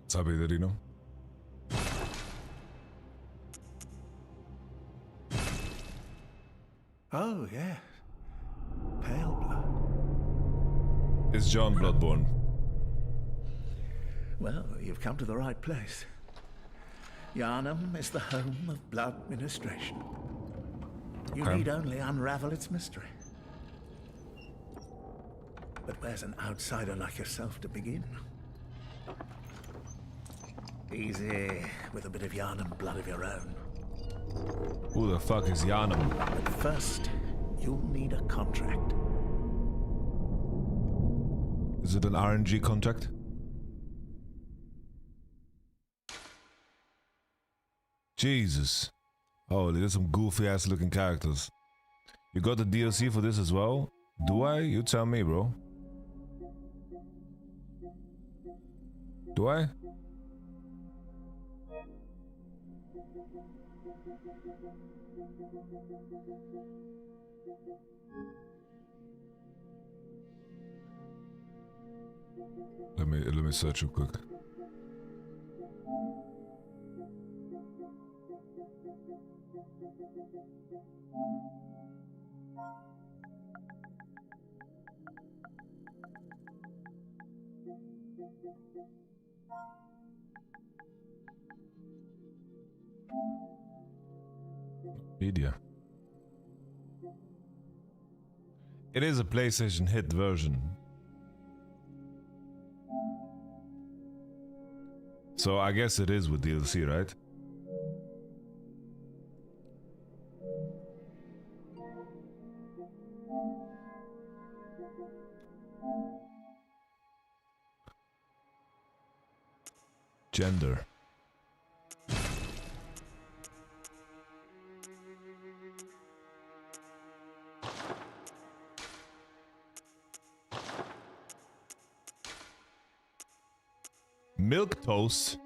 What's up, Ederino? Oh, yeah. Pale blood. It's John Bloodborne. Well, you've come to the right place. Yharnam is the home of blood ministration. You Okay. need only unravel its mystery. But where's an outsider like yourself to begin? Easy, with a bit of Yharnam blood of your own. Who the fuck is Yharnam? But first, you'll need a contract. Is it an RNG contract? Jesus. Holy, there's some goofy ass looking characters. You got the DLC for this as well? Do I? You tell me, bro. Do I? Let me search real quick. Media. It is a PlayStation hit version. So I guess it is with DLC, right? Gender. Milk toast.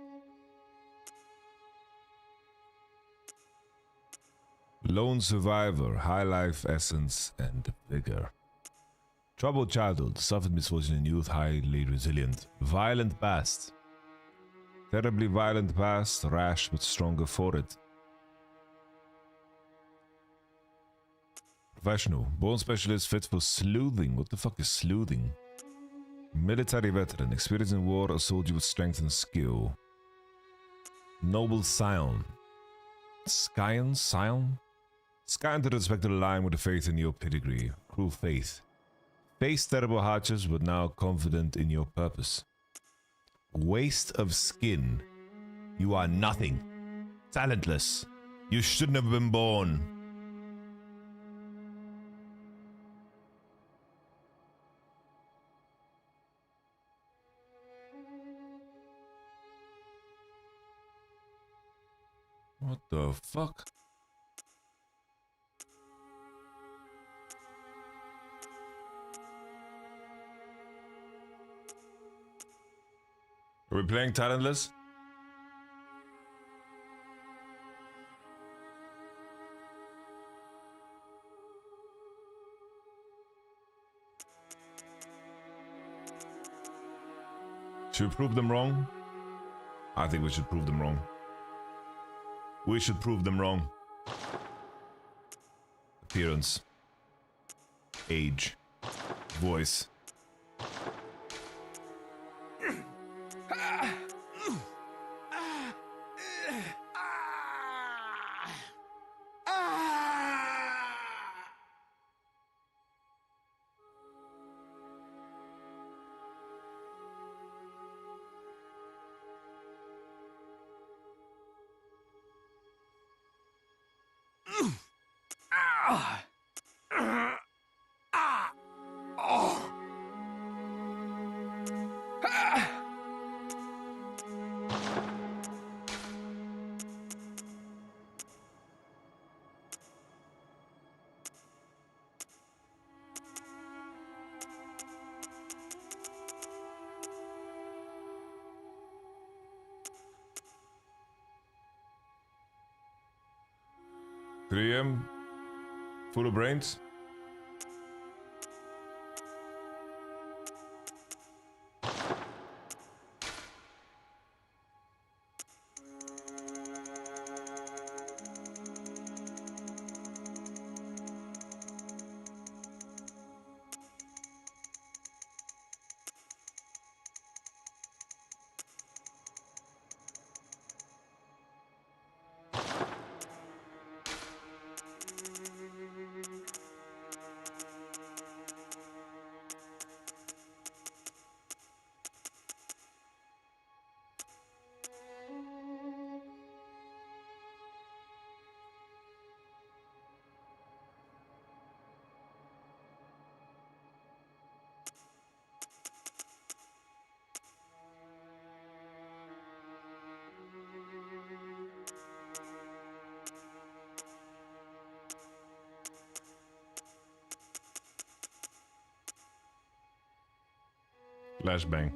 Lone survivor, high life essence and vigor. Troubled childhood, suffered misfortune in youth, highly resilient. Violent past. Terribly violent past, rash but stronger for it. Professional, born specialist fit for sleuthing. What the fuck is sleuthing? Military veteran, experienced in war, a soldier with strength and skill. Noble scion. Scion? Scion to the respected line with the faith in your pedigree. Cruel faith. Faced terrible hardships, but now confident in your purpose. Waste of skin. You are nothing. Talentless. You shouldn't have been born. What the fuck? Are we playing talentless? Should we prove them wrong? I think we should prove them wrong. We should prove them wrong. Appearance. Age. Voice. 3 AM, full of brains. Flashbang.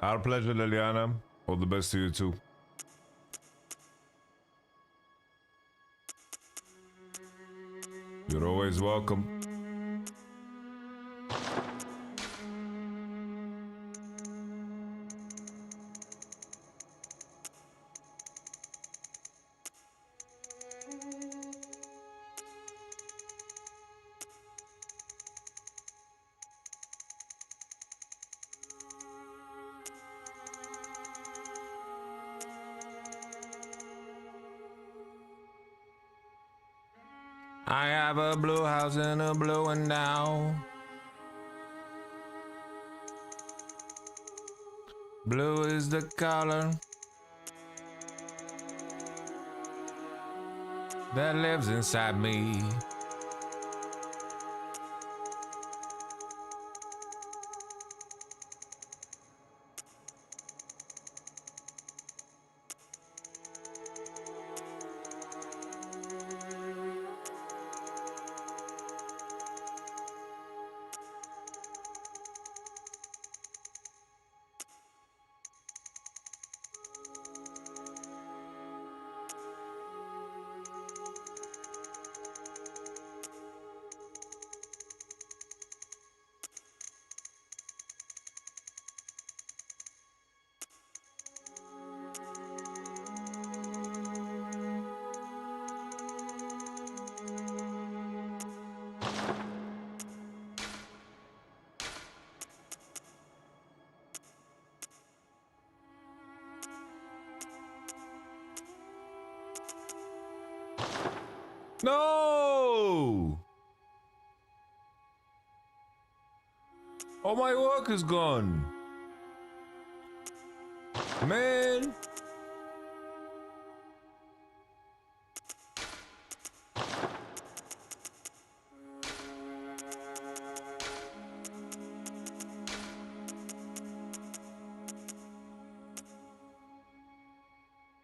Our pleasure, Liliana. All the best to you too. You're always welcome. I have a blue house and a blue one now. Blue is the color that lives inside me. No! All my work is gone. Man.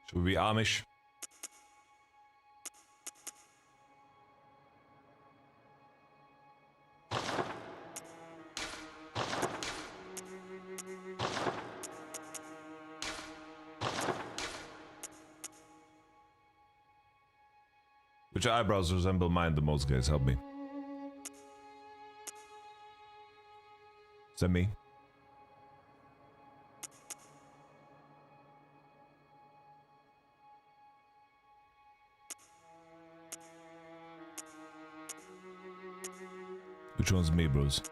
Should we be Amish? Which eyebrows resemble mine the most, guys? Help me. Is that me? Which one's me, bros?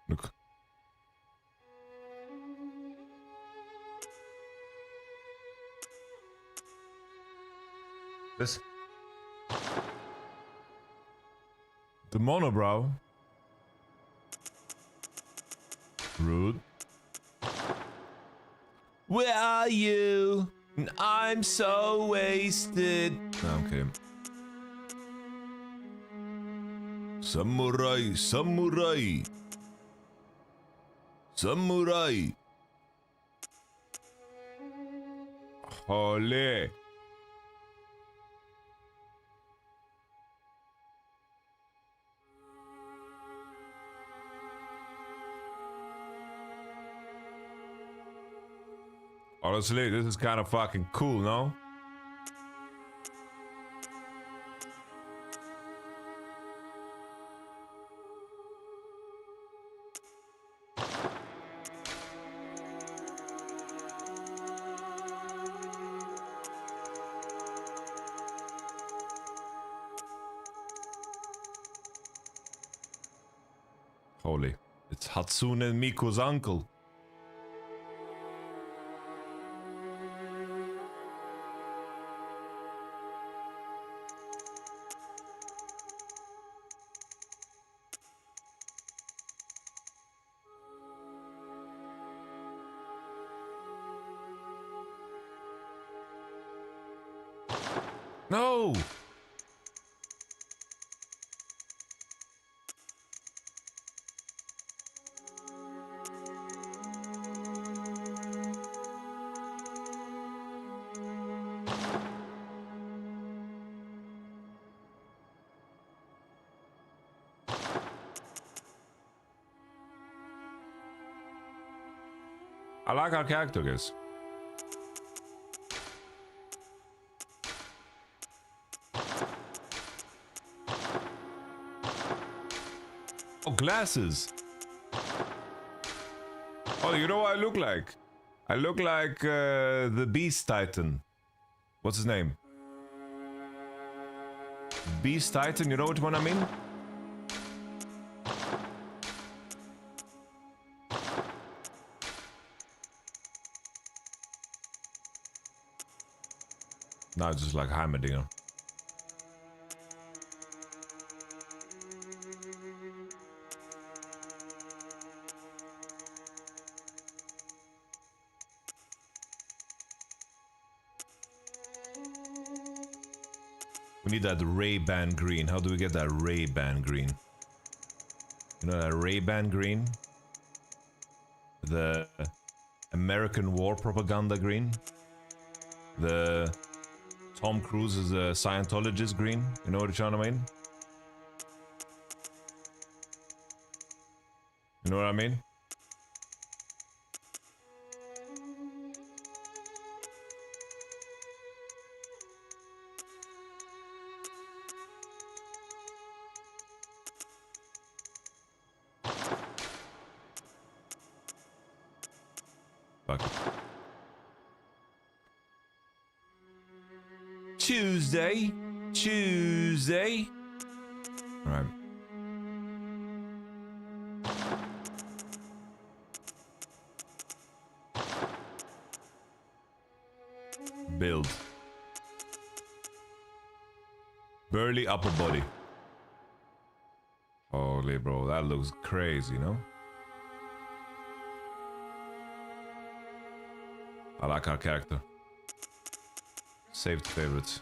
Look. This. The monobrow. Rude. Where are you? I'm so wasted. No, I'm kidding. Samurai, samurai. Samurai. Holy. Honestly, this is kind of fucking cool, no? Holy. It's Hatsune Miko's uncle. No! I like our character, guys. Oh, glasses. Oh, you know what I look like? I look like the Beast Titan. What's his name? Beast Titan, you know which one I mean? No, it's just like Heimerdinger. We need that Ray-Ban green. How do we get that Ray-Ban green? You know that Ray-Ban green? The American war propaganda green? The Tom Cruise is a Scientologist green? You know what I mean? You know what I mean? Fuck it. Tuesday. All right. Build. Burly upper body. Holy bro, that looks crazy, no? I like our character. Saved favorites.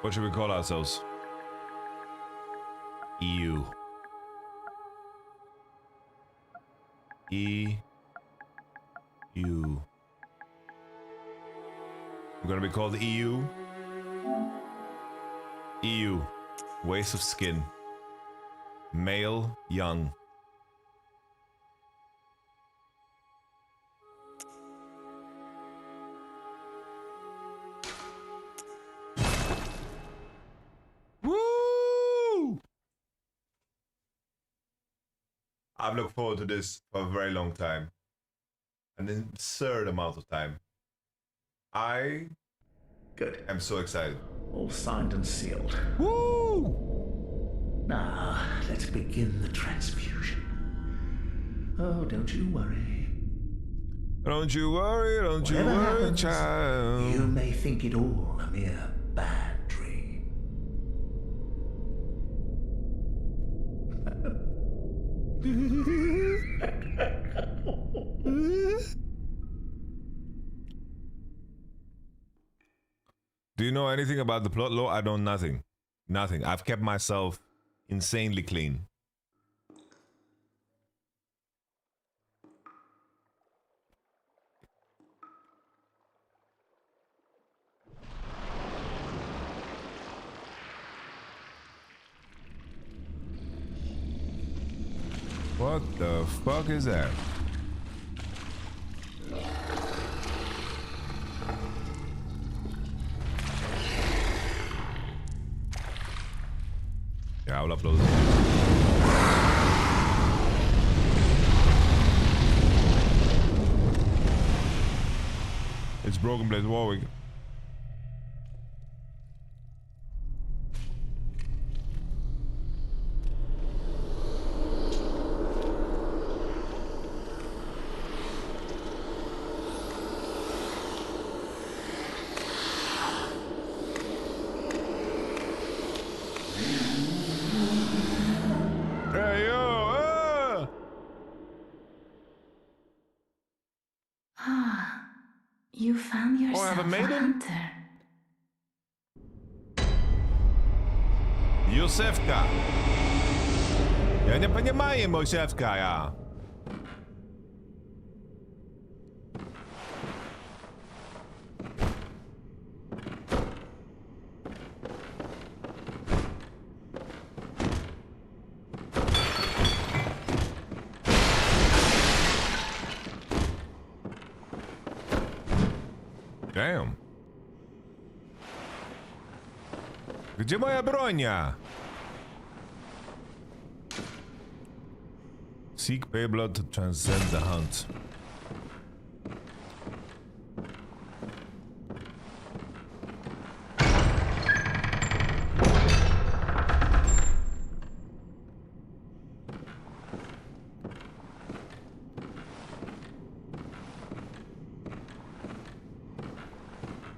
What should we call ourselves? EU. EU. We're gonna be called the EU. EU. Waste of skin. Male, young. Woo! I've looked forward to this for a very long time. An absurd amount of time. I Good. am so excited. All signed and sealed. Woo! Now, let's begin the transfusion. Oh, don't you worry. Don't you worry, don't you Whatever worry, happens, child. you may think it all a mere bad dream. Do you know anything about the plot lore? I know nothing. Nothing. I've kept myself insanely clean. What the fuck is that? Yeah, I'll upload it. It's Broken Blade Warwick. Hey yo! You found Oh, I have yourself a a maiden? hunter. Józefka! Ja nie понимаю, Józefka, ja. Damn. Gdzie moja bronia? Seek Payblood to transcend the hunt.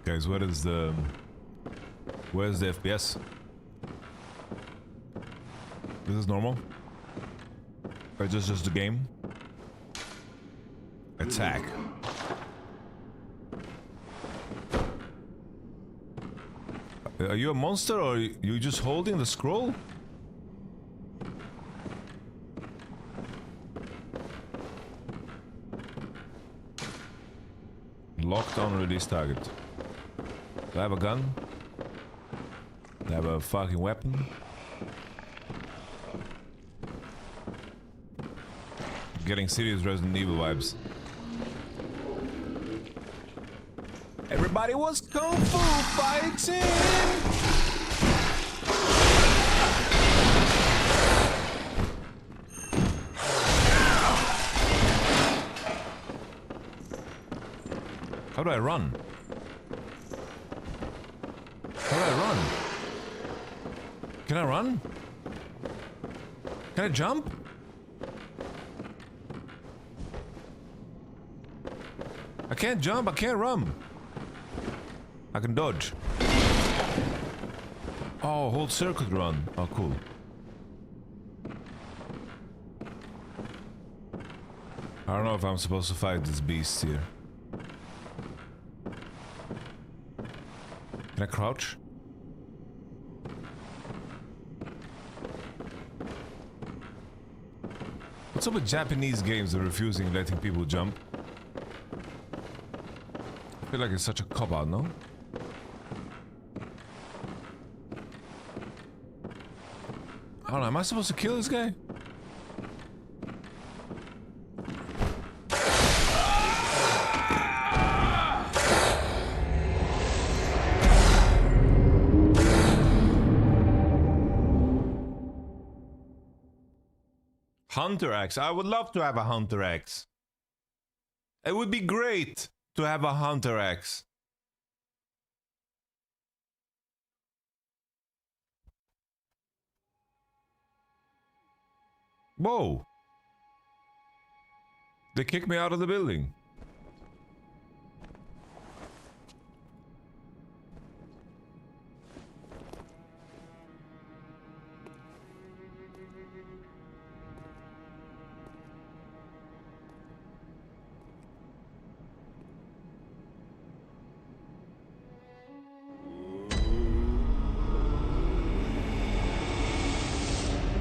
Guys, where's the FPS? This is normal? Or just the game? Attack. Are you a monster or are you just holding the scroll? Locked on release target. Do I have a gun? Do I have a fucking weapon? Getting serious Resident Evil vibes. Everybody was kung fu fighting! How do I run? How do I run? Can I run? Can I jump? I can't jump, I can't run. I can dodge. Oh, hold circle to run. Oh, cool. I don't know if I'm supposed to fight this beast here. Can I crouch? What's up with Japanese games that are refusing letting people jump? I feel like it's such a cop-out, no? I don't know, am I supposed to kill this guy? Hunter Axe. I would love to have a Hunter Axe. It would be great to have a Hunter Axe. Whoa! They kicked me out of the building.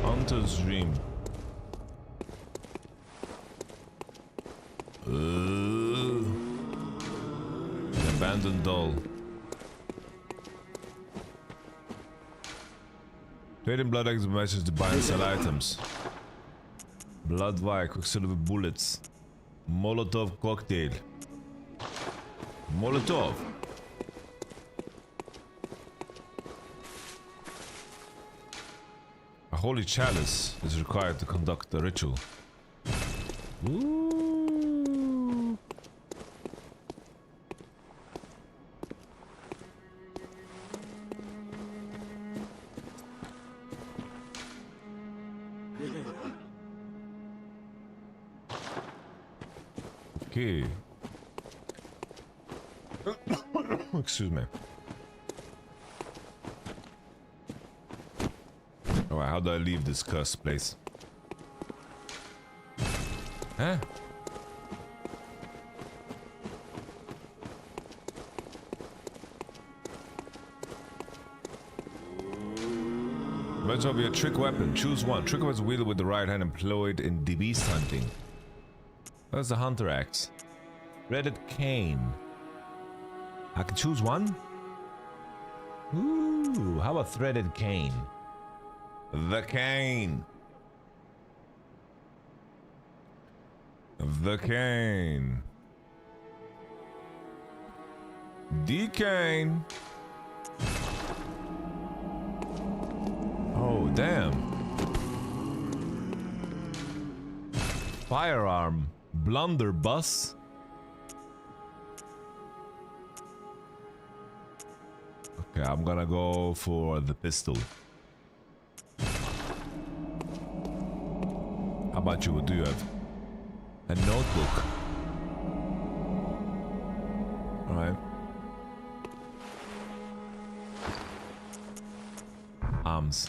Hunter's Dream. An abandoned doll. Trading blood eggs matches to buy and sell items. Blood vial, quicksilver bullets. Molotov cocktail. Molotov. A holy chalice is required to conduct the ritual. Ooh. Okay. Excuse me. Alright, how do I leave this cursed place? Huh? Let's have your trick weapon. Choose one. Trick weapon is wielded with the right hand employed in the beast hunting. That's the hunter axe. Threaded cane. I can choose one? Ooh, how about threaded cane? The cane. The cane. The cane. Oh, damn. Firearm. Blunderbuss. Okay, I'm gonna go for the pistol. How about you? What do you have? A notebook. Alright. Arms.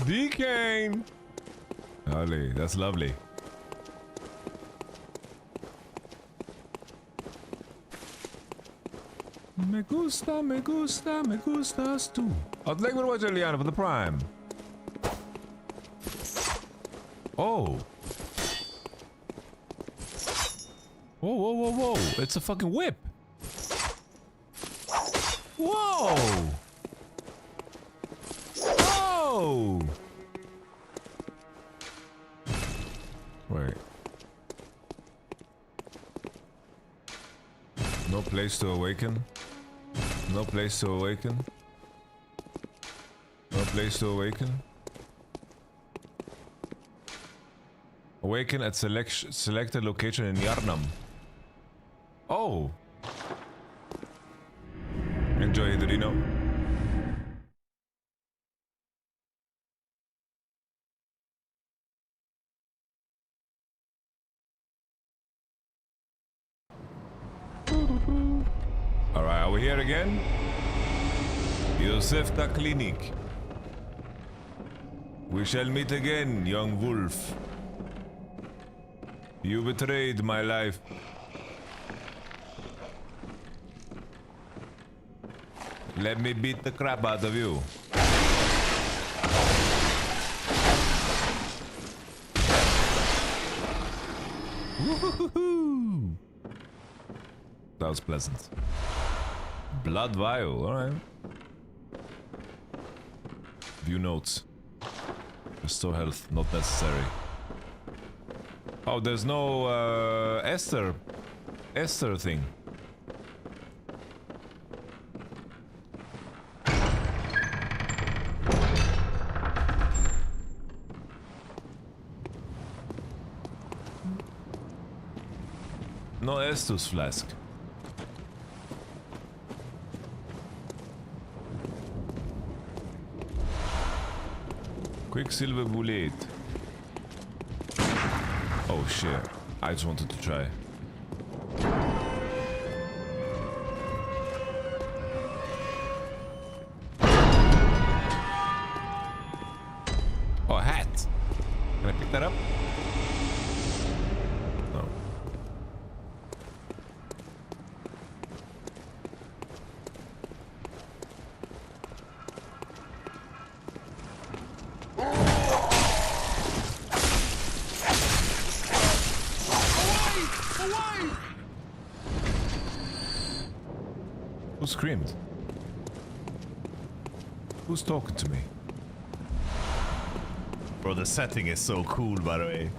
Decane! Lovely, that's lovely. Me gusta, me gusta, me gustas tú. Oh, thank you for watching, Liana, for the Prime. Oh. Whoa, whoa, whoa, whoa. It's a fucking whip. Whoa. Whoa. Wait. No place to awaken. No place to awaken. No place to awaken. Awaken at selected location in Yharnam. Oh. Enjoy, Hidrino. Alright, are we here again? Yosefta Clinic. We shall meet again, young wolf. You betrayed my life. Let me beat the crap out of you. Woohoo! That was pleasant. Blood vial, alright. View notes. Restore health, not necessary. Oh, there's no Esther thing. No Estus flask. Quicksilver bullet. Oh shit. I just wanted to try. Oh, a hat. Can I pick that up? No. Who screamed? Who's talking to me? Bro, the setting is so cool, by the way.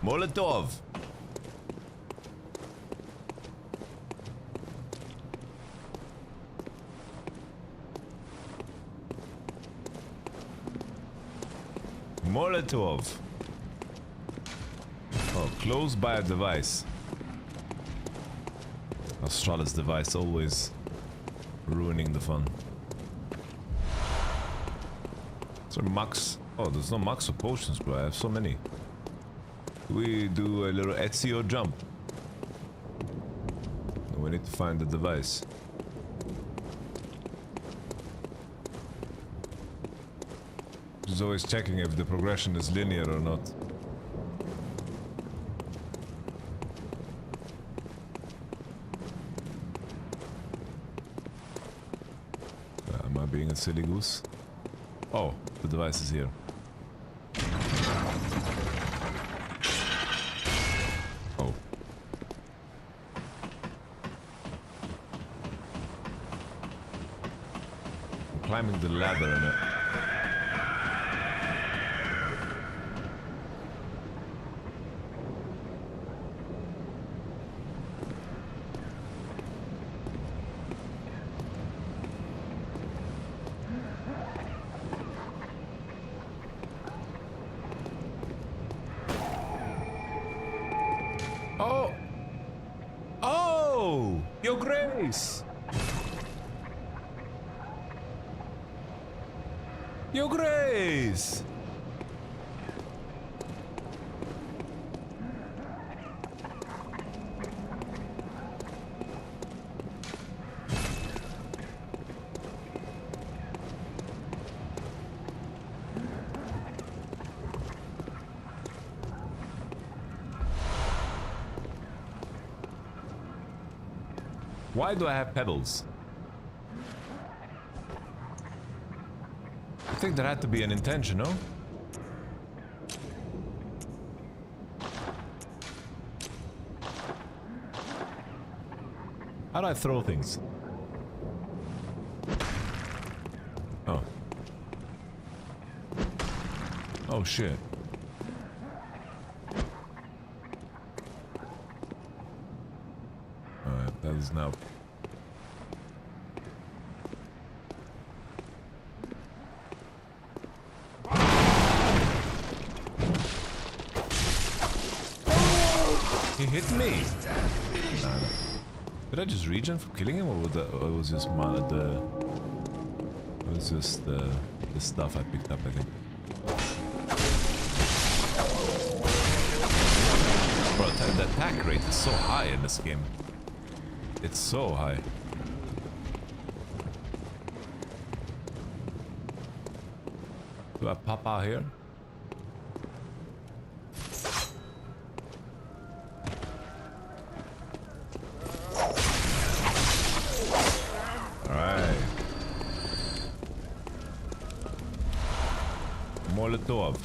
Molotov. Molotov. Oh, closed by a device. Australis device always ruining the fun. Is there max? Oh, there's no max of potions, bro. I have so many. Do we do a little Etsy or jump? No, we need to find the device. Just always checking if the progression is linear or not. Am I being a silly goose? Oh, the device is here. Oh. I'm climbing the ladder in it. Oh! Oh! Your Grace! Your Grace! Why do I have pedals? I think there had to be an intention, no? How do I throw things? Oh. Oh shit. Alright, that is now. He hit me. Nah. Did I just regen for killing him, or was just the stuff I picked up? I think. Bro, the attack rate is so high in this game. It's so high. Do I pop out here? Molotov.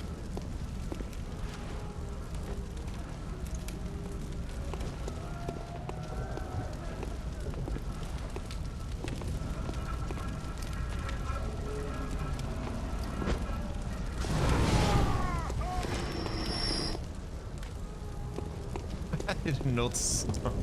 I did not stop.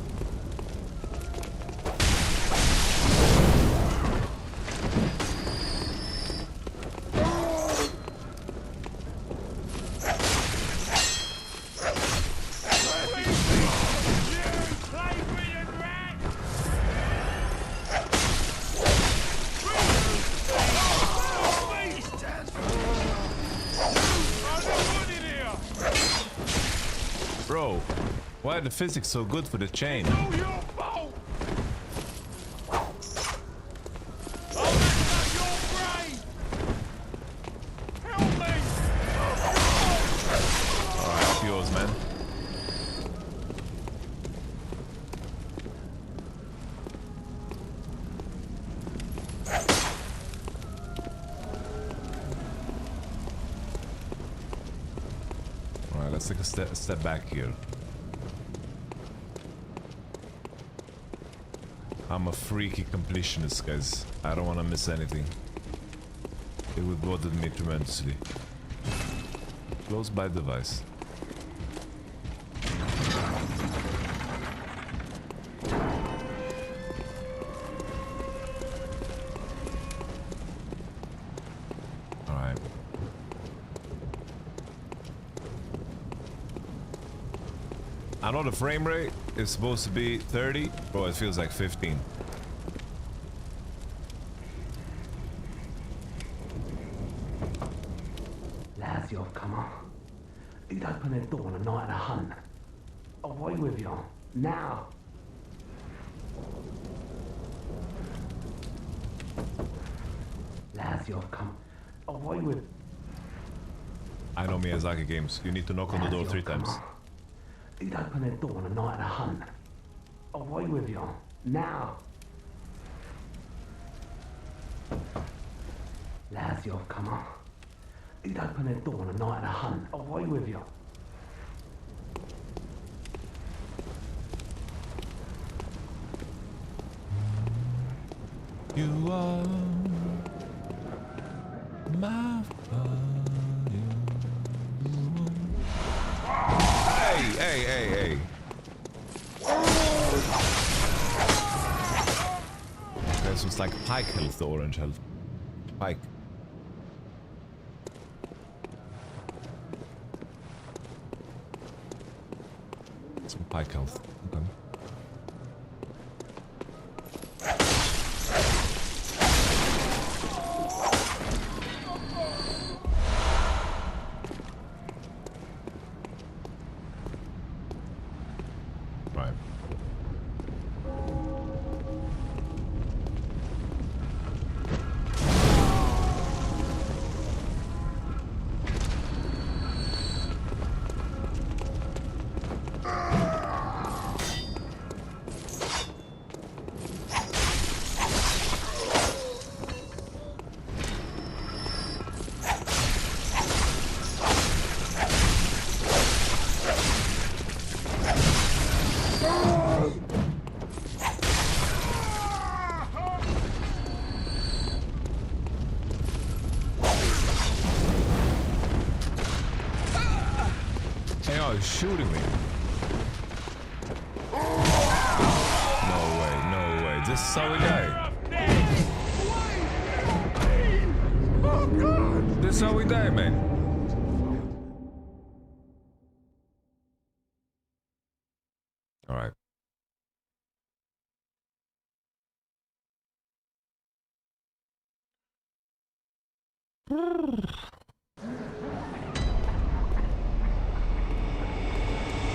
Bro, why are the physics so good for the chain? Alright, yours, man. Alright, let's take a step back here. I'm a freaky completionist, guys. I don't want to miss anything. It would bother me tremendously. Close by device. Alright. I know the frame rate is supposed to be 30, bro, it feels like 15. Lads, you've come on. You'd open the door on a night of the hunt. Away with you. Now. Lads, you've come. Away with... I know Miyazaki games. You need to knock on the door 3 times. You'd open the door on a night of the hunt. Away with you. Now. Lads, you've come on. You'd open the door on a night of the hunt. Away with you. You are my fire. Hey. This was like pike health, the orange health. Pike. Some pike health. Okay. Right. Hey, oh, he's shooting me. No way. This is how we die. This is how we die, man. All right.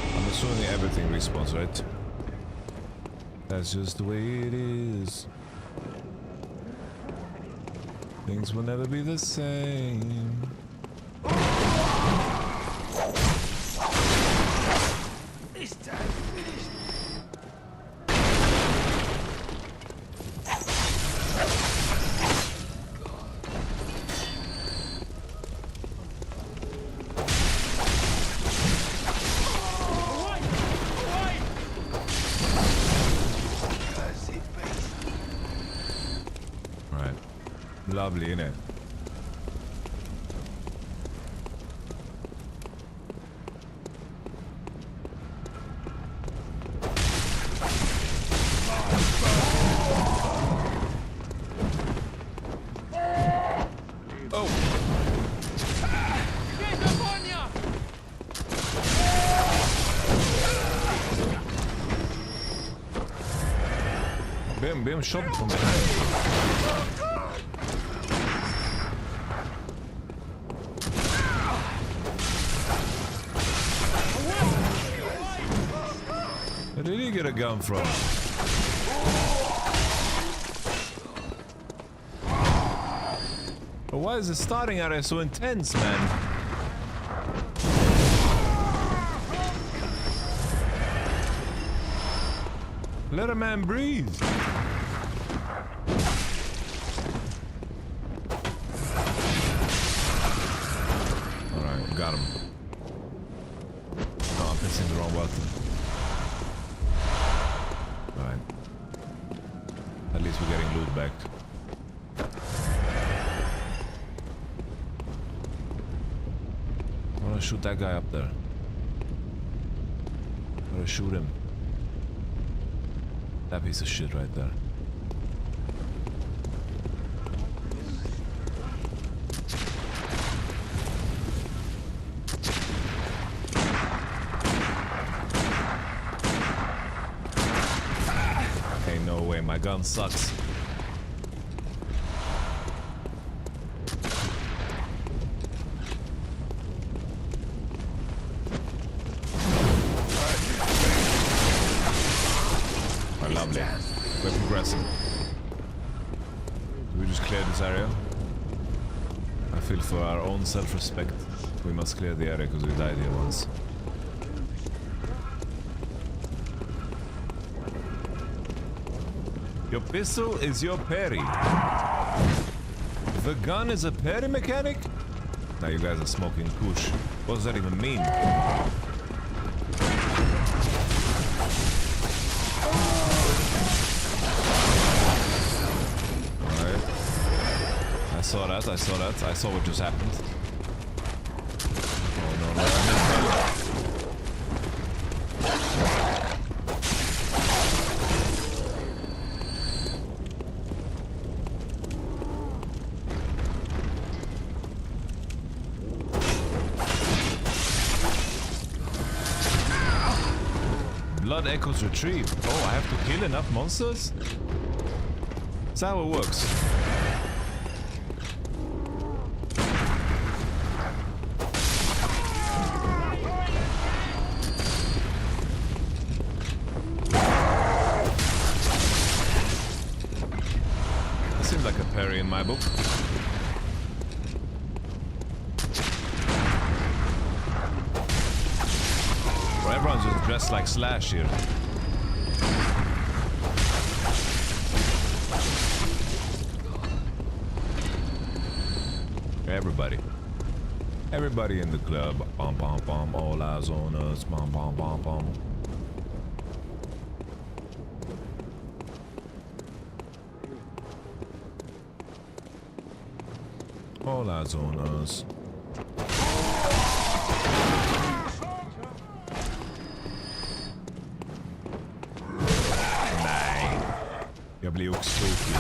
I'm assuming everything respawns, right? That's just the way it is. Things will never be the same. This time finished. Right. Lovely, innit? Being shot from behind. Where did he get a gun from? But why is the starting area so intense, man? Let a man breathe. Alright, got him. Oh, I'm pressing the wrong button. Alright. At least we're getting loot back. I wanna shoot that guy up there. I wanna shoot him. That piece of shit right there. Hey, no way, my gun sucks. Lovely. We're progressing. Do we just clear this area? I feel for our own self-respect, we must clear the area because we died here once. Your pistol is your parry. The gun is a parry mechanic? Now you guys are smoking kush. What does that even mean? I saw what just happened. Oh no, no, Blood echoes retrieved. Oh, I have to kill enough monsters? That's how it works. In my book. Well, everyone's just dressed like Slash here. Everybody in the club. Bom bom bom, all eyes on us. Bom bom bom bom. All eyes on us. Nej. Jag blir oxtokig.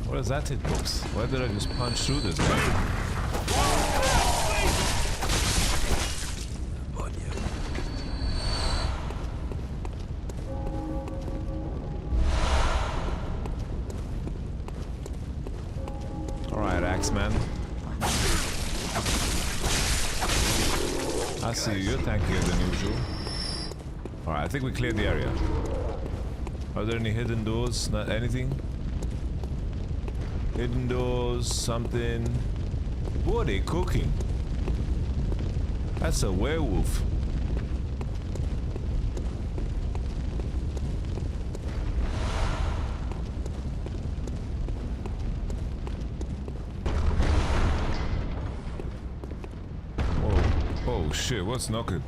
What is that hitbox? Why did I just punch through this guy? Man. I see you. You're tankier than usual. Alright, I think we cleared the area. Are there any hidden doors? Not anything? Hidden doors, something. What are they cooking? That's a werewolf. Oh shit, what's knocking?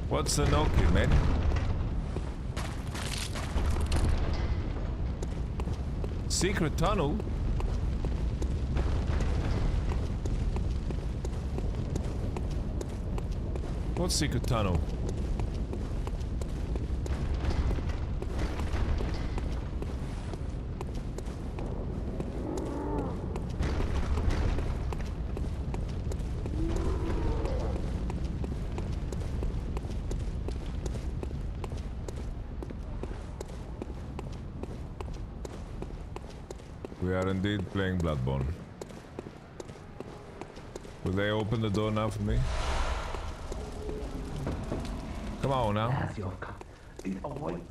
What's the knocking, man? Secret tunnel? What secret tunnel? We are indeed playing Bloodborne. Will they open the door now for me? Come on now. How's your come? Oh, wait.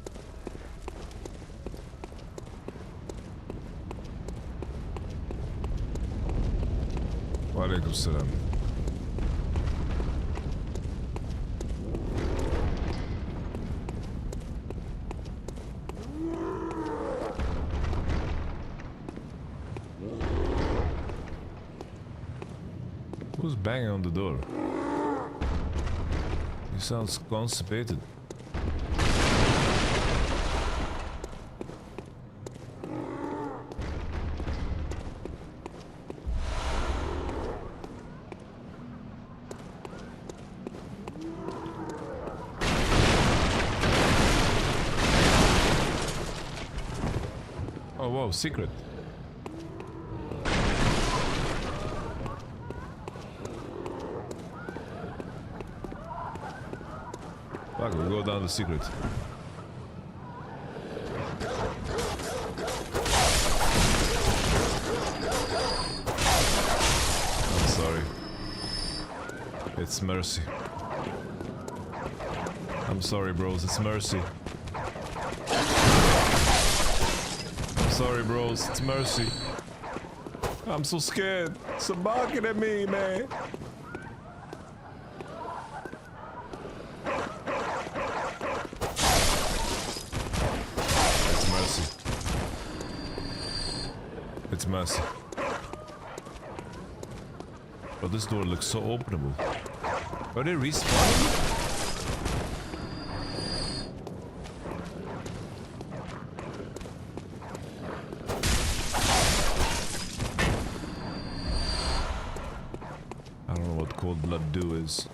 Walaikum salam. Who's banging on the door? He sounds constipated. Oh, whoa, secret. Fuck, we'll go down the secret. I'm sorry. It's mercy. I'm sorry, bros, it's mercy. Sorry, bros, it's mercy. I'm so scared. It's barking at me, man. It's mercy. It's mercy. But this door looks so openable. Are they respawning? Cold blood do is.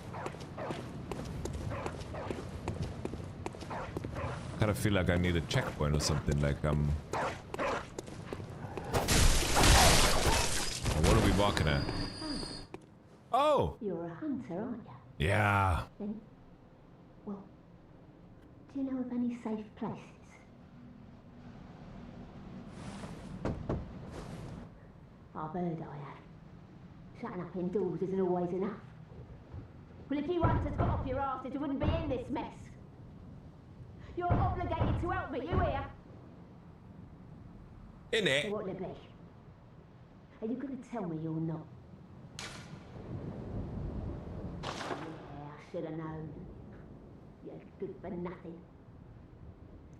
Kind of feel like I need a checkpoint or something. Like what are we walking at? Oh! You're a hunter, aren't you? Yeah. Then, well, do you know of any safe places? I've heard I have. Shutting up indoors isn't always enough. Well, if you hunters got off your asses, you wouldn't be in this mess. You're obligated to help me, you hear? In it. So what'll it be? Are you going to tell me you're not? Yeah, I should have known. You're good for nothing.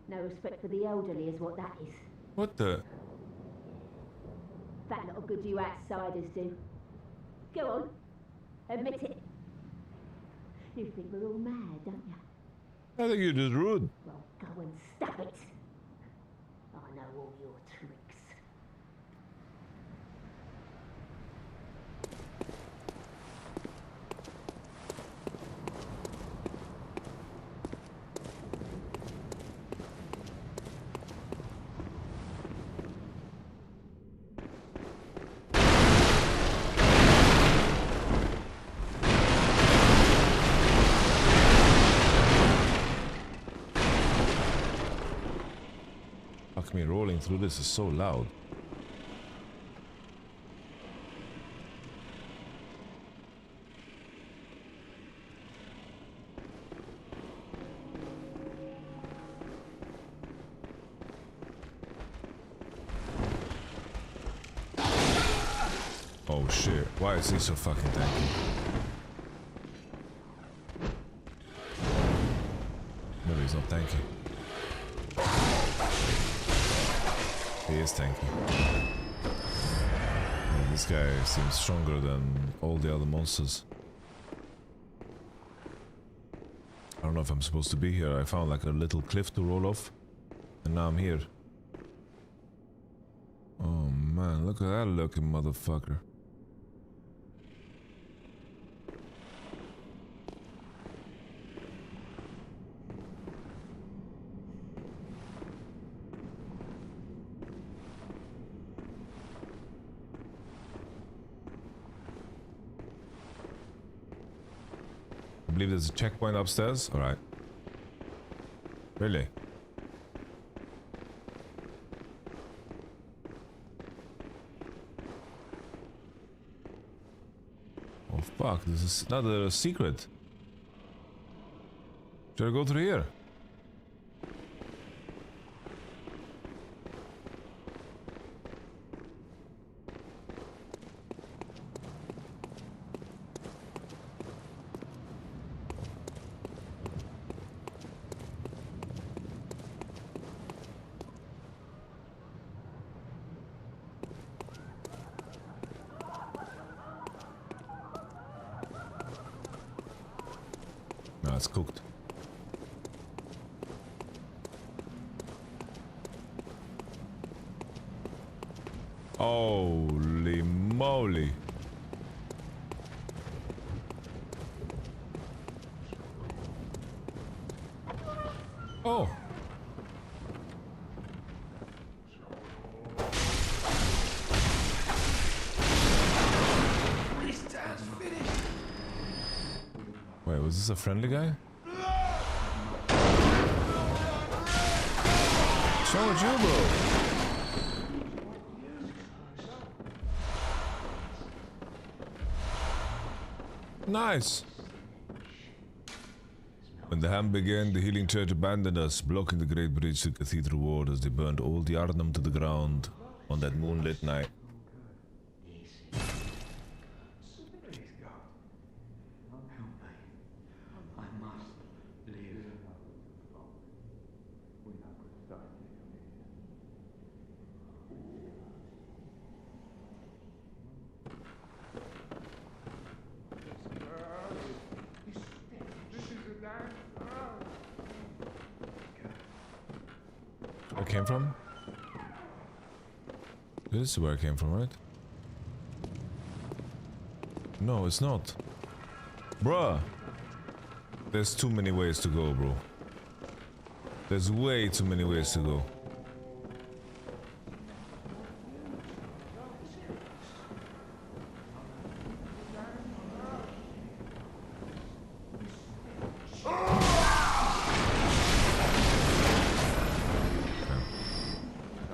No respect for the elderly is what that is. What the? That lot of good you outsiders do. Go on, admit it. You think we're all mad, don't you? I think you're just rude. Well, go and stop it. I know all your tricks. Fuck me, rolling through this is so loud. Oh shit, why is he so fucking tanky? Maybe he's not tanky. He is tanky. Yeah, this guy seems stronger than all the other monsters. I don't know if I'm supposed to be here. I found like a little cliff to roll off. And now I'm here. Oh man, look at that looking motherfucker. I believe there's a checkpoint upstairs. Alright. Really? Fuck, this is another secret. Should I go through here? No, it's cooked. Holy moly. Oh. Wait, was this a friendly guy? So would you, bro. Nice. When the Ham began, the Healing Church abandoned us, blocking the Great Bridge to Cathedral Ward as they burned Old Yharnam to the ground on that moonlit night. Where I came from? This is where I came from, right? No, it's not. Bruh! There's too many ways to go, bro. There's way too many ways to go.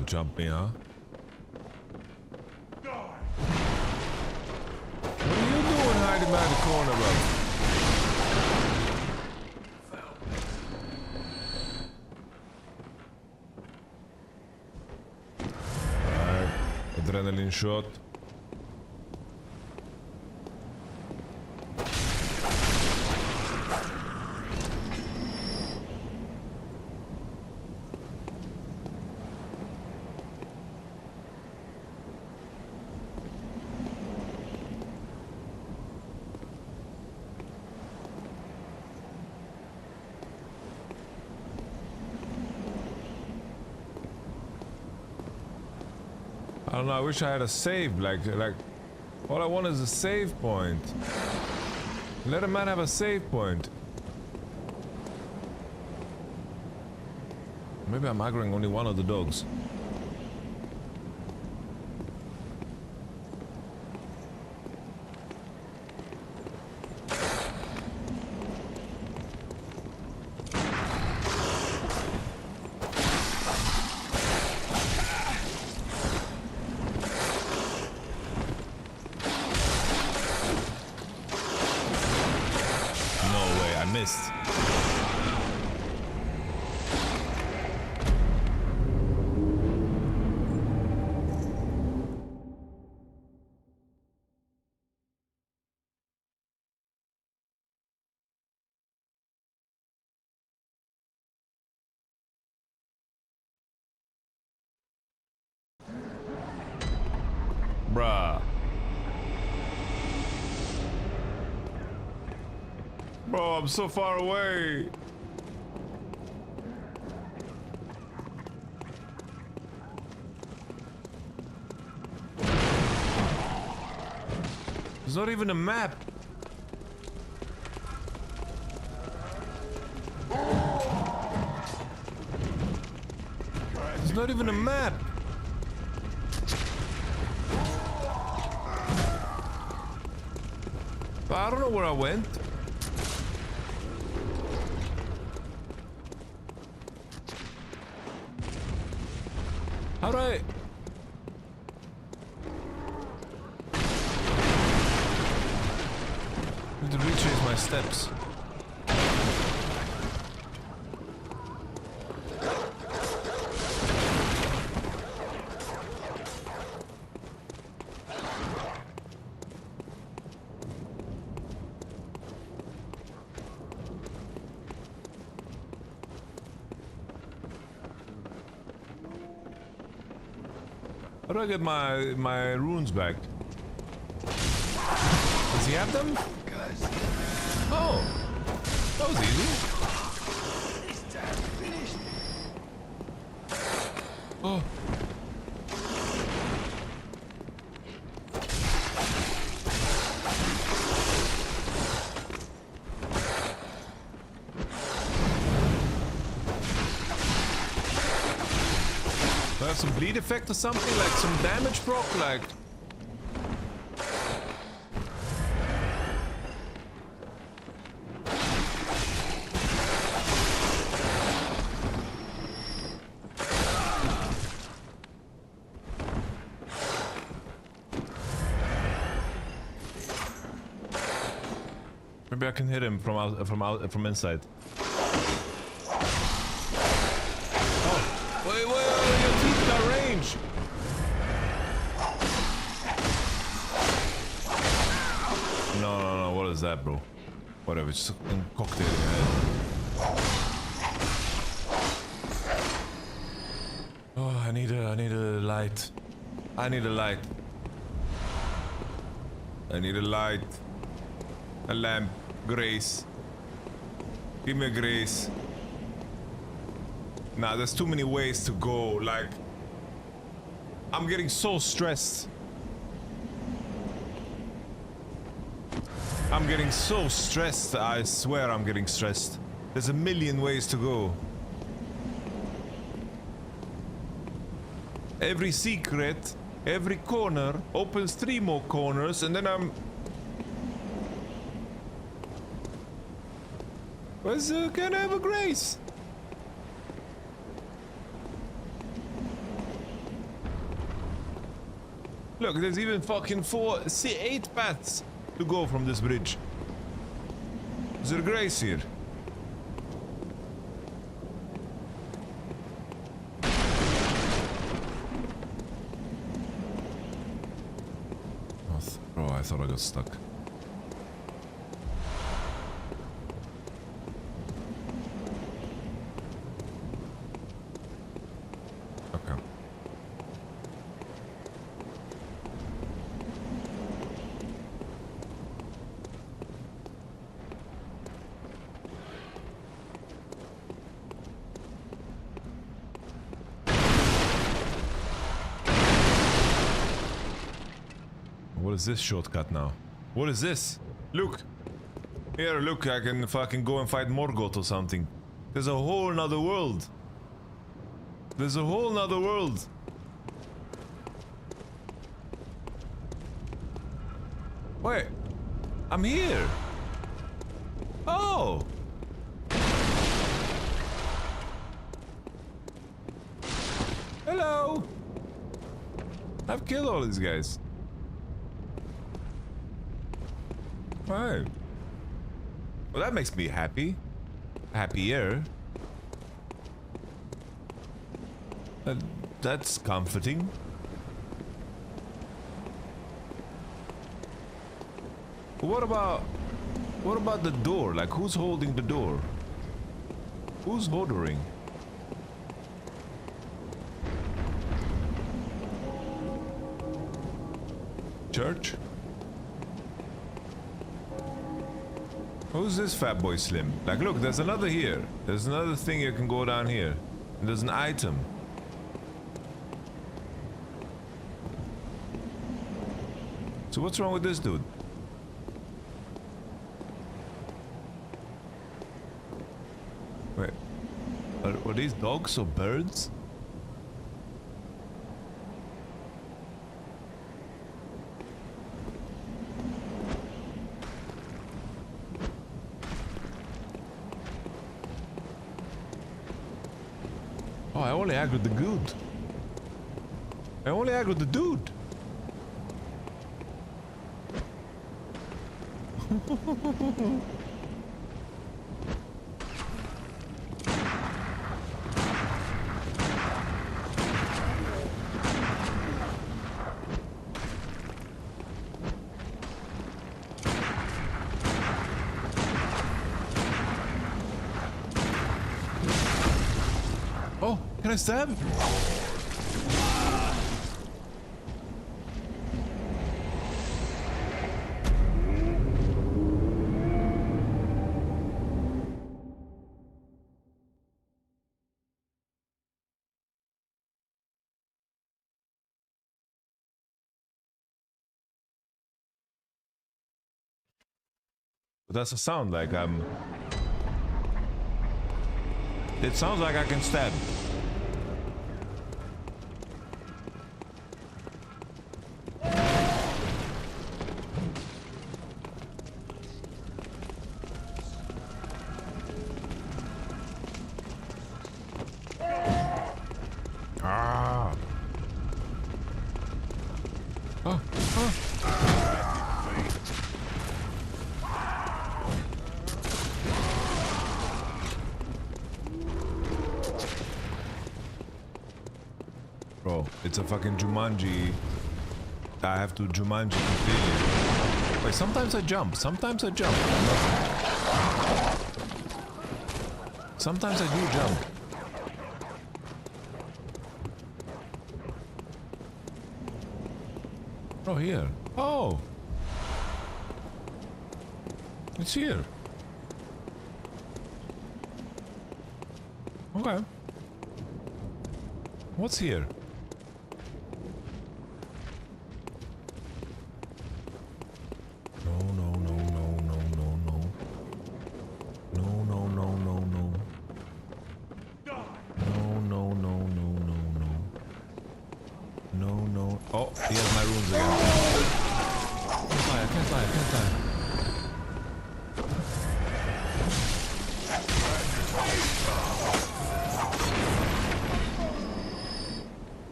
Jump me, huh? What are you doing hiding behind the corner, bro? Alright, adrenaline shot. I don't know, I wish I had a save, like, all I want is a save point. Let a man have a save point. Maybe I'm aggroing only one of the dogs. Missed. Bruh. Bro, I'm so far away. There's not even a map. There's not even a map. I don't know where I went. How do I... steps. How do I get my runes back? Does he have them? Oh, that was easy. Oh. Do I have some bleed effect or something? Like some damage proc? Like... Maybe I can hit him from inside. Oh, wait, your teeth got range. No, what is that, bro? Whatever, just a cocktail in your head. Oh, I need a light. I need a light. I need a light. A lamp. Grace. Give me a grace. Nah, there's too many ways to go. Like, I'm getting so stressed. I'm getting so stressed. I swear I'm getting stressed. There's a million ways to go. Every secret, every corner opens 3 more corners, and then I'm... Can I have a grace? Look, there's even fucking 8 paths to go from this bridge. Is there grace here? Oh, I thought I got stuck. What is this shortcut now? What is this? Look! Here, look, I can fucking go and fight Morgoth or something. There's a whole nother world. There's a whole nother world. Wait. I'm here. Oh! Hello! I've killed all these guys. Right. Well, that makes me happy. Happier. That's comforting. What about the door? Like, who's holding the door? Who's ordering? Church? Who's this fat boy Slim? Like, look, there's another here. There's another thing you can go down here. And there's an item. So what's wrong with this dude? Wait. Are these dogs or birds? Oh, I only aggroed the good. I only aggroed the dude. Oh, can I stab? What does it sound like? It sounds like I can stab. Ah. Oh. Oh. Bro, it's a fucking Jumanji. I have to Jumanji completely. Wait, sometimes I jump. Sometimes I jump. Sometimes I do jump. Oh, here. Oh! It's here. Okay. What's here? No, no, no, no, no, no, no. No, no, no, no, no. No, no, no, no, no, no. No, no. Oh, he has my runes again. I can't die, I can't die.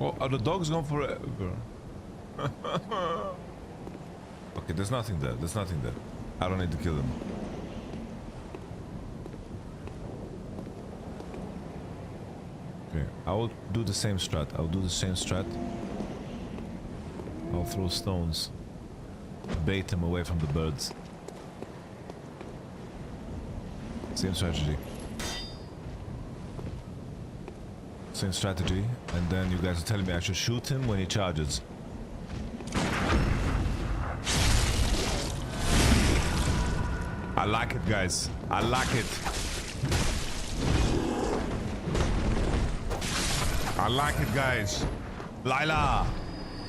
Oh, are the dogs gone forever? Okay, there's nothing there. There's nothing there. I don't need to kill them. Okay, I will do the same strat. I'll do the same strat. I'll throw stones. Bait them away from the birds. Same strategy. Same strategy. And then you guys are telling me I should shoot him when he charges. I like it, guys. I like it. I like it, guys. Lila.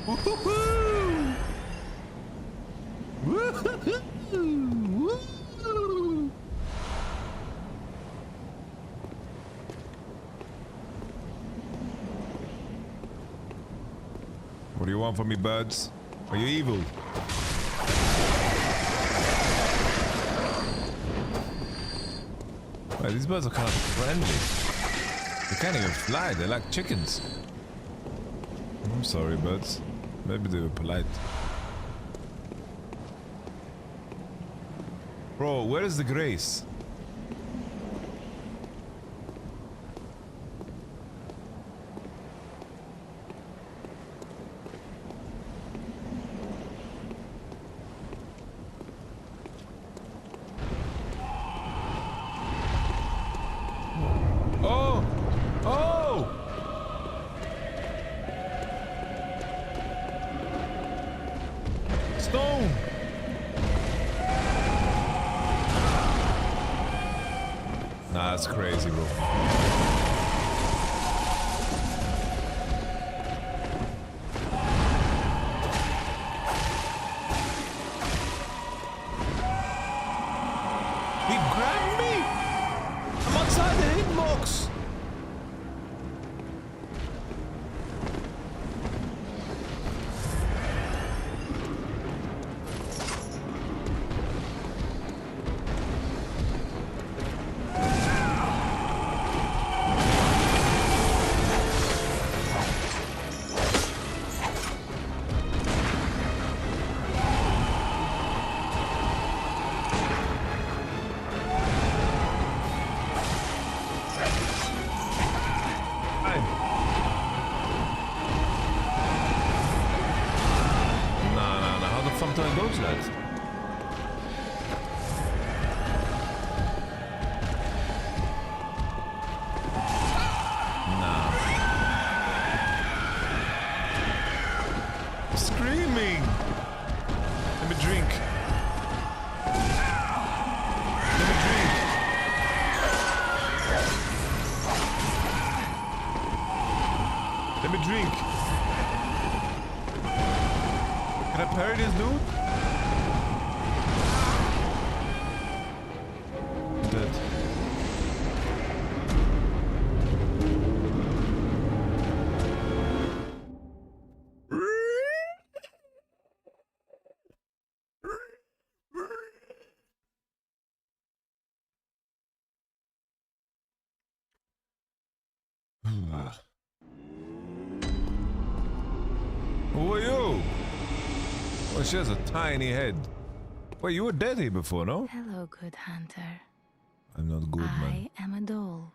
Woo-hoo-hoo. Woo-hoo-hoo. Woo. What do you want from me, birds? Are you evil? Well, these birds are kind of friendly. They can't even fly, they're like chickens. I'm sorry, birds. Maybe they were polite. Bro, where is the grace? That's crazy, bro. He grabbed me! I'm outside the hitbox! Nah, Let me drink. Can I parry this dude? Dead. Who are you? Well, she has a tiny head. Wait, you were dead here before, no? Hello, good hunter. I'm not good, man. I am a doll,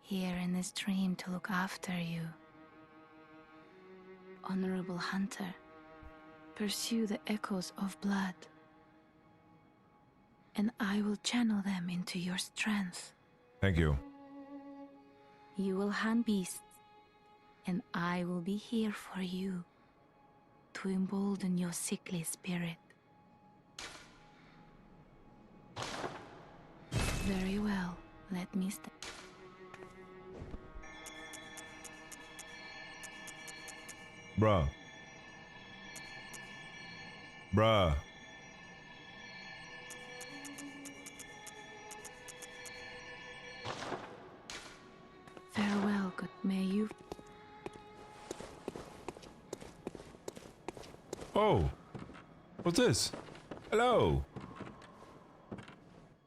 here in this dream to look after you. Honorable hunter, pursue the echoes of blood, and I will channel them into your strength. Thank you. You will hunt beasts, and I will be here for you to embolden your sickly spirit. Very well, let me stay. Bruh. Bruh. Farewell, good may you. Oh. What's this? Hello.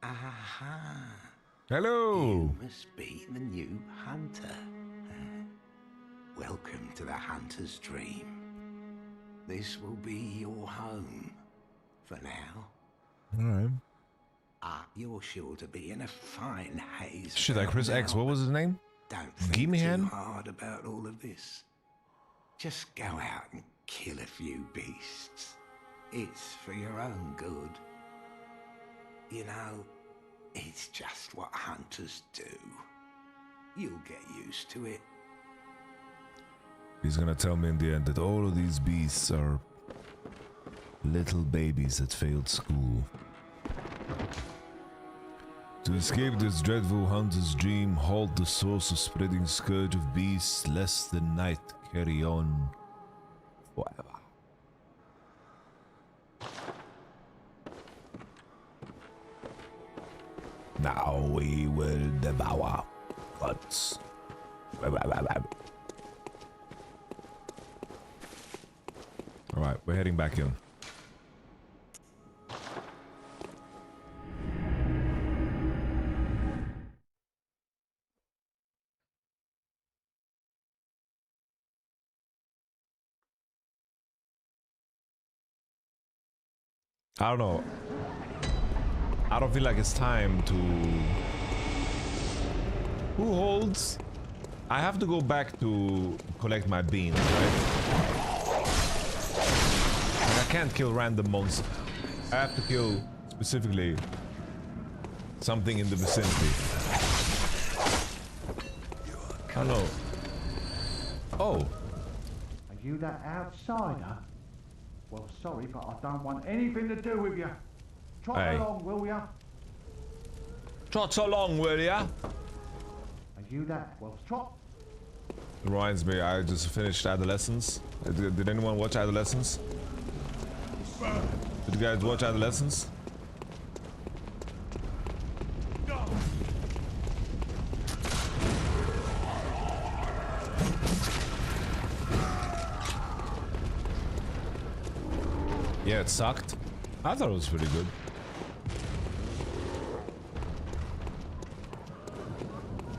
Aha. Hello. You must be the new hunter. Welcome to the hunter's dream. This will be your home for now. Alright. You're sure to be in a fine haze. Shit, like about Chris X, now, what was his name? Don't think Gimme too hand? hard about all of this. Just go out and kill a few beasts. It's for your own good. You know, it's just what hunters do. You'll get used to it. He's gonna tell me in the end that all of these beasts are little babies that failed school. To escape this dreadful hunter's dream, halt the source of spreading scourge of beasts, lest the night carry on forever. Now we will devour guts. Alright, we're heading back in. I don't know. I don't feel like it's time to... Who holds? I have to go back to collect my beans, right? And I can't kill random monsters. I have to kill specifically something in the vicinity. I don't know. Oh. Are you that outsider? Well, sorry, but I don't want anything to do with you. Trot Hey. along, will ya? Trot along, will ya? Are you that? Well, trot. Reminds me, I just finished Adolescence. Did anyone watch Adolescence? Did you guys watch Adolescence? Yeah, it sucked. I thought it was pretty good.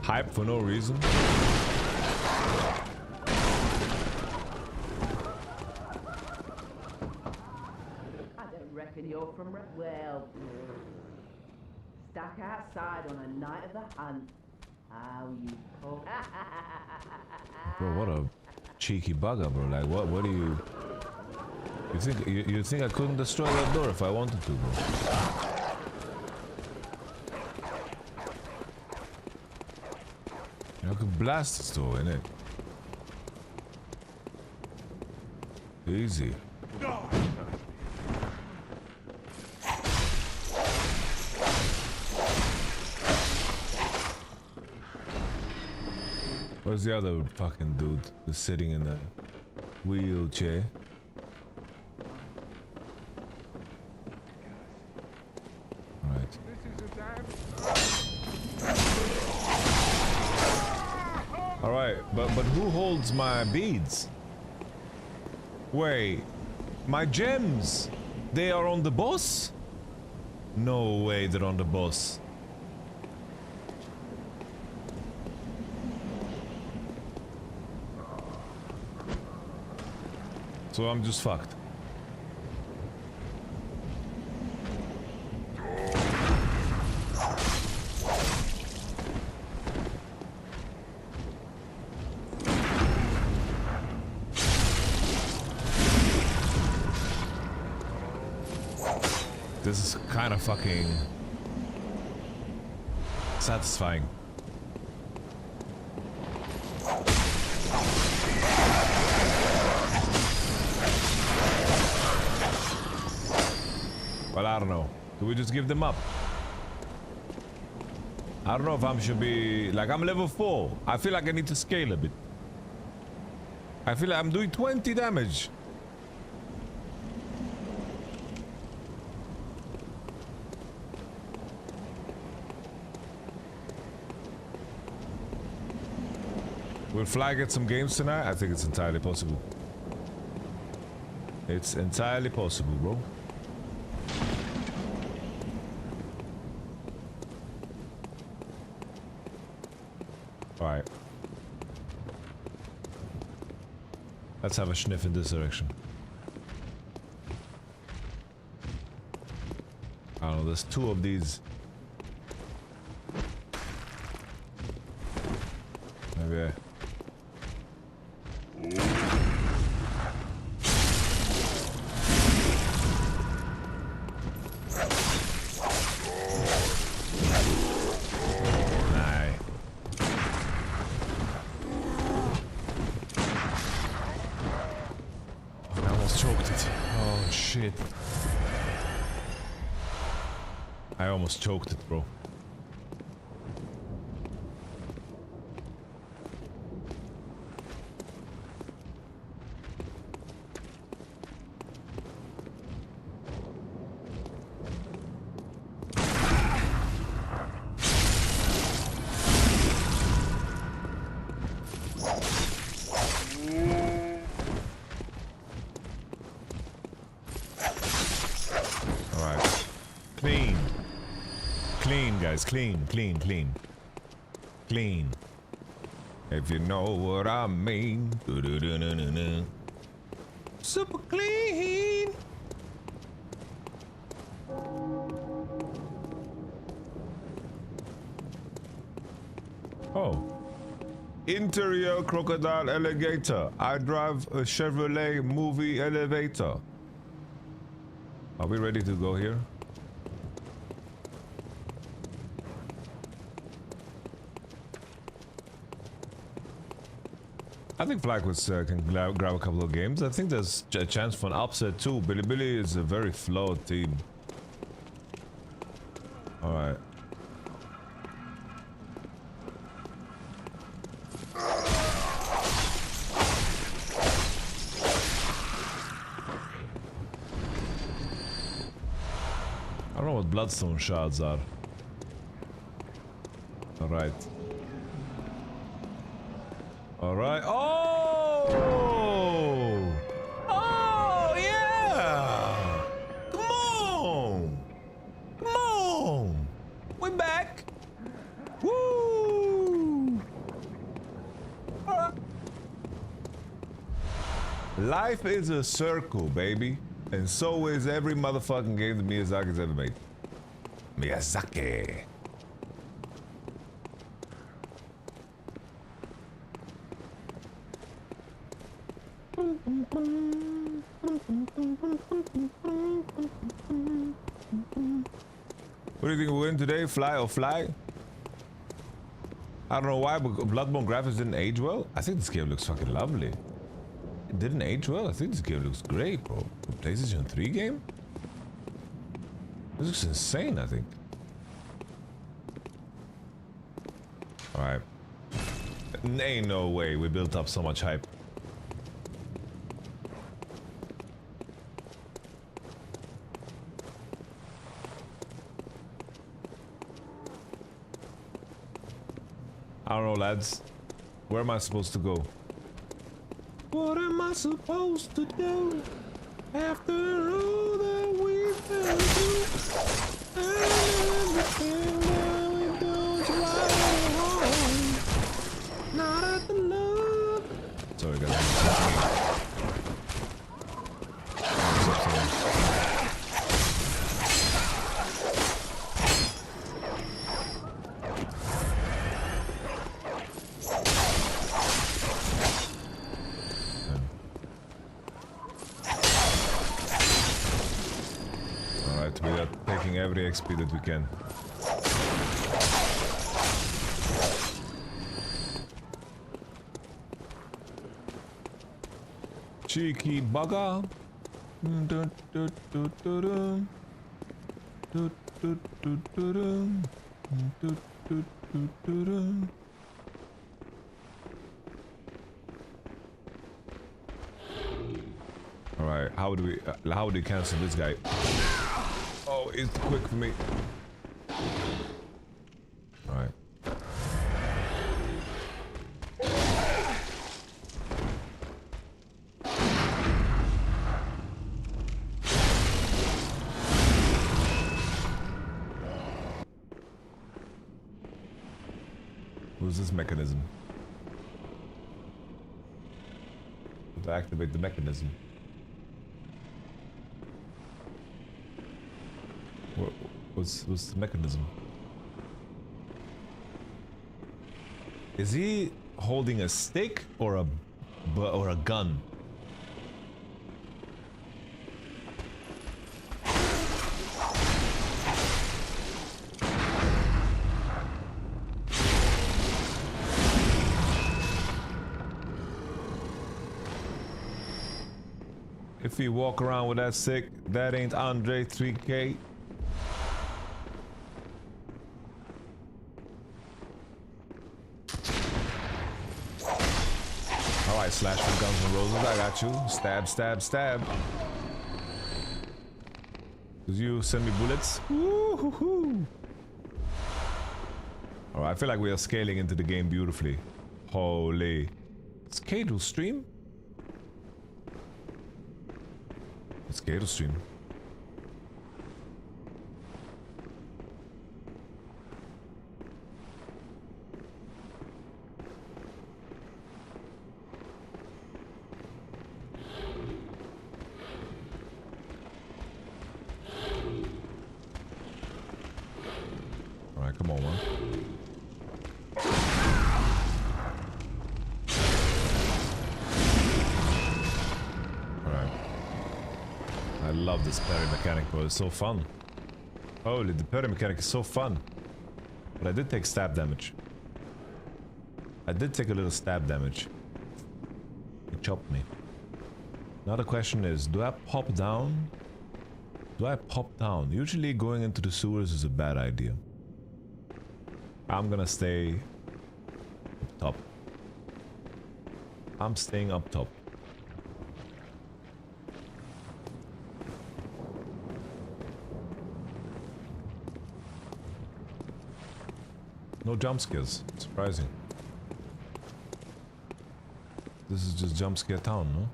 Hype for no reason. I don't reckon you're from... Well... Stuck outside on a night of the hunt. How you poor... Bro, what a cheeky bugger, bro. Like, what do you... You think I couldn't destroy that door if I wanted to, bro? I could blast this door, innit? Easy. Where's the other fucking dude who's sitting in the wheelchair? Alright. Alright, but who holds my beads? Wait, my gems! They are on the boss? No way they're on the boss. So I'm just fucked. This is kind of fucking satisfying. Well, I don't know. Do we just give them up? I don't know if I should be... Like, I'm level 4. I feel like I need to scale a bit. I feel like I'm doing 20 damage. Will Fly get some games tonight? I think it's entirely possible. It's entirely possible, bro. Alright. Let's have a sniff in this direction. I don't know, there's 2 of these. Maybe. I almost choked it, bro. Clean. If you know what I mean. Super clean. Oh. Interior crocodile alligator. I drive a Chevrolet movie elevator. Are we ready to go here? I think Flagwoods can grab a couple of games. I think there's a chance for an upset too. Billy is a very flawed team. Alright. I don't know what bloodstone shards are. Alright. Alright. Oh! Oh, yeah! Come on! Come on! We're back! Woo! Alright. Life is a circle, baby. And so is every motherfucking game that Miyazaki's ever made. Miyazaki. What do you think we win today? Fly or fly? I don't know why, but Bloodborne graphics didn't age well. I think this game looks fucking lovely. It didn't age well. I think this game looks great, bro. The PlayStation 3 game? This looks insane, I think. Alright. Ain't no way we built up so much hype. I don't know, lads. Where am I supposed to go? What am I supposed to do after all that we've been through? And everything that we do is right or wrong. Not at the love. Sorry, guys. We are taking every XP that we can. Cheeky bugger. All right, how do we cancel this guy? Oh, it's quick for me. Alright. Who's this mechanism? To activate the mechanism. What's the mechanism? Is he holding a stick or a gun? If he walk around with that stick, that ain't Andre 3K. Slash for Guns N' Roses, I got you. Stab, stab, stab. Did you send me bullets? Woo-hoo-hoo. Alright, I feel like we are scaling into the game beautifully. Holy. It's Cado stream? It's Cado stream. Come on, man. Alright. I love this parry mechanic, bro. It's so fun. Holy, the parry mechanic is so fun. But I did take stab damage. I did take a little stab damage. It chopped me. Now the question is, do I pop down? Do I pop down? Usually going into the sewers is a bad idea. I'm gonna stay up top. I'm staying up top. No jump scares. Surprising. This is just jump scare town, no?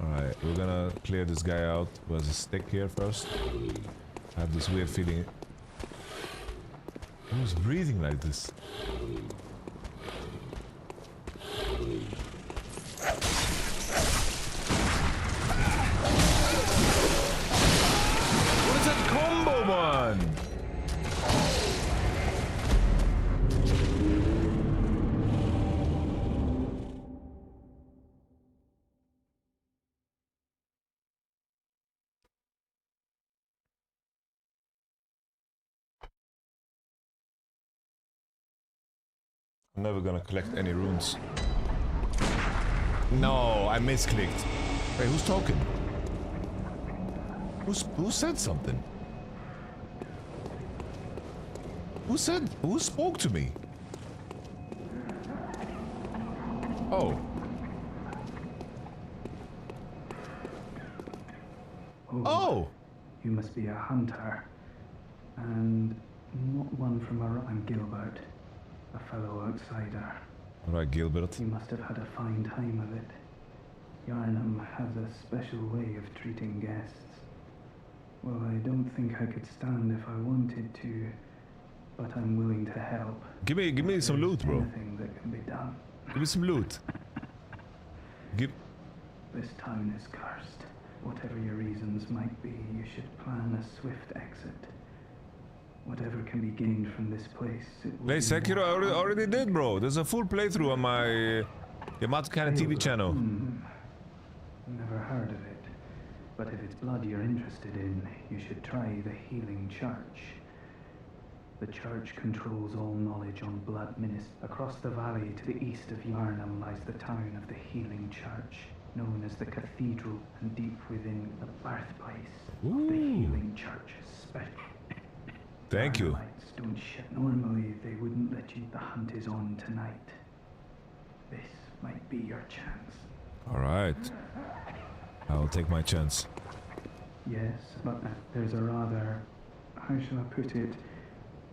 Alright, we're gonna clear this guy out who has a stick here first. I have this weird feeling. Who's breathing like this? What is that combo, man? I'm never gonna collect any runes. No, I misclicked. Wait, who's talking? Who said something? Who spoke to me? Oh. Oh! You must be a hunter. And not one from around. I'm Gilbert, a fellow outsider. Alright, Gilbert. You must have had a fine time of it. Yharnam has a special way of treating guests. Well, I don't think I could stand if I wanted to, but I'm willing to help. Give me some loot, bro. Anything that can be done. Give me some loot. This town is cursed. Whatever your reasons might be, you should plan a swift exit. Whatever can be gained from this place. Play Sekiro, I already did, bro. There's a full playthrough on my Yamato Cannon TV channel. Never heard of it. But if it's blood you're interested in, you should try the Healing Church. The church controls all knowledge on blood ministry. Across the valley to the east of Yharnam lies the town of the Healing Church, known as the Cathedral, and deep within the birthplace of the Healing Church. Thank you. Lights don't shut. Normally they wouldn't let you. The hunt is on tonight. This might be your chance. Alright. I'll take my chance. Yes, but there's a rather, how shall I put it,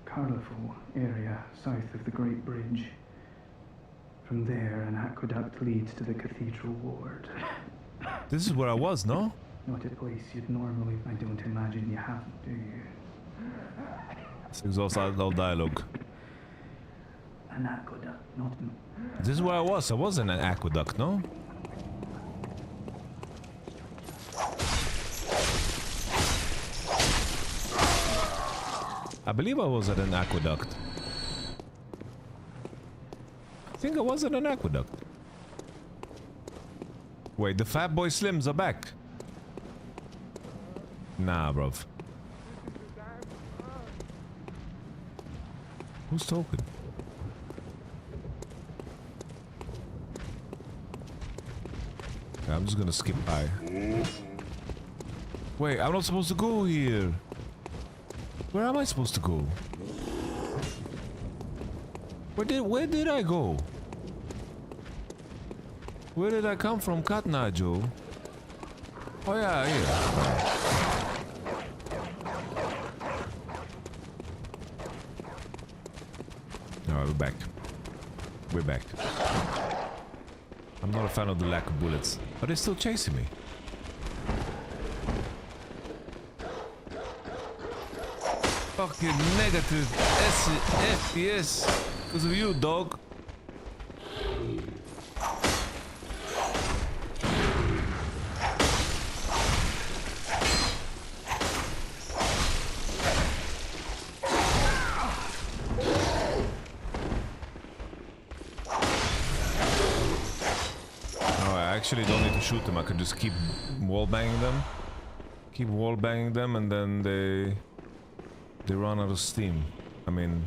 colourful area south of the Great Bridge. From there, an aqueduct leads to the Cathedral Ward. This is where I was, no? Not a place you'd normally... I don't imagine you haven't, do you? It's exhausted all dialogue. An aqueduct, not... This is where I was. I was in an aqueduct, no? I believe I was at an aqueduct. I think I was at an aqueduct. Wait, the Fat Boy Slims are back. Nah, bruv. Who's talking? Okay, I'm just gonna skip by. Wait, I'm not supposed to go here. Where am I supposed to go? Where did I go? Where did I come from, Katna Joe? Oh yeah, here. Alright, we're back. We're back. I'm not a fan of the lack of bullets. Are they still chasing me? Fucking negative FPS because of you, dog. Actually don't need to shoot them. I can just keep wall banging them. Keep wall banging them and then they run out of steam. I mean,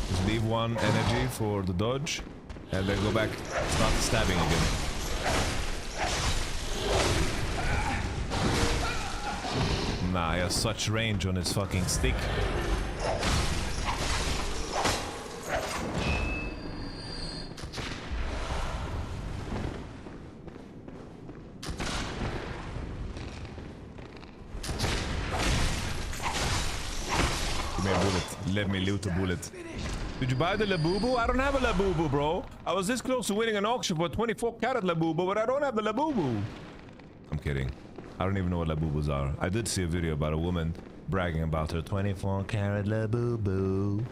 just leave one energy for the dodge and then go back, start stabbing again. Nah, he has such range on his fucking stick. Let me loot a bullet. Did you buy the Labubu? I don't have a Labubu, bro. I was this close to winning an auction for a 24-carat Labubu, but I don't have the Labubu. I'm kidding. I don't even know what Labubus are. I did see a video about a woman bragging about her 24-carat Labubu.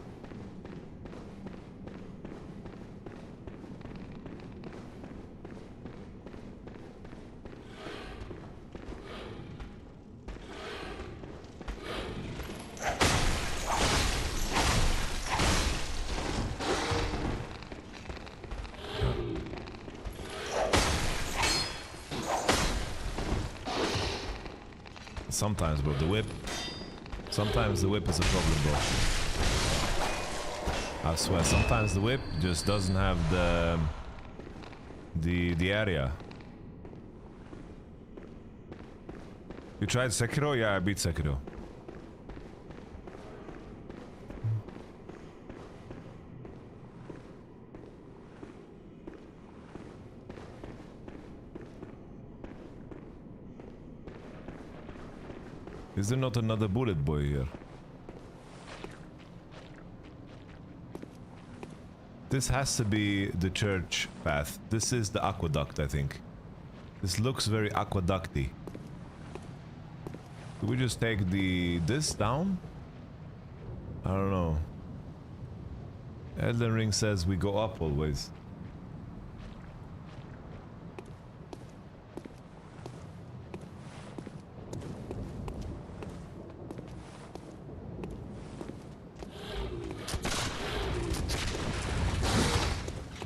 Sometimes, bro, sometimes the whip is a problem, bro. I swear, sometimes the whip just doesn't have the area. You tried Sekiro? Yeah, I beat Sekiro. Is there not another bullet boy here? This has to be the church path. This is the aqueduct, I think. This looks very aqueducty. Do we just take this down? I don't know. Elden Ring says we go up always.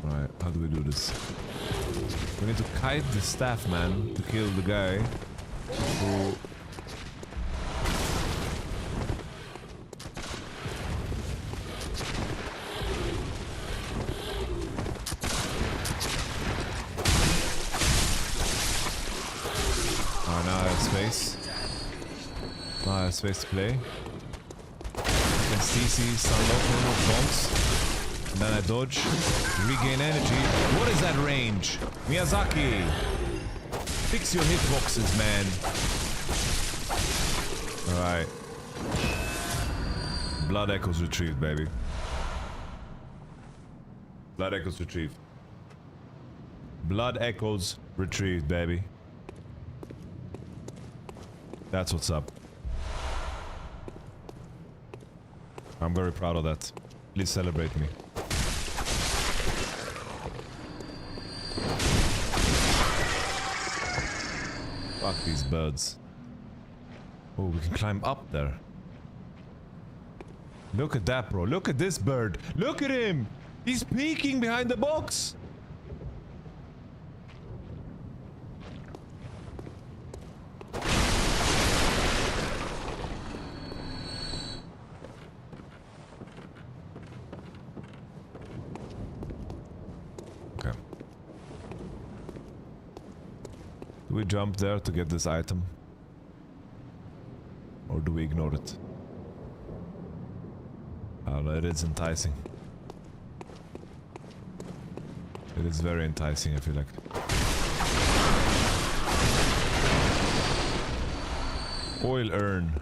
Right, how do we do this? We need to kite the staff man to kill the guy who... Oh, now I have space. Now I have space to play. Against TC, stun local, bombs. And then I dodge, regain energy. What is that range? Miyazaki! Fix your hitboxes, man. Alright. Blood Echoes retrieved, baby. Blood Echoes retrieved. Blood Echoes retrieved, baby. That's what's up. I'm very proud of that. Please celebrate me. Fuck these birds. Oh, we can climb up there. Look at that, bro. Look at this bird. Look at him. He's peeking behind the box. Do we jump there to get this item? Or do we ignore it? I don't know, it is enticing. It is very enticing, I feel like. Oil urn.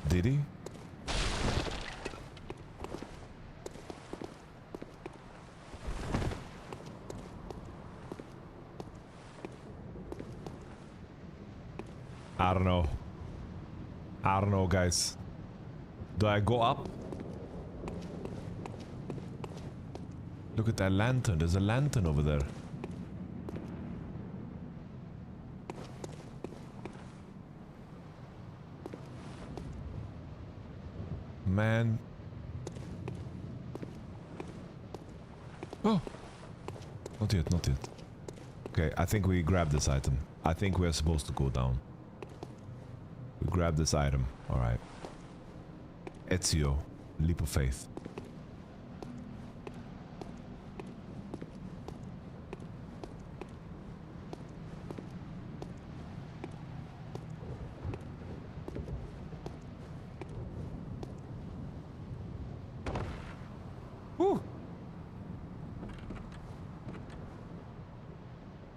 Did he? I don't know. I don't know, guys. Do I go up? Look at that lantern. There's a lantern over there. Man. Oh. Not yet, not yet. Okay, I think we grab this item. I think we're supposed to go down. We grab this item. Alright. Ezio. Leap of faith. Woo!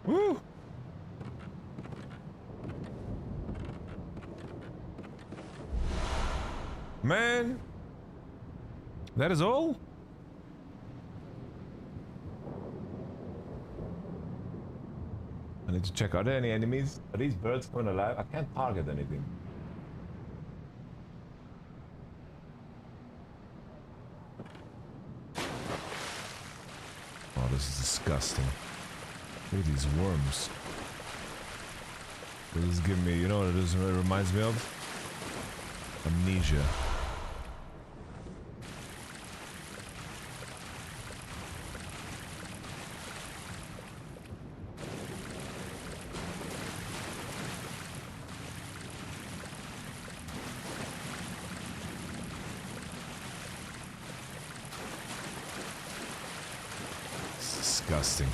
Woo! Man, that is all? I need to check, are there any enemies? Are these birds coming alive? I can't target anything. Oh, this is disgusting. Look at these worms. This is giving me, you know what it reminds me of? Amnesia. It's disgusting.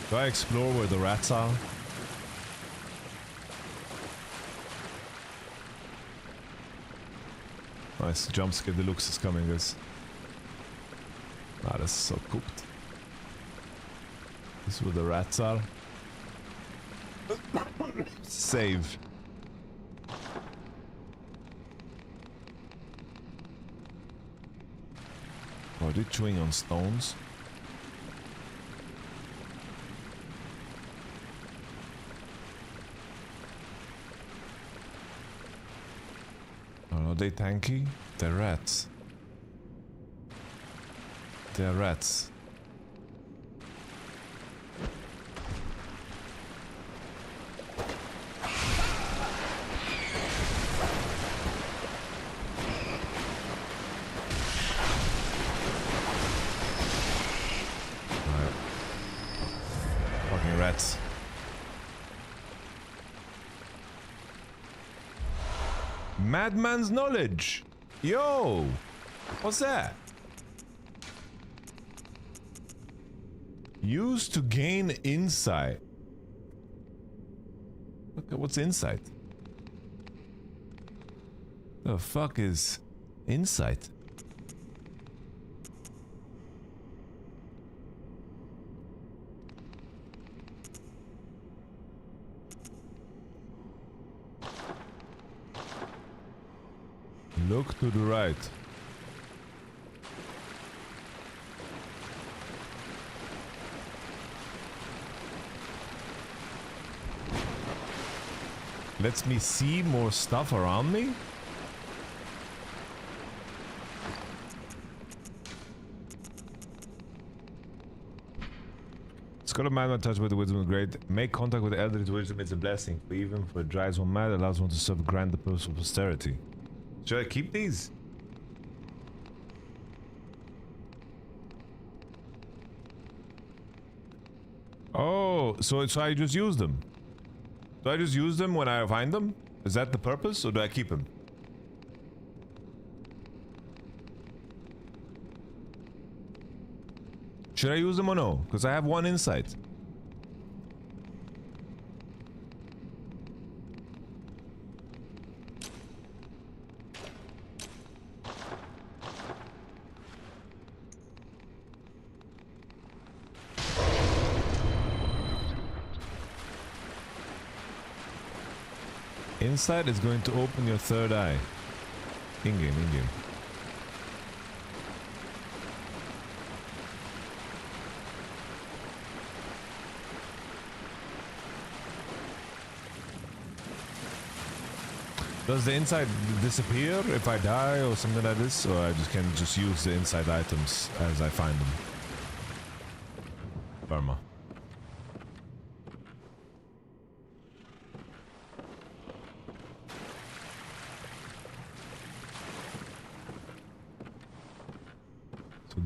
Do I explore where the rats are? Nice jump scare deluxe is coming, guys. Ah, this is so cooked. This is where the rats are. Save. Are they chewing on stones? Are they tanky? They're rats. They're rats. Alright. Fucking rats. Madman's knowledge. Yo, what's that? Used to gain insight. Look at what's insight. The fuck is insight? Look to the right. Lets me see more stuff around me? Scholar Madman touched with the wisdom of great. Make contact with the elders' wisdom is a blessing. For even for it drives one mad, allows one to serve grand the purpose of posterity. Should I keep these? Oh, so I just use them. Do I just use them when I find them? Is that the purpose, or do I keep them? Should I use them or no? Because I have one insight. Insight is going to open your third eye. In-game, in-game. Does the insight disappear if I die or something like this? Or I just can just use the insight items as I find them? Burma.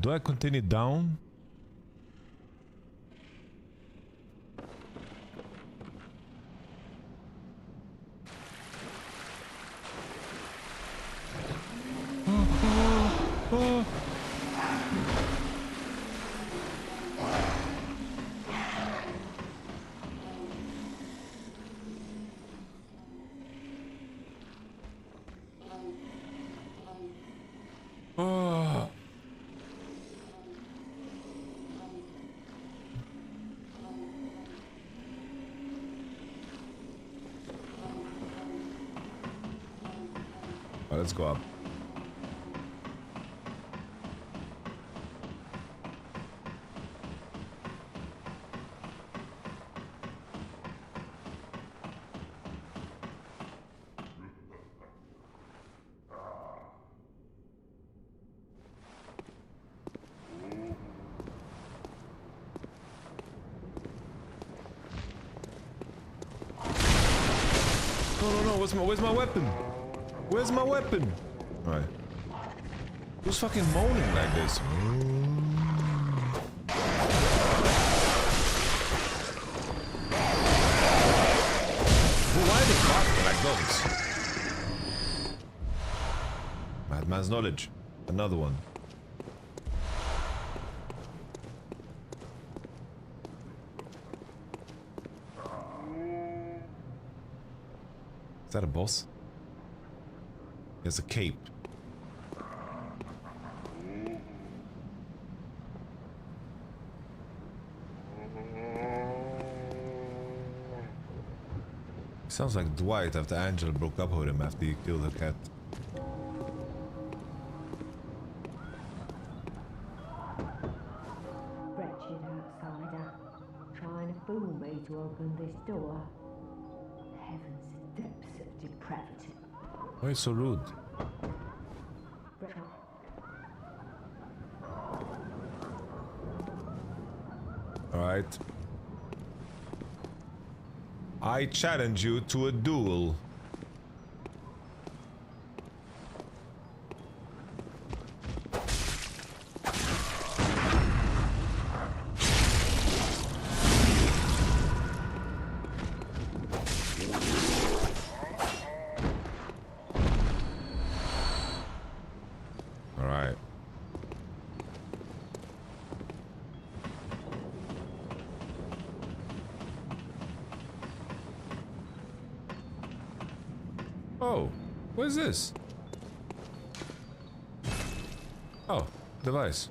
Do I continue down? Let's go up. No, where's my weapon? Where's my weapon? Alright. Who's fucking moaning like this? Why are they barking like dogs? Madman's knowledge. Another one. Is that a boss? He has a cape. Sounds like Dwight after Angela broke up with him after he killed her cat. to open this door. Heaven's depths of depravity. Why are you so rude? Alright. I challenge you to a duel. Alright. Oh, what is this? Oh, device.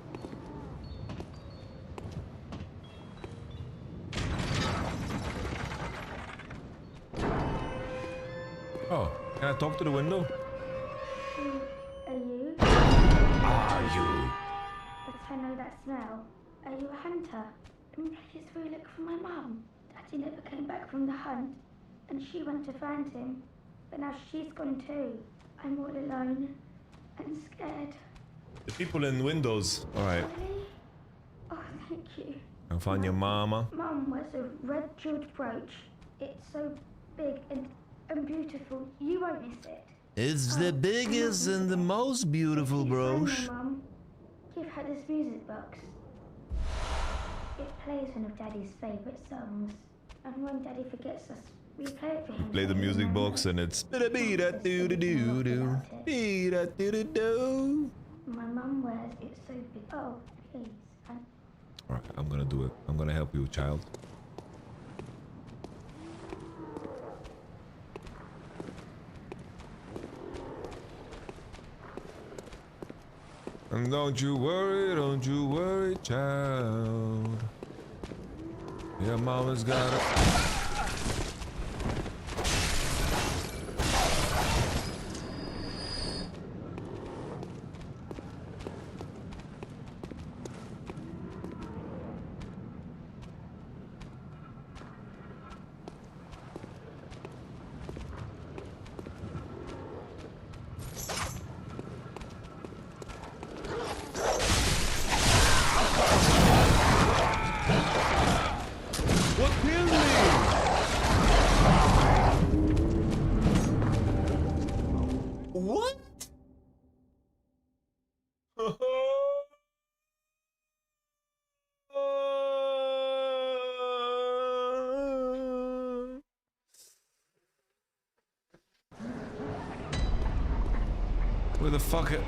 Oh, can I talk to the window? Are you? Are you? But I know that smell. Are you a hunter? Please will you look for my mum? Daddy never came back from the hunt, and she went to find him. But now she's gone too. I'm all alone and scared. The people in windows. Alright. Really? Oh, thank you. I'll find your mama. Mum wears a red jeweled brooch. It's so big and beautiful. You won't miss it. It's the biggest and the most beautiful brooch. Mum, give her this music box. It plays one of Daddy's favourite songs. And when Daddy forgets us, we play it for him. Play the music box and it's My mum wears it so big. Oh, please. Alright, I'm gonna do it. I'm gonna help you, child. And don't you worry, child. Your mama's got it. What? Where the fuck it?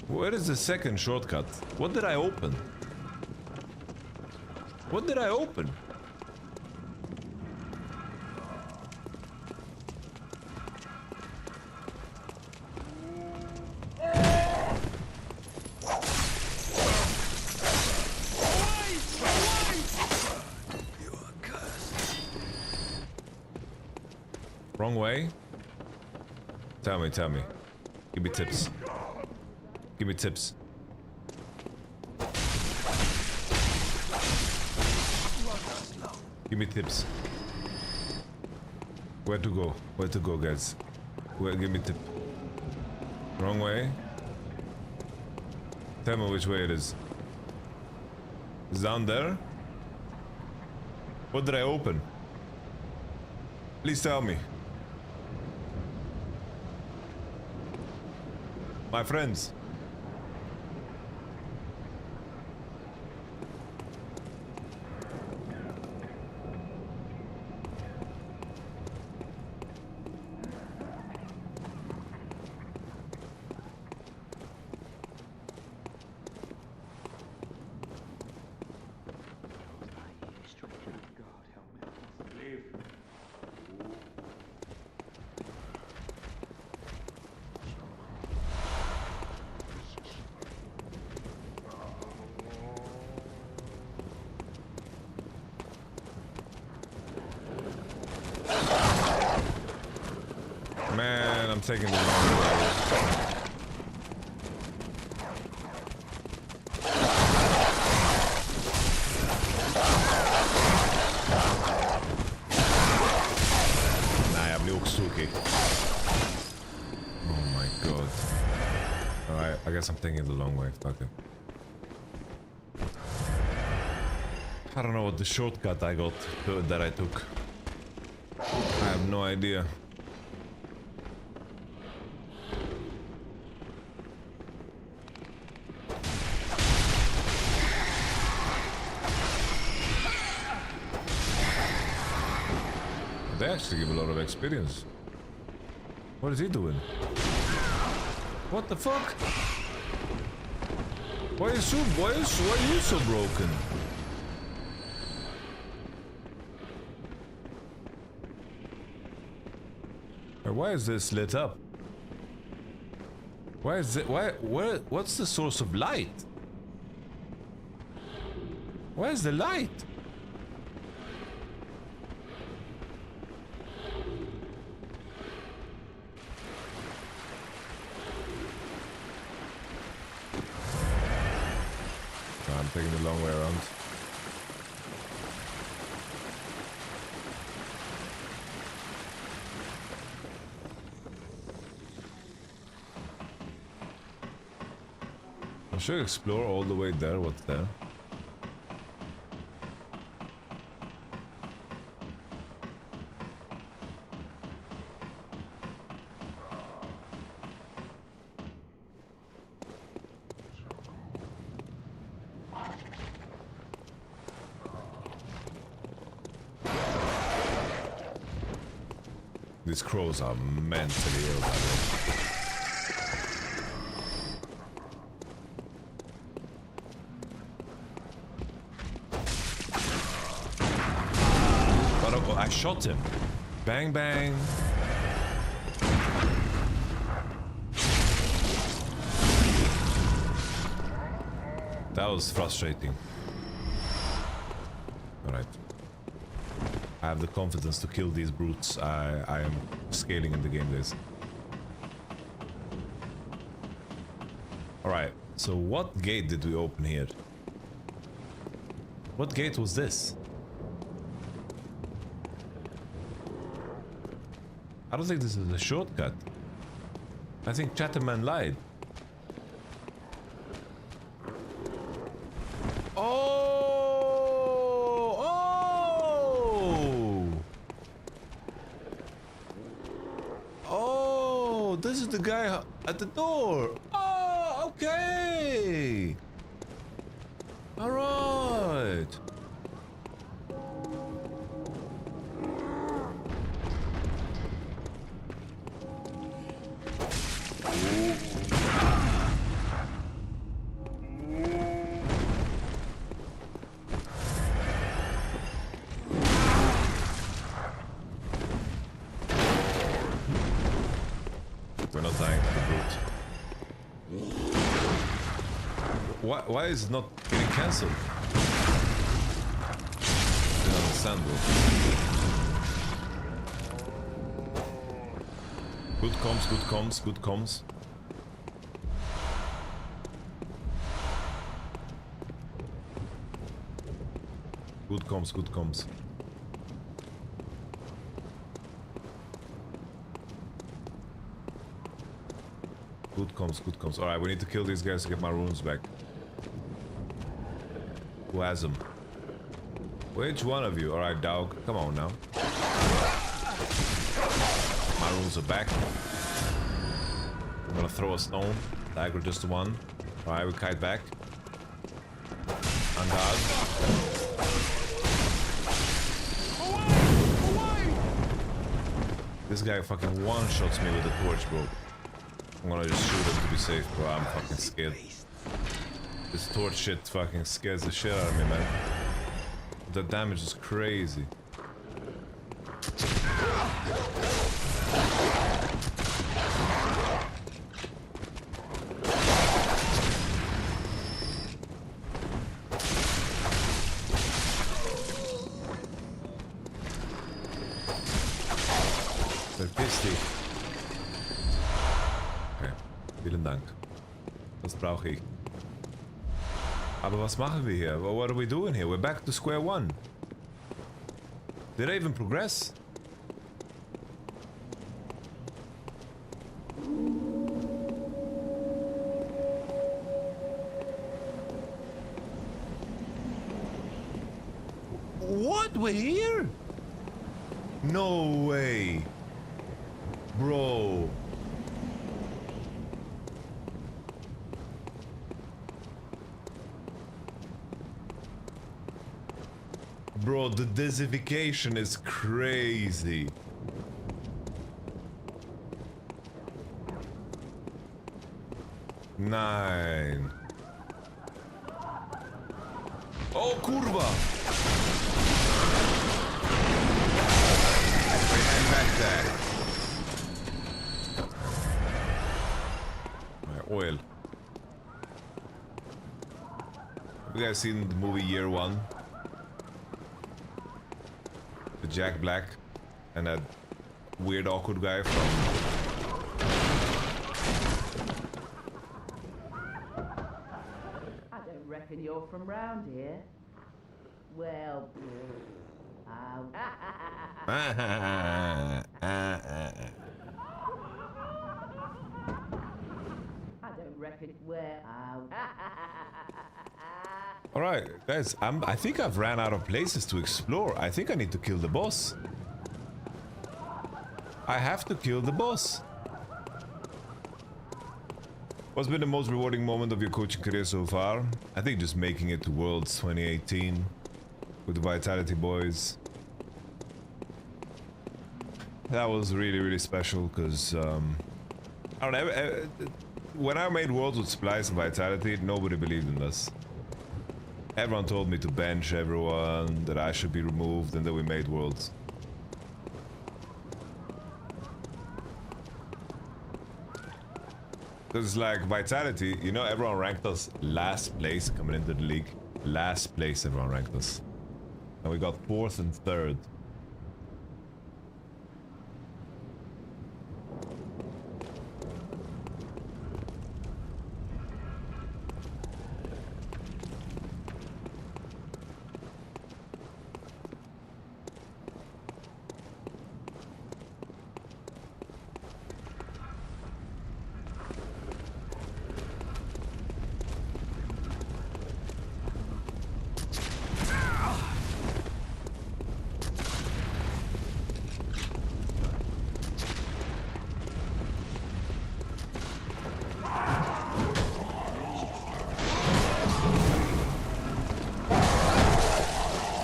Where is the second shortcut? What did I open? What did I open? Wrong way? Tell me. Give me tips. Give me tips. Give me tips. Where to go? Where to go, guys? Give me tip. Wrong way? Tell me which way it is. Is down there? What did I open? Please tell me. My friends. Man, I'm taking the wrong way. Suki. Oh my god. Alright, I guess I'm taking the long way. Fuck it. I don't know what the shortcut I got that I took. I have no idea. They actually give a lot of experience. What is he doing? What the fuck? Why are you so broken? Why is this lit up? Why is it? What's the source of light? Where's the light? I'm taking the long way around. I should explore all the way there. What's there? These crows are mentally ill, by the way. But I shot him. Bang, bang. That was frustrating. Alright. I have the confidence to kill these brutes. I am scaling in the game, guys. Alright, so what gate did we open here? What gate was this? I don't think this is a shortcut. I think Chatterman lied. This is the guy at the door. Oh, okay. All right. We're not dying to the brute. Why is it not getting cancelled? I don't understand, bro. Good comms, good comms, good comms. Good comms, good comms. Good comms, good comms. Alright, we need to kill these guys to get my runes back. Who has them? Which one of you? Alright, dog. Come on now. My runes are back. I'm gonna throw a stone. Dagger just one. Alright, we kite back. On guard. This guy fucking one-shots me with a torch, bro. I'm gonna just shoot him to be safe, bro. I'm fucking scared. This torch shit fucking scares the shit out of me, man. The damage is crazy. Verpiss dich. Okay, vielen Dank. Das brauche ich. Aber was machen wir hier? What are we doing here? We're back to square one. Did I even progress? What? We're here? No way. Bro. Bro, the densification is crazy. Nine. Oh, kurwa! Behind back there. My oil. Have you guys seen the movie Year One? The Jack Black and that weird awkward guy from... I don't reckon you're from round here. Well, I don't reckon. Well, All right, guys. I think I've ran out of places to explore. I think I need to kill the boss. I have to kill the boss. What's been the most rewarding moment of your coaching career so far? I think just making it to Worlds 2018 with the Vitality boys. That was really, really special because I don't know. When I made Worlds with Splice and Vitality, nobody believed in us. Everyone told me to bench everyone, that I should be removed, and then we made Worlds. Because like Vitality, you know, everyone ranked us last place coming into the league. Last place everyone ranked us. And we got 4th and 3rd.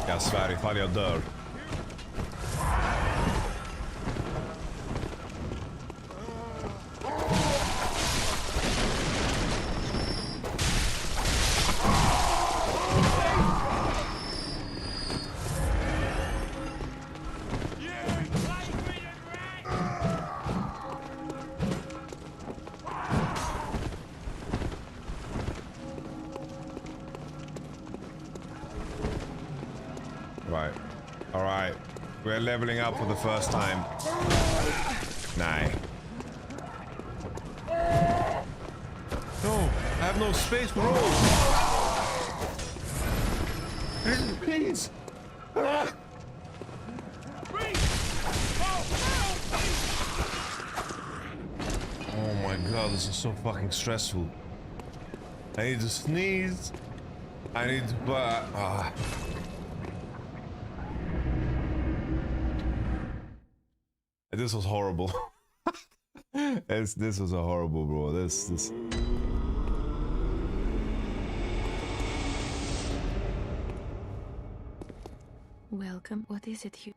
Jag svär ifall jag dör. Right. All right. We're leveling up for the first time. Nah. No, I have no space for roll. Please. Ah. Oh my god, this is so fucking stressful. I need to sneeze. I need to... This was horrible. This was a horrible, bro. This. Welcome. What is it you...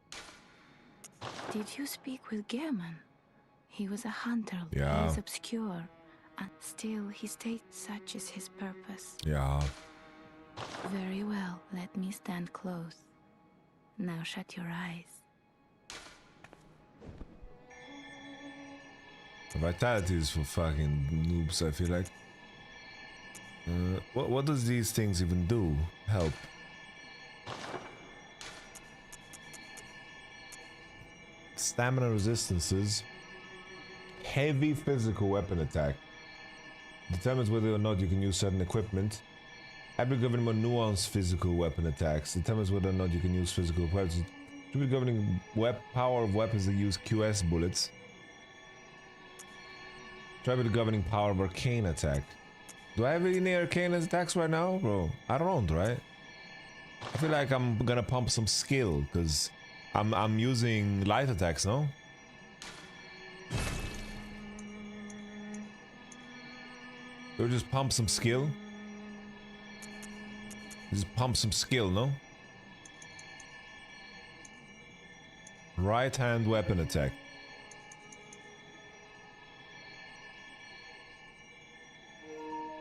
Did you speak with Gehrman? He was a hunter. Yeah. He is obscure. And still he states such is his purpose. Yeah. Very well. Let me stand close. Now shut your eyes. Vitality is for fucking noobs, I feel like. What does these things even do? Help. Stamina resistances. Heavy physical weapon attack. Determines whether or not you can use certain equipment. Hybrid governing more nuanced physical weapon attacks. Determines whether or not you can use physical weapons. Hybrid governing power of weapons that use QS bullets. Try with the governing power of arcane attack. Do I have any arcane attacks right now, bro? I don't, right? I feel like I'm gonna pump some skill because I'm using light attacks, no? We'll just pump some skill. Just pump some skill, no? Right hand weapon attack.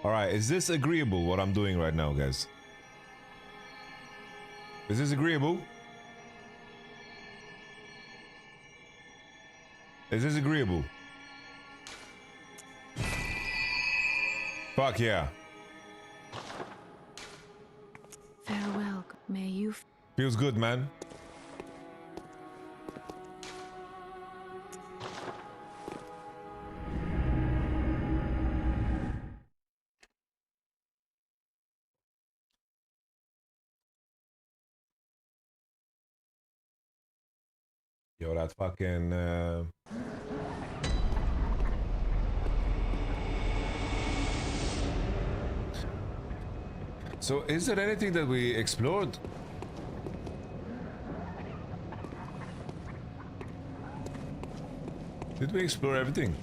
Alright, is this agreeable what I'm doing right now, guys? Is this agreeable? Is this agreeable? Fuck yeah. Farewell, may you... Feels good, man. Yo, that fucking... So, is there anything that we explored? Did we explore everything?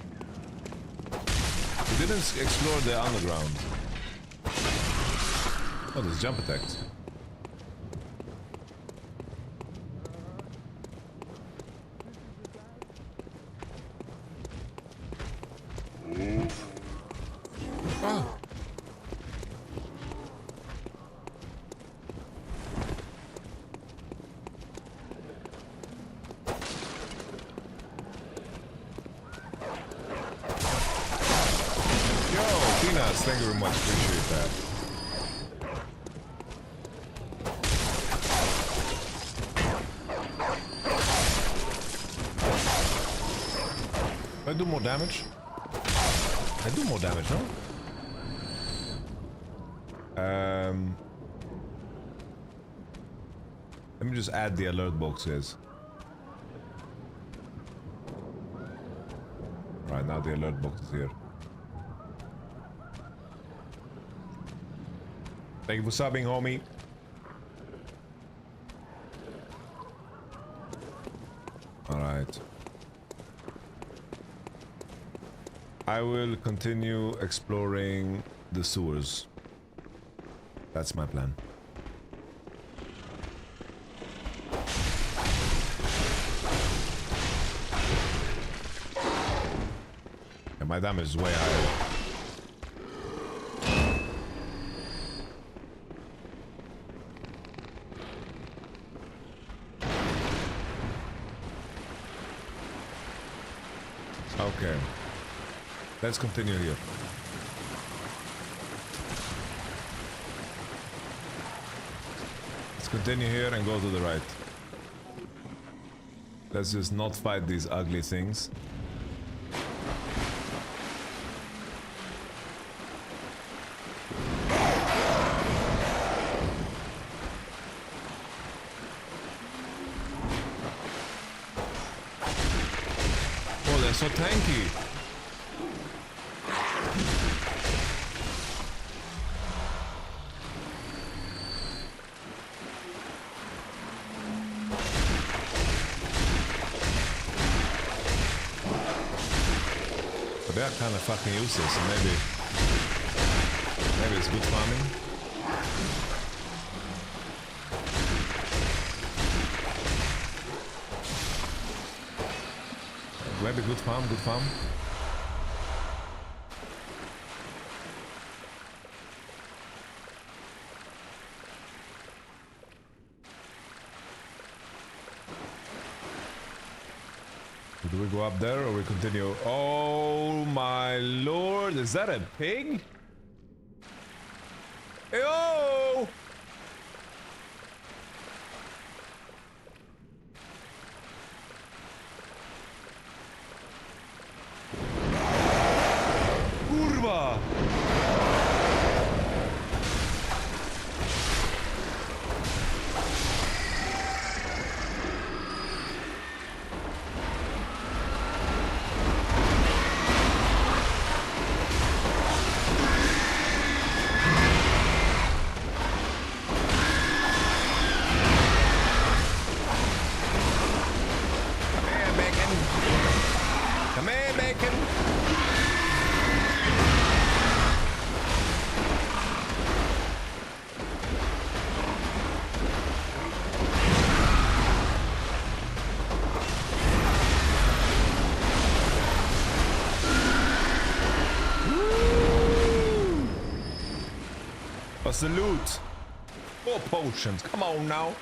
We didn't explore the underground. Oh, there's jump attacks. Oh. Thank you very much, appreciate that. Do I do more damage? I do more damage, no? Let me just add the alert boxes. Right, now the alert box is here. Thank you for subbing, homie. Alright. I will continue exploring the sewers. That's my plan. And my damage is way higher. Okay. Let's continue here. Let's continue here and go to the right. Let's just not fight these ugly things. Oh, they're so tanky. But they are kind of fucking useless, so maybe it's good farming. Maybe good farm, good farm. Do we go up there or we continue? Oh my lord, is that a pig? Yo! Kurwa! What's the loot? More potions. Come on now.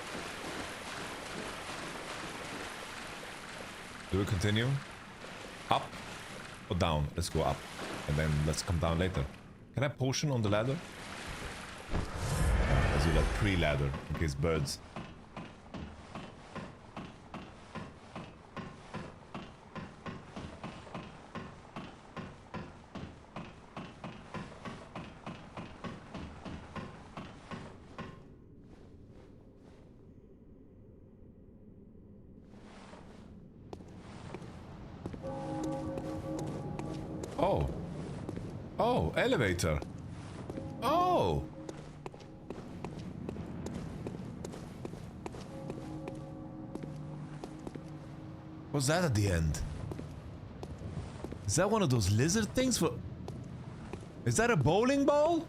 Do we continue? Up or down? Let's go up. And then let's come down later. Can I potion on the ladder? Let's do that pre-ladder in case birds. Oh. Oh, elevator. Oh. What's that at the end? Is that one of those lizard things for... Is that a bowling ball?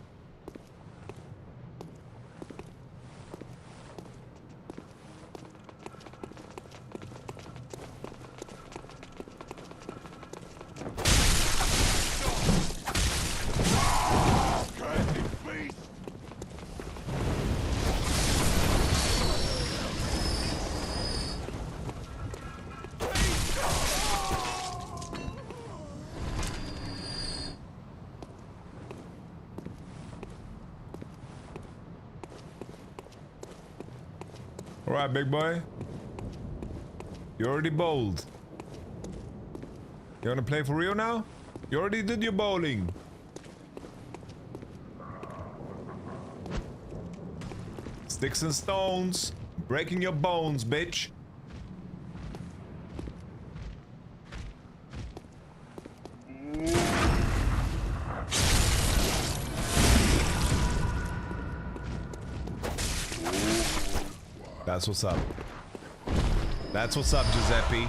Alright, big boy. You already bowled. You wanna play for real now? You already did your bowling. Sticks and stones. Breaking your bones, bitch. That's what's up. That's what's up, Giuseppe.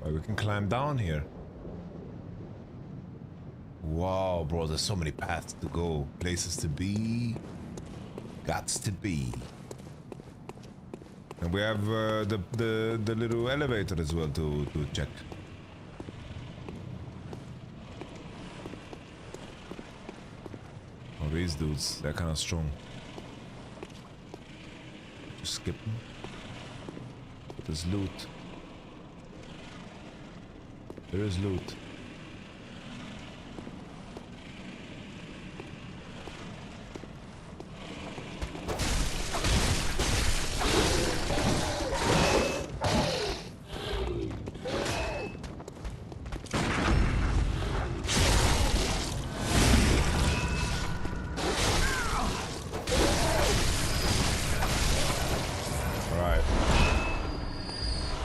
Well, we can climb down here. Wow, bro, there's so many paths to go. Places to be. Gots to be. And we have the little elevator as well to check. Oh, these dudes, they're kind of strong. Just skip them. But there's loot. There is loot.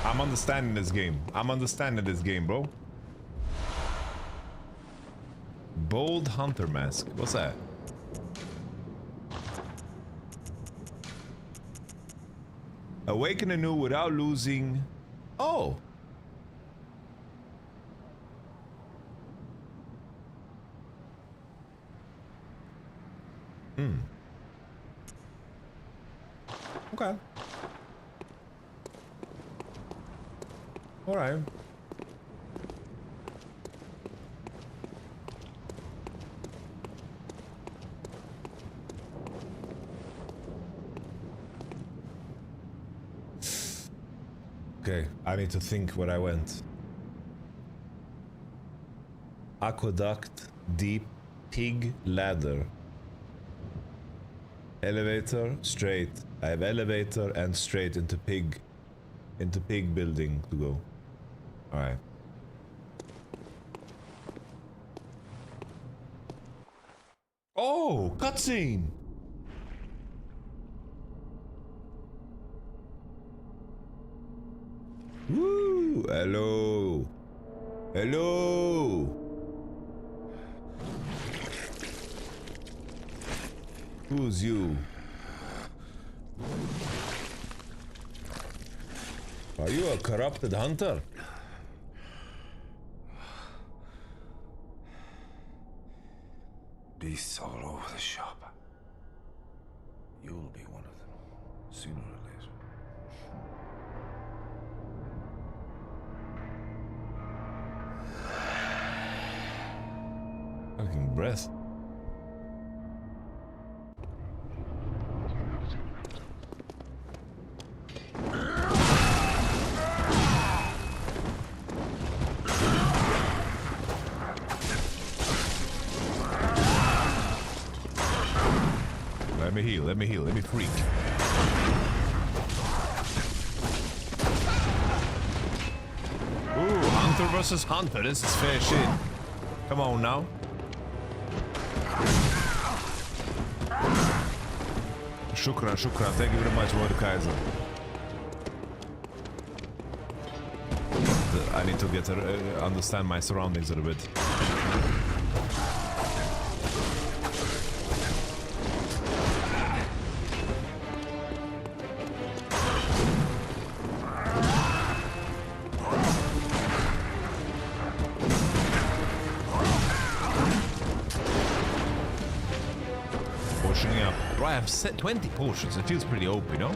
I'm understanding this game. I'm understanding this game, bro. Bold Hunter Mask. What's that? Awaken anew without losing... Oh! Hmm. Okay. All right. Okay, I need to think where I went. Aqueduct, deep, pig, ladder. Elevator, straight. I have elevator and straight into pig building to go. Alright. Oh, cutscene! Woo! Hello! Hello! Who's you? Are you a corrupted hunter? Beasts all over the shop. You'll be one of them, sooner or later. breath. Let me heal, let me heal, let me freak. Ooh, Hunter versus Hunter, this is fair shit. Come on now. Shukran, shukran, thank you very much, Mordekaiser. I need to get understand my surroundings a little bit. I have set 20 potions. It feels pretty OP, you know?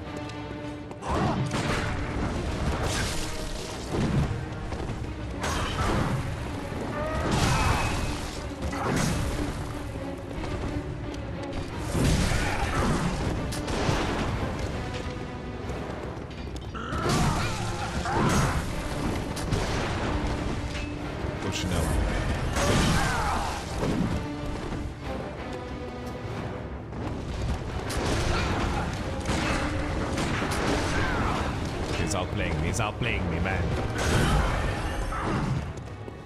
Pushing up. He's outplaying me, man.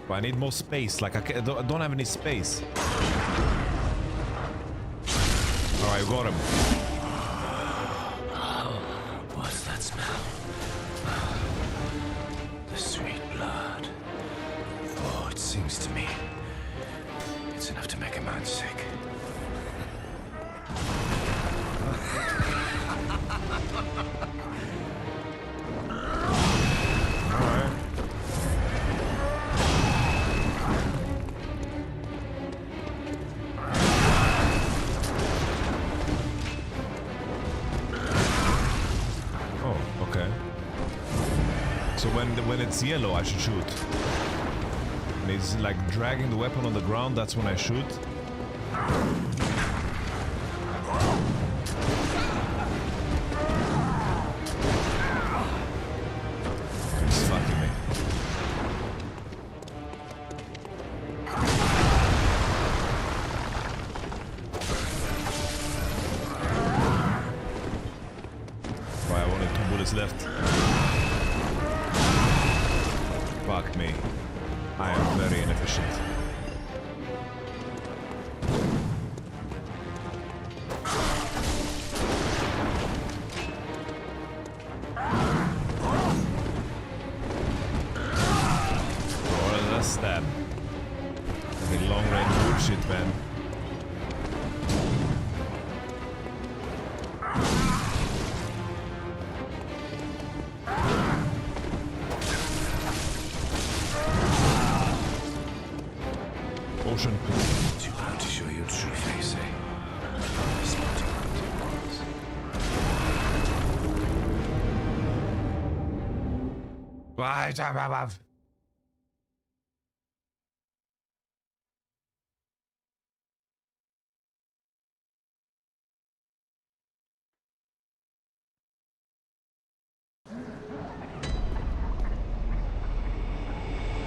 But I need more space. Like, I don't have any space. Alright, got him. What's that smell? The sweet blood. Oh, it seems to me it's enough to make a man sick. When it's yellow, I should shoot. When he's like dragging the weapon on the ground, that's when I shoot. He's fucking me. Right, I wanted 2 bullets left. Fuck me. I am very inefficient. Oh, that's stab. Fucking long range bullshit, man. Ocean. Too proud to show your true face, eh?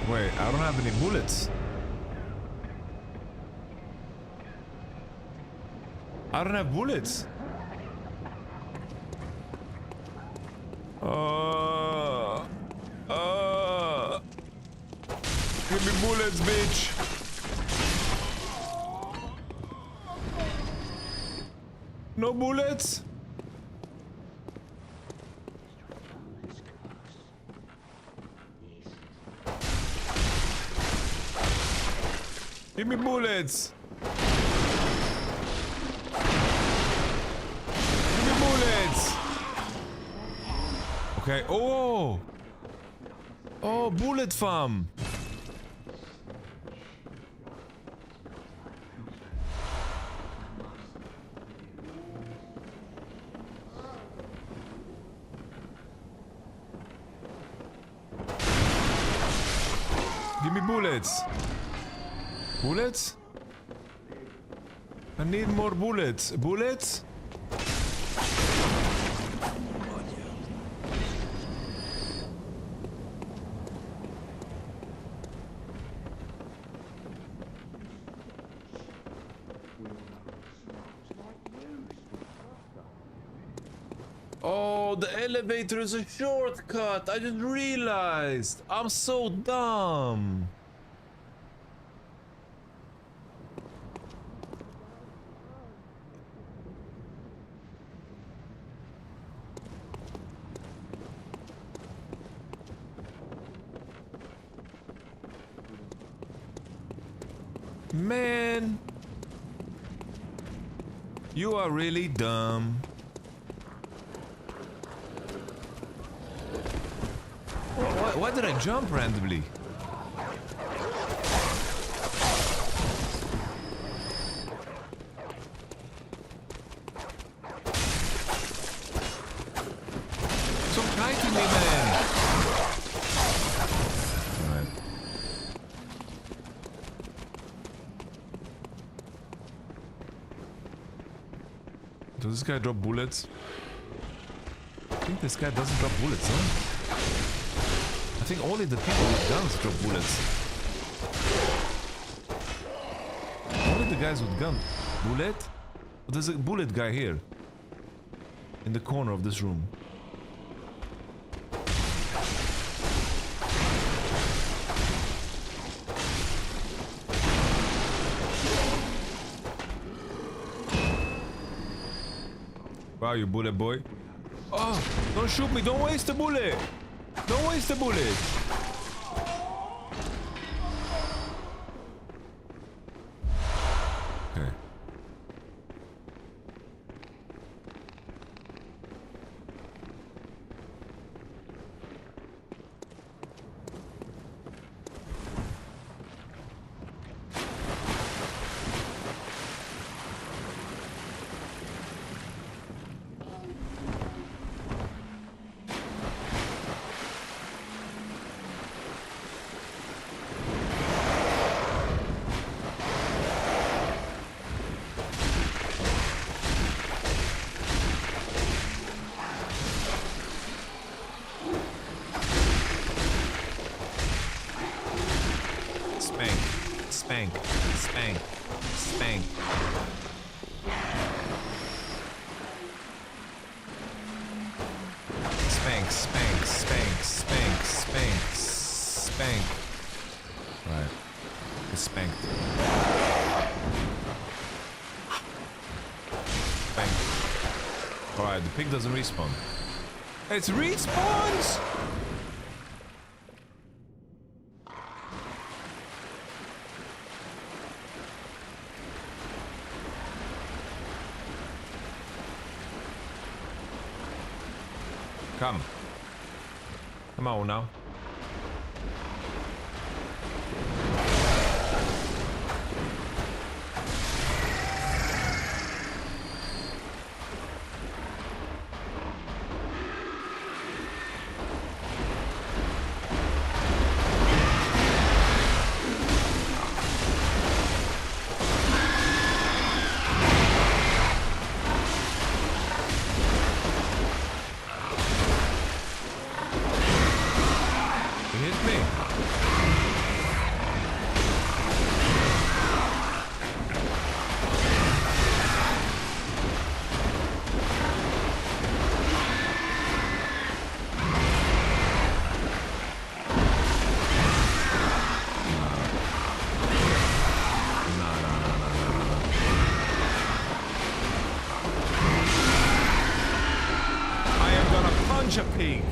Wait, I don't have any bullets. I don't have bullets. Give me bullets, bitch. No bullets? Give me bullets. Give me bullets. Okay. Oh. Oh, bullet farm. Give me bullets. Bullets? need more bullets. Bullets? Oh, the elevator is a shortcut. I just realized. I'm so dumb. Man, you are really dumb. Why did I jump randomly? Stop kiting me, man! Alright. Does this guy drop bullets? I think this guy doesn't drop bullets, huh? I think only the people with guns drop bullets. Only the guys with guns. Bullet? Oh, there's a bullet guy here. In the corner of this room. Wow, you bullet boy. Oh, don't shoot me. Don't waste the bullet. Don't waste the bullet. Okay. Spank, spank, spank. Spank, spank, spank, spank, spank, spank. Right. It's spanked. Spank. Alright, the pig doesn't respawn. It respawns! Come. Come on now. A pig.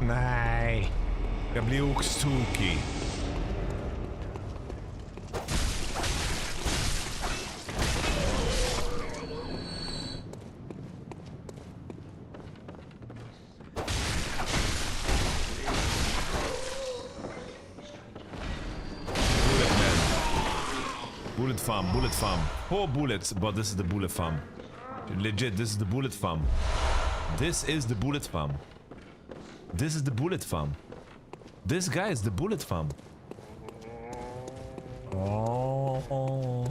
Nej, jag blir oxtokig. Bullet farm, bullet farm. 4 bullets, but this is the bullet farm. Legit, this is the bullet farm. This is the bullet farm. This is the bullet farm. This guy is the bullet farm. Oh.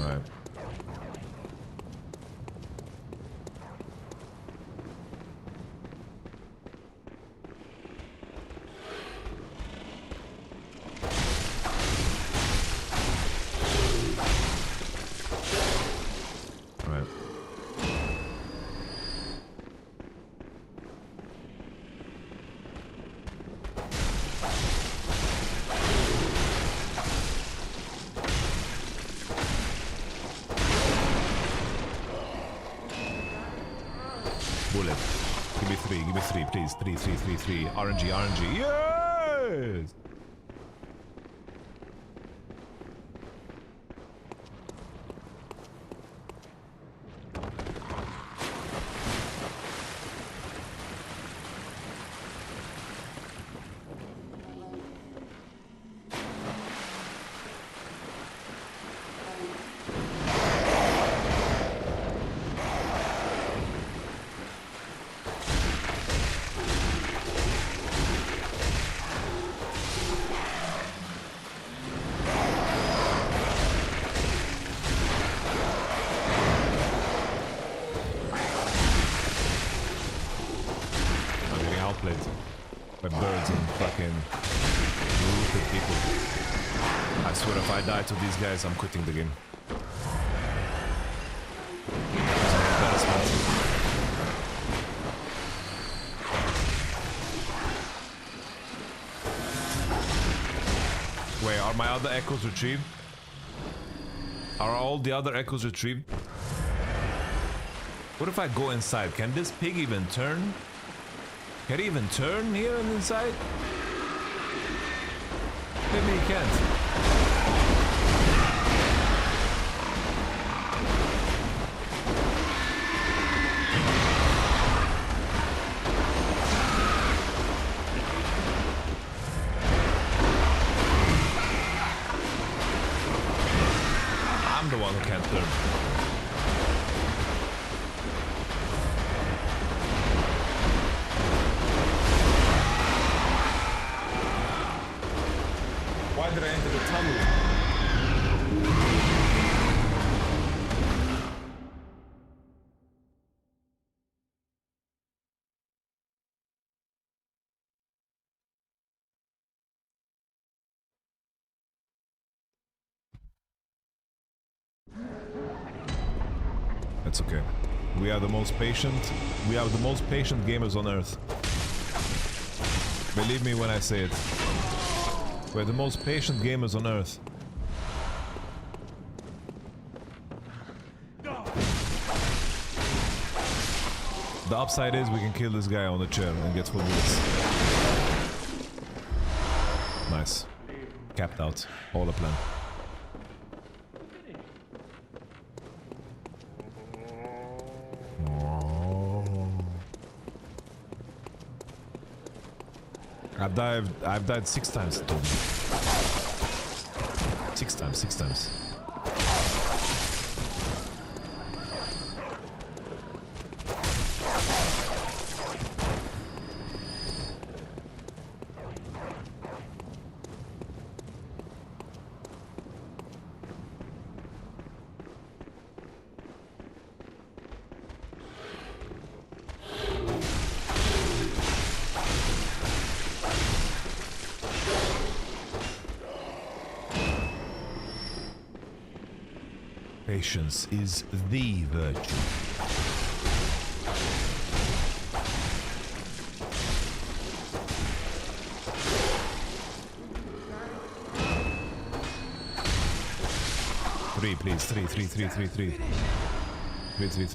Right. Right. Bullet. Give me 3, please. 3. RNG. Yes! By birds and fucking rooted people. I swear if I die to these guys, I'm quitting the game. It's an embarrassment. Wait, are my other echoes retrieved? Are all the other echoes retrieved? What if I go inside? Can this pig even turn? Can he even turn here and inside? Maybe he can't. I'm the one who can't turn. Why did I enter the tunnel? It's okay. We are the most patient. We are the most patient gamers on Earth. Believe me when I say it. We're the most patient gamers on Earth. The upside is we can kill this guy on the chair and get full bullets. Nice. Capped out. All the plan. I've died 6 times total. 6 times. Patience is the virtue. Three, please. Three.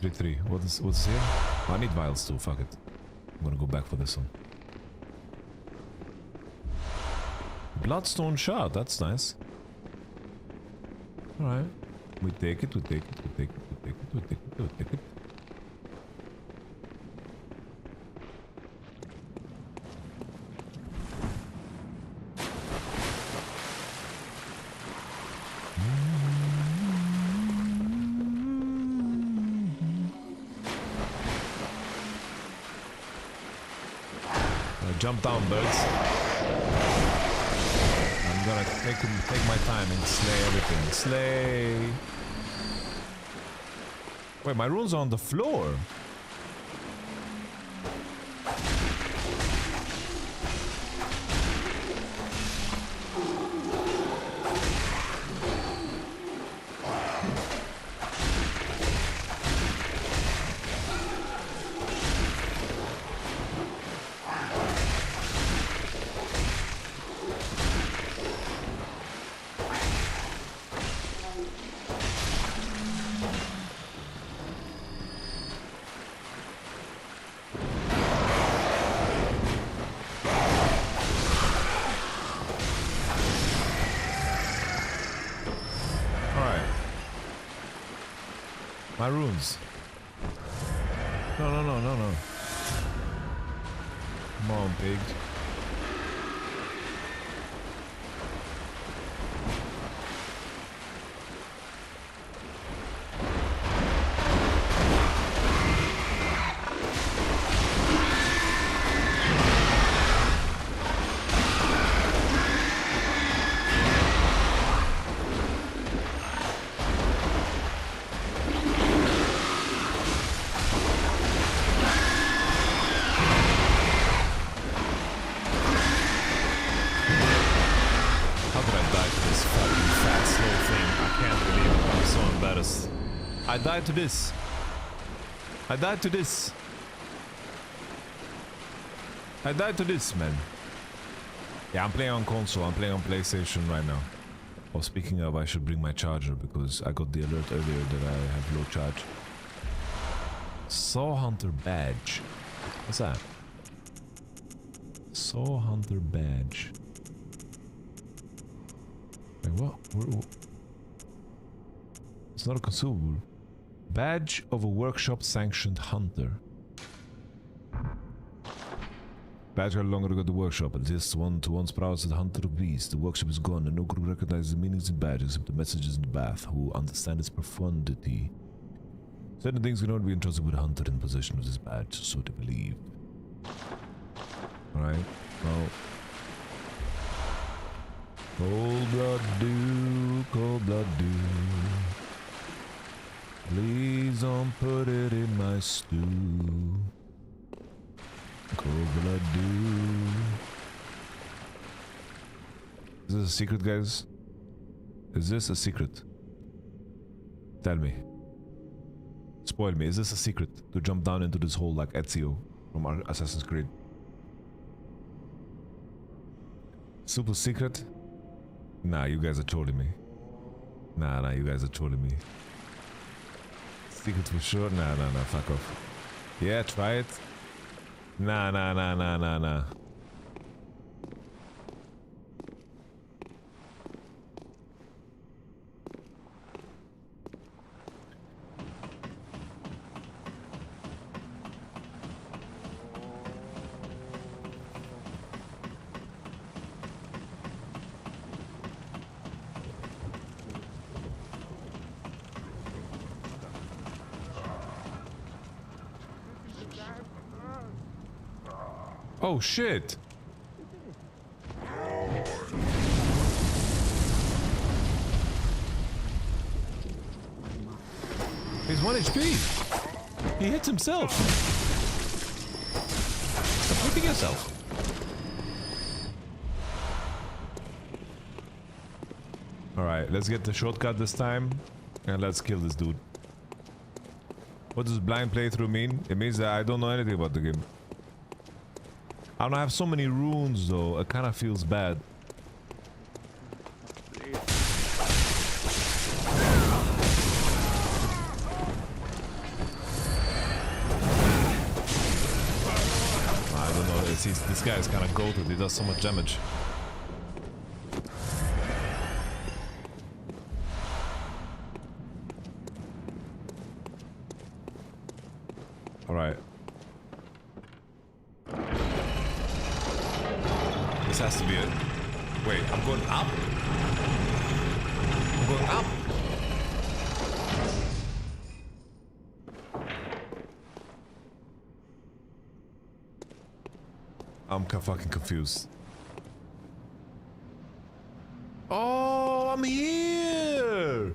3. What's here? I need vials too. Fuck it. I'm gonna go back for this one. Bloodstone shard. That's nice. All right. We take it, we take it, we take it, we take it, we take it, we take it. Jump down, birds. I'm gonna take my time and slay everything. Slay. Wait, my runes are on the floor. My runes. No. Come on, pig. I died to this. I died to this. I died to this, man. Yeah, I'm playing on console. I'm playing on PlayStation right now. Oh, speaking of, I should bring my charger because I got the alert earlier that I have low charge. Saw Hunter badge. What's that? Saw Hunter badge. Wait, what? It's not a consumable. Badge of a workshop sanctioned hunter. Badge no longer got the workshop. Exists one to once prowess the hunter of beasts. The workshop is gone and no group recognizes the meanings in badge except the messages in the bath who understand its profundity. Certain things can only be entrusted with a hunter in possession of this badge, so they believe. Alright, well. Cold blood dew, cold blood dew. Please don't put it in my stew. Cold blood dew. Is this a secret, guys? Is this a secret? Tell me. Spoil me. Is this a secret? To jump down into this hole like Ezio from Assassin's Creed? Super secret? Nah, you guys are trolling me. Nah, you guys are trolling me. Secret for sure? Nah, fuck off. Yeah, try it. Nah. Oh shit! He's 1 HP! He hits himself! Stop hitting yourself! Alright, let's get the shortcut this time and let's kill this dude. What does blind playthrough mean? It means that I don't know anything about the game. I don't have so many runes though, it kind of feels bad. I don't know, this guy is kind of goated, he does so much damage. Alright. This has to be it. Wait, I'm going up? I'm going up? I'm fucking confused. Oh, I'm here!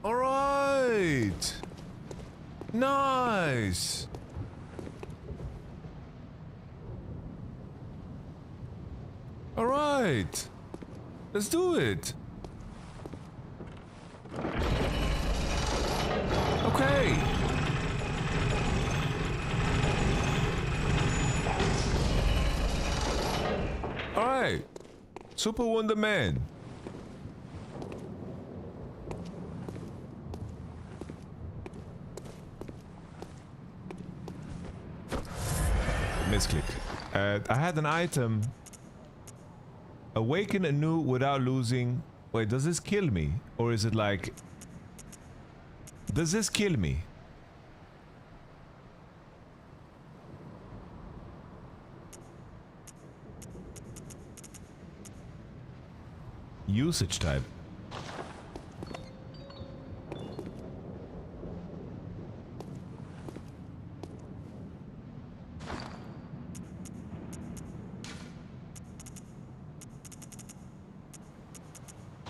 Alright! Nice! Alright! Let's do it! Okay! Alright! Super Wonder Man! Misclick. I had an item. Awaken anew without losing. Wait, does this kill me? Or is it like... Does this kill me? Usage type.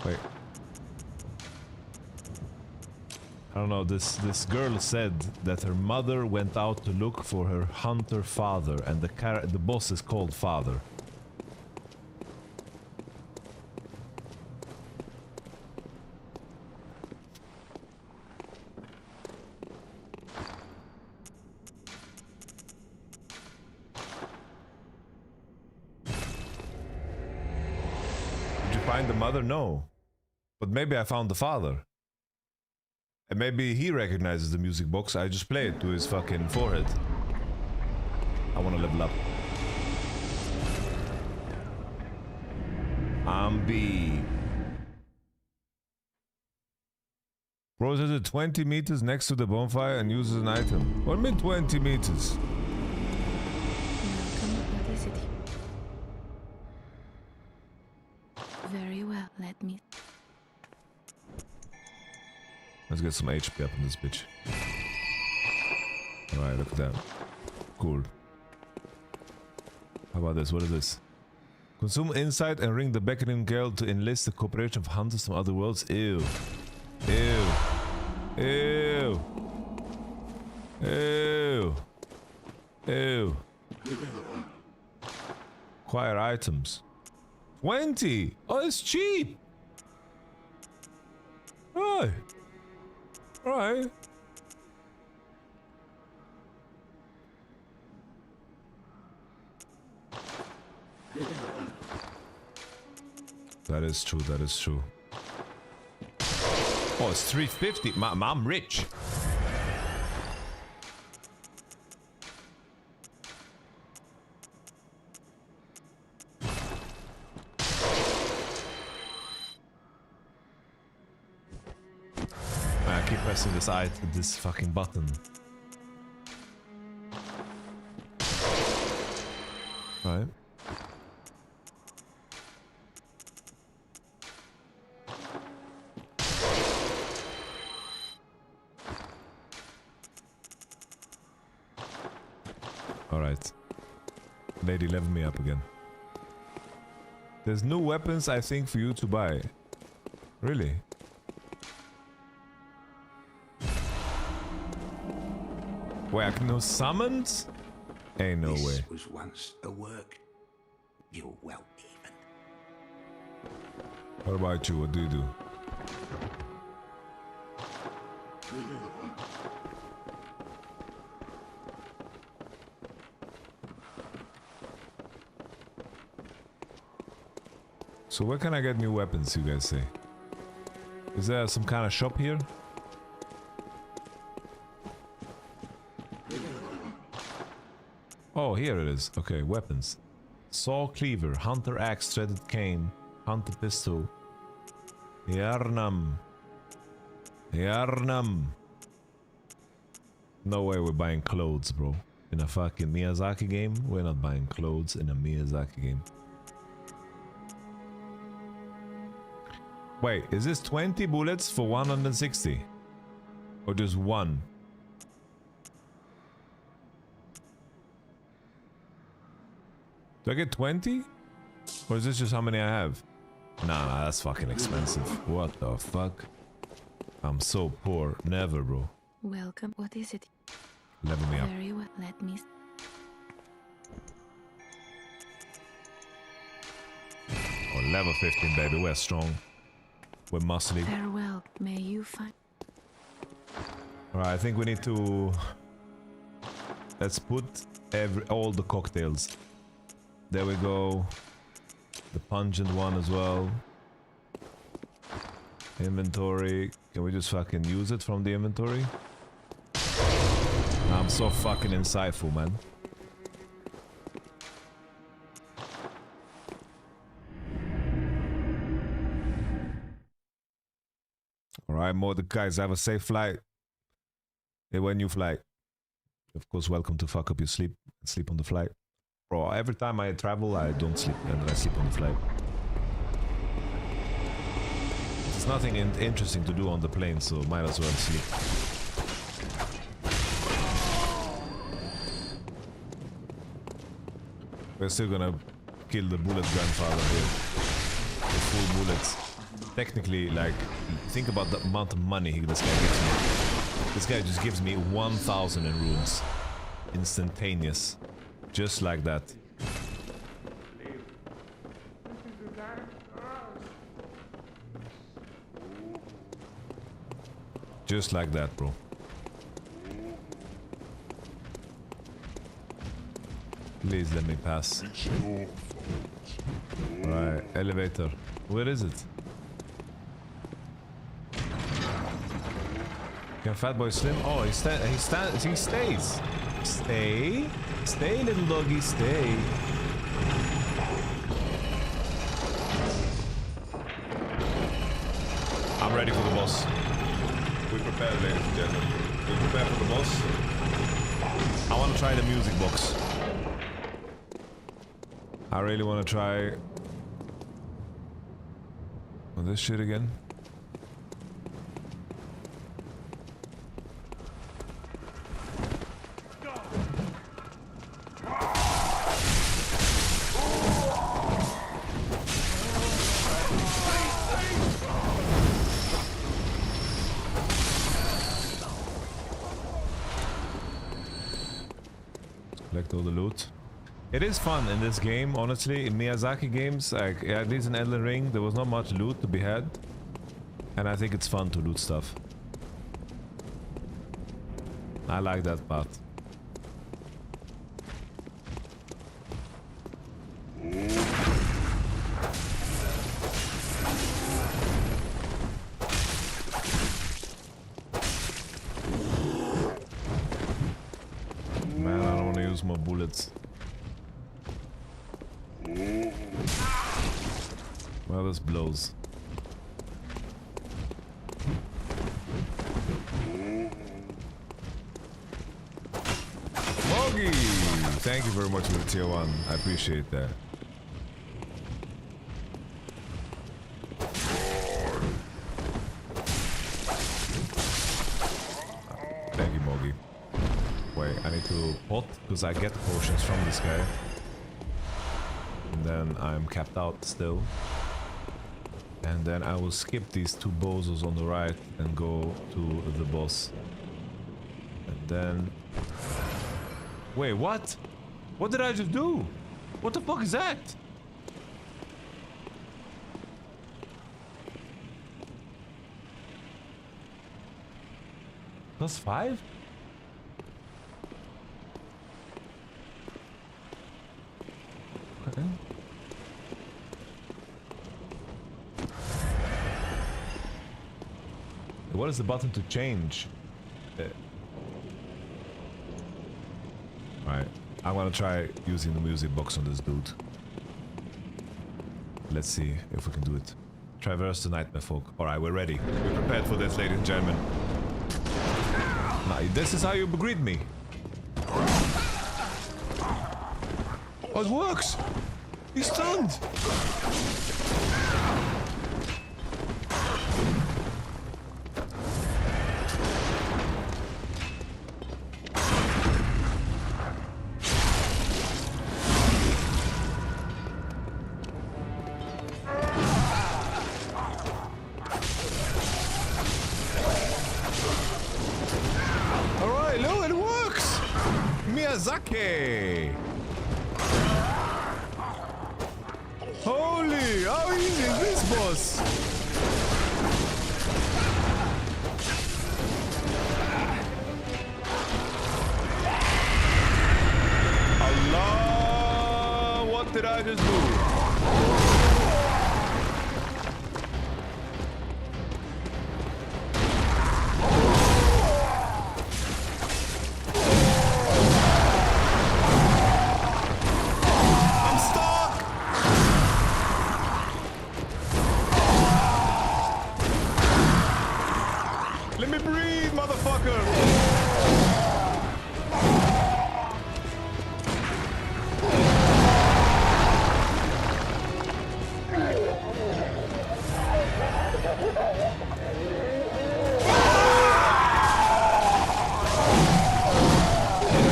Wait. I don't know, this girl said that her mother went out to look for her hunter father, and the boss is called Father. Did you find the mother? No. But maybe I found the father. And maybe he recognizes the music box. I just play it to his fucking forehead. I want to level up. I'm B. Roses at 20 meters next to the bonfire and uses an item. What do you mean 20 meters? Very well, let me... Let's get some HP up in this bitch. Alright, look at that. Cool. How about this? What is this? Consume insight and ring the beckoning girl to enlist the cooperation of hunters from other worlds. Ew. Ew. Ew. Ew. Ew. Acquire items. 20! Oh, it's cheap! Right. Right. That is true, that is true. Oh, it's 350. I'm rich. I keep pressing this fucking button. Right. Alright. Lady, level me up again. There's new weapons, I think, for you to buy. Really? Wait, I can know summons? Ain't no way. This was once a work. You're well even. What about you? What do you do? So where can I get new weapons, you guys say? Is there some kind of shop here? Oh, here it is. Okay, weapons. Saw cleaver, hunter axe, threaded cane, hunter pistol. Yharnam. Yharnam. No way we're buying clothes, bro. In a fucking Miyazaki game, we're not buying clothes in a Miyazaki game. Wait, is this 20 bullets for 160? Or just one? Do I get 20? Or is this just how many I have? Nah, that's fucking expensive. What the fuck? I'm so poor. Never, bro. Welcome. What is it? Level me up. Very well. Let me. Oh, level 15, baby. We're strong. We're muscly. Farewell. May you find. Alright, I think we need to... Let's put all the cocktails. There we go. The pungent one as well. Inventory. Can we just fucking use it from the inventory? I'm so fucking insightful, man. Alright, more the guys, have a safe flight. Hey, when you fly. Of course, welcome to fuck up your sleep and sleep on the flight. Bro, every time I travel, I don't sleep and then I sleep on the flight. There's nothing interesting to do on the plane, so might as well sleep. We're still gonna kill the bullet grandfather here. The full bullets. Technically, like, think about the amount of money this guy gives me. This guy just gives me 1,000 in runes. Instantaneous. Just like that. Just like that, bro. Please let me pass. Right, elevator. Where is it? Can Fat Boy Slim? Oh, he stays. Stay. Stay, little doggy, stay. I'm ready for the boss. We prepared, ladies and gentlemen. We prepared for the boss. I want to try the music box. I really want to try on this shit again. Collect all the loot. It is fun in this game, honestly. In Miyazaki games, like at least in Elden Ring, there was not much loot to be had. And I think it's fun to loot stuff. I like that part. Man, I don't want to use more bullets. Well, this blows. Moggy! Thank you very much for the tier 1. I appreciate that. Thank you, Moggy. Wait, I need to pot because I get potions from this guy. And then I'm capped out still. And then I will skip these two bozos on the right and go to the boss. And then... Wait, what? What did I just do? What the fuck is that? +5? Okay. What is the button to change? Alright, I'm gonna try using the music box on this dude. Let's see if we can do it. Traverse the Nightmare Folk. Alright, we're ready. We're prepared for this, ladies and gentlemen. This is how you greet me. Oh, it works! He's stunned! Alright, look, it works! Miyazaki! Holy! How easy is this, boss? Allah! What did I just do? Let me breathe, motherfucker!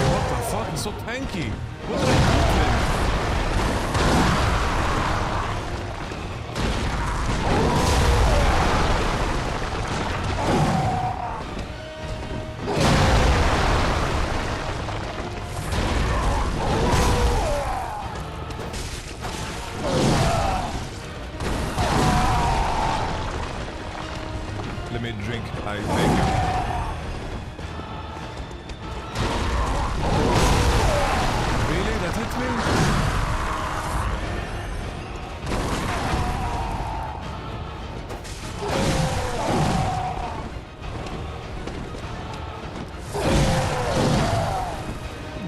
What the fuck? It's so tanky. What did I do to him? Let me drink. I beg you. Really? That hit me?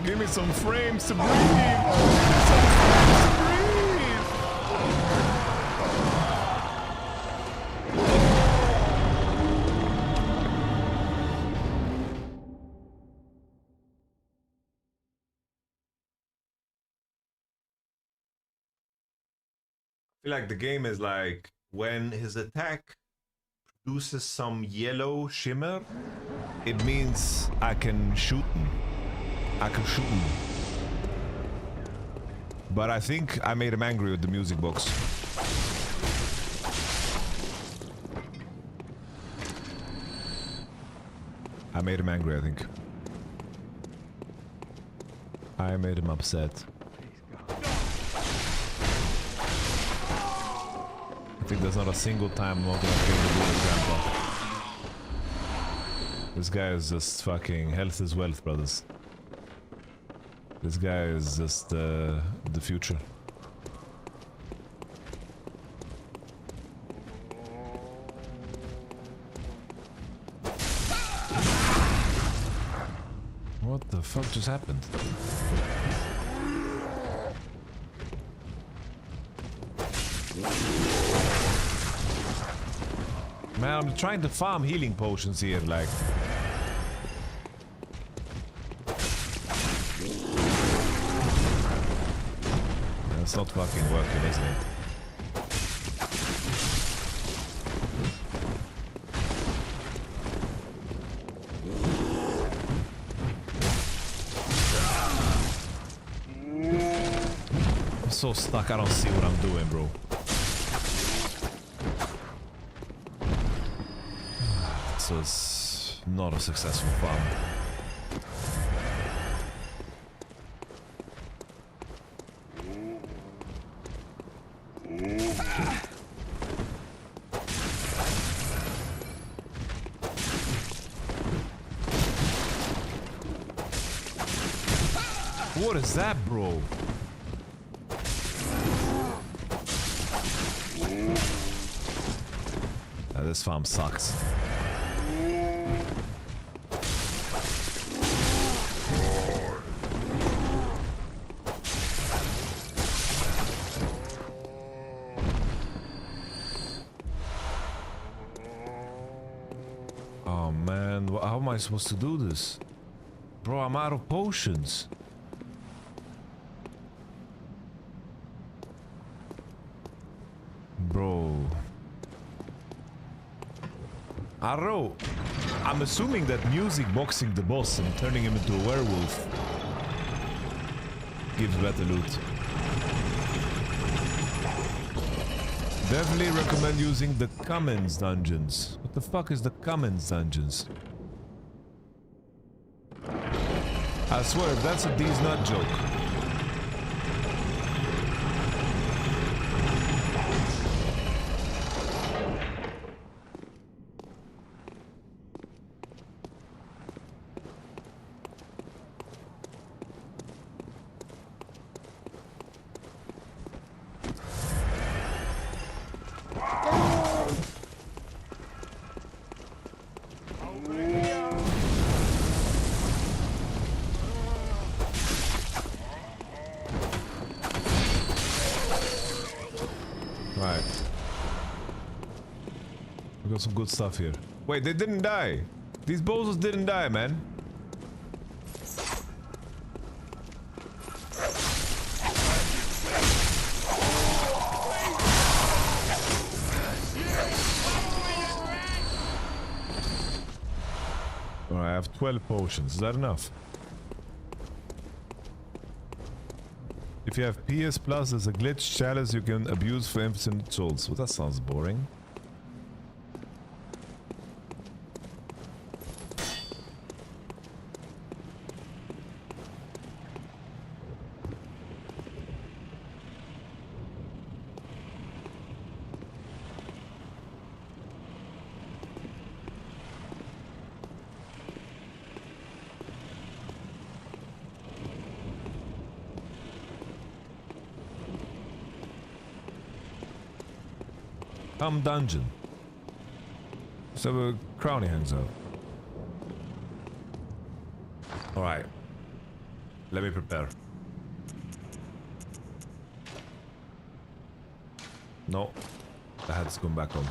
Give me some frames to breathe. Give me some frames to breathe. I feel like the game is like when his attack produces some yellow shimmer, it means I can shoot him. I can shoot him. But I think I made him angry with the music box. I made him angry, I think. I made him upset. I think there's not a single time I'm not gonna kill the little grandpa. This guy is just fucking health is wealth, brothers. This guy is just the future. What the fuck just happened? Man, I'm trying to farm healing potions here, like... It's not fucking working, isn't it? I'm so stuck, I don't see what I'm doing, bro. This was not a successful farm. What is that, bro? This farm sucks. Oh man, how am I supposed to do this? Bro, I'm out of potions. Bro. I don't know. I'm assuming that music boxing the boss and turning him into a werewolf gives better loot. Definitely recommend using the Commons dungeons. What the fuck is the Commons dungeons? I swear, if that's a D's nut joke. Some good stuff here. Wait, they didn't die. These bozos didn't die, man. Alright, I have 12 potions. Is that enough? If you have PS Plus, there's a glitch chalice you can abuse for infinite souls. Well, that sounds boring. Dungeon. So where Crowley hangs out. Alright. Let me prepare. No. I had to come back home.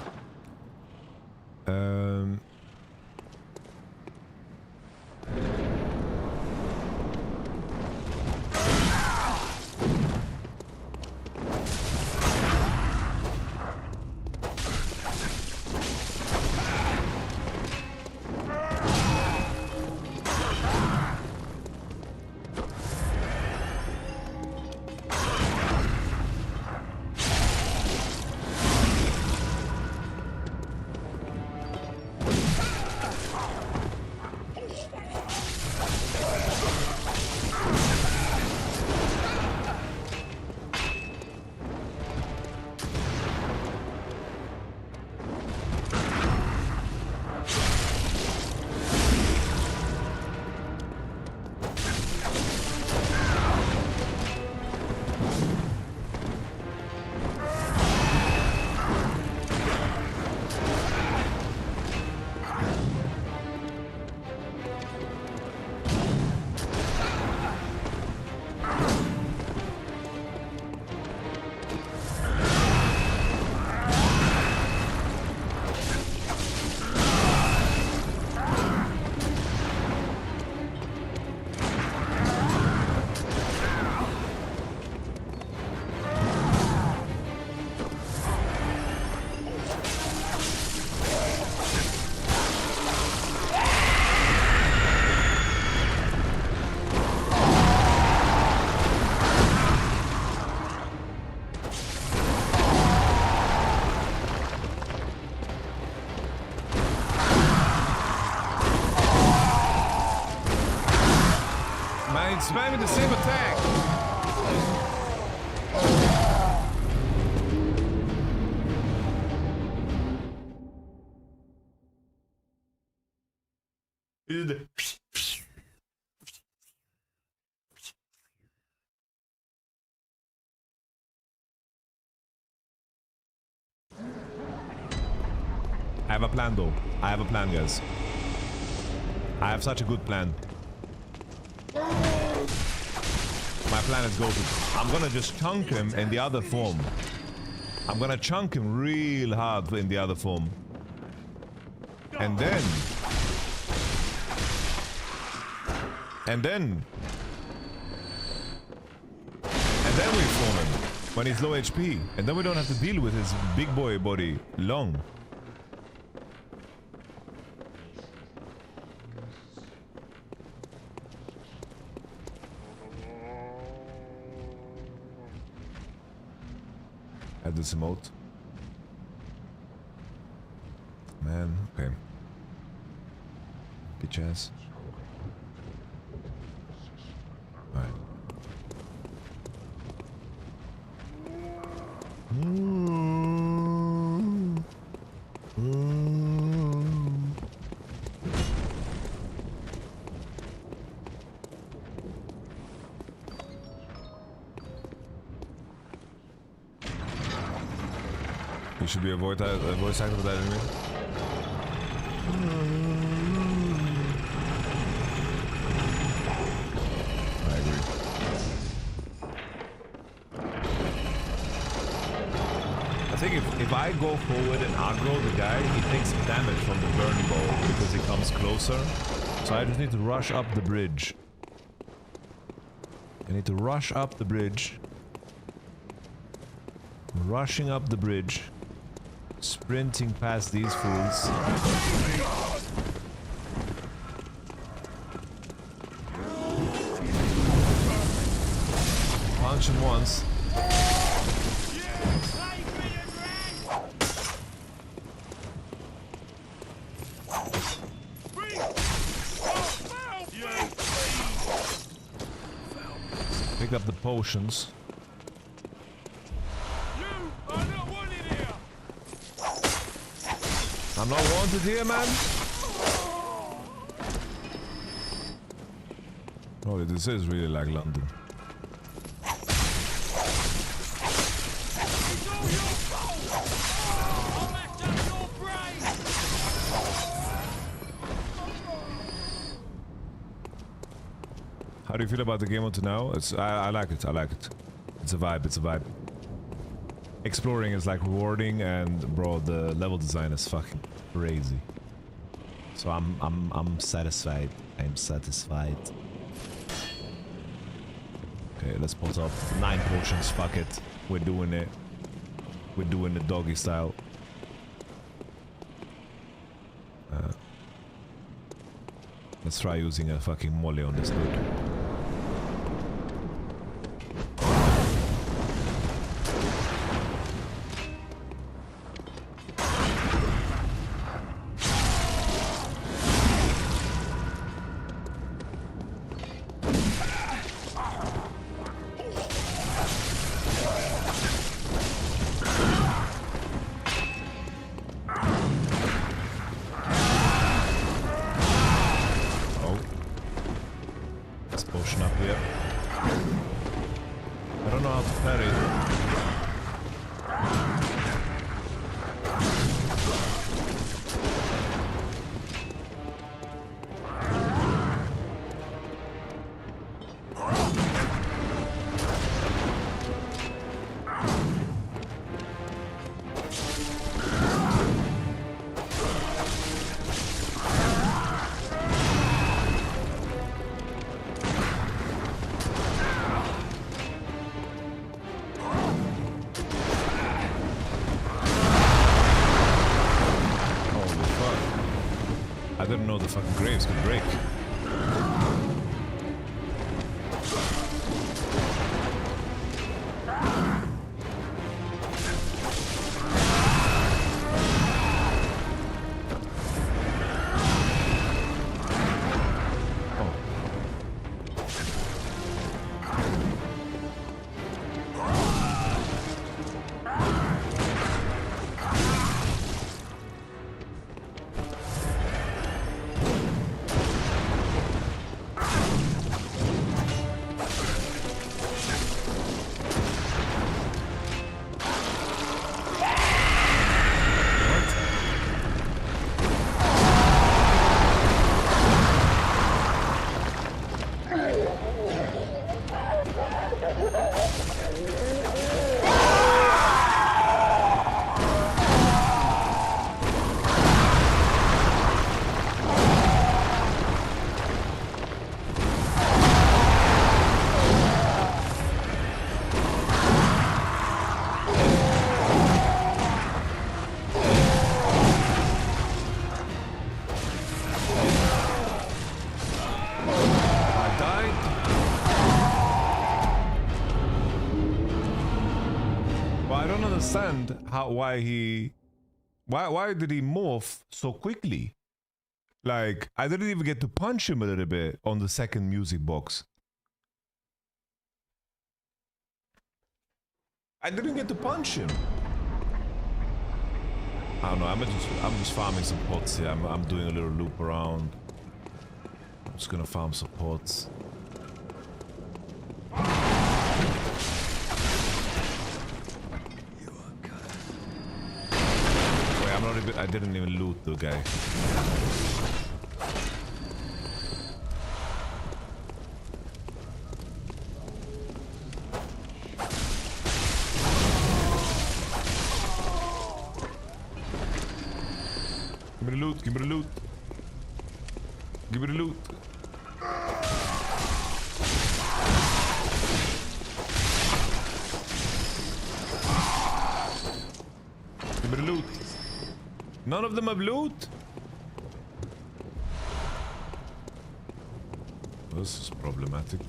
Spamming the same attack. I have a plan though. I have a plan, guys. I have such a good plan. My plan is goated. I'm gonna just chunk him in the other form. I'm gonna chunk him real hard in the other form. And then And then we phone him when he's low HP. And then we don't have to deal with his big boy body long. Add this emote. Man, okay. Bitch ass. Alright. You should be a voice actor for that enemy. I agree. I think if I go forward and aggro the guy, he takes damage from the burn bow because he comes closer. So I just need to rush up the bridge. I need to rush up the bridge. Rushing up the bridge. Sprinting past these fools. Punch him once. Pick up the potions. I'm not wanted here, man. Oh, this is really like London. How do you feel about the game until now? I like it. I like it. It's a vibe. It's a vibe. Exploring is like rewarding, and bro, the level design is fucking crazy. So I'm satisfied. I'm satisfied. Okay, let's put up 9 potions. Fuck it. We're doing it. We're doing the doggy style. Let's try using a fucking molly on this dude. I didn't know the fucking graves could break. understand why did he morph so quickly? Like, I didn't even get to punch him a little bit on the second music box. I didn't get to punch him. I don't know. I'm just farming some pots here. I'm doing a little loop around. I'm just gonna farm some pots. Wait, I'm not even. I didn't even loot the guy. Give me the loot, give me the loot. Give me the loot. Give me the loot. None of them have loot? This is problematic.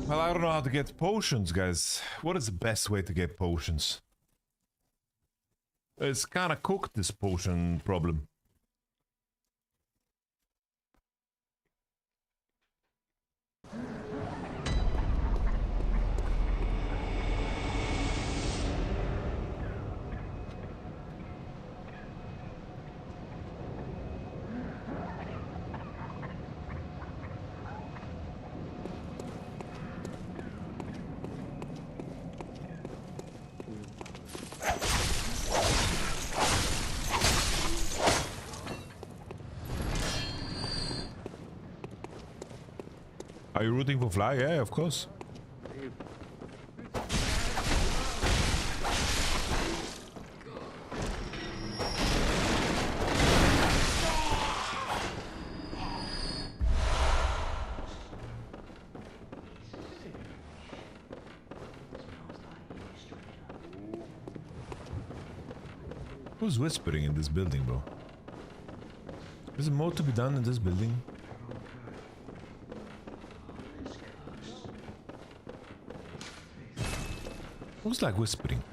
Well, I don't know how to get potions, guys. What is the best way to get potions? It's kind of cooked, this potion problem. Are you rooting for Fly? Yeah, of course. Who's whispering in this building, bro? Is there more to be done in this building? Who's like whispering?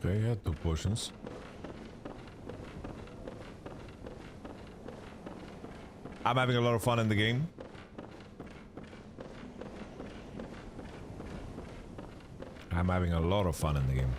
Okay, yeah, 2 potions. I'm having a lot of fun in the game. I'm having a lot of fun in the game.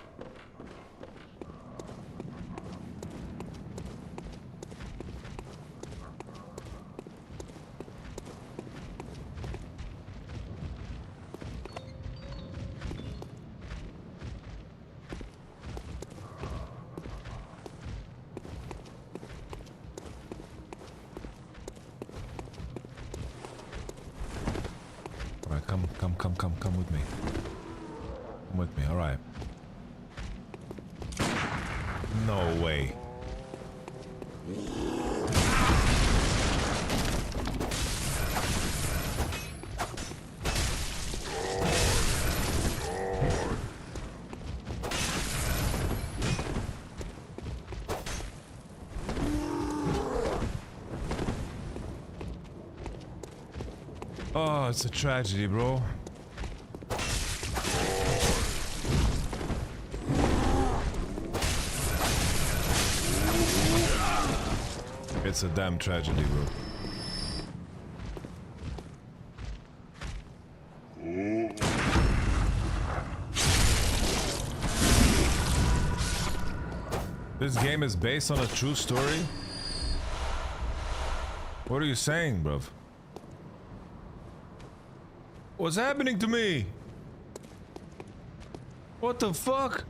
Come with me. Come with me, alright. No way. Oh, it's a tragedy, bro. It's a damn tragedy, bro. This game is based on a true story? What are you saying, bruv? What's happening to me? What the fuck?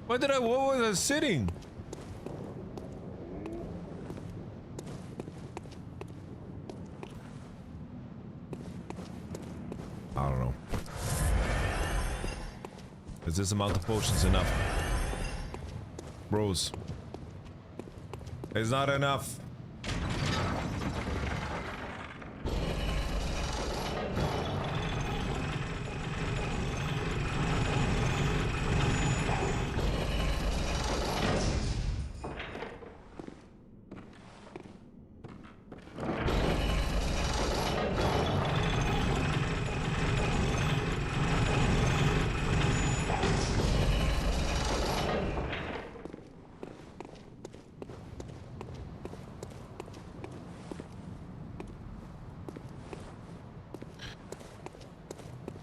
What was I sitting? I don't know. Is this amount of potions enough? Bros. It's not enough.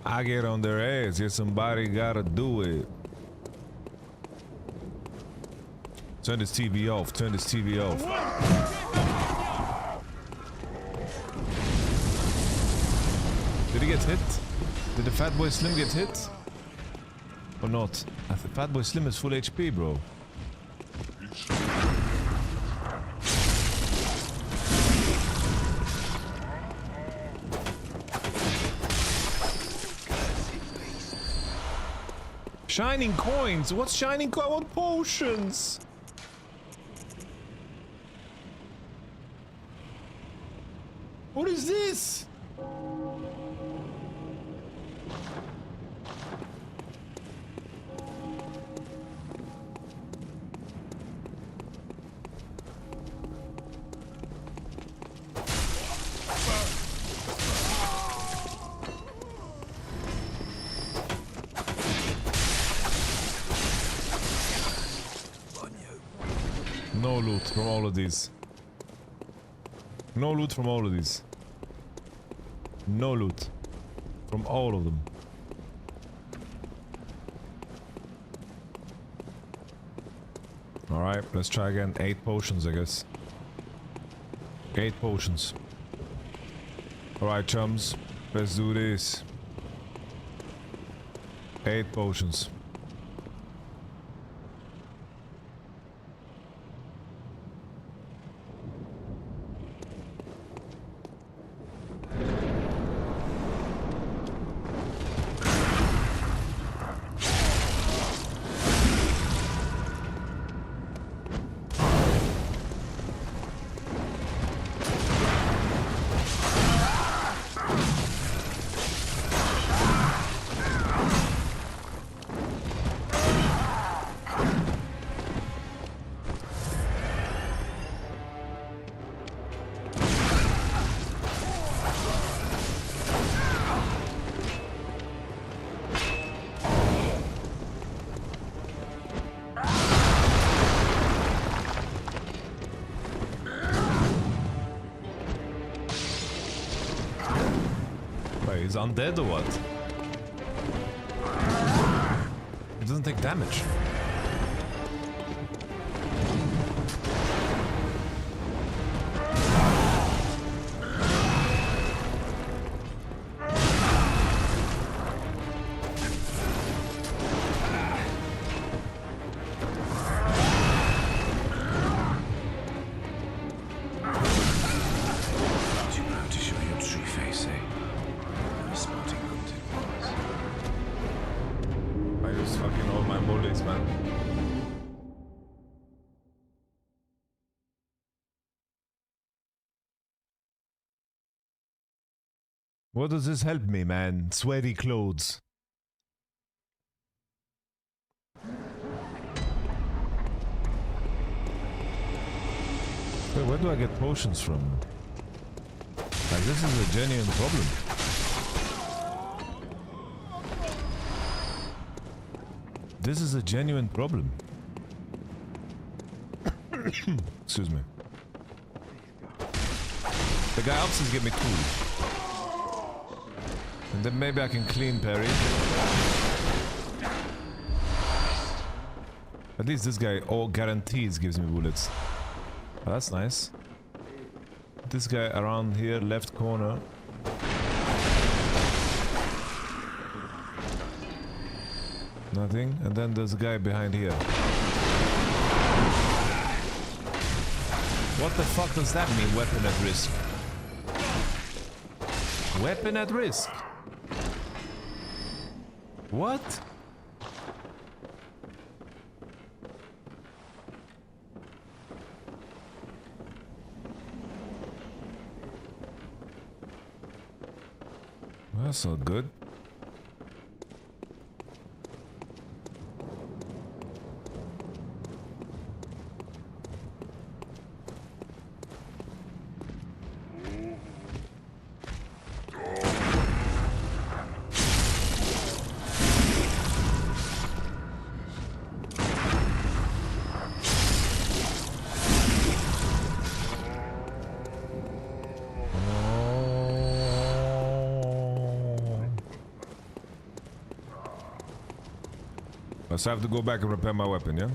I get on their ass. Yeah, somebody gotta do it. Turn this TV off. Turn this TV off. Did he get hit? Did the Fat Boy Slim get hit? Or not? I think Fat Boy Slim is full HP, bro. Shining coins? What's shining coins? What potions? What is this? No loot from all of these. No loot from all of these. No loot from all of them. Alright, let's try again. 8 potions, I guess. 8 potions. Alright, chums. Let's do this. 8 potions. He's undead or what? He doesn't take damage. Fucking all my bullets, man. What does this help me, man? Sweaty clothes. Wait, where do I get potions from? Like, this is a genuine problem. This is a genuine problem. Excuse me. The guy upstairs gave me 2. And then maybe I can clean parry. At least this guy all guarantees gives me bullets. Oh, that's nice. This guy around here, left corner. Nothing. And then there's a guy behind here. What the fuck does that mean, weapon at risk? Weapon at risk? What? That's not good. So I have to go back and repair my weapon, yeah?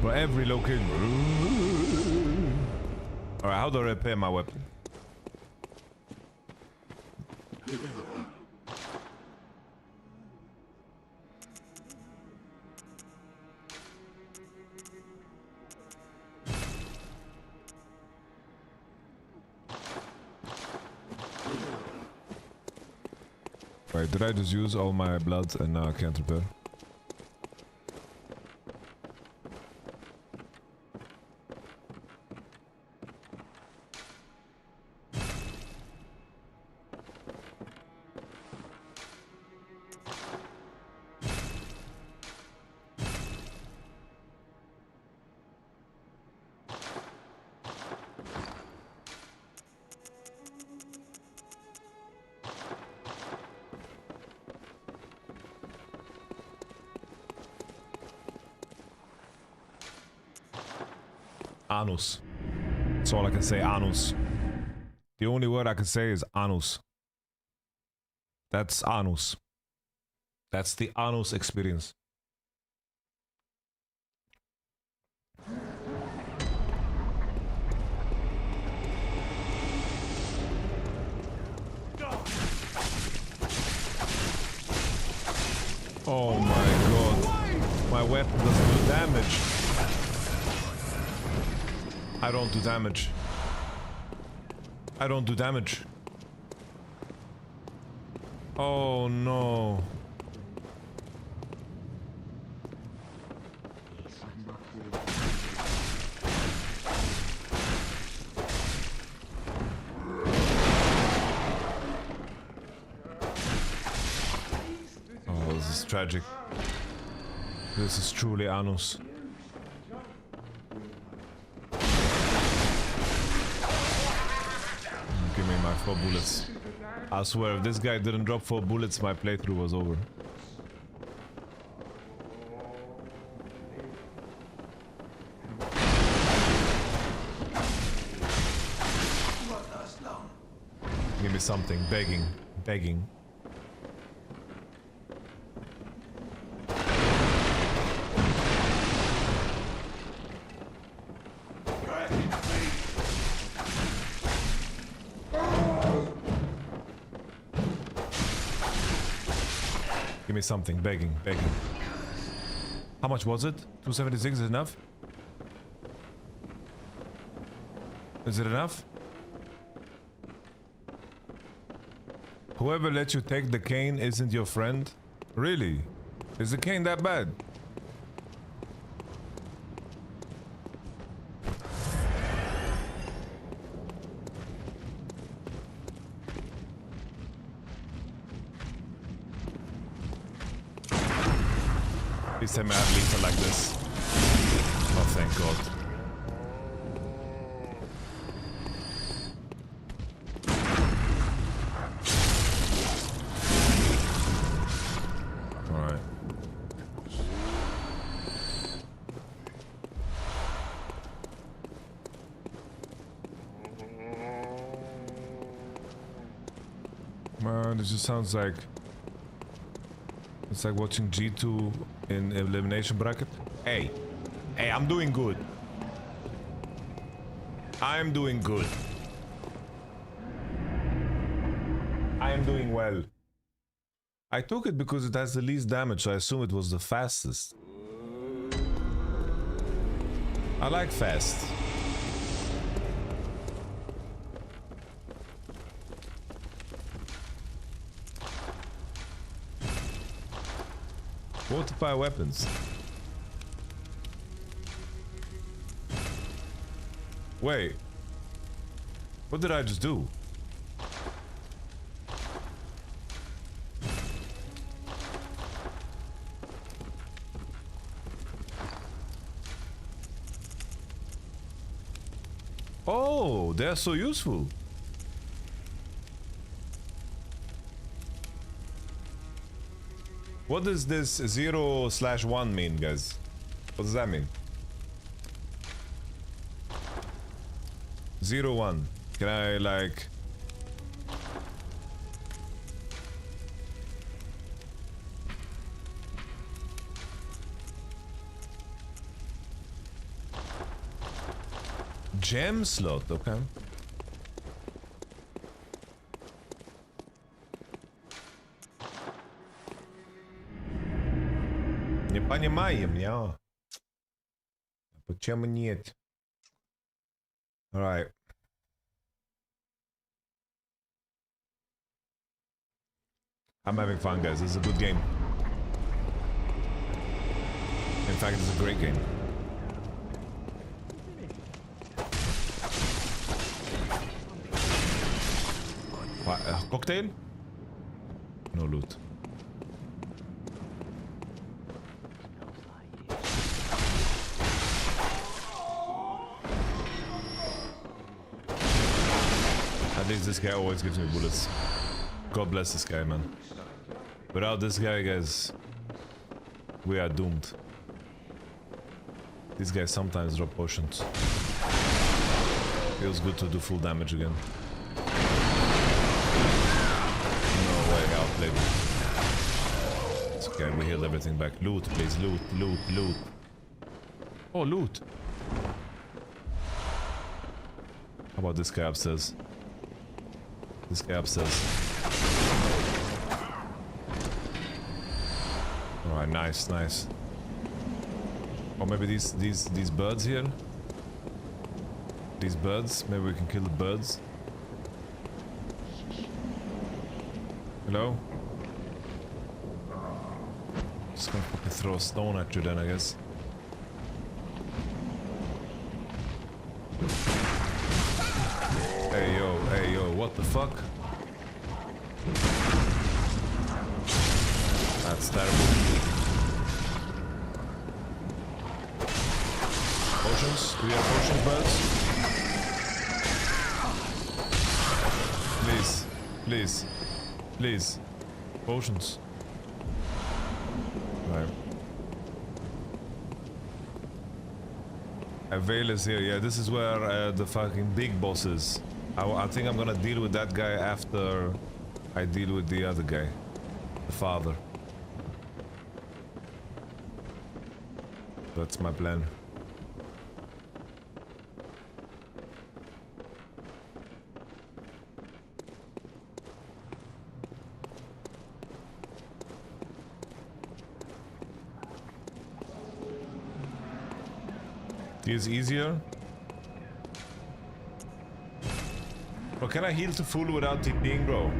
For every location. Alright, how do I repair my weapon? Wait, did I just use all my blood and now I can't repair? Anus. That's all I can say, anus. The only word I can say is anus. That's anus. That's the anus experience. Oh my god. My weapon doesn't do damage. I don't do damage. I don't do damage. Oh no. Oh, this is tragic. This is truly anus. Give me my 4 bullets. I swear, if this guy didn't drop 4 bullets, my playthrough was over. Give me something. Begging. Begging. Give me something. Begging. Begging. How much was it? 276 is enough? Is it enough? Whoever let you take the cane isn't your friend? Really? Is the cane that bad? Please tell me I have lethal like this. Oh, thank God. Alright. Man, it just sounds like... It's like watching G2 in elimination bracket. Hey, I'm doing good. I'm doing good. I am doing well. I took it because it has the least damage, so I assume it was the fastest. I like fast. Multiply weapons. Wait. What did I just do? Oh, they're so useful. What does this 0/1 mean, guys? What does that mean? 0/1. Can I like... Gem slot, okay. Не понимаем, я. Почему нет? Alright. I'm having fun, guys. This is a good game. In fact, it's a great game. What, cocktail? No loot. At least this guy always gives me bullets. God bless this guy, man. Without this guy, guys, we are doomed. These guys sometimes drop potions. Feels good to do full damage again. No way, outplayed. It's okay, we healed everything back. Loot, please, loot, loot, loot. Oh, loot. How about this guy upstairs? This guy upstairs. Alright, nice, nice. Or maybe these birds here? These birds? Maybe we can kill the birds? Hello? Just gonna fucking throw a stone at you then, I guess. Hey yo, what the fuck? That's terrible. Potions? Do we have potions, birds? Please, please, please. Potions. Right. Avail is here. Yeah, this is where the fucking big boss is. I think I'm gonna deal with that guy after I deal with the other guy. The father. That's my plan. He is easier. But can I heal to full without TPing, bro?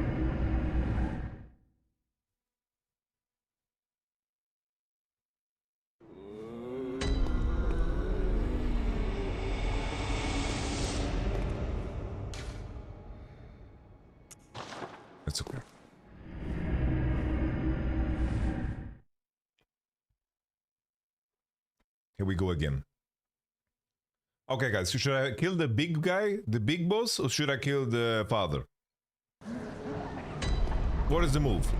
It's okay. Here we go again. Okay, guys, so should I kill the big guy, the big boss, or should I kill the father? What is the move?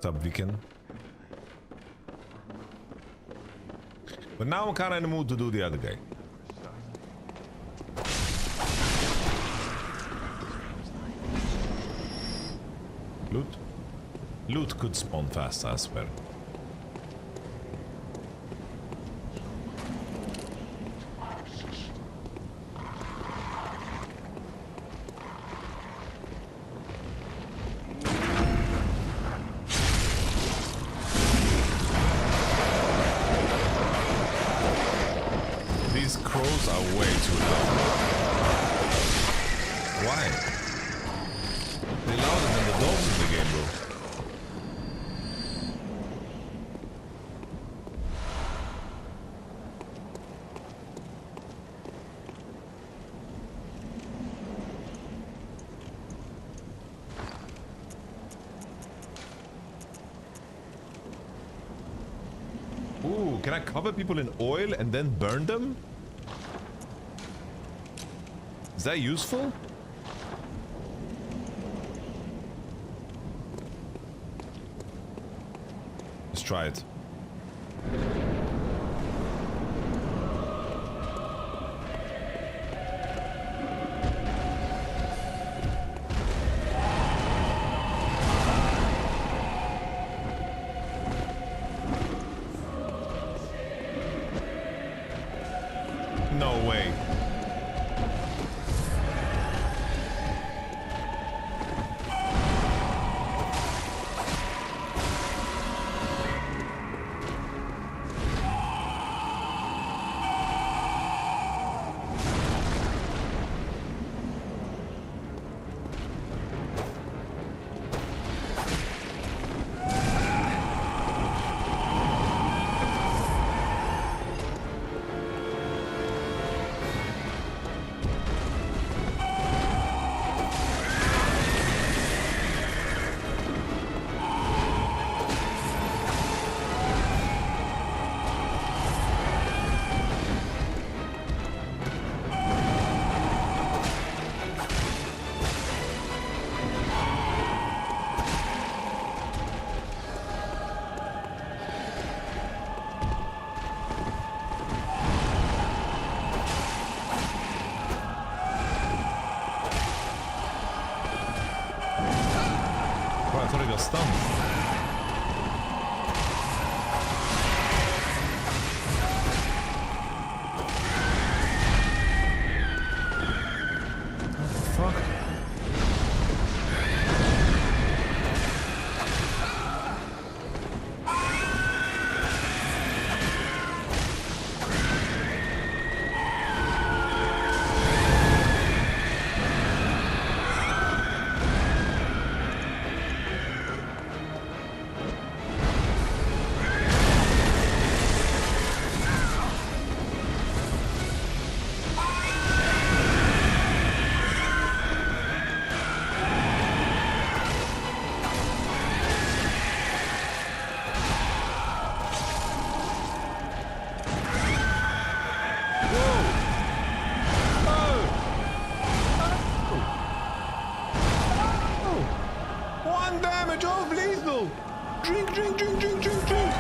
Stop, Viken. But now I'm kind of in the mood to do the other guy. Loot? Loot could spawn fast, I swear. These crows are way too loud. Why? They're louder than the dogs in the game, bro. Ooh, can I cover people in oil and then burn them? Is that useful? Let's try it. No way. I thought I got stunned. What the fuck? One damage of lethal! Drink, drink, drink, drink, drink, drink!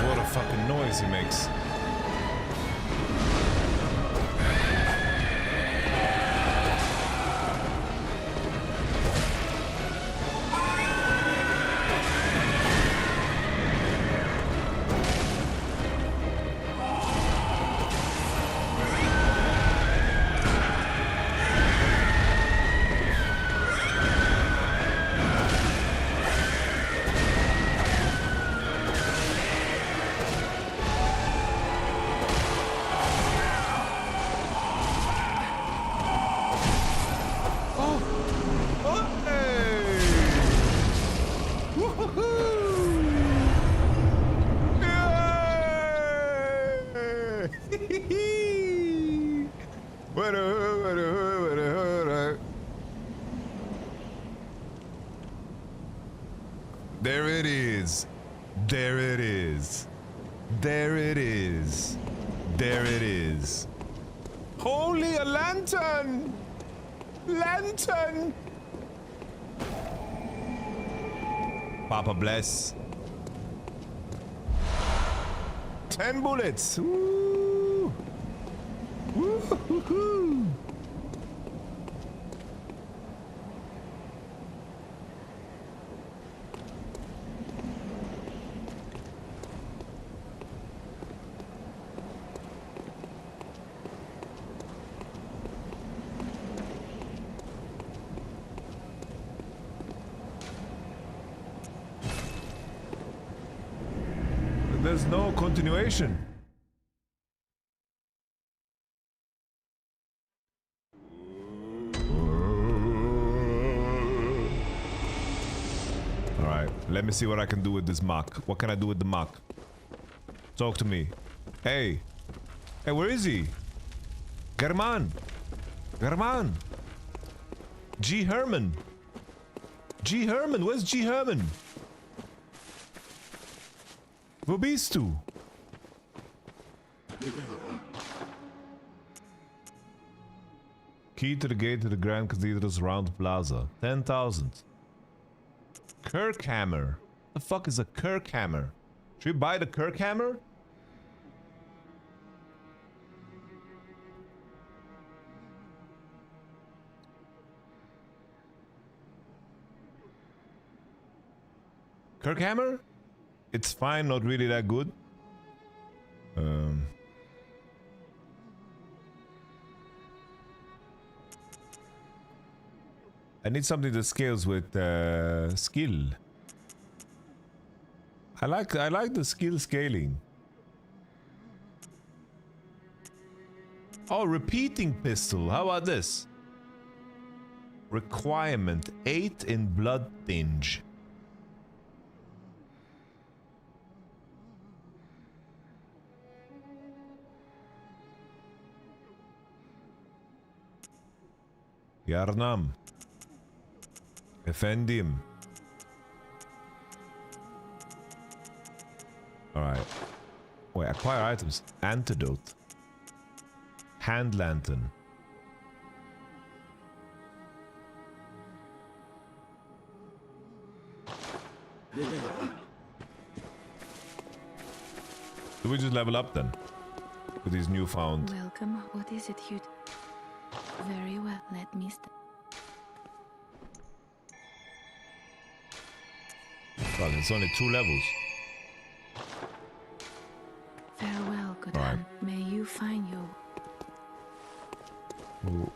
what a fucking noise he makes. There it is. There it is. There it is. There it is. Holy, a lantern! Lantern! Papa bless. 10 bullets. Woo! Woo-hoo-hoo-hoo. There's no continuation. Alright, let me see what I can do with this mock. What can I do with the mock? Talk to me. Hey. Hey, where is he? German. German. G. Herman. G. Herman. Where's G. Herman? Wo bist du? Key to the gate to the Grand Cathedral's round plaza. 10,000. Kirkhammer. The fuck is a Kirkhammer? Should we buy the Kirkhammer? Kirkhammer? It's fine, not really that good. I need something that scales with skill. I like the skill scaling. Oh, repeating pistol. How about this? Requirement 8 in blood tinge. Yharnam. Efendim. Alright. Wait, acquire items. Antidote. Hand lantern. Do we just level up then? With these newfound... Welcome. What is it you... Very well, let me Well, it's only 2 levels. Farewell, good hand. May you find your... Ooh.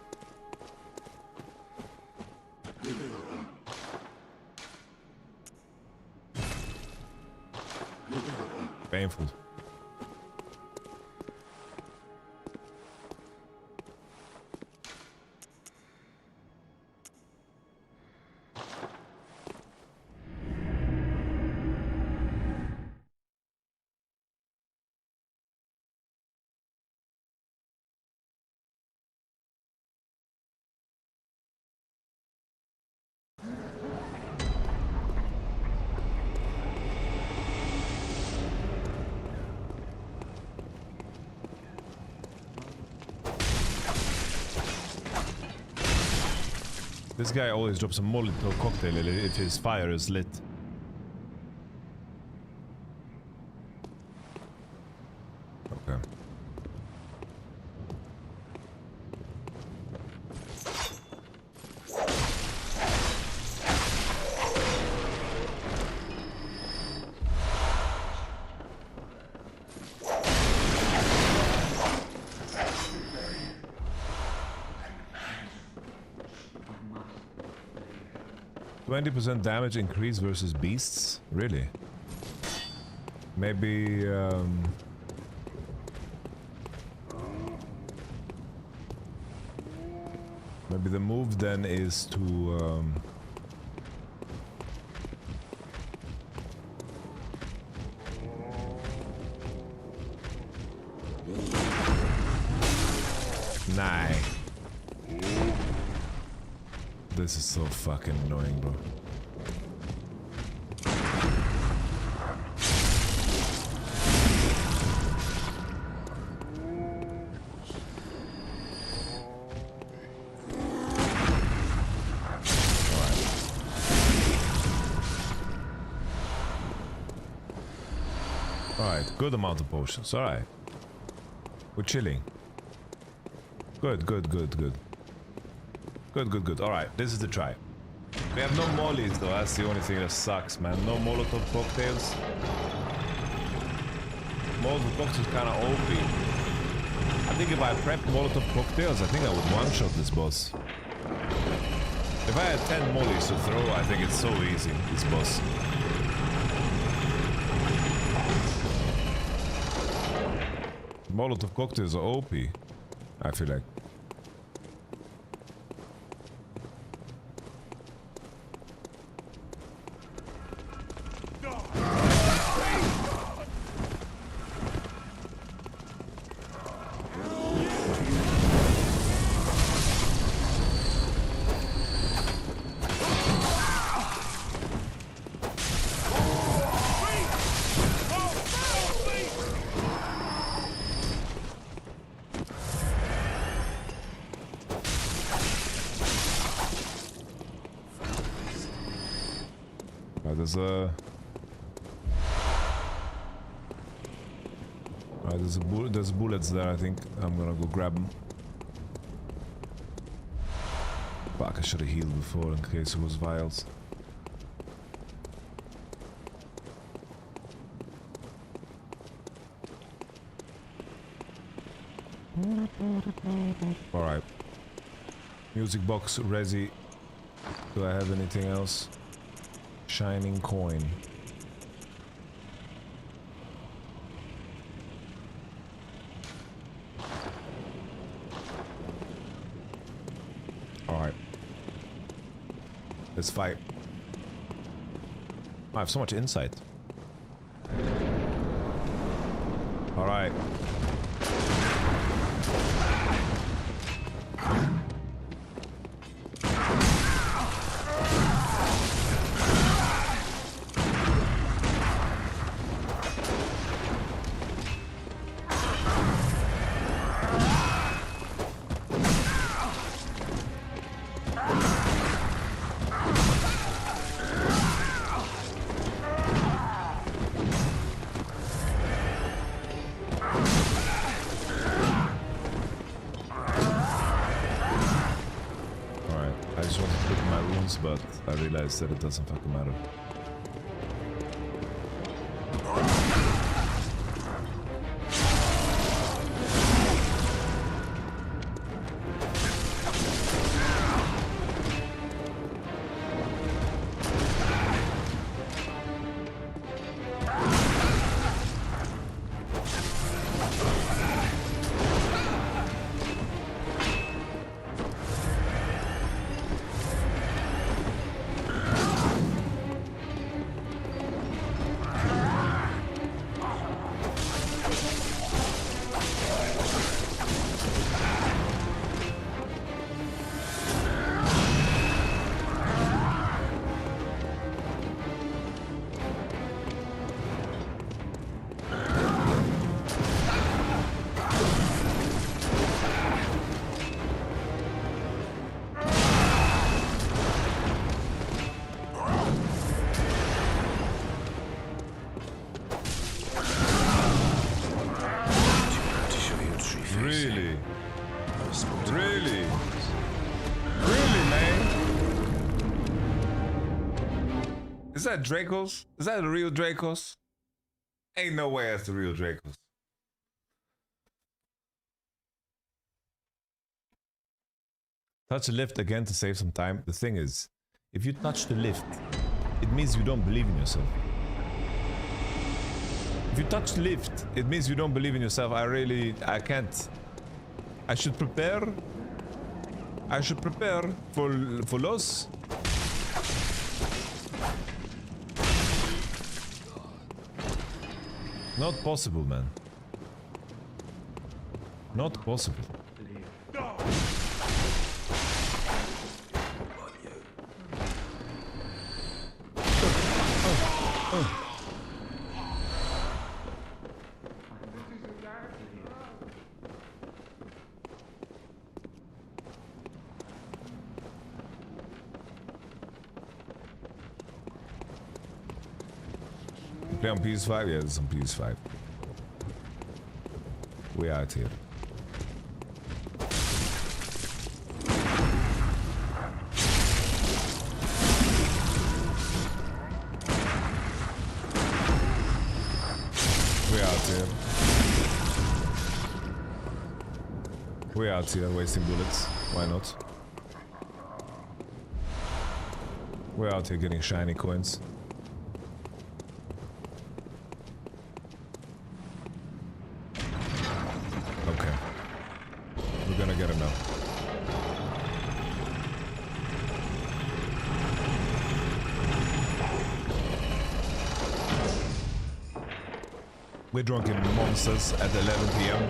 Painful. This guy always drops a Molotov cocktail if his fire is lit. 20% damage increase versus beasts? Really? Maybe, maybe the move then is to, Nah. This is so fucking annoying, bro. Alright, good amount of potions. Alright. We're chilling. Good, good, good, good. Good, good, good. Alright, this is the try. We have no mollies though, that's the only thing that sucks, man. No Molotov cocktails. Molotov cocktails kinda OP. I think if I prepped Molotov cocktails, I think I would one-shot this boss. If I had 10 mollies to throw, I think it's so easy, this boss. Molotov cocktails are OP, I feel like. There's bullets there, I think. I'm gonna go grab them. Fuck, I should have healed before in case it was vials. Alright. Music box, resi. Do I have anything else? Shining coin. Alright. Let's fight. I have so much insight. Alright. But I realized that it doesn't fucking matter. Is that Dracos? Is that the real Dracos? Ain't no way that's the real Dracos. Touch the lift again to save some time. The thing is, If you touch the lift, it means you don't believe in yourself. If you touch the lift, it means you don't believe in yourself. I can't. I should prepare. I should prepare for loss. Not possible, man. Not possible. Play on PS5? Yeah, it's on PS5. We out here. We out here. We out here wasting bullets. Why not? We're out here getting shiny coins. Okay. We're gonna get him now. We're drunken monsters at 11 p.m.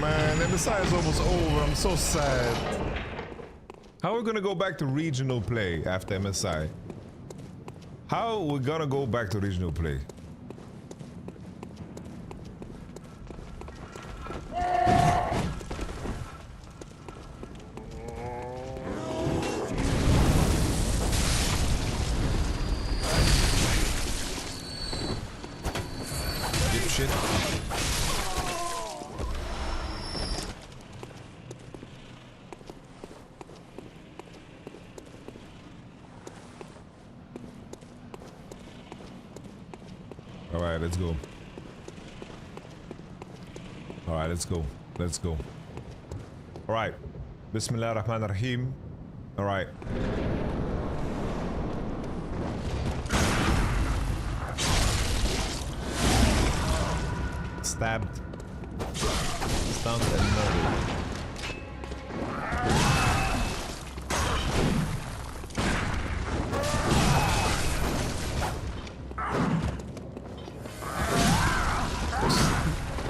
Man, the Messiah is almost over. I'm so sad. How are we gonna go back to regional play after MSI? How are we gonna go back to regional play? Dipshit. Alright, let's go. Alright, let's go. Let's go. Alright. Bismillah ar-Rahman ar-Rahim. Alright. Stabbed. Stunned and murdered.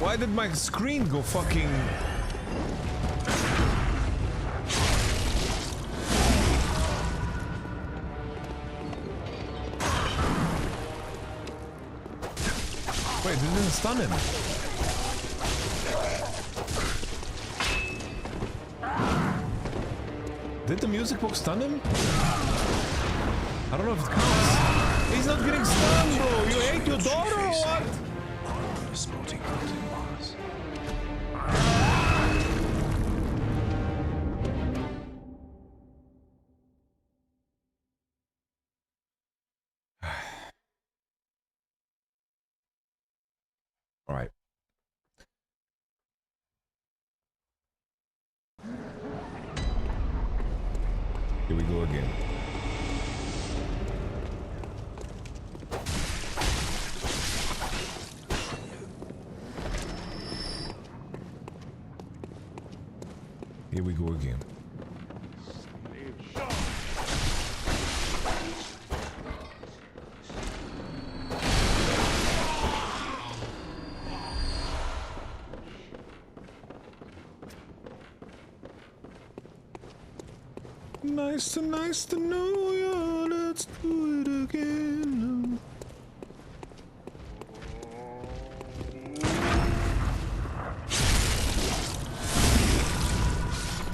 Why did my screen go fucking... Wait, it didn't stun him. Did the music box stun him? I don't know if it counts. He's not getting stunned, bro! You hate your daughter or what? Sporting good it was. All right. Here we go again. Here we go again. Nice to know you. Let's do it again.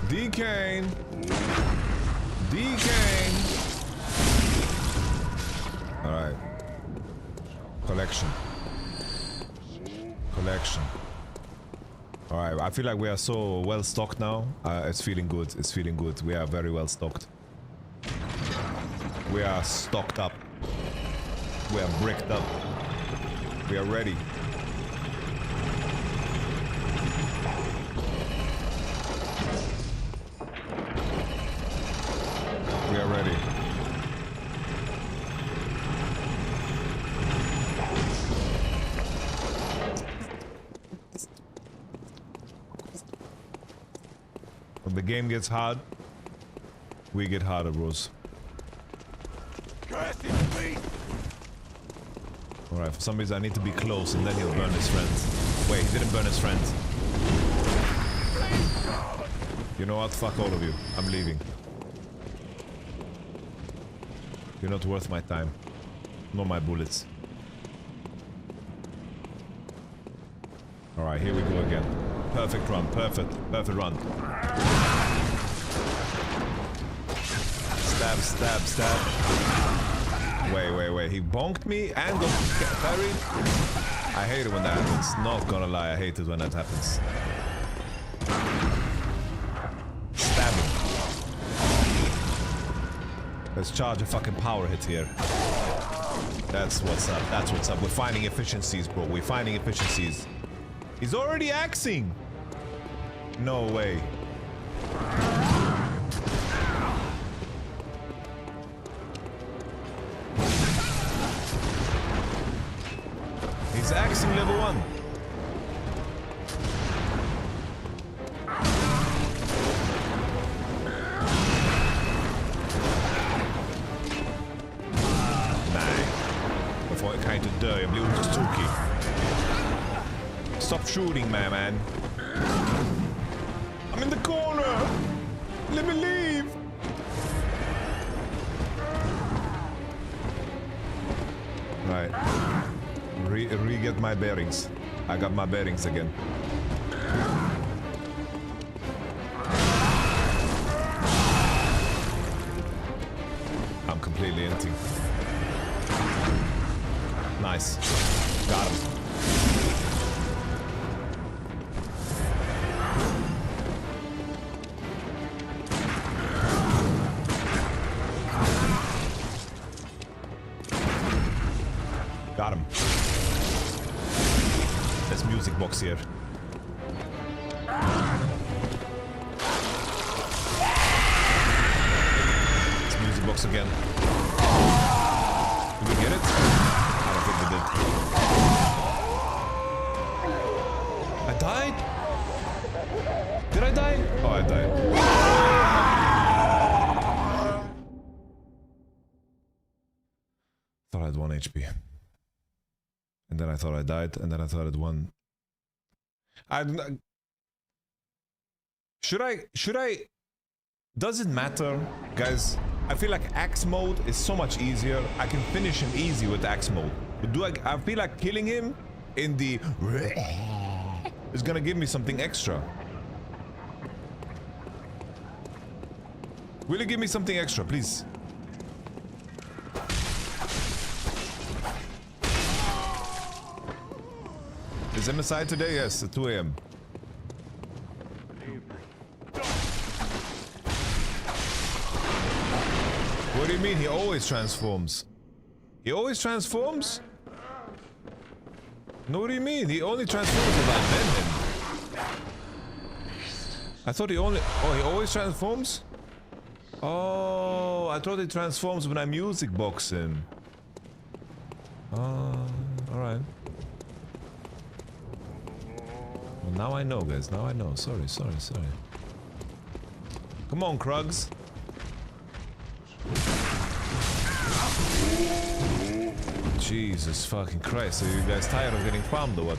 Decane. Alright. Collection. Alright, I feel like we are so well stocked now. It's feeling good. It's feeling good. We are very well stocked. We are stocked up. We are bricked up. We are ready. When the game gets hard, we get harder, bros. Alright, for some reason I need to be close and then he'll burn his friends. Wait, he didn't burn his friends. You know what? Fuck all of you. I'm leaving. You're not worth my time. Nor my bullets. Alright, here we go again. Perfect run, perfect run. Stab, stab, stab. Wait. He bonked me and got parried. I hate it when that happens. Not gonna lie, I hate it when that happens. Stab him. Let's charge a fucking power hit here. That's what's up. That's what's up. We're finding efficiencies, bro. We're finding efficiencies. He's already axing. No way. He's axing level 1. Before jag kan inte dö, jag blir otokig. Stop shooting, man. I'm in the corner. Let me leave. Right. Re-get my bearings. I got my bearings again. I'm completely empty. Nice. Got him. Got him. There's music box here. It's music box again. Did we get it? I don't think we did. I died? Did I die? Oh, I died. Thought I had 1 HP. And then I thought I died, and then I thought it won. Should I? Does it matter, guys? I feel like axe mode is so much easier. I can finish him easy with axe mode. But I feel like killing him in the is gonna give me something extra. Will it give me something extra, please? Is MSI today? Yes, at 2 AM. What do you mean? He always transforms. He always transforms? No, what do you mean? He only transforms if I bend him. I thought he only... Oh, he always transforms? Oh, I thought he transforms when I music box him. Alright. Well, now I know, guys. Now I know. Sorry. Come on, Krugs. Jesus fucking Christ. Are you guys tired of getting farmed or what?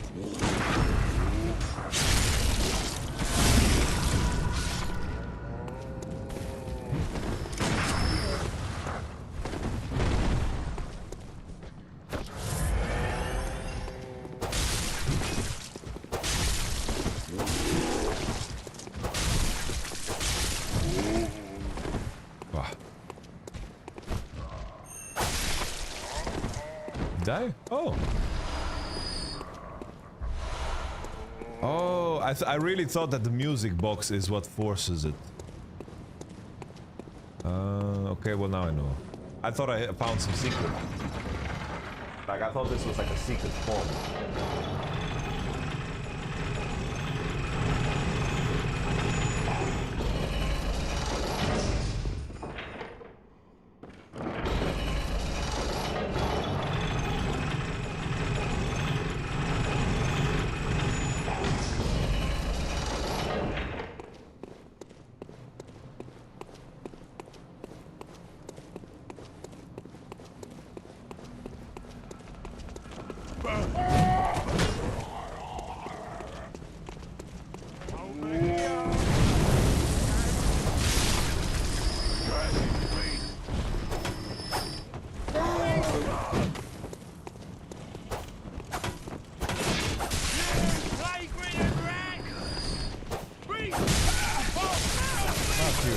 Die? Oh. Oh, I really thought that the music box is what forces it. Okay, well now I know. I thought I found some secret. Like I thought this was like a secret form.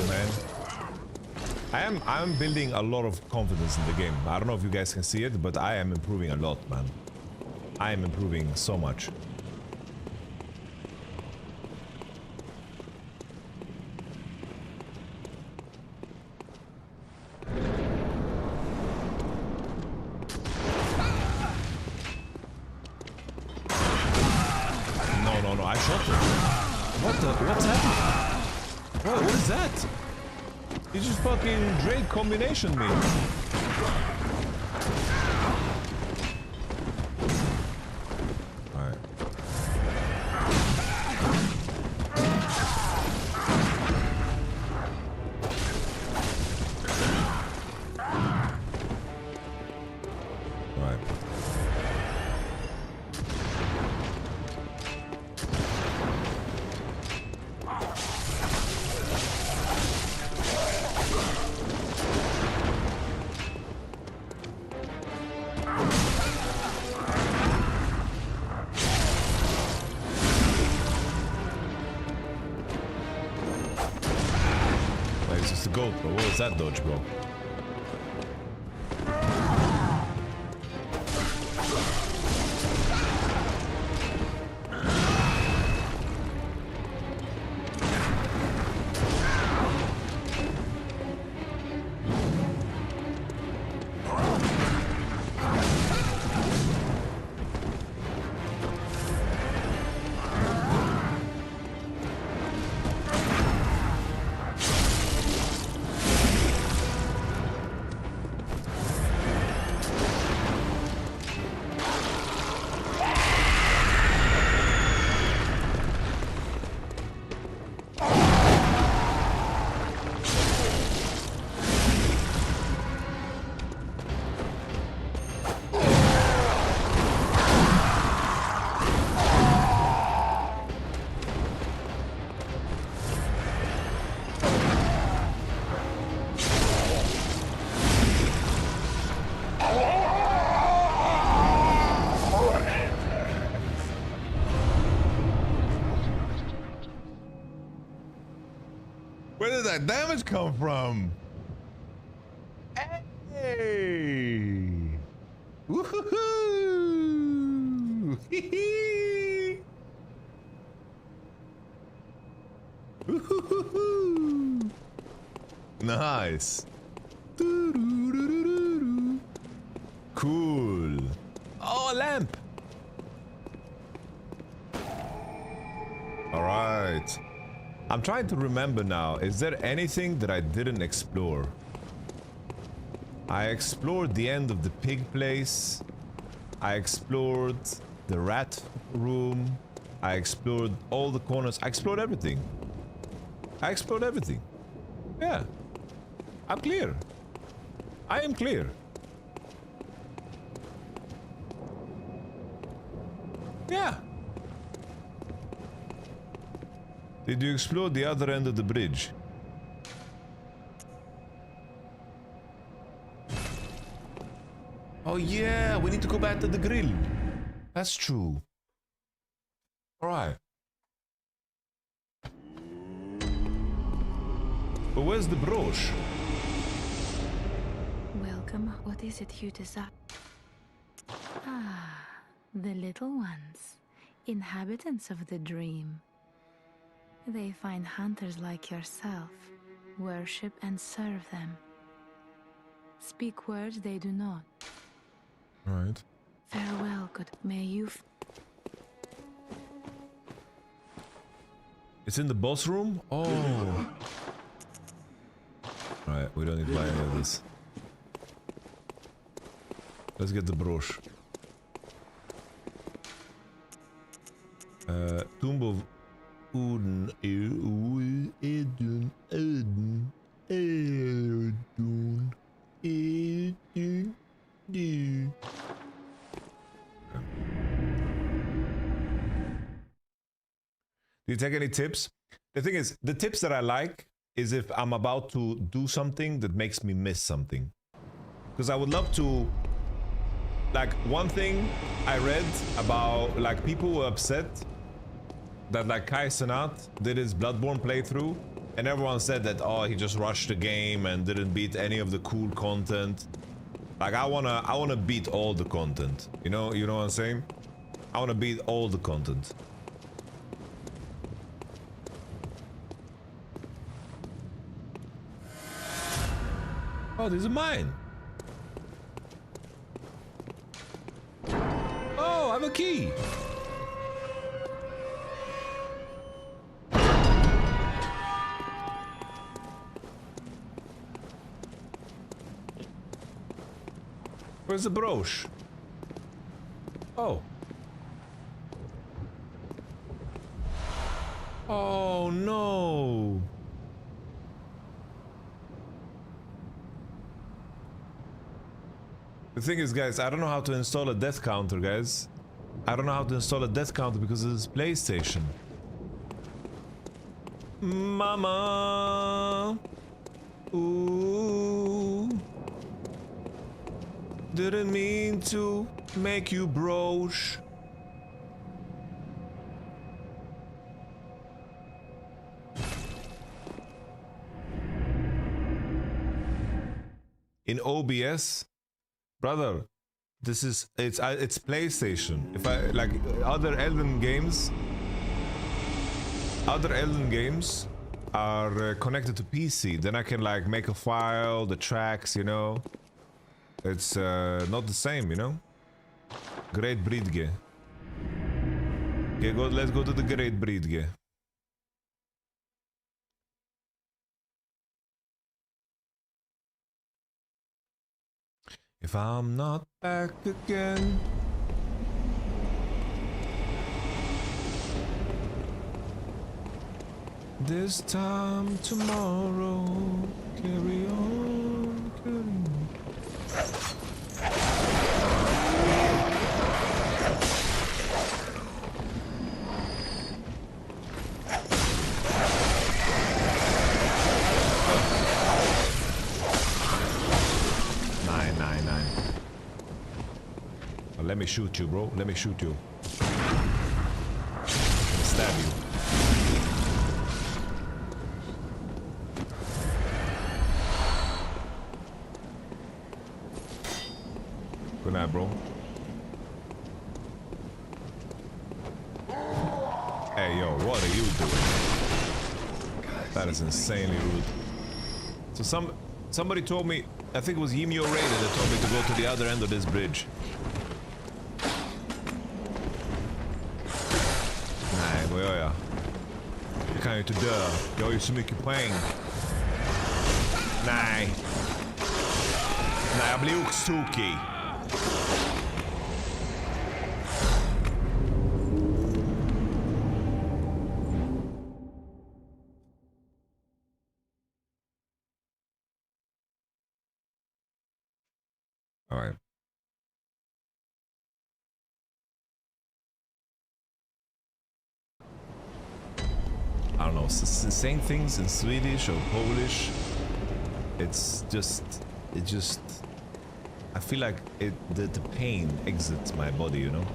man. I'm building a lot of confidence in the game. I don't know if you guys can see it, but I am improving a lot, man. I am improving so much. No, I shot him. What's happening? Bro, what is that? He just fucking Drake combination me. Alright. Alright. It's just a goat, bro. What was that dodge, bro? Where did that damage come from? Hey! Woohoo! Hee-hee! Woohoo! Nice. Doo-doo-doo-doo-doo. Cool. Oh, a lamp. All right. I'm trying to remember now. Is there anything that I didn't explore? I explored the end of the pig place. I explored the rat room. I explored all the corners. I explored everything. I explored everything. Yeah. I'm clear. I am clear. Yeah. Did you explore the other end of the bridge? Oh yeah, we need to go back to the grill. That's true. Alright. But where's the brooch? Welcome. What is it you desire? Ah, the little ones. Inhabitants of the dream. They find hunters like yourself, worship and serve them. Speak words they do not. Right. Farewell, good. May you. It's in the boss room? Oh. Right, we don't need to buy any of this. Let's get the brooch. Tomb of Odin. Do you take any tips? The thing is, the tips that I like is if I'm about to do something that makes me miss something. Because I would love to... Like, one thing I read about, like, people were upset that, like, Kai Cenat did his Bloodborne playthrough And everyone said that, oh, he just rushed the game and didn't beat any of the cool content. Like, I wanna beat all the content. You know what I'm saying? I wanna beat all the content. Oh, this is mine. Oh, I have a key. Where's the brooch? Oh. Oh no. The thing is, guys, I don't know how to install a death counter, guys. I don't know how to install a death counter because of this PlayStation. Mama. Ooh. Didn't mean to make you broach. In OBS, brother, this is it's PlayStation. If I like other Elden games are connected to PC, then I can like make a file, the tracks, you know. It's not the same, you know. Great Bridge. Okay, let's go to the Great Bridge. If I'm not back again. This time tomorrow, carry on, carry on. Nine. Oh, let me shoot you, bro. Let me shoot you. Stab you. Good night, bro. Hey, yo, what are you doing? That is insanely rude. So somebody told me, I think it was Yimio Raider that told me to go to the other end of this bridge. Nej, vad gör jag? Jag kan ju inte dö. Jag har ju så mycket poäng. Nej. Nej, jag blir oxtokig. All right. I don't know, saying things in Swedish or Polish, it's just, I feel like the pain exits my body, you know?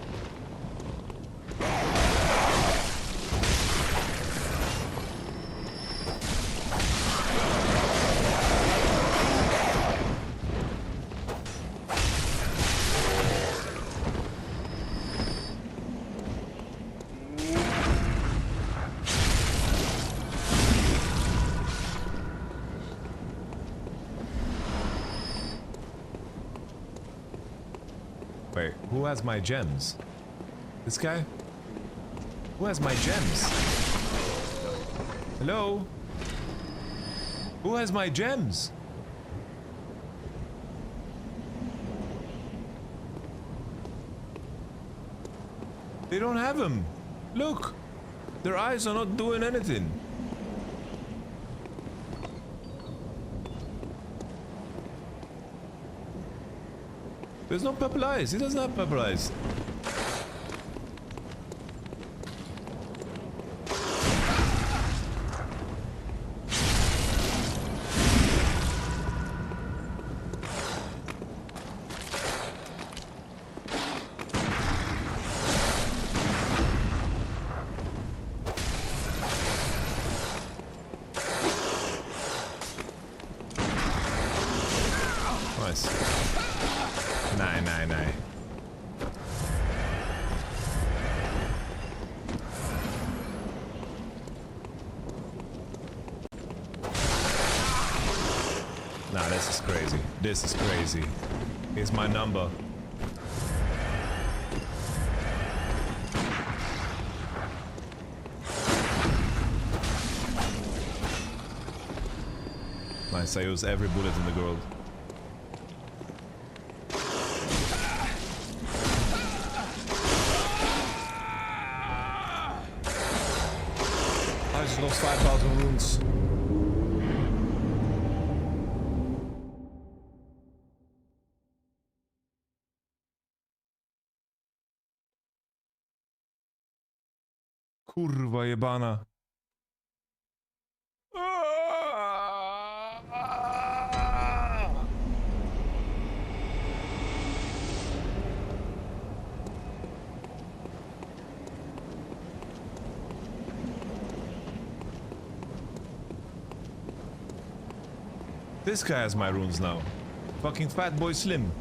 Wait, who has my gems? This guy? Who has my gems? Hello? Who has my gems? They don't have them. Look! Their eyes are not doing anything. There's no purple eyes. He doesn't have purple eyes. Nah, this is crazy. This is crazy. Here's my number. Nice, I use every bullet in the world. I just lost 5,000 runes. Kurwa jebana. This guy has my runes now. Fucking Fat Boy Slim.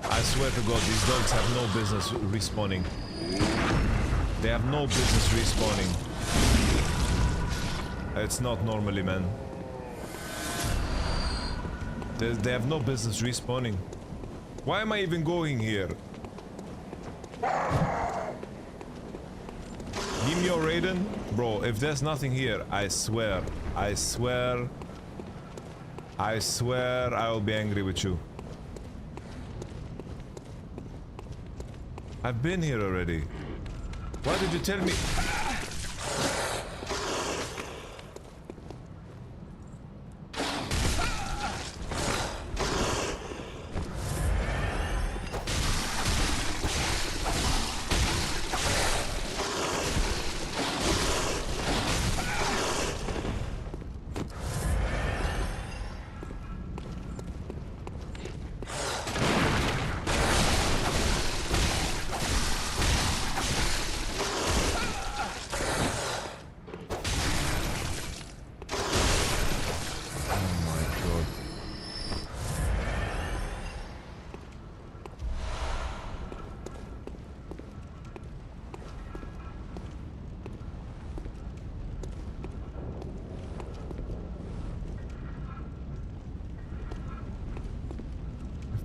I swear to God, these dogs have no business respawning. They have no business respawning. It's not normally, man. They have no business respawning. Why am I even going here? Give me your Raiden? Bro, if there's nothing here, I swear I will be angry with you. I've been here already. Why did you tell me?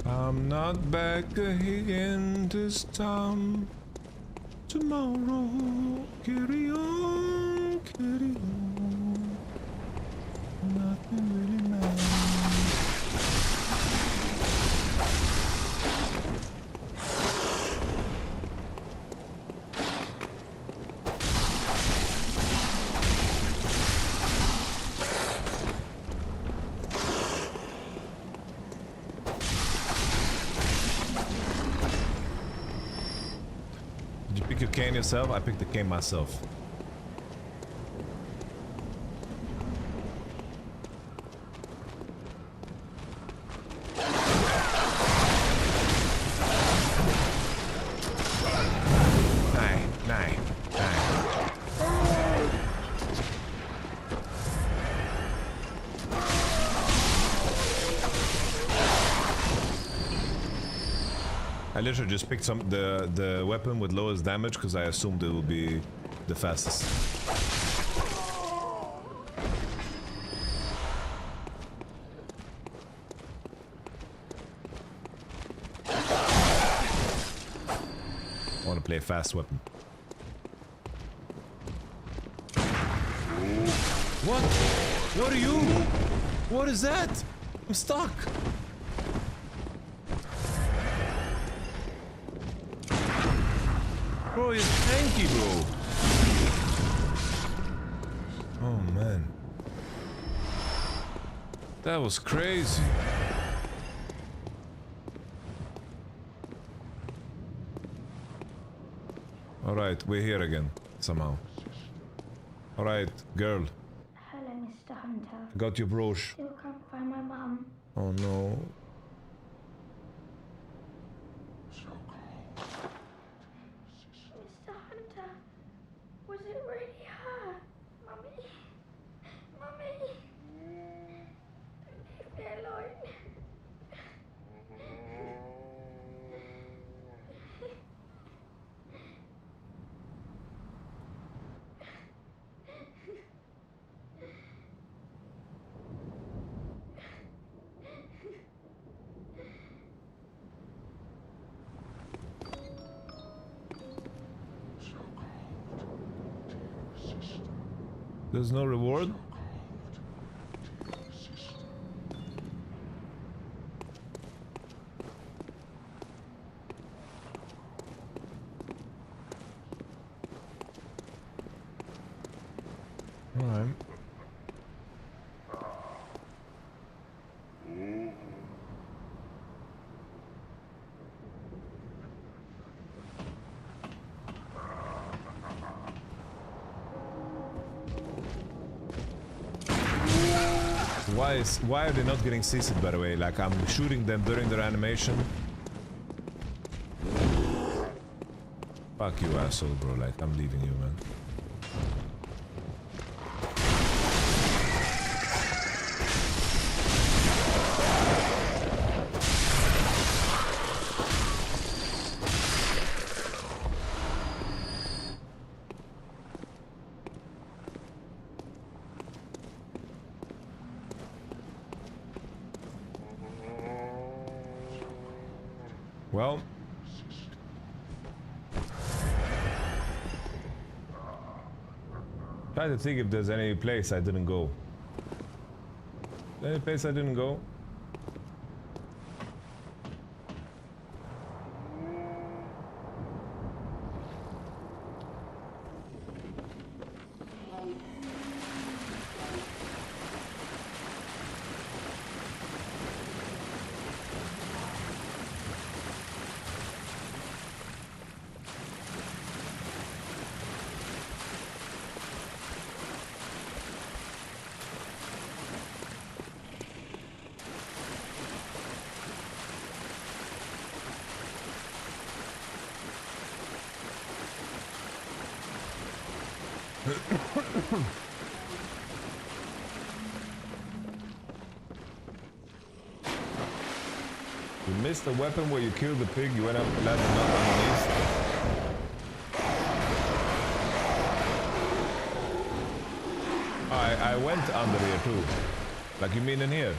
I'm not back again this time. Tomorrow, carry on, carry on. Nothing really matters. Did you pick your cane yourself? I picked the cane myself. I literally just picked the weapon with lowest damage because I assumed it would be the fastest. I want to play a fast weapon. What? What are you? What is that? I'm stuck. Bro, he's tanky, bro. Oh, man. That was crazy. Alright, we're here again, somehow. Alright, girl. Hello, Mr. Hunter. Got your brooch. Still can't find my mum. Oh, no. Mr. Hunter, was it really her? Mummy? Mummy? Leave me alone. There's no reward? Alright. Why are they not getting seasick, by the way? Like, I'm shooting them during their animation. Fuck you, asshole, bro. Like, I'm leaving you, man. Well, try to think if there's any place I didn't go. Any place I didn't go? You missed the weapon where you killed the pig, you went up the ladder, not underneath. I went under here too. Like, you mean in here?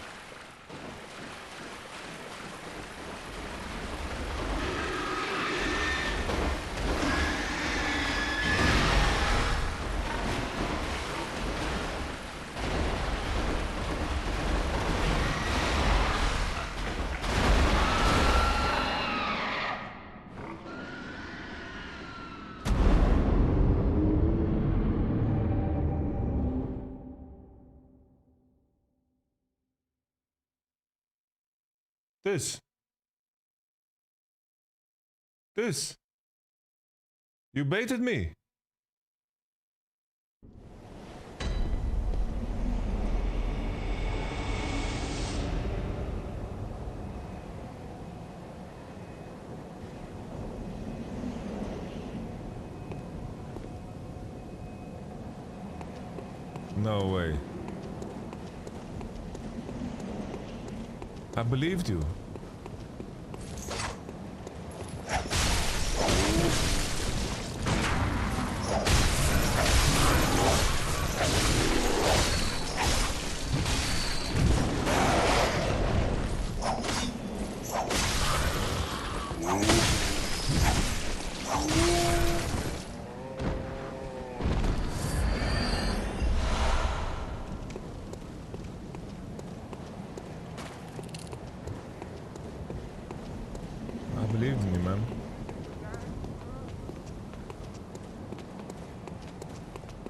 This. You baited me. No way. I believed you.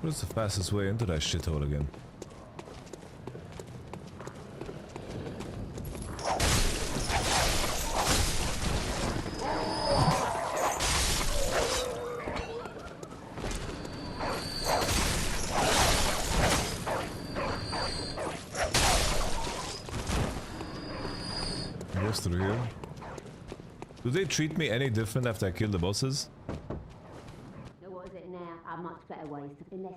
What's the fastest way into that shithole again? Goes through here. Do they treat me any different after I kill the bosses? Much better ways to finesse.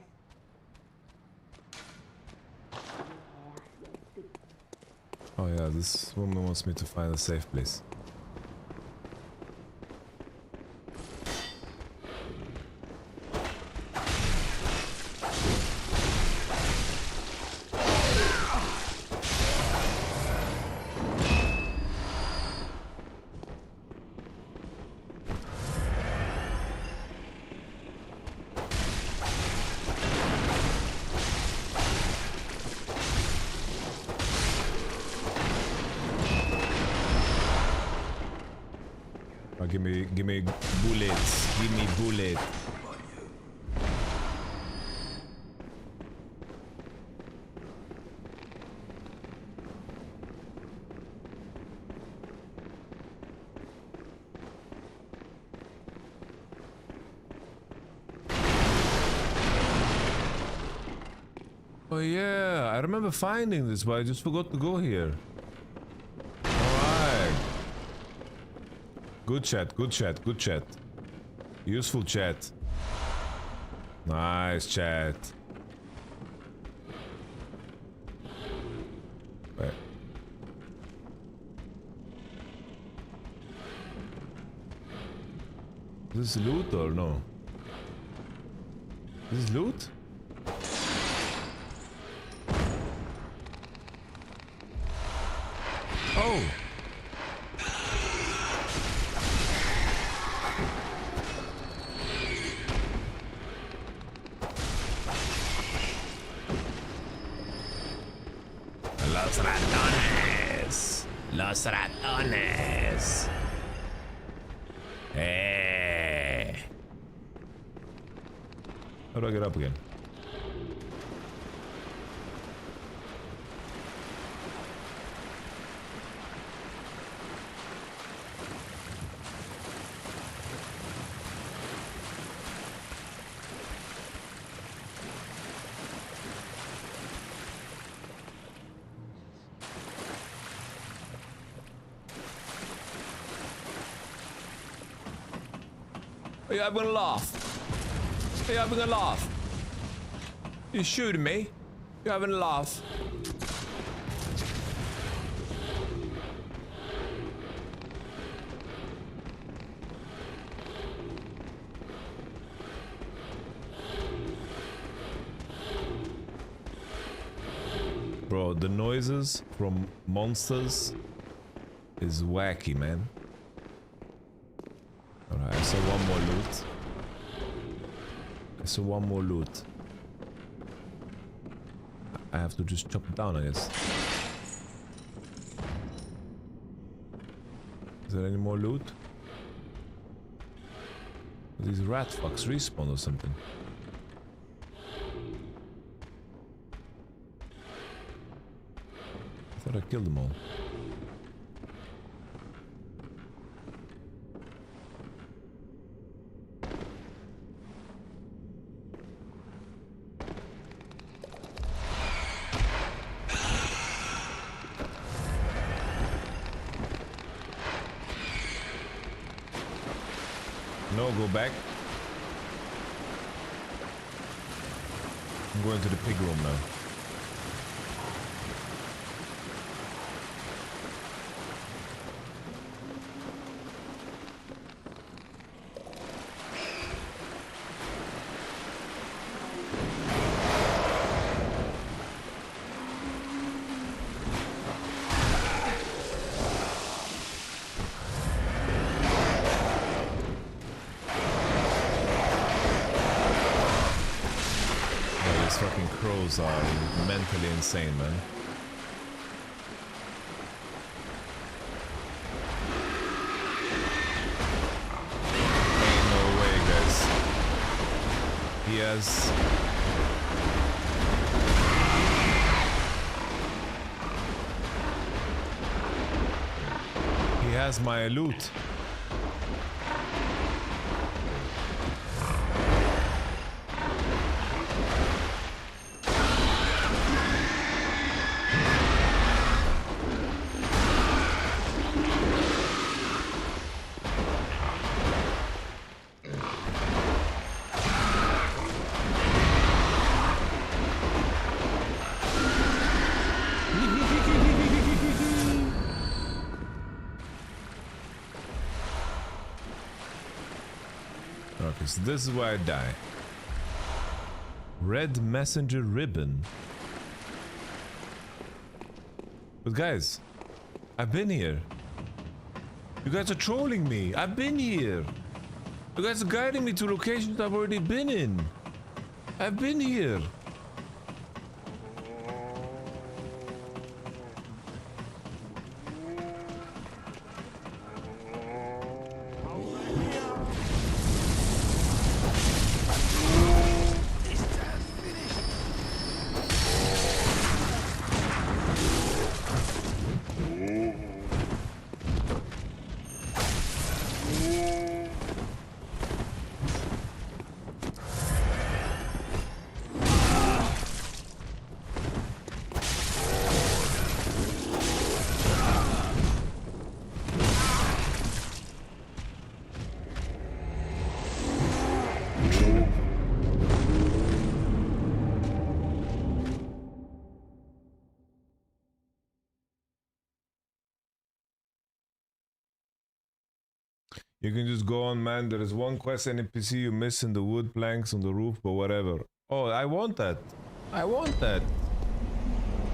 Oh yeah, this woman wants me to find a safe place. give me bullets. Give me bullet. Oh yeah, I remember finding this, but I just forgot to go here. Alright. Good chat, good chat, good chat. Useful chat. Nice chat. Wait. Is this loot or no? Is this loot? Oh! Los ratones! Los ratones! Hey! How do I get up again? Are you having a laugh? Are you having a laugh? You shooting me? You having a laugh? Bro, the noises from monsters is wacky, man. Alright, I saw one more loot. I saw one more loot. I have to just chop it down, I guess. Is there any more loot? These rat fucks respawn or something. I thought I killed them all. No, go back. I'm going to the pig room now. Crows are mentally insane, man. Ain't no way, guys. He has my loot. Okay, so this is where I die. Red messenger ribbon. But guys, I've been here. You guys are trolling me. I've been here. You guys are guiding me to locations I've already been in. I've been here. You can just go on, man. There is one quest NPC you miss in the wood planks on the roof, but whatever. Oh, I want that. I want that.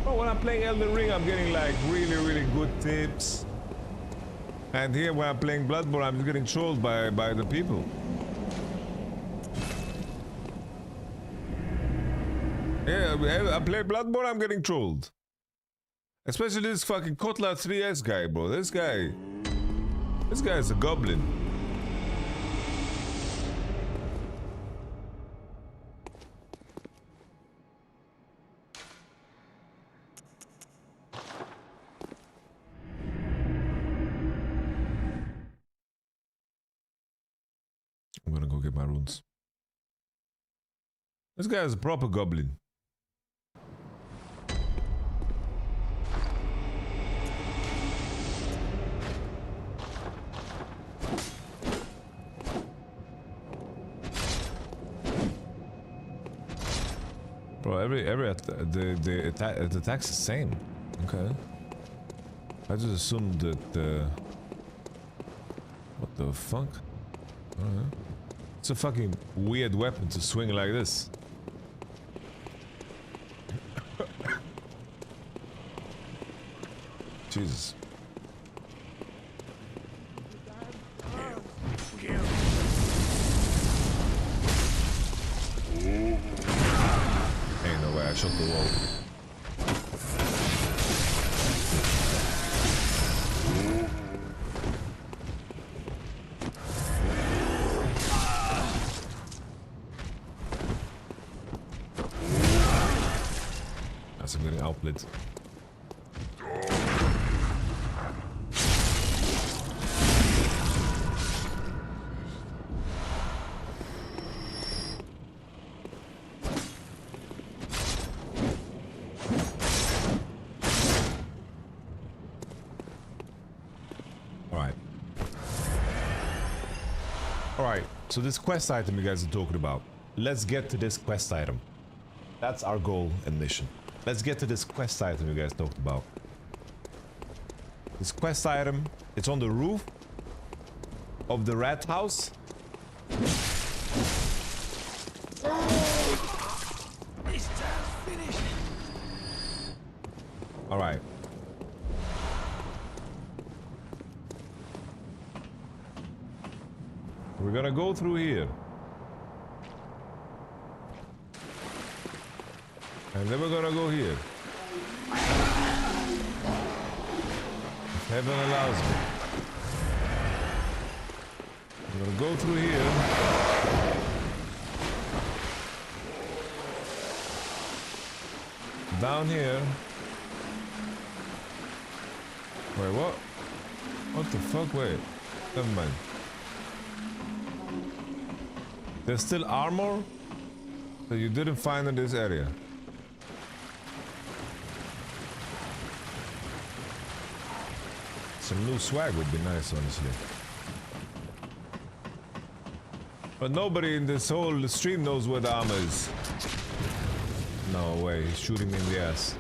Oh, when I'm playing Elden Ring, I'm getting like really, really good tips. And here, when I'm playing Bloodborne, I'm just getting trolled by the people. Yeah, I play Bloodborne, I'm getting trolled. Especially this fucking Kotla 3S guy, bro. This guy is a goblin. I'm gonna go get my runes. This guy is a proper goblin. Bro, the attack's the same. Okay. I just assumed that what the fuck? Alright. It's a fucking weird weapon to swing like this. Jesus. Ain't no way I shot the wall. That's a good outlet. Alright, so this quest item you guys are talking about. Let's get to this quest item. That's our goal and mission. Let's get to this quest item you guys talked about. This quest item, it's on the roof of the rat house. Alright. We're gonna go through here. And then we're gonna go here. If heaven allows me. I'm gonna go through here. Down here. Wait, what? What the fuck? Wait. Never mind. There's still armor that you didn't find in this area. Some new swag would be nice, honestly. But nobody in this whole stream knows where the armor is. No way, he's shooting me in the ass.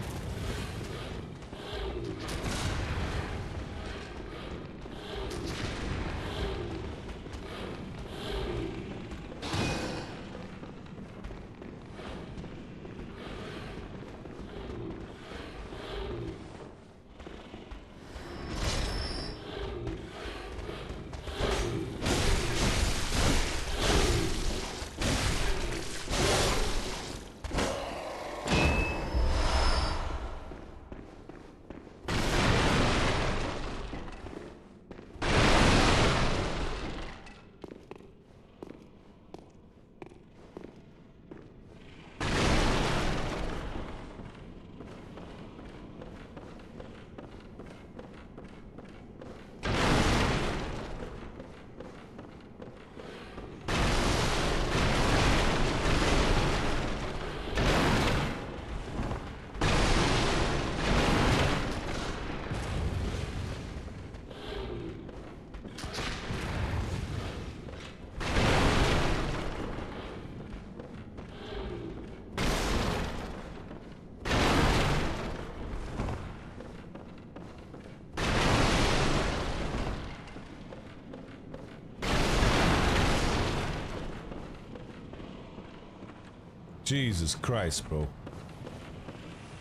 Jesus Christ, bro.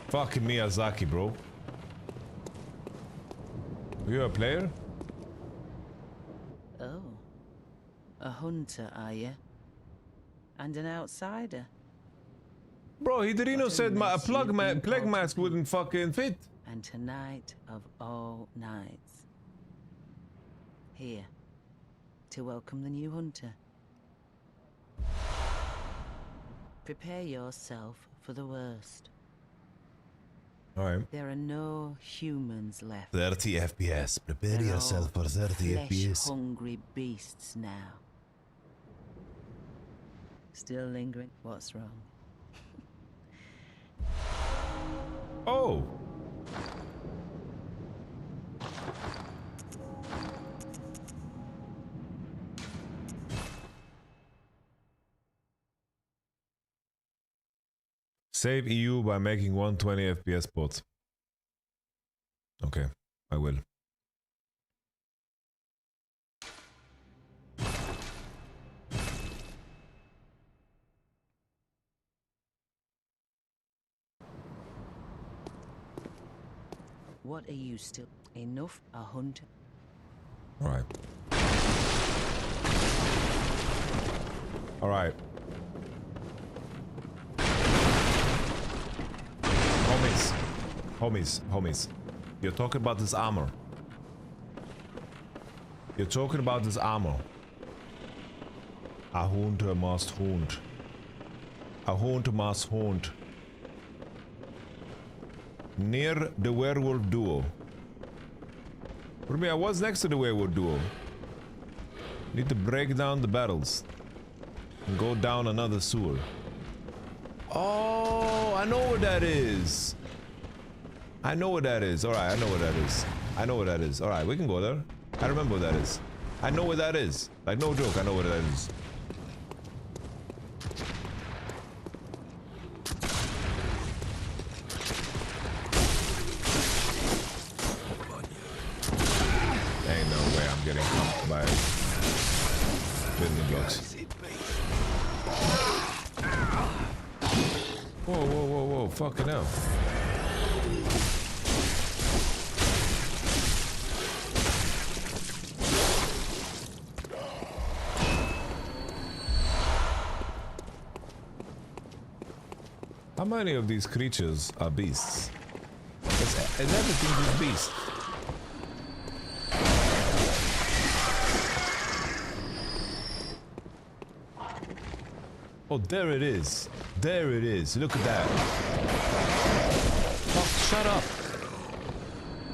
Fucking Miyazaki, bro. You a player? Oh. A hunter, are you? And an outsider? Bro, Hidorino said my plague mask to wouldn't fucking fit. And tonight of all nights. Here. To welcome the new hunter. Prepare yourself for the worst. Alright. There are no humans left. 30 FPS. Prepare They're yourself all for 30 FPS. flesh-hungry beasts now. Still lingering? What's wrong? Oh! Save EU by making 120 FPS bots. Okay, I will. What are you still? Enough a hunter? Alright. Alright. Homies. You're talking about this armor. You're talking about this armor. A hunter must hunt. A hunter must hunt. Near the werewolf duo. What do you mean? I was next to the werewolf duo. Need to break down the battles. And go down another sewer. Oh, I know what that is. I know what that is. Alright, I know what that is. I know what that is. Alright, we can go there. I remember what that is. I know what that is. Like, no joke, I know what that is. Ain't no way I'm getting pumped by building blocks. Whoa, fucking hell. How many of these creatures are beasts? Is everything just beast? Oh, there it is. There it is. Look at that. Oh, shut up.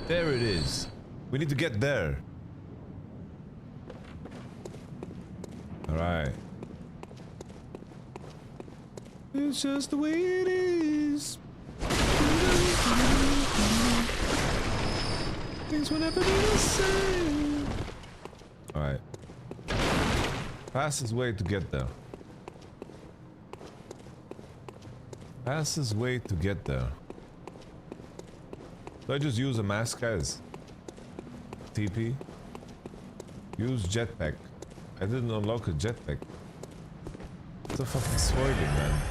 There it is. We need to get there. Alright. It's just the way it is. Things will never be the same. Alright. Fastest way to get there. Fastest way to get there. Do I just use a mask, guys? TP? Use jetpack. I didn't unlock a jetpack. What the fucking spoiling, man?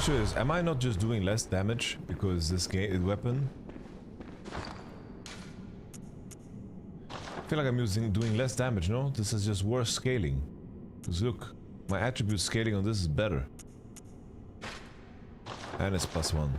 Is, am I not just doing less damage because this weapon? I feel like I'm doing less damage, no? This is just worse scaling. Because look, my attribute scaling on this is better. And it's +1.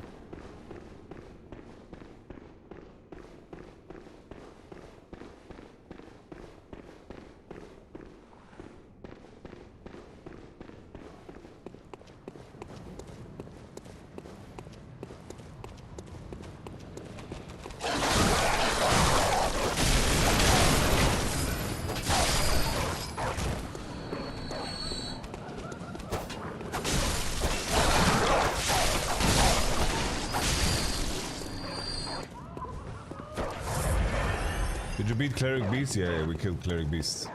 Did you beat Cleric Beast? Yeah, we killed Cleric Beast.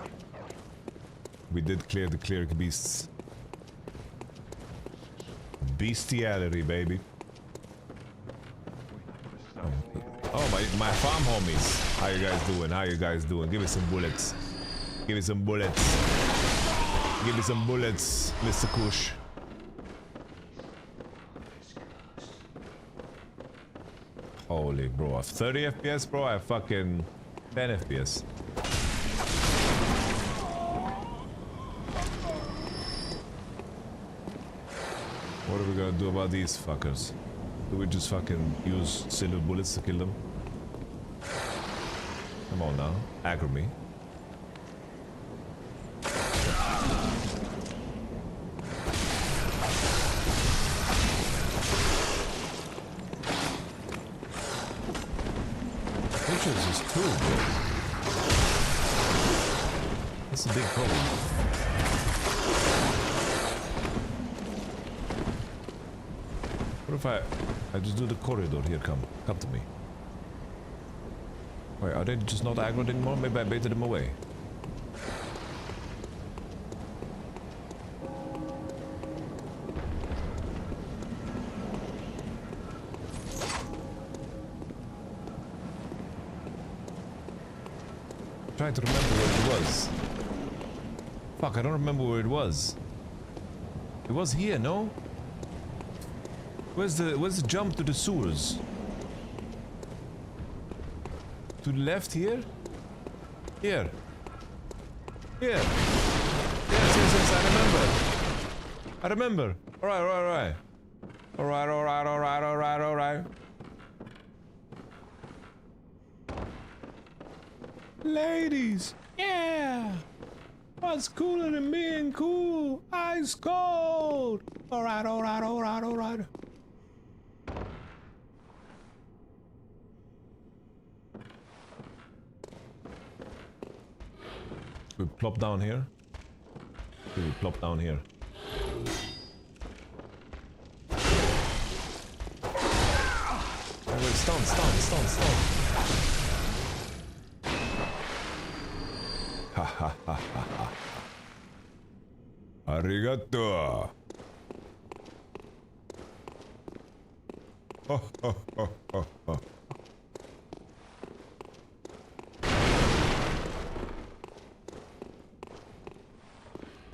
We did clear the cleric beasts. Bestiality, baby. Oh, my farm homies. How you guys doing? How you guys doing? Give me some bullets. Give me some bullets. Give me some bullets, Mr. Kush. Holy bro, I have 30 FPS, bro. I have fucking 10 FPS. What are we gonna do about these fuckers? Do we just fucking use silver bullets to kill them? Come on now, aggro me. Pictures is cool, bro. That's a big problem. What if I just do the corridor here? Come to me. Wait, are they just not aggroed anymore? Maybe I baited them away. I'm trying to remember where it was. Fuck, I don't remember where it was. It was here, no? Where's the jump to the sewers? To the left here? Here. Here. Yes, I remember. I remember. Alright. Alright. Ladies, yeah! What's cooler than being cool? Ice cold! Alright. We plop down here. We plop down here. Oh, wait, stun. Ha. Arigato. Ho.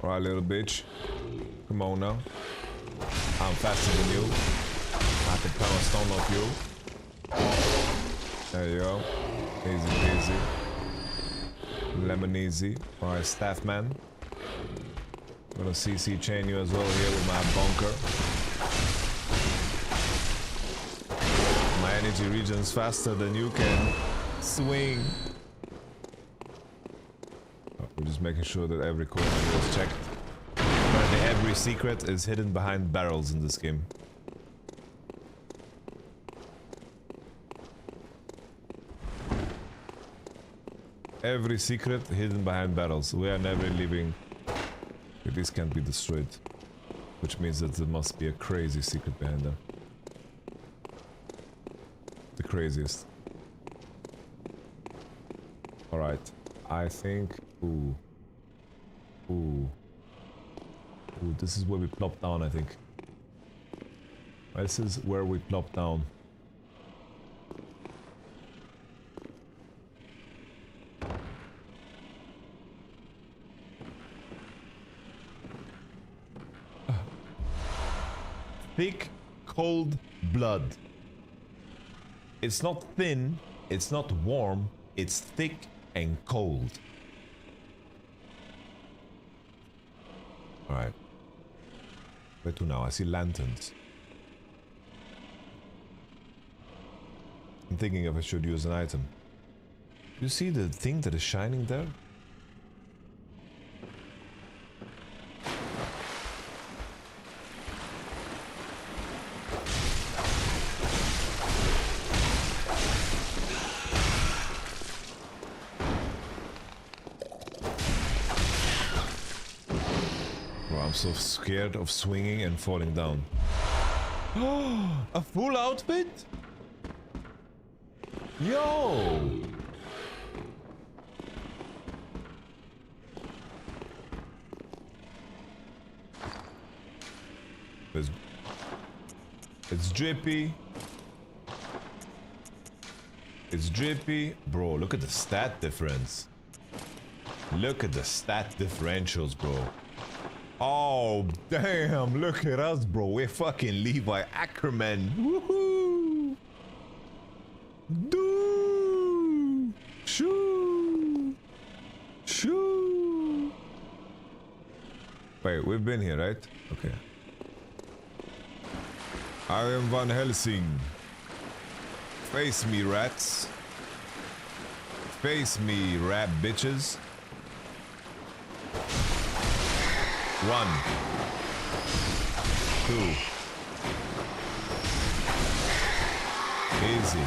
Alright, little bitch. Come on now. I'm faster than you. I can pound a stone off you. There you go. Easy peasy. Lemon easy. Alright, staff man. I'm gonna CC chain you as well here with my bunker. My energy regen's faster than you can swing. We're just making sure that every corner is checked. Apparently every secret is hidden behind barrels in this game. Every secret hidden behind barrels. We are never leaving. This can't be destroyed. Which means that there must be a crazy secret behind them. The craziest. Alright. I think... Ooh, this is where we plop down, I think. This is where we plop down. Thick, cold blood. It's not thin, it's not warm, it's thick and cold. Alright. Where to now? I see lanterns. I'm thinking if I should use an item. You see the thing that is shining there? I'm so scared of swinging and falling down. Oh, a full outfit? Yo! It's drippy. It's drippy. Bro, look at the stat difference. Look at the stat differentials, bro. Oh, damn. Look at us, bro. We're fucking Levi Ackerman. Woohoo. Do. Shoo. Shoo. Wait, we've been here, right? Okay. I am Van Helsing. Face me, rats. Face me, rat bitches. 1, 2. Easy.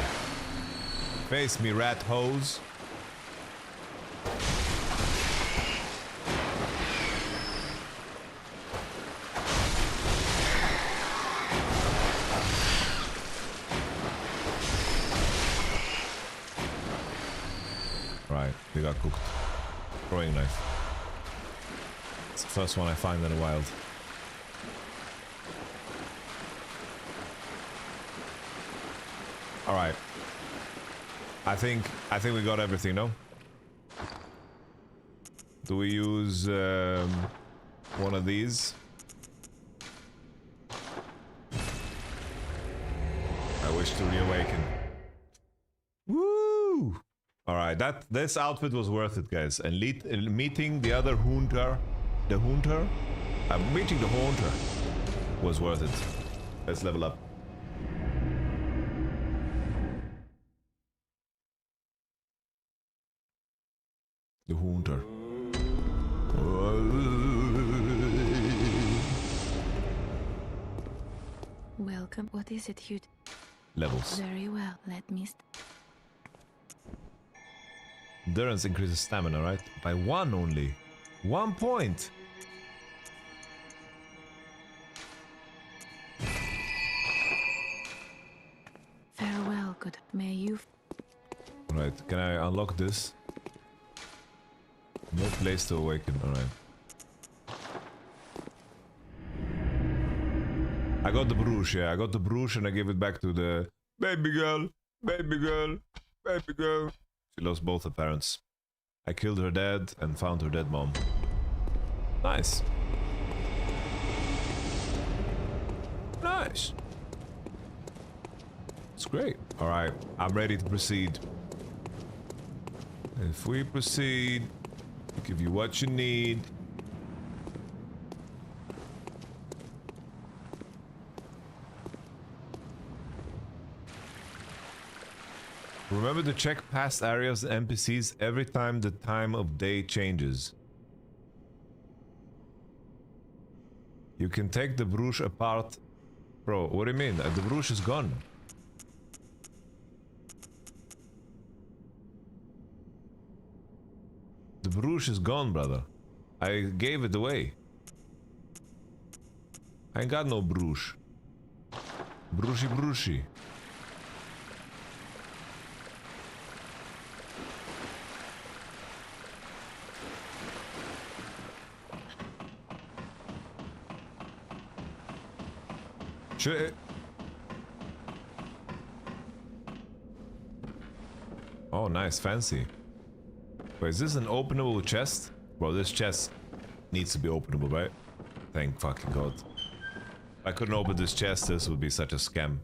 Face me, rat hoes. Right, they got cooked. Throwing knife. It's the first one I find in the wild. All right. I think we got everything, no? Do we use one of these? I wish to reawaken. Woo! All right, this outfit was worth it, guys. And meeting the other hunter, meeting the hunter was worth it. Let's level up. The hunter. Welcome. What is it, you? Levels. Very well. Let me. Endurance increases stamina, right? By 1 only. 1 point. Farewell, good. May you. Right, can I unlock this? No place to awaken, alright. I got the brooch, yeah. I got the brooch and I gave it back to the baby girl, baby girl, baby girl. She lost both her parents. I killed her dad and found her dead mom. Nice. Nice. It's great. Alright, I'm ready to proceed. If we proceed, I'll give you what you need. Remember to check past areas and NPCs every time the time of day changes. You can take the brooch apart. Bro, what do you mean? The brooch is gone. The brooch is gone, brother. I gave it away. I ain't got no brooch. Broochy broochy. Oh, nice, fancy. Wait, is this an openable chest? Bro, this chest needs to be openable, right? Thank fucking god. If I couldn't open this chest, this would be such a scam.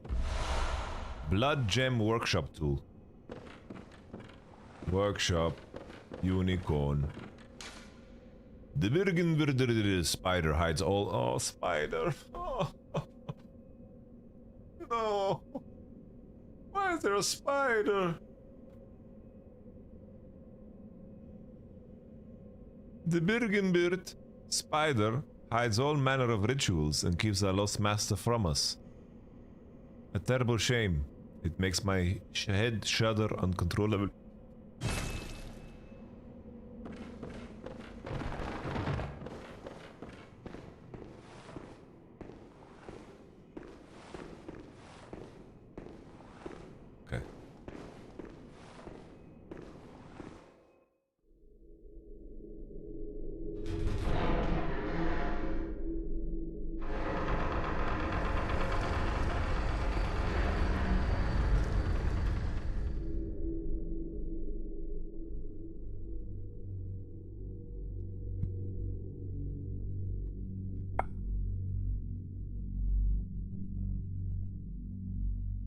Blood Gem Workshop Tool. Workshop. Unicorn. The Birgenwürder spider hides all. Oh, spider. Oh. No. Why is there a spider? The Birgenbird spider hides all manner of rituals and keeps our lost master from us. A terrible shame. It makes my head shudder uncontrollably. Okay.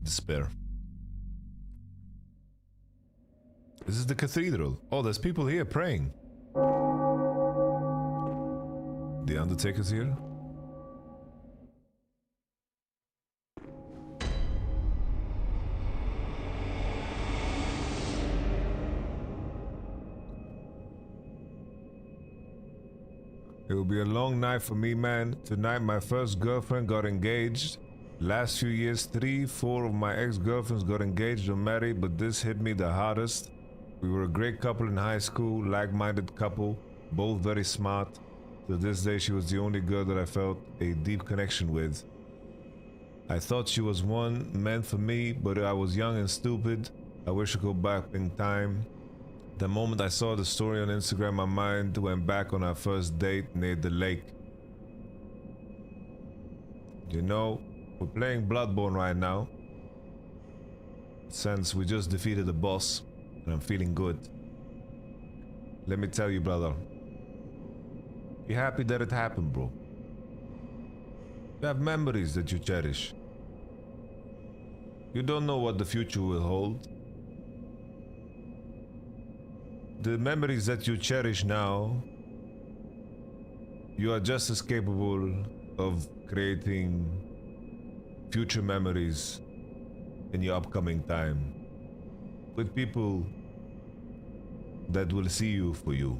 despair. This is the cathedral. Oh, there's people here praying. The Undertaker's here. It will be a long night for me, man. Tonight, my first girlfriend got engaged. Last few years, 3-4 of my ex-girlfriends got engaged or married, but this hit me the hardest. We were a great couple in high school, like-minded couple, both very smart. To this day, she was the only girl that I felt a deep connection with. I thought she was one meant for me, but I was young and stupid. I wish I could go back in time. The moment I saw the story on Instagram, my mind went back on our first date near the lake. You know, we're playing Bloodborne right now. Since we just defeated the boss, and I'm feeling good. Let me tell you, brother. Be happy that it happened, bro. You have memories that you cherish. You don't know what the future will hold. The memories that you cherish now, you are just as capable of creating future memories in your upcoming time with people that will see you for you.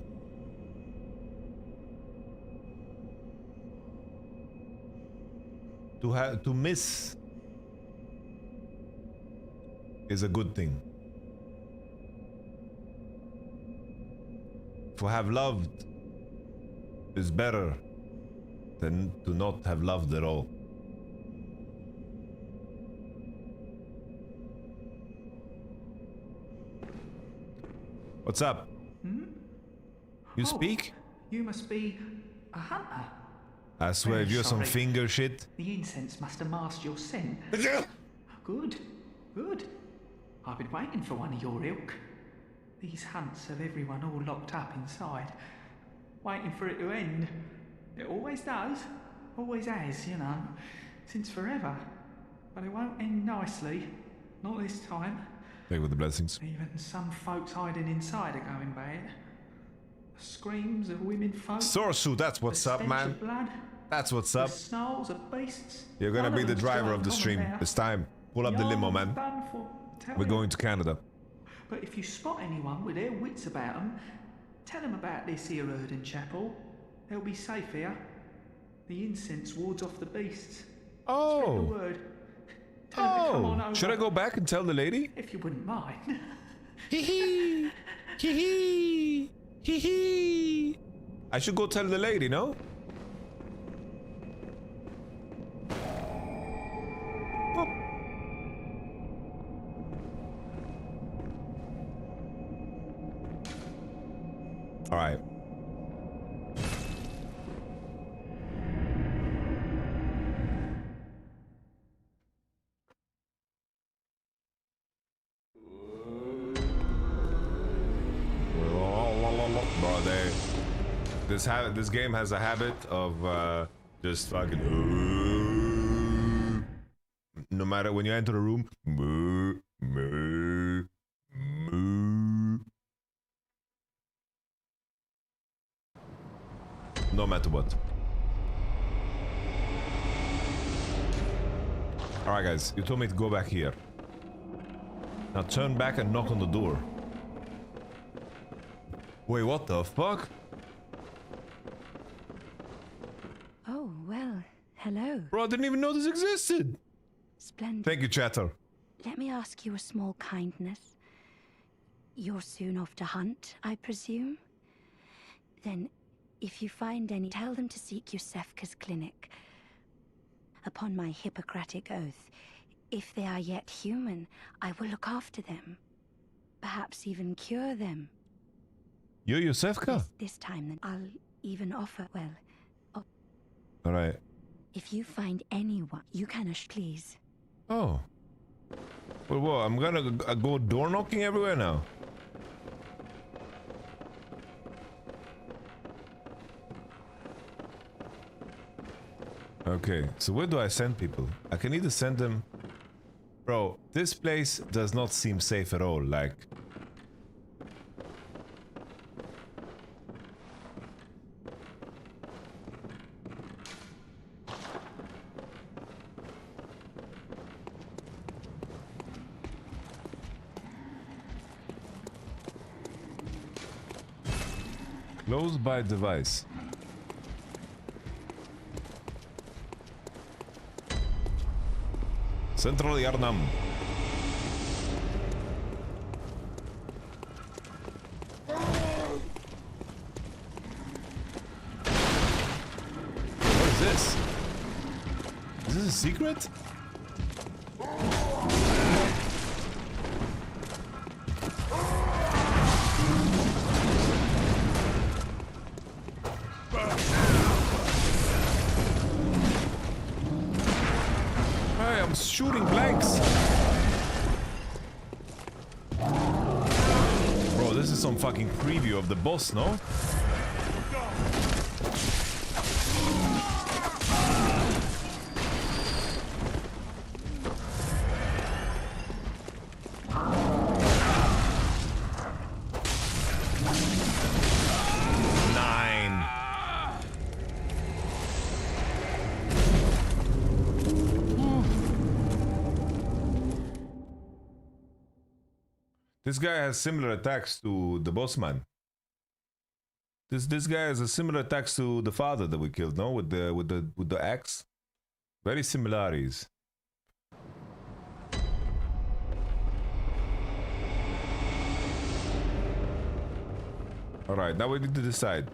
To miss is a good thing. To have loved is better than to not have loved at all. What's up? You speak? You must be a hunter. I swear, if you're some Sorry. finger shit. The incense must have masked your scent. Good, good. I've been waiting for one of your ilk. These hunts have everyone all locked up inside, waiting for it to end. It always does, always has, you know, since forever. But it won't end nicely, not this time. Take with the blessings. Even some folks hiding inside are going bad. The screams of women folk. Sorsu, that's what's up, man. Of blood, That's what's the up. snarls of beasts. You're gonna None be of the them's driver dry of the common stream. now. It's time. Pull up the limo, man. Done for, tell We're you. going to Canada. But if you spot anyone with their wits about them, tell them about this here Erden chapel. They'll be safe here. The incense wards off the beasts. Spread the Oh. word. Tell them to come on Oh. over. Should I go back and tell the lady? If you wouldn't mind. Hee hee. Hee hee. Hee hee. I should go tell the lady, no? All right. Bro, this game has a habit of just fucking no matter when you enter a room. No matter what. Alright guys, you told me to go back here. Now turn back and knock on the door. Wait, what the fuck? Oh, well, hello. Bro, I didn't even know this existed. Splendid. Thank you, chatter. Let me ask you a small kindness. You're soon off to hunt, I presume? Then, if you find any, tell them to seek Yusefka's clinic. Upon my Hippocratic oath, if they are yet human, I will look after them. Perhaps even cure them. You're Yusefka? This time, then, I'll even offer, well, Alright. if you find anyone, you can, please. Oh. Well, what? I'm gonna go door knocking everywhere now. Okay, so where do I send people? I can either send them Bro, this place does not seem safe at all, like... Close by device. Central Yharnam. What is this? Is this a secret? Shooting blanks. Bro, this is some fucking preview of the boss, no? This guy has similar attacks to the boss man. This guy has a similar attacks to the father that we killed, no? With the axe. Very similarities. Alright, now we need to decide.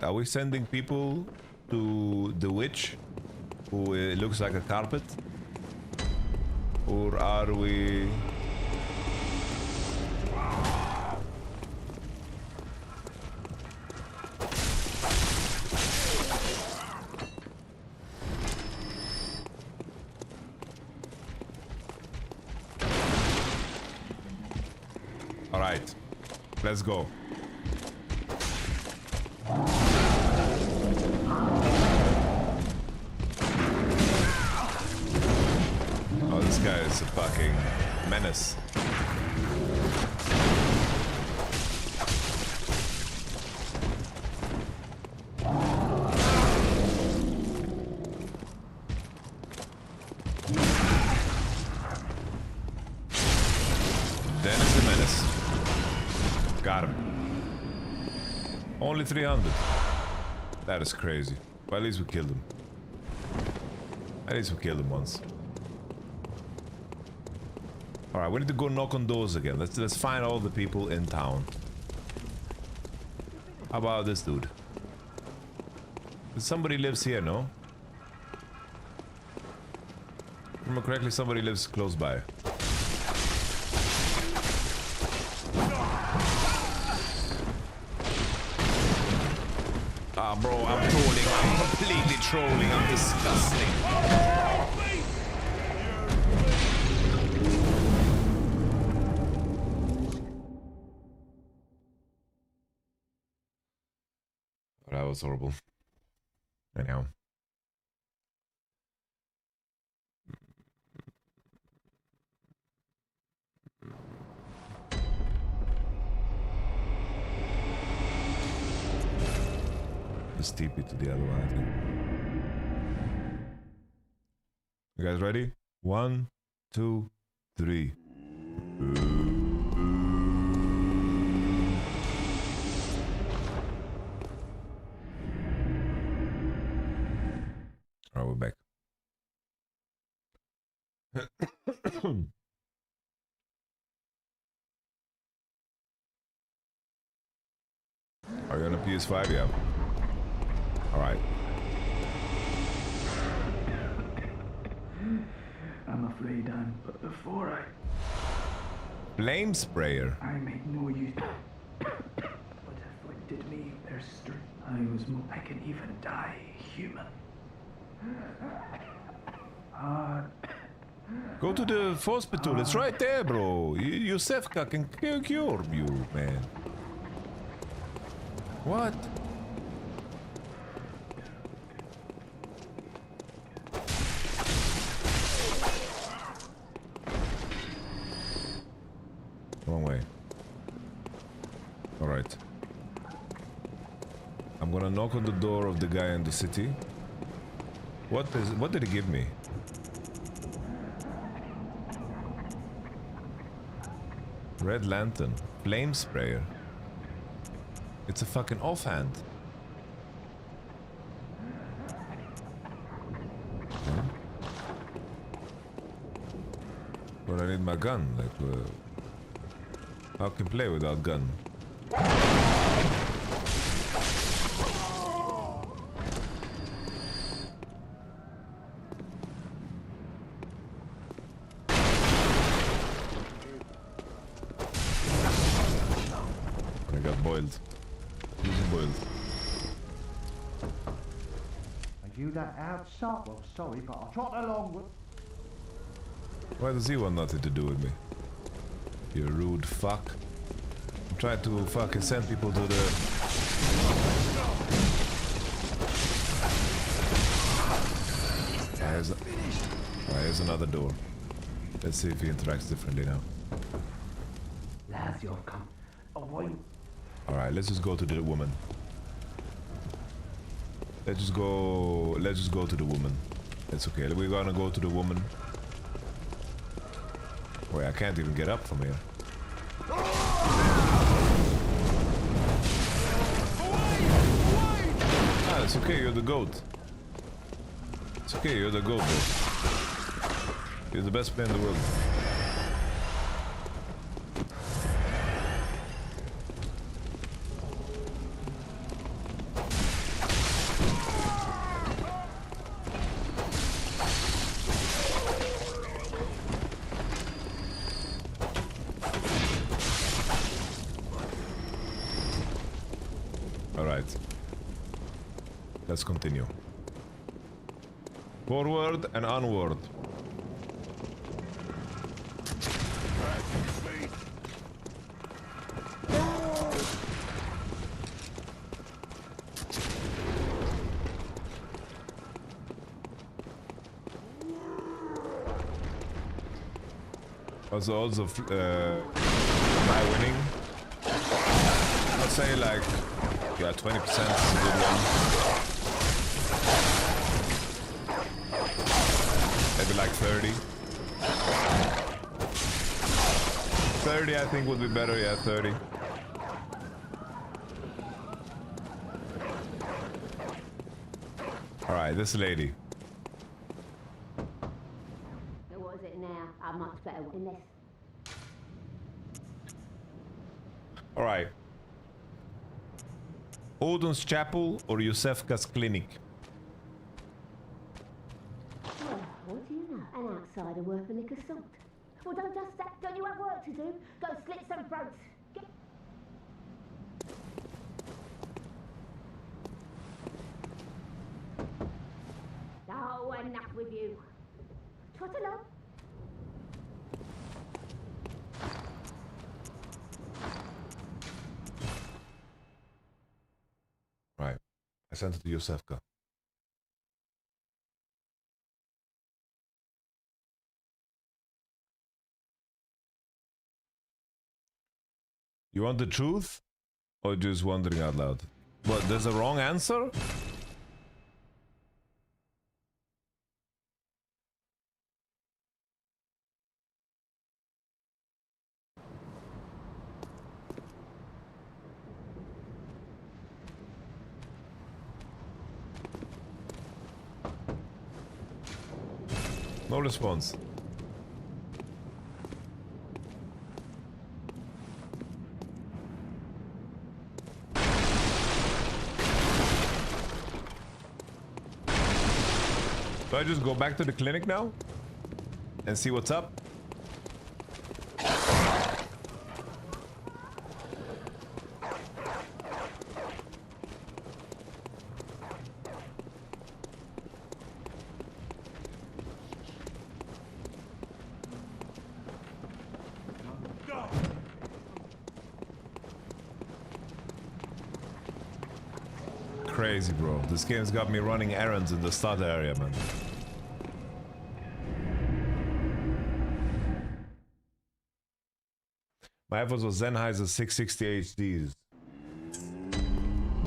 Are we sending people to the witch, who looks like a carpet? Or are we... All right, let's go. This guy is a fucking menace. Dennis the menace. Got him. Only 300. That is crazy. But at least we killed him. At least we killed him once. Alright, we need to go knock on doors again. Let's find all the people in town. How about this dude? Somebody lives here, no? If I remember correctly, somebody lives close by. Ah, bro, I'm trolling. I'm completely trolling. I'm disgusting. That was horrible. Anyhow. Let's TP to the other one, I think. You guys ready? 1, 2, 3. Alright, we're back. Are you on a PS5? Yeah. Alright. I'm afraid but before I... Flame sprayer. I made no use... What afflicted me, their strength. I can even die human. Go to the hospital, it's right there, bro. Yusefka can cure you, man. What? gonna knock on the door of the guy in the city. What did he give me? Red lantern. Flame sprayer. It's a fucking offhand. Okay. But I need my gun. Like, how can play without gun? I got boiled. Easy boiled. Are you that outside? Well, sorry, but I'll trot along with... Why does he want nothing to do with me? You rude fuck. I'm trying to fucking send people to the... Here's another door. Let's see if he interacts differently now. Lads, you've come. Away. Alright, let's just go to the woman. Let's just go to the woman. It's okay. We're gonna go to the woman. Wait, I can't even get up from here. Ah, it's okay, you're the goat. It's okay, you're the goat, bro. You're the best player in the world. Alright. Let's continue. Forward and onward. Also, by winning, I'd say like, yeah, 20% is a good one. Maybe like 30. 30 I think would be better, yeah, 30. Alright, this lady. What is it now? I'm much better than this. Alright. Odin's Chapel or Yusefka's Clinic? Well, what do you know? An outsider worth a lick of salt. Well, don't just that. Don't you have work to do? Go slit some throats. Get... Oh, enough with you. Trot along. Right. I sent it to Yusefka. You want the truth? Or just wondering out loud? What, there's a wrong answer? No response. Do I just go back to the clinic now? And see what's up? Crazy, bro. This game's got me running errands in the start area, man. My Evos was Sennheiser 660 HDs.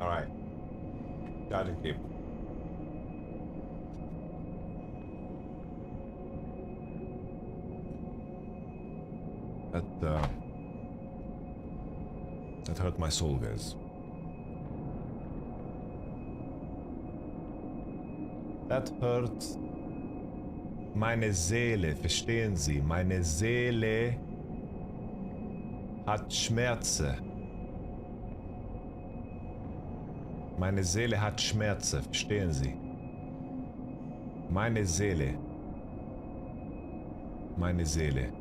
Alright. Charging cable. That hurt my soul, guys. That hurt meine Seele, verstehen Sie? Meine Seele hat Schmerzen. Meine Seele hat Schmerzen, verstehen Sie? Meine Seele. Meine Seele.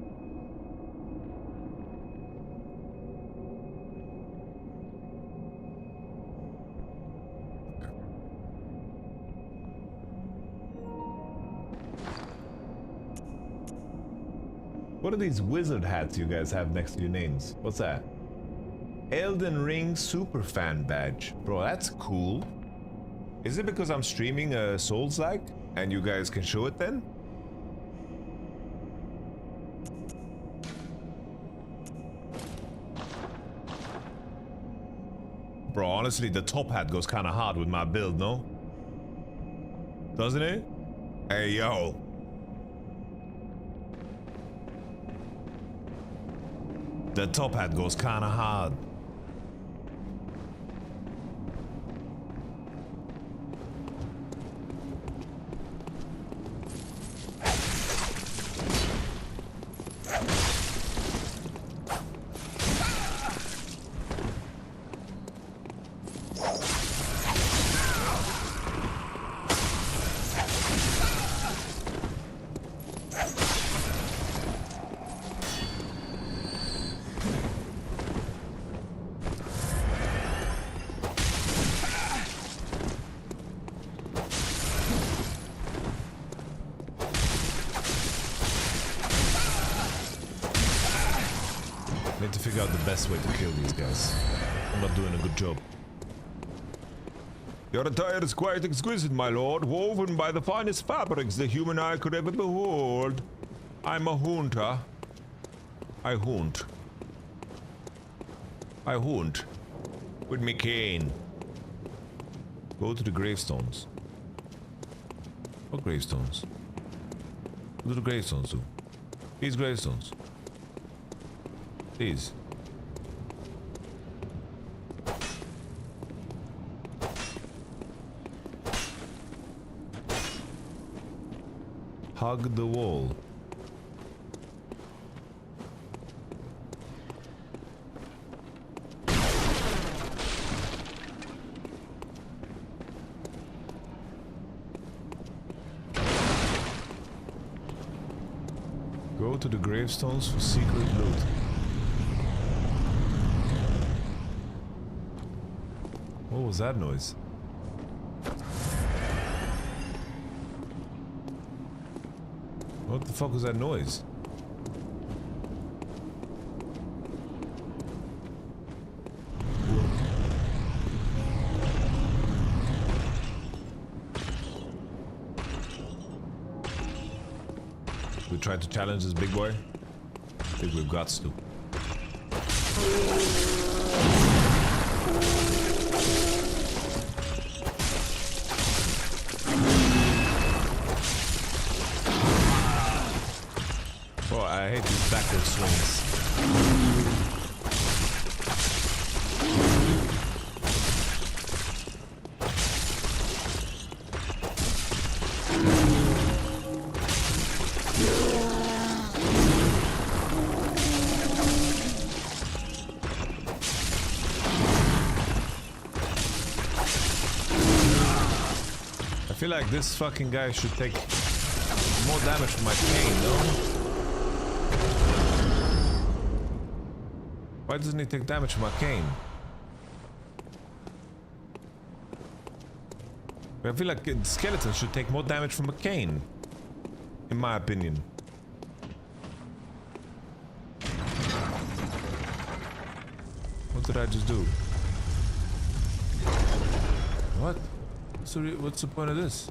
What are these wizard hats you guys have next to your names? What's that? Elden Ring Superfan badge. Bro, that's cool. Is it because I'm streaming a Souls-like and you guys can show it then? Bro, honestly, the top hat goes kind of hard with my build, no? Doesn't it? Hey, yo. The top hat goes kind of hard. Need to figure out the best way to kill these guys. I'm not doing a good job. Your attire is quite exquisite, my lord, woven by the finest fabrics the human eye could ever behold. I'm a hunter. I hunt. I hunt. With me cane. Go to the gravestones. What gravestones? What do the gravestones do? These gravestones. These. Hug the wall. Go to the gravestones for secret loot. What was that noise? What the fuck was that noise? We tried to challenge this big boy. I think we've got to. Oh, I hate these backward swings. I feel like this fucking guy should take more damage from my cane, no? Why doesn't he take damage from my cane? I feel like skeletons should take more damage from a cane, in my opinion. What did I just do? What? What's the point of this?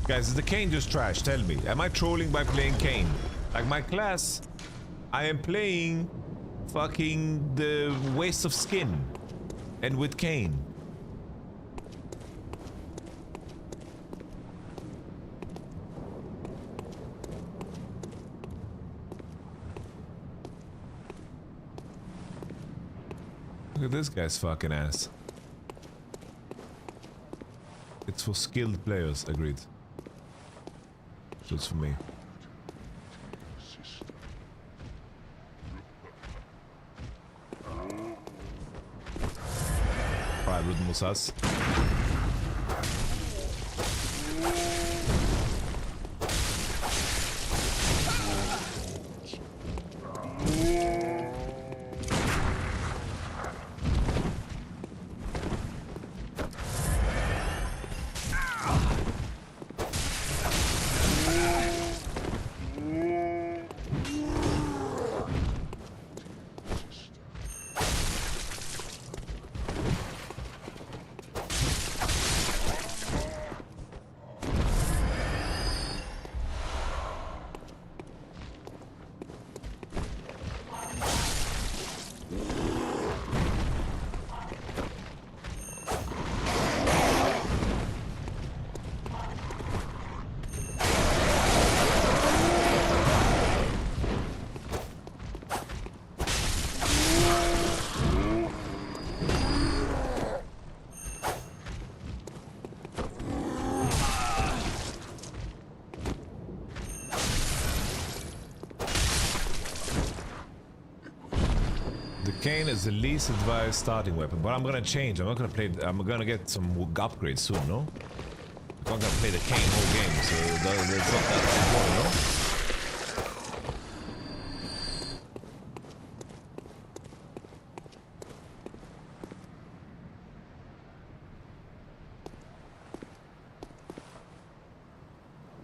Guys, is the cane just trash? Tell me. Am I trolling by playing cane? Like, my class I am playing fucking the Waste of Skin and with Kane. Look at this guy's fucking ass. It's for skilled players, agreed. So it's for me. Rydden hos oss. Cane is the least advised starting weapon, but I'm gonna change. I'm not gonna play. I'm gonna get some upgrades soon, no? I'm not gonna play the Cane whole game, so it's not that important, no?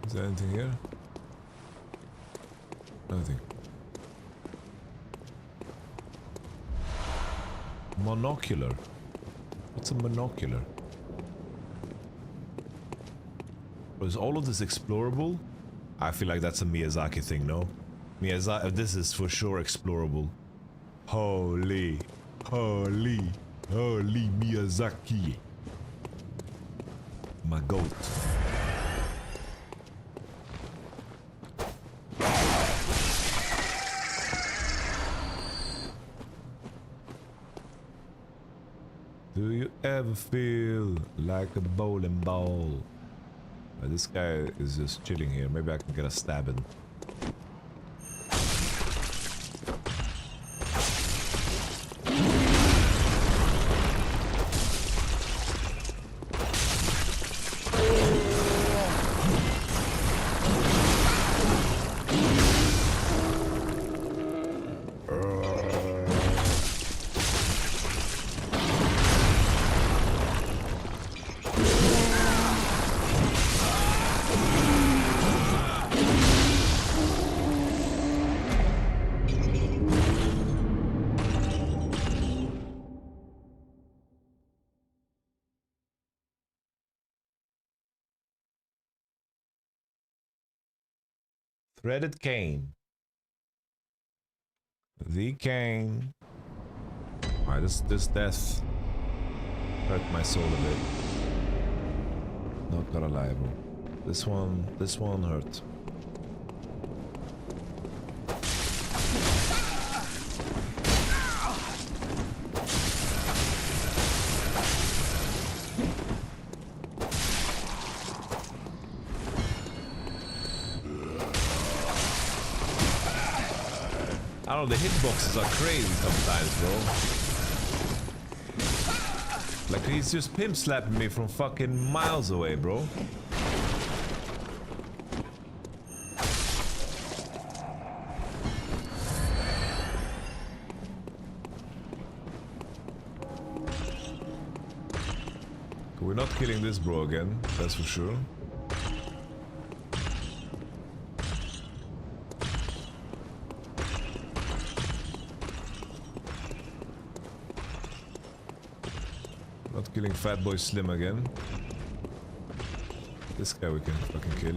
Is there anything here? Nothing. Monocular. What's a monocular? Is all of this explorable? I feel like that's a Miyazaki thing, no? Miyazaki, this is for sure explorable. Holy Miyazaki. My goat. Do you ever feel like a bowling ball? This guy is just chilling here. Maybe I can get a stab in. Threaded cane. The cane. Alright, this death hurt my soul a bit. Not gonna lie, bro. This one hurt. I don't know, the hitboxes are crazy sometimes, bro. Like, he's just pimp slapping me from fucking miles away, bro. We're not killing this bro again, that's for sure. Not killing Fatboy Slim again. This guy we can fucking kill.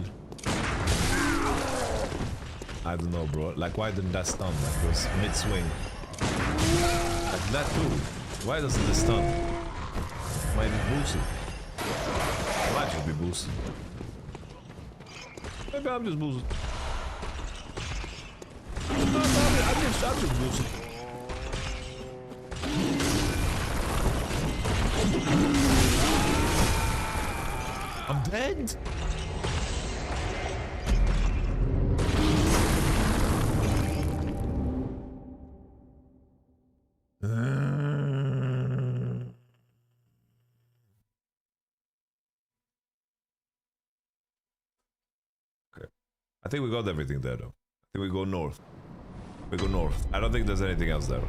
I don't know, bro. Like, why didn't that stun? Like, it was mid-swing. Like, that too. Why doesn't it stun? Might be boosted. Might just be boosted. Maybe I'm just boosted. No, I'm just boosted. I'm dead. Okay. I think we got everything there though. I think we go north. We go north. I don't think there's anything else there.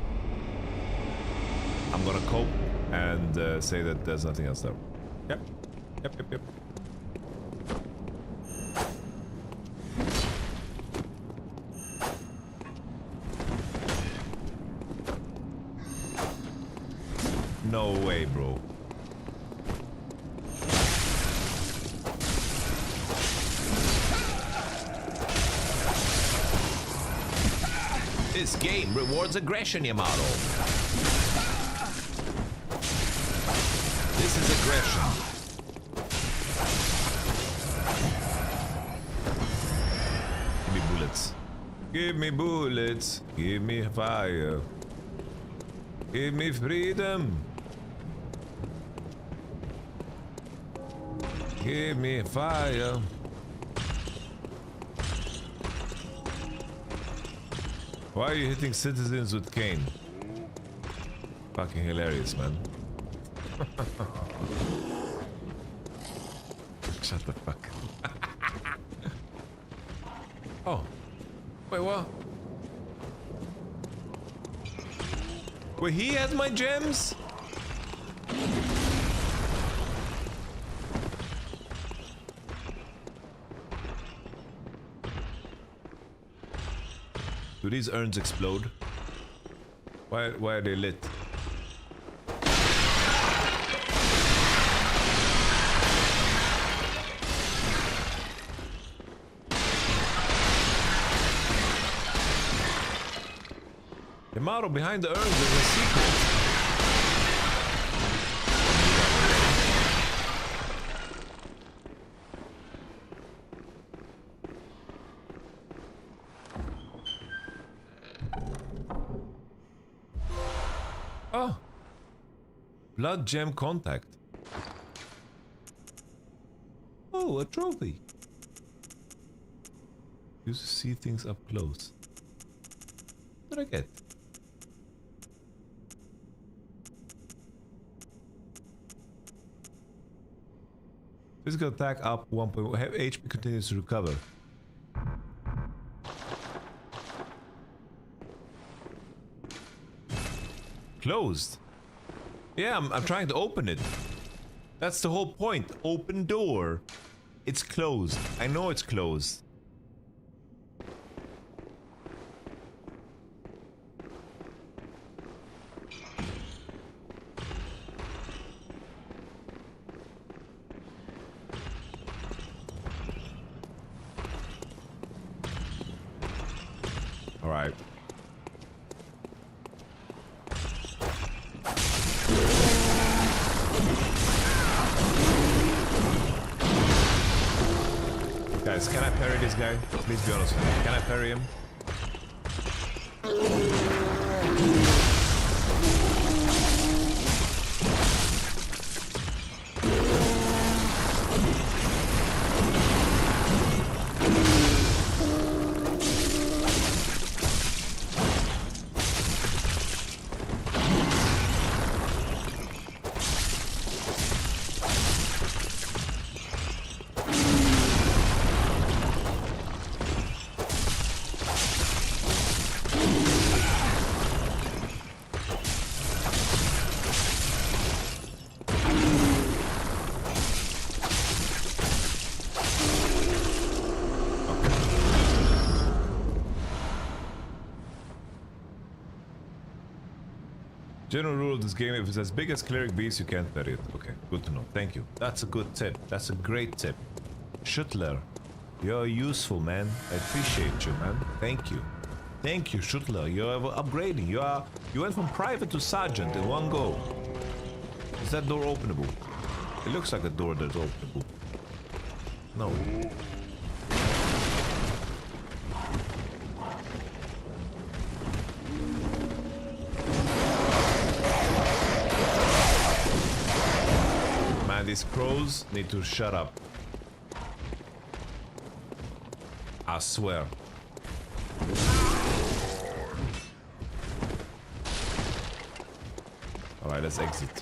I'm gonna cope and say that there's nothing else there. Yep. Yep. No way, bro. This game rewards aggression, Yamato. This is aggression. Give me bullets. Give me bullets. Give me fire. Give me freedom. Give me fire. Why are you hitting citizens with cane? Fucking hilarious, man. Shut the fuck up. Oh. Wait, what? Wait, he has my gems? Do these urns explode? Why are they lit? The model behind the urns is a secret. Oh, blood gem contact. Oh, a trophy. Used to see things up close. What did I get? Physical attack up 1.1. HP continues to recover. Closed. Yeah, I'm trying to open it. That's the whole point. Open door. It's closed. I know it's closed. All right. Guys, can I parry this guy? Please be honest with me. Can I parry him? General rule of this game, if it's as big as Cleric Beast, you can't parry it. Okay, good to know. Thank you. That's a good tip. That's a great tip. Shuttler. You're useful, man. I appreciate you, man. Thank you. Thank you, Shutler. You're upgrading. You went from private to sergeant in one go. Is that door openable? It looks like a door that's openable. No. Man, these crows need to shut up. I swear. Alright, let's exit.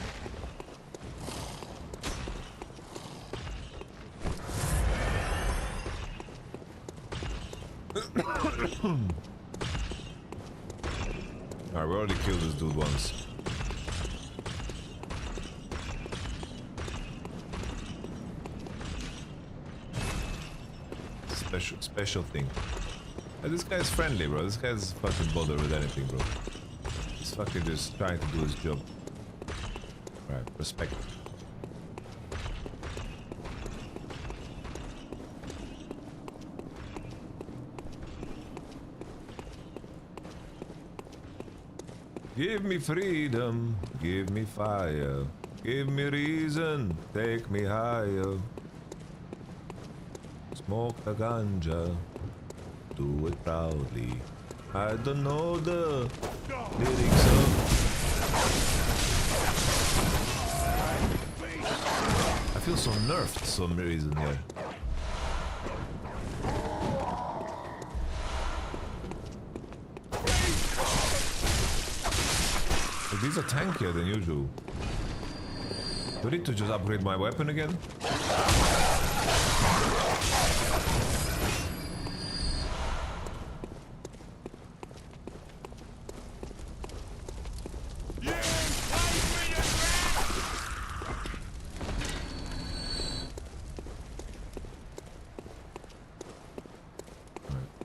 Alright, we already killed this dude once. Special thing. This guy's friendly, bro. This guy's fucking bothered with anything, bro. He's fucking just trying to do his job. Alright, respect. Give me freedom, give me fire, give me reason, take me higher. Smoke the ganja, do it proudly. I don't know the lyrics of... I feel so nerfed for some reason here. But these are tankier than usual. Do I need to just upgrade my weapon again?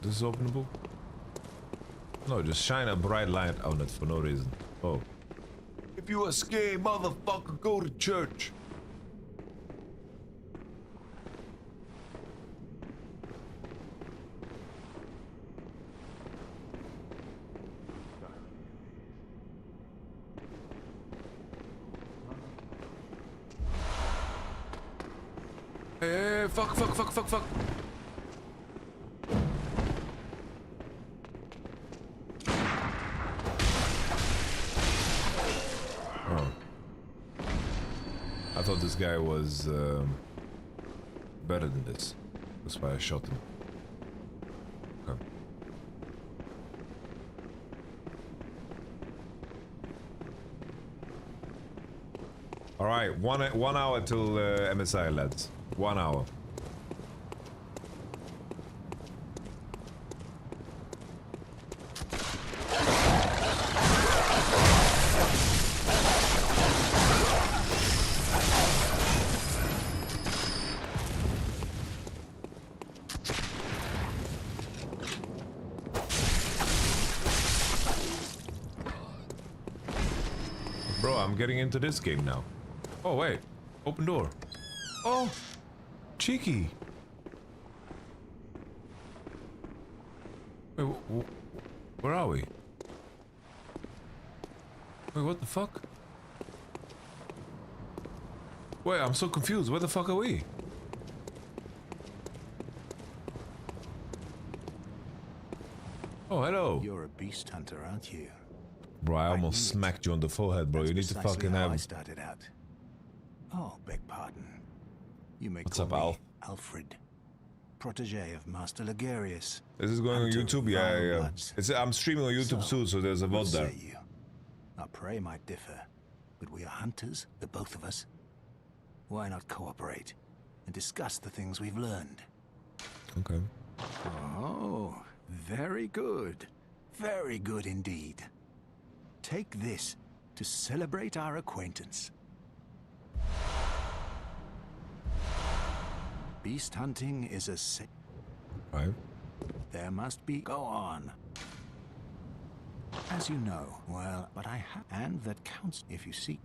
This is openable? No, just shine a bright light on it for no reason. Oh. If you a scared motherfucker, go to church. Hey, fuck. I thought this guy was better than this. That's why I shot him. Okay. All right, one hour till MSI, lads. 1 hour. Bro, I'm getting into this game now. Oh, wait. Open door. Oh! Cheeky! Wait, where are we? Wait, what the fuck? Wait, I'm so confused. Where the fuck are we? Oh, hello. You're a beast hunter, aren't you? Bro, I almost smacked you on the forehead, bro. That's You need to precisely fucking how have... I started out. Oh, beg pardon. You may What's call up, me Al? Alfred, protege of Master Ligarius. This is going on Hunter YouTube? of Yeah. bloods. I'm streaming on YouTube soon, so there's a What VOD there. say you? Our prey might differ, but we are hunters, the both of us. Why not cooperate and discuss the things we've learned? Okay. Oh, very good. Very good indeed. Take this to celebrate our acquaintance. Beast hunting is a Right. There must be... Go on. As you know, well, but I have... And that counts if you seek.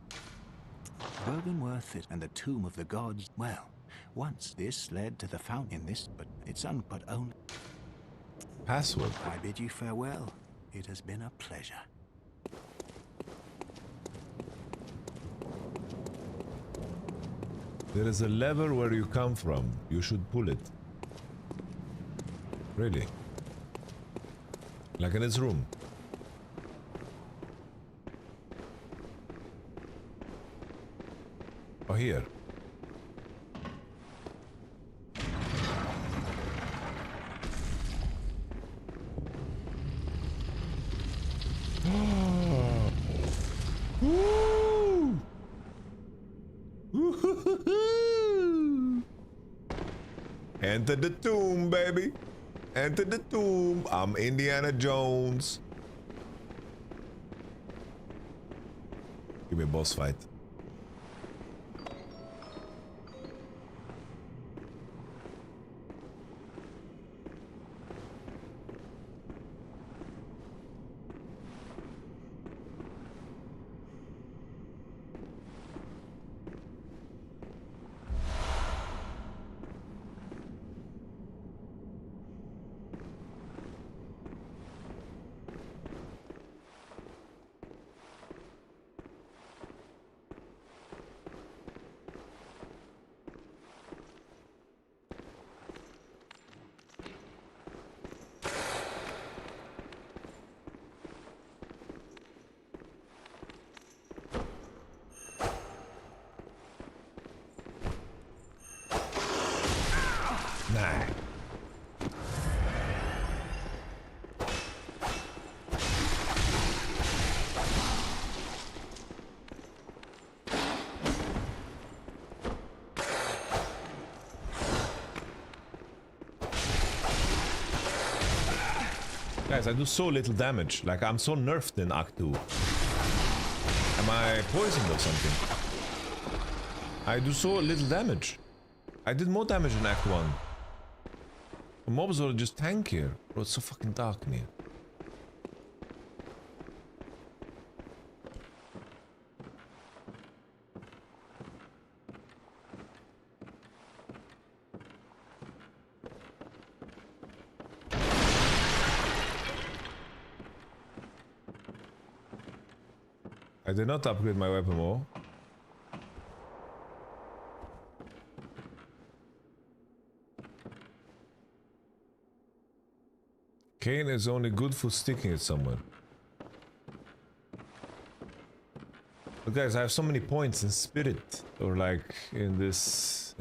Bergenworth and the Tomb of the Gods, well, Once this led to the fountain in this, but it's but only. Password. I bid you farewell. It has been a pleasure. There is a lever where you come from. You should pull it. Really? Like in this room. Oh, here. Enter the tomb, baby. Enter the tomb. I'm Indiana Jones. Give me a boss fight. Nah. Guys, I do so little damage. Like, I'm so nerfed in Act 2. Am I poisoned or something? I do so little damage. I did more damage in Act 1. The mobs are just tankier. Bro, it's so fucking dark in here. I did not upgrade my weapon more. Cane is only good for sticking it somewhere. But guys, I have so many points in spirit, or like in this.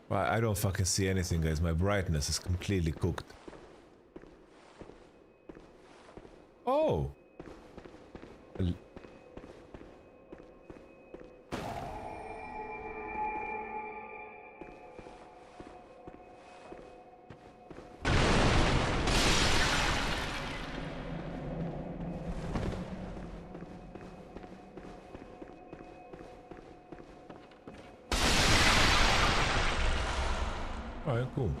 Well, I don't fucking see anything, guys. My brightness is completely cooked. Oh. Alright, cool.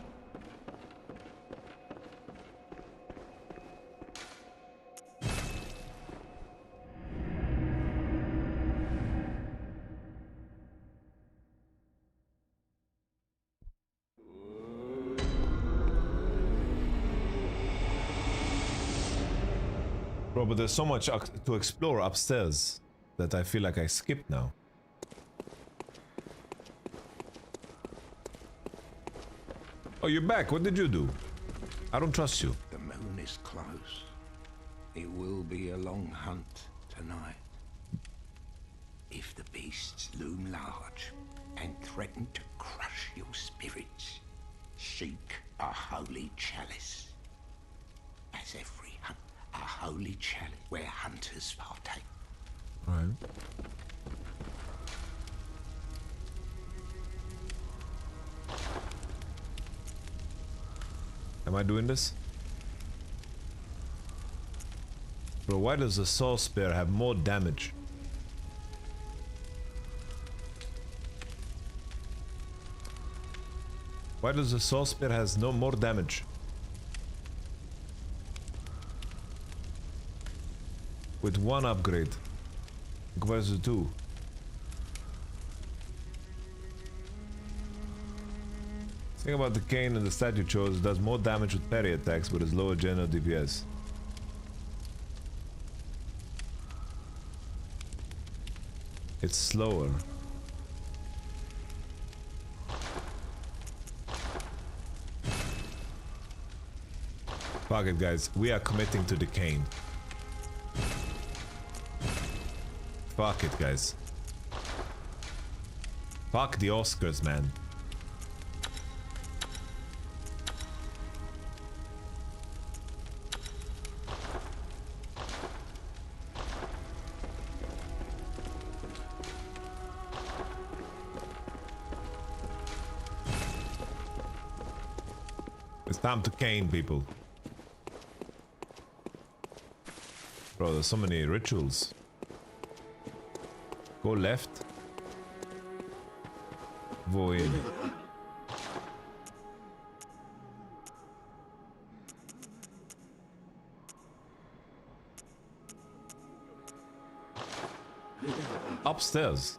Bro, but there's so much to explore upstairs that I feel like I skipped now. Oh, you're back. What did you do? I don't trust you. The moon is close. It will be a long hunt tonight. If the beasts loom large and threaten to crush your spirits, seek a holy chalice. As every hunt, a holy chalice where hunters partake. Right. Am I doing this? Bro, why does the saw spear have more damage? Why does the saw spear has no more damage? With one upgrade compared to two. Thing about the cane and the statue chose, it does more damage with parry attacks but is lower general DPS. It's slower. Fuck it, guys. We are committing to the cane. Fuck it, guys. Fuck the Oscars, man. It's time to cane people. Bro, there's so many rituals. Go left. Go in. Upstairs.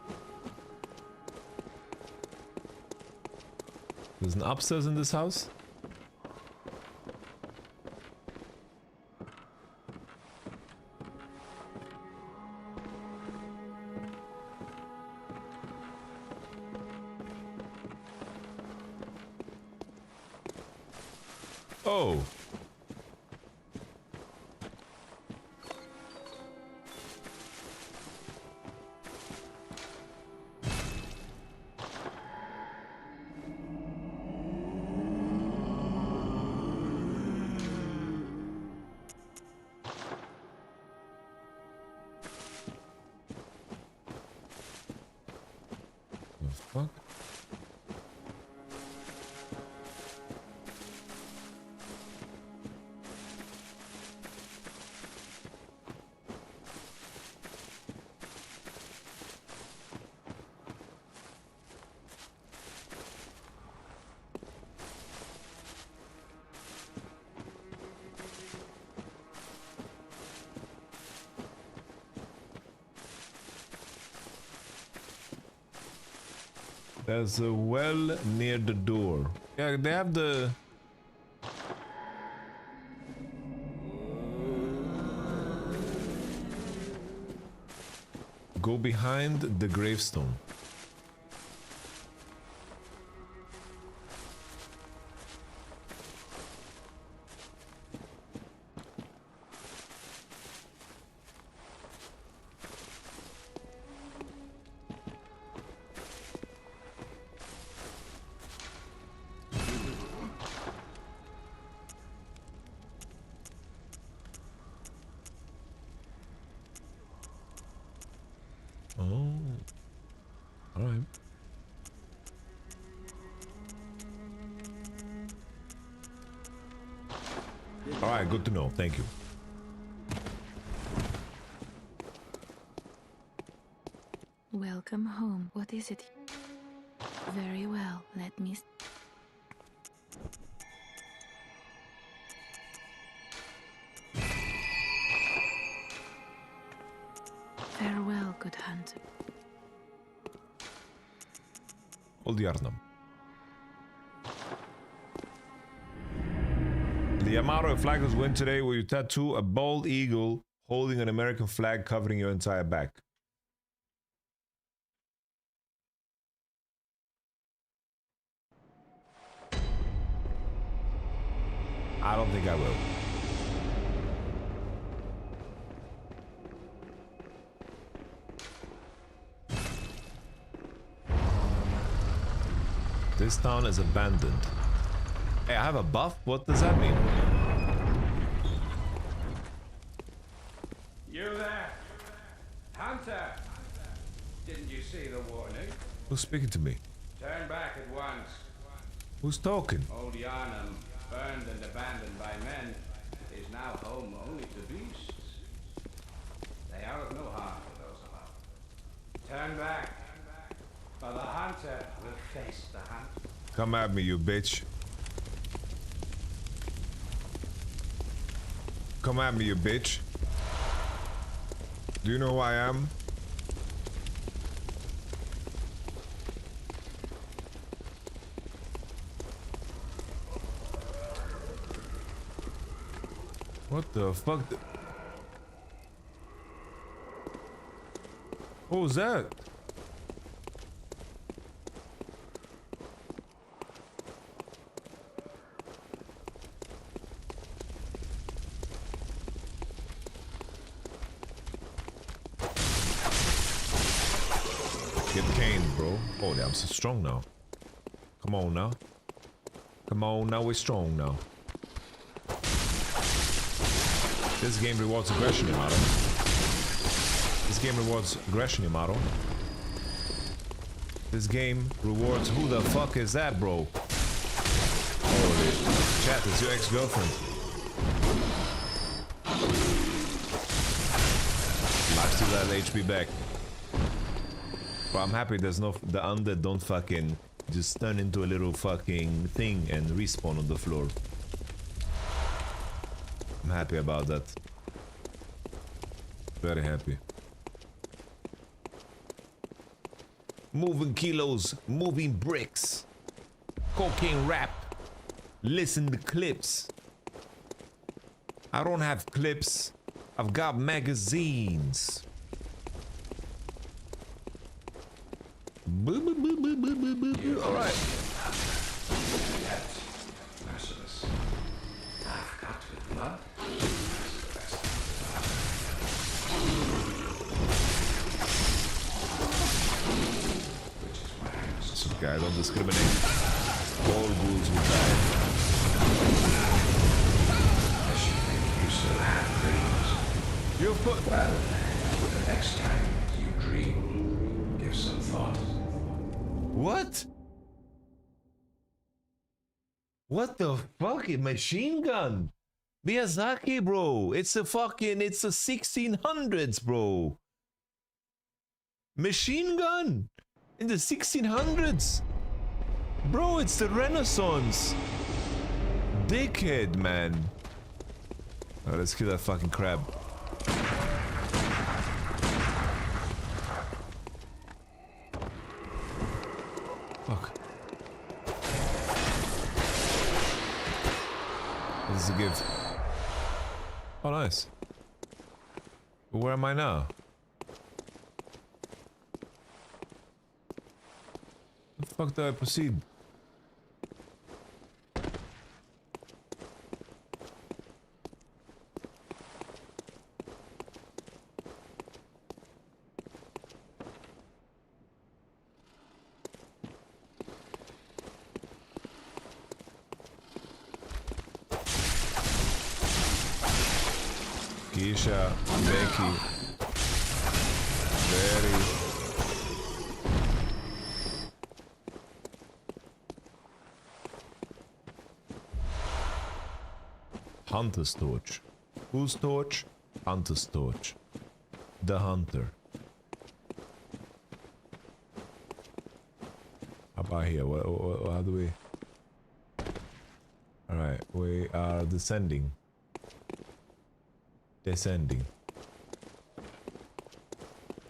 There's an upstairs in this house? Oh. The fuck? There's a well near the door. Yeah, they have the... Go behind the gravestone. Oh, all right. All right, good to know. Thank you. Welcome home. What is it? Very well. Let me. Farewell, good hunter. Old Yharnam. The Yamato flaggers win today where you tattoo a bald eagle holding an American flag covering your entire back. I don't think I will. This town is abandoned. Hey, I have a buff? What does that mean? You there? Hunter! Didn't you see the warning? Who's speaking to me? Turn back at once. Who's talking? Old Yharnam, burned and abandoned by men, is now home only to beasts. They are of no harm to those about. Turn back, for the hunter will face the hunt. Come at me, you bitch. Come at me, you bitch. Do you know who I am? What the fuck? What was that? Get caned, bro. Oh, I'm so strong now. Come on now. Come on now, we're strong now. This game rewards aggression, Yamato. This game rewards aggression, Yamato. This game rewards... Who the fuck is that, bro? Holy... Chat, it's your ex-girlfriend. I still have HP back. But I'm happy there's no... The undead don't fucking... just turn into a little fucking thing and respawn on the floor. I'm happy about that. Very happy. Moving kilos, moving bricks. Cocaine rap. Listen to clips. I don't have clips. I've got magazines. All right. So guys, don't discriminate. All ghouls will die. You still have dreams. You put. Well, the next time you dream, give some thought. What? What the fuck? A machine gun? Miyazaki, bro. It's a 1600s, bro. Machine gun in the 1600s. Bro, it's the Renaissance. Dickhead, man. Oh, let's kill that fucking crab. Fuck. What does it give? Oh, nice. But where am I now? How the fuck do I proceed? Keisha, Becky, very Hunter's torch. Whose torch? Hunter's torch. The hunter. How about here? How do we? All right, we are descending. Descending.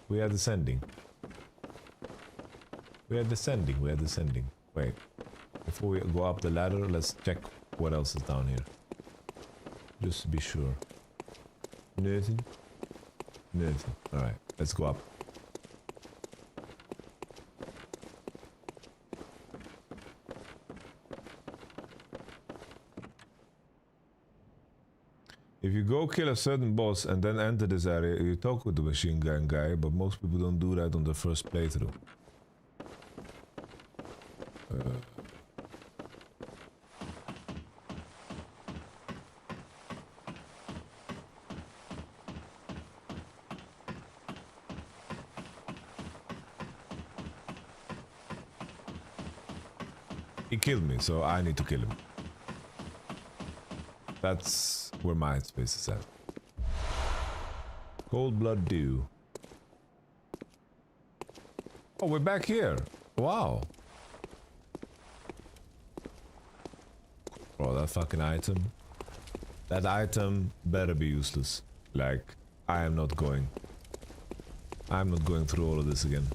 We are descending. We are descending. We are descending. Wait. Before we go up the ladder, let's check what else is down here. Just to be sure. Nothing. Nothing. Alright, let's go up. If you go kill a certain boss and then enter this area, you talk with the machine gun guy, but most people don't do that on the first playthrough. He killed me, so I need to kill him. That's where my space is at. Cold blood dew. Oh, we're back here. Wow. Oh, that fucking item. That item better be useless. Like, I'm not going through all of this again.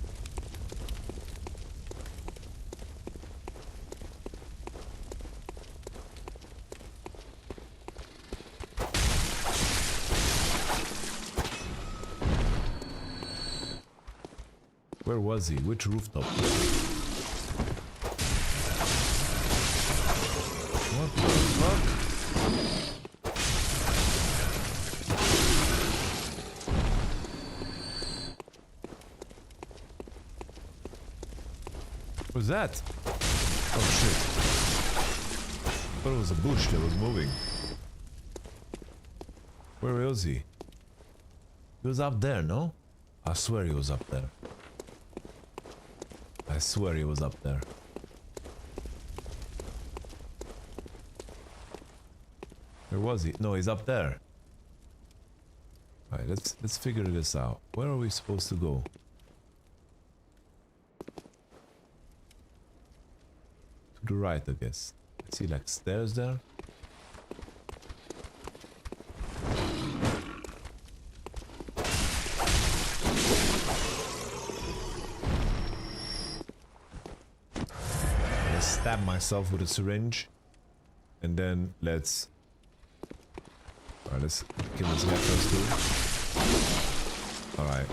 Where was he? Which rooftop? What the fuck? What was that? Oh shit. I thought it was a bush that was moving. Where was he? He was up there, no? I swear he was up there. I swear he was up there. Where was he? No, he's up there. Alright, let's figure this out. Where are we supposed to go? To the right, I guess. I see like stairs there. Stab myself with a syringe, and then let's kill this guy first too. Alright.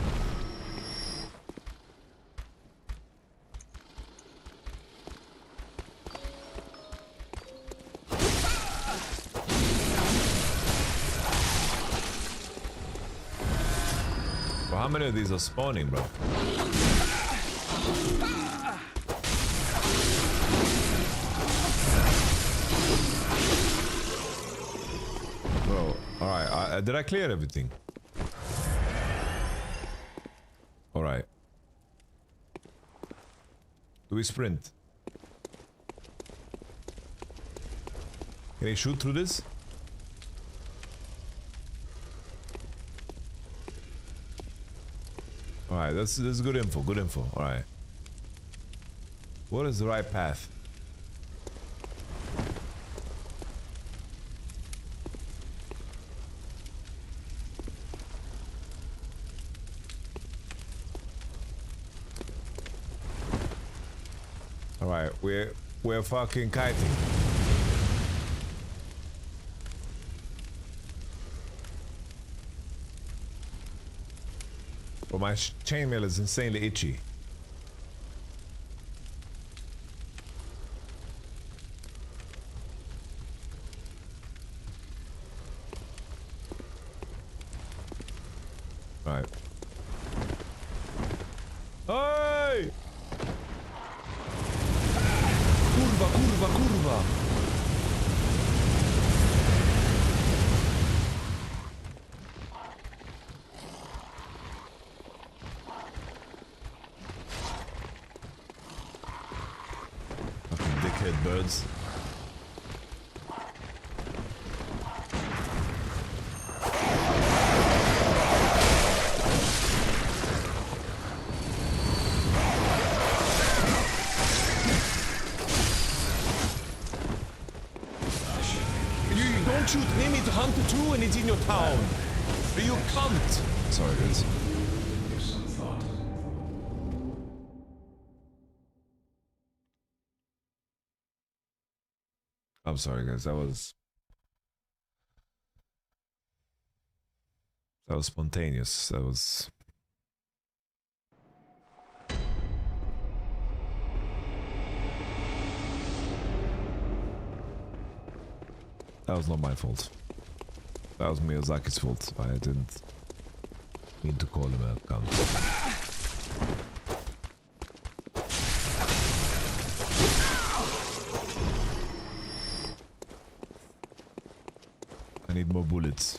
Well, how many of these are spawning, bro? Alright, did I clear everything? Alright. Do we sprint? Can I shoot through this? Alright, that's good info, good info. Alright. What is the right path? Alright, we're fucking kiting. But my chainmail is insanely itchy. Right. Hey! Curva, curva, curva! Fucking dickhead birds. Shoot him, it's Hunter 2 and it's in your town. You cunt. Sorry, guys. I'm sorry, guys. That was spontaneous. That was not my fault. That was Miyazaki's fault. I didn't mean to call him a cunt. I need more bullets.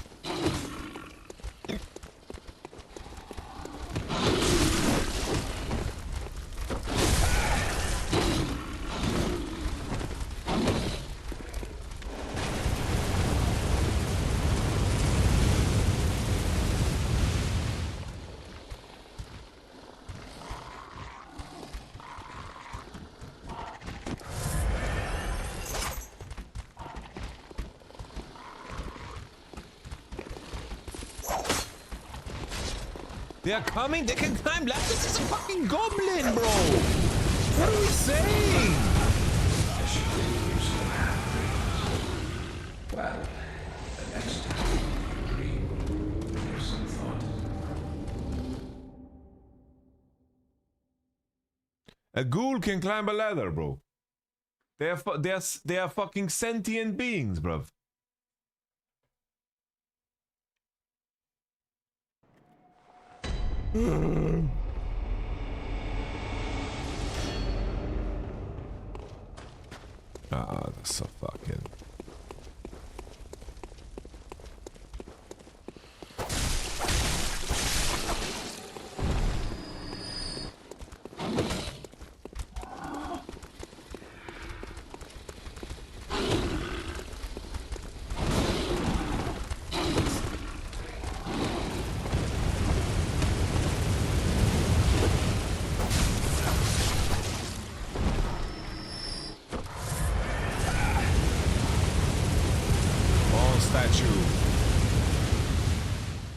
They are coming, they can climb like this is a fucking goblin, bro! What are we saying? Well, the next time you dream, give some thought. A ghoul can climb a ladder, bro. They are fucking sentient beings, bruv. Ah, that's so fucking...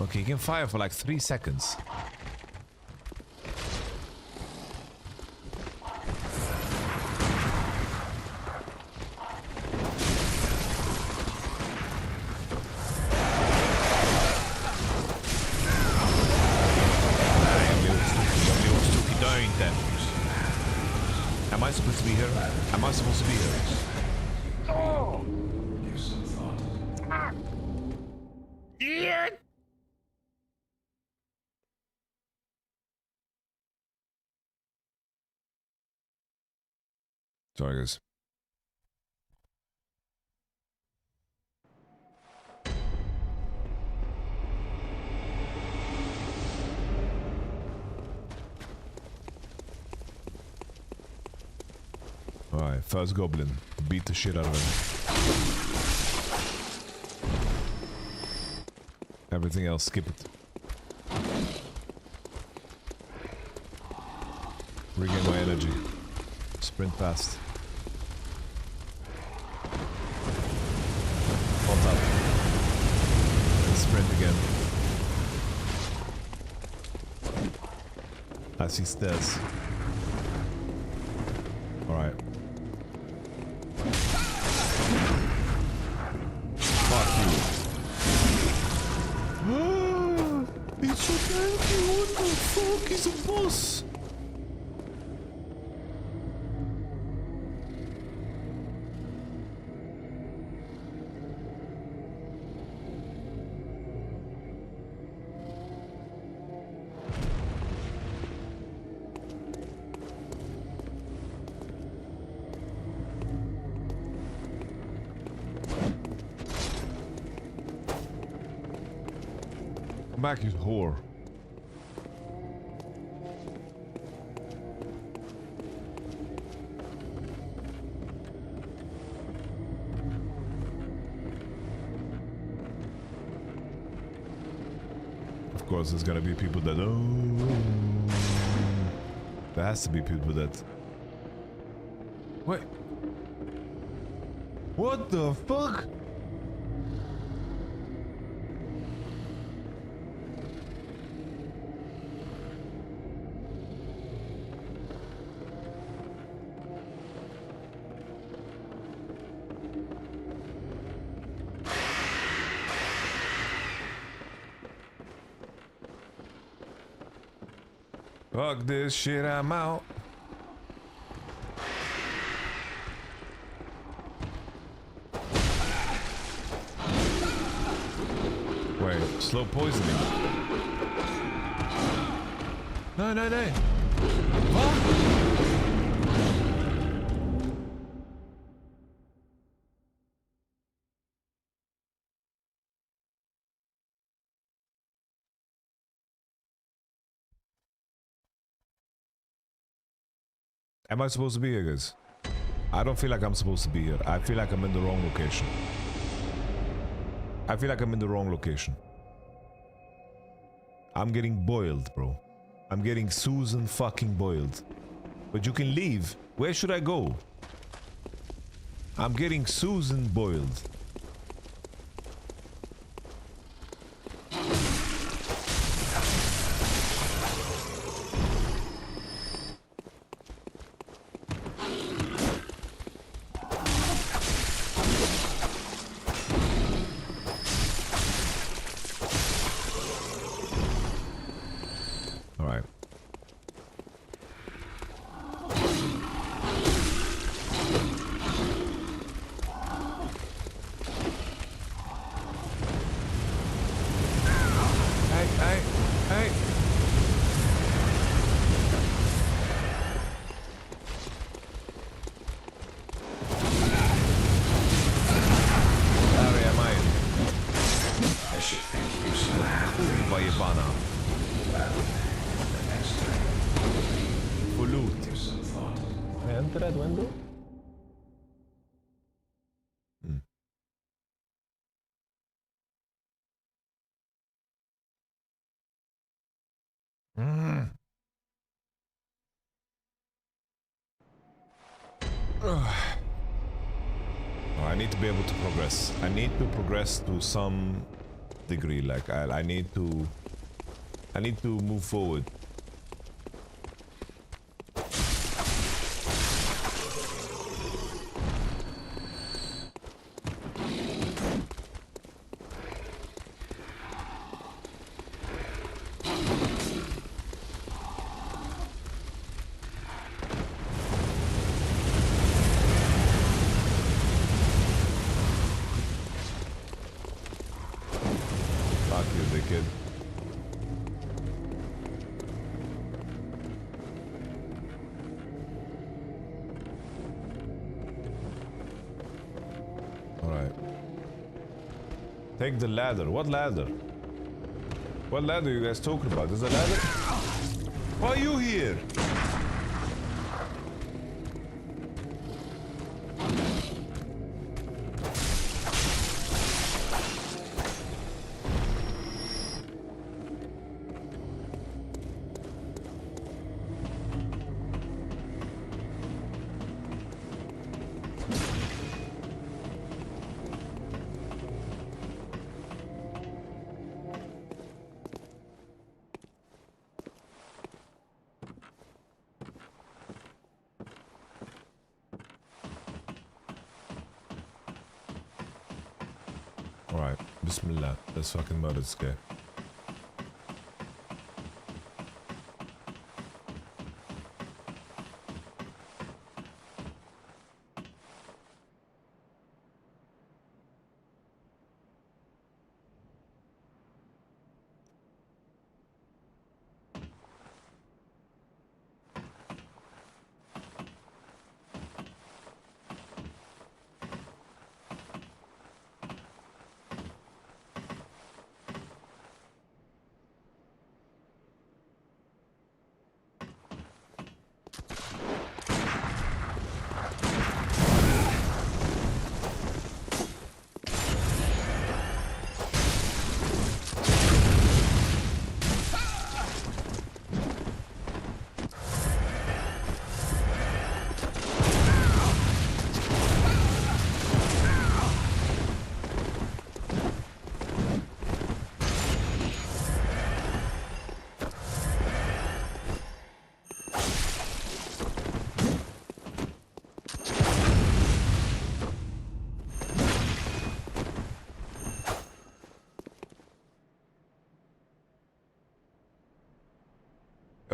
Okay, you can fire for like 3 seconds. Am I supposed to be here? Am I supposed to be here? Oh! Give some thought. Yeah! Sorry, guys. Alright, first goblin. Beat the shit out of him. Everything else, skip it. Regain my energy. Sprint fast. On top. And sprint again. I see stairs. Alright. Fuck you. It's so tanky. What the fuck? He's a boss. Back, you whore. Of course, there's gonna be people that... Oh, there has to be people that... Wait. What the fuck? Fuck this shit, I'm out. Wait, slow poisoning. No, no, no. What? Am I supposed to be here, guys? I don't feel like I'm supposed to be here. I feel like I'm in the wrong location. I feel like I'm in the wrong location. I'm getting boiled, bro. I'm getting Susan fucking boiled. But you can leave. Where should I go? I'm getting Susan boiled. enter that window? I need to be able to progress. I need to progress to some degree. Like I need to move forward. Take the ladder. What ladder? What ladder are you guys talking about? There's a ladder? Why are you here? Alright, Bismillah. Let's fucking murder this guy.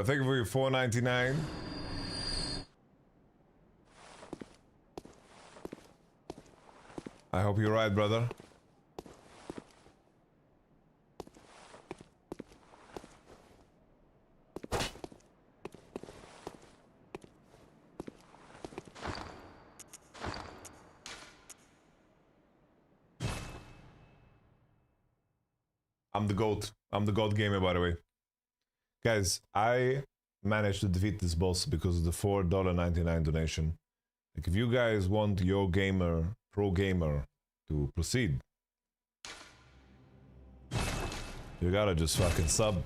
Thank you for your $4.99. I hope you're right, brother. I'm the GOAT. I'm the GOAT gamer, by the way. Guys, I managed to defeat this boss because of the $4.99 donation. Like, if you guys want your gamer, pro gamer, to proceed, you gotta just fucking sub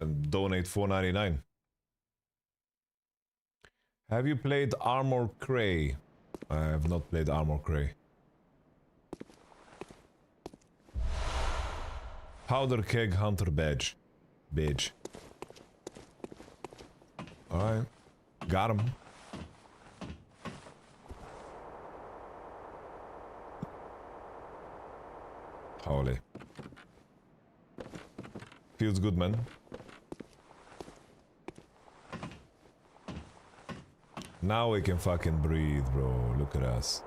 and donate $4.99. Have you played Armor Cray? I have not played Armor Cray. Powder Keg Hunter Badge. Alright. Got him. Holy. Feels good, man. Now we can fucking breathe, bro. Look at us.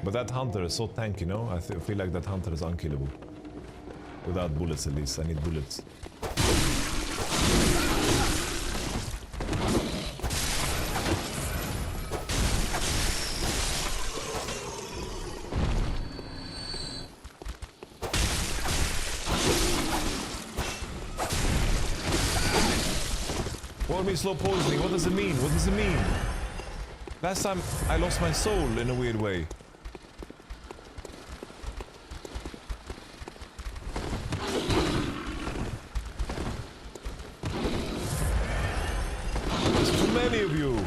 But that hunter is so tanky, you know? I feel like that hunter is unkillable. Without bullets, at least. I need bullets. What do you mean slow poisoning? What does it mean? What does it mean? Last time I lost my soul in a weird way. There's too many of you.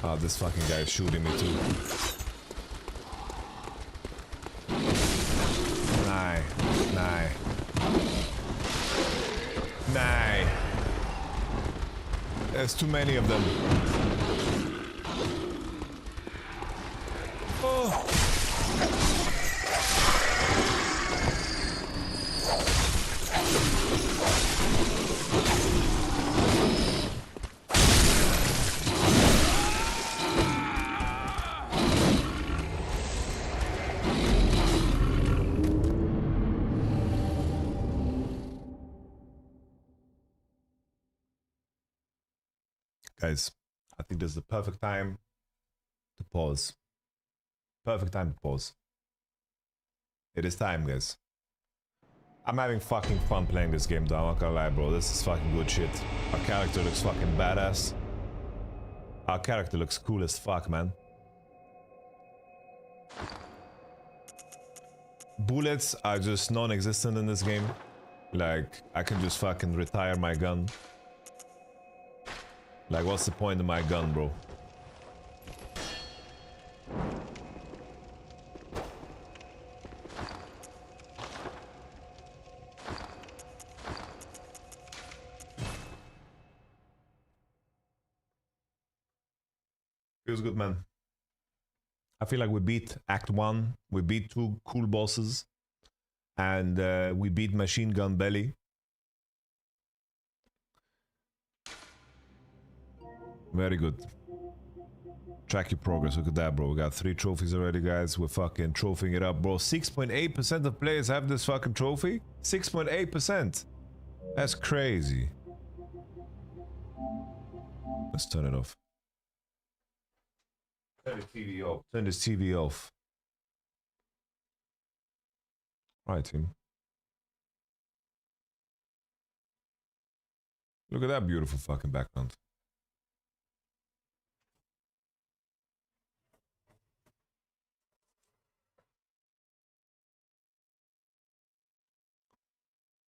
Oh, this fucking guy is shooting me too. Nah. There's too many of them. Oh. Guys, I think this is the perfect time to pause. Perfect time to pause. It is time, guys. I'm having fucking fun playing this game, though. I'm not gonna lie, bro. This is fucking good shit. Our character looks fucking badass. Our character looks cool as fuck, man. Bullets are just non-existent in this game. Like, I can just fucking retire my gun. Like, what's the point of my gun, bro? Feels good, man. I feel like we beat Act 1, we beat 2 cool bosses, and we beat Machine Gun Belly. Very good. Track your progress. Look at that, bro. We got 3 trophies already, guys. We're fucking trophying it up, bro. 6.8% of players have this fucking trophy. 6.8%. That's crazy. Let's turn it off. Turn the TV off. Turn this TV off. All right, team. Look at that beautiful fucking background.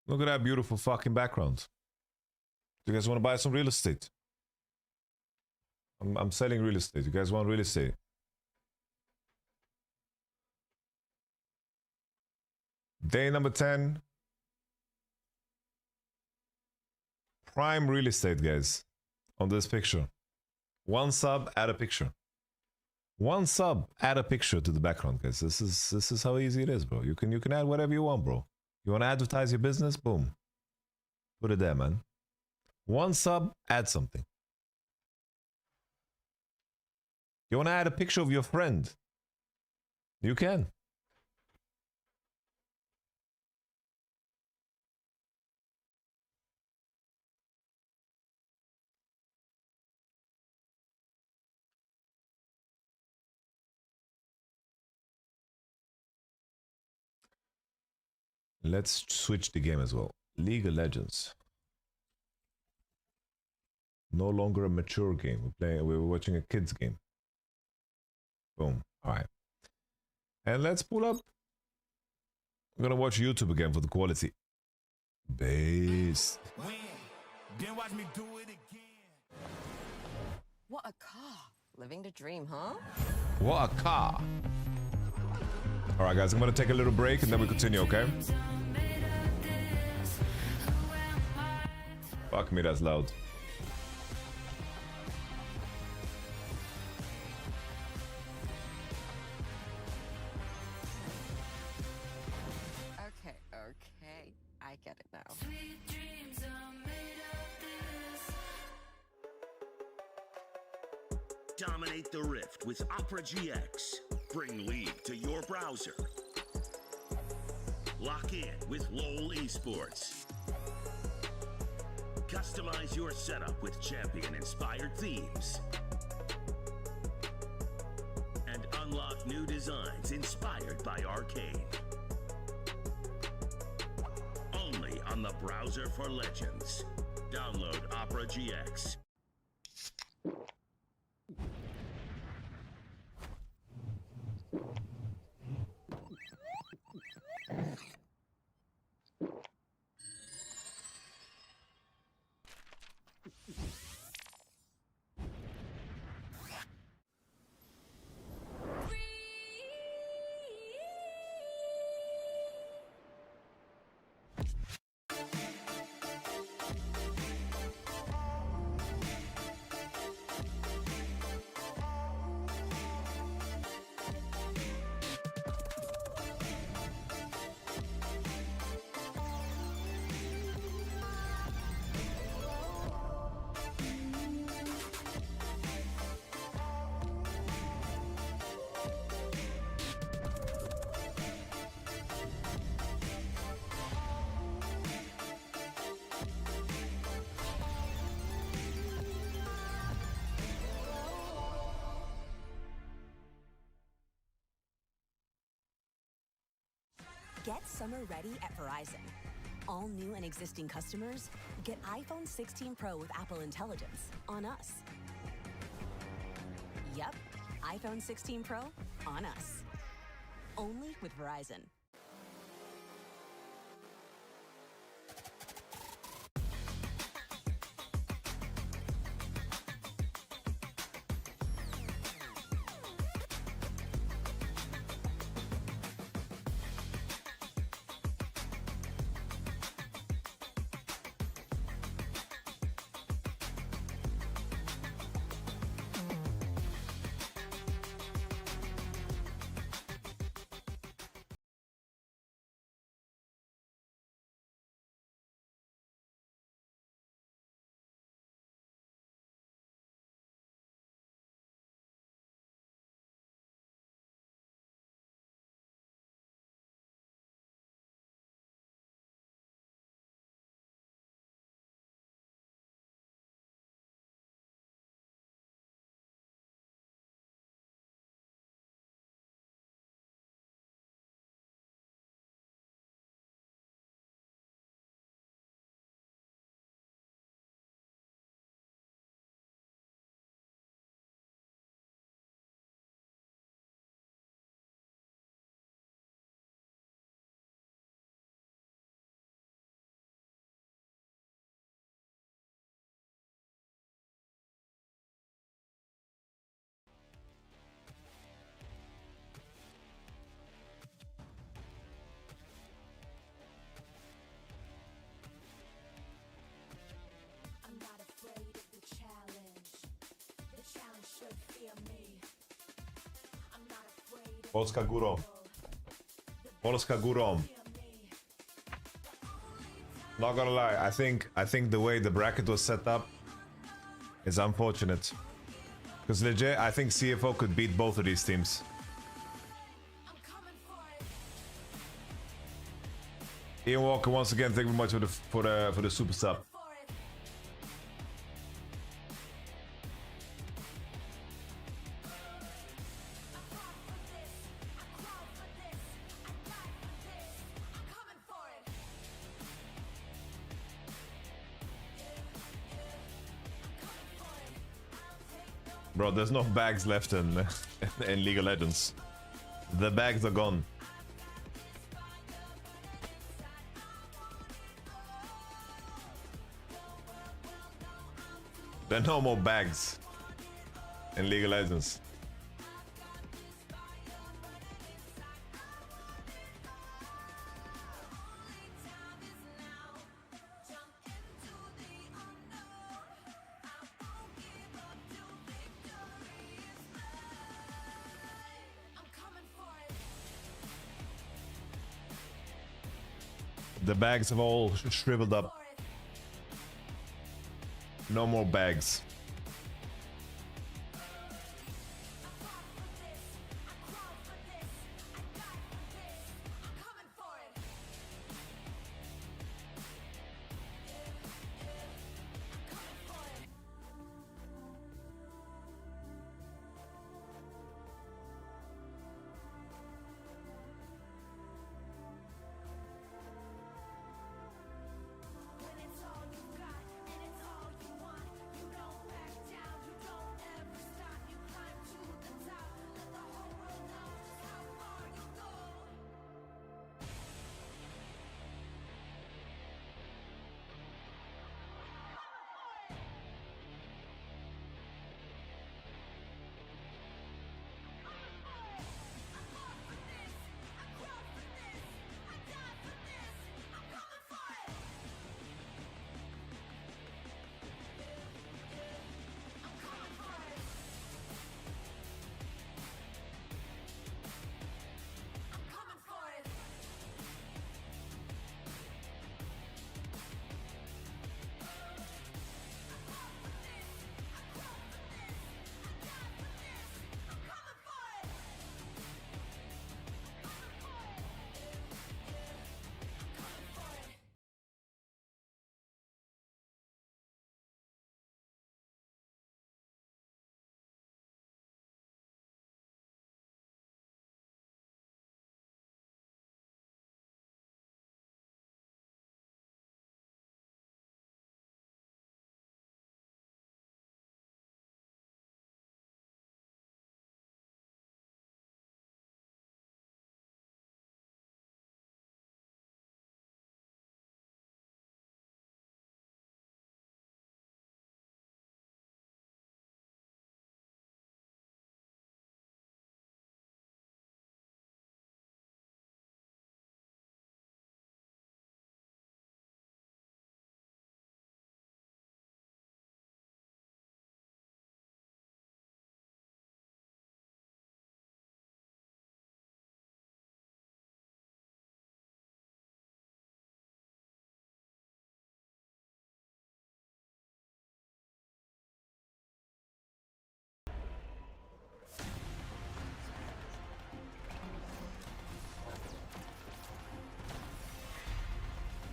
Look at that beautiful fucking background. Do you guys want to buy some real estate? I'm selling real estate. You guys want real estate? Day number 10. Prime real estate, guys. On this picture. 1 sub, add a picture. 1 sub, add a picture to the background, guys. This is how easy it is, bro. You can add whatever you want, bro. You want to advertise your business? Boom. Put it there, man. 1 sub, add something. You want to add a picture of your friend? You can. Let's switch the game as well. League of Legends. No longer a mature game. We're watching a kids game. Boom. All right. And let's pull up. I'm gonna watch YouTube again for the quality. Base. Then watch me do it again. What a car. Living the dream, huh? What a car. All right, guys. I'm gonna take a little break and then we continue, okay? Fuck me, that's loud. Okay. I get it now. Dominate the Rift with operagx. Bring League to your browser. Lock in with LOL Esports. Customize your setup with champion-inspired themes. And unlock new designs inspired by Arcane. Only on the browser for Legends. Download operagx. Get summer ready at Verizon. All new and existing customers get iPhone 16 Pro with Apple Intelligence on us. Yep, iPhone 16 Pro on us. Only with Verizon. Polska górą. Polska górą. Not gonna lie, I think the way the bracket was set up is unfortunate. Because legit, I think CFO could beat both of these teams. Ian Walker, once again, thank you very much for the super sub. Bro, there's no bags left in League of Legends. The bags are gone. There are no more bags in League of Legends. The bags have all shriveled up. No more bags.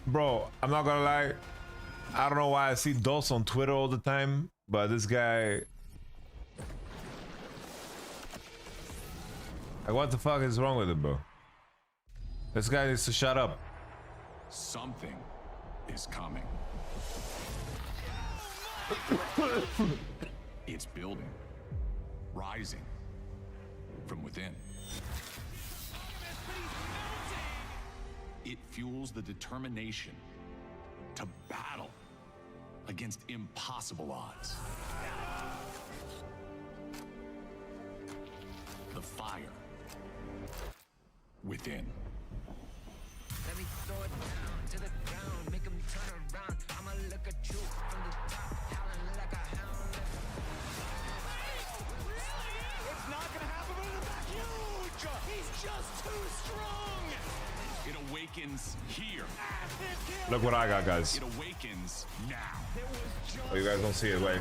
Bro, I'm not gonna lie. I don't know why I see Dos on Twitter all the time, but this guy... Like, what the fuck is wrong with him, bro? This guy needs to shut up. Something is coming. It's building, rising from within. It fuels the determination to battle against impossible odds. The fire within. Let me throw it down to the ground, make them turn around. I'ma look at you from the top, howling like a hound. It's not gonna happen, but it's huge! He's just too strong! It awakens here. Look what I got, guys. It awakens now. Oh, you guys don't see it, wait.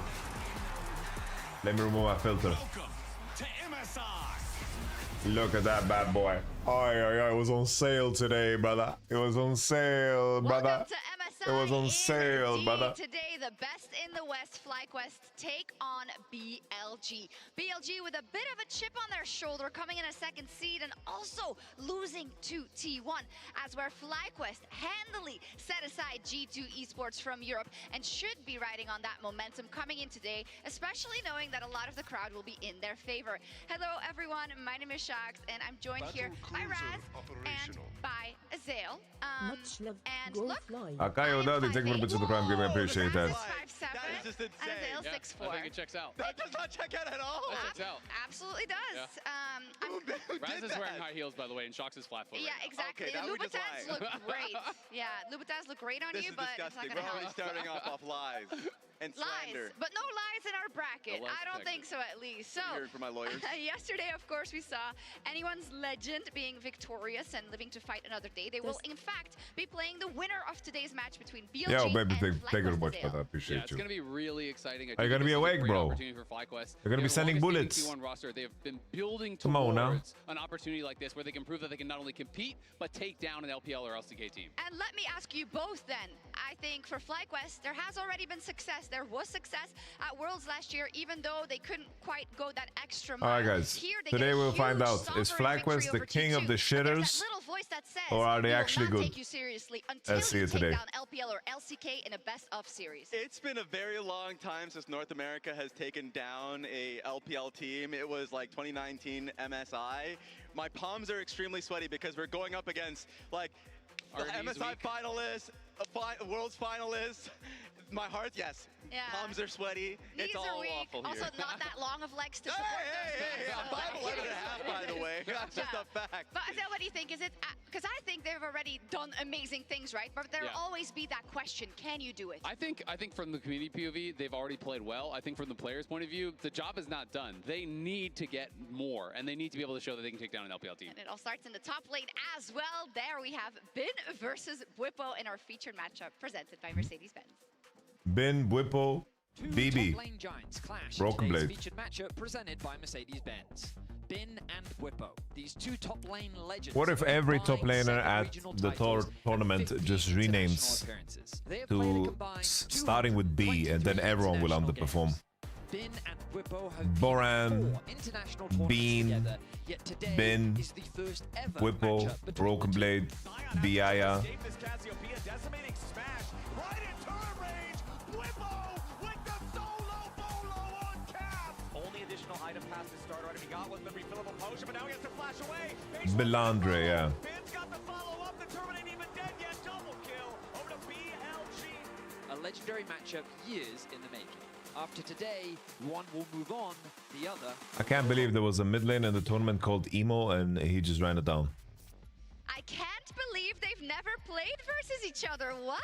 Let me remove my filter. Welcome to MSI. Look at that bad boy. Oh, yeah, it was on sale today, brother. It was on sale, brother. Welcome to MSI. It was on sale, Indeed. brother. Today, the best in the West, FlyQuest take on BLG. BLG with a bit of a chip on their shoulder, coming in a second seed and also losing to T1, as where FlyQuest handily set aside G2 Esports from Europe and should be riding on that momentum coming in today, especially knowing that a lot of the crowd will be in their favor. Hello, everyone. My name is Shax, and I'm joined here by Raz and by Azael. And look, Akayo Daddy, thank you for the Prime Game. I appreciate that. 5'7", That is just insane. and Azael Yeah, 6'4". I think it checks out. That does not check out at all. Yeah, That checks out. absolutely does. Raz is wearing high heels, by the way, and Shox is flat foot. Yeah, exactly. Okay, The Louboutins look great. Yeah, Louboutins look great on This you, is but it's not disgusting. going to We're already help. starting off lies and slander. Lies, but no lies in our bracket. No lies I don't detected. think so, at least. So, You heard it from my lawyers. yesterday, of course, we saw anyone's legend being victorious and living to fight another day. They will, in fact, be playing the winner of today's match between BLG Yo, baby, and thank you very FlyQuest much for Azael. that. Appreciate Yeah, it's you. going to be really exciting. Are you gonna be awake, bro? Opportunity for FlyQuest. They're gonna be sending bullets. T1 roster. They have been building Come on now. towards an opportunity like this where they can prove that they can not only compete but take down an LPL or LCK team. And let me ask you both then. I think for FlyQuest, there has already been success. There was success at Worlds last year, even though they couldn't quite go that extra mile. Alright, guys. Here, they Today get a we'll find huge, out. Is sovereign victory FlyQuest the over king of T2, the but there's shitters? that little voice that says, Or are they "We will actually not good?" take you seriously until Let's see you it take today. down LPL or LCK in a best-of series." It's been a very long time since North America has taken down a LPL team. It was like 2019 MSI. My palms are extremely sweaty because we're going up against like the MSI finalists, World's finalists. My heart, yes. Yeah. Palms are sweaty. Knees It's all are weak. awful Also, here. not that long of legs to support Hey, those. I'm 5'11" and a half, by the way. That's just a fact. But Azael, what do you think? Is it because I think they've already done amazing things, right? But there'll always be that question: can you do it? I think from the community POV, they've already played well. I think from the players' point of view, the job is not done. They need to get more, and they need to be able to show that they can take down an LPL team. And it all starts in the top lane as well. There we have Bin versus Bwipo in our featured matchup presented by Mercedes-Benz. Bin, Whippo, BB. Top lane giants clash Broken in today's Blade. featured matchup presented by Mercedes-Benz. Bin and Whippo, these two top lane legends. What if have every combined top laner 7 at regional the titles tournament and 50 just international renames appearances? They have played a to combined starting with B and then everyone will underperform? Bin and Whippo have Boran, 4 international tournaments Bean, together, yet today Bin, is the first ever Whippo, matchup between Broken Blade, Biaya. Escape this Cassiopeia, decimating smash right in turret range. Whippo with the solo bolo on cap. Only additional item past the starter item he got was the refillable potion, but now he has to flash away. Belandre, yeah. Bin's got the follow up. The turret ain't even dead yet. Double kill over to BLG. A legendary matchup years in the making. After today, one will move on, the other... I can't believe there was a mid lane in the tournament called Emo and he just ran it down. I can't believe they've never played versus each other. What?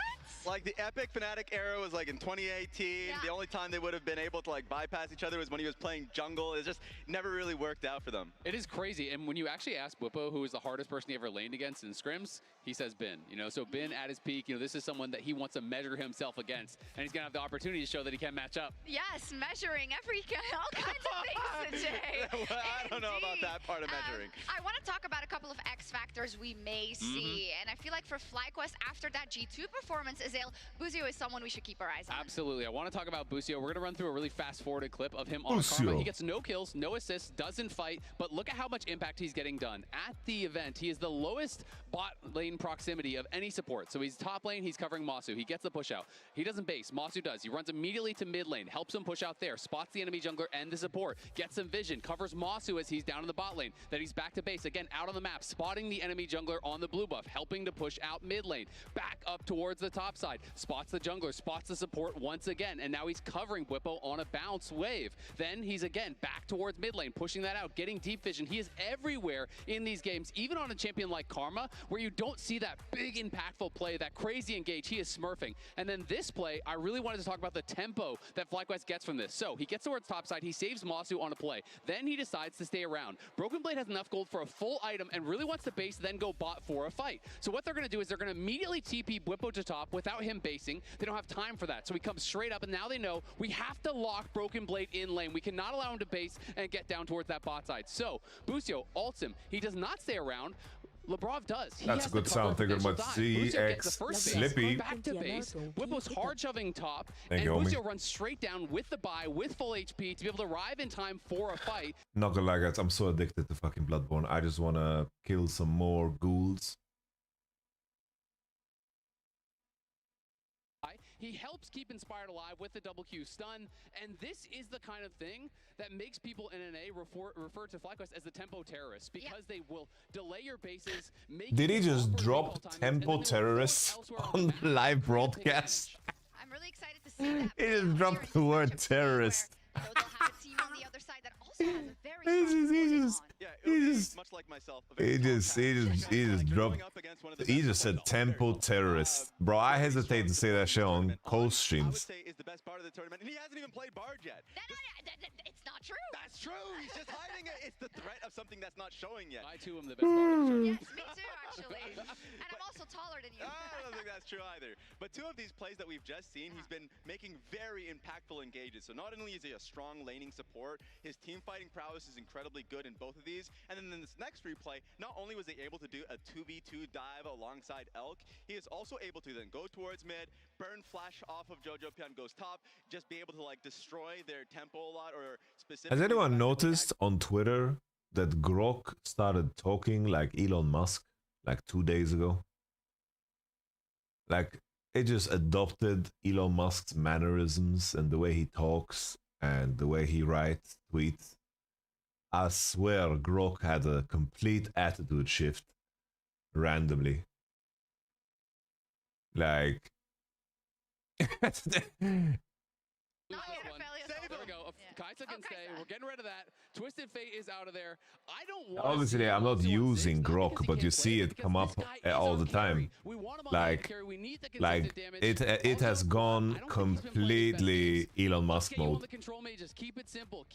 Like the epic Fnatic era was like in 2018. The only time they would have been able to like bypass each other was when he was playing jungle. It just never really worked out for them. It is crazy, and when you actually ask Bwipo who is the hardest person he ever laned against in scrims, he says Bin. You know, so Bin at his peak, you know, this is someone that he wants to measure himself against, and he's gonna have the opportunity to show that he can match up. Yes, measuring all kinds of things today. Well, I don't know about that part of measuring. I want to talk about a couple of X factors we may see, and I feel like for FlyQuest after that G2 performance, Azale, Busio is someone we should keep our eyes on. Absolutely. I want to talk about Busio. We're going to run through a really fast-forwarded clip of him on a Karma. He gets no kills, no assists, doesn't fight, but look at how much impact he's getting done. At the event, he is the lowest bot lane proximity of any support. So he's top lane, he's covering Masu. He gets the push out. He doesn't base. Masu does. He runs immediately to mid lane, helps him push out there, spots the enemy jungler and the support, gets some vision, covers Masu as he's down in the bot lane. Then he's back to base, again out on the map, spotting the enemy jungler on the blue buff, helping to push out mid lane, back up towards the top side, spots the jungler, spots the support once again, and now he's covering Bwipo on a bounce wave. Then he's again back towards mid lane, pushing that out, getting deep vision. He is everywhere in these games, even on a champion like Karma, where you don't see that big impactful play, that crazy engage. He is smurfing. And then this play, I really wanted to talk about the tempo that FlyQuest gets from this. So he gets towards top side, he saves Masu on a play. Then he decides to stay around. Broken Blade has enough gold for a full item and really wants to base, then go bot for a fight. So what they're going to do is they're going to immediately TP Bwipo to top without him basing. They don't have time for that. So he comes straight up, and now they know we have to lock Broken Blade in lane. We cannot allow him to base and get down towards that bot side. So Busio ults him. He does not stay around. Lebrov does. That's a good sound. Thank you very much. ZX Slippy. Back to base. Bwipo's hard shoving top. Thank you, and homie. Busio runs straight down with the buy, with full HP to be able to arrive in time for a fight. Not gonna lie, guys, I'm so addicted to fucking Bloodborne. I just wanna kill some more ghouls. He helps keep Inspired alive with the double Q stun, and this is the kind of thing that makes people in NA refer to FlyQuest as the tempo terrorists, because they will delay your bases. Did he just drop tempo terrorists on the live broadcast? I'm really excited to see that. He just dropped the word terrorist. They'll have a team on the other side that also has a very He just said tempo terrorist. Bro, I hesitate to say that shit on coast streams. Is the best part of the tournament, and he hasn't even played Barge yet. It's not true. That's true. He's just hiding it. It's the threat of something that's not showing yet. I too am the best part of the tournament. Yes, me too, actually. And I'm also taller than you. I don't think that's true either. But two of these plays that we've just seen, he's been making very impactful engages. So not only is he a strong laning support, his team fighting prowess is incredibly good in both of these. And then in this next replay, not only was he able to do a 2v2 dive alongside Elk, he is also able to then go towards mid, burn flash off of Jojo Pion, goes top, just be able to like destroy their tempo a lot, or specifically... Has anyone noticed on Twitter that Grok started talking like Elon Musk like 2 days ago? Like, it just adopted Elon Musk's mannerisms and the way he talks and the way he writes tweets. I swear Grok had a complete attitude shift randomly. Like... There we go. Kaisa can stay. We're getting rid of that. Twisted Fate is out of there. I don't want Obviously, I'm not using Grok, but you see it come up all the time. Like it has gone completely Elon Musk mode.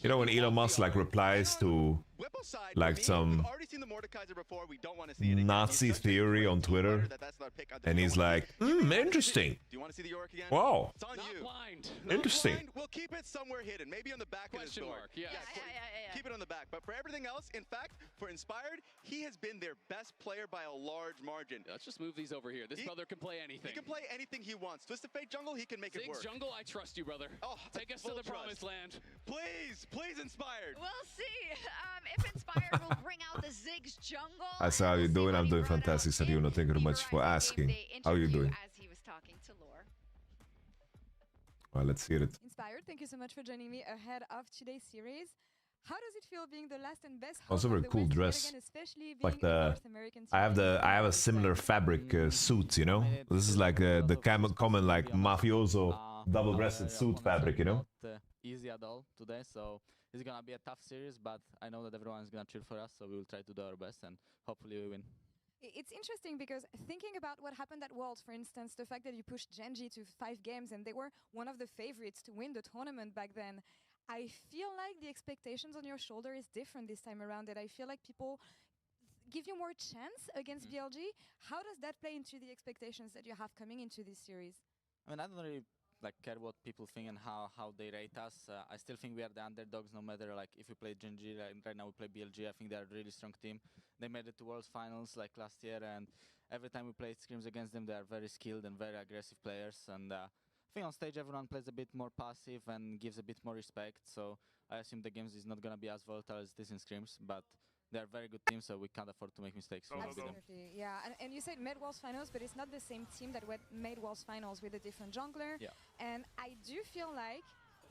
You know when Elon Musk like replies to like some Nazi theory on Twitter, and he's like, interesting. Wow, interesting. We'll keep it somewhere hidden, maybe on the back of his door. Yeah. Keep it on the back. But for everything else, in fact, for Inspired, he has been their best player by a large margin. Let's just move these over here. This brother can play anything. He can play anything he wants. Twisted Fate jungle, he can make it work. Jungle, I trust you, brother. Oh, take us to the promised land. Please, please, Inspired. We'll see if Inspired will bring out the Ziggs jungle. I saw how you doing. I'm doing fantastic, Sarino. Thank you very much for asking. How are you doing? As he was talking to Lore. Well, let's hear it. Inspired, thank you so much for joining me ahead of today's series. How does it feel being the last and best? Also, very cool dress. Like I have a similar fabric suit, you know. This is like the common like mafioso double-breasted suit fabric, you know. Not easy at all today, so it's gonna be a tough series. But I know that everyone is gonna cheer for us, so we will try to do our best and hopefully we win. It's interesting because thinking about what happened at Worlds, for instance, the fact that you pushed Genji to 5 games and they were one of the favorites to win the tournament back then, I feel like the expectations on your shoulder is different this time around, and I feel like people give you more chance against BLG. How does that play into the expectations that you have coming into this series? I mean, I don't really care what people think and how they rate us. I still think we are the underdogs, no matter if we play Genji. Right now we play BLG. I think they're a really strong team. They made it to World Finals last year, and every time we played scrims against them, they are very skilled and very aggressive players. And I think on stage everyone plays a bit more passive and gives a bit more respect. So I assume the games is not gonna be as volatile as this in scrims, but they're a very good team, so we can't afford to make mistakes. Absolutely, yeah. And you said made Worlds Finals, but it's not the same team that made Worlds Finals with a different jungler. Yeah. And I do feel like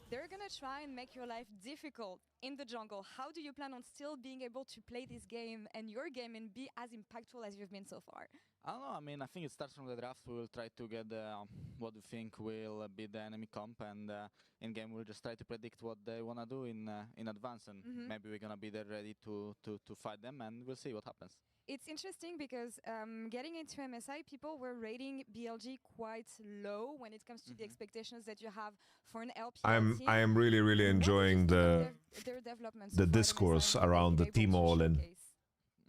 they're gonna try and make your life difficult in the jungle. How do you plan on still being able to play this game and your game and be as impactful as you've been so far? I don't know. I mean, I think it starts from the draft. We will try to get what we think will be the enemy comp, and in game we'll just try to predict what they wanna do in advance, and maybe we're gonna be there ready to fight them, and we'll see what happens. It's interesting because getting into MSI, people were rating BLG quite low when it comes to the expectations that you have for an LPL team. I am really enjoying the discourse around the team all-in.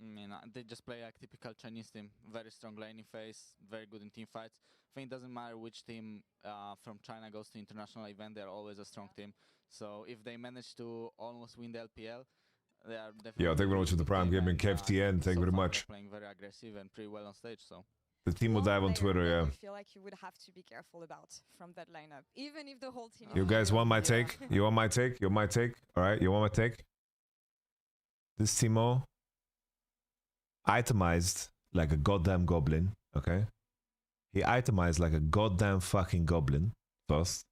I mean, they just play like typical Chinese team. Very strong laning phase, very good in team fights. I think it doesn't matter which team from China goes to international event, they're always a strong team. So if they manage to almost win the LPL, they are definitely... Yeah, thank you very much for the Prime Gaming, KFTN, thank you very much. Playing very aggressive and pretty well on stage, so... The team will dive on Twitter, yeah. I feel like you would have to be careful about from that lineup, even if the whole team... You guys want my take? You want my take? You want my take? Alright, you want my take? This Teemo... itemized like a goddamn goblin, okay? He itemized like a goddamn fucking goblin first.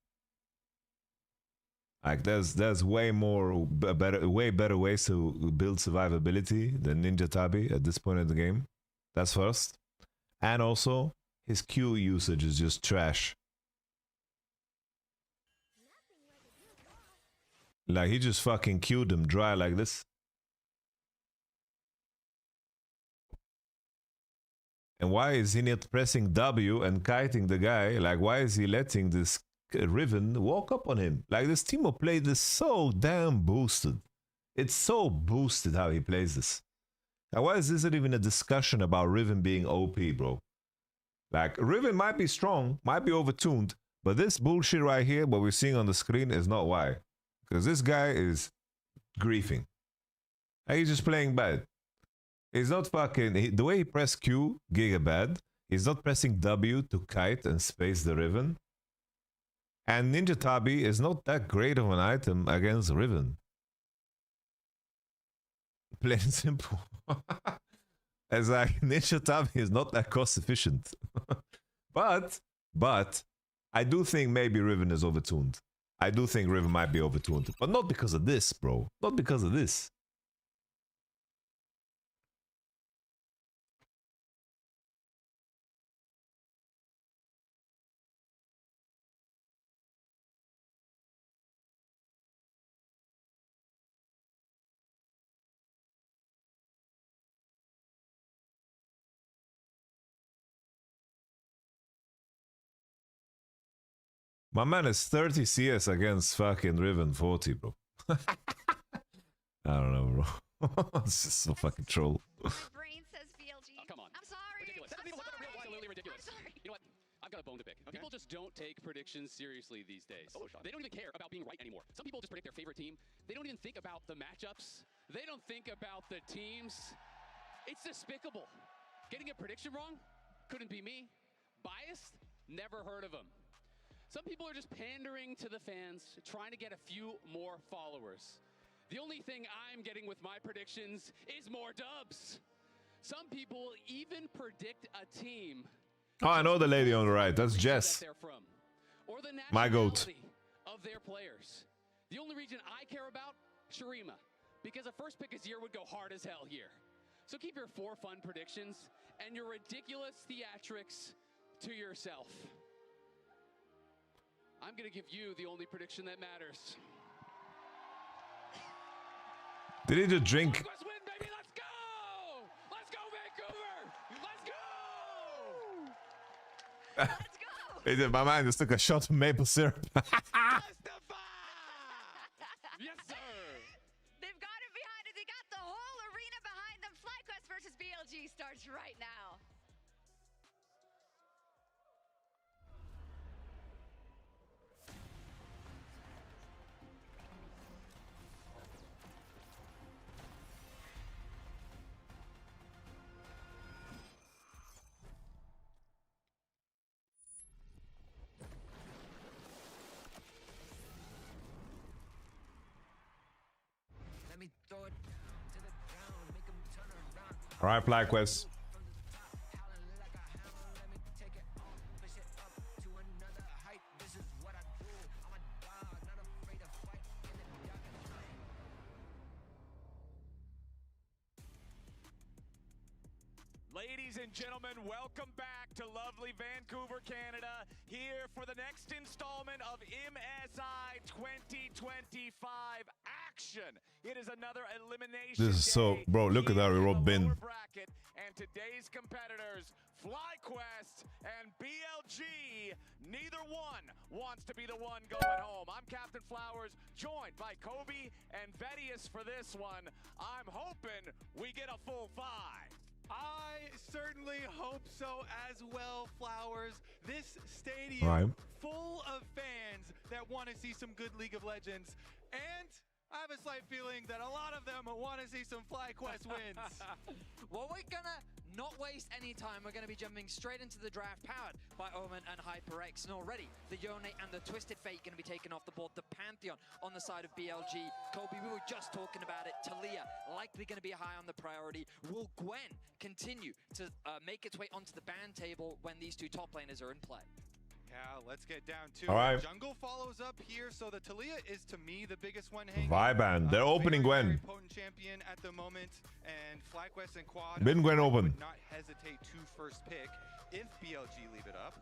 Like there's way better ways to build survivability than Ninja Tabi at this point in the game. That's first. And also his Q usage is just trash. Like he just fucking Q'd him dry like this. And why is he not pressing W and kiting the guy? Like, why is he letting this Riven walk up on him? Like, this Teemo play this so damn boosted. It's so boosted how he plays this. Now, why is this even a discussion about Riven being OP, bro? Like, Riven might be strong, might be overtuned, but this bullshit right here, what we're seeing on the screen, is not why. Because this guy is griefing. Like, he's just playing bad. He's not fucking... the way he pressed Q, giga bad. He's not pressing W to kite and space the Riven. And Ninja Tabi is not that great of an item against Riven. Plain and simple. As like, Ninja Tabi is not that cost efficient. but, I do think maybe Riven is overtuned. I do think Riven might be overtuned. But not because of this, bro. Not because of this. My man is 30 CS against fucking Riven 40, bro. I don't know, bro. It's just so fucking troll. My brain says BLG. Oh, come on. I'm sorry. Ridiculous. People look at the real absolutely ridiculous. You know what? I've got a bone to pick. Okay. People just don't take predictions seriously these days. They don't even care about being right anymore. Some people just predict their favorite team. They don't even think about the matchups. They don't think about the teams. It's despicable. Getting a prediction wrong? Couldn't be me. Biased? Never heard of them. Some people are just pandering to the fans, trying to get a few more followers. The only thing I'm getting with my predictions is more dubs. Some people even predict a team. Oh, I know the lady on the right. That's Jess. Or the my goat. Of their players. The only region I care about, Shurima, because a first pick is year would go hard as hell here. So keep your 4 fun predictions and your ridiculous theatrics to yourself. I'm going to give you the only prediction that matters. Did he just drink? Win, baby, let's go! Let's go, Vancouver! My mind just took a shot of maple syrup. Yes, sir. They've got it behind it. They got the whole arena behind them. FlyQuest versus BLG starts right now. Let me throw it down to the ground, make 'em turn around. All right, FlyQuest. Ladies and gentlemen, welcome back to lovely Vancouver, Canada, here for the next installment of MSI 2025 action. It is another elimination. This is so, bro. Look at that. We wrote bin. Bracket, and today's competitors, FlyQuest and BLG, neither one wants to be the one going home. I'm Captain Flowers, joined by Kobe and Vedius for this one. I'm hoping we get a full 5. I certainly hope so as well, Flowers. This stadium full of fans that want to see some good League of Legends. And I have a slight feeling that a lot of them want to see some FlyQuest wins. Well, we're gonna not waste any time. We're gonna be jumping straight into the draft powered by Omen and HyperX. And already, the Yone and the Twisted Fate gonna be taken off the board. The Pantheon on the side of BLG. Kobe, we were just talking about it. Talia likely gonna be high on the priority. Will Gwen continue to make its way onto the ban table when these two top laners are in play? Yeah, let's get down to All right. Jungle follows up here, so the Talia is to me the biggest one hanging. Viban. They're opening Gwen. Very potent champion at the moment, and FlyQuest and Quad Bin Gwen open. would not hesitate to first pick if BLG leave it up.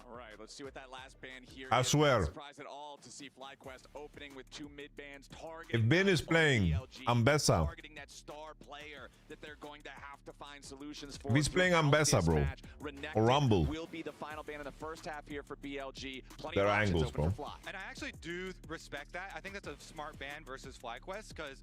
All right, let's see what that last band here I is. swear. Not surprised at all to see FlyQuest opening with 2 mid bands targeting. If Bin is playing BLG, Ambessa, targeting that star player that they're going to have to find solutions for. if he's playing Ambessa, bro, or Rumble, will be the final band in the first half here for BLG. Plenty there of are options angles, open bro. for Fly. And I actually do respect that. I think that's a smart ban versus FlyQuest, because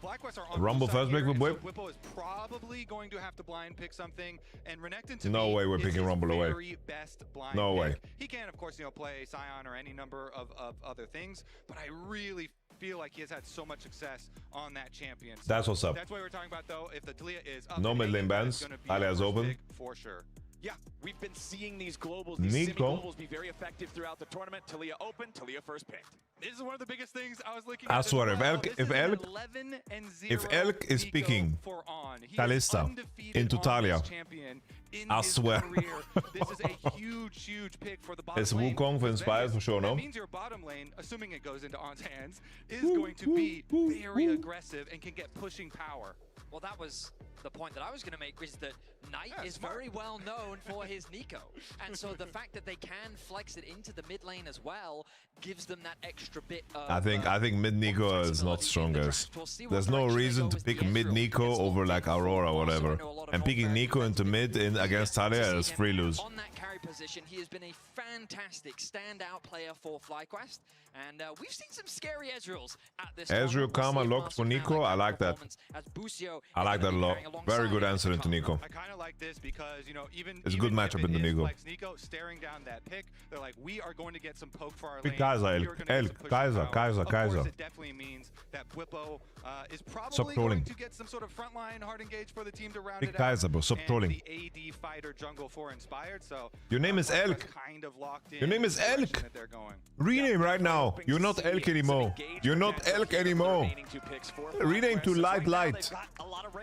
FlyQuest are on Rumble both first sides pick here, with and Whip? so Whippo is probably going to have to blind pick something, and Renekton to No me way we're is picking his Rumble away. very best blind No pick. way. He can, of course, play Scion or any number of other things, but I really feel like he has had so much success on that champion. So That's what's up. That's what we're talking about, though. If the Talia is up, No and mid lane hanging, bans. it's gonna be Alias first open. pick for sure. Yeah, we've been seeing these globals, these Nico. semi-globals be very effective throughout the tournament. Talia open, Talia first picked. This is one of the biggest things I was looking I at. swear, as if well. Elk, This if is an Elk, 11-0 if Elk is Nico picking for On. He is Kalista undefeated into on Talia, this champion in I his swear. career. This is a huge pick for the bottom It's lane. Wukong for Inspired Vegas, for sure, no? That means your bottom lane, assuming it goes into On's hands, is going to be very aggressive and can get pushing power. Well, that was the point that I was going to make, is that Knight is very well known for his Nico. And so the fact that they can flex it into the mid lane as well gives them that extra bit of... I think mid Nico is not strongest. There's no reason to pick mid Nico over like Aurora or whatever. And picking Nico into mid in against Talia is free lose. On that carry position, he has been a fantastic standout player for FlyQuest. And we've seen some scary Ezreals at this Ezreal Karma locked for Nico. I like that. I like that a lot. Very good answer into Nico. I kind of like this because, even It's a good if matchup it into is Nico. Flex Nico staring down that pick, they're like, we are going to get some poke for our Pick lane. Kaiser, We Elk. are gonna get Elk, some pushing Kaiser, power. Kaiser, Of Kaiser. course, it definitely means that Whippo is Stop probably trolling. going to get some sort of frontline hard engage for the team to round Pick it Kaiser, bro. Stop and trolling. the AD fighter jungle for Inspired. So Your name is FlyQuest Elk. kind of locked in Your name is the direction Elk. that they're going. Rename right now. You're not Elk anymore. You're not Elk anymore. Rename to Light.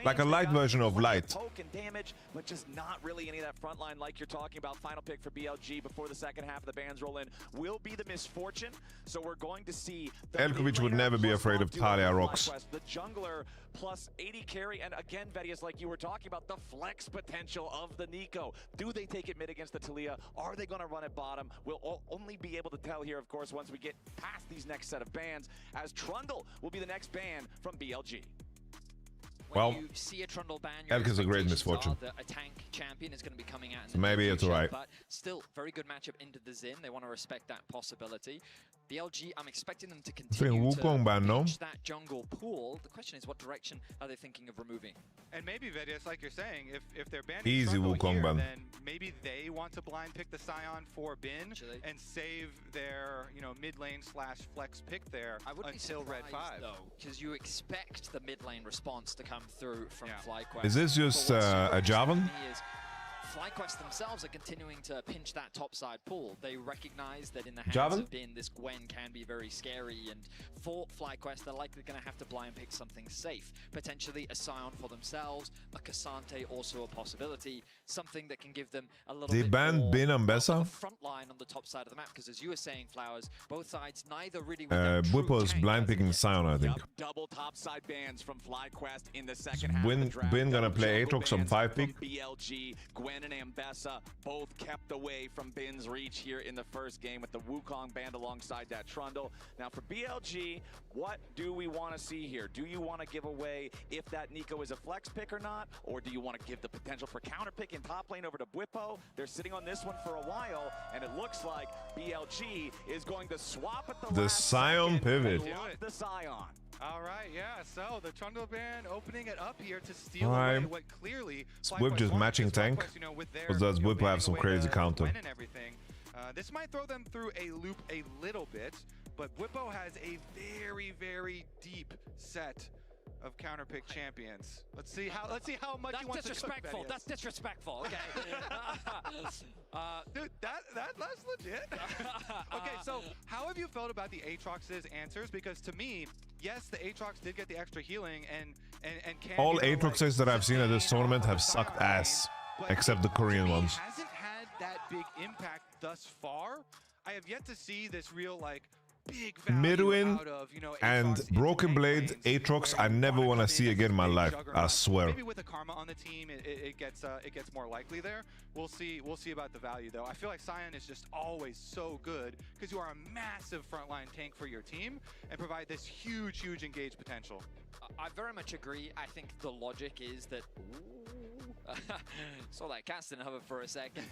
Like a light version of Light. Poke and damage, but just not really any of that front line like you're talking about. Final pick for BLG before the second half of the bans roll in will be the Misfortune. So we're going to see the Elkovic would never be afraid of Talia rocks. the jungler plus 80 carry, and again, Vedius, like you were talking about, the flex potential of the Nico. Do they take it mid against the Talia? Are they going to run it bottom? We'll only be able to tell here, of course, once we get past these next set of bans, as Trundle will be the next ban from BLG. Well, you see a Trundle ban, Elk is a great misfortune. that a tank champion is going to be coming out in So the maybe near it's future, alright. But still, very good matchup into the Xin. They want to respect that possibility. BLG, I'm expecting them to continue Wukong to ban, no? pinch that jungle pool. The question is, what direction are they thinking of removing? And maybe, Vedius, like you're saying, if they're banning Easy Trundle Wukong here, ban. then maybe they want to blind pick the Scion for Bin and save their, mid lane / flex pick there until Red 5. Though, because you expect the mid lane response to come through from FlyQuest. Is this just a Javan? FlyQuest themselves are continuing to pinch that topside pool. They recognize that in the hands Javan? of Bin, this Gwen can be very scary, and for FlyQuest, they're likely going to have to blind pick something safe. Potentially a Scion for themselves, a Cassante also a possibility, something that can give them a little They bit banned more Bin and Bessa? front line on the top side of the map, because as you were saying, Flowers, both sides neither really Bwipo's blind picking Scion, I think. Double topside bans from FlyQuest in the second half of the Bin draft. gonna play Aatrox on 5 pick. BLG, Gwen and Ambessa both kept away from Bin's reach here in the first game with the Wukong band alongside that Trundle. Now for BLG, what do we want to see here? Do you want to give away if that Nico is a flex pick or not? Or do you want to give the potential for counter pick in top lane over to Bwipo? They're sitting on this one for a while, and it looks like BLG is going to swap at the last Scion pivot. The Scion. All right, yeah. So the Trundle band opening it up here to steal Alright. away what clearly Zwip just matching tank. Or does Bwipo have some crazy counter? and everything. This might throw them through a loop a little bit, but Bwipo has a very, very deep set of counter pick champions. Let's see how much he wants to cook that is. That's disrespectful. Okay. Dude, that's legit. Okay, so how have you felt about the Aatrox's answers? Because to me, yes, the Aatrox did get the extra healing and can All Aatroxes that I've seen at this tournament have sucked ass, except the Korean ones. Hasn't had that big impact thus far. I have yet to see this real big value Midwin out of, and Aatrox Broken into Blade tank lanes Aatrox where I you never wanna want to come see in again in my as a big life. I juggernaut. swear. Maybe with the Karma on the team, it gets more likely there. We'll see about the value though. I feel like Scion is just always so good because you are a massive frontline tank for your team and provide this huge engage potential. I very much agree. I think the logic is that... saw that casting hover for a second.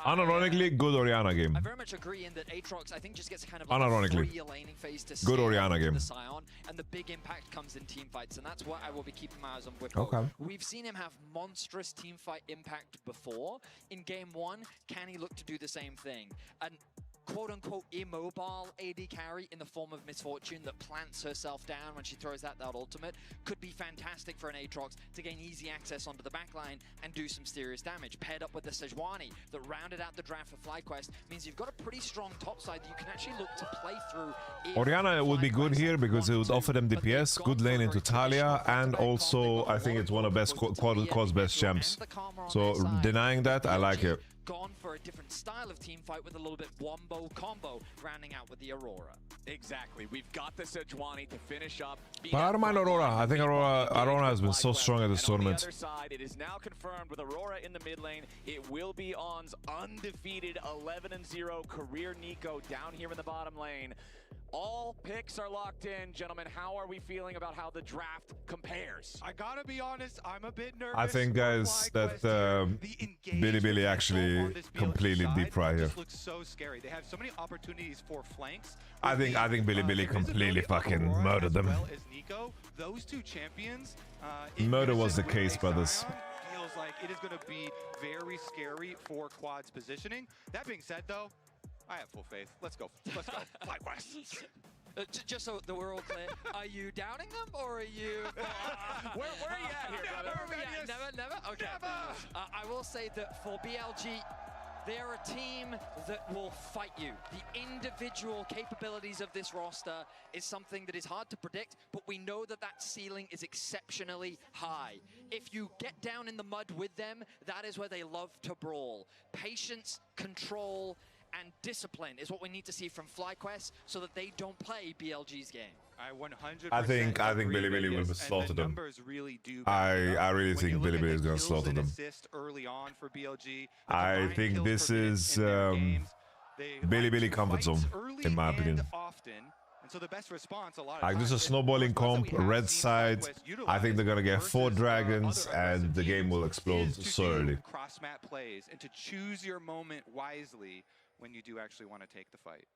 Unironically, good Orianna game. I very much agree in that Aatrox, I think, just gets kind of Unironically. free laning phase to Good scale Orianna into game. the Scion, and the big impact comes in team fights, and that's what I will be keeping my eyes on Bwipo. Okay. We've seen him have monstrous team fight impact before. In game 1, can he look to do the same thing? And quote-unquote immobile AD carry in the form of Misfortune that plants herself down when she throws that ultimate could be fantastic for an Aatrox to gain easy access onto the backline and do some serious damage. Paired up with the Sejuani that rounded out the draft for FlyQuest means you've got a pretty strong top side that you can actually look to play through. Orianna would be good here because it would offer them DPS, good lane into Talia, and also I think it's one of best quad's best champs. So denying that, I like it. Gone for a different style of team fight with a little bit wombo combo, rounding out with the Aurora. Exactly. We've got the Sejuani to finish up. But I don't mind Aurora. I think Aurora has been so strong at this tournament. On the other side, it is now confirmed with Aurora in the mid lane. It will be On's undefeated 11-0 career Nico down here in the bottom lane. All picks are locked in. Gentlemen, how are we feeling about how the draft compares? I gotta be honest, I'm a bit nervous. I think, guys, that Billy actually completely deep fry here. This looks so scary. They have so many opportunities for flanks. I think Billy completely fucking murdered them. As well as Nico, those two champions. Murder was the case, brothers. Feels like it is going to be very scary for Quad's positioning. That being said, though, I have full faith. Let's go. Let's go. FlyQuest. Just so that we're all clear, are you doubting them or are you... where are you at here, brother? Where are we at? Never? Okay. Never. I will say that for BLG, they are a team that will fight you. The individual capabilities of this roster is something that is hard to predict, but we know that that ceiling is exceptionally high. If you get down in the mud with them, that is where they love to brawl. Patience, control, and discipline is what we need to see from FlyQuest so that they don't play BLG's game. I 100%. I think Billy will slaughter them. I really think Billy is gonna slaughter them. Early on for BLG. I think this is Billy comfort zone, in my opinion. Often. And So the best response a lot of Like this is a snowballing comp, red side. I think they're gonna get 4 dragons and the game will explode so early. Cross map plays and to choose your moment wisely when you do actually want to take the fight.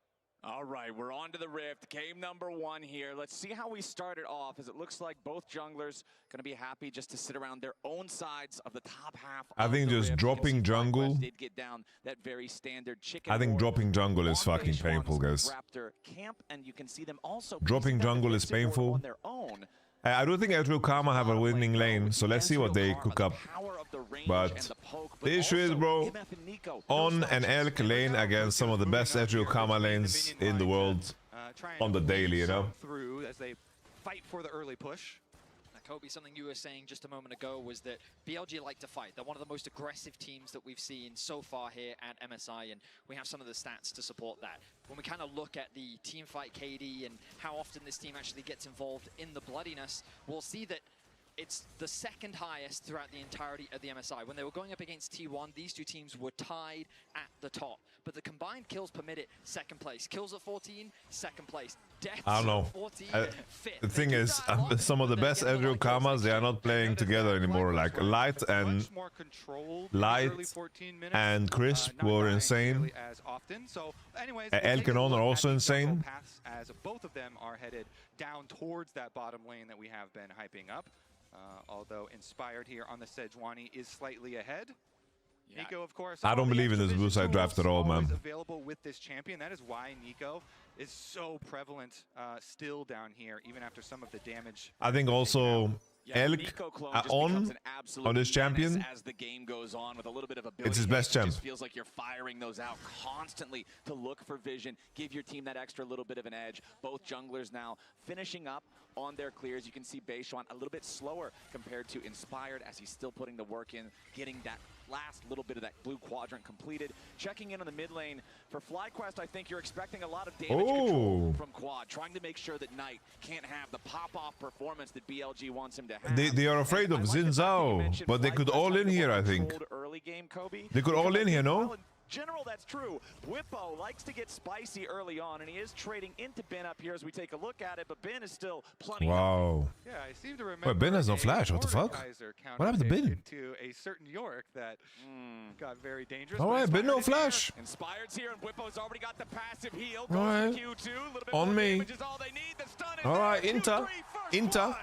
All right, we're on to the Rift. Game number 1 here. Let's see how we started off, as it looks like both junglers going to be happy just to sit around their own sides of the top half. I think just dropping jungle. Did get down that very standard chicken. I think dropping jungle is fucking painful, guys. Raptor camp, and you can see them also Dropping jungle is painful. on their own. I do think Ezreal Karma have a winning lane, so let's see what they cook up. But the issue is, bro, On and Elk lane against some of the best Ezreal Karma lanes in the world on the daily, you know? Through as they fight for the early push. Kobe, something you were saying just a moment ago was that BLG like to fight. They're one of the most aggressive teams that we've seen so far here at MSI, and we have some of the stats to support that. When we kind of look at the team fight KD and how often this team actually gets involved in the bloodiness, we'll see that it's the second highest throughout the entirety of the MSI. When they were going up against T1, these two teams were tied at the top. But the combined kills per minute, second place. Kills at 14, second place. Deaths I don't know. at 14, fifth. The thing is, some of the best Ezreal Karmas, they are not playing together anymore. Like Light and Crisp were insane. Elk and On are also insane. As both of them are headed down towards that bottom lane that we have been hyping up. Although Inspired here on the Sejuani is slightly ahead. Nico, of course, I don't believe in this blue side draft at all, man. Available with this champion. That is why Nico is so prevalent still down here, even after some of the damage. I think also Elk on this champion. As the game goes on with a little bit of It's his best champ. It just feels like you're firing those out constantly to look for vision, give your team that extra little bit of an edge. Both junglers now finishing up on their clears. You can see Beishuan a little bit slower compared to Inspired, as he's still putting the work in, getting that last little bit of that blue quadrant completed. Checking in on the mid lane for FlyQuest, I think you're expecting a lot of damage control from Quad, trying to make sure that Knight can't have the pop-off performance that BLG wants him to have. They are afraid of Xin Zhao, but they could all in here, I think. They could all in here, no? General, that's true. Whippo likes to get spicy early on, and he is trading into Ben up here as we take a look at it, but Ben is still plenty. Wow. Yeah, I seem to remember. Wait, Ben has no flash. What the fuck? What happened to Ben? Into a certain York that got very dangerous. All right, Ben no flash. Inspired's here, and Whippo's already got the passive heal. All right. On me. All right, Inter. Inter.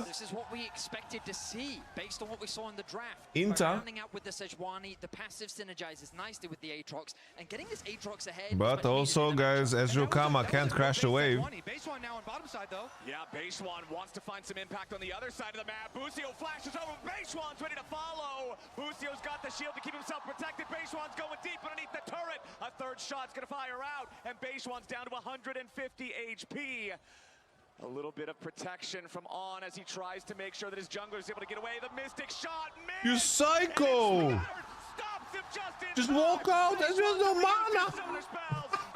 This is what we expected to see based on what we saw in the draft. Inter. Rounding out with the Sejuani, the passive synergizes nicely with the Aatrox, and getting this Aatrox ahead. But also, guys, Ezreal Karma can't crash the wave. Beishuan now on bottom side, though. Yeah, Beishuan wants to find some impact on the other side of the map. Busio flashes over. Beishuan's ready to follow. Busio's got the shield to keep himself protected. Beishuan's going deep underneath the turret. A third shot's going to fire out, and Beishuan's down to 150 HP. A little bit of protection from On as he tries to make sure that his jungler is able to get away. The Mystic shot, You psycho! Just walk out, there's just no mana!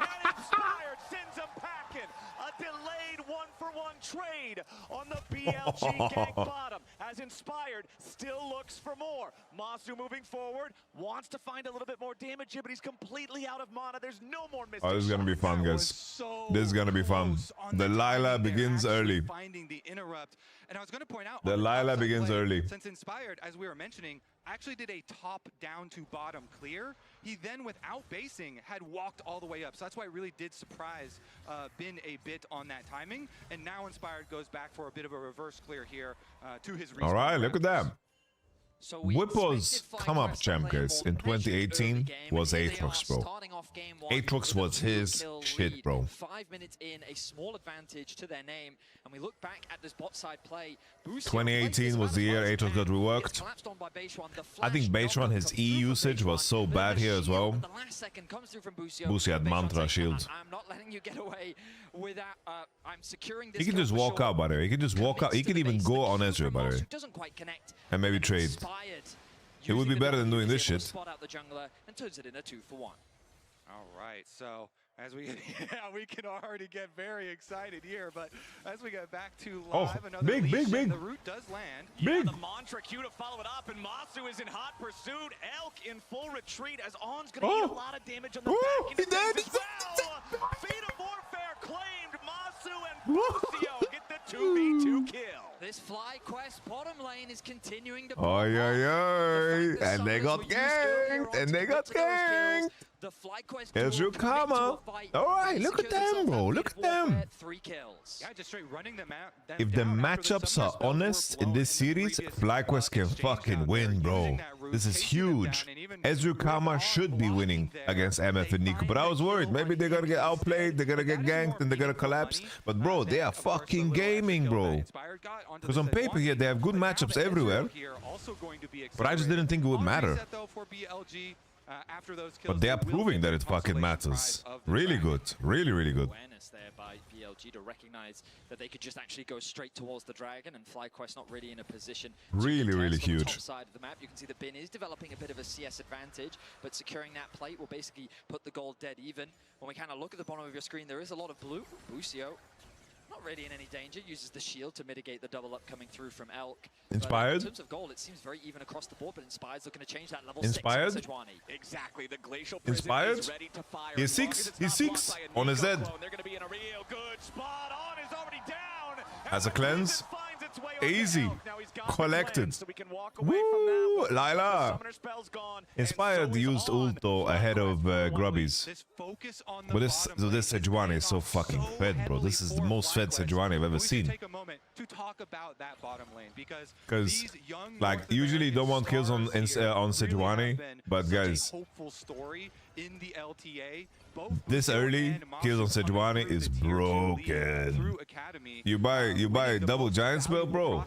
And Inspired sends him packing. A delayed one-for-one trade on the BLG gank bottom, as Inspired still looks for more. Masu moving forward, wants to find a little bit more damage here, but he's completely out of mana. There's no more Mystic. Oh, this is gonna be fun, guys. This is gonna be fun. The Lila begins early. Finding the interrupt. And I was going to point out, the Lila begins early. Since Inspired, as we were mentioning, actually did a top down to bottom clear. He then, without basing, had walked all the way up. So that's why it really did surprise Ben a bit on that timing. And now Inspired goes back for a bit of a reverse clear here to his respawn. All right, look at that. So Whippo's come-up champ, guys, in 2018 was Aatrox, bro. Aatrox was his shit, bro. 5 minutes in, a small advantage to their name, and we look back at this bot side play. 2018 was the year Aatrox got reworked. I think Beishuan, his E usage was so bad here as well. Busio had Mantra shield. I'm not letting you get away without. I'm securing this. He can just walk out, by the way. He can just walk out. He can even go on Ezreal, by the way. Doesn't quite connect. And maybe trade. It would be better than doing this shit. Spot out the jungler and turns it in a 2-for-1. All right, so As we, yeah, we can already get very excited here, but as we get back to live, another big. the route does land. Yeah, the Mantra Q to follow it up, and Masu is in hot pursuit. Elk in full retreat as On's going to eat a lot of damage on the back end of things as well. Feet of Warfare claimed. Masu and Bucio get the 2v2 kill. This fly quest bottom lane is continuing to Oh, yeah. And they got ganked. And they got ganked. The fly quest Ezreal. All right, look at them, bro. Look at them. 3 kills. Yeah, just straight running them out. If the matchups are honest in this series, FlyQuest can fucking win, bro. This is huge. Ezreal Karma should be winning against MF and Nico, but I was worried. Maybe they're gonna get outplayed, they're gonna get ganked, and they're gonna collapse. But bro, they are fucking gaming, bro. Because on paper here, they have good matchups everywhere. But I just didn't think it would matter. But they are proving that it fucking matters. Really good. Really good. Awareness there by BLG to recognize that they could just actually go straight towards the dragon, and FlyQuest not really in a position to Really contest on the huge. top side of the map. You can see the bin is developing a bit of a CS advantage, but securing that plate will basically put the gold dead even. When we kind of look at the bottom of your screen, there is a lot of blue. Bucio not really in any danger, uses the shield to mitigate the double up coming through from Elk. Inspired? But in terms of gold, it seems very even across the board, but Inspired's looking to change that level Inspired? 6 on Sejuani. Exactly, the Glacial Inspired? is ready to fire. He's 6. He's 6 on his head. They're going to be in a real good spot. On is already down. As a cleanse. Easy. Collected. Woo! Lila. Inspired used ult though ahead of Grubbies. But this Sejuani is so fucking fed, bro. This is the most fed Sejuani I've ever seen. Because, like, usually you don't want kills on Sejuani, but guys, this early kills on Sejuani is broken. You buy double giant spell, bro.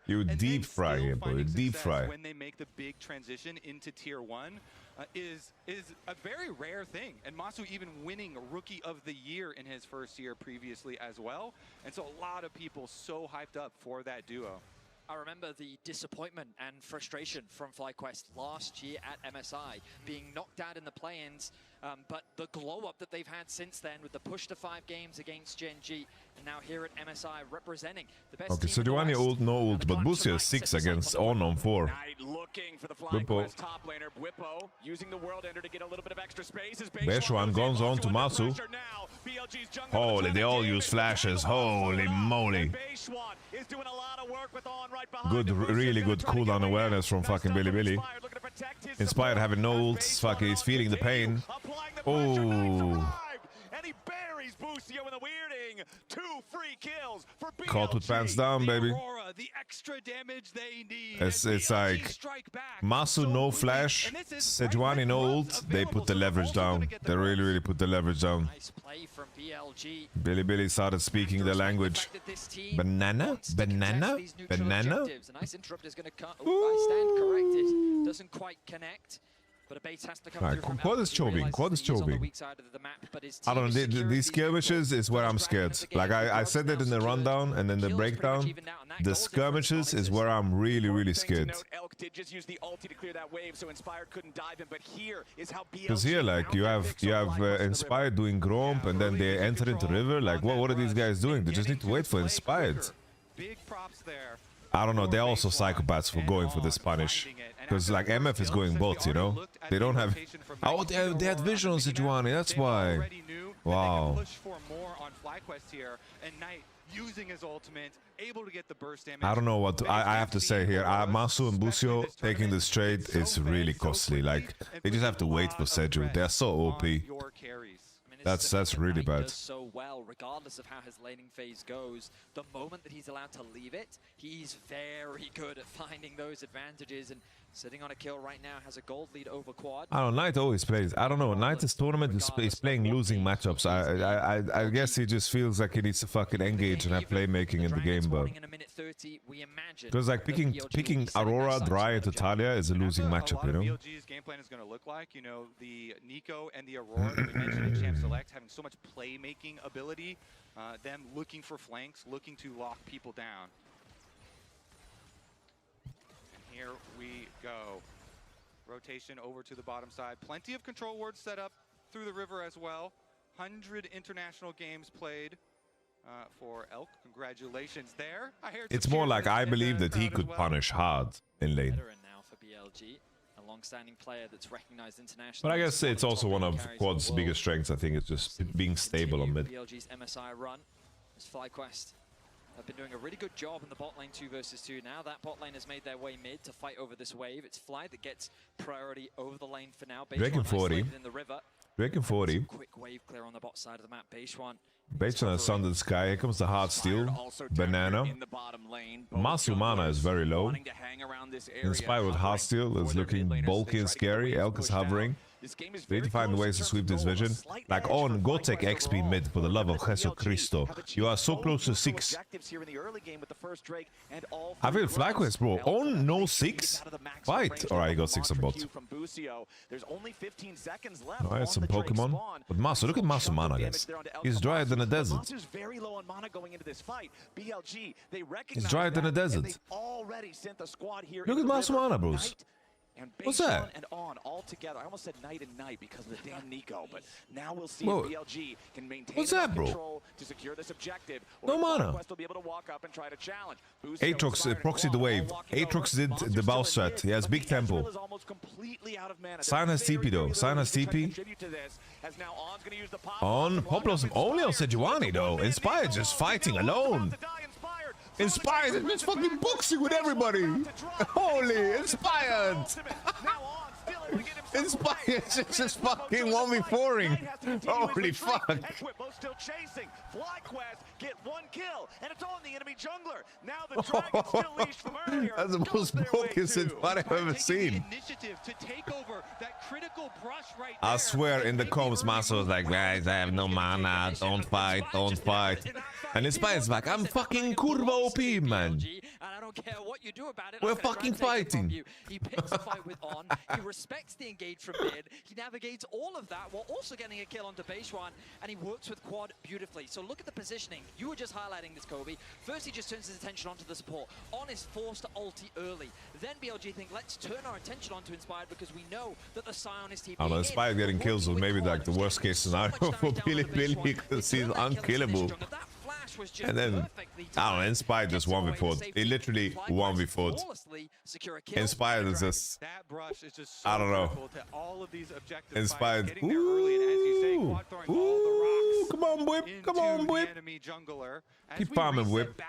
You deep fry him, bro. You deep fry. When they make the big transition into tier 1 is a very rare thing. And Masu even winning Rookie of the Year in his first year previously as well. And so a lot of people so hyped up for that duo. I remember the disappointment and frustration from FlyQuest last year at MSI, being knocked out in the play-ins, but the glow-up that they've had since then with the push to 5 games against Gen G, and now here at MSI representing the best Okay, team Sejuani ult, no ult, but Bucio is 6 against On on 4. Looking for the Bwipo. top laner, Bwipo using the World Ender to get a little bit of extra space. Beishwan goes on to Masu. Holy, they all use flashes. Holy moly. Good, really good cooldown awareness from fucking Billy. Inspired having no ults. Fucking, he's feeling the pain. Oh. Bucio in the weirding. 2 free kills for BLG. Caught with pants down, baby. The extra damage they need. It's like Masu no flash, Sejuani no ult. They put the leverage down. They really put the leverage down. Nice play from BLG. Billy started speaking the language. Banana? Banana? Banana? A nice interrupt is going to come. I stand corrected. Doesn't quite connect. But a base has to come Alright, through quad is chobing. Quad is chobing. I don't know. These skirmishes is where I'm scared. Like I said that in the rundown and then the breakdown. The skirmishes is where I'm really scared. Elk did just use the ulti to clear that wave, so Inspired couldn't dive in. But here is how Because here, like you have Inspired doing Gromp and then they enter into River. Like what are these guys doing? They just need to wait for Inspired. Big props there. I don't know. They're also psychopaths for going for this punish. Because like MF is going both, you know. They don't have. Oh, they had vision on Sejuani. That's why. Wow. Push for more on FlyQuest here, and Knight using his ultimate, able to get the burst damage. I don't know what I have to say here. Masu and Bucio taking this trade is really costly. Like they just have to wait for Seju. They're so OP. That's really bad. Does so well, regardless of how his laning phase goes. The moment that he's allowed to leave it, he's very good at finding those advantages, and sitting on a kill right now has a gold lead over Quad. I don't know. Knight always plays. I don't know. Knight's tournament is playing losing matchups. I guess he just feels like he needs to fucking engage and have playmaking in the game, but because like picking Aurora, Dry, and Talia is a losing matchup, you know. BLG's game plan is going to look like, you know, the Nico and the Aurora that we mentioned in Champ Select having so much playmaking ability, them looking for flanks, looking to lock people down. And here we go. Rotation over to the bottom side. Plenty of control wards set up through the river as well. 100 international games played for Elk. Congratulations there. It's more like I believe that he could punish hard in lane. Now for BLG, a long-standing player that's recognized internationally. But I guess it's also one of Quad's biggest strengths. I think it's just being stable on mid. BLG's MSI run as FlyQuest have been doing a really good job in the bot lane 2 versus 2 now. That bot lane has made their way mid to fight over this wave. It's Fly that gets priority over the lane for now. Dragon 40. In the river. Dragon 40. Quick wave clear on the bot side of the map. Beishwan. Based on the sun to the sky, here comes the hard steel. Banana. Masumana is very low. Inspired with hard steel is looking bulky and scary. Elk is hovering. We need to find ways to sweep this vision. Like on, go take XP mid for the love of Jesus Cristo. You are so close to 6. I feel FlyQuest, bro. On no 6? Fight. Alright, he got 6 on bot. Alright, some Pokemon. But Masu, look at Masumana, guys. He's drier than a desert. He's drier than a desert. Look at Masumana, bros. And what's that? And on all together. I almost said night and night because of the damn Nico, but now we'll see Whoa. if BLG can maintain What's that, bro? control to secure this objective. No mana. FlyQuest will be able to walk up and try to challenge. Aatrox proxied the wave. Aatrox did the bow strat. He has big tempo. Sign has TP though. Sign has TP. On Poplos only on Sejuani though. Inspired just fighting alone. Inspired is just fucking boxing with everybody. Holy Inspired. Inspired just fucking 1v4ing. Holy fuck. Still chasing. FlyQuest get 1 kill, and it's on the enemy jungler. Now the dragon still leashed from earlier. That's the most focused Inspired I've ever seen. I swear in the comms, Maso was like, guys, I have no mana. Don't fight, don't fight. And Inspired's like, I'm fucking Kurva OP, man. And I don't care what you do about it. We're fucking fighting. He picks the fight with On. He respects the engage from mid. He navigates all of that while also getting a kill onto Beishwan, and he works with Quad beautifully. So look at the positioning. You were just highlighting this, Kobe. First, he just turns his attention onto the support. On is forced to ulti early. Then BLG think, let's turn our attention onto Inspired because we know that the Scion is TPing. I don't know, Inspired getting kills was maybe like the worst case scenario for Billy because he's unkillable. And then, I don't know, Inspired just 1v4'd. He literally 1v4'd. Inspired is just, I don't know. Inspired, ooh, come on, Whip, come on, Whip. Keep farming, Whip.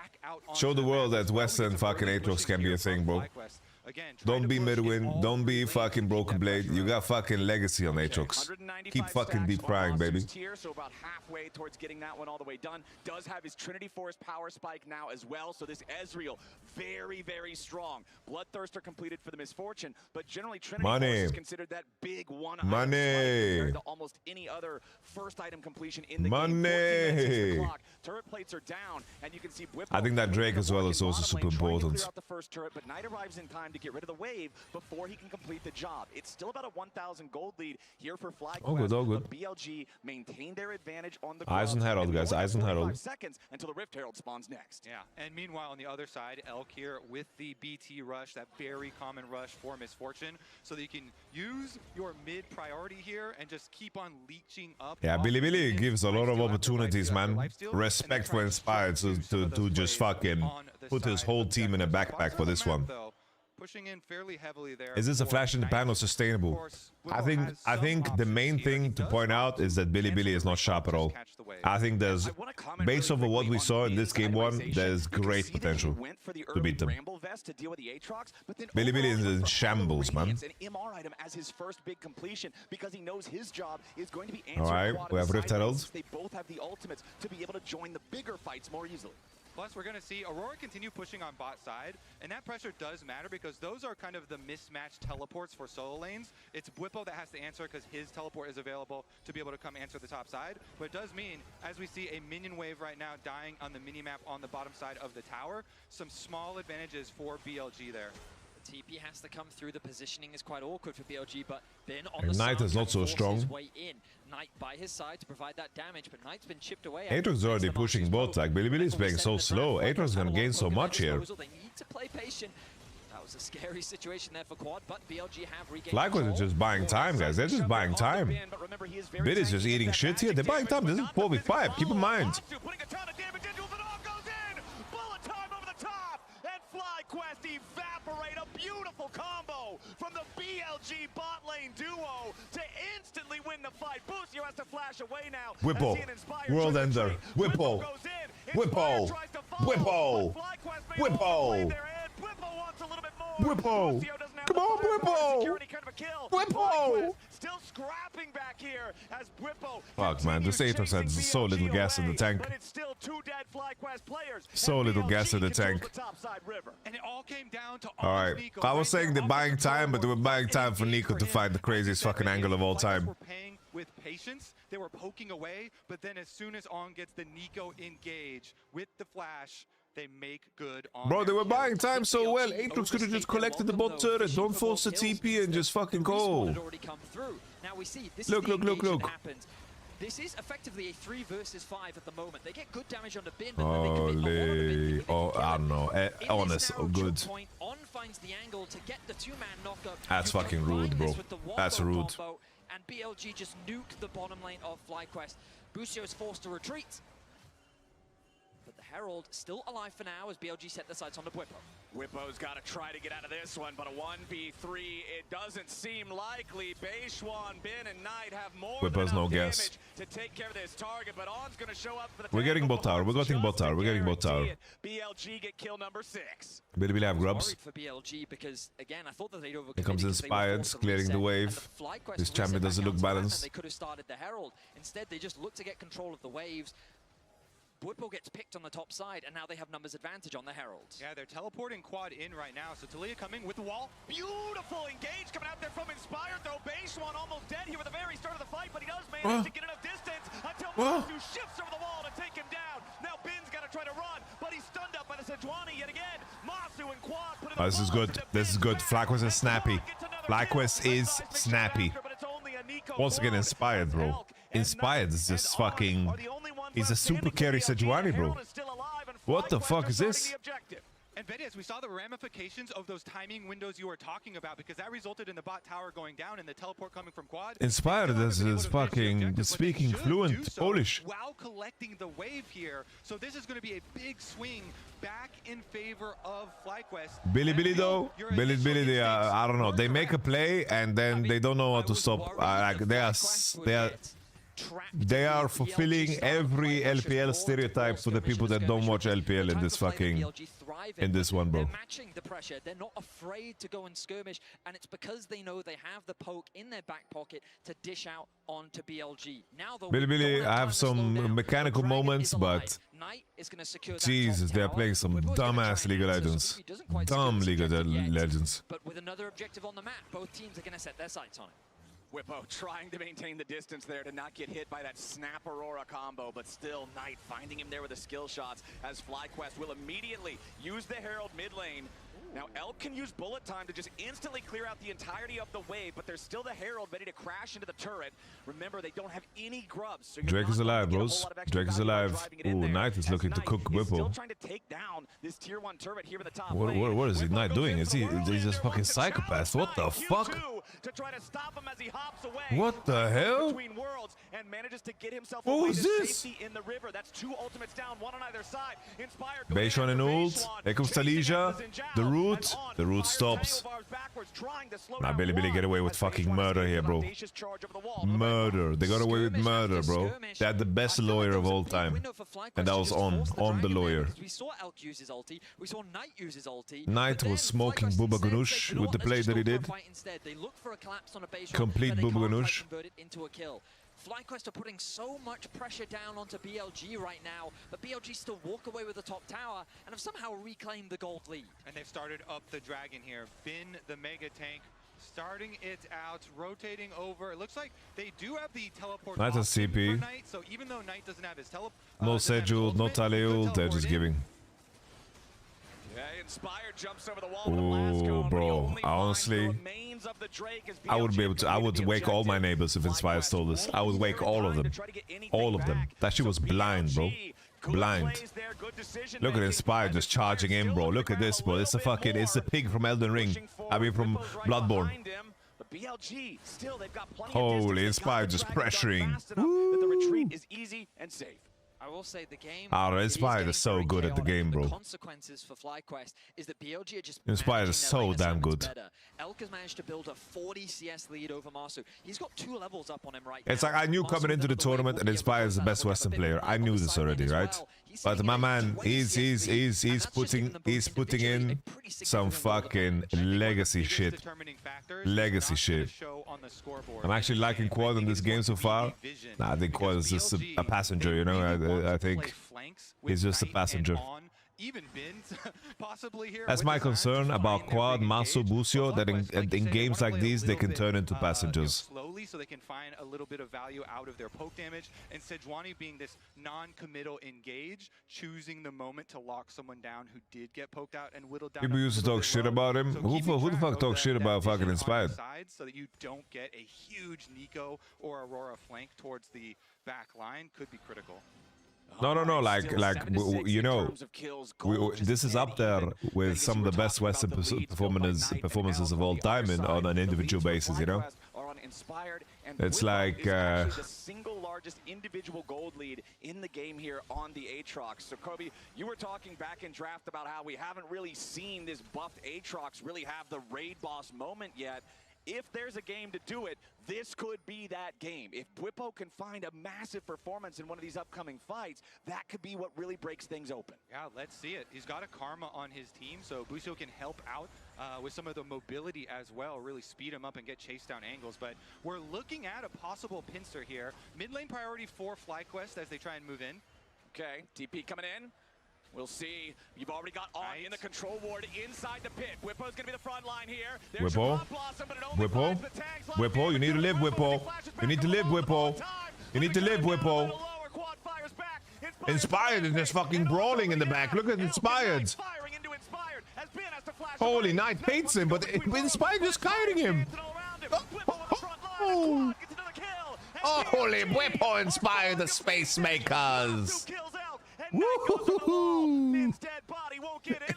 Show the world that Western fucking Aatrox can be a thing, bro. Don't be Midwin, don't be fucking Broken Blade. You got fucking legacy on Aatrox. Keep fucking deep frying, baby. So about halfway towards getting that one all the way done. Does have his Trinity Force power spike now as well. So this Ezreal, very, very strong. Bloodthirster completed for the Misfortune, but generally Trinity Force is considered that big one compared to almost any other first item completion in the game. Turret plates are down, and you can see I think that Drake as well is also super important. The first turret, but Knight arrives in time to get rid of the wave before he can complete the job. It's still about a 1,000 gold lead here for FlyQuest. All good, all good. BLG maintain their advantage on the Eyes on Herald, guys. Eyes on Herald. Seconds until the Rift Herald spawns next. Yeah, and meanwhile on the other side, Elk here with the BT rush, that very common rush for Misfortune, so that you can use your mid priority here and just keep on leeching up. Yeah, Billy gives a lot of opportunities, man. Respect for Inspired to just fucking put his whole team in a backpack for this one. Pushing in fairly heavily there. Is this a flash in the pan or sustainable? I think the main thing to point out is that Billy is not sharp at all. I think there's, based off of what we saw in this game 1, there's great potential to beat them. Billy is in shambles, man. Alright, we have Rift Herald. They both have the ultimates to be able to join the bigger fights more easily. Plus, we're going to see Aurora continue pushing on bot side, and that pressure does matter because those are kind of the mismatched teleports for solo lanes. It's Bwipo that has to answer because his teleport is available to be able to come answer the top side. But it does mean, as we see a minion wave right now dying on the minimap on the bottom side of the tower, some small advantages for BLG there. TP has to come through. The positioning is quite awkward for BLG, but then on the Knight is not so strong. Knight by his side to provide that damage, but Knight's been chipped away. Aatrox is already pushing bot. Like Billy is playing so slow. Aatrox is gonna gain so much here. They need to play patient. That was a scary situation there for Quad, but BLG have regained FlyQuest is just buying time, guys. They're just buying time. But remember, He is very Bid is tanky just with eating that shit here. magic They're buying damage, time. but This is not the 4v5. Keep in mind. Masu putting a ton of damage into it, all goes in. Bullet time over the top, and FlyQuest evaporate. A beautiful combo from the BLG bot lane duo to instantly win the fight. Busio has to flash away now. Whippo. World ender. Whippo. Whippo. Whippo. Whippo. Whippo. Come on, Whippo. Whippo. Still scrapping back here as Whippo. Fuck, man. This 8% is so little gas in the tank. But it's still two dead FlyQuest players. So little gas in the tank. And it all came down to Alright. I was saying they're buying time, but they were buying time for Nico to find the craziest fucking angle of all time. Were paying with patience. They were poking away, but then as soon as On gets the Nico engage with the flash, they make good on. Bro, they were buying time so well. Aatrox could have just collected the bot turret. Don't force the TP and just fucking go. Look. This is effectively a 3 versus 5 at the moment. They get good damage on the bin, Holy. Oh, I don't know. Honest. Oh, good. On finds the angle to get the 2-man knockup. That's fucking rude, bro. That's rude. And BLG just nuked the bottom lane of FlyQuest. Busio is forced to retreat. But the Herald still alive for now as BLG set the sights on the Whippo. Whippo's got to try to get out of this one, but a 1v3, it doesn't seem likely. Beishwan, Bin, and Knight have more Whippo's than no enough gas. damage to take care of this target, but On's going to show up for the We're getting bot tower. We're getting bot tower. We're getting bot tower. BLG get kill number 6. Billy have grubs. For BLG because again I thought that they'd overcome. Here comes Inspired, clearing the wave. This champion doesn't look balanced. They could have started the Herald. Instead, they just look to get control of the waves. Whippo gets picked on the top side, and now they have numbers advantage on the Heralds. Yeah, they're teleporting quad in right now, so Talia coming with the wall. Beautiful engage coming out there from Inspired, though. Beishwan almost dead here at the very start of the fight, but he does manage to get enough distance until Masu shifts over the wall to take him down. Now Bin's got to try to run, but he's stunned up by the Sejuani yet again. Masu and Quad put This is good. This is good. FlyQuest is snappy. FlyQuest is snappy. Once again, Inspired, bro. Inspired is just fucking... He's a super carry Sejuani, bro. What the fuck is this? And Vedias, we saw the ramifications of those timing windows you were talking about, because that resulted in the bot tower going down and the teleport coming from Quad. Inspired is fucking speaking fluent Polish. While collecting the wave here, so this is going to be a big swing back in favor of FlyQuest. Billy though, Billy, they are, I don't know. They make a play and then they don't know how to stop. Like they are fulfilling every LPL stereotype for the people that don't watch LPL in this fucking one, bro. They're matching the pressure. They're not afraid to go and skirmish, and it's because they know they have the poke in their back pocket to dish out onto BLG. Now, Billy, I have some mechanical moments, but Jesus, they are playing some dumbass League of Legends. Dumb League of Legends. But with another objective on the map, both teams are going to set their sights on it. Whippo trying to maintain the distance there to not get hit by that Snap Aurora combo, but still Knight finding him there with the skill shots as FlyQuest will immediately use the Herald mid lane. Now Elk can use bullet time to just instantly clear out the entirety of the wave, but there's still the Herald ready to crash into the turret. Remember, they don't have any grubs. So Drake is alive, bros. Drake is alive. Ooh, Knight is looking to cook Whippo. Still trying to take down this tier 1 turret here in the top what is he Knight doing? Is he just fucking psychopath? What the fuck? To try to stop him as he hops away. What the hell? Between worlds and manages to get himself what away was to this? safety in the river. That's 2 ultimates down, 1 on either side. Inspired. Beishwan and ult. Here comes Talija. The root. The root stops. Nah, Billy, get away with fucking murder here, bro. Murder. They got away with murder, bro. They had the best lawyer of all time. And that was on the lawyer. We saw Elk use his ulti. We saw Knight use his ulti. Knight was smoking Booba Ganoush with the play that he did. Complete Booba Ganoush. FlyQuest are putting so much pressure down onto BLG right now, but BLG still walk away with the top tower and have somehow reclaimed the gold lead. And they've started up the dragon here. Bin, the mega tank, starting it out, rotating over. It looks like they do have the teleport. Knight has CP. Knight, so even though Knight doesn't have his teleport, no Sejul, no Taliul, they're just giving. Yeah, Inspired jumps over the wall. Oh, bro, honestly, I would be able to. I would wake all my neighbors if Inspired stole this. I would wake all of them. All of them. That shit was blind, bro. Blind. Look at Inspired just charging in, bro. Look at this, bro. It's a fucking. It's the pig from Elden Ring. I mean, from Bloodborne. BLG, still, they've got plenty Holy, of Inspire just pressuring. that the retreat is easy and safe. I will say the game. Inspired is so good at the game, bro. The consequences for FlyQuest is that BLG are just Inspired is so damn good. better. Elk has managed to build a 40 CS lead over Masu. He's got 2 levels up on him right now. It's like I knew coming into the tournament that Inspire is the best Western player. I knew this already, right? But my man, he's putting in some fucking legacy shit. Legacy shit. I'm actually liking Quad in this game so far. Nah, I think Quad is just a passenger, you know. I think he's just a passenger. That's my concern about Quad, Masu, Busio, that in games like these they can turn into passengers. Slowly, so they can find a little bit of value out of their poke damage, and Sejuani being this non-committal engage, choosing the moment to lock someone down who did get poked out and whittled down. People used to talk shit about him. Who the fuck talks shit about fucking Inspired? So that you don't get a huge Nico or Aurora flank towards the back line could be critical. No, like you know, this is up there with some of the best Western performances of all time on an individual basis, you know. It's like the single largest individual gold lead in the game here on the Aatrox. So Kobe, you were talking back in draft about how we haven't really seen this buffed Aatrox really have the raid boss moment yet. If there's a game to do it, this could be that game. If Bwipo can find a massive performance in one of these upcoming fights, that could be what really breaks things open. Yeah, let's see it. He's got a Karma on his team, so Busio can help out with some of the mobility as well, really speed him up and get chase down angles. But we're looking at a possible pincer here. Mid lane priority for FlyQuest as they try and move in. Okay, TP coming in. We'll see. You've already got On in the control ward inside the pit. Whippo's going to be the front line here. Whippo, you need to live, Whippo. You need to live, Whippo. You need to live, Whippo. Inspired is just fucking brawling in the back. Look at Inspired. Holy Knight hates him, but Inspired is kiting him. Oh. Holy Whippo Inspired the Space Makers.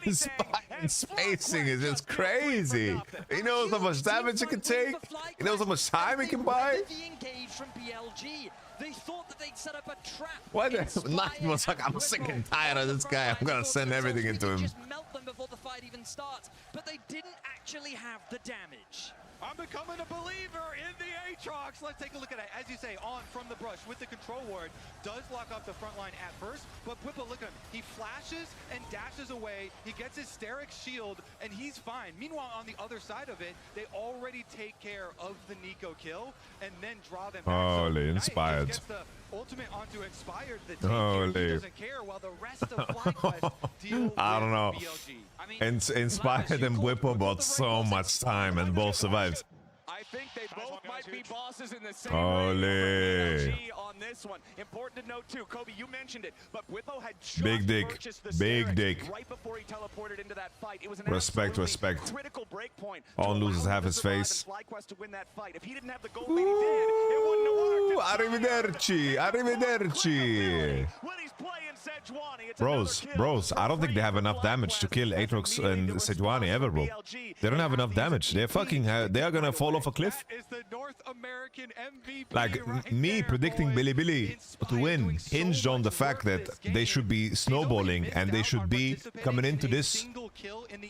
Inspired spacing is just crazy. He knows how much damage it can take. He knows how much time he can buy. They thought that they'd set up a trap. Why the Knight was like, I'm sick and tired of this guy. I'm gonna send everything into him. Just melt them before the fight even starts, but they didn't actually have the damage. I'm becoming a believer in the Aatrox. Let's take a look at it. As you say, On from the brush with the control ward does lock up the front line at first, but Whippo, look at him. He flashes and dashes away. He gets his Sterix shield, and he's fine. Meanwhile, on the other side of it, they already take care of the Nico kill and then draw them back. Holy, Inspired. Gets the ultimate onto Inspired. The tank he doesn't care while the rest of FlyQuest deal I don't know. BLG. I mean, Inspired and Whippo bought so much time and both survived. I think they both might be bosses in the same Holy. on this one. Important to note too, Kobe, you mentioned it, but Whippo had just Big dick. purchased the Big Sterix dick. right before he teleported into that fight. It was an Respect. critical break point. On loses half his face. FlyQuest to win that fight. If he didn't have the gold lead he did, it wouldn't have worked. Arrivederci. Arrivederci. Bros, I don't think they have enough damage to kill Aatrox and Sejuani ever, bro. They don't have enough damage. They're fucking, they are gonna fall off a cliff. Like, me predicting Billy to win hinged on the fact that they should be snowballing and they should be coming into this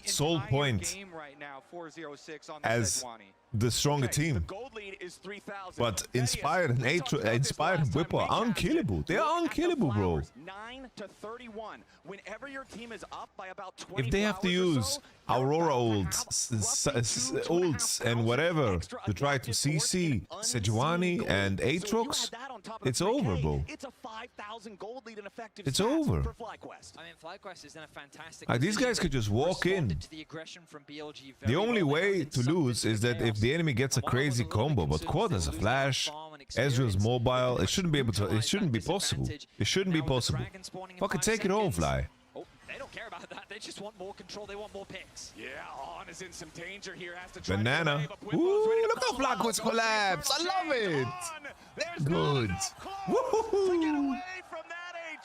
sole point as the stronger team. But Inspired and Inspired and Whippo are unkillable. They are unkillable, bro. 9-31. Whenever your team is up by about 20 if they have to use Aurora ults and whatever to try to CC Sejuani and Aatrox, it's over, bro. It's a 5,000 gold lead in effective it's over. For FlyQuest. I mean, FlyQuest is in a fantastic these guys could just walk in. The only way to lose is that if the enemy gets a crazy combo, but Quad has a flash, Ezreal's mobile, it shouldn't be able to, it shouldn't be possible. It shouldn't be possible. Fucking take it all, Fly. Oh, they don't care about that. They just want more control. They want more picks. Yeah, On is in some danger here. Has to try Banana. Ooh, look how FlyQuest collapse. I love it. Good. Woohoo.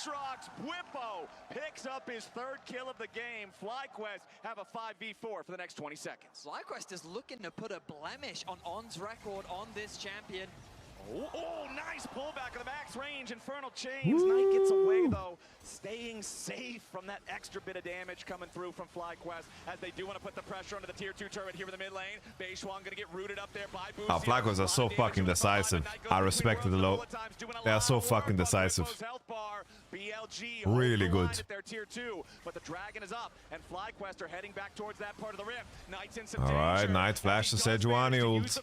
Aatrox, Whippo picks up his third kill of the game. FlyQuest have a 5v4 for the next 20 seconds. FlyQuest is looking to put a blemish on On's record on this champion. Oh, nice pullback of the max range. Infernal Chains. Knight gets away, though, staying safe from that extra bit of damage coming through from FlyQuest, as they do want to put the pressure onto the tier 2 turret here in the mid lane. Beishwang going to get rooted up there by Boosie. Oh, FlyQuest are so fucking decisive. I respect it a lot. They are so fucking decisive. BLG really good. Their tier 2, but the dragon is up, and FlyQuest are heading back towards that part of the rift. Knight's in some All right, danger. Knight flash to Sejuani ult.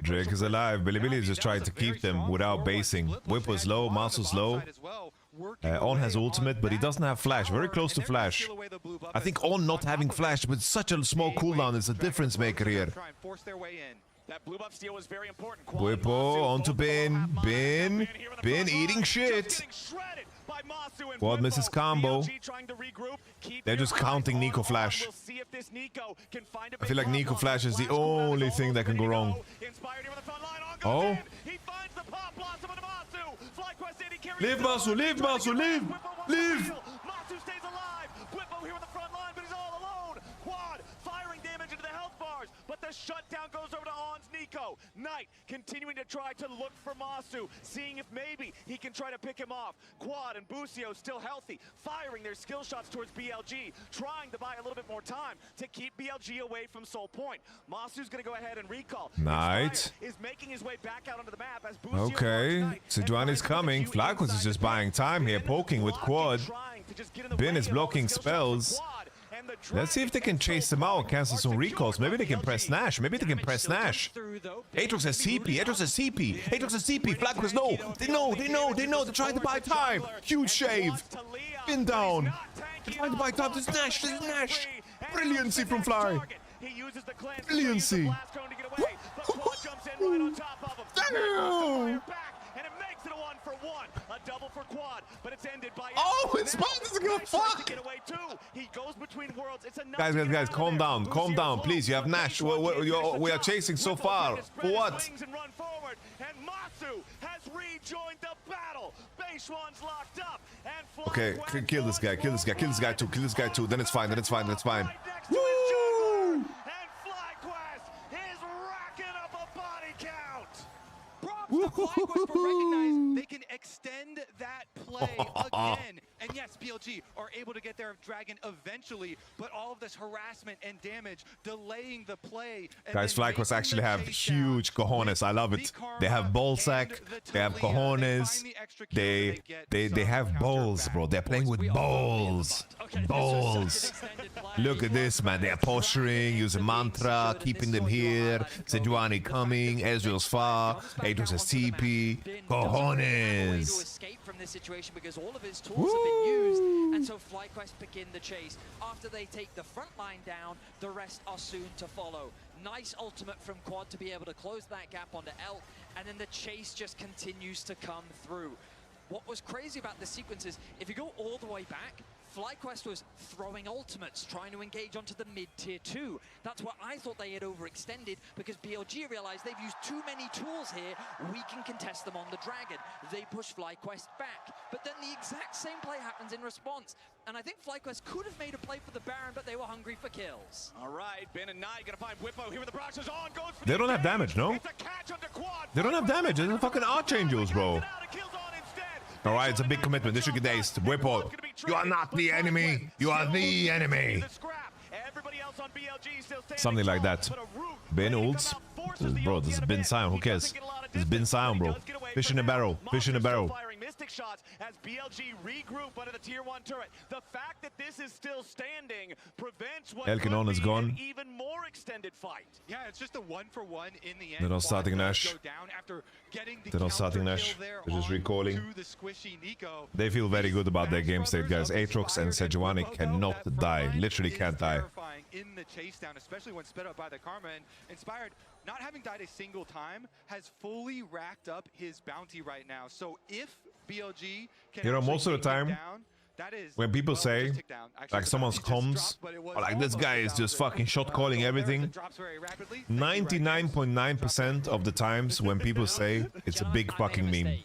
Drake is alive. Billy is just trying to keep them without basing. Whip was low, Masu's low. On has ultimate, but he doesn't have flash. Very close to flash. I think On not having flash with such a small cooldown is a difference maker here. That blue buff steal was very important. Whippo onto Bin. Bin eating shit. Quad misses combo. They're just counting Nico Flash. I feel like Nico Flash is the only thing that can go wrong. Oh. Live, Masu, live, Masu, live! Live! Masu stays alive! Whippo here in the front line, but he's all alone! Quad firing damage into the health bars, but the shutdown goes over to On's Nico. Knight continuing to try to look for Masu, seeing if maybe he can try to pick him off. Quad and Busio still healthy, firing their skill shots towards BLG, trying to buy a little bit more time to keep BLG away from Soul Point. Masu's gonna go ahead and recall. Knight is making his way back out onto the map as Busio okay, Sejuani's coming. FlyQuest is just buying time here, poking with Quad. Bin is blocking spells. Let's see if they can chase them out, cancel some recalls. Maybe they can press Nash. Maybe they can press Nash. Aatrox has CP. Aatrox has CP. Aatrox has CP. FlyQuest, no. They know. They're trying to buy time. Huge shave. Bin down. They're trying to buy time. There's Nash. There's Nash. Brilliancy from Fly. Brilliancy. Damn. And it makes it a 1-for-1. A double for Quad, but it's ended by... Oh, it's gonna fuck! He goes between worlds. It's Guys, calm down, please. You have Nash. We are chasing so far. For what? And Masu has rejoined the battle. Beishwang's locked up. And okay, kill this guy too. Then it's fine. Woo! And FlyQuest is racking up a body count. Props to FlyQuest for recognizing they can extend that play again. And yes, BLG are able to get their Dragon eventually, but all of this harassment and damage delaying the play. Guys, FlyQuest actually have huge cojones. I love it. They have ballsack. They have cojones. They have balls, bro. They're playing with balls. Balls. Look at this, man. They're posturing, using mantra, keeping them here. Sejuani coming. Ezreal's far. Aatrox has TP. Cojones. Escape from this situation because all of his tools have been used, and so FlyQuest begin the chase. After they take the front line down, the rest are soon to follow. Nice ultimate from Quad to be able to close that gap onto Elk, and then the chase just continues to come through. What was crazy about this sequence is, if you go all the way back, FlyQuest was throwing ultimates, trying to engage onto the mid-tier 2. That's what I thought they had overextended, because BLG realized they've used too many tools here. We can contest them on the Dragon. They push FlyQuest back. But then the exact same play happens in response. And I think FlyQuest could have made a play for the Baron, but they were hungry for kills. All right, Ben and Knight gonna find Whippo here with the Brox is on. Goes for They don't have damage, no? They don't have damage. They're fucking Archangels, bro. All right, it's a big commitment. This should get daced. Whippo, you are not the enemy. You are the enemy. Something like that. Bin ults. Bro, this is Bin Sion. Who cares? This is Bin Sion, bro. Fish in a barrel. Fish in a barrel. Mystic shots as BLG regroup under the tier 1 turret. The fact that this is still standing prevents what Elkinon is gone. an even more extended fight. Yeah, it's just a 1-for-1 in the end. They're not starting Nash. They're not starting Nash. They're just recalling. They feel very good about their game state, guys. Aatrox and Sejuani cannot die. Literally can't die. In the chase down, especially when sped up by the Karma, and Inspired, not having died a single time, has fully racked up his bounty right now. So if BLG can, you know, most of the time, down, that is, when people say, like someone's comms, or like this guy is just fucking shot calling everything, 99.9% of the times when people say, it's a big fucking meme.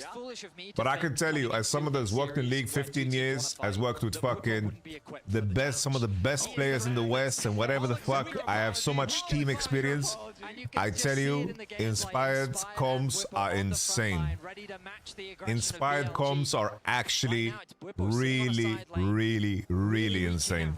was foolish of me. But I can tell you, as someone that's worked in League 15 years, has worked with fucking the best, some of the best players in the West and whatever the fuck, I have so much team experience. I tell you, Inspired comms are insane. Inspired comms are actually really, really, really insane.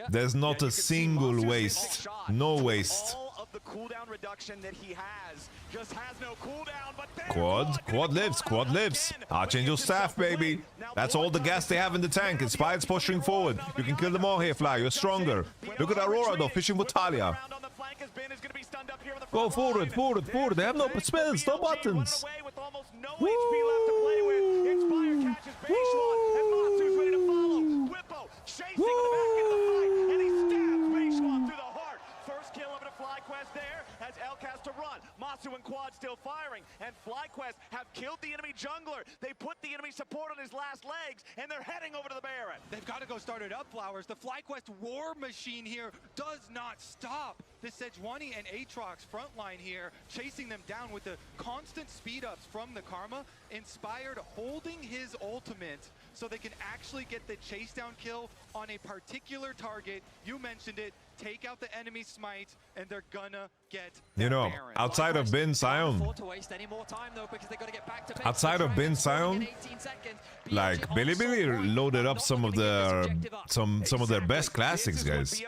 There's not a single waste. No waste. The cooldown reduction that he has just has no cooldown, but Quad lives. Archangel staff, baby. That's all the gas they have in the tank. Inspired's pushing forward. You can kill them all here, Fly. You're stronger. Look at Aurora though, fishing with Talia. Go forward. They have no spells, no buttons. Chasing the back into the fight, and he stabs Beishwan through the heart. First kill over to FlyQuest there, as Elk has to run. Masu and Quad still firing, and FlyQuest have killed the enemy jungler. They put the enemy support on his last legs, and they're heading over to the Baron. They've got to go start it up, Flowers. The FlyQuest war machine here does not stop. The Sejuani and Aatrox front line here, chasing them down with the constant speed ups from the Karma. Inspired holding his ultimate so they can actually get the chase down kill on a particular target. You mentioned it. Take out the enemy smite, and they're gonna get you know, Baron. outside of Bin Sion, like Bilibili loaded up some of their best classics, guys.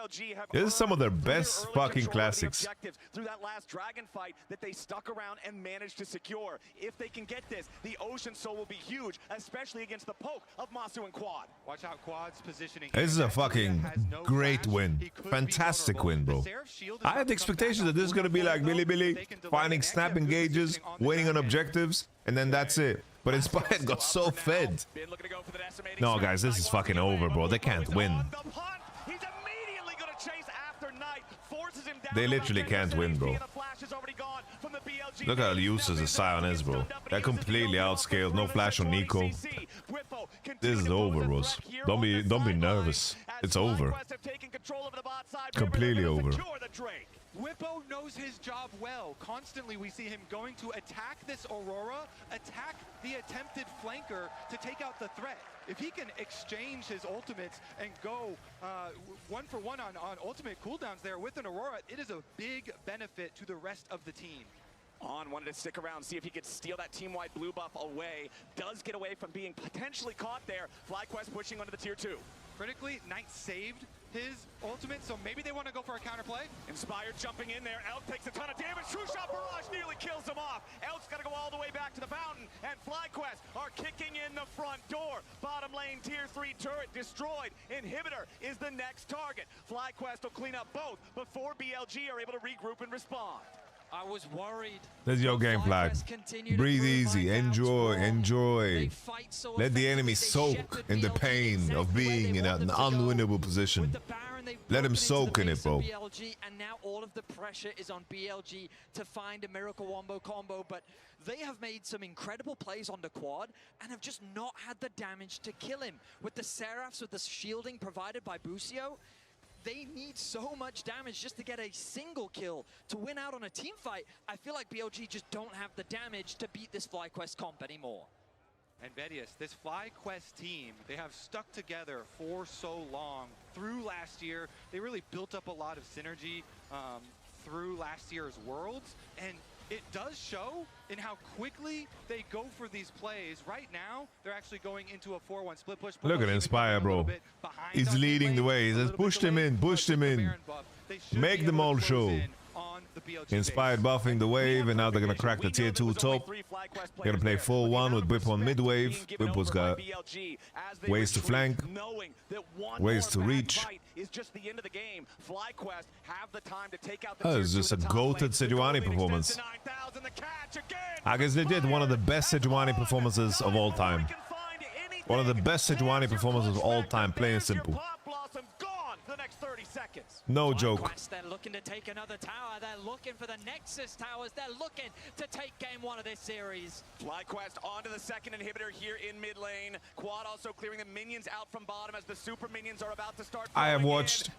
This is some of their best fucking classics. Through that last dragon fight that they stuck around and managed to secure. If they can get this, the Ocean Soul will be huge, especially against the poke of Masu and Quad. Watch out, Quad's positioning. This is a fucking great win. Fantastic win, bro. I had the expectation that this is going to be like Bilibili, finding snap engages, waiting on objectives, and then that's it. But Inspired got so fed. No, guys, this is fucking over, bro. They can't win. They literally can't win, bro. Look how useless the Sion is, bro. They're completely outscaled. No flash on Nico. This is over, bros. Don't be nervous. It's over. Completely over. Whippo knows his job well. Constantly we see him going to attack this Aurora, attack the attempted flanker to take out the threat. If he can exchange his ultimates and go one for one on ultimate cooldowns there with an Aurora, it is a big benefit to the rest of the team. On wanted to stick around, see if he could steal that team-wide blue buff away. Does get away from being potentially caught there. FlyQuest pushing onto the tier 2. Critically, Knight saved his ultimate, so maybe they want to go for a counterplay. Inspired jumping in there. Elk takes a ton of damage. True Shot Barrage nearly kills him off. Elk's got to go all the way back to the fountain, and FlyQuest are kicking in the front door. Bottom lane tier 3 turret destroyed. Inhibitor is the next target. FlyQuest will clean up both before BLG are able to regroup and respond. I was worried. There's your game flag. Breathe easy. Enjoy. Let the enemy soak in the pain of being in an unwinnable position. Let him soak in it, bro. BLG, and now all of the pressure is on BLG to find a miracle wombo combo, but they have made some incredible plays on the Quad and have just not had the damage to kill him. With the Seraphs, with the shielding provided by Busio, they need so much damage just to get a single kill to win out on a team fight. I feel like BLG just don't have the damage to beat this FlyQuest comp anymore. And Vedius, this FlyQuest team, they have stuck together for so long. Through last year, they really built up a lot of synergy through last year's Worlds, and it does show in how quickly they go for these plays. Right now, they're actually going into a 4-1 split push. Look at Inspire, bro. He's leading the way. He says, pushed him in. Make them all show. Inspired buffing the wave, and now they're gonna crack the tier 2 top. They're gonna play 4-1 with Whip on mid wave. Whippo's got ways to flank, ways to reach. Oh, it's just a goated Sejuani performance. I guess they did one of the best Sejuani performances of all time. One of the best Sejuani performances of all time, plain and simple. No joke. They're looking to take another tower. They're looking for the Nexus towers. They're looking to take game 1 of this series. FlyQuest onto the second inhibitor here in mid lane. Quad also clearing the minions out from bottom as the super minions are about to start. I have watched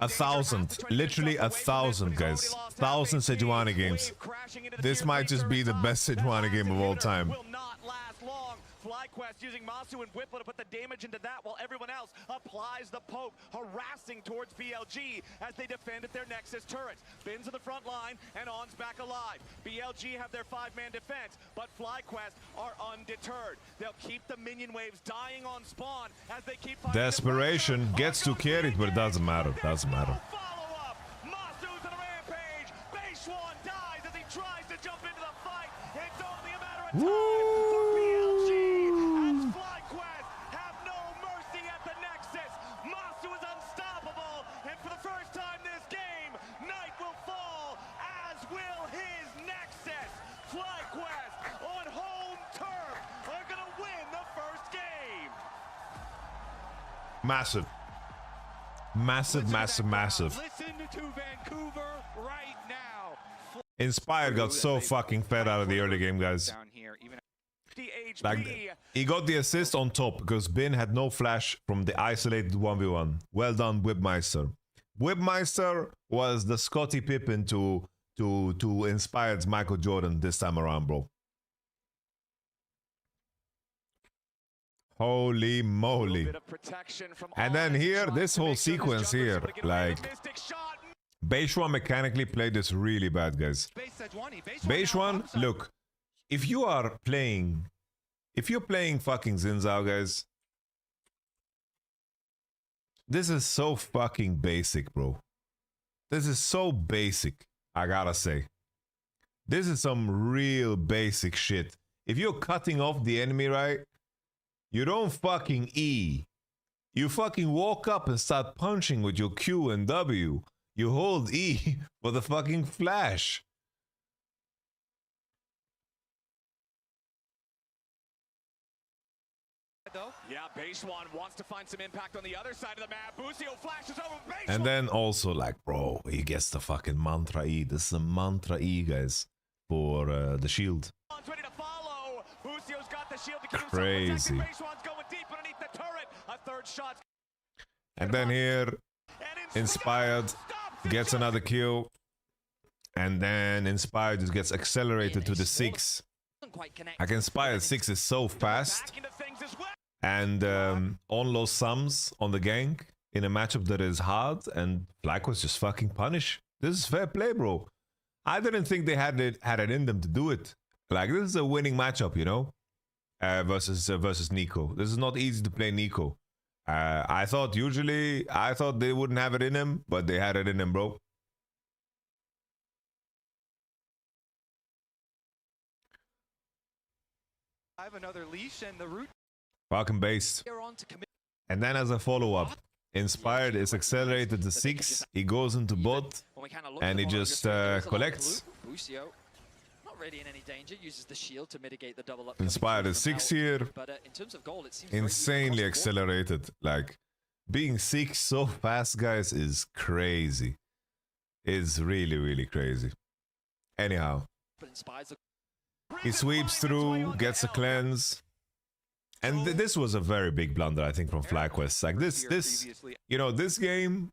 1,000, literally 1,000, guys. 1,000 Sejuani games. This might just be the best Sejuani game of all time. Will not last long. FlyQuest using Masu and Whipple to put the damage into that while everyone else applies the poke, harassing towards BLG as they defend at their Nexus turrets. Bin's in the front line and On's back alive. BLG have their 5-man defense, but FlyQuest are undeterred. They'll keep the minion waves dying on spawn as they keep fighting. Desperation gets to carry it, but it doesn't matter. Doesn't matter. Follow-up. Masu's in a rampage. Beishwan dies as he tries to jump into the fight. It's only a matter of time for BLG. As FlyQuest have no mercy at the Nexus. Masu is unstoppable, and for the first time this game, night will fall, as will his Nexus. FlyQuest on home turf are gonna win the first game. Massive. Massive, massive, massive. Listen to Vancouver right now. Inspired got so fucking fed out of the early game, guys. Like, he got the assist on top because Bin had no flash from the isolated 1v1. Well done, Whipmeister. Whipmeister was the Scottie Pippen to Inspired's Michael Jordan this time around, bro. Holy moly. And then here, this whole sequence here, like, Beishwan mechanically played this really bad, guys. Beishwan, look, if you're playing fucking Xin Zhao, guys, this is so fucking basic, bro. This is so basic, I gotta say. This is some real basic shit. If you're cutting off the enemy, right, you don't fucking E. You fucking walk up and start punching with your Q and W. You hold E for the fucking flash. Yeah, Beishwan wants to find some impact on the other side of the map. Busio flashes over Beishwan. And then also, like, bro, he gets the fucking mantra E. This is a mantra E, guys, for the shield. Ready to follow. Busio's got the shield to keep Crazy. Beishwan's going deep underneath the turret. A third shot. And then here, Inspired gets another kill. And then Inspired just gets accelerated to the 6. Like, Inspired 6 is so fast. And on low sums on the gank in a matchup that is hard, and FlyQuest just fucking punish. This is fair play, bro. I didn't think they had it in them to do it. Like, this is a winning matchup, you know, versus Nico. This is not easy to play Nico. I thought they wouldn't have it in him, but they had it in him, bro. I have another leash and the root. Falcon based. And then as a follow-up, Inspired is accelerated to 6. He goes into bot and he just collects. Busio, not really in any danger, uses the shield to mitigate the double up. Inspired is 6 here. But in terms of goal, it seems insanely accelerated. Like, being 6 so fast, guys, is crazy. It's really, really crazy. Anyhow, he sweeps through, gets a cleanse. And this was a very big blunder, I think, from FlyQuest. Like, this, you know, this game,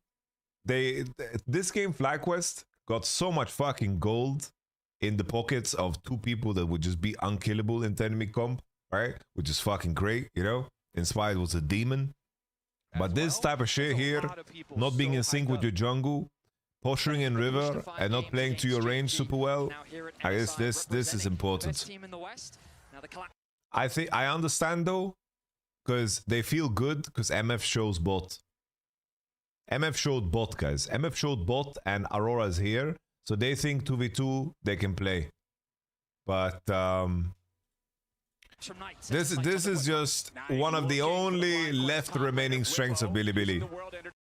FlyQuest got so much fucking gold in the pockets of 2 people that would just be unkillable in enemy comp, right? Which is fucking great, you know? Inspired was a demon. But this type of shit here, not being in sync with your jungle, posturing in river, and not playing to your range super well, I guess this is important. I understand though, because they feel good because MF shows bot. MF showed bot, guys. MF showed bot and Aurora's here, so they think 2v2 they can play. But this is just one of the only left remaining strengths of Bilibili.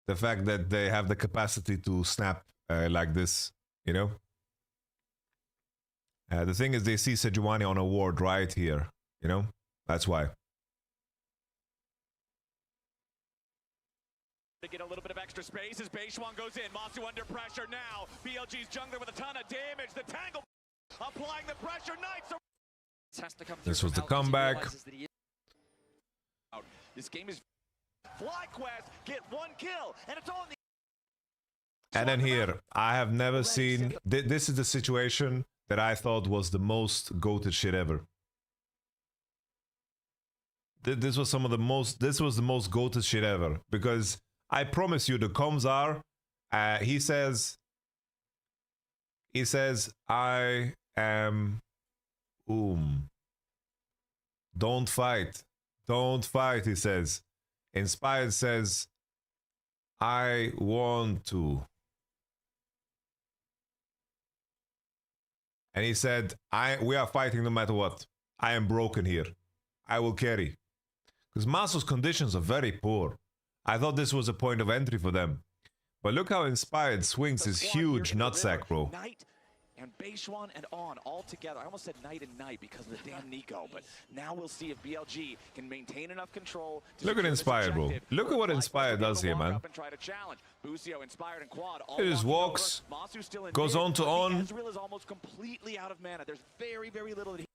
The fact that they have the capacity to snap like this, you know. The thing is, they see Sejuani on a ward right here. You know, that's why. To get a little bit of extra space as Beishwan goes in. Masu under pressure now. BLG's jungler with a ton of damage. The tangle applying the pressure. Knights are... This was the comeback. This game is FlyQuest get 1 kill, and it's on the... And then here, I have never seen... This is the situation that I thought was the most goated shit ever. This was some of the most. This was the most goated shit ever, because I promise you the comms are. He says, I am. Don't fight. Don't fight, he says. Inspired says, I want to. And he said, we are fighting no matter what. I am broken here. I will carry. Because Maso's conditions are very poor. I thought this was a point of entry for them. But look how Inspired swings his huge nutsack, bro. Knight and Beishuan and On all together. I almost said Knight and Knight because of the damn Nico. But now we'll see if BLG can maintain enough control. Look at Inspired, bro. Look at what Inspired does here, man. It just walks, goes on to On. Ezreal is almost completely out of mana. There's very, very little that he...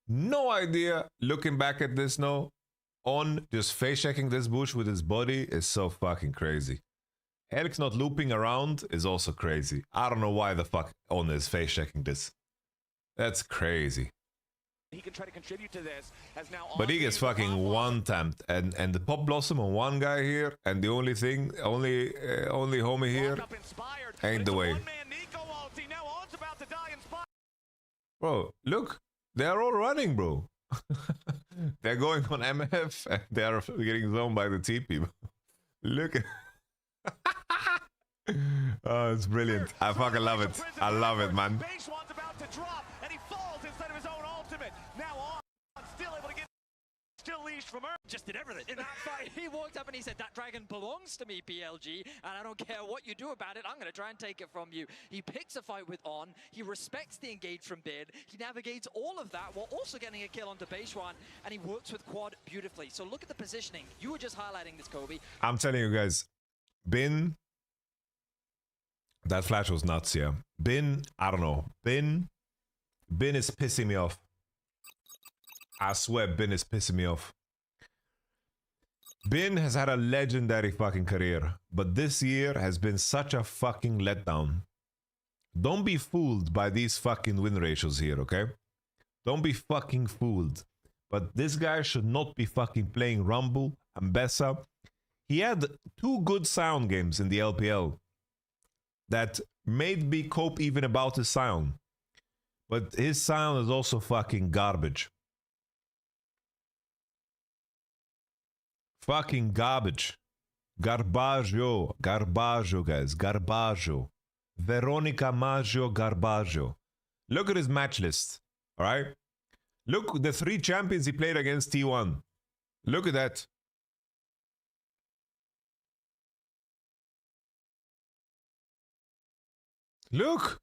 No idea. Looking back at this now, On just face checking this bush with his body is so fucking crazy. Eric's not looping around is also crazy. I don't know why the fuck On is face checking this. That's crazy. He can try to contribute to this as now. But he gets fucking one tapped, and the pop blossom on one guy here, and the only thing, only homie here, ain't the way. Bro, look, they are all running, bro. They're going on MF, and they are getting zoned by the TP. Look at. Oh, it's brilliant. I fucking love it. I love it, man. Beishuan's about to drop, and he falls instead of his own ultimate. Now On still able to get leashed from her. Just did everything. In that fight, he walked up and he said, that dragon belongs to me, BLG, and I don't care what you do about it, I'm going to try and take it from you. He picks a fight with On, he respects the engage from Bid, he navigates all of that while also getting a kill onto Beishuan, and he works with Quad beautifully. So look at the positioning. You were just highlighting this, Kobe. I'm telling you guys, Bin, that flash was nuts, yeah. Bin, I don't know. Bin is pissing me off. I swear Bin is pissing me off. Bin has had a legendary fucking career, but this year has been such a fucking letdown. Don't be fooled by these fucking win ratios here, okay? Don't be fucking fooled. But this guy should not be fucking playing Rumble and Bessa. He had 2 good sound games in the LPL that made me cope even about his sound. But his sound is also fucking garbage. Fucking garbage. Garbaggio. Garbaggio, guys. Garbaggio. Veronica Maggio Garbaggio. Look at his match list. Alright? Look, the 3 champions he played against T1. Look at that. Look!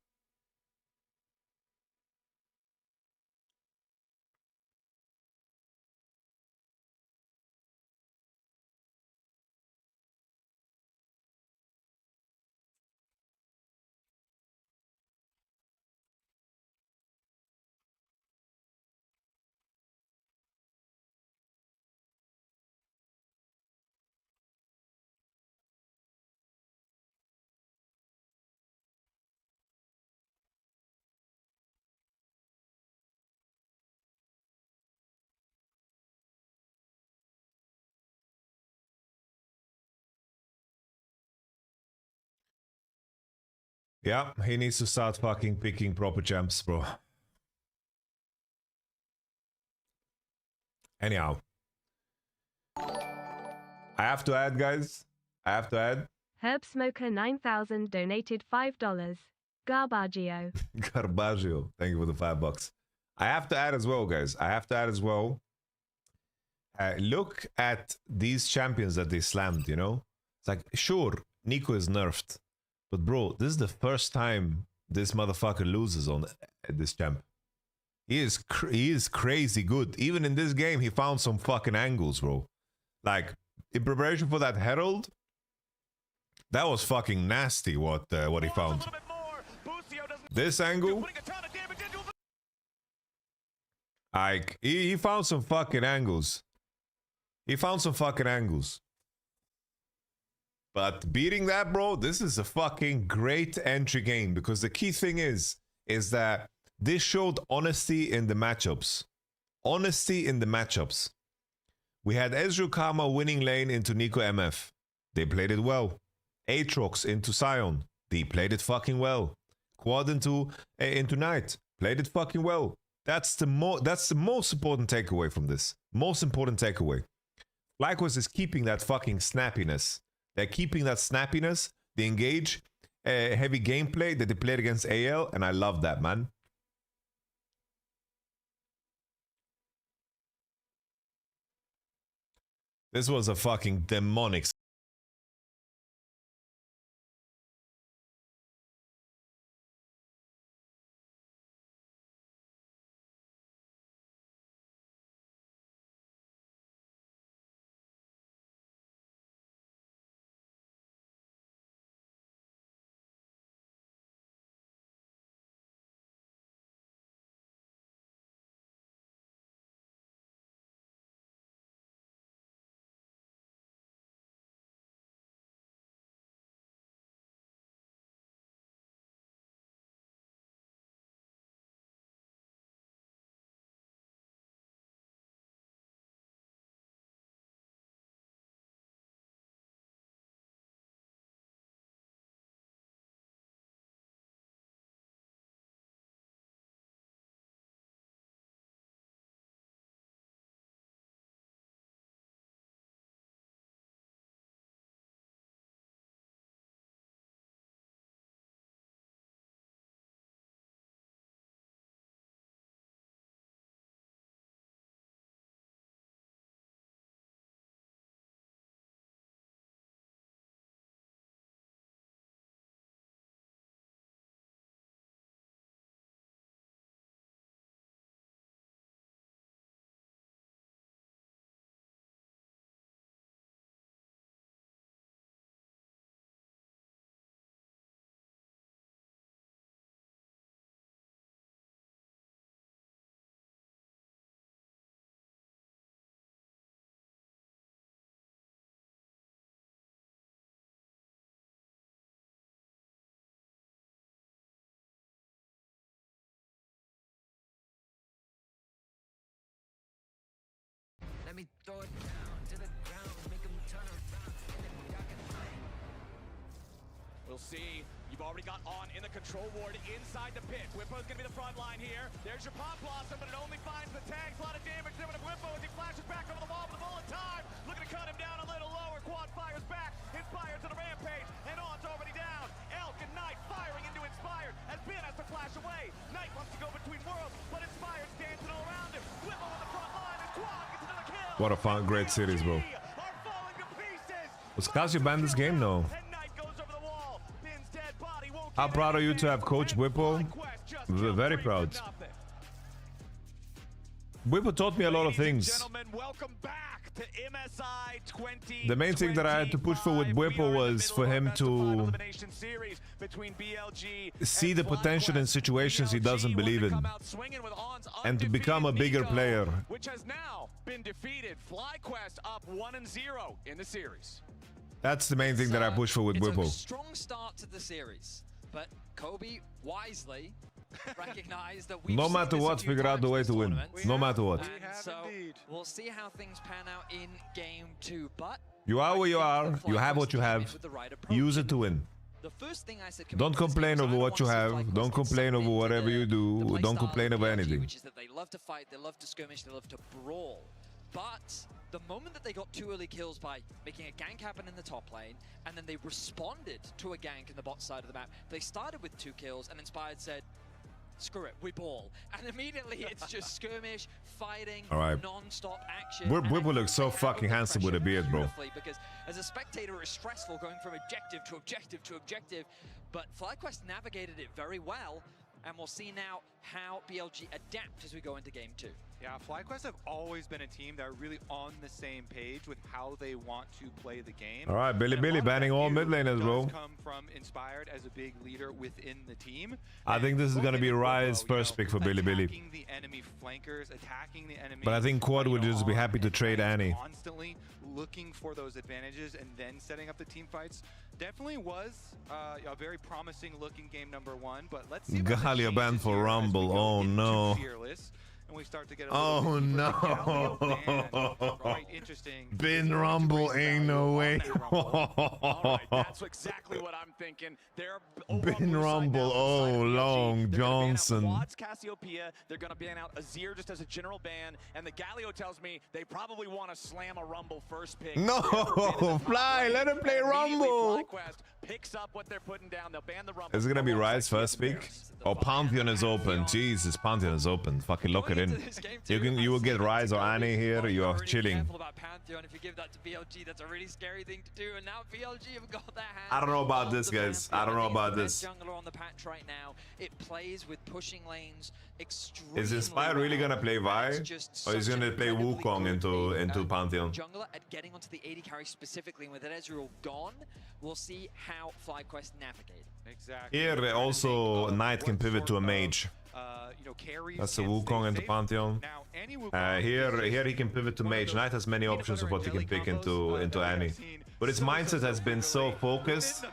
Yeah, he needs to start fucking picking proper champs, bro. Anyhow. I have to add, guys. I have to add. Herb Smoker 9000 donated $5. Garbaggio. Garbaggio. Thank you for the $5. I have to add as well, guys. I have to add as well. Look at these champions that they slammed, you know? It's like, sure, Nico is nerfed. But bro, this is the first time this motherfucker loses on this champ. He is crazy good. Even in this game, he found some fucking angles, bro. Like, in preparation for that Herald, that was fucking nasty what he found. This angle, like, he found some fucking angles. He found some fucking angles. But beating that, bro, this is a fucking great entry game, because the key thing is, is that this showed honesty in the matchups. Honesty in the matchups. We had Ezreal Karma winning lane into Nico MF. They played it well. Aatrox into Sion. They played it fucking well. Quad into Knight. Played it fucking well. That's the most important takeaway from this. Most important takeaway. FlyQuest is keeping that fucking snappiness. They're keeping that snappiness. They engage heavy gameplay that they played against AL, and I love that, man. This was a fucking demonic. Let me throw it down to the ground, make them turn around in the dark and light. We'll see. You've already got On in the control ward inside the pit. Whippo's gonna be the front line here. There's your Pop Blossom, but it only finds the tanks. A lot of damage there with Whippo as he flashes back over the wall with a bullet time. Looking to cut him down a little lower. Quad fires back. Inspired to the rampage. And On's already down. Elk and Knight firing into Inspired as Ben has to flash away. Knight wants to go between worlds, but Inspired's dancing all around him. Whippo on the front line as Quad gets another kill. What a fun, great series, bro. Was Casio banned this game? No. How proud are you to have Coach Whippo? Very proud. Whippo taught me a lot of things. The main thing that I had to push for with Whippo was for him to see the potential in situations he doesn't believe in and to become a bigger player. Which has now been defeated. FlyQuest up 1-0 in the series. That's the main thing that I push for with Whippo. It's a strong start to the series, but Kobe wisely recognized that no matter what, figure out the way to win. No matter what. So we'll see how things pan out in game 2. But you are where you are. You have what you have. Use it to win. The first thing I said, don't complain over what you have. Don't complain over whatever you do. Don't complain over anything. Which is that they love to fight, they love to skirmish, they love to brawl. But the moment that they got 2 early kills by making a gank happen in the top lane, and then they responded to a gank in the bot side of the map, they started with 2 kills, and Inspired said, screw it, we ball. And immediately it's just skirmish, fighting, non-stop action. Whippo looks so fucking handsome with a beard, bro. Because as a spectator, it's stressful going from objective to objective to objective, but FlyQuest navigated it very well, and we'll see now how BLG adapt as we go into game 2. Yeah, FlyQuest have always been a team that are really on the same page with how they want to play the game. All right, Billy banning all mid laners, bro. Come from Inspired as a big leader within the team. I think this is going to be Rise first pick for Billy. Attacking the enemy flankers, attacking the enemy. But I think Quad would just be happy to trade Annie. Constantly looking for those advantages and then setting up the team fights definitely was a very promising looking game number one. But let's see. Galio banned for Rumble. Oh no. Fearless. And we start to get a oh no. Quite interesting. Bin Rumble ain't no way. Alright, that's exactly what I'm thinking. Bin Rumble, oh Long Johnson. Watts Cassiopeia, they're gonna ban out Azir just as a general ban, and the Galio tells me they probably want to slam a Rumble first pick. No, Fly, let him play Rumble. FlyQuest picks up what they're putting down. They'll ban the Rumble. Is it gonna be Rise first pick? Oh, Pantheon is open. Jesus, Pantheon is open. Fucking lock it in. You will get Rise or Annie here. You are chilling. About Pantheon. If you give that to BLG, that's a really scary thing to do. And now BLG have got their hands. I don't know about this, guys. I don't know about this. Jungler on the patch right now. It plays with pushing lanes extremely. Is Inspire really gonna play Vi, or is he gonna play Wukong into Pantheon? Jungler at getting onto the AD carry specifically, and with Ezreal gone, we'll see how FlyQuest navigate. Exactly. Here also Knight can pivot to a mage. That's a Wukong into Pantheon. Here he can pivot to mage. Knight has many options of what he can pick into Annie. But his mindset has been so focused.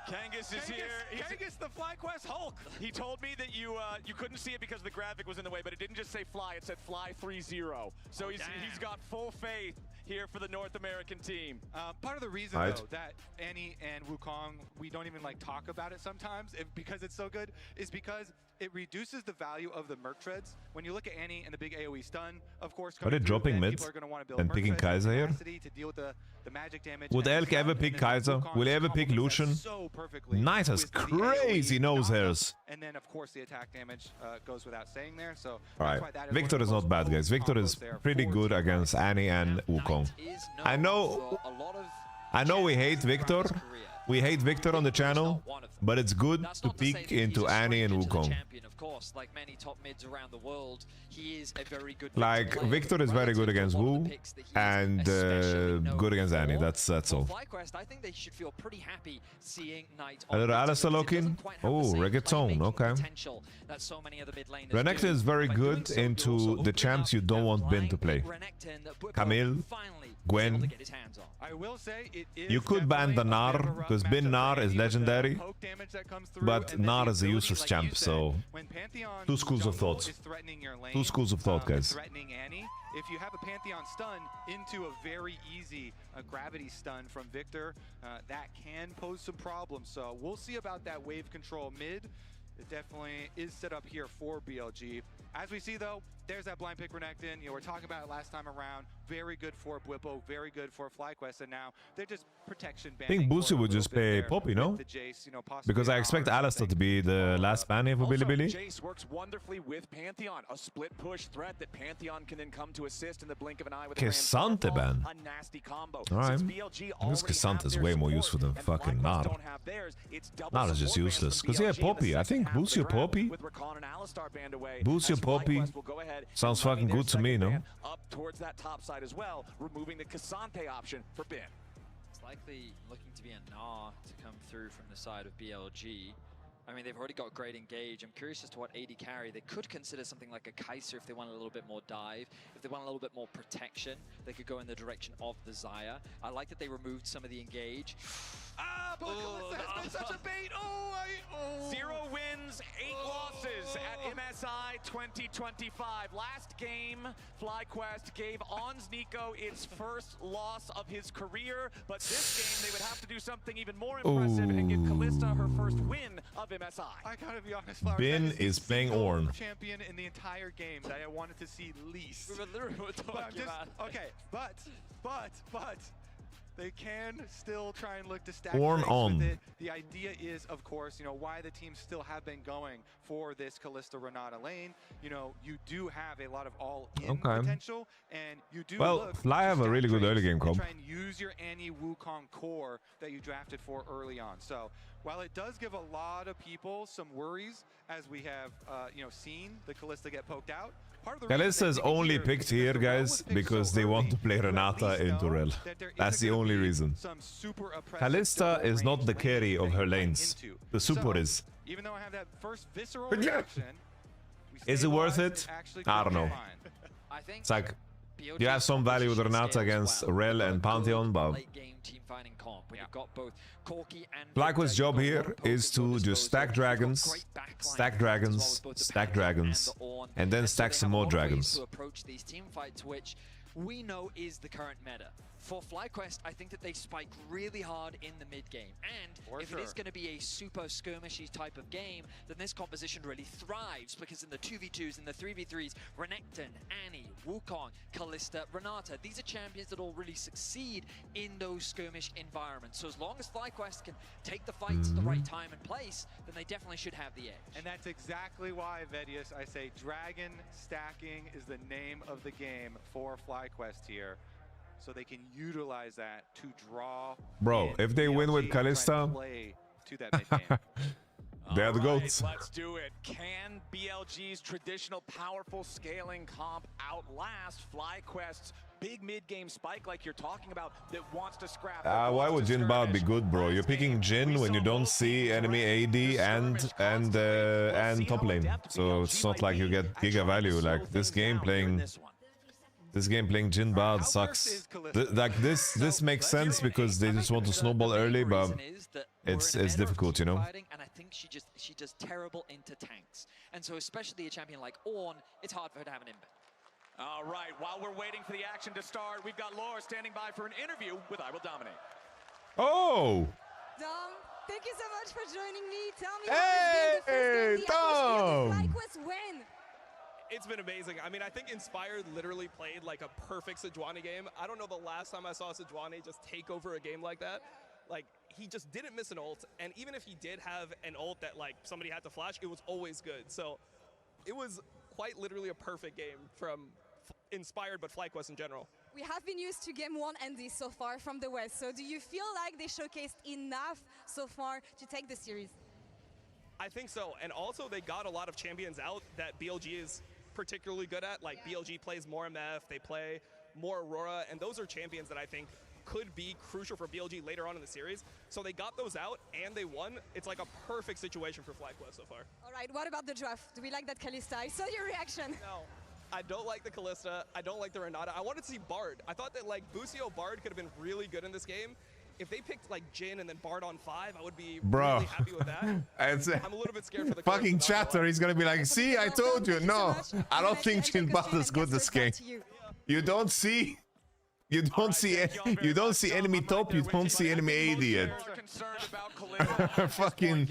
Kangas is here. Kangas, the FlyQuest Hulk. He told me that you couldn't see it because the graphic was in the way, but it didn't just say fly, it said fly 3-0. So he's got full faith here for the North American team. Part of the reason though that Annie and Wukong, we don't even like talk about it sometimes because it's so good, is because it reduces the value of the Merc Treads. When you look at Annie and the big AoE stun, of course, are they dropping mid and picking Kaiser here? To deal with the magic damage. Would Elk ever pick Kaiser? Will he ever pick Lucian? Knight has crazy nose hairs. And then of course the attack damage goes without saying there. So alright, Victor is not bad, guys. Victor is pretty good against Annie and Wukong. I know we hate Victor. We hate Victor on the channel, but it's good to peek into Annie and Wukong. Like many top mids around the world, he is a very good Victor is very good against Wu and good against Annie. That's all. FlyQuest, I think they should feel pretty happy seeing Knight a little Alistar lock-in. Oh, reggaeton. Okay. Renekton is very good into the champs you don't want Bin to play. Camille, Gwen. I will say you could ban the Gnar because Bin Gnar is legendary, but Gnar is a useless champ. So two schools of thought. Two schools of thought, guys. If you have a Pantheon stun into a very easy gravity stun from Victor, that can pose some problems. So we'll see about that wave control mid. It definitely is set up here for BLG. As we see though, there's that blind pick Renekton. We're talking about it last time around. Very good for Bwipo, very good for FlyQuest, and now they're just protection banning. I think Boosie would just play Poppy, no? Because I expect Alistar to be the last ban here for Bilibili. Jace works wonderfully with Pantheon, a split push threat that Pantheon can then come to assist in the blink of an eye with K'Sante ban. A nasty combo. Alright. Because K'Sante is way more useful than fucking Gnar. Gnar is just useless. Because yeah, Poppy. I think Boosie or Poppy. Boosie or Poppy. Sounds fucking good to me, no? Up towards that top side as well, removing the K'Sante option for Bin. It's likely looking to be a Gnar to come through from the side of BLG. I mean, they've already got great engage. I'm curious as to what AD carry. They could consider something like a Kaiser if they want a little bit more dive. If they want a little bit more protection, they could go in the direction of the Xayah. I like that they removed some of the engage. But Kalista has been such a bait. 0 wins, 8 losses at MSI 2025. Last game, FlyQuest gave Ons Nico its first loss of his career, but this game they would have to do something even more impressive and give Kalista her first win of MSI. I gotta be honest, Flowers, Bin is playing Ornn. Champion in the entire game that I wanted to see least. We were literally talking about. Okay, but they can still try and look to stack Ornn on. with it. The idea is, of course, why the teams still have been going for this Kalista Renata lane. You do have a lot of all-in potential, and you do. Well, Fly have a really good early game comp. Try and use your Annie Wukong core that you drafted for early on. So while it does give a lot of people some worries, as we have, seen the Kalista get poked out. Kalista is only picked here, guys, because they want to play Renata into Rel. That's the only reason. Kalista is not the carry of her lanes. The support is. Even though I have that first visceral reaction, is it worth it? I don't know. It's like you have some value with Renata against Rel and Pantheon, but FlyQuest's job here is to just stack dragons, stack dragons, stack dragons, and then stack some more dragons. To approach these team fights, which we know is the current meta. For FlyQuest, I think that they spike really hard in the mid game, and if it is going to be a super skirmishy type of game, then this composition really thrives, because in the 2v2s and the 3v3s, Renekton, Annie, Wukong, Kalista, Renata, these are champions that all really succeed in those skirmish environments. So as long as FlyQuest can take the fights at the right time and place, then they definitely should have the edge. And that's exactly why, Vedius, I say dragon stacking is the name of the game for FlyQuest here. So they can utilize that to draw. Bro, if they win with Kalista, they're the GOATs. Let's do it. Can BLG's traditional powerful scaling comp outlast FlyQuest's big mid-game spike like you're talking about that wants to scrap? Why would Jhin Bard be good, bro? You're picking Jhin when you don't see enemy AD and top lane. So it's not like you get giga value. Like this game playing Jhin Bard sucks. This makes sense because they just want to snowball early, but it's difficult, you know. And I think she does terrible into tanks. And so especially a champion like Ornn, it's hard for her to have an impact. All right, while we're waiting for the action to start, we've got Laura standing by for an interview with I Will Dominate. Oh! Dom, thank you so much for joining me. Tell me how it's been the first game. Dom! FlyQuest win. It's been amazing. I mean, I think Inspired literally played like a perfect Sejuani game. I don't know the last time I saw Sejuani just take over a game like that. Like, he just didn't miss an ult, and even if he did have an ult that like somebody had to flash, it was always good. So it was quite literally a perfect game from Inspired, but FlyQuest in general. We have been used to game one and this so far from the West. So do you feel like they showcased enough so far to take the series? I think so, and also they got a lot of champions out that BLG is particularly good at. Like BLG plays more MF, they play more Aurora, and those are champions that I think could be crucial for BLG later on in the series. So they got those out and they won. It's like a perfect situation for FlyQuest so far. All right, what about the draft? Do we like that Kalista? I saw your reaction. No, I don't like the Kalista. I don't like the Renata. I wanted to see Bard. I thought that like Busio Bard could have been really good in this game. If they picked like Jhin and then Bard on 5, I would be really happy with that. I'm a little bit scared for the fucking chatter. He's gonna be like, see, I told you. No, I don't think Jhin Bard is good this game. You don't see enemy top, you don't see enemy AD yet. Fucking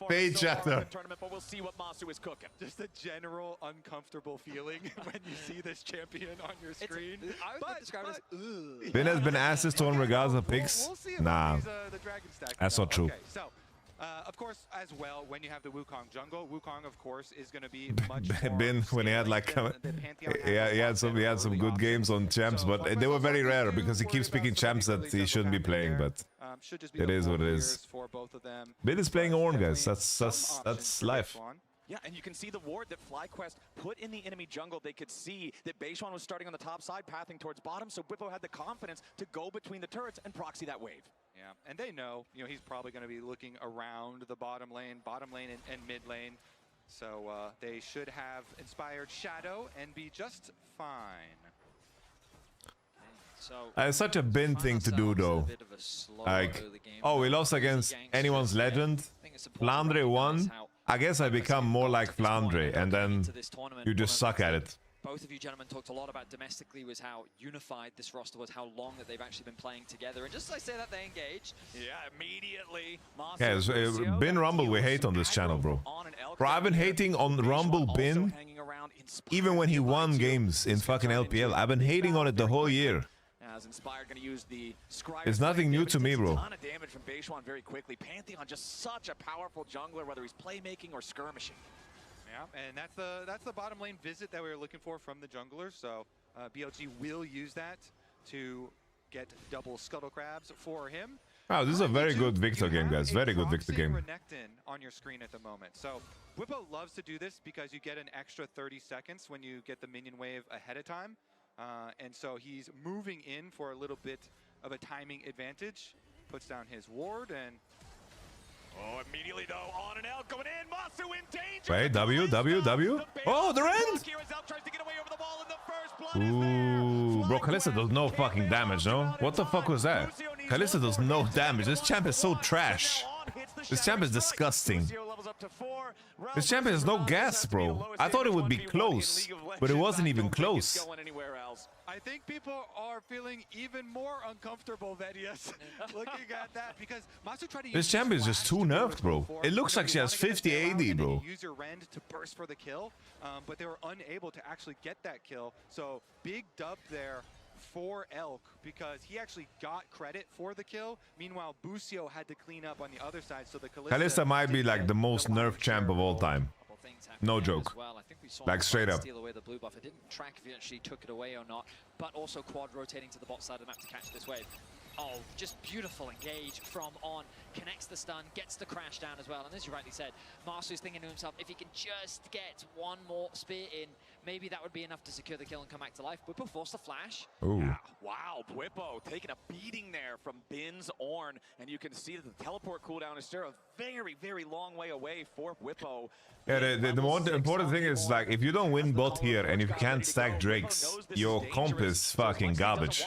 paid chatter. We'll see what Masu is cooking. Just a general uncomfortable feeling when you see this champion on your screen. I would describe it as Bin has been asked this to on regards of picks. Nah, that's not true. Okay, so of course, as well, when you have the Wukong jungle, Wukong, of course, is going to be much more Bin, when he had like, he had some good games on champs, but they were very rare because he keeps picking champs that he shouldn't be playing. But it is what it is. Bin is playing Ornn, guys. That's life. Yeah, and you can see the ward that FlyQuest put in the enemy jungle. They could see that Beishuan was starting on the top side, pathing towards bottom, so Bwipo had the confidence to go between the turrets and proxy that wave. Yeah, and they know, he's probably going to be looking around the bottom lane and mid lane. So they should have Inspired Shadow and be just fine. It's such a Bin thing to do, though. Like, oh, we lost against anyone's legend. Flandre won. I guess I become more like Flandre, and then you just suck at it. Both of you gentlemen talked a lot about domestically was how unified this roster was, how long that they've actually been playing together. And just as I say that, they engaged. Yeah, immediately. Yeah, Bin Rumble we hate on this channel, bro. Bro, I've been hating on Rumble Bin even when he won games in fucking LPL. I've been hating on it the whole year. Inspired going to use the it's nothing new to me, bro. A ton of damage from Beishuan very quickly. Pantheon just such a powerful jungler, whether he's playmaking or skirmishing. Yeah, and that's the bottom lane visit that we were looking for from the jungler. So BLG will use that to get double scuttle crabs for him. Wow, this is a very good Victor game, guys. Very good Victor game. Renekton on your screen at the moment. So Bwipo loves to do this because you get an extra 30 seconds when you get the minion wave ahead of time. And so he's moving in for a little bit of a timing advantage. Puts down his ward and... Oh, immediately though, on and out, going in, Masu in danger! Wait, W. Oh, the Rend! Tries to get away over the wall in the first Ooh, bro, Kalista does no fucking damage, no? What the fuck was that? Kalista does no damage. This champ is so trash. This champ is disgusting. This champion has no gas, bro. I thought it would be close, but it wasn't even close. I think people are feeling even more uncomfortable, Vedius, looking at that, because Masu tried to This champion is just too nerfed, bro. It looks like she has 50 AD, bro. Use your rend to burst for the kill, but they were unable to actually get that kill. So big dub there for Elk, because he actually got credit for the kill. Meanwhile, Busio had to clean up on the other side, so the Kalista might be like the most nerfed champ of all time. No joke. Like straight up. Steal away the blue buff. It didn't track if he actually took it away or not, but also Quad rotating to the bot side of the map to catch this wave. Oh, just beautiful engage from On. Connects the stun, gets the crash down as well. And as you rightly said, Marsu's thinking to himself, if he can just get one more spear in, maybe that would be enough to secure the kill and come back to life. Bwipo forced the flash. Ooh. Yeah. Wow, Bwipo taking a beating there from Bin's Ornn. And you can see that the teleport cooldown is still a very, very long way away for Bwipo. Yeah, the more important thing is, like, if you don't win bot here and if you can't stack Drakes, your comp is fucking garbage.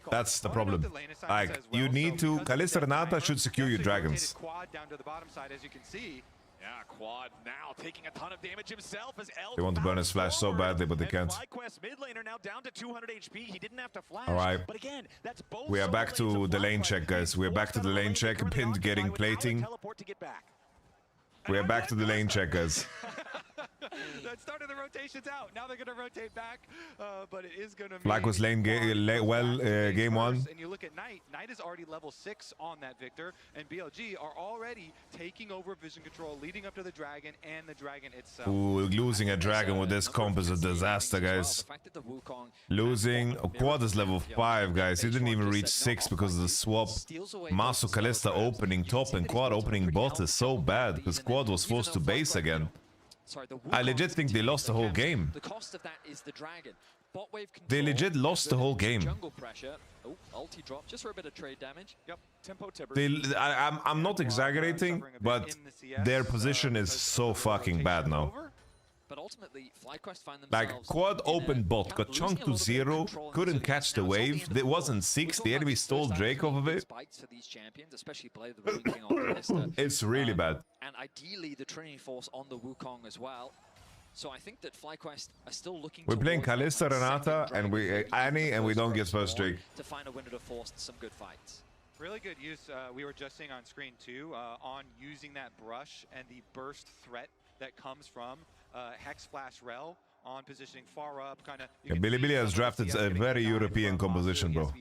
That's the problem. Like, you need to... Kalista Renata should secure your dragons. Quad down to the bottom side, as you can see. Yeah, Quad now taking a ton of damage himself as Elk. They want to burn his flash so badly, but they can't. FlyQuest mid laner now down to 200 HP. He didn't have to flash. All right. But again, that's both We are back to the lane check, guys. We are back to the lane check. Pinned getting plating. We are back to the lane check, guys. That started the rotations out. Now they're going to rotate back, but it is going to be... Like was lane game one. And you look at Knight. Knight is already level 6 on that Victor, and BLG are already taking over vision control, leading up to the dragon and the dragon itself. Ooh, losing a dragon with this comp is a disaster, guys. Losing... Quad is level 5, guys. He didn't even reach 6 because of the swap. Masu Kalista opening top and Quad opening bot is so bad because Quad was forced to base again. I legit think they lost the whole game. The cost of that is the dragon. Bot wave control, They legit lost the whole game. jungle pressure. Oh, ulti drop just for a bit of trade damage. Yep, tempo tipper. I'm not exaggerating, but their position is so fucking bad now. But ultimately, FlyQuest find themselves Like, Quad open bot, got chunked to 0, couldn't catch the wave. It wasn't 6, the enemy stole Drake off of it. for these champions, especially play the Wukong on Kalista. It's really bad. And ideally, the Trinity Force on the Wukong as well. So I think that FlyQuest are still looking. We're playing Kalista, Renata, and Annie, and we don't get first Drake. To find a window to force some good fights. Really good use. We were just seeing on screen too, on using that brush and the burst threat that comes from Hex Flash Rel on positioning far up, kind of. Yeah, Billy has drafted a very European composition, bro.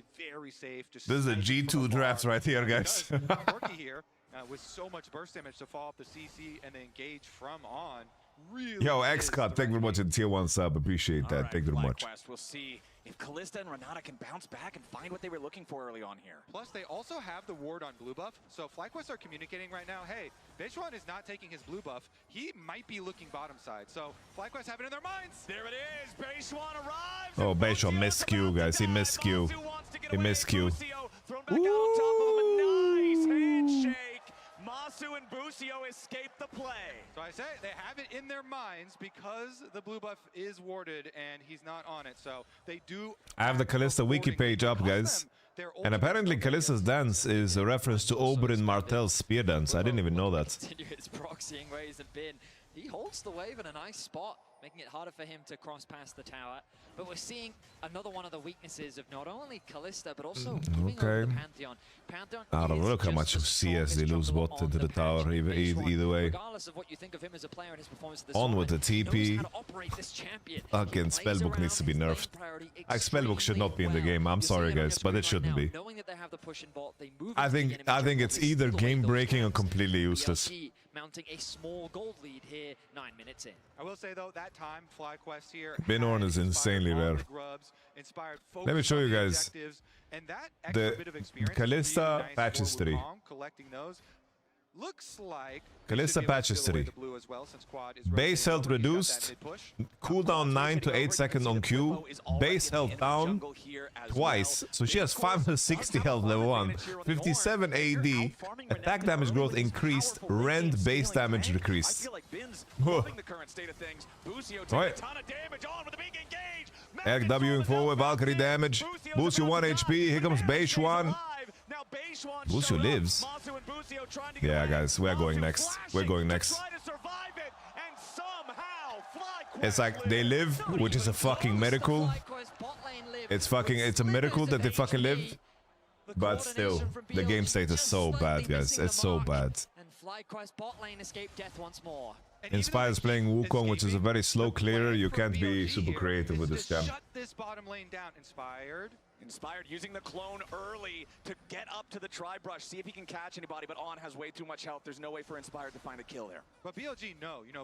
This is a G2 draft right here, guys. Corki here with so much burst damage to follow up the CC and then engage from On. Really Yo, X-Cut, thank you very much in tier 1 sub. Appreciate that. Thank you very much. We'll see if Kalista and Renata can bounce back and find what they were looking for early on here. Plus, they also have the ward on blue buff. So FlyQuest are communicating right now, hey, Beishuan is not taking his blue buff. He might be looking bottom side. So FlyQuest have it in their minds. There it is. Beishuan arrives. Oh, Beishuan missed Q, guys. He missed Q. He missed Q. Thrown back out on top of him. A nice handshake. Masu and Busio escape the play. So I say they have it in their minds because the blue buff is warded and he's not on it. So they do. I have the Kalista wiki page up, guys. And apparently Kalista's dance is a reference to Oberyn Martell's spear dance. I didn't even know that. Continue his proxying ways and bin. He holds the wave in a nice spot, making it harder for him to cross past the tower. But we're seeing another one of the weaknesses of not only Kalista, but also giving over the Pantheon. Pantheon I don't know, look how much of CS they lose bot into the tower, either way. Regardless of what you think of him as a player and his performance at this On with the tournament, TP. knows how to operate this champion. Again, Spellbook needs to be nerfed. Like, Spellbook should not be in the game. I'm sorry, guys, but it shouldn't be. Knowing that they have the push in bot, they move I think it's either game breaking or completely useless. Mounting a small gold lead here, 9 minutes in. I will say though, that time FlyQuest here. Bin Ornn is insanely rare. Let me show you guys the Kalista patch history. Collecting those. Looks like Kalista patch history. blue as well, since Quad is base health reduced, cooldown 9 to 8 seconds on Q, base health down twice, so she has 560 health level 1, 57 AD, attack damage growth increased, rend base damage decreased. Right. Eric Wing forward, Valkyrie damage, Busio 1 HP, here comes base 1. Busio lives. Yeah, guys, we're going next. We're going next. It's like they live, which is a fucking miracle. It's a miracle that they fucking lived. But still, the game state is so bad, guys. It's so bad. Inspired's playing Wukong, which is a very slow clearer. You can't be super creative with this champ. Shut this bottom lane down. Inspired using the clone early to get up to the tri-brush, see if he can catch anybody, but On has way too much health. There's no way for Inspired to find a kill there. But BLG,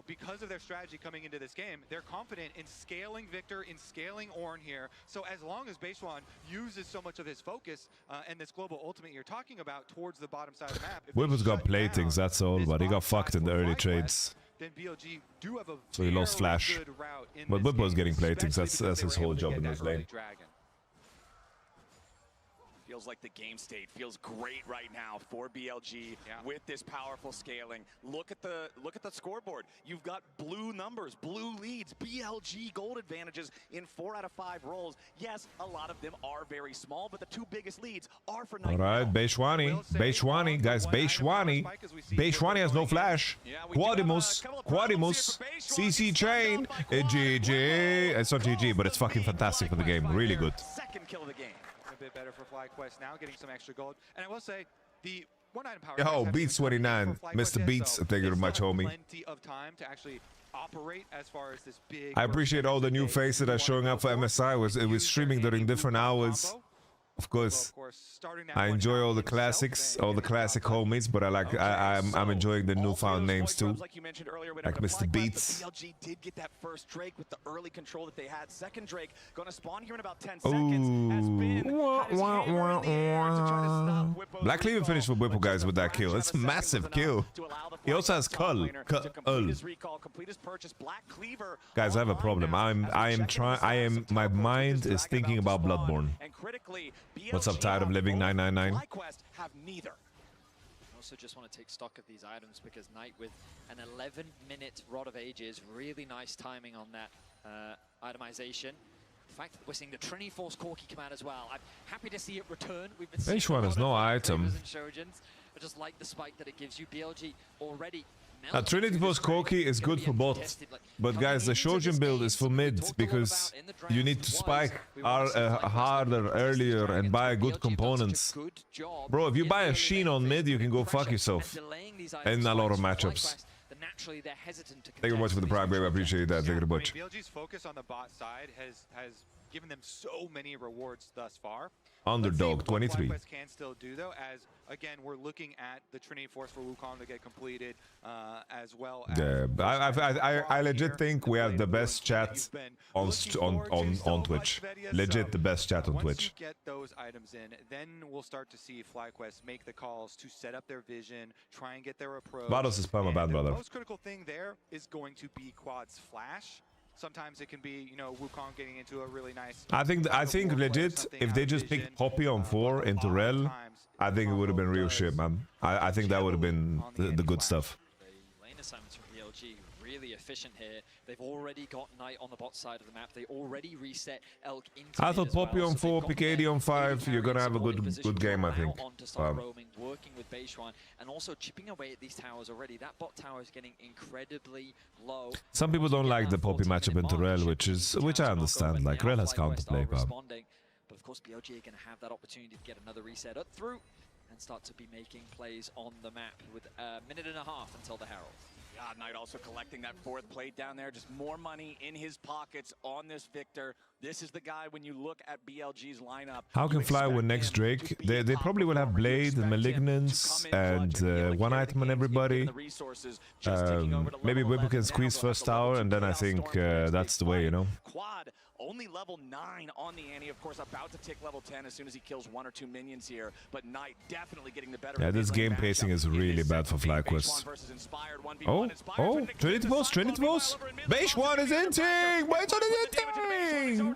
because of their strategy coming into this game, they're confident in scaling Victor, in scaling Ornn here. So as long as Basewan uses so much of his focus and this global ultimate you're talking about towards the bottom side of the map. Whipple's got platings, that's all, but he got fucked in the early trades. Then BLG do have a so he lost flash. But Whipple's getting platings, that's his whole job in this lane. Feels like the game state feels great right now for BLG with this powerful scaling. Look at the scoreboard. You've got blue numbers, blue leads, BLG gold advantages in 4 out of 5 rolls. Yes, a lot of them are very small, but the 2 biggest leads are for Night. All right, Beishwani, guys, Beishwani has no flash. Quadimus, CC chain, GG. It's not GG, but it's fucking fantastic for the game. Really good. Second kill of the game. A bit better for FlyQuest now, getting some extra gold. And I will say, the one item power. Yo, Beats 29, Mr. Beats, thank you very much, homie. Plenty of time to actually operate as far as this big. I appreciate all the new faces that are showing up for MSI. It was streaming during different hours. Of course, I enjoy all the classics, all the classic homies, but I'm enjoying the newfound names too, like Mr. Beats. BLG did get that first Drake with the early control that they had. Second Drake gonna spawn here in about 10 seconds. Black Cleaver finished for Whipple, guys, with that kill. It's a massive kill. He also has Cull. Guys, I have a problem. My mind is thinking about Bloodborne. What's up, tired of living 999? Also just want to take stock of these items because Knight with an 11-minute Rod of Ages, really nice timing on that itemization. In fact, we're seeing the Trinity Force Corki come out as well. I'm happy to see it return. We've been Which one has no item? I just like the spike that it gives you. BLG already. Trinity Force Corki is good for bot, but guys, the Shojin build is for mid because you need to spike harder, earlier, and buy good components. Bro, if you buy a Sheen on mid, you can go fuck yourself in a lot of matchups. Thank you very much for the prime, baby. I appreciate that. Thank you very much. BLG's focus on the bot side has given them so many rewards thus far. Underdog 23. Can still do though, as again we're looking at the Trinity Force for Wukong to get completed, as well as. Yeah, I legit think we have the best chat on Twitch. Legit the best chat on Twitch. Once you get those items in, then we'll start to see FlyQuest make the calls to set up their vision, try and get their approach. Vados is perma-banned, brother. The most critical thing there is going to be Quad's flash. Sometimes it can be, Wukong getting into a really nice. I think legit, if they just picked Poppy on 4 into Rel, I think it would have been real shit, man. I think that would have been the good stuff. Lane assignments from BLG really efficient here. They've already got Knight on the bot side of the map. They already reset Elk into. I thought Poppy on 4, pick 80 on 5. You're gonna have a good game, I think. Roaming, working with Beishwan, and also chipping away at these towers already. That bot tower is getting incredibly low. Some people don't like the Poppy matchup into Rel, which I understand. Like Rel has counterplay, but of course BLG are going to have that opportunity to get another reset up through and start to be making plays on the map with a minute and a half until the Herald. God, Knight also collecting that 4th plate down there. Just more money in his pockets on this Victor. This is the guy when you look at BLG's lineup. How can Fly win next Drake? They probably will have Blade and Malignance and one item on everybody. Maybe Whipple can squeeze first tower, and then I think that's the way, Quad only level 9 on the Annie, of course, about to tick level 10 as soon as he kills 1 or 2 minions here. But Knight definitely getting the better. Yeah, this game pacing is really bad for FlyQuest. Oh, Trinity Post. Base 1 is inting! Base 1 is inting!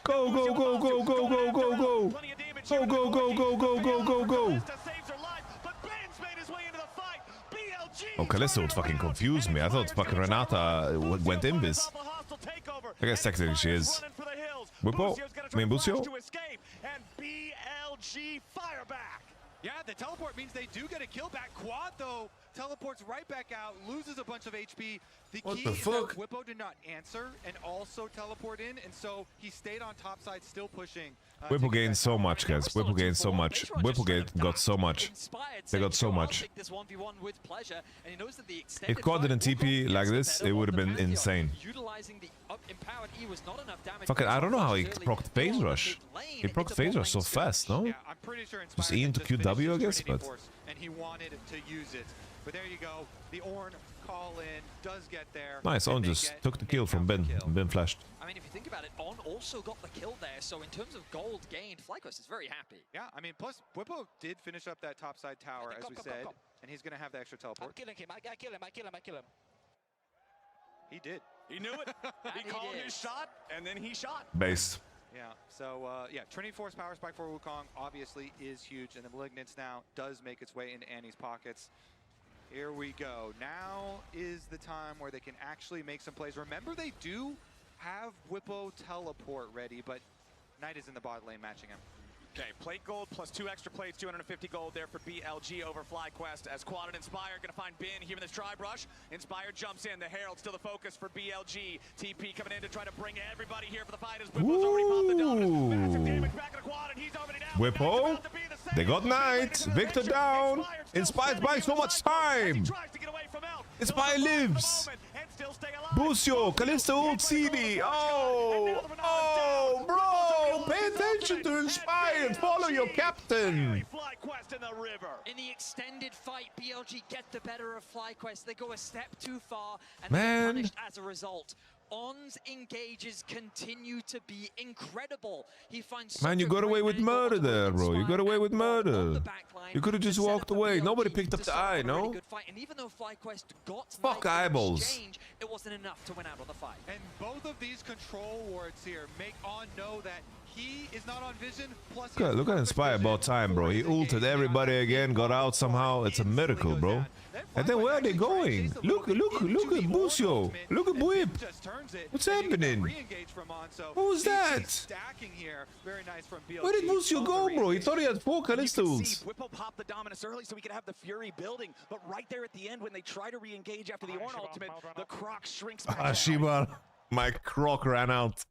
Go, go, go, go, go, go, go, go! Go, go, go, go, go, go, go, go! Oh, Callisto fucking confused me. I thought fucking Renata went invis. I guess technically she is. Whippo? I mean, Busio? And BLG fire back. Yeah, the teleport means they do get a kill back. Quad, though, teleports right back out, loses a bunch of HP. The key is that Whippo did not answer and also teleport in, and so he stayed on top side, still pushing. Whippo gained so much, guys. Whippo gained so much. Whippo got so much. They got so much. If Quad didn't TP like this, it would have been insane. Fucking, I don't know how he procced phase rush. He procced phase rush so fast, no? Just E into QW, I guess, but... And he wanted to use it. But there you go. The Ornn call in does get there. Nice, Ornn just took the kill from Ben. Ben flashed. I mean, if you think about it, Ornn also got the kill there, so in terms of gold gained, FlyQuest is very happy. Yeah, I mean, plus, Whippo did finish up that topside tower, as we said, and he's going to have the extra teleport. I'm killing him, I kill him. He did. He knew it. He called his shot, and then he shot. Base. Yeah, so, yeah, Trinity Force power spike for Wukong obviously is huge, and the Malignance now does make its way into Annie's pockets. Here we go. Now is the time where they can actually make some plays. Remember, they do have Whippo teleport ready, but Knight is in the bot lane matching him. Okay, plate gold plus 2 extra plates, 250 gold there for BLG over FlyQuest as Quad and Inspire gonna find Bin here in this tribe rush. Inspire jumps in, the Herald still the focus for BLG. TP coming in to try to bring everybody here for the fight as Whippo's already popped the dominance. Massive damage back at Quad and he's already down. Whippo, they got Knight, Victor down. Inspired by so much time. Inspire lives. Busio, Callisto ult CD. Oh, bro, pay attention to Inspired. Follow your captain. In the extended fight, BLG get the better of FlyQuest. They go a step too far and they're punished as a result. Onn's engages continue to be incredible. He finds Man, you got away with murder there, bro. You got away with murder. You could have just walked away. Nobody picked up the eye, no? And even though FlyQuest got fuck eyeballs. Exchange, it wasn't enough to win out on the fight. And both of these control wards here make Onn know that he is not on vision. Plus, Look at Inspire about time, bro. He ulted everybody again, got out somehow. It's a miracle, bro. And then where are they going? Look at Busio. Look at Whip. What's happening? Who's that? Where did Busio go, bro? He thought he had 4 Callistos. Whippo popped the dominance early so we could have the Fury building, but right there at the end when they try to re-engage after the Ornn ultimate, the Croc shrinks back. Shiba, my Croc ran out.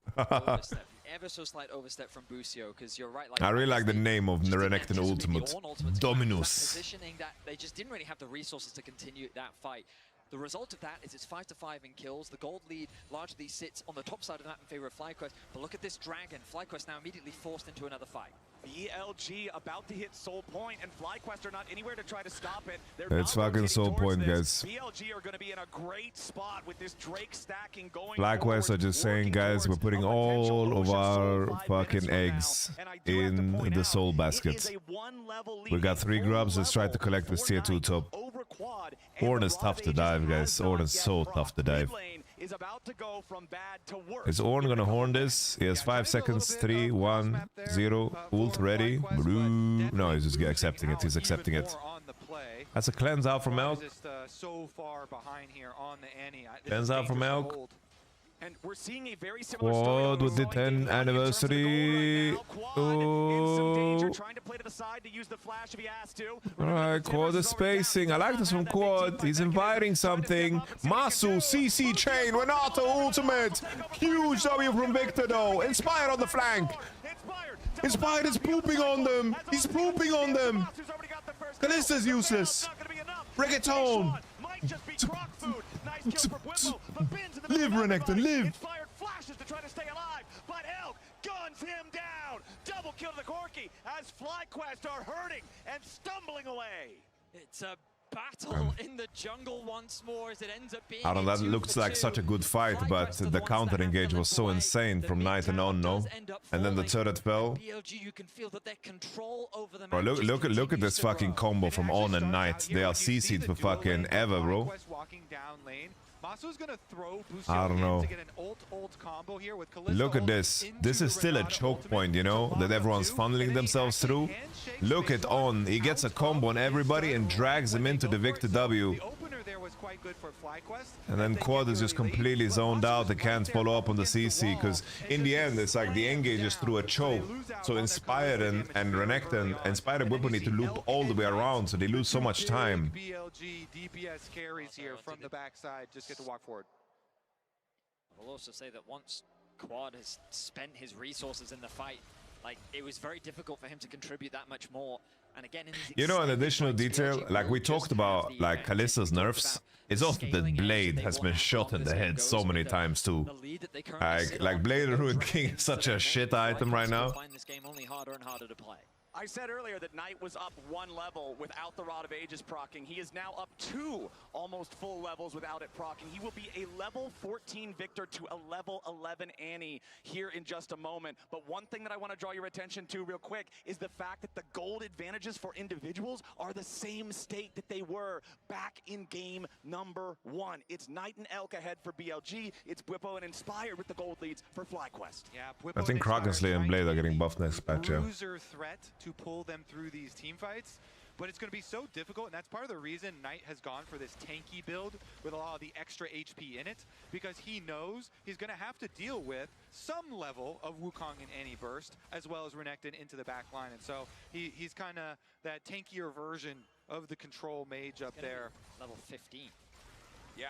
Ever so slight overstep from Busio, because you're right. I really like the name of the Renekton ultimate, Dominus. Positioning that they just didn't really have the resources to continue that fight. The result of that is it's 5-5 in kills. The gold lead largely sits on the top side of that in favor of FlyQuest. But look at this dragon. FlyQuest now immediately forced into another fight. BLG about to hit Soul Point, and FlyQuest are not anywhere to try to stop it. It's fucking Soul Point, guys. BLG are going to be in a great spot with this Drake stacking going. FlyQuest are just saying, guys, we're putting all of our fucking eggs in the Soul basket. We got 3 grubs. Let's try to collect this tier 2 top. Ornn is tough to dive, guys. Ornn is so tough to dive. Is Ornn gonna horn this? He has 5 seconds. 3, 1, 0. Ult ready. No, he's just accepting it. He's accepting it. That's a cleanse out from Elk. Cleanse out from Elk. And we're seeing a very similar Quad with the 10th anniversary. Alright, Quad is spacing. I like this from Quad. He's inviting something. Masu, CC chain, Renato ultimate. Huge W from Victor though. Inspired on the flank. Inspired is pooping on them. He's pooping on them. Callista's useless. Reggaeton. Live, Renekton, live! Inspired flashes to try to stay alive, but Elk guns him down. Double kill to the Corki as FlyQuest are hurting and stumbling away. It's a battle in the jungle once more as it ends up being I don't know, that looked like such a good fight, but the counter engage was so insane from Knight and on, no? And then the turret fell. BLG, you can feel that their control over the Bro, look at this fucking combo from On and Knight. They are CC'd for fucking ever, bro. I don't know. Look at this. This is still a choke point, you know, that everyone's funneling themselves through. Look at On. He gets a combo on everybody and drags him into the Victor W. And then Quad is just completely zoned out. They can't follow up on the CC because in the end it's like the engage is through a choke. So Inspired and Renekton, Inspired and Whipple need to loop all the way around, so they lose so much time. BLG DPS carries here from the backside. Just get to walk forward. I will also say that once Quad has spent his resources in the fight, like, it was very difficult for him to contribute that much more. And again, in you know, an additional detail, like we talked about, like Kallista's nerfs, it's also that Blade has been shot in the head so many times too. Like Blade Ruined King is such a shit item right now. Find this game only harder and harder to play. I said earlier that Knight was up 1 level without the Rod of Ages proccing. He is now up 2 almost full levels without it proccing. He will be a level 14 Victor to a level 11 Annie here in just a moment. But one thing that I want to draw your attention to real quick is the fact that the gold advantages for individuals are the same state that they were back in game number 1. It's Knight and Elk ahead for BLG. It's Bwipo and Inspired with the gold leads for FlyQuest. Yeah, I think Krakensley and Blade are getting buffed next patch, yeah. Threat to pull them through these team fights, but it's going to be so difficult, and that's part of the reason Knight has gone for this tanky build with a lot of the extra HP in it, because he knows he's going to have to deal with some level of Wukong and Annie burst, as well as Renekton into the back line, and so he's kind of that tankier version of the control mage up there. Level 15. Yeah,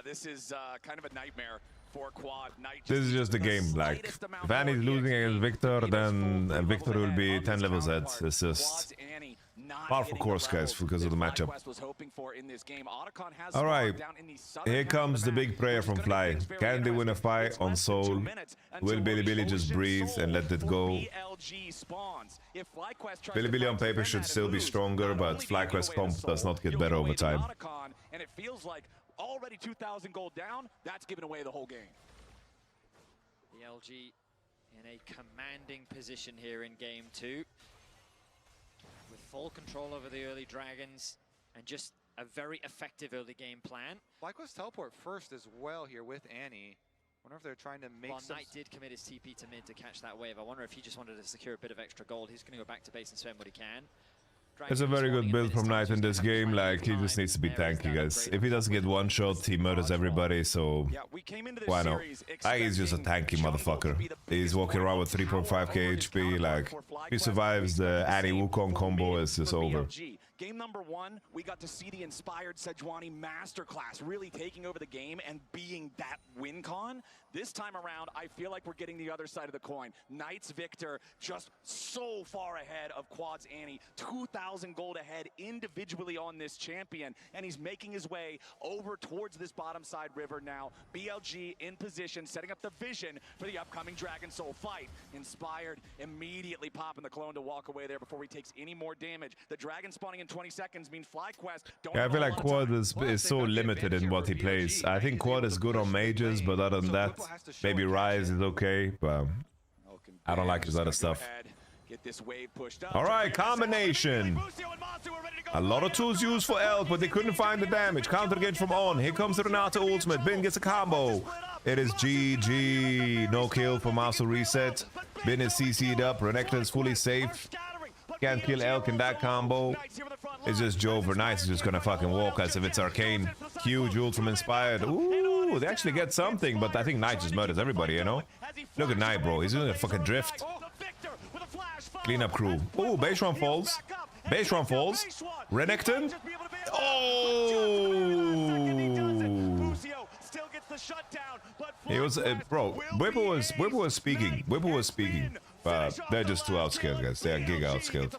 this is kind of a nightmare for Quad. This is just the game. Like, if Annie's losing against Victor, then Victor will be 10 levels ahead. It's just powerful course, guys, because of the matchup. Alright, here comes the big prayer from Fly. Can they win a fight on Soul? Will Billy just breathe and let it go? Billy on paper should still be stronger, but FlyQuest comp does not get better over time. And it feels like already 2,000 gold down, that's giving away the whole game. BLG in a commanding position here in game 2. With full control over the early dragons and just a very effective early game plan. FlyQuest teleport first as well here with Annie. Wonder if they're trying to make some... Knight did commit his TP to mid to catch that wave. I wonder if he just wanted to secure a bit of extra gold. He's going to go back to base and spend what he can. It's a very good build from Knight in this game. Like, he just needs to be tanky, guys. If he doesn't get one shot, he murders everybody, so why not? He's just a tanky motherfucker. He's walking around with 3.5k HP. Like, if he survives the Annie Wukong combo, it's just over. Game number 1, we got to see the Inspired Sejuani masterclass really taking over the game and being that win con. This time around, I feel like we're getting the other side of the coin. Knight's Victor just so far ahead of Quad's Annie, 2,000 gold ahead individually on this champion, and he's making his way over towards this bottom side river now. BLG in position, setting up the vision for the upcoming Dragon Soul fight. Inspired immediately popping the clone to walk away there before he takes any more damage. The Dragon spawning in 20 seconds means FlyQuest don't I feel like Quad is so limited in what he plays. I think Quad is good on mages, but other than that, maybe Rise is okay, but I don't like his other stuff. Alright, combination. A lot of tools used for Elk, but they couldn't find the damage. Counter engage from On. Here comes the Renata ultimate. Bin gets a combo. It is GG. No kill for Master Reset. Bin is CC'd up. Renekton is fully safe. Can't kill Elk in that combo. It's just Jover. Knight is just gonna fucking walk as if it's arcane. Huge ult from Inspired. Ooh, they actually get something, but I think Knight just murders everybody, you know? Look at Knight, bro. He's doing a fucking drift. Clean up crew. Ooh, base run falls. Base run falls. Renekton. Oh! He was, bro. Whipple was speaking. Whipple was speaking. But they're just too outskilled, guys. They are giga outskilled.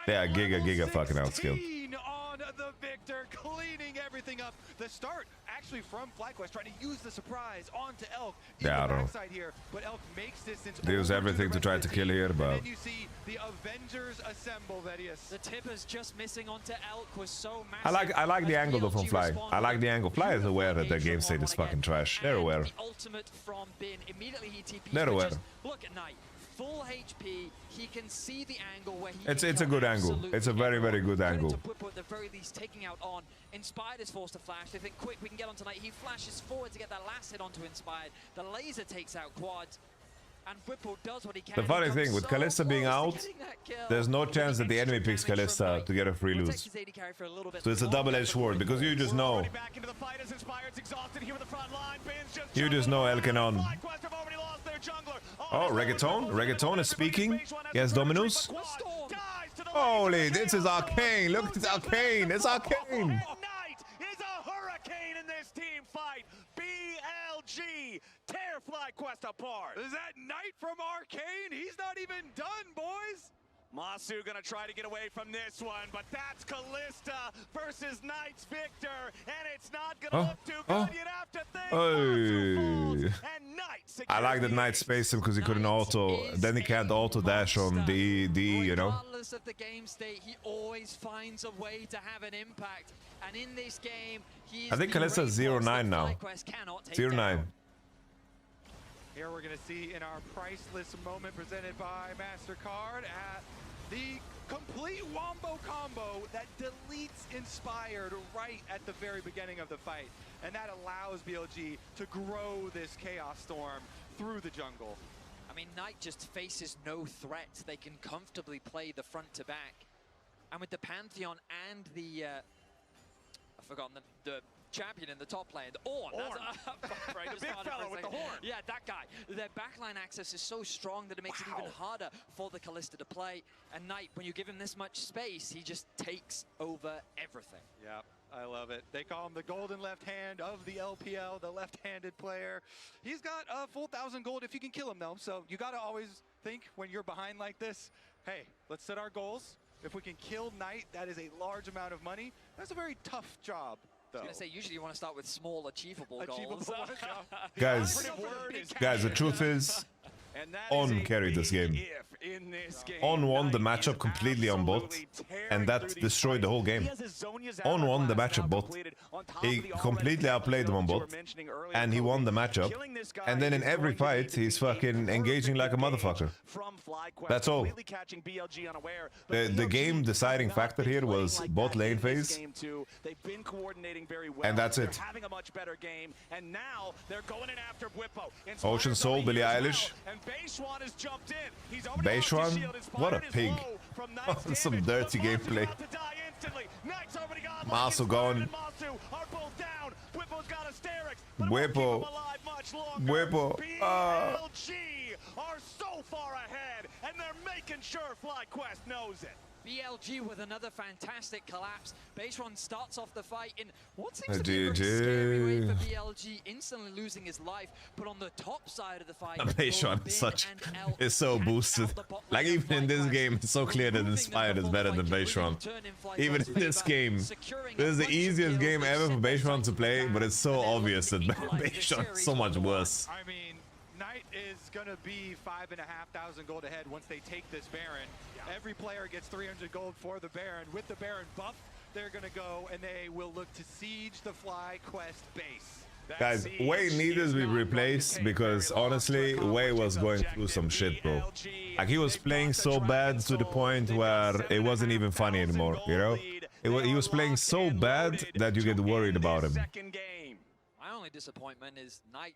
They are giga fucking outskilled. On the Victor, cleaning everything up. The start actually from FlyQuest trying to use the surprise onto Elk in Yeah, I the don't know. backside here, but Elk makes distance. They use over to everything the to rest try of to the kill team, here, and but then you see the Avengers assemble, Vedius. The tippers just missing onto Elk was so massive. I like the as angle though from BLG Fly. responded. I like the angle. Fly is aware that their game state is fucking trash. They're aware. The ultimate from Bin. Immediately he TPs. They're but aware. just look at Knight. Full HP. He can see the angle where he It's can a kill good angle. absolutely It's a very good everyone. angle. Credit to Bwipo at the very least taking out on. Inspired is forced to flash. They think quick we can get on tonight. He flashes forward to get that last hit onto Inspired. The laser takes out Quad. And Bwipo does what he can. The funny thing with Kalista being out, there's no chance that the enemy picks Kalista to get a free lose. So it's a double-edged sword because you just know. You just know Elkenon. Oh, Reggaeton? Reggaeton is speaking. He has Dominus. Holy, this is arcane. Look, it's arcane. It's arcane. BLG, tear FlyQuest apart. Is that Knight from Arcane? He's not even done, boys. Masu gonna try to get away from this one, but that's Kalista versus Knight's Victor, and it's not gonna look too good. You'd have to think Masu falls, and Knight I like that Knight spaced him because he couldn't auto. Then he can't auto dash on the you know. Regardless of the game state, he always finds a way to have an impact. And in this game, he I think Kalista's 0-9 now. 0-9. Here we're going to see in our priceless moment presented by MasterCard at the complete wombo combo that deletes Inspired right at the very beginning of the fight. And that allows BLG to grow this Chaos Storm through the jungle. I mean, Knight just faces no threat. They can comfortably play the front to back. And with the Pantheon and the... I've forgotten the champion in the top lane. Ornn. The big fellow with the horn. Yeah, that guy. Their backline access is so strong that it makes it even harder for the Kalista to play. And Knight, when you give him this much space, he just takes over everything. Yep, I love it. They call him the golden left hand of the LPL, the left-handed player. He's got a full 1,000 gold if you can kill him, though. So you got to always think when you're behind like this, hey, let's set our goals. If we can kill Knight, that is a large amount of money. That's a very tough job, though. I was going to say, usually you want to start with small, achievable goals. Guys, the truth is, Onn carried this game. Onn won the matchup completely on bot, and that destroyed the whole game. Onn won the matchup bot. He completely outplayed them on bot, and he won the matchup. And then in every fight, he's fucking engaging like a motherfucker. That's all. The game deciding factor here was bot lane phase, and that's it. Having a much better game, and now they're going in after Bwipo. Ocean Soul, Billie Eilish. And Beishwan has jumped in. He's Beishwan? What a pig. Some dirty gameplay. Masu gone. Bwipo. Bwipo. BLG are so far ahead, and they're making sure FlyQuest knows it. BLG with another fantastic collapse. Baseron starts off the fight in what seems to be a very scary way for BLG, instantly losing his life. But on the top side of the fight, Beishwan is so boosted. Like even in this game, it's so clear that Inspired is better than Beishwan. Even in this game, this is the easiest game ever for Beishwan to play, but it's so obvious that Beishwan is so much worse. I mean, Knight is going to be 5,500 gold ahead once they take this Baron. Every player gets 300 gold for the Baron. With the Baron buff, they're going to go and they will look to siege the FlyQuest base. Guys, Wei needed to be replaced because honestly, Wei was going through some shit, bro. Like he was playing so bad to the point where it wasn't even funny anymore, you know? He was playing so bad that you get worried about him. My only disappointment is Knight.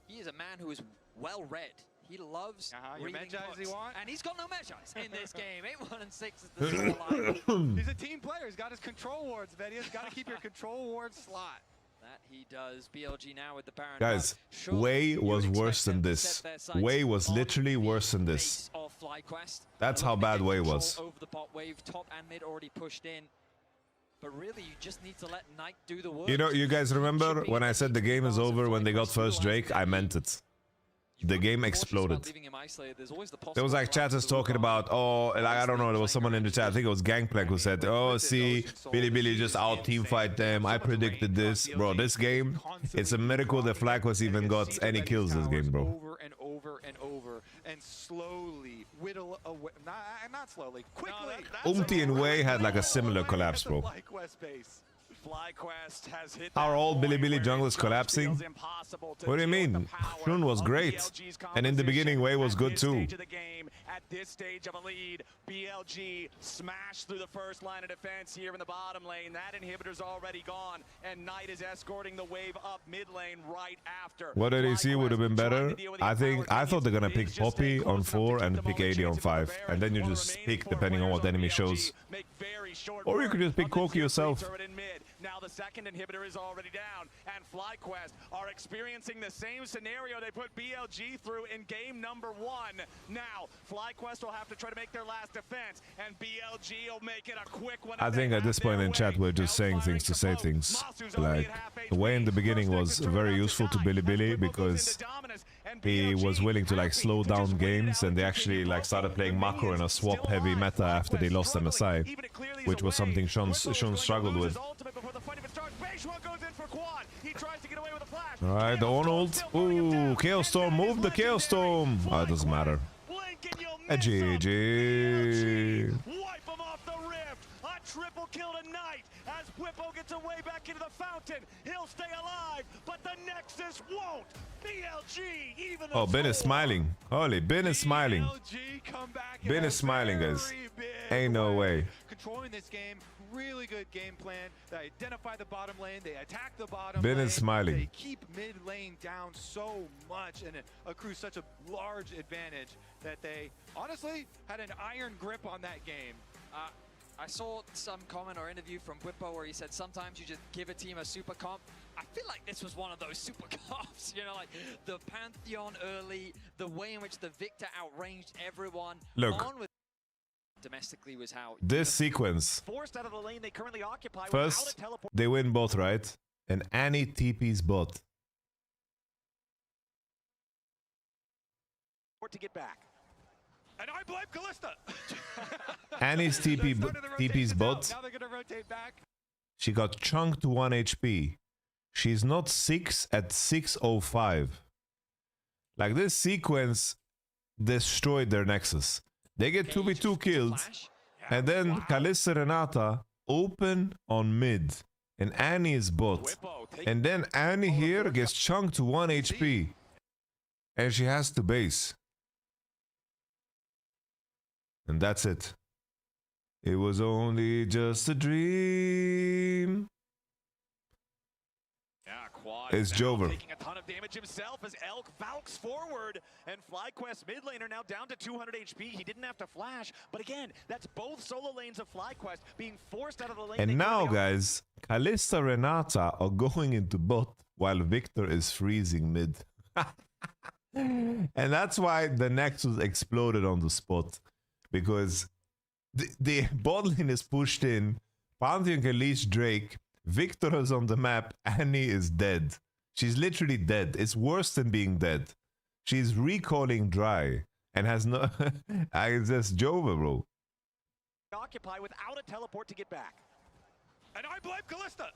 He is a man who is well read. He loves reading books, and he's got no measures in this game. 8-1 and 6 is the scoreline. He's a team player. He's got his control wards, Betty. He's got to keep your control ward slot. That he does. BLG now with the Baron. Guys, Wei was worse than this. Wei was literally worse than this. That's how bad Wei was. Over the bot wave, top and mid already pushed in. But really, you just need to let Knight do the work. You know, you guys remember when I said the game is over when they got first Drake? I meant it. the game exploded. There was like chatters talking about, oh, like I don't know, there was someone in the chat, I think it was Gangplank, who said, oh, see, Billy just out team fight them. I predicted this. Bro, this game, it's a miracle that FlyQuest even got any kills this game, bro. Over and over and over, and slowly whittle away, not slowly, quickly. And Wei had like a similar collapse, bro. FlyQuest has hit Our old Billy jungle is collapsing? What do you mean? Shun was great. And in the beginning, Wei was good too. At this stage of a lead, BLG smashed through the first line of defense here in the bottom lane. That inhibitor's already gone, and Knight is escorting the wave up mid lane right after. What did he see would have been better? I thought they're gonna pick Poppy on 4 and pick AD on 5. And then you just pick depending on what the enemy shows. Or you could just pick Corki yourself. Now the second inhibitor is already down, and FlyQuest are experiencing the same scenario they put BLG through in game number 1. Now, FlyQuest will have to try to make their last defense, and BLG will make it a quick one. I think at this point in chat, we're just saying things to say things. Like, the way in the beginning was very useful to Billy because he was willing to like slow down games, and they actually like started playing macro in a swap heavy meta after they lost MSI, which was something Shun struggled with. Alright, the Arnold. Ooh, Chaos Storm, move the Chaos Storm. Oh, it doesn't matter. GG. Wipe him off the rift. A triple kill tonight as Whippo gets away back into the fountain. He'll stay alive, but the Nexus won't. BLG, even oh, Ben is smiling. Holy, Ben is smiling. Ben is smiling, guys. Ain't no way. Controlling this game, really good game plan. They identify the bottom lane, they attack the bottom Ben lane. is smiling. They keep mid lane down so much and accrue such a large advantage that they honestly had an iron grip on that game. I saw some comment or interview from Whippo where he said sometimes you just give a team a super comp. I feel like this was one of those super comps, you know, like the Pantheon early, the way in which the Victor outranged everyone. Look, on with domestically was how this sequence. Forced out of the lane they currently occupy. First, they win both, right? And Annie TP's bot. To get back. And I blame Callista. Annie's TP's bot. Now they're gonna rotate back. She got chunked to 1 HP. She's not 6 at 605. Like, this sequence destroyed their Nexus. They get 2v2 killed, and then Kalista Renata open on mid, and Annie is bot. And then Annie here gets chunked to 1 HP, and she has to base. And that's it. It was only just a dream. It's Jover. Taking a ton of damage himself as Elk valks forward, and FlyQuest mid laner now down to 200 HP. He didn't have to flash, but again, that's both solo lanes of FlyQuest being forced out of the lane. And now, guys, Kalista Renata are going into bot while Victor is freezing mid. And that's why the Nexus exploded on the spot, because the bot lane is pushed in, Pantheon can leash Drake, Victor is on the map, Annie is dead. She's literally dead. It's worse than being dead. She's recalling dry and has no... It's just Jova, bro. Occupy without a teleport to get back. And I blame Callista.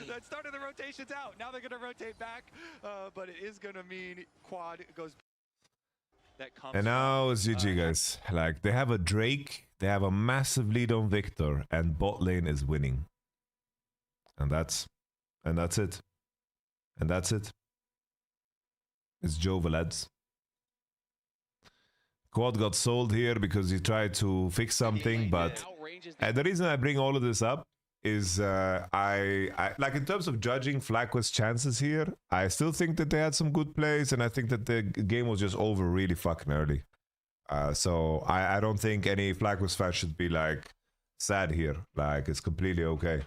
That started the rotations out. Now they're going to rotate back, but it is going to mean quad goes... And now it's GG, guys. Like, they have a Drake, they have a massive lead on Victor, and bot lane is winning. And that's it. And that's it. It's Jova, lads. Quad got sold here because he tried to fix something, but the reason I bring all of this up is I like, in terms of judging FlyQuest's chances here, I still think that they had some good plays, and I think that the game was just over really fucking early. So I don't think any FlyQuest fan should be like sad here. Like, it's completely okay.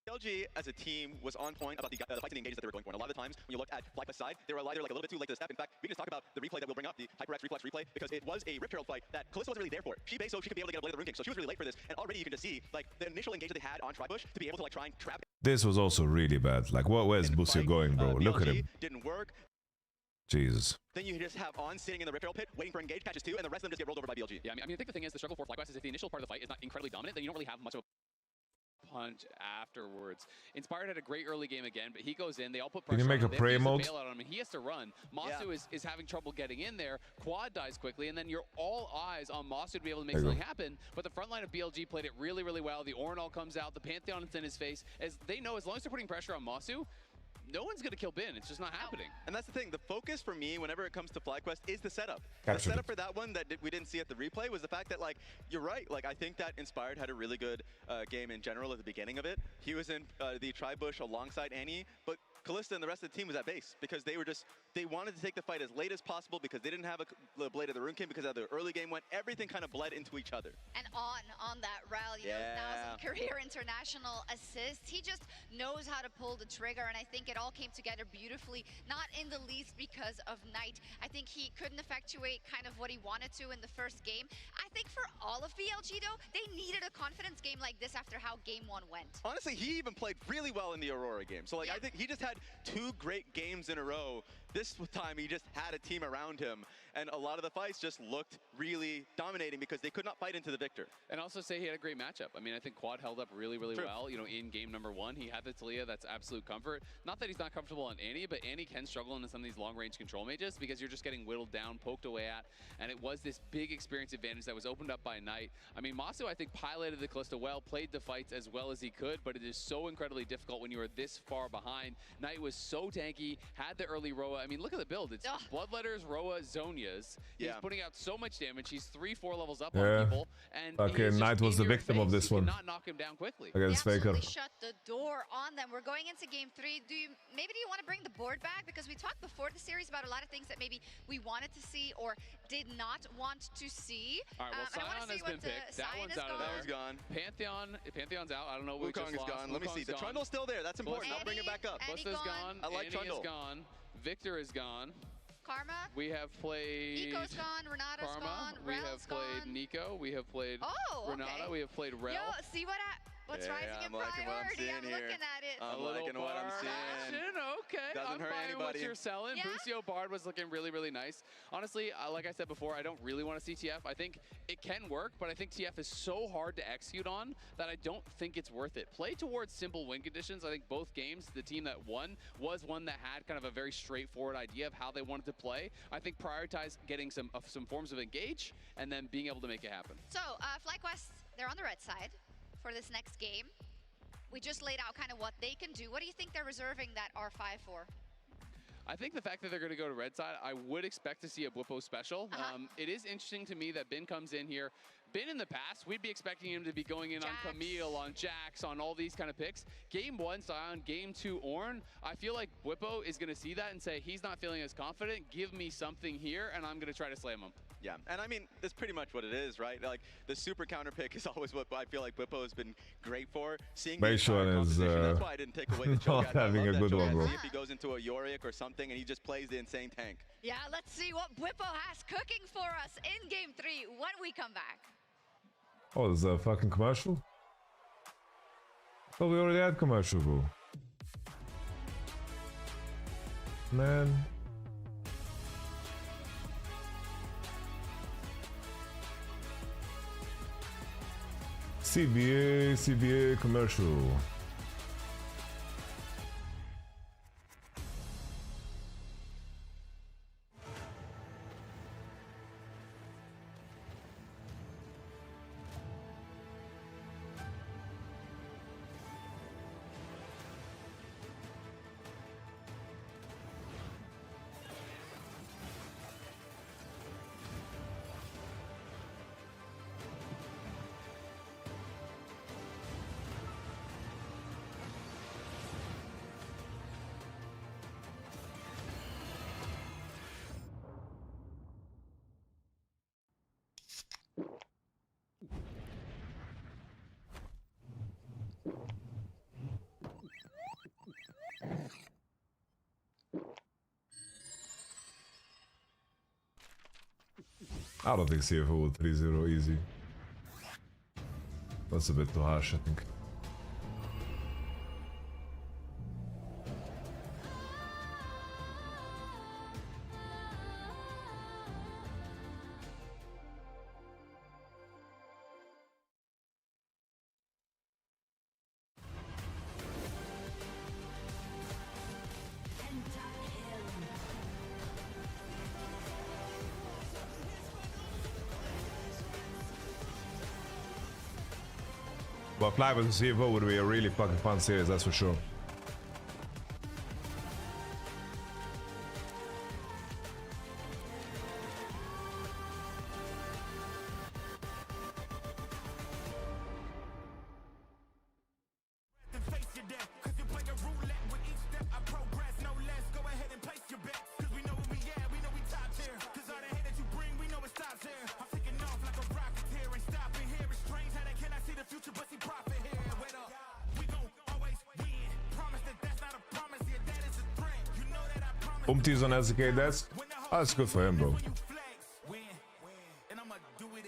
BLG as a team was on point about the fights and the engages that they were going for. And a lot of the times, when you looked at FlyQuest's side, they were either like a little bit too late to the step. In fact, we can just talk about the replay that we'll bring up, the HyperX reflex replay, because it was a Rift Herald fight that Callista wasn't really there for. She based so she could be able to get a Blade of the Rune King, so she was really late for this. And already you can just see like the initial engage that they had on Tribush to be able to like try and trap This was also really bad. Like, where's Busio going, bro? Look at him. Didn't work. Jesus. Then you just have On sitting in the Rift Herald pit, waiting for engage catches 2, and the rest of them just get rolled over by BLG. Yeah, I mean, I think the thing is, the struggle for FlyQuest is if the initial part of the fight is not incredibly dominant, then you don't really have much of a punch afterwards. Inspired had a great early game again, but he goes in, they all put pressure Did he make on him. a prey mode? Bailout on him, and he has to run. Masu is having trouble getting in there. Quad dies quickly, and then you're all eyes on Masu to be able to make something happen. But the front line of BLG played it really, really well. The Orinal comes out, the Pantheon is in his face. As they know, as long as they're putting pressure on Masu, no one's going to kill Bin. It's just not happening. And that's the thing. The focus for me, whenever it comes to FlyQuest, is the setup. Captured. The setup for that one that we didn't see at the replay was the fact that, like, you're right. Like, I think that Inspired had a really good game in general at the beginning of it. He was in the tri-bush alongside Annie, but Kalista and the rest of the team was at base because they wanted to take the fight as late as possible because they didn't have a Blade of the Rune King because of the early game went. Everything kind of bled into each other. And on that rally, you know, 1,000 career international assists. He just knows how to pull the trigger, and I think it all came together beautifully, not in the least because of Knight. I think he couldn't effectuate kind of what he wanted to in the first game. I think for all of BLG, though, they needed a confidence game like this after how game 1 went. Honestly, he even played really well in the Aurora game. So, like, I think he just had 2 great games in a row. This time, he just had a team around him, and a lot of the fights just looked really dominating because they could not fight into the victor. And also say he had a great matchup. I mean, I think Quad held up really, really well. You know, in game number 1, he had the Talia. That's absolute comfort. Not that he's not comfortable on Annie, but Annie can struggle into some of these long-range control mages because you're just getting whittled down, poked away at, and it was this big experience advantage that was opened up by Knight. I mean, Masu, I think, piloted the Kalista well, played the fights as well as he could, but it is so incredibly difficult when you are this far behind. Knight was so tanky, had the early Roa. I mean, look at the build. It's Bloodletters, Roa, Zonias. He's putting out so much damage. He's 3-4 levels up on people. And okay, Knight was the victim of this one. Not knock him down quickly. Against Faker. Shut the door on them. We're going into game 3. Maybe do you want to bring the board back? Because we talked before the series about a lot of things that maybe we wanted to see or did not want to see. All right, well, Sion has been picked. That one's out of there. That one's gone. Pantheon's out. I don't know what Wukong is gone. Let me see. The Trundle's still there. That's important. I'll bring it back up. Busta's gone. I like Annie Trundle. is gone. Victor is gone. Karma. We have played Nico's gone. Renata's Karma. gone. We Rel's have played gone. Nico. We have played Renata. We have played Rel. Yo, see what's rising in priority? I'm looking at it. I'm liking what I'm seeing. Okay, Doesn't I'm hurt buying anybody. what you're selling. Yeah? Busio Bard was looking really, really nice. Honestly, like I said before, I don't really want to see TF. I think it can work, but I think TF is so hard to execute on that I don't think it's worth it. Play towards simple win conditions. I think both games, the team that won was one that had kind of a very straightforward idea of how they wanted to play. I think prioritize getting some forms of engage and then being able to make it happen. So, FlyQuest, they're on the red side for this next game. We just laid out kind of what they can do. What do you think they're reserving that R5 for? I think the fact that they're going to go to red side, I would expect to see a Bwipo special. It is interesting to me that Bin comes in here. Bin in the past, we'd be expecting him to be going in on Camille, on Jax, on all these kind of picks. Game 1 Sion, game 2 Ornn. I feel like Bwipo is going to see that and say, he's not feeling as confident. Give me something here, and I'm going to try to slam him. Yeah, and I mean, that's pretty much what it is, right? Like, the super counter pick is always what I feel like Bwipo has been great for. Seeing the entire competition, that's why I didn't take away the choke. Not having a good one, bro. See if he goes into a Yorick or something, and he just plays the insane tank. Yeah, let's see what Bwipo has cooking for us in game 3 when we come back. Oh, there's a fucking commercial? Oh, we already had commercial, bro. Man. CBA commercial. I don't think CFO will 3-0 easy. That's a bit too harsh, I think. But Fly vs CFO would be a really fucking fun series, that's for sure. Umti's on SK desk. Oh, that's good for him, bro.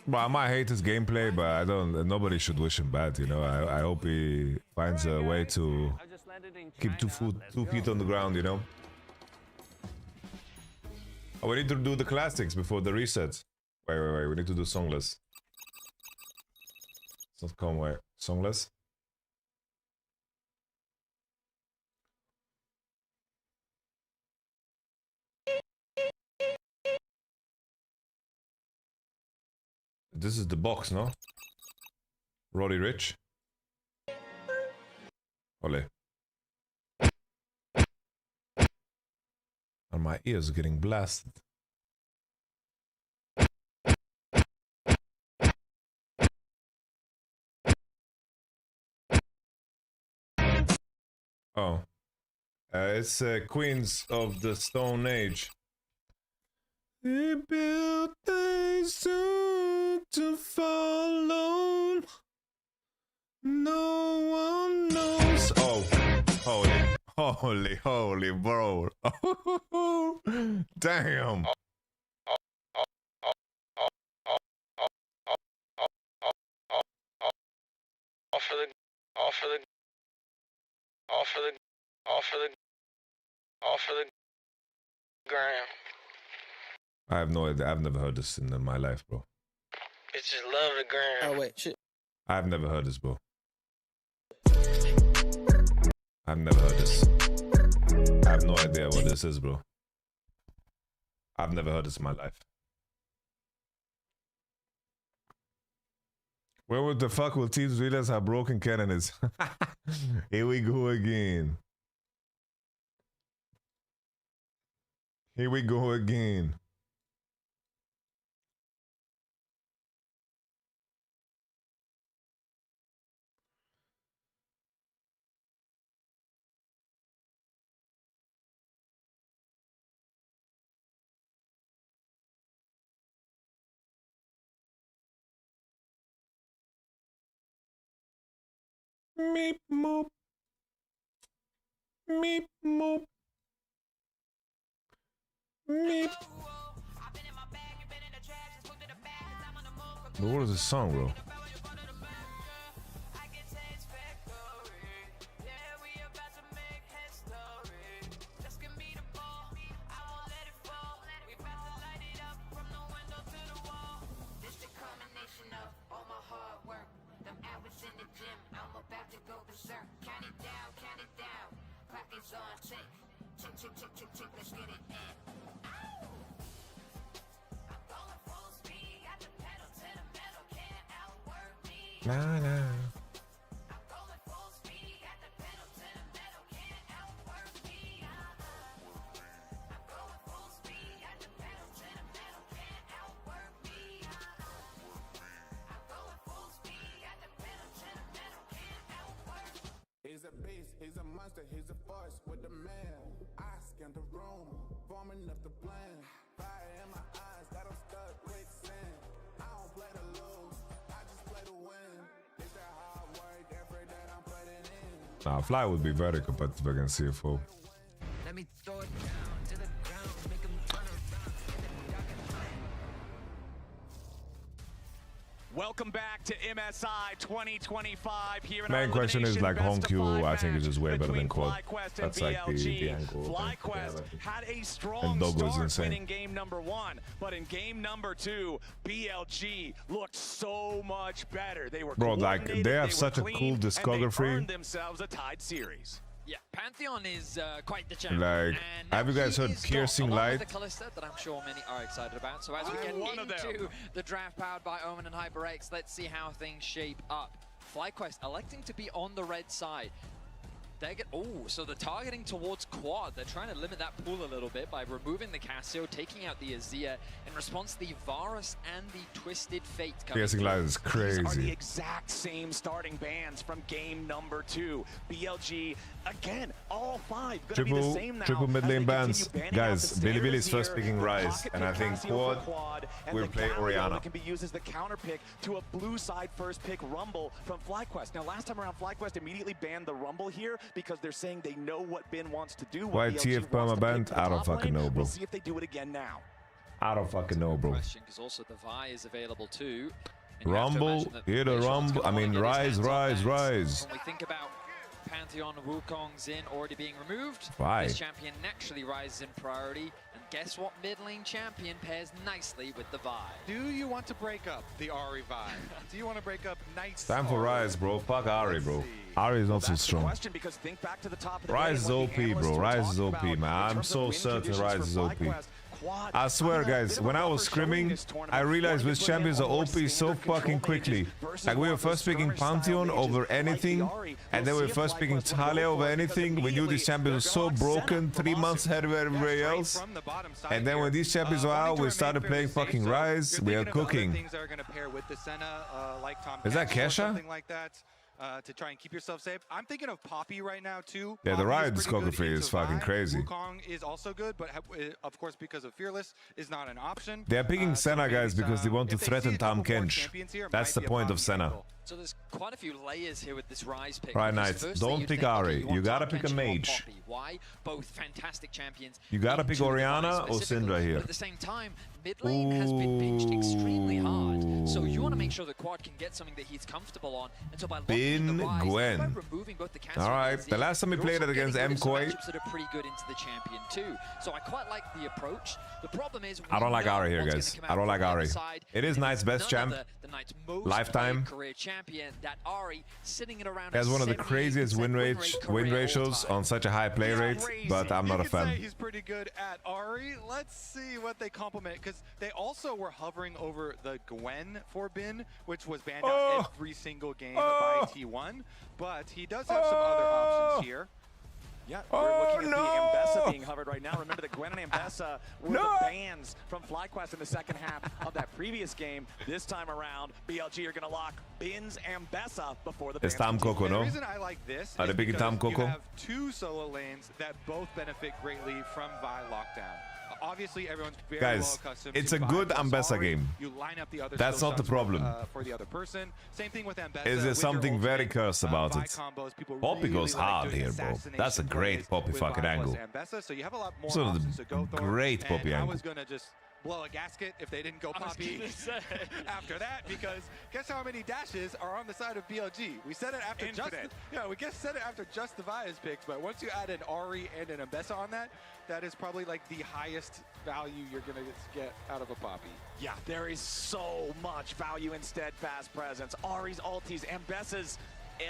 Well, I might hate his gameplay, but I don't. Nobody should wish him bad, you know. I hope he finds a way to keep two feet on the ground, you know. Oh, we need to do the classics before the reset. Wait. We need to do songless. It's not come wait. Songless. This is the box, no? Roddy Rich. Ole. And my ears are getting blasted. Oh. It's Queens of the Stone Age. They built a suit to follow. No one knows. Oh, holy, bro. Damn. Off of the gram. I have no idea. I've never heard this in my life, bro. Bitches love the gram. Oh wait, shit. I've never heard this, bro. I've never heard this. I have no idea what this is, bro. I've never heard this in my life. Where the fuck will teams realize how broken Canon is? Here we go again. Here we go again. Meep moop. Meep moop. Meep. But what is this song, bro? Nah, nah. He's a beast, he's a monster, he's a force with the man. I scanned the room, forming up the plan. Fire in my eyes, got him stuck quicksand. I don't play to lose, I just play to win. It's that hard work, effort that I'm putting in. Nah, Fly would be very competitive against CFO. Let me throw it down to the ground, make him turn around in the dark and light. Welcome back to MSI 2025 here in Main our question is like home queue. I think match is just way better than quad. FlyQuest That's and like BLG. the angle. FlyQuest had a And strong Dogo's start insane. winning game number 1, but in game number 2, BLG looked so much better. They were Bro, like coordinated, they have were such a clean, cool and they discography. earned themselves a tied series. Yeah, Pantheon is quite the champion. Like, and have you guys heard Piercing Light? The Callista that I'm sure many are excited about. So as we get into the draft powered by Omen and HyperX, let's see how things shape up FlyQuest electing to be on the red side. So they're targeting towards quad. They're trying to limit that pool a little bit by removing the Casio, taking out the Azir. In response, the Varus and the Twisted Fate coming Guessing live is crazy. These are the exact same starting bands from game number 2. BLG, again, all 5 gonna be the same now. Triple mid lane bands. Guys, Billy is first picking Rise, and I think quad will play Orianna. Can be used as the counter pick to a blue side first pick Rumble from FlyQuest. Now, last time around, FlyQuest immediately banned the Rumble here because they're saying they know what Bin wants to do. Why TF perma banned? I don't fucking know, bro. We'll see if they do it again now. I don't fucking know, bro. Because also the Vi is available too. Rumble, here the Rumble. I mean, Rise. When we think about Pantheon, Wukong, Xin already being removed, Why? this champion naturally rises in priority. And guess what mid lane champion pairs nicely with the Vi? Do you want to break up the Ahri Vi? Do you want to break up Knight's Time for Rise, bro. Fuck Ahri, bro. Ahri is not so strong. Rise is OP, bro. Rise is OP, man. I'm so certain Rise is OP. I swear, guys, when I was scrimming, I realized which champions are OP so fucking quickly. Like, we were first picking Pantheon over anything, and then we were first picking Talia over anything. We knew these champions were so broken, 3 months ahead of everybody else. And then when these champions were out, we started playing fucking Rise. We are cooking. Is that Kesha? To try and keep yourself safe. I'm thinking of Poppy right now too. Yeah, the Riot discography is fucking crazy. Wukong is also good, but of course because of Fearless is not an option. They're picking Senna, guys, because they want to threaten Tahm Kench. That's the point of Senna. So there's quite a few layers here with this Rise pick. Right, Knights, don't pick Ahri. You gotta pick a mage. Why? Both fantastic champions. You gotta pick Orianna or Syndra here. But at the same time, mid lane has been pinched extremely hard. So you want to make sure that Quad can get something that he's comfortable on. And so by locking in the Rise, by removing both the Cassie all right, the last time we played it against MKoi, that are pretty good into the champion too. So I quite like the approach. The problem is I don't like Ahri here, guys. I don't like Ahri. It is Knight's best champ. Lifetime. Champion, that Ahri sitting at around has one of the craziest win ratios on such a high play rate, but I'm not a fan. He's pretty good at Ahri. Let's see what they complement, because they also were hovering over the Gwen for Bin, which was banned out every single game by T1, but he does have some other options here. Yeah, we're looking at the Ambessa being hovered right now. Remember that Gwen and Ambessa were the bans from FlyQuest in the second half of that previous game. This time around, BLG are going to lock Bin's Ambessa before the It's Tahm Koko, no? The reason I like this Are they picking Tahm Koko? You have 2 solo lanes that both benefit greatly from Vi lockdown. Obviously, everyone's very well accustomed. It's a good Ambessa game. You line up the other That's not the problem. For the other person. Same thing with Ambessa. Is there something very cursed about it? Poppy goes hard here, bro. That's a great Poppy fucking angle. So you have a lot more It's one of the great Poppy angles. I was gonna just blow a gasket if they didn't go Poppy after that, because guess how many dashes are on the side of BLG? We said it after said it after just the Vias picks, but once you add an Ahri and an Ambessa on that, that is probably like the highest value you're gonna get out of a Poppy. Yeah, there is so much value in Steadfast Presence. Ahri's ultis, Ambessa's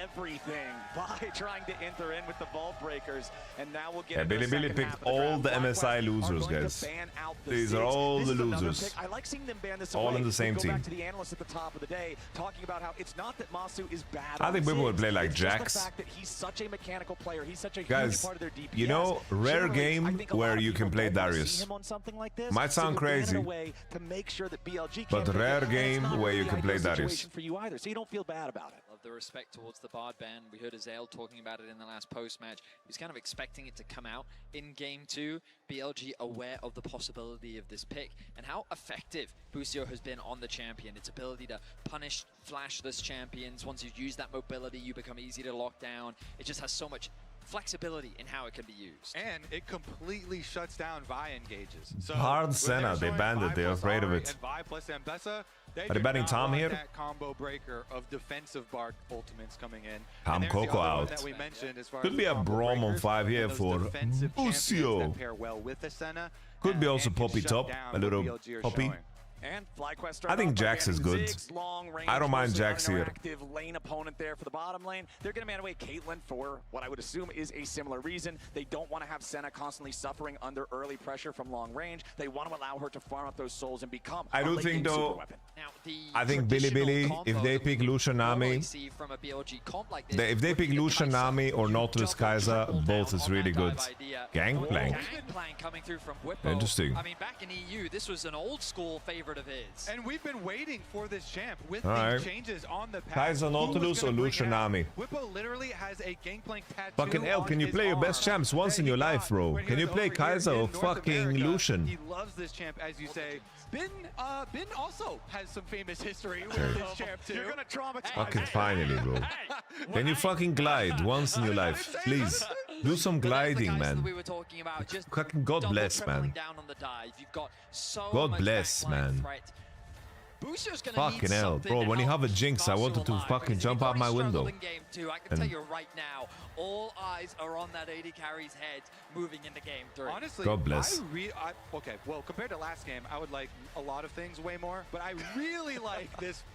everything by trying to enter in with the Vault Breakers, and now we'll get Billy picked all the MSI losers, guys. These are all the losers. I like seeing them ban this all in the same team. Go back to the analyst at the top of the day talking about how it's not that Masu is bad. I think people would play like Jax. The fact that he's such a mechanical player, he's such a guys, huge part of their DPS. You know, rare game where you can play Darius. Might sound crazy, but rare game where you can play Darius. For you either, so you don't feel bad about it. Love the respect towards the Bard ban. We heard Azael talking about it in the last post-match. He was kind of expecting it to come out in Game 2. BLG aware of the possibility of this pick and how effective Busio has been on the champion. Its ability to punish flashless champions. Once you use that mobility, you become easy to lock down. It just has so much flexibility in how it can be used. And it completely shuts down Vi engages. So hard Senna, they banned it, they're afraid of it. And Vi plus Ambessa, are they banning Tahm here? That combo breaker of defensive Bark ultimates coming in. Tahm Koko out. That we mentioned as far could be a Brom on 5 here for Busio. Could be also Poppy top, a little Poppy. And FlyQuest I think Jax is good. I don't mind Jax here. Active lane opponent there for the bottom lane. They're going to man away Caitlyn for what I would assume is a similar reason. They don't want to have Senna constantly suffering under early pressure from long range. They want to allow her to farm up those souls and become I do think though, I think Bilibili, if they pick Lucian Nami, if they pick Lucian Nami or Nautilus Kaiser, both is really good. Gangplank. Interesting. I mean, back in EU, this was an old school favorite of his. And we've been waiting for this champ with All these changes on the path. Kaiser, Nautilus, or Lucian Nami? Whippo literally has a Gangplank tattoo. Fucking hell, can you play your best champs once in your life, bro? Can you play Kaiser or fucking Lucian? He loves this champ, as you say. Bin also has some famous history with this champ too. You're gonna traumatize. Fucking finally, bro. Can you fucking glide once in your life? Please. Do some gliding, man. Fucking God bless, man. God bless, man. Fucking hell, bro, when you have a Jinx, I wanted to fucking jump out my window. I can tell you right now, all eyes are on that AD carry's head moving into game 3. Honestly, God bless. Okay, well, compared to last game, I would like a lot of things way more, but I really like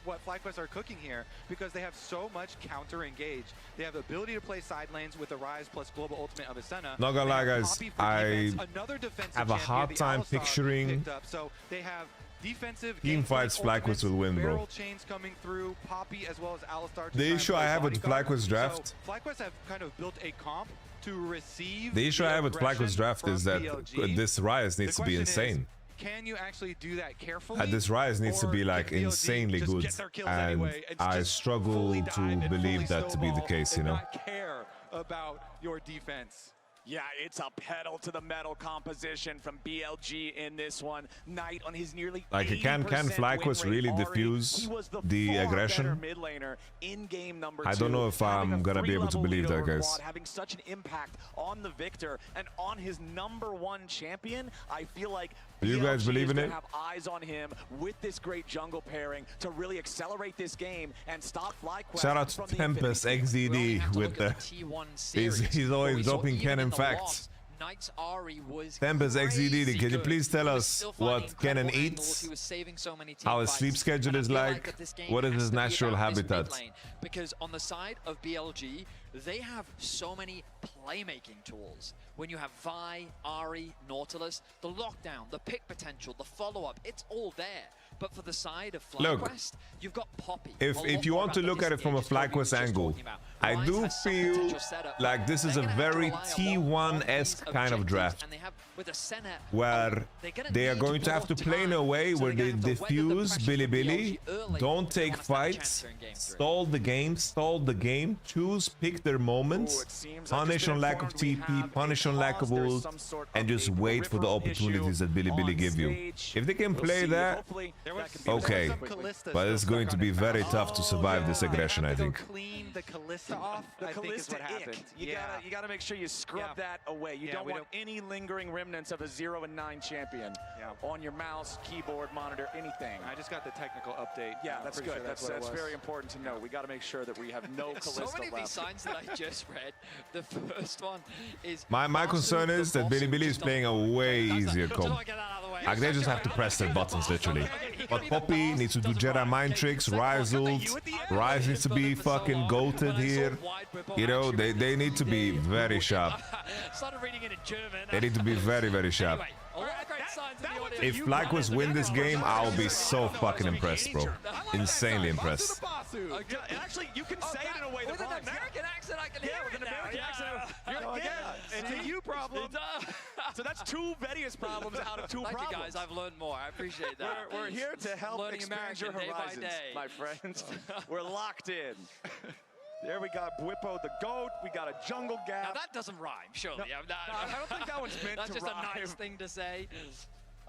what FlyQuest are cooking here, because they have so much counter engage. They have the ability to play side lanes with the Rise plus global ultimate of Ascena. Not gonna lie, guys, I have a hard time picturing so they have defensive team fights FlyQuest will win, bro. Chains coming through, Poppy as well as Alistar. The issue I have with FlyQuest draft, so FlyQuest have kind of built a comp to receive. The issue I have with FlyQuest draft is that this Rise needs to be insane. Can you actually do that carefully? This Rise needs to be like insanely good, and I struggle to believe that to be the case, you know. Not care about your defense. Yeah, it's a pedal to the metal composition from BLG in this one. Knight on his nearly like, can FlyQuest really diffuse the aggression? I don't know if I'm gonna be able to believe that, guys. Having such an impact on the Victor and on his #1 champion, I feel like Do you guys believe in it? Have eyes on him with this great jungle pairing to really accelerate this game and stop FlyQuest. Shout out to Tempest XDD with the he's always dropping canon facts. Tempest XDD, can you please tell us what Kennen eats, how his sleep schedule is like, what is his natural habitat? Because on the side of BLG, they have so many playmaking tools. When you have Vi, Ahri, Nautilus, the lockdown, the pick potential, the follow-up, it's all there. But for the side of FlyQuest, you've got Poppy. If you want to look at it from a FlyQuest angle, I do feel like this is a very T1-esque kind of draft, where they are going to have to play in a way where they diffuse Bilibili, don't take fights, stall the game, choose, pick their moments, punish on lack of TP, punish on lack of ult, and just wait for the opportunities that Bilibili give you. If they can play that, okay, but it's going to be very tough to survive this aggression, I think. Clean the Kalista off. The Kalista ick. You gotta make sure you scrub that away. You don't want any lingering remnants of a 0 and 9 champion on your mouse, keyboard, monitor, anything. I just got the technical update. Yeah, that's good. That's very important to know. We got to make sure that we have no Kalista So many of these signs that I just read. The first one is my concern is that Bilibili is playing a way easier comp. Like, they just have to press their buttons literally. But Poppy needs to do Jedi mind tricks, Rise ult, Rise needs to be fucking goated here. You know, they need to be very sharp. They need to be very, very sharp. If FlyQuest win this game, I'll be so fucking impressed, bro. Insanely impressed. Actually, you can say it in a way that with an American accent, I can hear with an American accent. It's a you problem. So that's 2 Vedius problems out of 2 problems. Thank you, guys. I've learned more. I appreciate that. We're here to help Learning expand American your horizons, day by day. my friends. We're locked in. There we got Whippo the goat. We got a jungle gap. Now that doesn't rhyme, surely. No, I don't think that one's meant That's to just rhyme. a nice thing to say.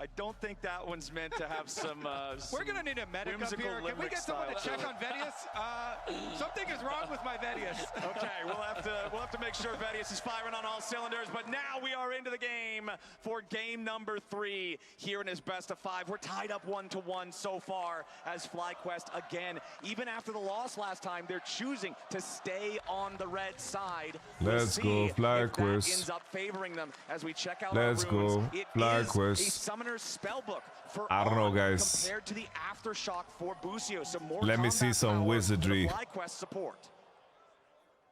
I don't think that one's meant to have some. We're gonna need a medic up here. Can we get someone to check on Vedius? Something is wrong with my Vedius. Okay, we'll have to make sure Vedius is firing on all cylinders. But now we are into the game for game number 3 here in his best of 5. We're tied up 1-1 so far as FlyQuest again. Even after the loss last time, they're choosing to stay on the red side. Let's go, FlyQuest. Ends up favoring them as we check out. Let's go, FlyQuest. Spellbook for I don't know, guys. compared to the aftershock for Busio. Some more Let me see some wizardry. Support.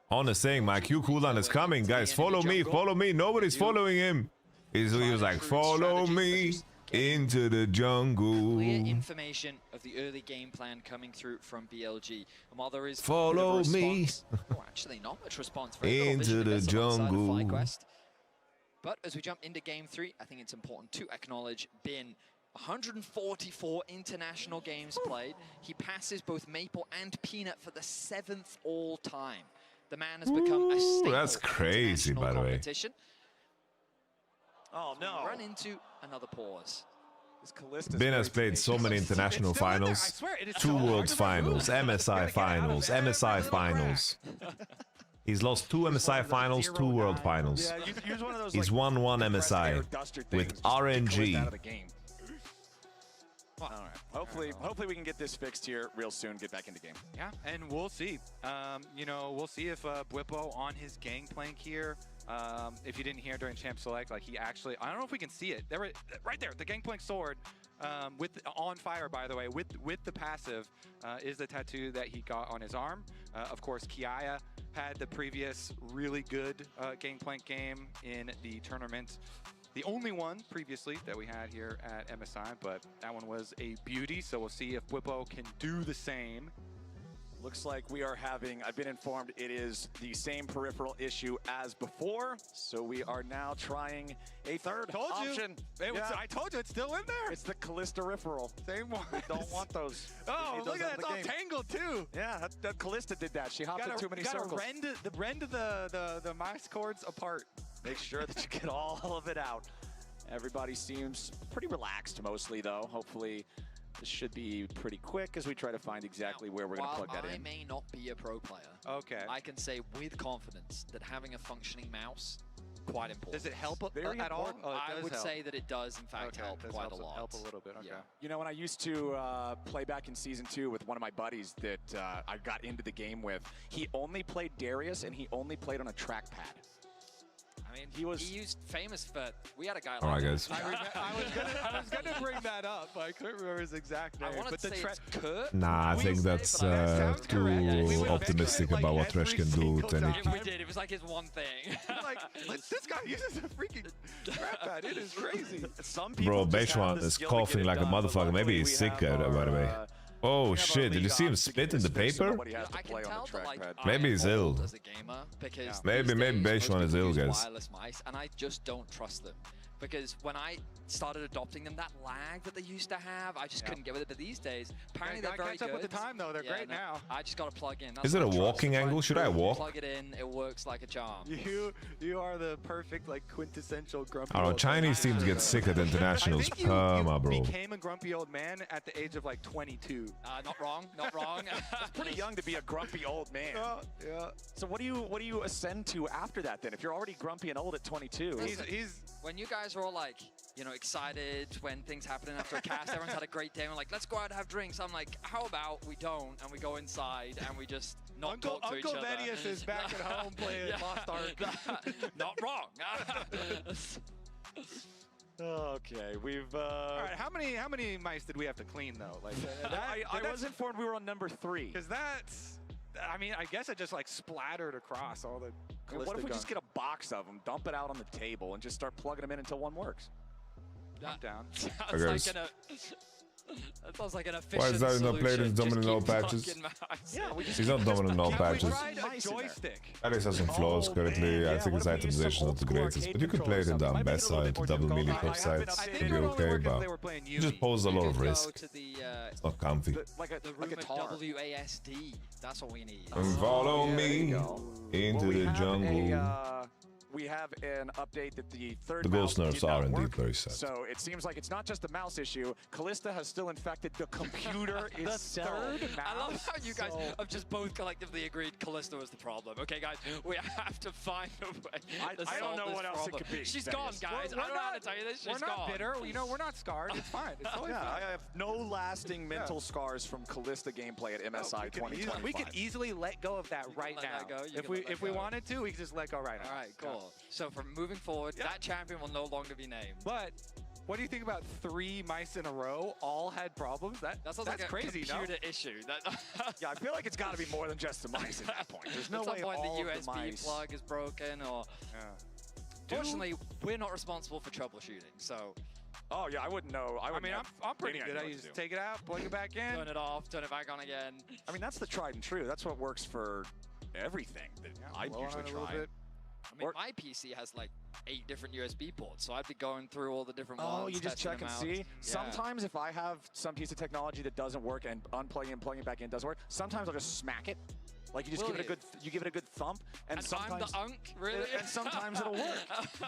On is saying my Q cooldown is coming, guys. Follow me, follow me. Nobody's following him. He was like, follow me, Into the jungle. Clear information of the early game plan coming through from BLG. And while there is Follow me. Oh, actually not much response. Very little Into vision the against alongside of jungle. FlyQuest. But as we jump into game 3, I think it's important to acknowledge Bin. 144 international games played. He passes both Maple and Peanut for the 7th all time. The man has become a staple That's of crazy, international by the way. competition. Oh no! We run into another pause. Ben has played so many international finals, 2 Worlds finals, MSI finals, MSI finals. He's lost 2 MSI finals, 2 World finals. He's won 1 MSI with RNG. All right. Hopefully we can get this fixed here real soon. Get back into game. Yeah, and we'll see. You know, we'll see if Bwipo on his gangplank here. If you didn't hear during Champ Select, like he actually, I don't know if we can see it. There, right there, the gangplank sword, with on fire, by the way, with the passive, is the tattoo that he got on his arm. Of course, Kiaya had the previous really good gangplank game in the tournament. The only one previously that we had here at MSI, but that one was a beauty. So we'll see if Bwipo can do the same. Looks like we are having, I've been informed it is the same peripheral issue as before. So we are now trying a third option. I told you it's still in there. It's the Callista peripheral. Same one. Don't want those. Oh, look at that. It's all tangled too. Yeah, that Callista did that. She hopped in too many circles. Rend the mouse cords apart. Make sure that you get all of it out. Everybody seems pretty relaxed mostly though. Hopefully this should be pretty quick as we try to find exactly where we're going to plug that in. I may not be a pro player, I can say with confidence that having a functioning mouse, quite important. Does it help Very at all? important. Oh, I would say that it does, in fact, help quite a lot. Help a little bit, okay. Yeah. You know, when I used to play back in Season 2 with one of my buddies that I got into the game with, he only played Darius and he only played on a trackpad. I mean, he used famous for, we had a guy like Alright, that. guys. I was gonna bring that up, but I couldn't remember his exact name. I wanted to say it's Kurt. Nah, I think that's too optimistic about what Thresh can do with any. We did. It was like his one thing. Like, this guy uses a freaking trackpad. It is crazy. Bro, Beishwan is coughing like a motherfucker. Maybe he's sick, by the way. Oh shit, did you see him spit in the paper? I can tell that, like, Maybe he's ill. as a gamer, because Maybe Beishwan is ill, guys. wireless mice, and I just don't trust them. Because when I started adopting them, that lag that they used to have, I just couldn't get with it. But these days, apparently they're very good. Catch up with the time, though. They're great now. I just got to plug in. Is it a walking angle? Should I walk? Plug it in. It works like a charm. You are the perfect, like, quintessential grumpy. I don't know, Chinese teams get sick at internationals. Perma, bro. You became a grumpy old man at the age of, like, 22. Not wrong. Not wrong. It's pretty young to be a grumpy old man. Yeah. So what do you ascend to after that then? If you're already grumpy and old at 22. When you guys are all like, you know, excited when things happening after a cast, everyone's had a great day, and we're like, let's go out and have drinks. I'm like, how about we don't, and we go inside and we just not talk to each other. Uncle Venius is back at home playing Lost Ark. Not wrong. Okay, we've. All right, how many mice did we have to clean though? Like, I was informed we were on number 3. Because that's, I mean, I guess it just like splattered across all the. What if we just get a box of them, dump it out on the table, and just start plugging them in until one works? I'm down. That sounds like an efficient Why is that not played in solution. dominant all patches? Yeah, He's not dominant all patches. A joystick. Alex has some flaws currently. I think his itemization is not the greatest, but you can play it in the Ambessa into double melee top sides. It'll be okay, but you just pose a lot of risk. It's not comfy. The rumored WASD. That's what we need. And follow me into the jungle. We have an update that the third The ghost mouse nerfs did not are indeed work. very sad. So it seems like it's not just a mouse issue. Callista has still infected the computer itself. I love how you guys have just both collectively agreed Callista was the problem. Okay, guys, we have to find a way to I don't solve know this what else problem. it could be. She's Dennis. gone, guys. I don't know how to tell you this. She's We're not gone. bitter. You know, we're not scarred. It's fine. It's totally fine. I have no lasting mental scars from Callista gameplay at MSI 2025. We could easily let go of that right now. If we wanted to, we could just let go right now. All right, cool. So from moving forward, that champion will no longer be named. But what do you think about 3 mice in a row all had problems? That's like a crazy, computer issue. Yeah, I feel like it's got to be more than just the mice at that point. There's no way point all the of the USB mice. plug is broken, or fortunately, we're not responsible for troubleshooting. So Oh yeah, I wouldn't know. I mean, I'm pretty good. I just take it out, plug it back in, turn it off, turn it back on again. I mean, that's the tried and true. That's what works for everything that I usually try. I mean, my PC has like 8 different USB ports, so I'd be going through all the different ones. Oh, you just check and see? Yeah. Sometimes if I have some piece of technology that doesn't work and unplugging and plugging it back in doesn't work, sometimes I'll just smack it. Like you just give it a good thump, and sometimes I'm the unk, really? And sometimes it'll work.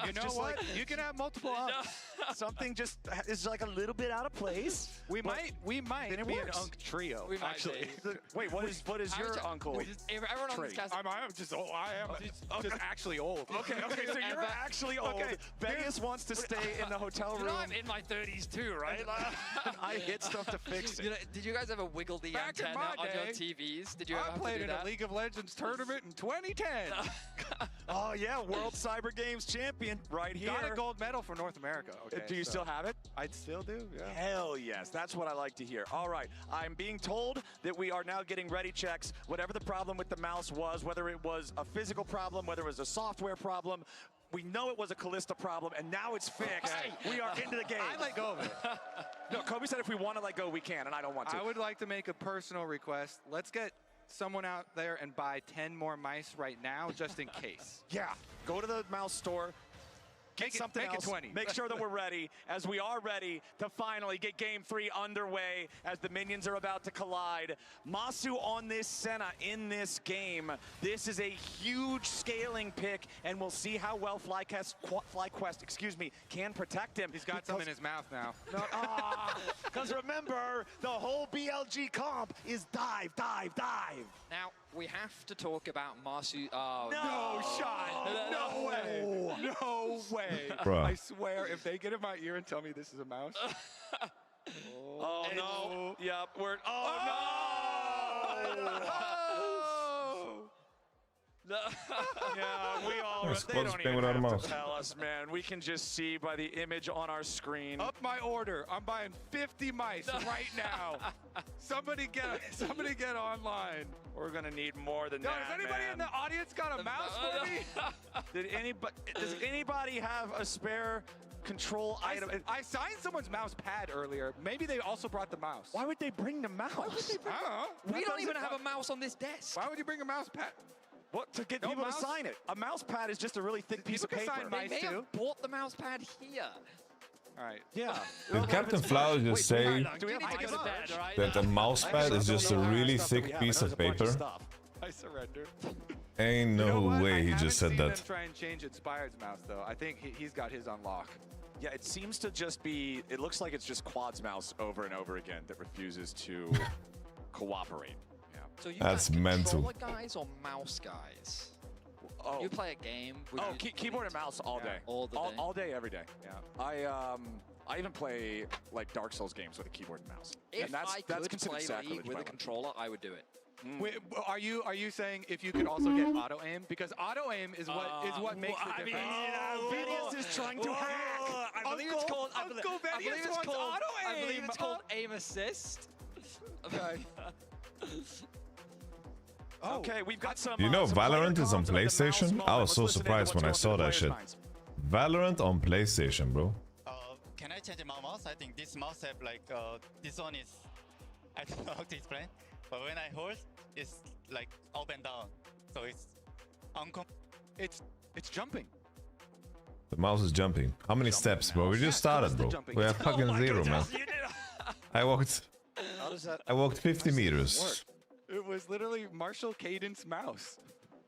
You know what? Like, you can have multiple unks. Something just is like a little bit out of place. We might be an unk trio. We might actually. Wait, what is your uncle? Everyone on this cast. I am just actually old. Okay, so you're actually old. Okay, Vegas wants to stay in the hotel room. You know, I'm in my 30s too, right? And I hit stuff to fix it. You know, did you guys ever wiggle the antenna on your TVs? Did you ever have to do that? League of Legends tournament in 2010. Oh yeah, World Cyber Games champion right here. Got a gold medal for North America. Okay, do you still have it? I still do, yeah. Hell yes, that's what I like to hear. All right, I'm being told that we are now getting ready checks. Whatever the problem with the mouse was, whether it was a physical problem, whether it was a software problem, we know it was a Callista problem, and now it's fixed. Okay. We are into the game. I let go of it. No, Kobe said if we want to let go, we can, and I don't want to. I would like to make a personal request. Let's get someone out there and buy 10 more mice right now, just in case. Yeah, go to the mouse store. Get something else. 20. Make sure that we're ready, as we are ready to finally get Game 3 underway as the minions are about to collide. Masu on this Senna in this game. This is a huge scaling pick, and we'll see how well FlyQuest, can protect him. He's got some in his mouth now. Because remember, the whole BLG comp is dive, dive, dive. Now, we have to talk about Masu. No shot. No way. No way. Bruh. I swear, if they get in my ear and tell me this is a mouse. Oh, no. Yep. No. Yeah, we all. They don't even have to tell us, man. We can just see by the image on our screen. Up my order. I'm buying 50 mice right now. Somebody get online. We're gonna need more than that. Does anybody in the audience got a mouse for me? Does anybody have a spare control item? I signed someone's mouse pad earlier. Maybe they also brought the mouse. Why would they bring the mouse? I don't know. We don't even have a mouse on this desk. Why would you bring a mouse pad? What, to get people to sign it? A mouse pad is just a really thick piece of paper. They may have bought the mouse pad here. All right. Yeah. Did Captain Flower just say that a mouse pad is just a really thick piece of paper? I surrender. Ain't no way he just said that. I haven't seen them try and change Inspired's mouse, though. I think he's got his on lock. Yeah, it seems to just be, it looks like it's just Quad's mouse over and over again that refuses to cooperate. So you That's mental. Controller guys or mouse guys? Oh. You play a game. Keyboard and mouse all day. All day, every day. Yeah. I even play like Dark Souls games with a keyboard and mouse. If I could play League with a controller, I would do it. Wait, are you saying if you could also get auto aim? Because auto aim is what makes the difference. Venius is trying to hack. I believe it's called. I believe it's called aim assist. Okay. Okay, we've got some. You know Valorant is on PlayStation? I was so surprised when I saw that shit. Valorant on PlayStation, bro. Can I change my mouse? I think this mouse have like this one is, I don't know how to explain, but when I hold, it's like up and down, so it's it's jumping. The mouse is jumping. How many steps, bro? We just started, bro. We have fucking 0, man. I walked 50 meters. It was literally Marshall Cadence mouse.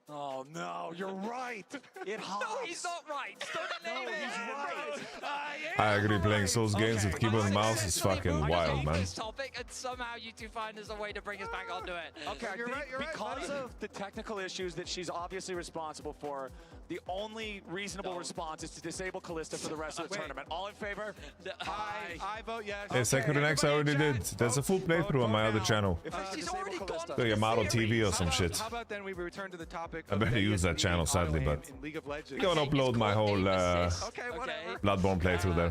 Oh no, you're right. It hops. No, he's not right. No, he's right. I agree, playing Souls games with keyboard and mouse is fucking wild, man. This topic, and somehow you two find us a way to bring us back onto it. Okay, you're right, because of the technical issues that she's obviously responsible for, the only reasonable response is to disable Callista for the rest of the tournament. All in favor? I vote yes. Yes, X I already did. There's a full playthrough on my other channel. She's already gone. Like a model TV or some shit. How about then we return to the topic? I better use that channel, sadly, but I'm gonna upload my whole Bloodborne playthrough there.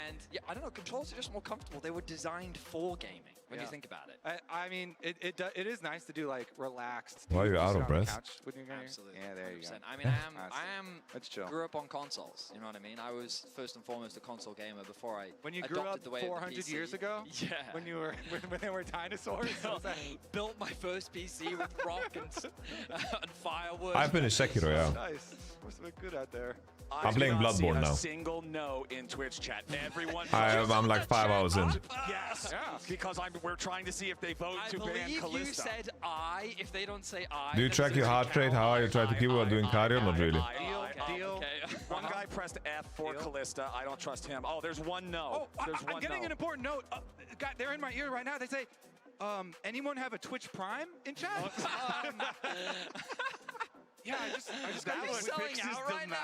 And yeah, I don't know, controls are just more comfortable. They were designed for gaming. when you think about it. I mean, it is nice to do like relaxed. Why are you just out of sit on the breath? couch when you're gonna- Absolutely. Yeah, there you go. 100%. I mean, That's chill. grew up on consoles. You know what I mean? I was first and foremost a console gamer before I When you grew adopted up the way of the 400 PC. years ago? Yeah. When you were when there were dinosaurs? Built my first PC with rock and firewood. I finished Sekiro, yeah. Nice. Must have been good out there. I'm playing do not see Bloodborne a now. single no in Twitch chat. Everyone. I'm like 5 hours in. Yes. Because we're trying to see if they vote I to ban believe Callista. you said I. If they don't say I. Do you track your heart rate? How are you trying to keep it while doing cardio? Not really. Deal. One guy pressed F for Callista. I don't trust him. Oh, there's one no. Oh, There's I'm one getting no. an important note. God, they're in my ear right now. They say, anyone have a Twitch Prime in chat? Yeah, I just got this selling out right now.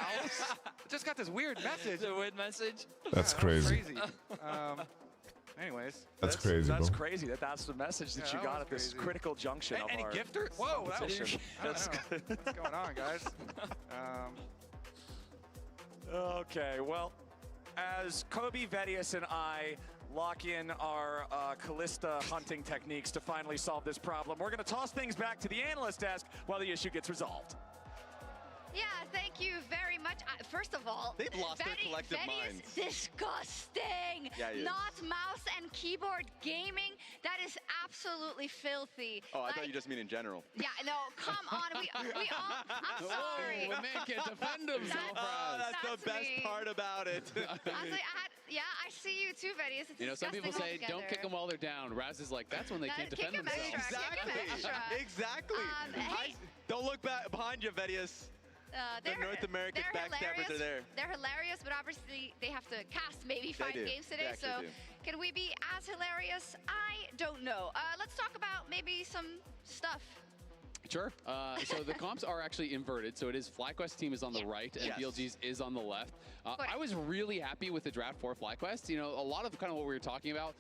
just got this weird message. The weird message. That's crazy. Anyways. That's crazy, That's bro. crazy. That's the message that Yeah, you that got was at this crazy. critical junction of Any our gifter? Whoa, that was competition. What's going on, guys? Okay, well, as Kobe, Vedius, and I lock in our Callista hunting techniques to finally solve this problem, we're going to toss things back to the analyst desk while the issue gets resolved. Yeah, thank you very much. First of all, They've lost their collective minds. Disgusting. Yeah, he is. Not mouse and keyboard gaming. That is absolutely filthy. Oh, I thought you just mean in general. Yeah, no, come on. We all, I'm sorry. Whoa, man can't defend himself, Raz. That's the best part about it. Yeah, I see you too, Vedius. It's You know, some people say disgusting don't kick them while they're down. Raz is like, that's when they can't defend kick 'em themselves. extra, kick 'em extra. Exactly. Hey. Don't look back behind you, Vedius. The North American backstabbers are there. They're hilarious, but obviously they have to cast maybe 5 do. games today. They So actually do. can we be as hilarious? I don't know. Let's talk about maybe some stuff. Sure. So the comps are actually inverted. So it is FlyQuest team is on the right and Yes. BLG's is on the left. I was really happy with the draft for FlyQuest. You know, a lot of kind of what we were talking about.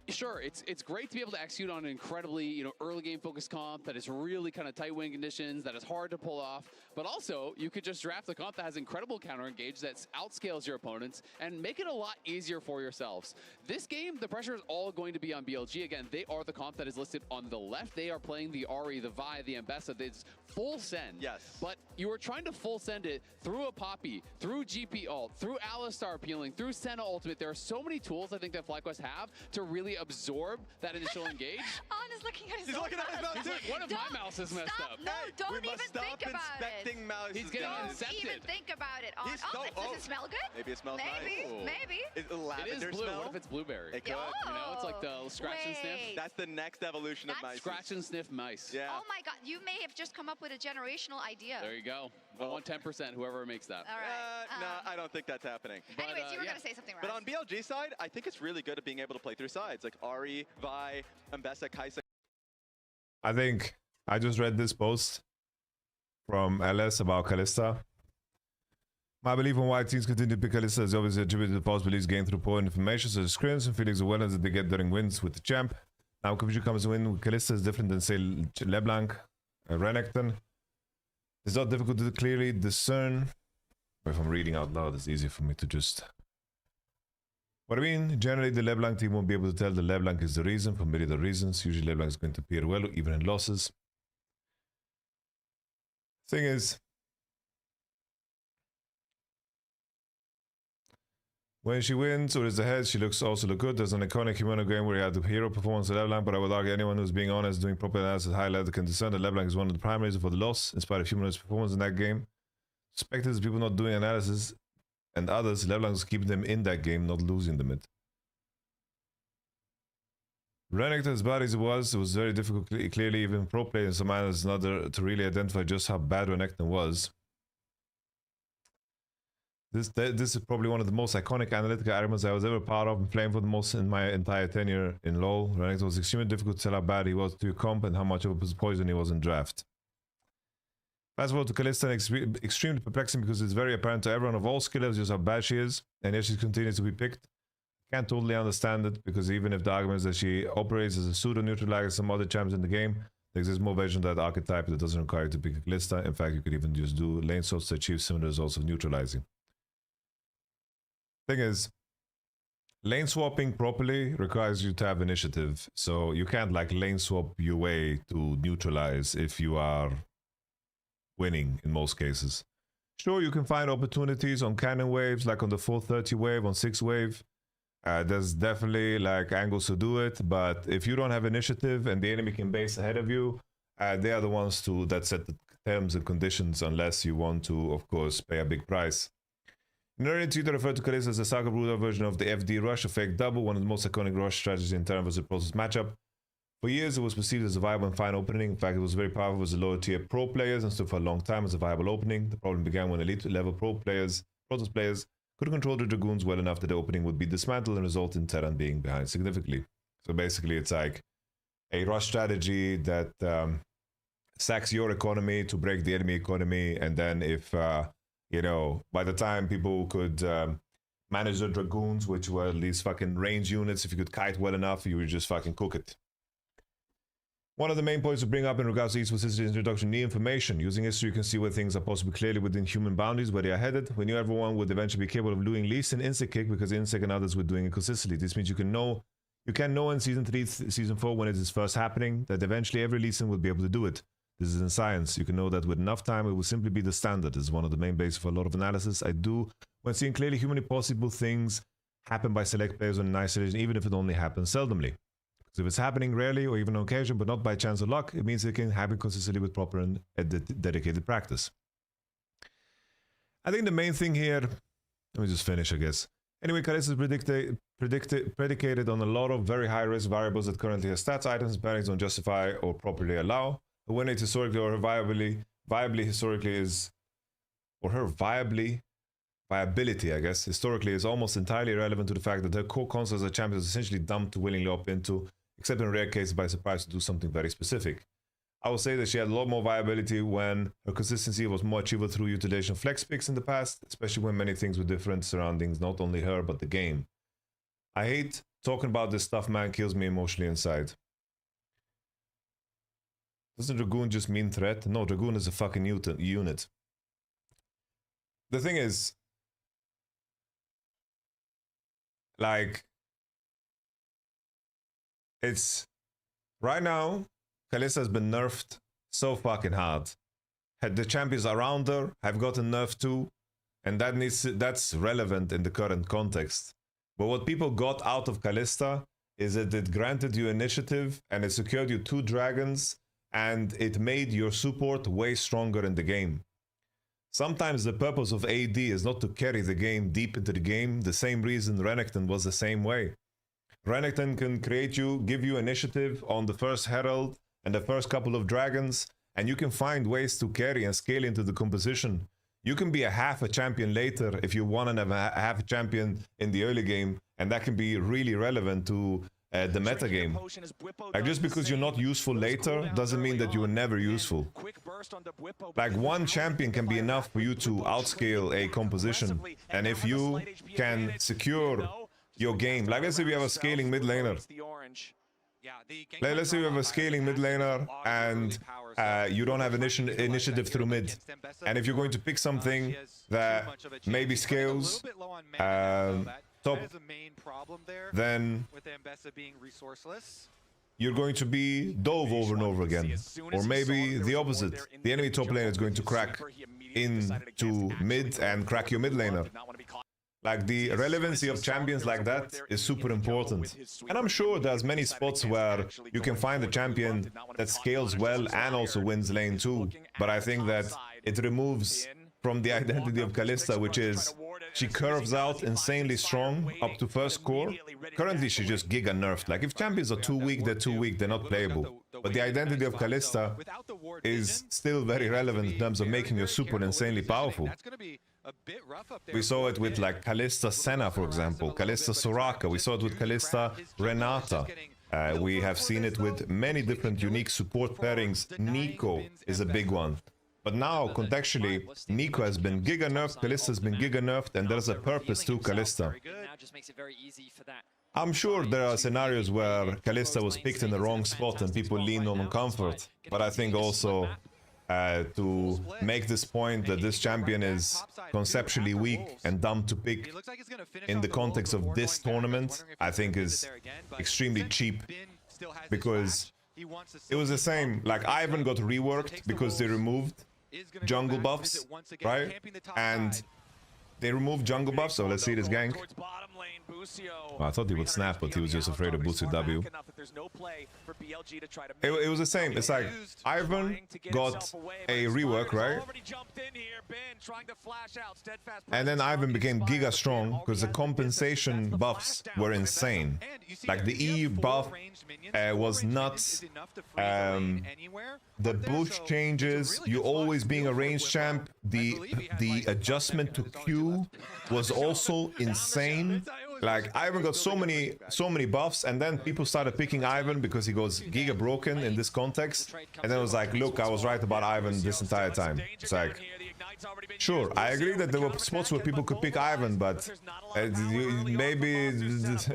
Sure, it's great to be able to execute on an incredibly, early game focused comp that is really kind of tight win conditions, that is hard to pull off. But also, you could just draft a comp that has incredible counter engage, that outscales your opponents, and make it a lot easier for yourselves. This game, the pressure is all going to be on BLG. Again, they are the comp that is listed on the left. They are playing the Ahri, the Vi, the Ambessa. It's full send. Yes. But you are trying to full send it through a Poppy, through GP ult, through Alistar peeling, through Senna ultimate. There are so many tools I think that FlyQuest have to really absorb that initial engage. On is looking at his He's own looking at his mouse. mouse, He's like, one of my mouse is messed up. No, Hey, don't we even must stop think about inspecting it. mouses, He's getting guys. Don't even incepted. think about it. He's Does it smell good? Maybe it smells Maybe, nice. maybe. Is it It lavender is blue. smell? What if it's blueberry? It could. You know, it's like the scratch and sniff. Wait. That's the next evolution of mice. Scratch and sniff mice. Yeah. Oh my God, you may have just come up with a generational idea. There you go. I want 10%, whoever makes that. All right. No, I don't think that's happening. Anyways, you were going to say something, But Raz. on BLG side, I think it's really good at being able to play through sides, like Ahri, Vi, Ambessa, Kaisa. I think I just read this post from LS about Callista. My belief on why teams continue to pick Callista is obviously attributed to false beliefs gained through poor information, such as scrims and feelings of awareness that they get during wins with the champ. Now, Kabuki comes to win with Callista is different than, say, LeBlanc, Renekton. It's not difficult to clearly discern. Or if I'm reading out loud, it's easy for me to just... What I mean, generally the LeBlanc team won't be able to tell the LeBlanc is the reason for many other reasons. Usually LeBlanc is going to appear well, even in losses. Thing is, when she wins or is ahead, she also look good. There's an iconic Humano game where he had the hero performance of LeBlanc, but I would argue anyone who's being honest, doing proper analysis at high level can discern that LeBlanc is one of the prime reasons for the loss, in spite of Humano's performance in that game. Spectators, people not doing analysis, and others, LeBlanc is keeping them in that game, not losing them it. Renekton, as bad as it was very difficult, clearly even pro players and some analysts and other to really identify just how bad Renekton was. This is probably one of the most iconic analytical arguments I was ever part of and playing for the most in my entire tenure in LoL. Renekton was extremely difficult to tell how bad he was to comp and how much of a poison he was in draft. Fast forward to Callista, extremely perplexing because it's very apparent to everyone of all skill levels just how bad she is, and yet she continues to be picked. Can't totally understand it, because even if the argument is that she operates as a pseudo-neutralizer some other champs in the game, there exists more versions of that archetype that doesn't require you to pick a Callista. In fact, you could even just do lane sorts to achieve similar results of neutralizing. Thing is, Lane swapping properly requires you to have initiative, so you can't like lane swap your way to neutralize if you are winning in most cases. Sure, you can find opportunities on cannon waves, like on the 430 wave, on 6 wave. There's definitely like angles to do it, but if you don't have initiative and the enemy can base ahead of you, they are the ones that set the terms and conditions, unless you want to, of course, pay a big price. In early Twitter referred to Kalista as a Saga Bruder version of the FD Rush, a fake double, one of the most iconic Rush strategies in terms of the process matchup. For years, it was perceived as a viable and fine opening. In fact, it was very powerful with the lower tier pro players and stood for a long time as a viable opening. The problem began when elite level Protoss players could control the Dragoons well enough that the opening would be dismantled and result in Terran being behind significantly. So basically, it's like a Rush strategy that sacks your economy to break the enemy economy, and then if you know, by the time people could manage the Dragoons, which were these fucking range units, if you could kite well enough, you would just fucking cook it. One of the main points to bring up in regards to Esports history is introduction to new information. Using history, you can see where things are possibly clearly within human boundaries, where they are headed. We knew everyone would eventually be capable of doing at least an instant kick, because insect and others were doing it consistently. This means you can know in Season 3, Season 4, when it is first happening, that eventually every Lee Sin will be able to do it. This is in science. You can know that with enough time, it will simply be the standard. This is one of the main bases for a lot of analysis I do when seeing clearly humanly possible things happen by select players on an isolation, even if it only happens seldomly. Because if it's happening rarely or even on occasion, but not by chance or luck, it means it can happen consistently with proper and dedicated practice. I think the main thing here, let me just finish, I guess. Anyway, Kalista is predicated on a lot of very high-risk variables that currently have stats, items, and pairings don't justify or properly allow. The win rate historically or her viability, I guess, historically is almost entirely irrelevant to the fact that her core concept as a champion is essentially dumped to willingly opt into, except in rare cases by surprise to do something very specific. I will say that she had a lot more viability when her consistency was more achievable through utilization of flex picks in the past, especially when many things were different surroundings, not only her, but the game. I hate talking about this stuff, man, kills me emotionally inside. Doesn't Dragoon just mean threat? No, Dragoon is a fucking unit. The thing is, like, it's right now, Kalista has been nerfed so fucking hard. The champions around her have gotten nerfed too, and that's relevant in the current context. But what people got out of Kalista is that it granted you initiative and it secured you 2 dragons, and it made your support way stronger in the game. Sometimes the purpose of AD is not to carry the game deep into the game, the same reason Renekton was the same way. Renekton can give you initiative on the first Herald and the first couple of dragons, and you can find ways to carry and scale into the composition. You can be a half a champion later if you want to have a half a champion in the early game, and that can be really relevant to the meta game. Like, just because you're not useful later doesn't mean that you were never useful. Like, one champion can be enough for you to outscale a composition, and if you can secure your game, like let's say we have a scaling mid laner. Let's say we have a scaling mid laner and you don't have initiative through mid, and if you're going to pick something that maybe scales top, then you're going to be dove over and over again. Or maybe the opposite. The enemy top lane is going to crack into mid and crack your mid laner. Like, the relevancy of champions like that is super important. And I'm sure there's many spots where you can find a champion that scales well and also wins lane too. But I think that it removes from the identity of Kalista, which is she curves out insanely strong up to first core. Currently she's just giga nerfed. Like, if champions are too weak, they're too weak, they're not playable. But the identity of Kalista is still very relevant in terms of making your super insanely powerful. We saw it with like Kalista Senna, for example, Kalista Soraka. We saw it with Kalista Renata. We have seen it with many different unique support pairings. Nico is a big one. But now, contextually, Nico has been giga nerfed, Kalista has been giga nerfed, and there's a purpose to Kalista. I'm sure there are scenarios where Kalista was picked in the wrong spot and people lean on comfort. But I think also to make this point that this champion is conceptually weak and dumb to pick in the context of this tournament, I think is extremely cheap, because it was the same. Like, Ivan got reworked because they removed jungle buffs, right? And they removed jungle buffs, so let's see this gank. Oh, I thought he would snap, but he was just afraid of Boosted W. It was the same. It's like Ivan got a rework, right? And then Ivan became giga strong because the compensation buffs were insane. Like the E buff was nuts. The bush changes, you always being a range champ. The adjustment to Q was also insane. Like, Ivan got so many buffs, and then people started picking Ivan because he goes giga broken in this context. And then it was like, look, I was right about Ivan this entire time. It's like, sure, I agree that there were spots where people could pick Ivan, but maybe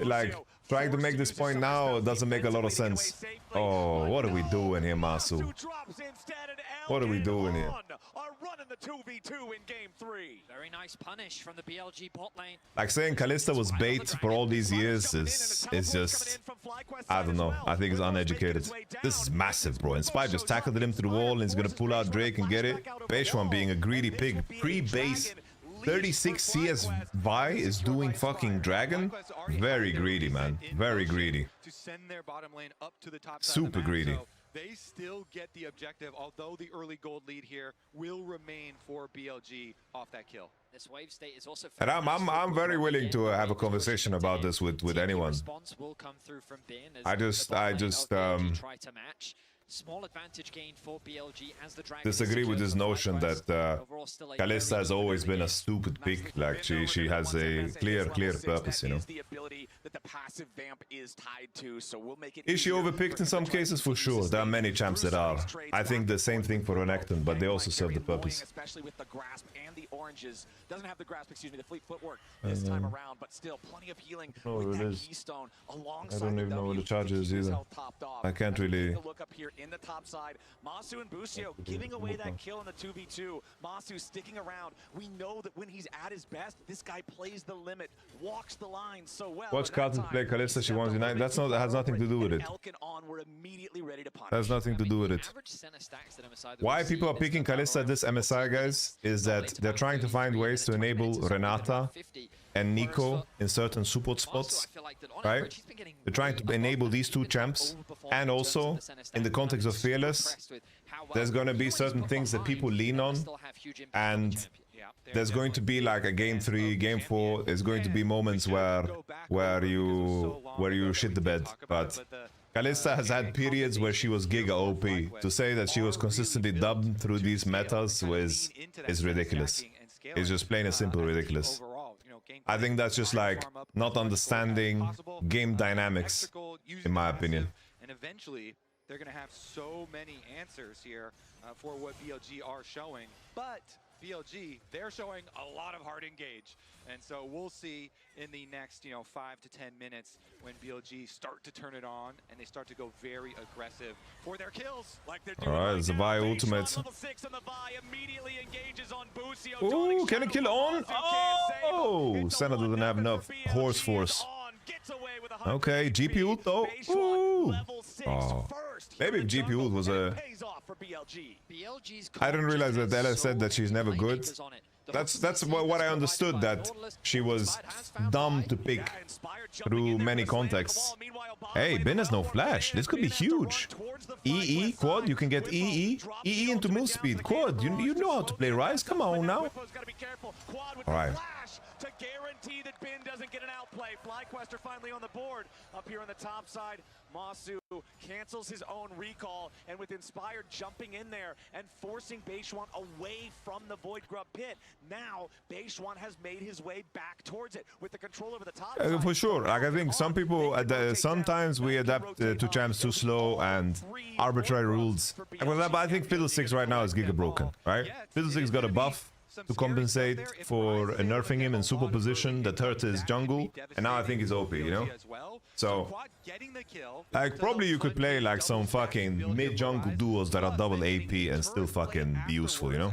like trying to make this point now doesn't make a lot of sense. Oh, what are we doing here, Masu? What are we doing here? The 2v2 in game 3. Very nice punish from the BLG bot lane. Like, saying Kalista was bait for all these years is just, I don't know. I think it's uneducated. This is massive, bro. Inspire just tackled him to the wall and he's gonna pull out Drake and get it. Beishwan being a greedy pig. Pre-base 36 CS Vi is doing fucking Dragon. Very greedy, man. Very greedy. Super greedy. They still get the objective, although the early gold lead here will remain for BLG off that kill. This wave state is also, and I'm very willing to have a conversation about this with anyone. I just small advantage gained for BLG as the Dragon disagree with this notion that Kalista has always been a stupid pick. Like, she has a clear purpose, you know. Is she overpicked in some cases? For sure. There are many champs that are. I think the same thing for Renekton, but they also serve the purpose. Especially with the grasp and the oranges. Doesn't have the grasp, excuse me, the fleet footwork this time around, but still plenty of healing with that keystone alongside. I don't even know what the charge is either. I can't really look up here in the top side. Masu and Busio giving away that kill in the 2v2. Masu sticking around. We know that when he's at his best, this guy plays the limit, walks the line so well. Watch Carton play Kalista, she wants Unite. That has nothing to do with it. That has nothing to do with it. Why people are picking Kalista at this MSI, guys, is that they're trying to find ways to enable Renata and Nico in certain support spots, right? They're trying to enable these two champs, and also in the context of Fearless, there's going to be certain things that people lean on, and there's going to be like a game 3, game 4. There's going to be moments where you shit the bed, but Kalista has had periods where she was giga OP. To say that she was consistently dubbed through these metas is ridiculous. It's just plain and simple ridiculous. I think that's just like not understanding game dynamics, in my opinion. And eventually, they're going to have so many answers here for what BLG are showing. But BLG, they're showing a lot of hard engage. And so we'll see in the next, 5 to 10 minutes when BLG start to turn it on and they start to go very aggressive for their kills. Like they're doing right, it's a Vi ultimate. Ooh, can it kill on? Oh, Senna doesn't have enough horse force. Okay, GP ult though. Ooh. Oh. Maybe if GP ult was a... I didn't realize that Ella said that she's never good. That's what I understood, that she was dumb to pick through many contexts. Hey, Ben has no flash. This could be huge. EE, Quad, you can get EE. EE into move speed. Quad, you know how to play Rise. Come on now. Alright. To guarantee that Bin doesn't get an outplay. FlyQuest are finally on the board. Up here on the top side, Masu cancels his own recall, and with Inspired jumping in there and forcing Beishwan away from the Void Grub pit, now Beishwan has made his way back towards it with the control over the top side. For sure. Like, I think some people, sometimes we adapt to champs too slow and arbitrary rules. But I think Fiddlesticks right now is giga broken, right? Fiddlesticks got a buff to compensate for nerfing him in super position that hurt his jungle, and now I think he's OP, you know? So, like, probably you could play like some fucking mid-jungle duos that are double AP and still fucking be useful, you know?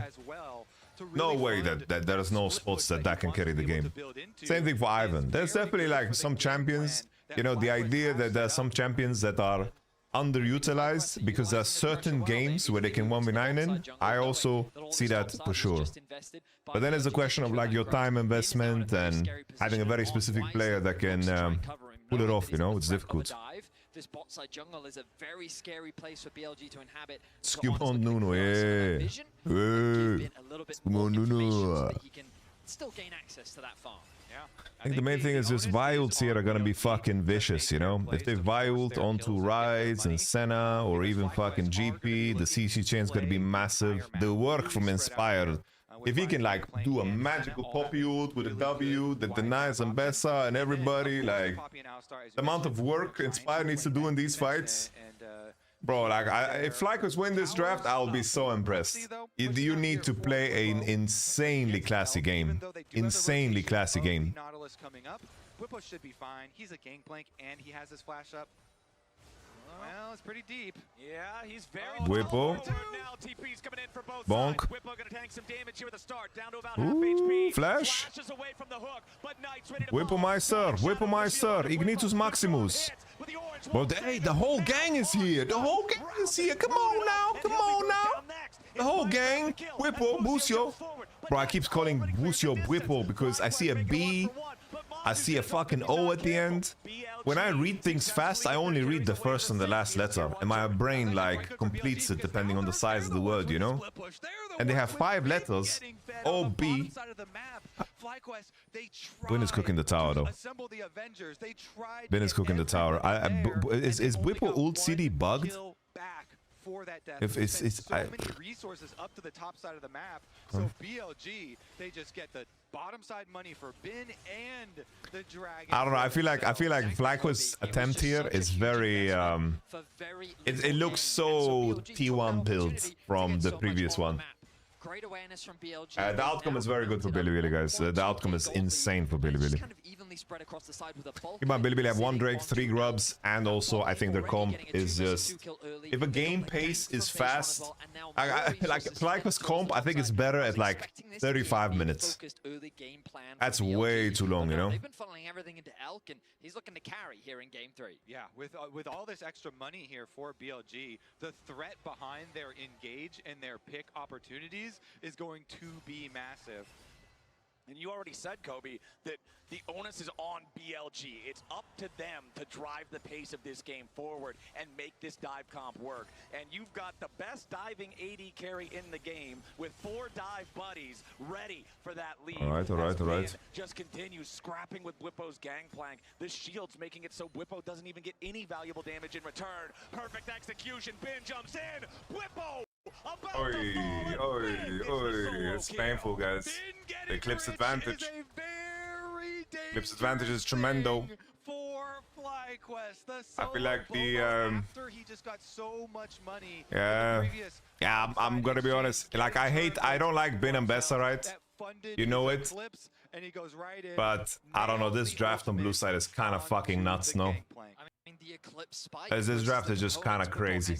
No way that there's no spots that can carry the game. Same thing for Ivan. There's definitely like some champions, you know, the idea that there's some champions that are underutilized because there are certain games where they can 1v9 in. I also see that for sure. But then it's a question of like your time investment and having a very specific player that can pull it off, you know, it's difficult. This bot side jungle is a very scary place for BLG to inhabit. Skubon Nuno, yeah. Skubon Nuno. He can still gain access to that farm. I think the main thing is just Violds here are gonna be fucking vicious, you know? If they Violed onto Rides and Senna or even fucking GP, the CC chain's gonna be massive. The work from Inspired, if he can like do a magical poppy ult with a W that denies Ambessa and everybody, like the amount of work Inspired needs to do in these fights, bro, like if Flycos win this draft, I'll be so impressed. You need to play an insanely classy game. Insanely classy game. Whippo should be fine. He's a gangplank and he has his flash up. Well, it's pretty deep. Yeah, he's very Whippo. now. TP's coming in for both Bonk. sides. Whippo gonna tank some damage here at the start, down to about half HP. Flash. Flashes away from the hook, but Knight's ready to Whippo Meister, Whippo Meister, Ignitus Maximus. Bro, hey, the whole gang is here. The whole gang is here. Come on now, come on now. The whole gang. Whippo, Busio. Bro, I keep calling Busio Whippo because I see a B, I see a fucking O at the end. When I read things fast, I only read the first and the last letter, and my brain like completes it depending on the size of the word, you know? And they have 5 letters, O, B. Bin is cooking the tower though. Bin is cooking the tower. Is Whippo ult CD bugged? If it's so many resources up to the top side of the map, so BLG, they just get the bottom side money for Bin and the Dragon. I don't know. I feel like Flycos' attempt here is very it looks so T1 build from the previous one. Great awareness from BLG. The outcome is very good for Bilibili, guys. The outcome is insane for Bilibili. Keep on Bilibili have 1 Drake, 3 Grubs, and also I think their comp is just... If a game pace is fast, like Flycos' comp, I think it's better at like 35 minutes. That's way too long, you know? They've been funneling everything into Elk, and he's looking to carry here in Game 3. Yeah, with all this extra money here for BLG, the threat behind their engage and their pick opportunities is going to be massive. And you already said, Kobe, that the onus is on BLG. It's up to them to drive the pace of this game forward and make this dive comp work. And you've got the best diving AD carry in the game with 4 dive buddies ready for that lead. All right. Just continues scrapping with Whippo's gangplank. The shield's making it so Whippo doesn't even get any valuable damage in return. Perfect execution. Bin jumps in. Whippo! It's painful, guys. The Eclipse advantage. Eclipse advantage is tremendo. I feel like the yeah, I'm gonna be honest. Like I don't like Bin and Bessa, right? You know it. But I don't know. This draft on blue side is kind of fucking nuts, no? This draft is just kind of crazy.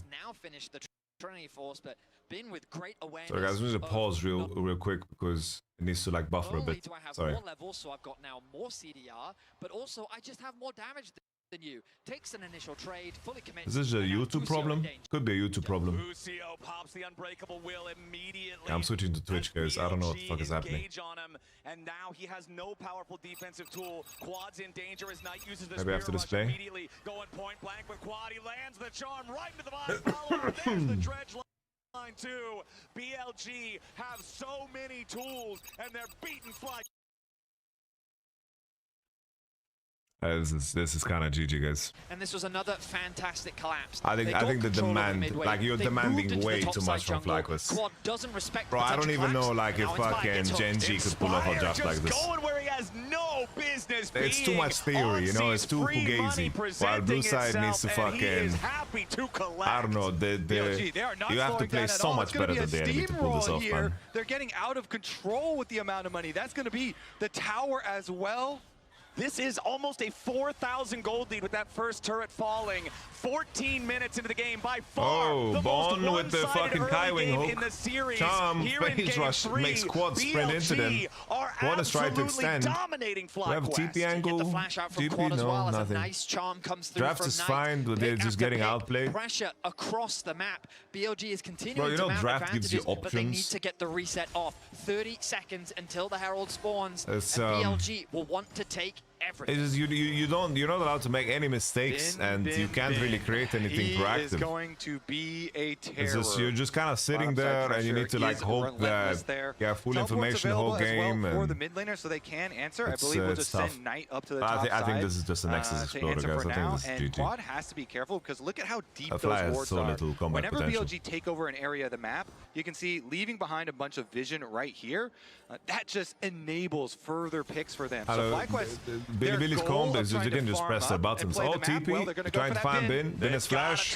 Force, but Bin with great awareness. Sorry guys, we need to pause real quick because it needs to like buffer a bit. Do I have Sorry. more levels, so I've got now more CDR, but also I just have more damage than you. Takes an initial trade, fully commits. Is this a YouTube problem? Could be a YouTube problem. Busio pops the unbreakable will immediately. Yeah, I'm switching to Twitch, guys. I don't know what the fuck is happening. On him, and now he has no powerful defensive tool. Quad's in danger as Knight uses the maybe after this play. Immediately going point blank with Quad. He lands the charm right into the vine follower. There's the dredge line too. BLG have so many tools, and they're beating Fly. This is kind of GG, guys. And this was another fantastic collapse. I think the demand, like you're demanding way too much from Flycos. Quad doesn't respect. Bro, I don't even know like if fucking Genji could pull off a draft like this. Going where he has no business. it's too much theory, you know, it's too fugazi. While blue side needs to fucking, I don't know, BLG, they are not you have to slowing play down at so all. much It's gonna better be than the a enemy to pull this steamroll off, here. man. They're getting out of control with the amount of money. That's going to be the tower as well. This is almost a 4,000 gold lead with that first turret falling. 14 minutes into the game, by far the Bond most with the one-sided fucking early Kaiwing game hook. in the series. Charm, Here in phase game rush, 3, makes quad sprint into them. BLG are Quad is trying to absolutely extend. dominating We have a FlyQuest. TP angle. Get the flash out from TP, quad as no, well as nothing. a nice charm comes through Draft from is Knight. fine, but they're Pick just after getting pick, outplayed. Pressure across the map. BLG is continuing Bro, you to know mount draft gives you advantages, but they need options. to get the reset off. 30 seconds until the Herald spawns, It's, and BLG will want to take everything. It's just you're not allowed to make any mistakes, and you can't really create anything He proactive. is going to be a terror. It's just you're just kind of sitting there, and you need to like hope that you have full information the whole game. Well for and the mid laner, so they can answer. I it's, believe we'll it's just tough. send Knight up to the I top think, I think side, this is just the Nexus to Exploder, answer guys. for I think now, this is and GG. Quad has to be careful because look at how deep Fly those has wards so are. little combat Whenever potential. BLG take over an area of the map, you can see leaving behind a bunch of vision right here. That just enables further picks for them. So FlyQuest, Billy's combo is just you can just press the buttons. Oh, TP, trying to find Bin. Bin is flash.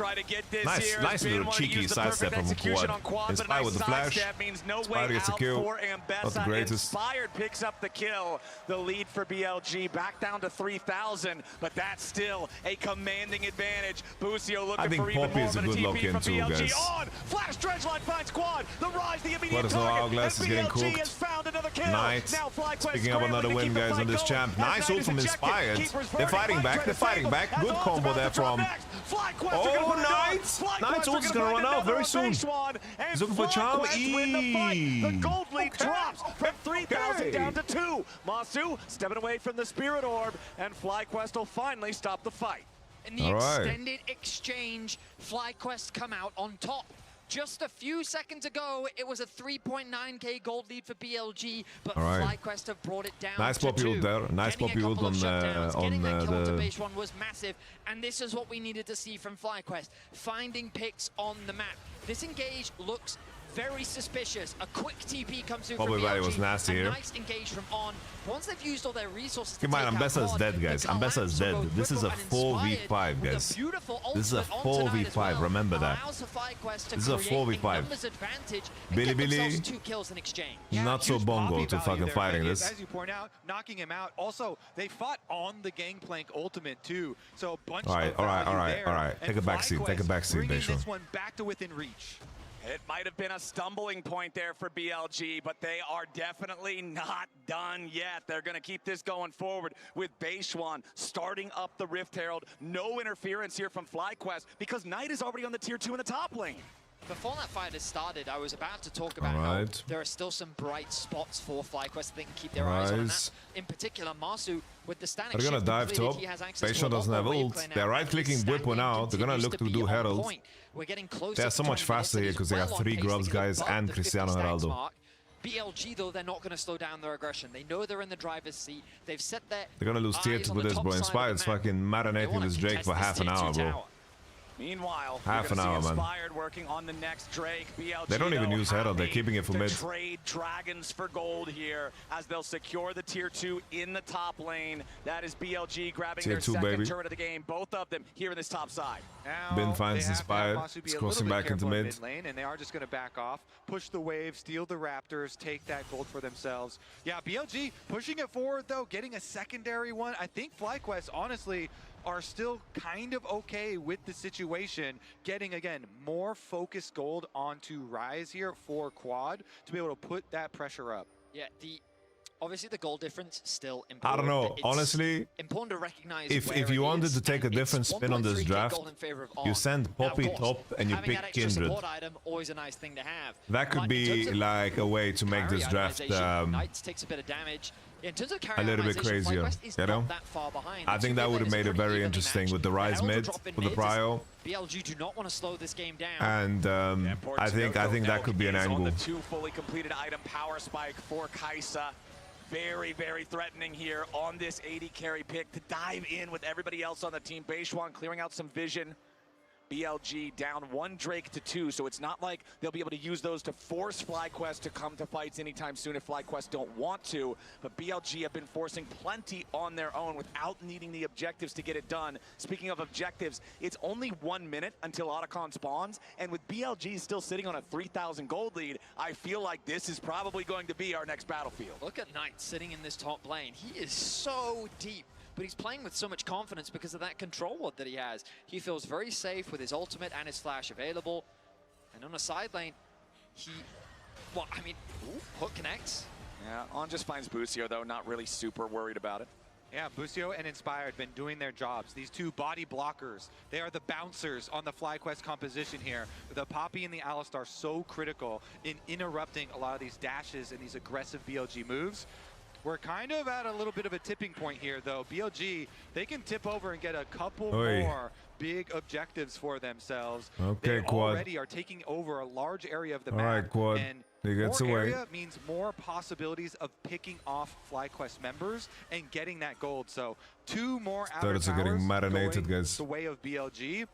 Nice little cheeky sidestep from Quad. Inspired with the flash. Inspired gets a kill. Not the greatest. Inspired picks up the kill. The lead for BLG back down to 3,000, but that's still a commanding advantage. Busio looking I think for even Poppy more is a of a good TP lock-in from too, BLG. guys. On flash dredgeline finds Quad. The rise, the immediate Quad is no target. hourglass, And is getting BLG cooked. has found another kill. Knight Now FlyQuest picking up another scrambling to win, keep the guys, fight on this going. champ. As Nice Knight ult is from ejected. Inspired. Keeper's They're burning. fighting Knight back. trying They're to fighting save back. him. Good As combo Ultimate there about to from. go next. FlyQuest are Oh, gonna put it down. Knight! FlyQuest Knight's are ult is gonna gonna find run out another very soon. Beishwan, and He's looking for Charm. FlyQuest win the fight. The gold lead Okay. drops from 3,000 Okay. down to 2. Masu stepping away from the Spirit Orb, and FlyQuest will finally stop the fight. In the extended exchange, FlyQuest come out on top. Just a few seconds ago, it was a 3.9k gold lead for BLG, but FlyQuest have brought it down Nice to poppy ult 2. there. Nice Getting poppy a ult couple on of shutdowns, getting that kill onto the. base one was massive, and this is what we needed to see from FlyQuest. Finding picks on the map. This engage looks very suspicious. A quick TP comes through Probably from why it BLG. was nasty a here. nice engage from On. Once they've used all their resources to Keep in mind, take out Ambessa is Quad, dead, guys. the Ambessa is collapse from dead. both This is a Whipple and 4v5, Inspired with a guys. beautiful This is a ultimate onto Knight as 4v5. well. Remember that. Allows the FlyQuest to This is a create 4v5. numbers advantage and Billy get themselves Billy. 2 kills in exchange. Not so Huge bongo Poppy to value fucking there, fighting but this. As you point out, knocking him out. Also, they fought on the Gangplank ultimate too, so a bunch of value there. All right. Take a backseat. Take a backseat, bringing Beishwan. this one back to within reach. It might have been a stumbling point there for BLG, but they are definitely not done yet. They're going to keep this going forward with Beishwan starting up the Rift Herald. No interference here from FlyQuest because Knight is already on the tier 2 in the top lane. Before that fight has started, I was about to talk about how there are still some bright spots for FlyQuest they can keep their eyes on. And that, in particular, Masu, with the Static They're gonna shift dive completed, top. he has access to a Beishwan lot doesn't have more wave ult. clear now, They're and right-clicking his Whipple standing now. They're gonna continues look to be do on Herald. point. We're getting closer They're to so much 20 faster here minutes. because they He's got well on 3 pace to grubs, get guys, above and the 50 Cristiano stacks Ronaldo. mark. BLG, though, they're not going to slow down their aggression. They know they're in the driver's seat. They've set their They're gonna lose tier eyes 2 on with the this, top bro. side of the Inspired's map. fucking marinating this Drake for half an hour, bro. Meanwhile, Half an hour, man. Inspired working on the next Drake. BLG, They don't even though, use Herald. They're keeping it for to mid. trade Dragons for gold here as they'll secure the tier 2 in the top lane. That is BLG grabbing Tier their 2, second baby. turret of the game. Both of them here in this top side. Now Ben finds they have to have Inspired. Masu be He's a crossing little bit back into careful in mid. lane, and they are just going to back off, push the wave, steal the Raptors, take that gold for themselves. Yeah, BLG pushing it forward though, getting a secondary one. I think FlyQuest honestly are still kind of okay with the situation, getting again more focused gold onto Rise here for Quad to be able to put that pressure up. Yeah, obviously the goal difference still important. I don't know. It's Honestly, important to recognize if you wanted to take a different spin on this draft, you send Poppy top and you pick Kindred. Item, always a nice thing to have. That could be like a way to make this draft Knights takes a bit of damage. In terms of a little bit crazier, you know? I think that would have made it very interesting with the Rise mid, with the Prio. BLG do not want to slow this game down. And I think that could be an angle. On the 2 fully completed item power spike for Kaisa. Very, very threatening here on this 80 carry pick to dive in with everybody else on the team. Beishwan clearing out some vision. BLG down 1 Drake to 2, so it's not like they'll be able to use those to force FlyQuest to come to fights anytime soon if FlyQuest don't want to. But BLG have been forcing plenty on their own without needing the objectives to get it done. Speaking of objectives, it's only 1 minute until Otacon spawns, and with BLG still sitting on a 3,000 gold lead, I feel like this is probably going to be our next battlefield. Look at Knight sitting in this top lane. He is so deep, but he's playing with so much confidence because of that control ward that he has. He feels very safe with his ultimate and his flash available. And on a side lane, Hook connects. Yeah, On just finds Busio though, not really super worried about it. Yeah, Busio and Inspired been doing their jobs. These two body blockers, they are the bouncers on the FlyQuest composition here. The Poppy and the Alistar so critical in interrupting a lot of these dashes and these aggressive BLG moves. We're kind of at a little bit of a tipping point here, though. BLG, they can tip over and get a couple more big objectives for themselves. Okay, they Quad. already are taking over a large area of the All map. right, Quad. And He gets more away. area means more possibilities of picking off FlyQuest members and getting that gold. So 2 more outer Turrets are getting towers marinated, going guys. the way of BLG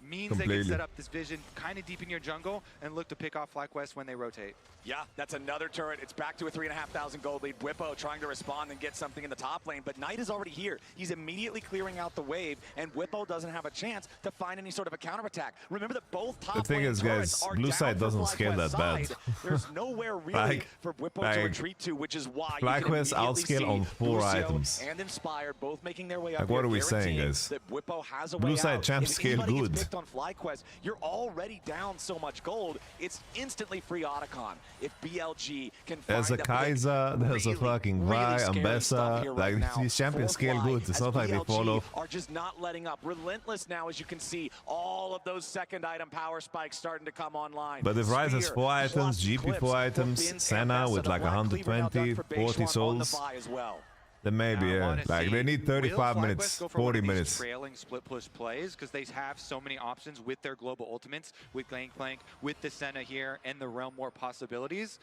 means Completely. they can set up this vision kind of deep in your jungle and look to pick off FlyQuest when they rotate. Yeah, that's another turret. It's back to a 3,500 gold lead. Whippo trying to respond and get something in the top lane, but Knight is already here. He's immediately clearing out the wave, and Whippo doesn't have a chance to find any sort of a counterattack. Remember that both top The thing lane is, turrets guys, are blue down side for doesn't scale FlyQuest that bad. side. There's nowhere really for Whippo to retreat to, which is why you can FlyQuest immediately outscale see on 4 Busio items. and Inspired both making their way up Like, what here, are we saying, guaranteeing guys? that Whippo has a Blue way side out. champ If scale anybody good. gets picked on FlyQuest, you're already down so much gold, it's instantly free Otacon. If BLG can find There's a Kaiser, there's a fucking Vi, Ambessa. Like, these champions scale good. It's not like they follow. Are just not letting up. Relentless now, as you can see, all of those second item power spikes starting to come online. But if Ryze has Spear, 4 items, GP Clips, 4 items, Bin, Senna with Ambessa, like the Black Cleaver now 120, done for 40 Beishuan on the souls, Vi as well. then maybe, yeah. Like, they need 35 minutes, 40 minutes. Trailing split push plays because they have so many options with their global ultimates, with Gangplank, with the Senna here, and the Realm War possibilities.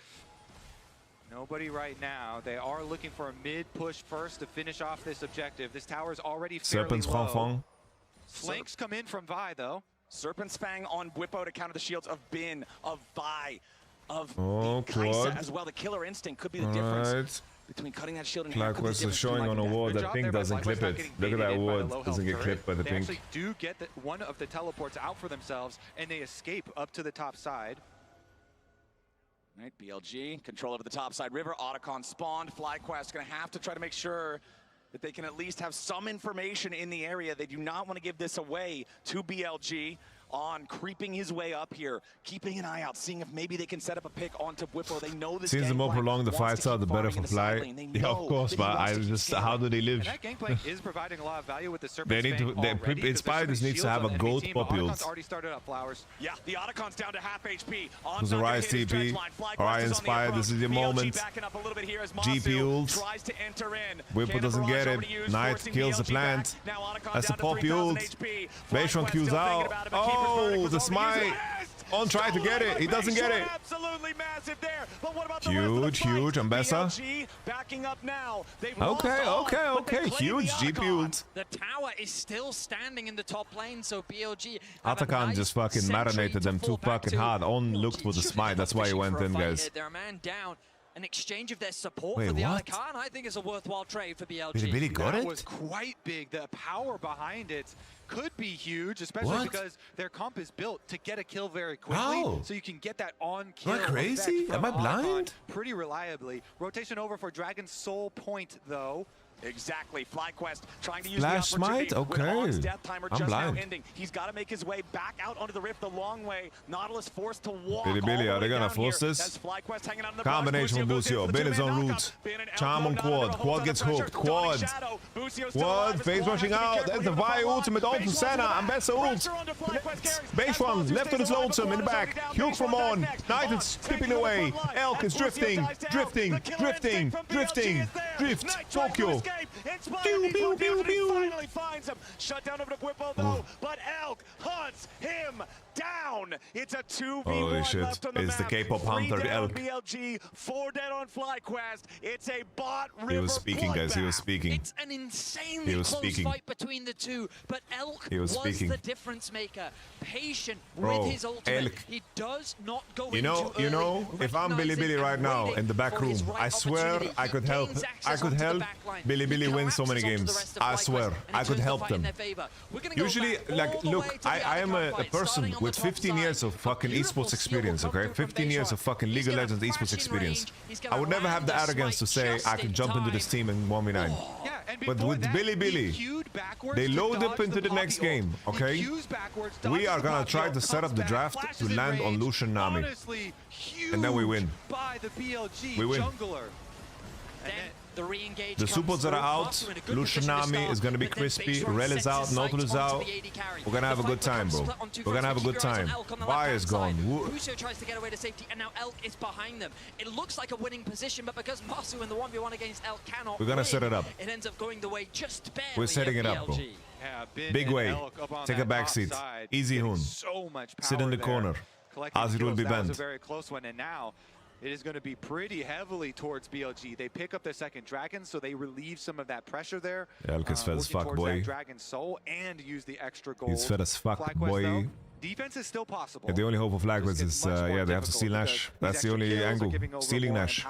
Nobody right now. They are looking for a mid-push first to finish off this objective. This tower is already fairly Serpent's low. Fang. Flanks come in from Vi, though. Serpent's Fang on Whippo to counter the shields of Bin, of Vi, of Okay. Kai'Sa as well. The killer instinct could be the difference between cutting that shield and hair. Could be the FlyQuest is difference showing between on a life and ward death. that pink doesn't clip it. Look at that ward, doesn't get clipped by the They pink. actually do get one of the teleports out for themselves, and they escape up to the top side. Right, BLG, control over the top side river. Otacon spawned. FlyQuest going to have to try to make sure that they can at least have some information in the area. They do not want to give this away to BLG. On creeping his way up here, keeping an eye out, seeing if maybe they can set up a pick onto Whippo. They know this. Since the more prolonged the fights are, the better for Fly. Yeah, of course, but I just, how do they live? And that Gangplank is providing a lot of value with the Serpent. They need to, Inspired just needs to have a gold pop build. Already started up Flowers. Yeah, the Otacon's down to half HP. Who's the Ryze TP? Alright, Inspired, this is your moment. GP ult. Whippo doesn't get it. Knight kills the plant. That's a pop ult. Beishuan Q's out. Oh, the smite. On try to get it. He doesn't get it. Absolutely massive there. But what about the Huge, huge. Ambessa. backing up now. Okay. Huge GP ult. The tower is still standing in the top lane, so BLG. Otacon just fucking marinated them too fucking hard. On looked for the smite. That's why he went in, guys. They're a man down. An exchange of their support Wait, for the what? Otacon, I think, is a worthwhile trade for BLG. He really got That it? was quite big. The power behind it could be huge, especially What? because their comp is built to get a kill very quickly. How? So you can get that on-kill Am I crazy? effect from Am I blind? Otacon pretty reliably. Rotation over for Dragon's Soul Point, though. Exactly. FlyQuest trying to use Flash the opportunity. smite? With Okay. On's death timer I'm just blind. now ending. He's got to make his way back out onto the rift the long way. Nautilus forced to walk. Billy, all the are they way gonna down force here. this? That's FlyQuest hanging out in the Combination from Busio. Bin is on route. Charm on quad. Quad gets hooked. Quad. Quad. Phase rushing out. There's the Vi ultimate onto Senna. Ambessa ult. Beishuan left on his lonesome in the back. Hulk from on. Knight is slipping away. Elk is drifting. Drift. Tokyo. Pew, pew, pew, pew. Finally finds him. Shut down over to Whippo though, but Elk hunts him down. It's a 2v1 Holy shit. left on the It's map. the K-pop hunter, 3 down Elk. BLG, 4 dead on FlyQuest. It's a bot river He was speaking, guys. He was speaking. It's an insanely close speaking. fight between the two, but Elk He was speaking. the difference maker. Patient Bro, with his ultimate. Elk. He does not go You in know, too early, if I'm Billy Billy right now in the back room, I swear I could help. Billy Billy win so many games. I swear, I could help them. Usually, like, look, I am a person with 15 years of fucking esports experience, okay? 15 years of fucking League of Legends esports experience. I would never have the arrogance to say I can jump into this team in 1v9. But with Billy Billy, they load up into the next game, okay? We are gonna try to set up the draft to land on Lucian Nami. And then we win. We win. The supports that are out, Lucian Nami is gonna be crispy, Rel is out, Nautilus out. We're gonna have a good time, bro. We're gonna have a good time. Vi is gone. Uso tries to get away to safety, and now Elk is behind them. It looks like a winning position, but because Masu in the 1v1 against Elk cannot We're gonna set it up. it ends up going the way just barely. We're setting it up, bro. Big way. Take a back seat. Easy Hoon. Sit in the corner. Azir will be banned. That was a very close one, and now it is going to be pretty heavily towards BLG. They pick up their second dragon, so they relieve some of that pressure there. Elk is fed as fuck, boy. Dragon soul and use the extra gold. He's fed as fuck, boy. Defense is still possible. Yeah, the only hope of FlyQuest is, yeah, they have to steal Nash. That's the only angle. Stealing Nash.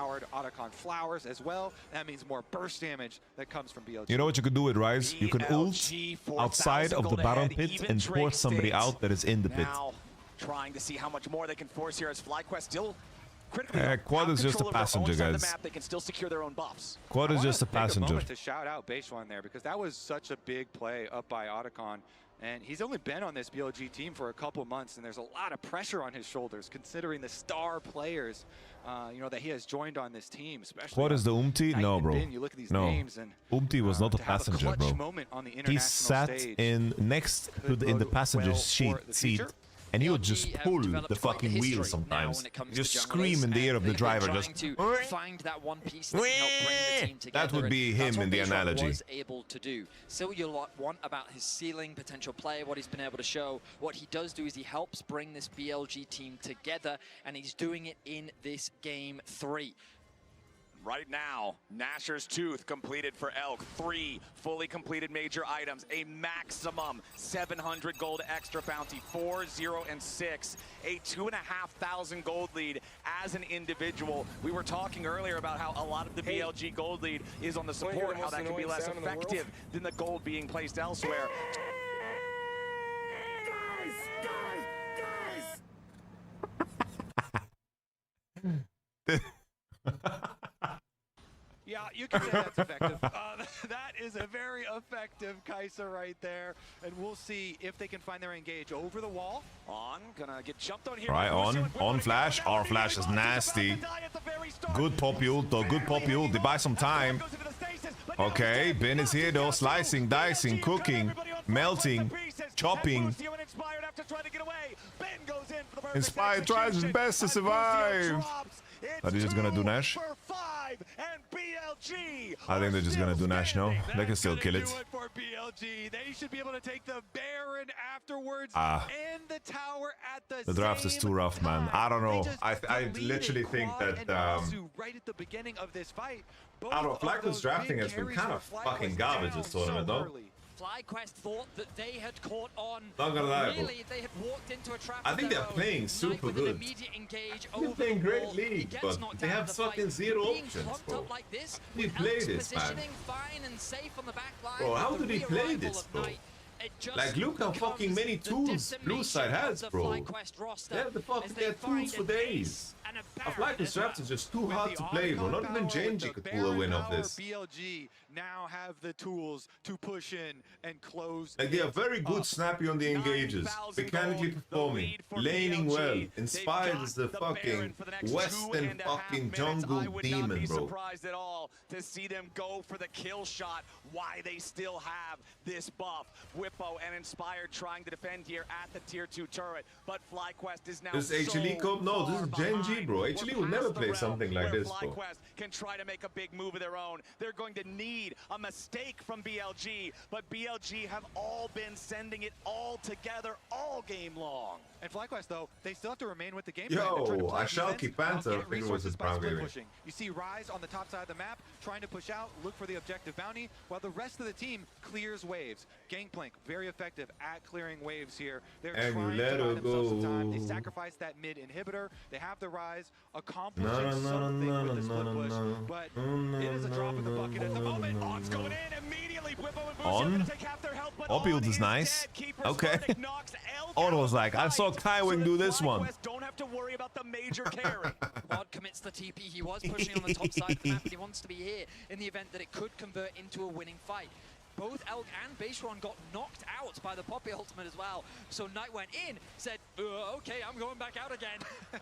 Flowers as well. That means more burst damage that comes from BLG. You know what you could do with Rise? You can ult outside of the Baron pit and force somebody out that is in the pit. Now trying to see how much more they can force here as FlyQuest still critically Quad is just a passenger, guys. They can still secure their own buffs. Quad is just a passenger. Take a moment to shout out Baseline there, because that was such a big play up by Otacon. And he's only been on this BLG team for a couple months, and there's a lot of pressure on his shoulders, considering the star players, you know, that he has joined on this team. Especially What is the Umti? No, bro. You look at these No. names and, Umti was not a passenger, bro. He sat in next to the, in the passenger seat. And he would just pull the fucking wheel sometimes. Just scream in the ear of the driver, just. Find that one piece that can help bring the team together. That would be him in the analogy. Was able to do. So you want about his ceiling, potential play, what he's been able to show. What he does do is he helps bring this BLG team together, and he's doing it in this game 3. Right now, Nasher's Tooth completed for Elk. 3 fully completed major items. A maximum 700 gold extra bounty. 4, 0, and 6. A 2,500 gold lead as an individual. We were talking earlier about how a lot of the BLG gold lead is on the support, how that can be less effective than the gold being placed elsewhere. Yeah, you can say that's effective. That is a very effective Kai'Sa right there. And we'll see if they can find their engage over the wall. Gonna get jumped on here. Right, on flash. Our flash is nasty. Good poppy ult, though. Good poppy ult. They buy some time. Okay, Ben is here, though. Slicing, dicing, cooking, melting, chopping. Inspired tries his best to survive. Are they just gonna do Nash? I think they're just gonna do Nash now. They can still kill it. For BLG. They should be able to take the Baron afterwards and the tower at the draft is too rough, man. I don't know. I literally think that right at the beginning of this fight, I don't know. FlyQuest drafting has been kind of fucking garbage this tournament, though. FlyQuest thought that they had caught on. Not gonna lie, really, if they had walked into a trap. I think they're playing super good. They're playing great league, but they have fucking zero options, bro. Like this, How do you play this, man? Fine and safe on the back line, bro, how do they play this, bro? Like, look how fucking many tools Blue Side has, bro. They have the fucking tools for days. A FlyQuest draft is just too hard to play, bro. Not even Genji could pull a win off this. BLG now have the tools to push in and close. Like, they are very good snappy on the engages, mechanically performing, laning well. Inspired is the fucking Western fucking jungle demon, bro. Surprised at all to see them go for the kill shot. Why they still have this buff. Whippo and Inspired trying to defend here at the tier 2 turret, but FlyQuest is now. This is HLE Cup? No, this is Genji, bro. HLE would never play something like this, bro. FlyQuest can try to make a big move of their own. They're going to need a mistake from BLG, but BLG have all been sending it all together all game long. And FlyQuest, though, they still have to remain with the game Yo, plan. They're trying to play achava que defense, Panther get pegou resources esse by split bagulho. pushing. You see Rise on the top side of the map, trying to push out, look for the objective bounty, while the rest of the team clears waves. Gangplank, very effective at clearing waves here. They're And trying you let to buy her themselves some time. They go. sacrifice that mid inhibitor. They have the Rise, accomplishing No, no, no, something no, with the split no, push, no, but no, it is a drop in the bucket at the moment. On's going in immediately. Whippo and Busio On? gonna take half their health, but Opield On is nice. dead. Keeper's Okay. verdict knocks Elk On out was of like, the I saw fight, Kaiwing so do that this one. FlyQuest don't have to worry about the major carry. Quad commits the TP. He was pushing on the top side of the map, but he wants to be here in the event that it could convert into a winning fight. Both Elk and Baseron got knocked out by the Poppy ultimate as well. So Knight went in, said, okay, I'm going back out again.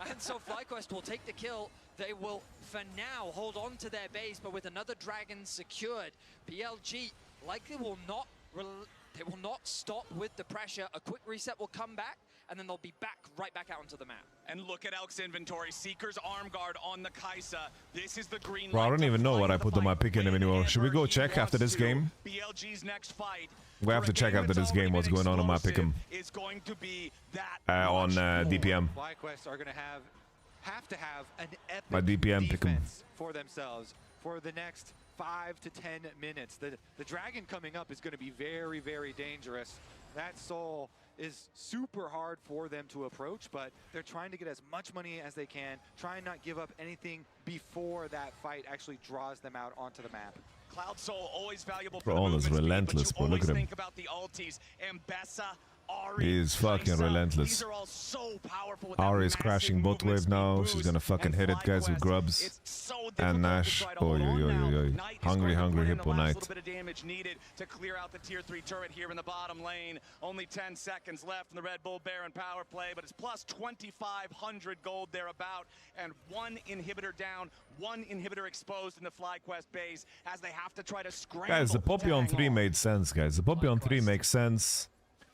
And so FlyQuest will take the kill. They will, for now, hold on to their base, but with another dragon secured, BLG likely will not they will not stop with the pressure. A quick reset will come back, and then they'll be right back out onto the map. And look at Elk's inventory. Seeker's arm guard on the Kaisa. This is the green Bro, I don't even know what I put on my pick in him anymore. Should we go check after this game? BLG's next fight. We have to check after this game what's going on my pick 'em. Is going to be that on DPM. FlyQuest are going to have to have an epic My DPM pick 'em. defense for themselves for the next 5 to 10 minutes. The dragon coming up is going to be very, very dangerous. That soul is super hard for them to approach, but they're trying to get as much money as they can, try and not give up anything before that fight actually draws them out onto the map. Cloud Soul always valuable for Bro, the On movement is speed, relentless, but bro. you Look always at him. think about the ultis. Mbessa, Ari, He is fucking Kaisa. relentless. These are all so powerful with that Ari is massive crashing bot movement wave now. speed She's boost. gonna fucking And hit it, guys, with FlyQuest, grubs. it's so difficult And to Nash. try to Oh, hold yo, on yo, now. yo, yo. Knight is Hungry, going to hungry put in the hippo last night. little bit of damage needed to clear out the tier 3 turret here in the bottom lane. Only 10 seconds left in the Red Bull Baron power play, but it's plus 2,500 gold thereabout, and one inhibitor down, one inhibitor exposed in the FlyQuest base as they have to try to scramble. Guys, the Poppy on 3 made sense, guys. The Poppy on 3 makes sense.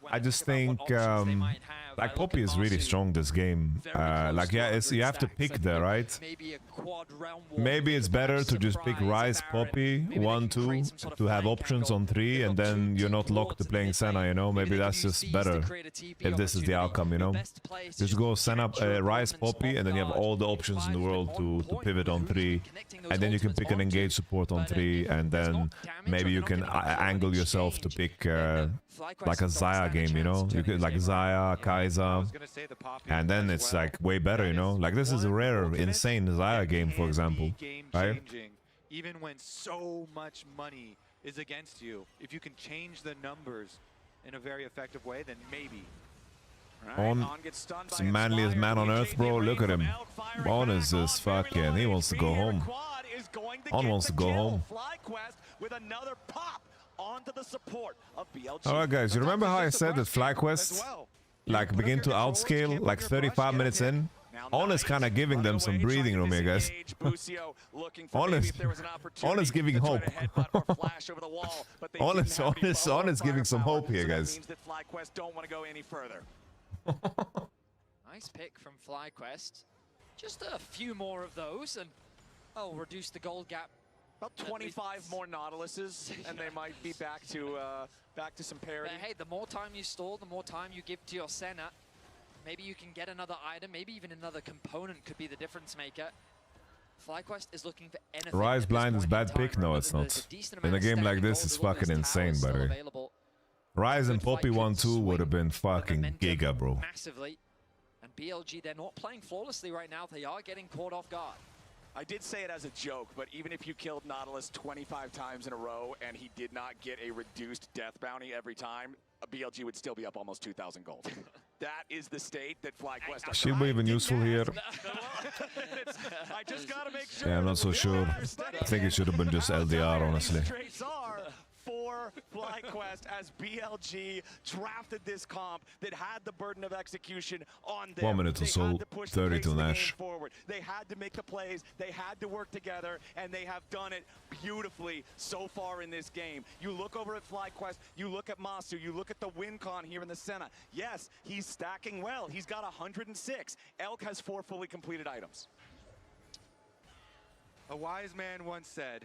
I just think like Poppy is really strong this game. Like yeah, you have to pick there, right? Maybe it's better to just pick Rise, Poppy, 1, 2 to have options on 3, and then you're not locked to playing Senna. You know, maybe that's just better if this is the outcome. You know, just go Senna, Rise, Poppy, and then you have all the options in the world to pivot on 3, and then you can pick an engage support on 3, and then maybe you can angle yourself to pick like a Xayah game, you know, you could like Xayah, Kaiser, and then it's like way better, you know, like this is a rare, insane Xayah game, for example, right? Even when so much money is against you, if you can change the numbers in a very effective way, then maybe. On, it's the manliest man on earth, bro. Look at him. On is just fucking, he wants to go home. On wants to go home. With another pop onto the support of BLG. Alright guys, you remember how I said that FlyQuest like begin to outscale like 35 minutes in? On is kind of giving them some breathing room here, guys. On is giving hope. On is giving some hope here, guys. FlyQuest don't want to go any further. Nice pick from FlyQuest. Just a few more of those, and I'll reduce the gold gap. About 25 more Nautiluses, and they might be back to some parity. But hey, the more time you stall, the more time you give to your Senna. Maybe you can get another item, maybe even another component could be the difference maker. FlyQuest is looking for anything. Rise Blind is bad pick? No, it's not. In a game like this, it's fucking insane, by the way. Rise and Poppy 1-2 would have been fucking giga, bro. Massively. And BLG, they're not playing flawlessly right now. They are getting caught off guard. I did say it as a joke, but even if you killed Nautilus 25 times in a row and he did not get a reduced death bounty every time, a BLG would still be up almost 2,000 gold. That is the state that FlyQuest are. Should be even useful here. I just gotta make sure. Yeah, I'm not so sure. I think it should have been just LDR, honestly. For FlyQuest as BLG drafted this comp that had the burden of execution on them. 1 minute or so, 30 to Nash. They had to make the plays, they had to work together, and they have done it beautifully so far in this game. You look over at FlyQuest, you look at Masu, you look at the win con here in the Senna. Yes, he's stacking well. He's got 106. Elk has 4 fully completed items. A wise man once said,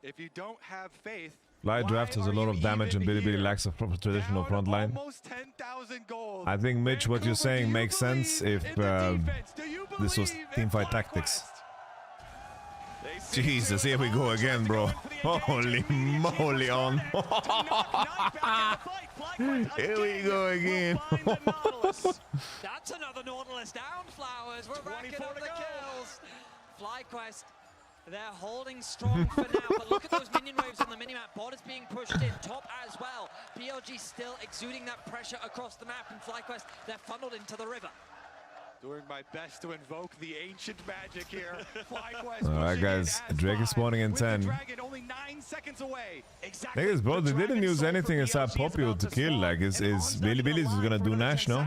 If you don't have faith, Light draft has a lot of damage and Bilibili lacks a proper traditional front line. almost 10,000 gold. I think, Mitch, what you're saying makes sense if this was teamfight tactics. Jesus, here we go again, bro. Holy moly, on. Here we go again. That's another Nautilus down, Flowers. We're racking up the kills. FlyQuest, they're holding strong for now, but look at those minion waves on the minimap. Bot is being pushed in, top as well. BLG still exuding that pressure across the map, and FlyQuest, they're funneled into the river. Doing my best to invoke the ancient magic here. FlyQuest. Alright, guys, Drake is spawning in 10. Dragon only 9 seconds away. Thing is, bro, they didn't use anything except Popio to kill. Like, is Bilibili gonna do Nash, no?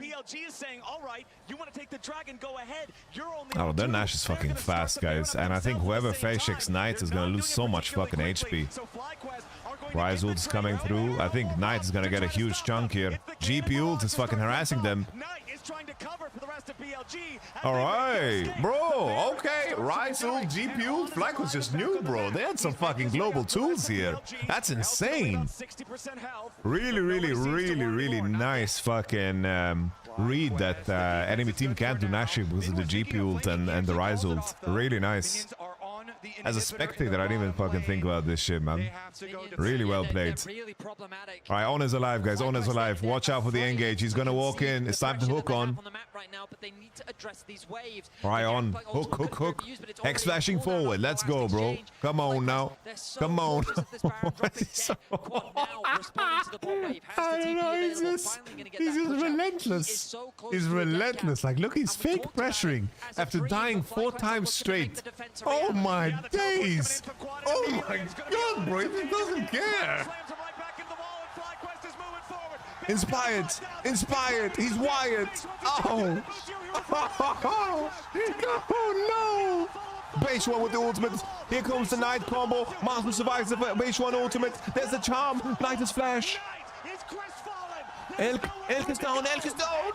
BLG is saying, all right, you want to take the dragon, go ahead. You're only Oh, their Nash is fucking fast, guys. And I think whoever face checks Knight is gonna lose so much fucking HP. Rise ult is coming through. I think Knight is gonna get a huge chunk here. GP ult is fucking harassing them. Alright, bro, okay. Rise ult, GP ult, Flag was just new, bro. They had some fucking global tools here. That's insane. Really, really, really, really nice fucking read that enemy team can't do Nash because of the GP ult and the Rise ult. Really nice. As a spectator, I didn't even fucking think about this shit, man. Really well played. Alright, On is alive, guys. On is alive. Watch out for the engage. He's gonna walk in. It's time to hook on. Alright, On. Hook, hook, hook. X flashing forward. Let's go, bro. Come on now. Come on. I don't know. He's just relentless. He's relentless. Like, look, he's fake pressuring after dying 4 times straight. Oh my days! Oh my god, bro, he doesn't care! Inspired! Inspired! He's wired! Oh! Oh no! Base 1 with the ultimate. Here comes the Knight combo. Master survives the base 1 ultimate. There's the charm. Knight is flash. Elk is down. Elk is down.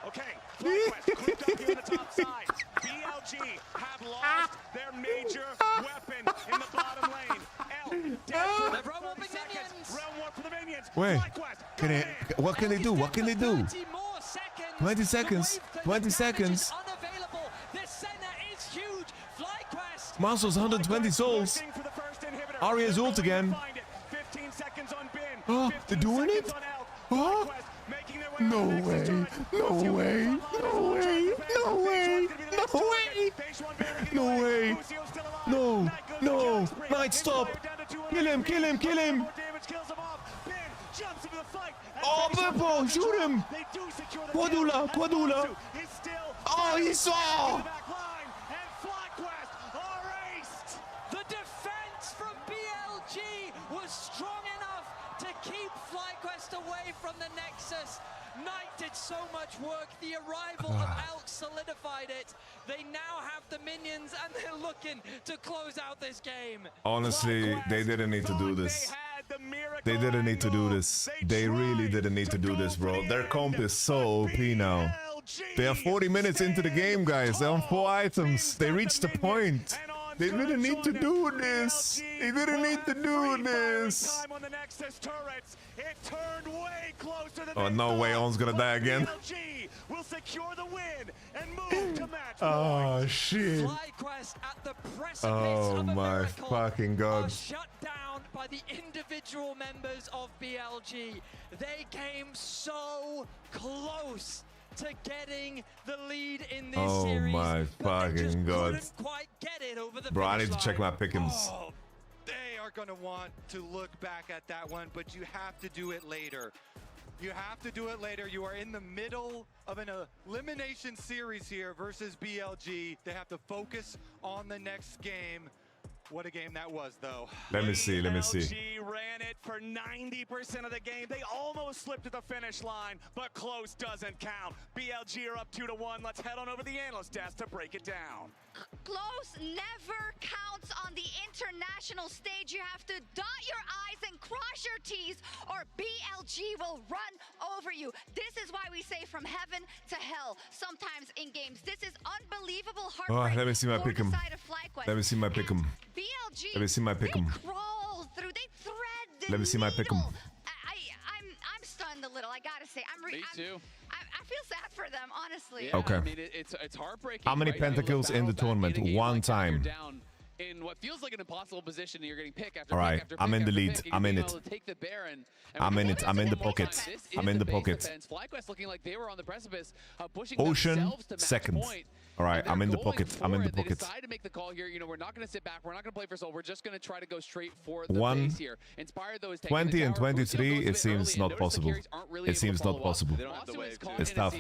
Okay, FlyQuest grouped up here on the top side. BLG have lost their major weapon in the bottom lane. Dead for 30 seconds. Round 1 for the minions. Wait, what can they do? What can they do? 20 seconds. 20 seconds. Master's 120 souls. Arya's ult again. Oh, they're doing it? Oh? No way. No way. No way. No way. No way. No way. No. No. Knight, stop. Kill him. Kill him. Kill him. Oh, Purple, shoot him. Quadula. Quadula. Oh, he saw. The defense from BLG was strong enough to keep FlyQuest away from the Nexus. Knight did so much work. The arrival of Elk solidified it. They now have the minions and they're looking to close out this game. Honestly, they didn't need to do this. They didn't need to do this. They really didn't need to do this, bro. Their comp is so OP now. They are 40 minutes into the game, guys. They're on 4 items. They reached the point. They didn't need to do this. They didn't need to do this. Oh, no way. On's gonna die again. Oh, shit. Oh, my fucking god. Shut down by the individual members of BLG. They came so close to getting the lead in this series. Oh my fucking god. Bro, I need to check my pickings. Oh, they are going to want to look back at that one, but you have to do it later. You have to do it later. You are in the middle of an elimination series here versus BLG. They have to focus on the next game. What a game that was, though. Let me see. Let me see. BLG ran it for 90% of the game. They almost slipped at the finish line, but close doesn't count. BLG are up 2-1. Let's head on over to the analyst desk to break it down. Close never counts on the international national stage, you have to dot your I's and cross your T's, or BLG will run over you. This is why we say from heaven to hell sometimes in games. This is unbelievable heartbreak. Let me see my pick'em. Let me see my pick'em. BLG, Let me see my pick'em. they crawl through, they thread the Let me see my pick'em. I'm stunned a little, I gotta say. Me too. I feel sad for them, honestly. Yeah, Okay. I mean, it's heartbreaking. How many right? You look pentakills back in the at tournament? in a game One like that, time. You're down in what feels like an impossible position, and you're getting pick after All right, pick after I'm pick in the after lead. pick, and I'm you're in being it. able to take the Baron. I'm in it. I'm in the pocket. I'm in the pocket. FlyQuest looking like they were on the precipice of pushing Ocean themselves to match second. point. All right, I'm in the pocket. I'm in the They pocket. decide to make the call here. You know, we're not going to sit back. We're not going to play for soul. We're just going to try to go straight for the base here. Inspired though is taking 20 the and tower. 23, it seems not possible. It seems not possible. It's tough.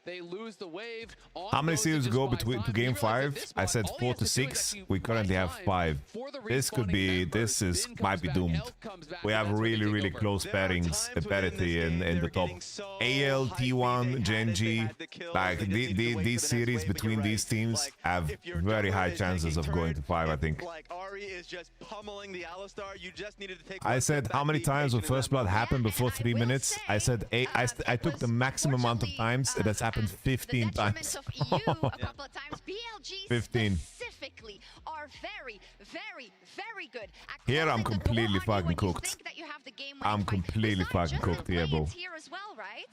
They lose the wave. How many series go between to game 5? I said 4 to 6. We currently have 5. This could be. This is might be doomed. We have really close pairings, parity in the top. AL, T1, Gen G, like these series between these teams have very high chances of going to 5. I think. I said how many times will First Blood happen before 3 minutes? I said I took the maximum amount of times. It has happened 15 times. 15. Specifically are very good. Here I'm completely fucking cooked. I'm completely fucking cooked here, bro. Here as well, right?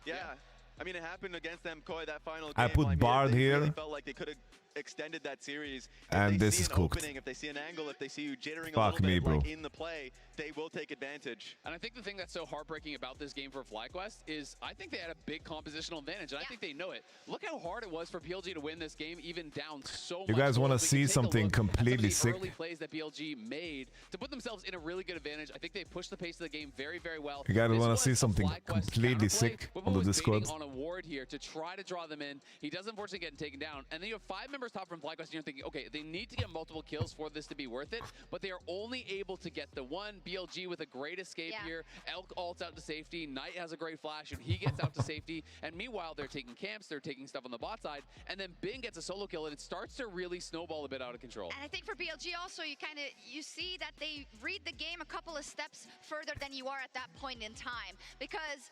Yeah. I mean, it happened against MCoy that final game. I put Bard they here. Really felt like they could have extended that series. And this is an cooked. Opening, if they see an angle, if they see you jittering Fuck a little me, bit bro. like in the play, they will take advantage. And I think the thing that's so heartbreaking about this game for FlyQuest is I think they had a big compositional advantage, and I think they know it. Look how hard it was for BLG to win this game, even down so much. You guys want to We can see take a something look at completely some of the sick? early plays that BLG made to put themselves in a really good advantage. I think they pushed the pace of the game very well. You guys This want to was see a something FlyQuest completely counterplay. sick Wibbo on the was Discord? baiting on a ward here to try to draw them in. He does unfortunately get taken down, and then you have 5 members top from FlyQuest, and you're thinking, okay, they need to get multiple kills for this to be worth it, but they are only able to get the one. BLG with a great escape here. Elk ults out to safety. Knight has a great flash, and he gets out to safety. And meanwhile, they're taking camps, they're taking stuff on the bot side, and then Bing gets a solo kill, and it starts to really snowball a bit out of control. And I think for BLG also, you see that they read the game a couple of steps further than you are at that point in time, because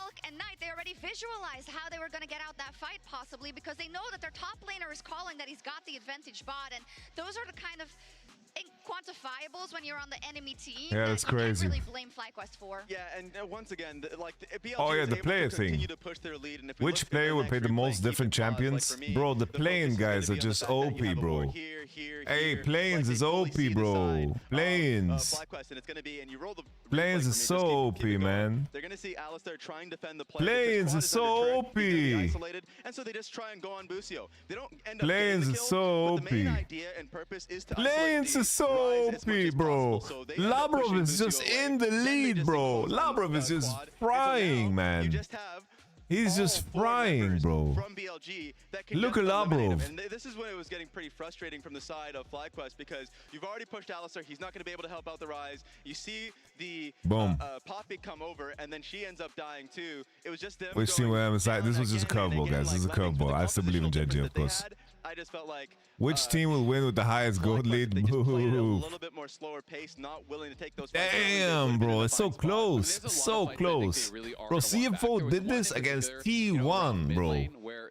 Elk and Knight, they already visualized how they were going to get out that fight possibly, because they know that their top laner is calling that he's got the advantage bot, and those are the kind of quantifiables when you're on the enemy team. Yeah, that's crazy. You can't really blame FlyQuest for. Yeah, and once again, BLG Oh yeah, was the able player to thing. continue to push their lead, and if we Which look at player the would next play the replay, most keep different it balanced. champions? Like for me, Bro, the the focus playing is gonna guys be are on the just fact that you OP, have a bro. ward here, Hey, here. Plains Like, is they fully OP, see the bro. side of, Plains. FlyQuest, and it's gonna be, and you roll the Plains replay is for me, so just OP, keep it going. man. They're gonna see Alistar trying to defend the play. Plains is so OP. Isolated, and so they just try and go on Busio. They don't end up getting Plains the is kill, so but the main OP. idea and purpose is to Plains is so OP, bro. Labrov is just in the lead, bro. Labrov is just frying, man. He's just frying, bro. From BLG that can Look just at eliminate him. Labrov. And this is when it was getting pretty frustrating from the side of FlyQuest, because you've already pushed Alistar. He's not going to be able to help out the Rise. You see the Boom. Poppy come over, and then she ends up dying too. It was just them. Which team were inside? This was just a curveball, guys. This is a curveball. I still believe in JJ, of course. I just felt like Which team will win with the highest gold lead? a Boo. little bit more slower pace, not willing to take those. Damn, bro, it's so close. So close. Bro, CFO did this against T1, bro.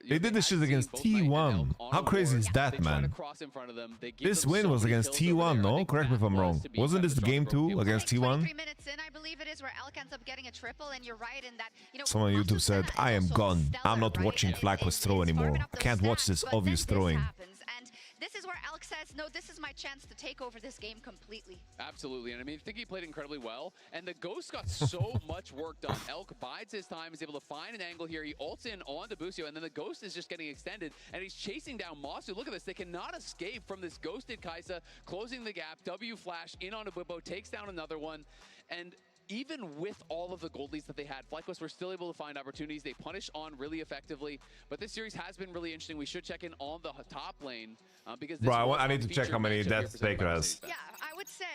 They did this shit against T1. How crazy is that, man? This win was against T1, no? Correct me if I'm wrong. Wasn't this the game 2 against T1? 3 minutes in, I believe it is, where Elk ends up getting a triple, and you're right in that, Someone on YouTube said, I am gone. I'm not watching FlyQuest throw anymore. I can't watch this obvious throwing. And this is where Elk says, no, this is my chance to take over this game completely. Absolutely, and I mean, I think he played incredibly well, and the Ghost got so much work done. Elk bides his time, is able to find an angle here. He ults in on the Busio, and then the Ghost is just getting extended, and he's chasing down Masu. Look at this, they cannot escape from this ghosted Kaisa, closing the gap. W flash in on a Bibbo, takes down another one, and even with all of the gold leads that they had, FlyQuest were still able to find opportunities. They punish on really effectively, but this series has been really interesting. We should check in on the top lane because this Bro, I need to check how many deaths Faker has. Yeah, I would say.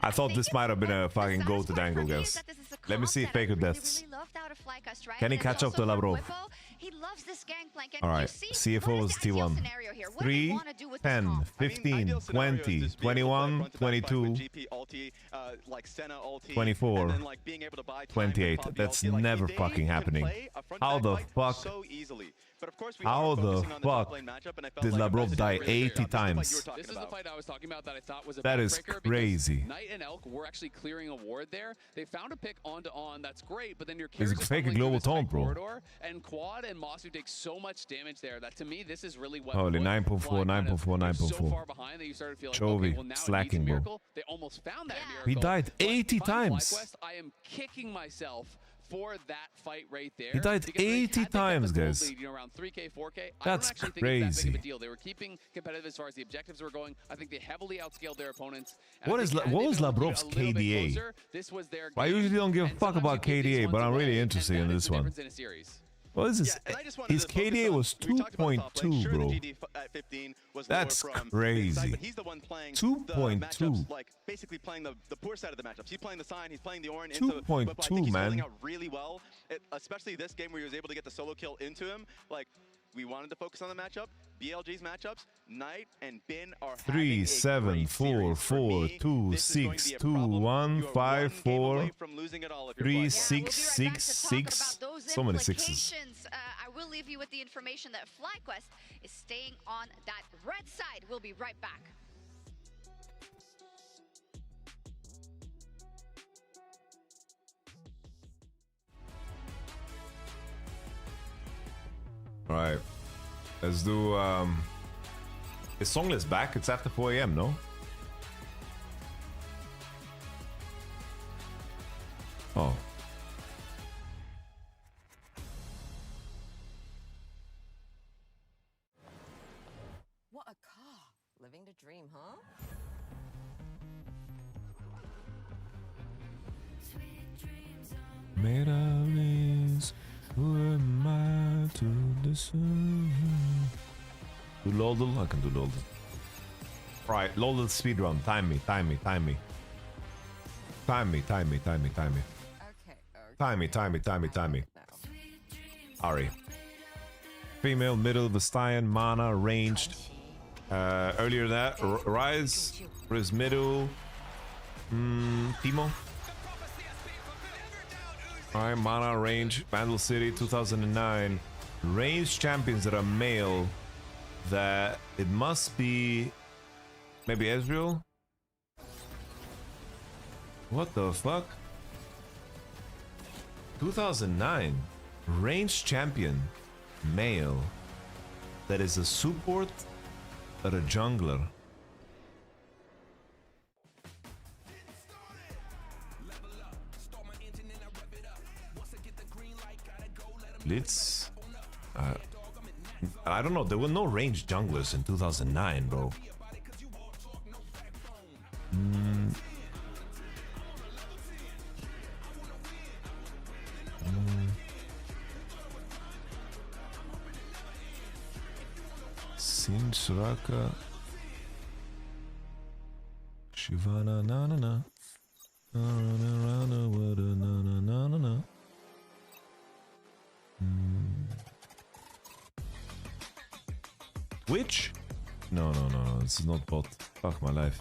I thought this might have been a fucking goated angle, guys. Let me see Faker deaths. Can he catch up to Labrov? He loves this gangplank. And All right, CFO was T1. 3, 10, 15, 20, 21, 22, 24, 28. That's never fucking happening. How the fuck? How the fuck did Labrov die 80 times? This is the fight I was talking about that I thought was a That is crazy. Knight and Elk were actually clearing a ward there. They found a pick on to on. That's great, but then your It's a fake global taunt, bro. And Quad and Masu take so much damage there that to me this is really what. Holy 9.4, 9.4, 9.4. So far behind that you started feeling Chovy, okay, well, now slacking, bro. They almost found that miracle. He died 80 But times. FlyQuest, I am kicking myself for that fight right there. He died 80 times, guys. Lead, around 3K, 4K. That's I don't actually think it's that crazy. big of a deal. They were keeping competitive as far as the objectives were going. I think they heavily outscaled their opponents. What was Labrov's KDA? I usually don't give a fuck about KDA, but I'm really interested in this one. What is this? His KDA was 2.2, bro. That's crazy. 2.2. Like basically playing the poor side of the matchups. He's playing the sign. He's playing the Ornn. 2.2, man. Holding out really well. Especially this game where he was able to get the solo kill into him. Like we wanted to focus on the matchup. BLG's matchups. Knight and Bin are 3, 7, 4, 4, 2, 6, 2, 1, 5, 4, 3, 6, 6, 6. So many sixes. I will leave you with the information that FlyQuest is staying on that red side. We'll be right back. All right, let's do. Is Songless back? It's after 4 AM, no? Oh. What a car. Living the dream, huh? Made of this, who am I to discern? Do Lodel? I can do Lodel. Right, Lodel speedrun. Time me, time me, time me. Time me, time me, time me, time me. Time me, time me, time me, time me. Ari. Female, middle, Vestian, mana, ranged. Earlier that, Rise, Riz middle. Timo. Alright, mana, range, Vandal City, 2009. Ranged champions that are male. That it must be maybe Ezreal. What the fuck? 2009 ranged champion male that is a support or a jungler. Blitz. I don't know, there were no ranged junglers in 2009, bro. Sin Soraka. Shivana na na na. Na na na. Twitch? No, this is not bot. Fuck my life.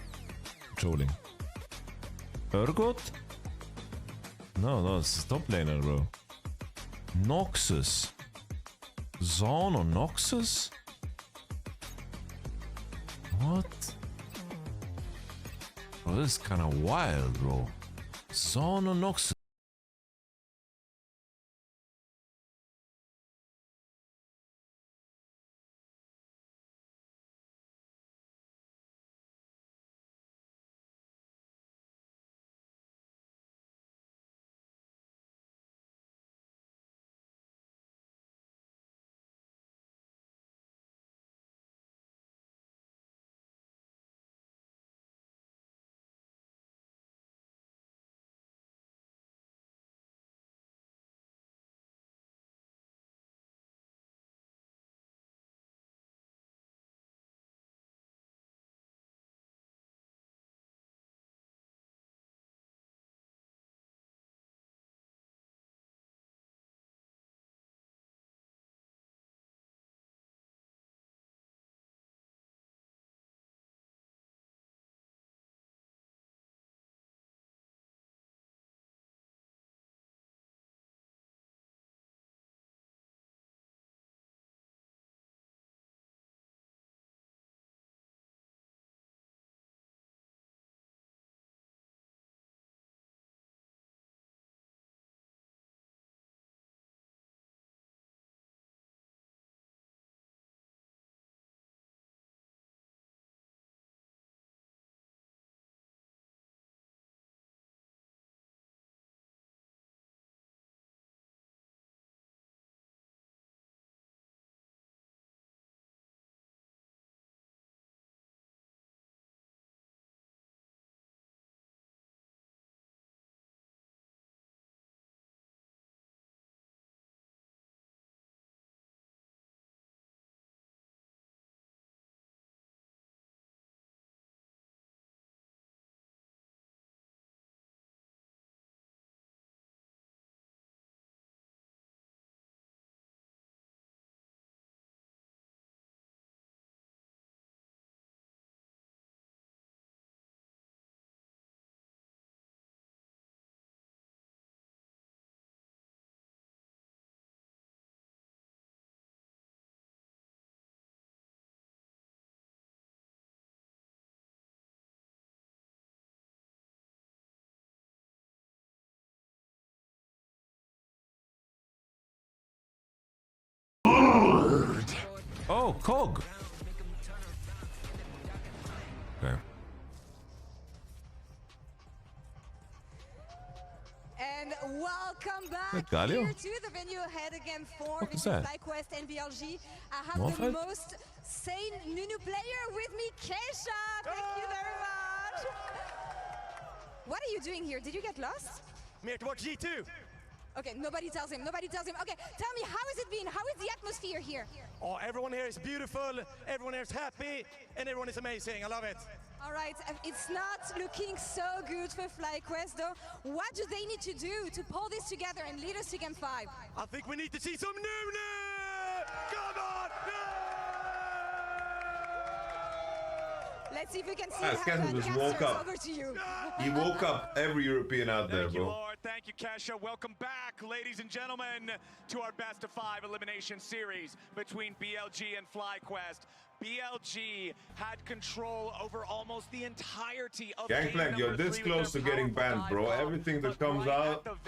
Trolling. Urgot? No, this is top laner, bro. Noxus. Zon or Noxus? What? Bro, this is kinda wild, bro. Zon or Noxus? Oh, Cog. Okay. And welcome back Galio? here to the venue ahead again for What is between that? FlyQuest and BLG. I have More the fight? most sane Nunu player with me, Kesha. Thank you very much. What are you doing here? Did you get lost? We're towards G2. Okay, nobody tells him. Nobody tells him. Okay, tell me, how has it been? How is the atmosphere here? Oh, everyone here is beautiful. Everyone here is happy, and everyone is amazing. I love it. All right, it's not looking so good for FlyQuest though. What do they need to do to pull this together and lead us to Game 5? I think we need to see some newness. Come on! Let's see if we can see Ah, Scandal just woke Casters, up. over to you. He woke up every European out there, Thank you, bro. Lord. Thank you, Kesha. Welcome back, ladies and gentlemen, to our best of 5 elimination series between BLG and FlyQuest. BLG had control over almost the entirety of Gangplank, you're this close to getting banned, bro. Everything that comes out of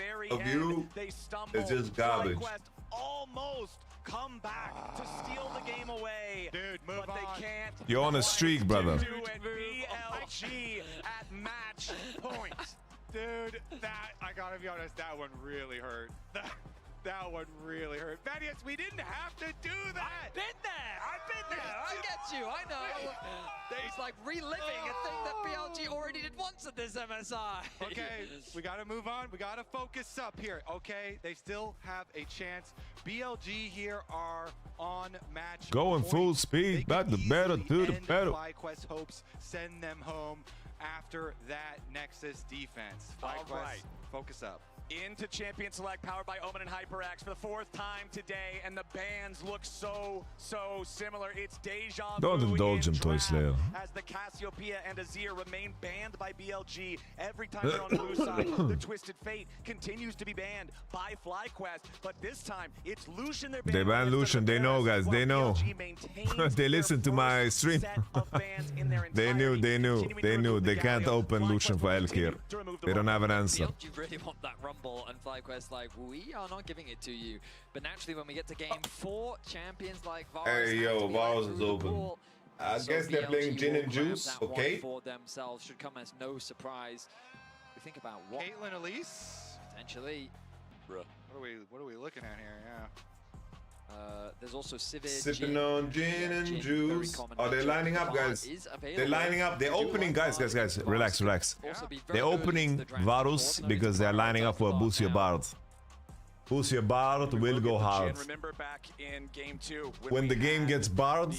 you is just garbage. Almost come back to steal the game away. Dude, move but they can't. You're on a streak, brother. BLG at match point. Dude, that, I gotta be honest, that one really hurt. That one really hurt. Vanius, we didn't have to do that. I've been there. I get you. I know. It's like reliving a thing that BLG already did once at this MSI. Okay, we gotta move on. We gotta focus up here. Okay, they still have a chance. BLG here are on match. Going full speed, back the better to the better. FlyQuest hopes send them home after that Nexus defense. FlyQuest, focus up. Into Champion Select, powered by Omen and HyperX for the 4th time today, and the bands look so similar. It's Deja Vu. Don't indulge him, Toy Slayer. As the Cassiopeia and Azir remain banned by BLG. Every time they're on the blue side, the Twisted Fate continues to be banned by FlyQuest, but this time it's Lucian they're They ban Lucian, they know, guys, they know. They listen to my stream. They knew. They can't open Lucian for Elk here. They don't have an answer. BLG really want that Rumble, and FlyQuest like, we are not giving it to you. But naturally, when we get to Game 4, champions like Varus. Hey, yo, Varus is open. I guess they're playing Gin and Juice, okay? For themselves should come as no surprise. We think about what Caitlyn Elise potentially. What are we looking at here? Yeah. There's also Civid. Sipping on gin and juice. Oh, they're lining up, guys. They're lining up. They're opening, guys. Relax. They're opening Varus because they're lining up for a Busio Bard. Busio Bard will go hard. Remember back in Game 2 when the game gets barred,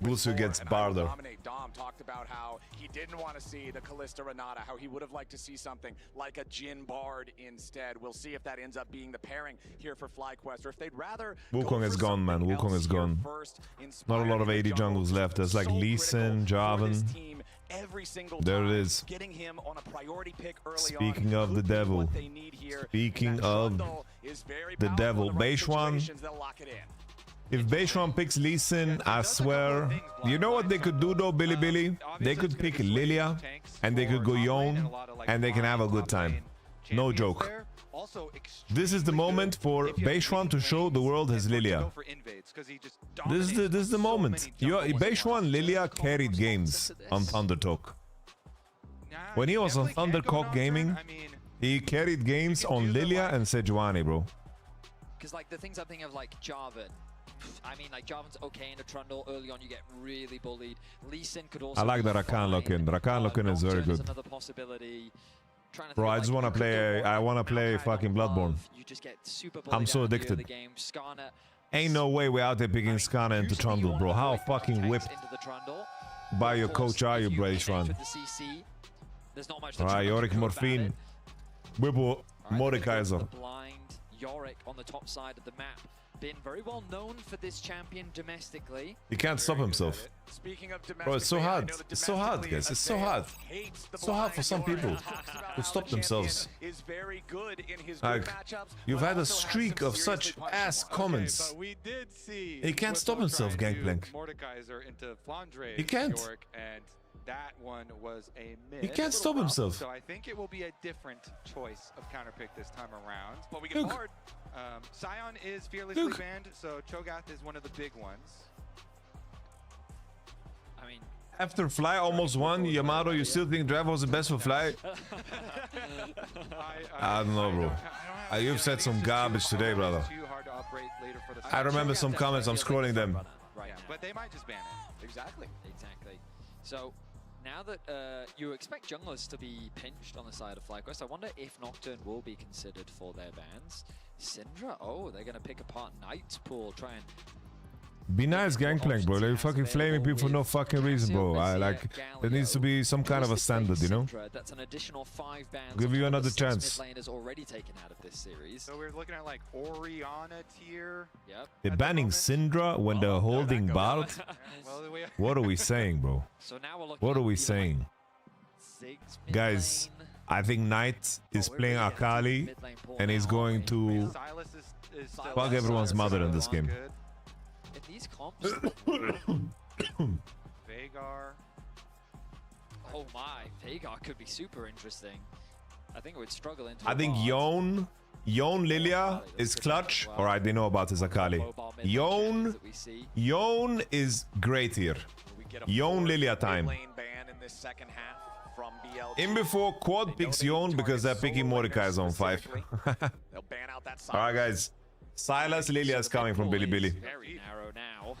Busio gets barder. Dom talked about how he didn't want to see the Kalista Renata, how he would have liked to see something like a Jhin Bard instead. We'll see if that ends up being the pairing here for FlyQuest, or if they'd rather. Wukong is gone, man. Wukong is gone. Not a lot of AD jungles left. There's like Lee Sin, Jarvan. There it is. Speaking of the devil. Speaking of the devil, Beishuan. If Beishuan picks Lee Sin, I swear. You know what they could do though, Billy? They could pick Lilia and they could go Yone and they can have a good time. No joke. This is the moment for Beishuan to show the world his Lilia. This is the moment. Beishuan Lilia carried games on Thunder Talk. When he was on Thundercock Gaming, he carried games on Lilia and Sejuani, bro. Because like the things I'm thinking of, like Jarvan. I mean, like Jarvan's okay in a Trundle. Early on, you get really bullied. Lee Sin could also. I like the Rakan lock-in. Rakan lock-in is very good. Another possibility. Bro, I just want to play. I want to play fucking Bloodborne. I'm so addicted. Ain't no way we're out there picking Skarner into Trundle, bro. How fucking whipped by your coach are you, Beishuan? Alright, Yorick Morphine. Whipple Mordekaiser. Blind Yorick on the top side of the map. Been very well known for this champion domestically. He can't stop himself. Bro, it's so hard. It's so hard, guys. It's so hard. It's so hard for some people to stop themselves. Like, you've had a streak of such ass comments. He can't stop himself, Gangplank. He can't. That one was a miss. He can't stop himself. So I think it will be a different choice of counter pick this time around. But we get hard. Sion is fearlessly banned, so Cho'Gath is one of the big ones. I mean, after Fly almost won, Yamato, you still think Draft was the best for Fly? I don't know, bro. You've said some garbage today, brother. I remember some comments, I'm scrolling them. Right, but they might just ban it. Exactly. So now that you expect junglers to be pinched on the side of FlyQuest, I wonder if Nocturne will be considered for their bans. Syndra, oh, they're going to pick apart Knight's pool, try and... Be nice, Gangplank, bro. They're fucking flaming people for no fucking reason, bro. There needs to be some kind of a standard, you know? That's an additional 5 bans. Give you another chance. Mid lane is already taken out of this series. So we're looking at like Orianna tier. Yep. They're banning Syndra when they're holding Bard? What are we saying, bro? So now we're looking what are we saying? Guys, I think Knight is playing Akali and he's going to fuck everyone's mother in this game. In these comps, Veigar. Oh my, Veigar could be super interesting. I think it would struggle into. I think Yone Lilia is clutch. Alright, they know about his Akali. Yone is great here. Yone Lilia time. In before quad picks Yone because they're picking Mordecai on 5. Alright guys. Silas Lilia is coming from Bilibili. Very narrow now.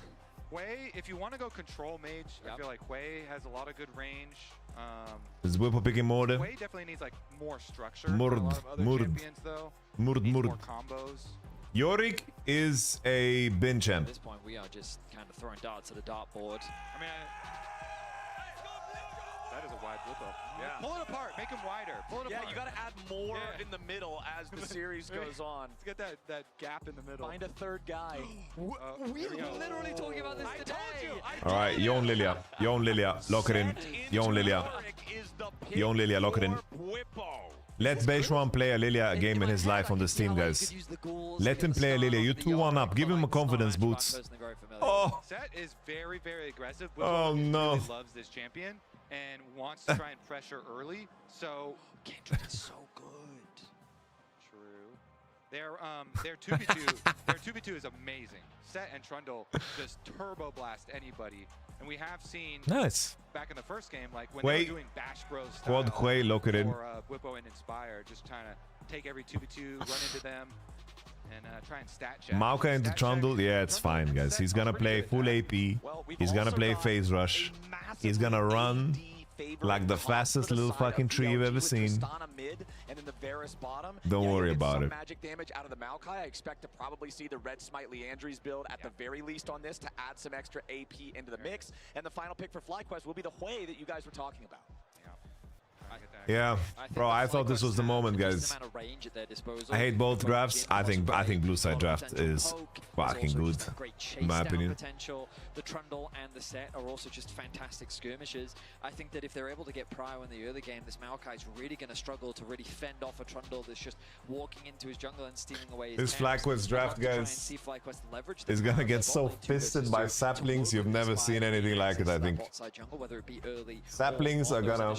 Wei, if you want to go control mage, I feel like Wei has a lot of good range. Is Whippo picking Morde? Wei definitely needs like more structure. Murd. More combos. Yorick is a bin champ. At this point, we are just kind of throwing darts at a dartboard. I mean, that is a wide Whippo. Yeah. Pull it apart, make him wider. Pull it apart. Yeah, you got to add more in the middle as the series goes on. Let's get that gap in the middle. Find a third guy. We were literally talking about this today. All right, Yone Lilia. Yone Lilia, lock it in. Yone Lilia. Yone Lilia, lock it in. Let Beishwan play a Lilia game in his life on this team, guys. Let him play a Lilia. You 2-1 up. Give him a confidence boots. Oh. Set is very, very aggressive. Oh no. Really loves this champion and wants to try and pressure early. So Kendrick is so good. True. Their 2v2, their 2v2 is amazing. Set and Trundle just turbo blast anybody. And we have seen back in the first game, like when they were doing Bash Bros style, Quad Quay, lock it in. Or Whippo and Inspire, just trying to take every 2v2, run into them, and try and stat check. Mauka into Trundle, yeah, it's fine, guys. He's gonna play full AP. He's gonna play phase rush. He's gonna run like the fastest little fucking tree you've ever seen. Don't worry about it. Magic damage out of the Maokai. I expect to probably see the Red Smite Leandry's build at the very least on this to add some extra AP into the mix. And the final pick for FlyQuest will be the Hui that you guys were talking about. Yeah, bro, I thought this was the moment, guys. I hate both drafts. I think blue side draft is fucking good, in my opinion. The Trundle and the Set are also just fantastic skirmishers. I think that if they're able to get Prio in the early game, this Maokai is really going to struggle to really fend off a Trundle that's just walking into his jungle and stealing away his This FlyQuest draft, guys, is gonna get so fisted by saplings. You've never seen anything like it, I think. Saplings are gonna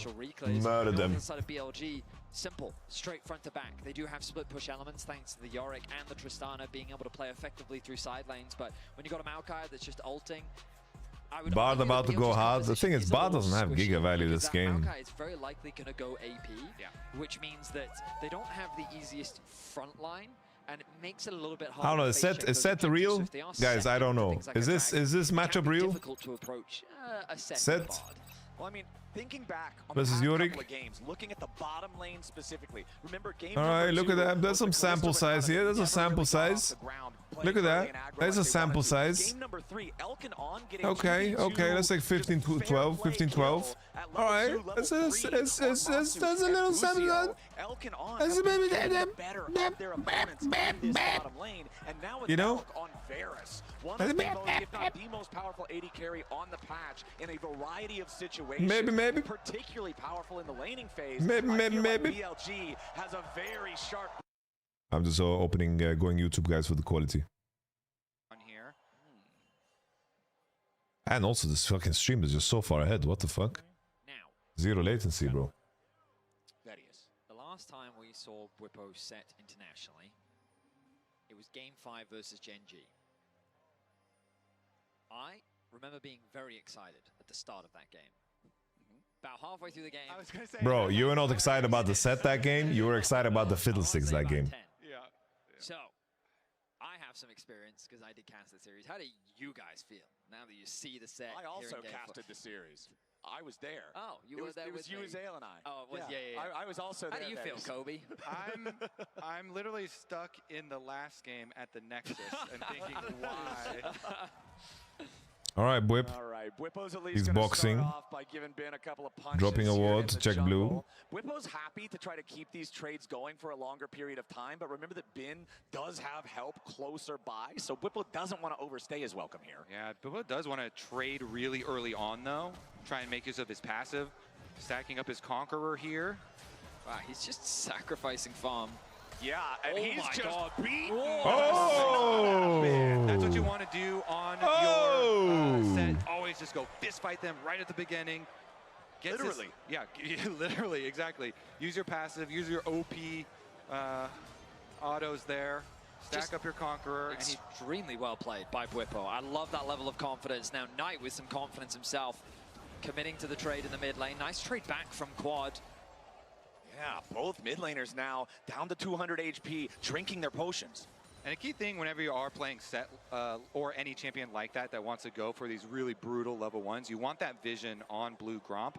murder them. Inside of BLG, simple, straight front to back. They do have split push elements thanks to the Yorick and the Tristana being able to play effectively through side lanes, but when you got a Maokai that's just ulting, Bard about to go hard. The thing is, Bard doesn't have giga value this game. Maokai is very likely going to go AP, which means that they don't have the easiest front line, and it makes it a little bit harder. I don't know. Is set real? Guys, I don't know. Is this matchup real? Difficult to approach a Set. Well, I mean, thinking back on versus the Yorick. couple of games, looking at the bottom lane specifically. Remember game All right, look at that. There's some sample size here. There's a sample size. Look at that. There's a sample size. Okay, let's take 15 to 12, 15 12. All right, that's a little sample. You know? One of the most, if not the most powerful AD carry on the patch in a variety of situations. Maybe. Particularly powerful in the laning phase. Maybe. BLG has a very sharp. I'm just opening, going YouTube, guys, for the quality. On here. And also, this fucking stream is just so far ahead. What the fuck? Zero latency, bro. That is. The last time we saw Bwipo set internationally, it was Game 5 versus Gen G. I remember being very excited at the start of that game. About halfway through the game, I was going to say, Bro, you were not excited about the set that game. You were excited about the fiddlesticks that game. yeah. So, I have some experience because I did cast the series. How do you guys feel now that you see the set? I also casted the series. I was there. Oh, you were there with me. It was you, Zale, and I. Oh, it was, yeah. I was also there. How do you feel, Kobe? I'm literally stuck in the last game at the Nexus and thinking why. All right, Bwip. All right, Bwipo's at least He's boxing. start off by giving Ben a couple of punches. Dropping a here ward in to the check jungle. blue. Bwipo's happy to try to keep these trades going for a longer period of time, but remember that Ben does have help closer by, so Bwipo doesn't want to overstay his welcome here. Yeah, Bwipo does want to trade really early on, though. Try and make use of his passive. Stacking up his Conqueror here. Wow, he's just sacrificing farm. Yeah, and he's just beaten. Oh! That's what you want to do on your set. Always just go fist fight them right at the beginning. Literally. Yeah, literally, exactly. Use your passive, use your OP autos there. Stack up your Conqueror. Extremely well played by Bwipo. I love that level of confidence. Now, Knight with some confidence himself, committing to the trade in the mid lane. Nice trade back from Quad. Yeah, both mid laners now down to 200 HP, drinking their potions. And a key thing whenever you are playing set or any champion like that wants to go for these really brutal level 1s, you want that vision on blue Gromp.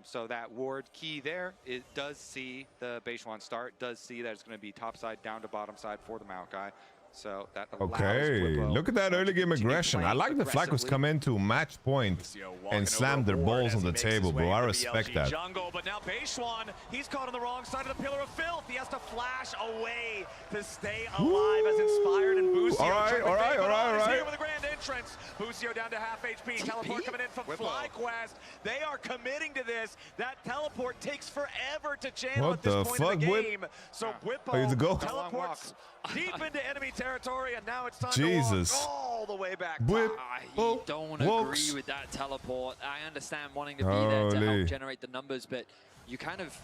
So that ward key there, it does see the Beishuan start, does see that it's going to be top side down to bottom side for the Maokai. So that allows Bwipo Look at that early game aggression. I like the FlyQuest come into match point and slam their balls on the table, bro. I respect that. Jungle, but now Beishuan, he's caught on the wrong side of the Pillar of Filth. He has to flash away to stay alive as Inspired and Busio. All right. Here with a grand entrance. Busio down to half HP. Teleport coming in from FlyQuest. They are committing to this. That teleport takes forever to channel at this point in the game. So Bwipo teleports deep into enemy territory, and now it's time to walk all the way back. I don't agree with that teleport. I understand wanting to be there to help generate the numbers, but you kind of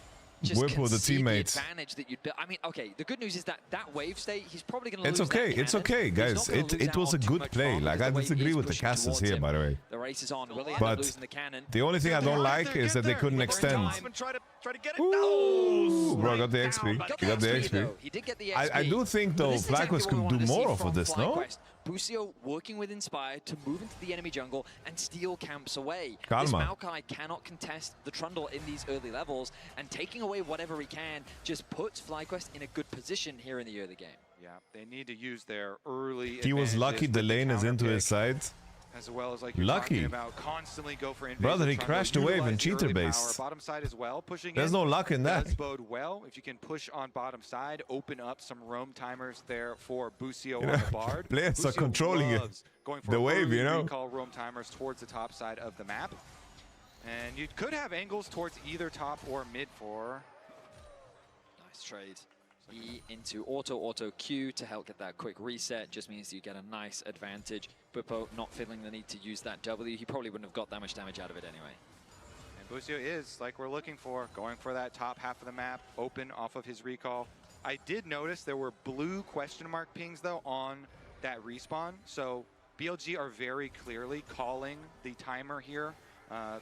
just concede the advantage that you'd build. I mean, okay, the good news is that that wave state, he's probably going to lose that cannon. It's okay, guys. It was a good play. Like, I disagree with the casters here, by the way. The race is on. But the only thing I don't like is that they couldn't extend. Try to get it. Ooh, bro, got the XP. He got the XP. He did get the XP. I do think, though, FlyQuest could do more of this, no? Busio working with Inspired to move into the enemy jungle and steal camps away. Calma. This Maokai cannot contest the Trundle in these early levels, and taking away whatever he can just puts FlyQuest in a good position here in the early game. Yeah, they need to use their early He was lucky the lane is into his side. As well as like you're talking about, constantly go for brother, he crashed the wave in cheater base. Bottom side as well, pushing. There's no luck in that. Does bode well if you can push on bottom side, open up some roam timers there for Busio on the Bard. Players are controlling going for the wave, you know. Recall roam timers towards the top side of the map, and you could have angles towards either top or mid for. Nice trade. E into auto Q to help get that quick reset just means you get a nice advantage. Bwipo not feeling the need to use that W. He probably wouldn't have got that much damage out of it anyway. And Busio is, like we're looking for, going for that top half of the map, open off of his recall. I did notice there were blue question mark pings, though, on that respawn. So BLG are very clearly calling the timer here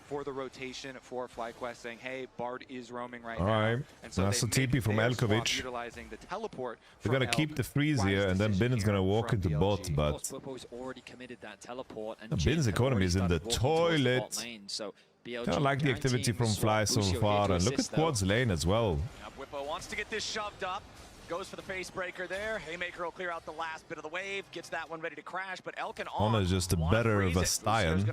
for the rotation for FlyQuest, saying, hey, Bard is roaming right now. And so that's a TP from Elkovic. Utilizing the teleport. They're going to keep the freeze here, and then Bin is going to walk into bot, but already committed that teleport, and Bin's economy is in the toilet. So I don't like the activity from Fly so far, and look at Quad's lane as well. Now Bwipo wants to get this shoved up. Goes for the face breaker there. Haymaker will clear out the last bit of the wave. Gets that one ready to crash, but Elkin on. Honor is just a better of a Stian.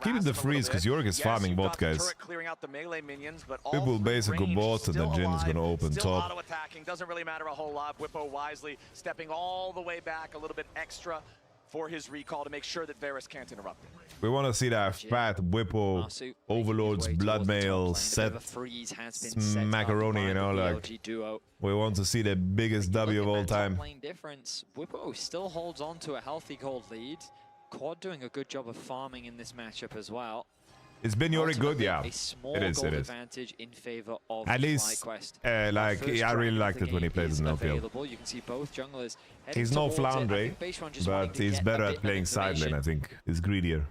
Keep the freeze because York is farming bot, guys. Clearing out the melee minions, but all People basically bot and then Jin is going to open still top. Auto-attacking. Doesn't really matter a whole lot. Bwipo wisely stepping all the way back a little bit extra for his recall to make sure that Varus can't interrupt him. We want to see that fat Bwipo Overlord's blood mail set macaroni, you know, like we want to see the biggest W of all time. Difference. Bwipo still holds on to a healthy gold lead. Quad doing a good job of farming in this matchup as well. It's been Yorick good, yeah. A small It is. advantage in favor of At least, like, I really liked it when he played in LPL. You can see both junglers He's no Flandre, but he's better at playing side lane, I think. He's greedier.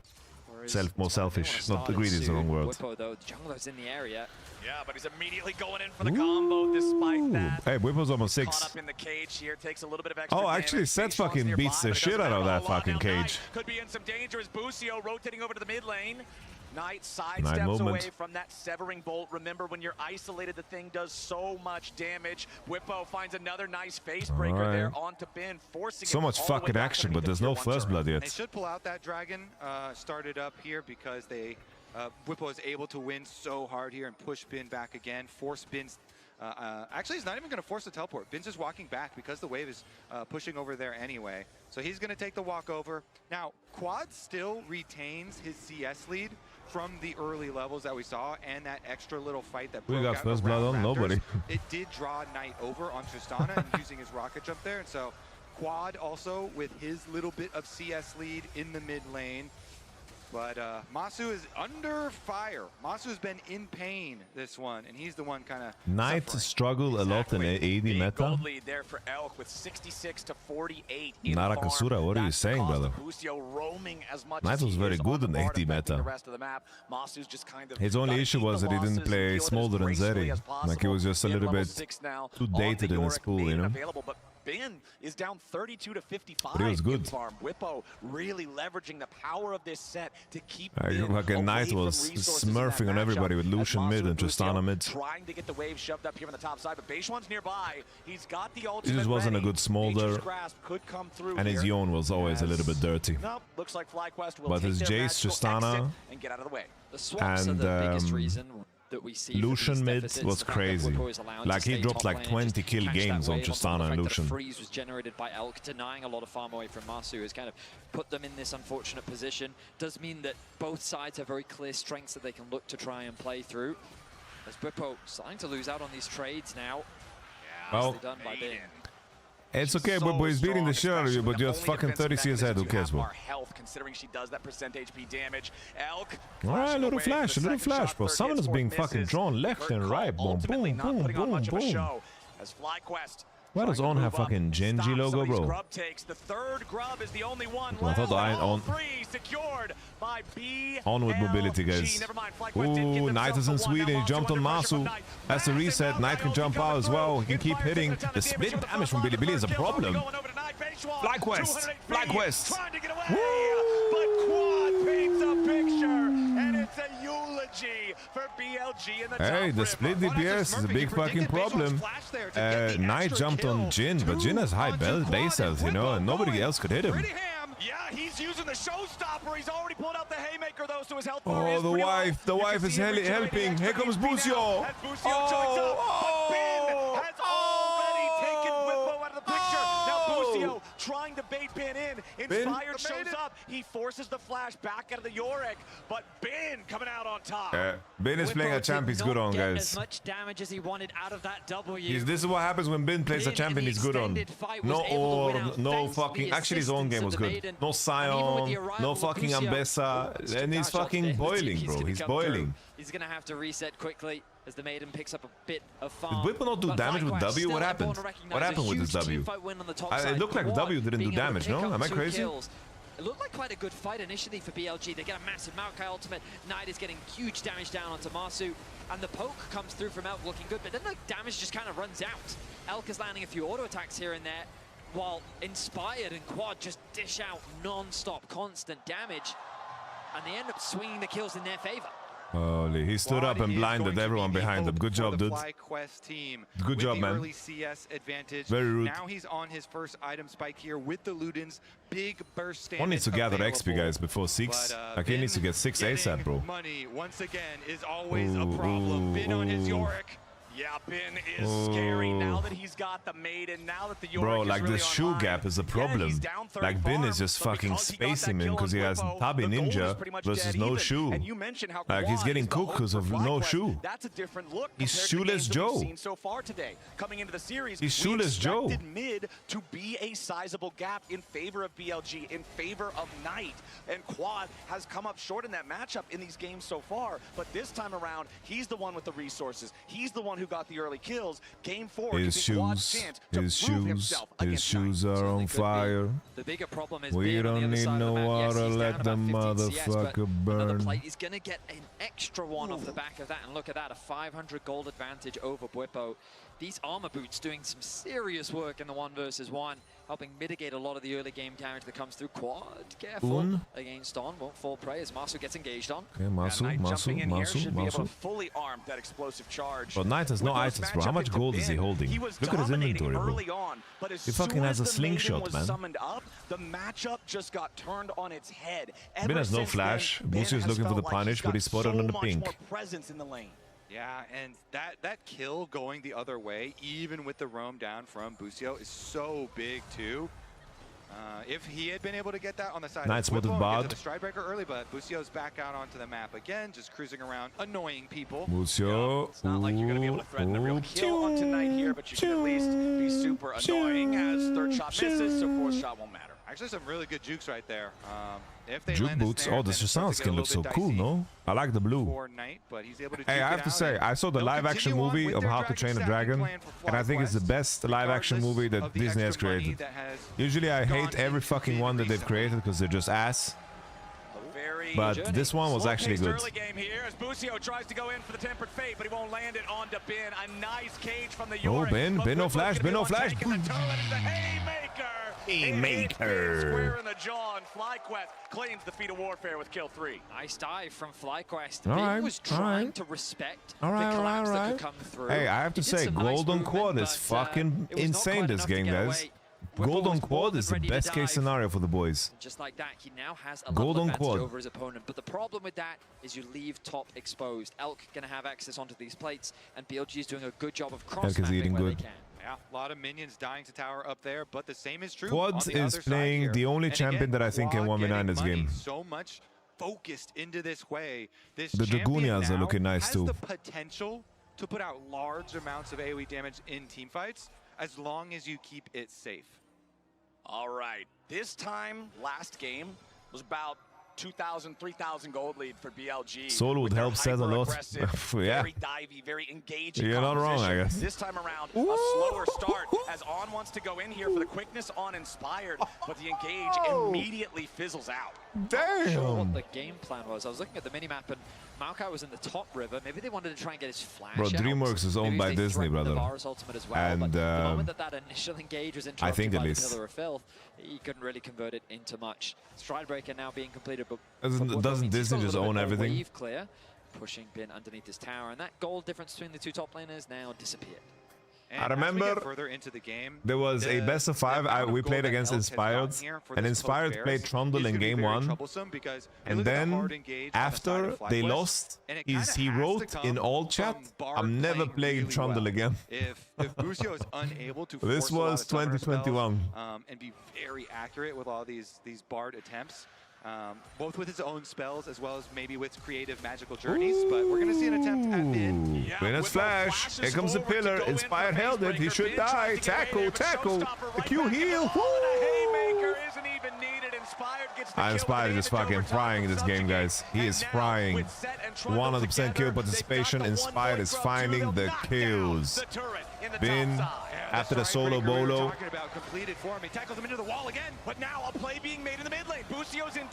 More selfish. Not the greedy is the wrong word. Whippo, though, the jungler's in the area. Yeah, but he's immediately going in for the combo despite that. Hey, Whippo's almost 6. Caught up in the cage here, takes a little bit of extra actually, Seth fucking beats the shit out of that fucking cage. Could be in some danger as Busio rotating over to the mid lane. Knight sidesteps away from that severing bolt. Remember, when you're isolated, the thing does so much damage. Whippo finds another nice face breaker there onto Bin, forcing so much fucking action, but there's no first blood yet. They should pull out that dragon started up here because they Whippo is able to win so hard here and push Bin back again, force Bin's actually, he's not even going to force the teleport. Bin's just walking back because the wave is pushing over there anyway. So he's going to take the walk over. Now, Quad still retains his CS lead from the early levels that we saw and that extra little fight that we got first blood on nobody. It did draw Knight over on Tristana and using his rocket jump there. And so Quad also with his little bit of CS lead in the mid lane. But Masu is under fire. Masu has been in pain this one, and he's the one kind of Knight struggle a lot in AD meta. Gold lead there for Elk with 66 to 48 in Narakasura, what are you saying, brother? Knight was very good in AD meta. His only issue was that he didn't play Smolder and Zeri. Like, he was just a little bit too dated in his pool, you know? Bin is down 32 to 55. But he was good. Farm. Whippo really leveraging the power of this set to keep fucking Knight was smurfing on everybody with Lucian mid and Tristana mid. Trying to get the wave shoved up here on the top side, but Beishuan's nearby. He's got the ultimate. He just wasn't a good Smolder, and his Yone was always a little bit dirty. Nope, looks like FlyQuest will but his Jace, Tristana, and get out of the way. The swaps are the biggest reason that we see Lucian mid was crazy. Like, he dropped like 20 kill games on Tristana and Lucian. The freeze was generated by Elk, denying a lot of farm away from Masu, has kind of put them in this unfortunate position. Does mean that both sides have very clear strengths that they can look to try and play through. As Whippo starting to lose out on these trades now. Well, done by Bin. It's okay, but he's beating the shit out of you, but you're fucking 30 CS ahead, who cares, bro? Considering she does that percent HP damage. Elk. Alright, a little flash, bro. Someone is being fucking drawn left and right, boom, boom, boom, boom, boom. As FlyQuest. Why does On have fucking Genji logo, bro? The third grub is the only one I thought On secured by on with mobility, guys. Ooh, Knight is in Sweden. He jumped on Masu. That's the reset. Knight can jump out as well. He can keep hitting. The split damage from Billy Billy is a problem. FlyQuest. But Quad paints a picture, and it's a eulogy for BLG in the Hey, the split DPS is a big fucking problem. Knight jumped on Jin, but Jin has high base health, you know, and nobody else could hit him. Yeah, he's using the showstopper. He's already pulled out the haymaker, though, so his health bar is the wife is helping. Here comes Busio. But Bin has already taken Whippo out of the picture. Now Busio trying to bait Bin in. Inspired shows up. He forces the flash back out of the Yorick, but Bin coming out on top. Bin is playing a champ he's good on, guys. As much damage as he wanted out of that W. This is what happens when Bin plays a champion he's good on. No fucking. Actually, his own game was good. No Sion, no fucking Ambessa, and he's fucking boiling, bro. He's boiling. He's gonna have to reset quickly as the Maiden picks up a bit of Did farm. Whippo not do damage with W? What happened? What happened with this W? It looked like W didn't do damage, no? Am I crazy? It looked like quite a good fight initially for BLG. They get a massive Maokai ultimate. Knight is getting huge damage down onto Masu. And the poke comes through from Elk looking good, but then the damage just kind of runs out. Elk is landing a few auto attacks here and there, while Inspired and Quad just dish out non-stop, constant damage. And they end up swinging the kills in their favor. Holy, he stood up and blinded everyone behind him. Good job, dude. Good job, man. Very rude. Now he's on his first item spike here with the Ludens. Big burst stand. One needs to gather XP, guys, before 6. Like, he needs to get 6 ASAP, bro. Money once again is always a problem. Bin on his Yorick. Yeah, Ben is scary now that he's got the maiden, now that the Yorick Bro, is like really this shoe online. gap is a problem. Like Ben is just fucking spacing him because he has Tabi Ninja versus no shoe. Like he's getting cooked because of no shoe. That's a different look. He's shoeless Joe. So far today, coming into the series, He's shoeless Joe. We expected mid to be a sizable gap in favor of BLG, in favor of Knight, and Quad has come up short in that matchup in these games so far. But this time around, he's the one with the resources. He's the one who got the early kills. Game 4 his shoes are on fire. The bigger problem is we don't need no water, let the motherfucker burn. He's gonna get an extra one off the back of that, and look at that, a 500 gold advantage over Bwipo. These armor boots doing some serious work in the 1 versus 1, helping mitigate a lot of the early game damage that comes through. Quad, careful against On, won't fall prey as Masu gets engaged on. Okay, Masu. Fully armed that explosive charge. But Knight has no items, bro. How much gold is he holding? Look at his inventory, bro. He fucking has a slingshot, man. The matchup just got turned on its head. Ben has no flash. Busio is looking for the punish, but he's spotted on the pink. Presence in the lane. Yeah, and that kill going the other way, even with the roam down from Busio, is so big too. If he had been able to get that on the side Nice of Bwipo, bod. get to the Stridebreaker early, but Busio's back out onto the map again, just cruising around, annoying people. Busio. It's not like you're going to be able to threaten a real kill on tonight here, but you can at least be super annoying as third shot misses, so fourth shot won't matter. Actually, some really good jukes right there. If they Juke land the boots. snare, Oh, the Shazam skin looks so cool, no? I like the blue. Knight, but he's able to Hey, I have to say, I saw the live-action movie of How to Train a Dragon, and I think it's the best live-action movie that Disney has created. Usually, I hate every fucking one that they've created because they're just ass. But this one was actually good. Early game here as Busio tries to go in for the tempered fate, but he won't land it onto Ben. A nice cage from the Yorick. Oh, Ben no flash, Ben no flash. Haymaker. Square in the jaw, and FlyQuest claims the feat of warfare with kill 3. Nice dive from FlyQuest. He was trying to respect the collapse that could come through. Hey, I have to say, Golden Quad is fucking insane this game, guys. Golden Quad is the best case scenario for the boys. Just like that, he now has a Golden Quad over his opponent. But the problem with that is you leave top exposed. Elk gonna have access onto these plates, and BLG is doing a good job of cross-mapping where they can. Yeah, a lot of minions dying to tower up there, but the same is true. Quads is playing the only champion that I think can 1v9 this game. So much focused into this way. This the Dagunias are looking nice has too. The potential to put out large amounts of AoE damage in teamfights as long as you keep it safe. All right, this time, last game, was about 2,000, 3,000 gold lead for BLG. Solo would help set a lot. Yeah. Very divey, very engaging. You're not wrong, I guess. This time around, a slower start as On wants to go in here for the quickness on Inspired, but the engage immediately fizzles out. Damn. Not sure what the game plan was. I was looking at the minimap and Maokai was in the top river. Maybe they wanted to try and get his flash Bro, DreamWorks is owned by Disney, brother. As well, and but the moment that initial engage was interrupted I think by at the least. Pillar of Filth, he couldn't really convert it into much. Stridebreaker now being completed, but doesn't Disney just own everything? Wave clear, pushing Bin underneath his tower, and that gold difference between the two top laners now disappeared. And I remember further into the game, there was a best of 5. We played against Inspired, and Inspired played Trundle in game 1. And then after they lost, he wrote in all chat, "I'm never playing Trundle again." If Busio is unable to this was 2021 and be very accurate with all these Bard attempts, both with his own spells as well as maybe with creative magical journeys, but we're going to see an attempt at mid. Winner's flash. Here comes the pillar. Inspired held it. He should die. Tackle. The Q heal. Inspired is fucking frying this game, guys. He is frying. 100% kill participation. Inspired is finding the kills. Bin after the solo bolo.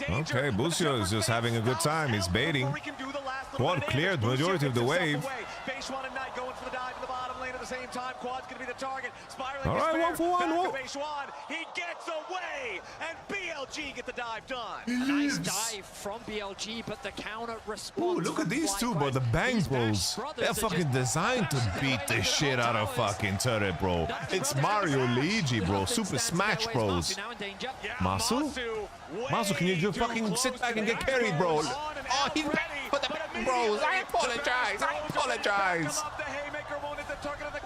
Okay, Busio is just having a good time. He's baiting. Quad cleared majority of the wave. All right, 1 for 1. He gets away, and BLG get the dive done. A nice dive from BLG, but the counter response. Ooh, look at these two, bro. The bang bros. They're fucking designed to beat the shit out of fucking turret, bro. It's Mario Luigi, bro. Super Smash Bros. Masu? Masu, can you just fucking sit back and get carried, bro? Oh, he's ready for the bang bros. I apologize.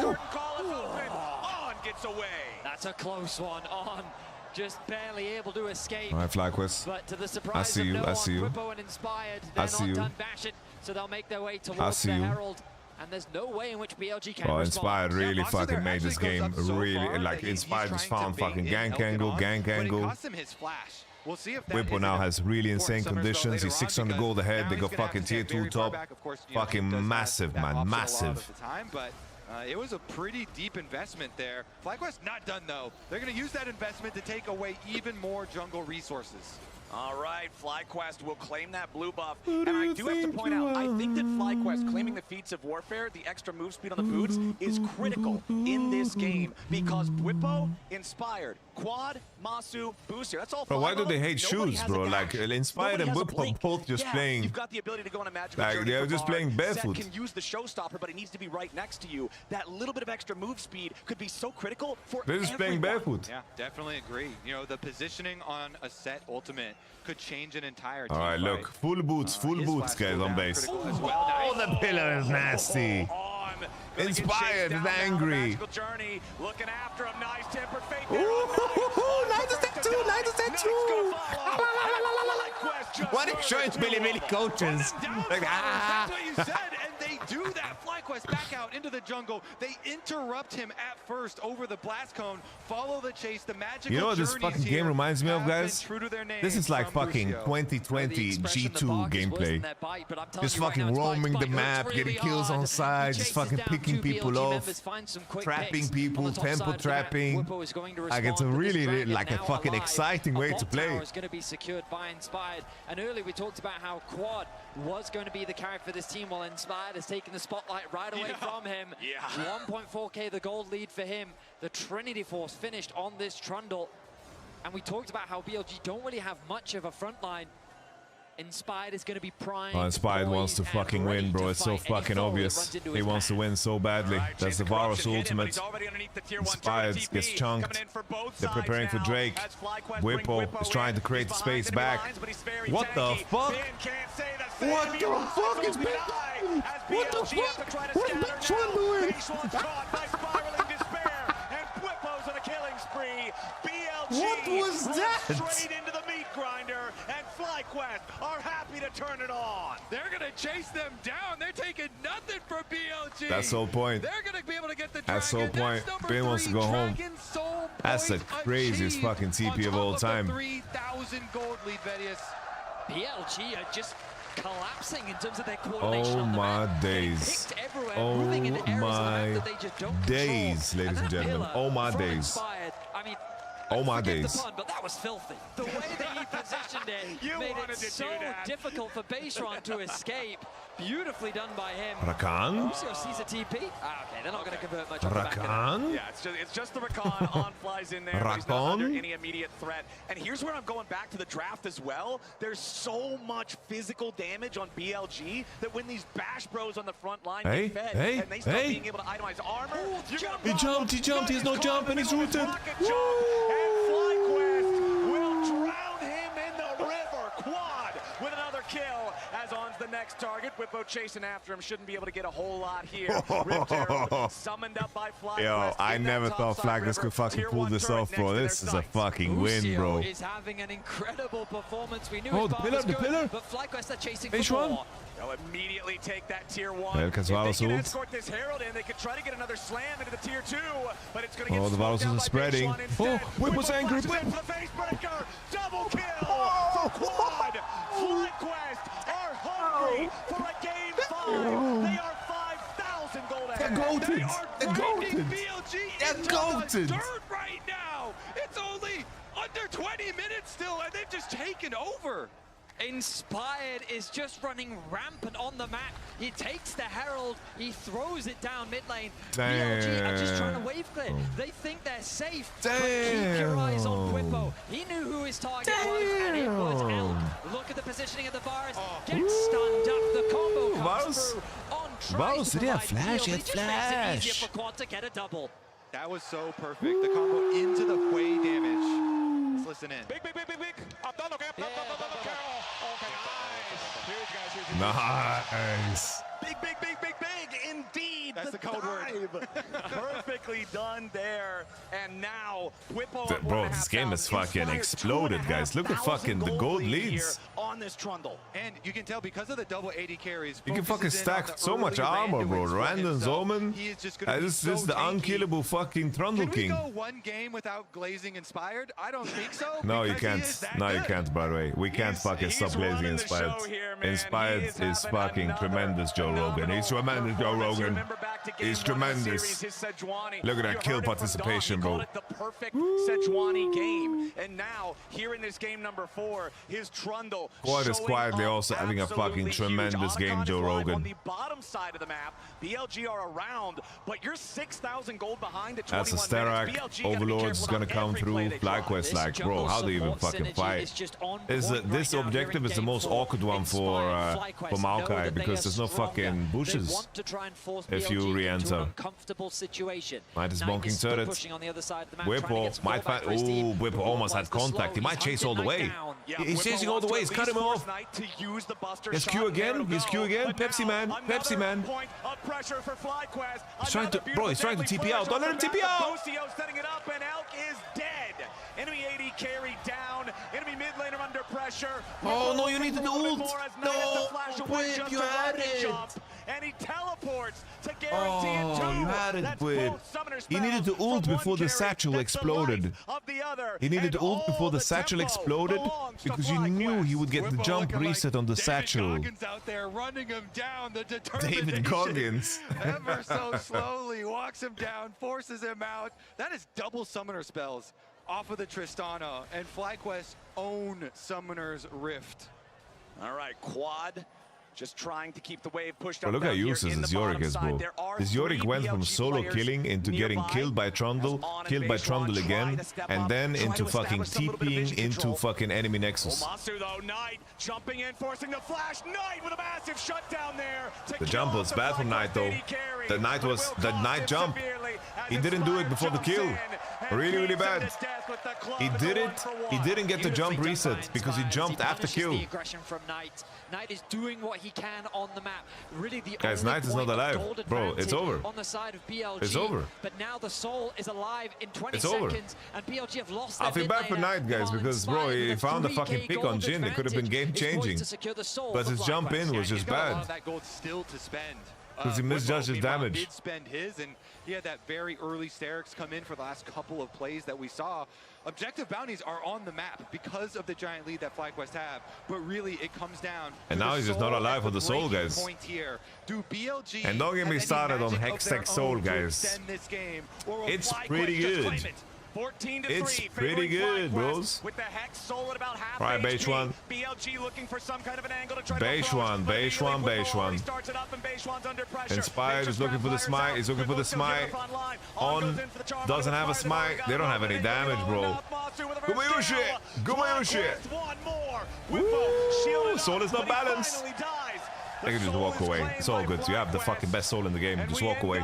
curtain call is open. On gets away. That's a close one. On just barely able to escape. All right, FlyQuest. But to the I surprise see of you. no I one, see you. Whippo and Inspired, they're not done bashing, so they'll make their way towards the Herald. And there's no way in which BLG can respond. Inspired really fucking made this game really, like, Inspired just found fucking gank angle. We'll see if Whippo now has really insane conditions. He's 600 gold ahead. They go fucking tier 2 top. Fucking massive, man. Massive. But it was a pretty deep investment there. FlyQuest not done, though. They're going to use that investment to take away even more jungle resources. All right, FlyQuest will claim that blue buff. And I do have to point out, I think that FlyQuest claiming the feats of warfare, the extra move speed on the boots, is critical in this game because Whippo, Inspired, Quad, Masu, Booster, that's all. But why do they hate shoes, bro? Like, Inspired and Whippo both just playing. You've got the ability to go on a magical like, they're just playing barefoot. Zed can use the showstopper, but it needs to be right next to you. That little bit of extra move speed could be so critical for They're just playing barefoot. Yeah, definitely agree. You know, the positioning on a set ultimate could change an entire team. All right, look, full boots, guys on base. Oh, the pillar is nasty. Inspired is angry. Journey, looking after him, nice tempered fake. What insurance Billy coaches? Like, That's what you said, and they do that. FlyQuest back out into the jungle. They interrupt him at first over the blast cone, follow the chase, the magical. You know what this fucking game reminds me of, guys? This is like fucking 2020 G2 gameplay. Just fucking roaming the map, getting kills on side, just fucking picking people off, trapping people, tempo trapping. Like, it's a really like a fucking exciting way to play. Is going to be secured by Inspired. And earlier we talked about how Quad was going to be the carry for this team, while Inspired has taken the spotlight right away from him. 1.4k the gold lead for him. The Trinity Force finished on this Trundle. And we talked about how BLG don't really have much of a front line. Inspired is going to be primed. Oh, Inspired wants to fucking win, bro. It's so fucking obvious. He wants to win so badly. That's the Varus ultimate. Inspired gets chunked. They're preparing for Drake. Whippo is trying to create the space back. What the fuck? What the fuck is Big doing? What the fuck? What is Big Chun doing? What was that? Straight into the meat grinder, and FlyQuest are happy to turn it on. They're gonna chase them down. They're taking nothing from BLG. That's the whole point. They're gonna be able to get the That's the whole point. Ben wants to go home. That's the craziest fucking TP of all time. 3,000 gold lead, Vedius. BLG are just collapsing in terms of their coordination. Oh my days. Oh my days, ladies and gentlemen. Oh my days. I mean, oh my days. Pun, but that was filthy. The way that he positioned it made it so difficult for Baseron to escape. Beautifully done by him. Rakan? Lucio sees a TP. Okay, they're not going to convert much. Rakan? Yeah, it's just the Rakan. On flies in there. He's not under any immediate threat. And here's where I'm going back to the draft as well. There's so much physical damage on BLG that when these bash bros on the front line get fed and they start being able to itemize armor, he jumped, he's not jumping, he's rooted. And FlyQuest will drown him in the river. Quad with another kill as On's the next target. Whippo chasing after him, shouldn't be able to get a whole lot here. Rift Herald summoned up by FlyQuest. Yo, I never thought FlyQuest could fucking pull this off, bro. This is a fucking win, bro. Is having an incredible performance. We knew the pillar. But FlyQuest are chasing for more. They'll immediately take that tier 1. If they can escort this Herald in, they could try to get another slam into the tier 2, but it's going to get the Varus is spreading. Oh, Whippo's angry. Whip for the face breaker. Double kill for Quad. FlyQuest are hungry for a game 5. They are 5,000 gold ahead. They're goated. They're BLG They're goated. Dirt right now. It's only under 20 minutes still, and they've just taken over. Inspired is just running rampant on the map. He takes the Herald, he throws it down mid lane. BLG are just trying to wave clear. They think they're safe, but keep your eyes on Whippo. He knew who his target was, and it was L. Look at the positioning of the Varus. Gets stunned up, the combo comes through. On tries to provide flash, heal. He just makes it easier for Quad to get a double. That was so perfect. The combo into the Hwei damage. Let's listen in. Big. Abdullah Yeah. Nice. Big, indeed. That's the code word. Perfectly done there. And now, Whippo, bro, this game is fucking exploded, guys. Look at fucking the gold leads. On this Trundle. And you can tell because of the double AD carries, You can fucking stack so much armor, bro. Randon's Omen. This is the unkillable fucking Trundle King. Can we go one game without glazing inspired? I don't think so. No, you can't. No, you can't, by the way. We can't fucking stop glazing Inspired. Inspired is fucking tremendous, Joe Rogan. He's tremendous, Joe Rogan. He's tremendous. Look at that kill participation, bro. The perfect Sejuani game. And now, here in this game number 4, his Trundle. Quad is quietly also having a fucking tremendous game, Joe Rogan. On the bottom side of the map, BLG are around, but you're 6,000 gold behind at 21 That's a Sterak. Overlords is gonna come through. FlyQuest, like, bro, how do you even fucking fight? This objective is the most awkward one for Maokai because there's no fucking bushes if you re-enter. Knight is bonking turret. Whippo might find. Ooh, Whippo almost had contact. He might chase all the way. He's chasing all the way. He's cut him off. He's Q again. He's Q again. Pepsi man. Pepsi man. He's trying to, bro. He's trying to TP out. Don't let him TP out. Setting it up, and Elk is dead. Enemy AD carry down. Enemy mid laner under pressure. Oh no, you need to ult. No, Whip, you had it. And he teleports to guarantee it too. You had it, Whip. He needed to ult before the satchel exploded. He needed to ult before the satchel exploded because you knew he would get the jump reset on the satchel. Out there running him down. The David Goggins. Ever so slowly walks him down, forces him out. That is double summoner spells off of the Tristana, and FlyQuest own Summoner's Rift. All right, Quad just trying to keep the wave pushed Bro, up. look how useless this Yorick is, bro. This Yorick went from solo killing into getting killed by Trundle, killed by Trundle again, and then into fucking TPing into fucking enemy Nexus. Masu though, Knight jumping in, forcing the flash. Knight with a massive shutdown there. The jump was bad from Knight though. The Knight jump. He didn't do it before the kill. Really, really bad. He did it. He didn't get the jump reset because he jumped after kill. The aggression from Knight. Knight is doing what he can on the map. Really, the guys, Knight is not alive, bro. It's over. On the side of BLG. It's over. But now the soul is alive in 20 it's over. seconds, and BLG have lost. I feel bad for Knight, guys, because bro, he found a fucking pick on Jhin. It could have been game changing, but his jump in was just bad. That gold still to spend. Because he misjudged his damage. Did spend his, and he had that very early Sterix come in for the last couple of plays that we saw. Objective bounties are on the map because of the giant lead that FlyQuest have, but really it comes down. And now he's just not alive for the soul, guys. Here. Do BLG and don't get me started on Hextech Soul, guys. It's pretty good. 14 to 3. It's pretty good, bros. With the Hex Soul at about half right, base one. BLG looking for some kind of an angle to try base one, base one, base one. Starts it up and base one's under pressure. Inspired is looking for the smite. He's looking for the smite. On doesn't have a smite. They don't have any damage, bro. Gumayushi! Gumayushi! Woo! Soul is not balanced. They can just walk away. It's all good. You have the fucking best soul in the game. Just walk away.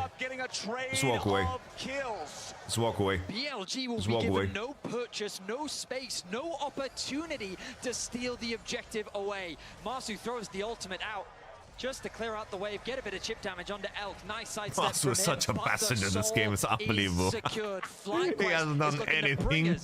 Just walk away. Just walk away. BLG will be given no purchase, no space, no opportunity to steal the objective away. Masu throws the ultimate out just to clear out the wave, get a bit of chip damage onto Elk. Nice side step. Masu is such a bastard in this game. It's unbelievable. He hasn't done anything. He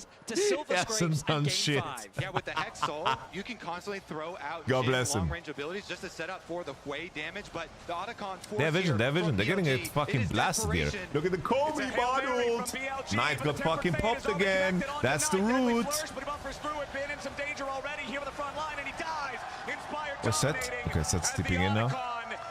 hasn't done shit. Yeah, with the Hex Soul, you can constantly throw out long range abilities just to set up for the way damage, but the Otacon they have vision, they have vision. They're getting it fucking blasted here. Look at the Kobe bottle. Knight got fucking popped again. That's the root. What's that? Okay, Set's tipping in now.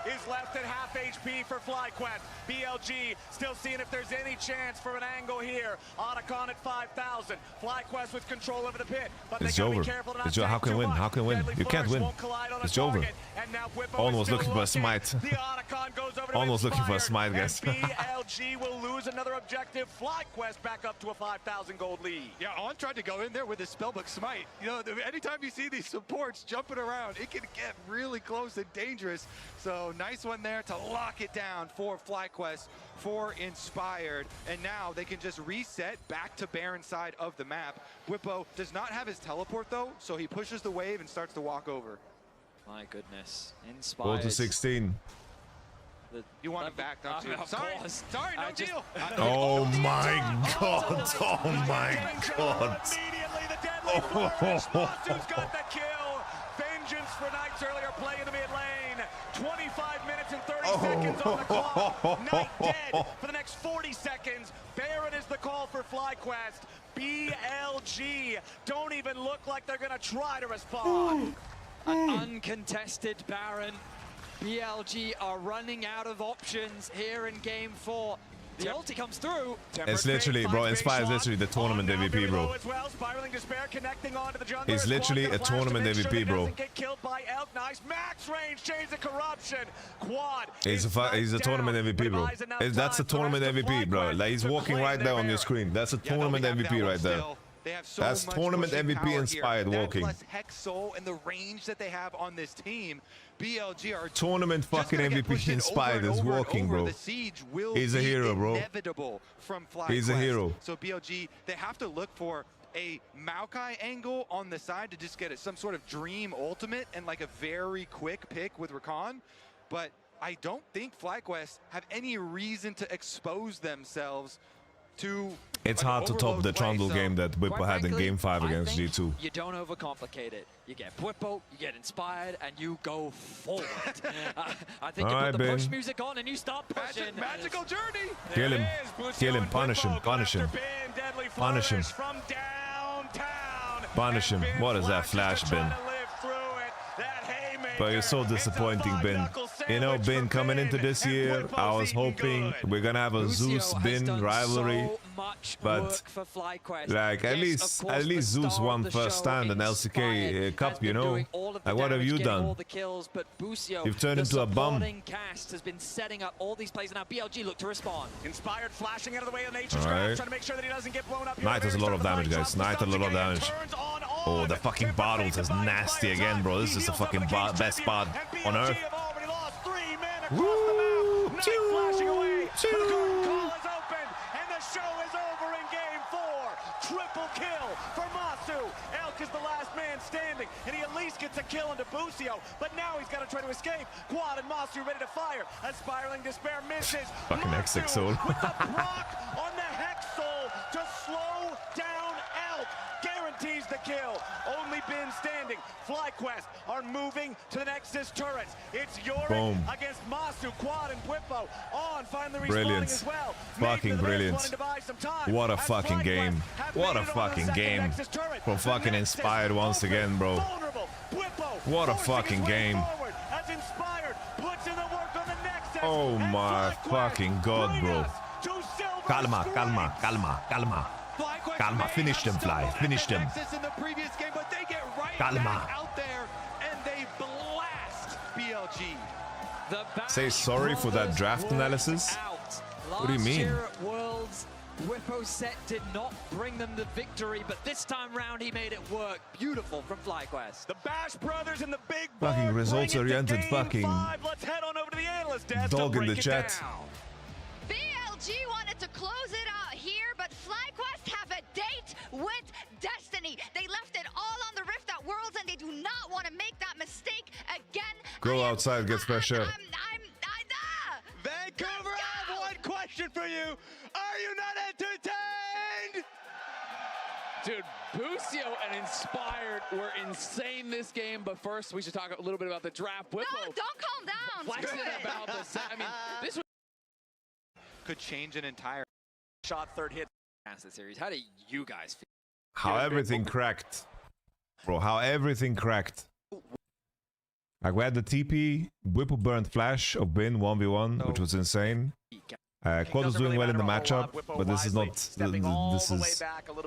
Is left at half HP for FlyQuest. BLG still seeing if there's any chance for an angle here. Otacon at 5,000. FlyQuest with control over the pit. But it's over. It's over. How can win? How can win? You can't win. It's over. Owen was looking for a smite. Owen was looking for a smite, guys. BLG will lose another objective. FlyQuest back up to a 5,000 gold lead. Yeah, Owen tried to go in there with his spellbook smite. You know, anytime you see these supports jumping around, it can get really close and dangerous. So nice one there to lock it down for FlyQuest, for Inspired, and now they can just reset back to Baron side of the map. Whippo does not have his teleport though, so he pushes the wave and starts to walk over. My goodness, Inspired. 4 to 16. You want him back, don't you? Of Sorry, course. sorry, no deal. Oh my god! Oh my god! Immediately the deadly flourish. Masu's got the kill. Vengeance for Knight's earlier play in the mid lane. 25 minutes and 30 seconds on the clock. Knight dead for the next 40 seconds. Baron is the call for FlyQuest. BLG don't even look like they're gonna try to respond. An uncontested Baron. BLG are running out of options here in game 4. The ulti comes through. It's literally, bro, Inspire is literally the tournament MVP, bro. He's literally a tournament MVP, bro. He's a tournament MVP, bro. That's a tournament MVP, bro. Like, he's walking right there on your screen. That's a tournament MVP right there. That's tournament MVP Inspired walking. Plus Hex Soul and the range that they have on this team, BLG are tournament fucking MVP Inspired is walking, bro. He's a hero, bro. He's a hero. So BLG, they have to look for a Maokai angle on the side to just get some sort of dream ultimate and like a very quick pick with Rakan. But I don't think FlyQuest have any reason to expose themselves to. It's hard to top the Trundle game that Bwipo had in game 5 against G2. You don't overcomplicate it. You get Bwipo, you get Inspired, and you go forward. I think you put the push music on and you start pushing. Magical journey. Kill him. Kill him. Punish him. Punish him. Punish him. Punish him. What has that flash been? But you're so disappointing, Bin. You know, Bin, coming into this year, I was hoping we're gonna have a Zeus-Bin rivalry. But like at least Zeus won first stand in LCK Cup, you know. Like, what have you done? You've turned into a bum. Cast has been setting up all these plays, and now BLG look to respond. Inspired flashing out of the way of Nature's Graph, trying to make sure that he doesn't get blown up. Knight has a lot of damage, guys. Knight has a lot of damage. Oh, the fucking bottles is nasty again, bro. This is the fucking best bot on earth. Woo! Flashing away. The curtain call is open, and the show is over in game 4. Triple kill for Masu. Elk is the last man standing, and he at least gets a kill into Busio. But now he's got to try to escape. Quad and Masu ready to fire. A spiraling despair misses. Fucking X6 soul. With the proc on the Hex Soul to slow down Elk. Guarantees the kill. Only Bin standing. FlyQuest are moving to the Nexus turrets. It's Yorick against Masu, Quad, and Bwipo. On finally responding as well. Fucking brilliant. What a fucking game. What a fucking game. From fucking Inspired once again, bro. What a fucking game. Oh my fucking god, bro. Calma, calma, calma, calma. Calma, finish them, Fly. Finish them. Calma. Out there and they blast BLG. Say sorry for that draft analysis? What do you mean? Worlds, Bwipo set did not bring them the victory, but this time round he made it work. Beautiful from FlyQuest. The Bash Brothers and the Big fucking results-oriented fucking Let's head on over to the analyst desk dog in the chat. BLG wanted to close it out here, but FlyQuest have a date with Destiny. They left it all on the Rift at Worlds, and they do not want to make that mistake again. Go outside, get fresh air. Vancouver, I have one question for you. Are you not entertained? Dude, Busio and Inspired were insane this game, but first we should talk a little bit about the draft. Bwipo, no, don't calm down. Flexing about the set. I mean, this could change an entire shot, third hit. The series. How do you guys feel? How everything cracked. Bro, how everything cracked. Like, we had the TP, Bwipo burned flash of Bin 1v1, which was insane. Quad was doing well in the matchup, but this is not.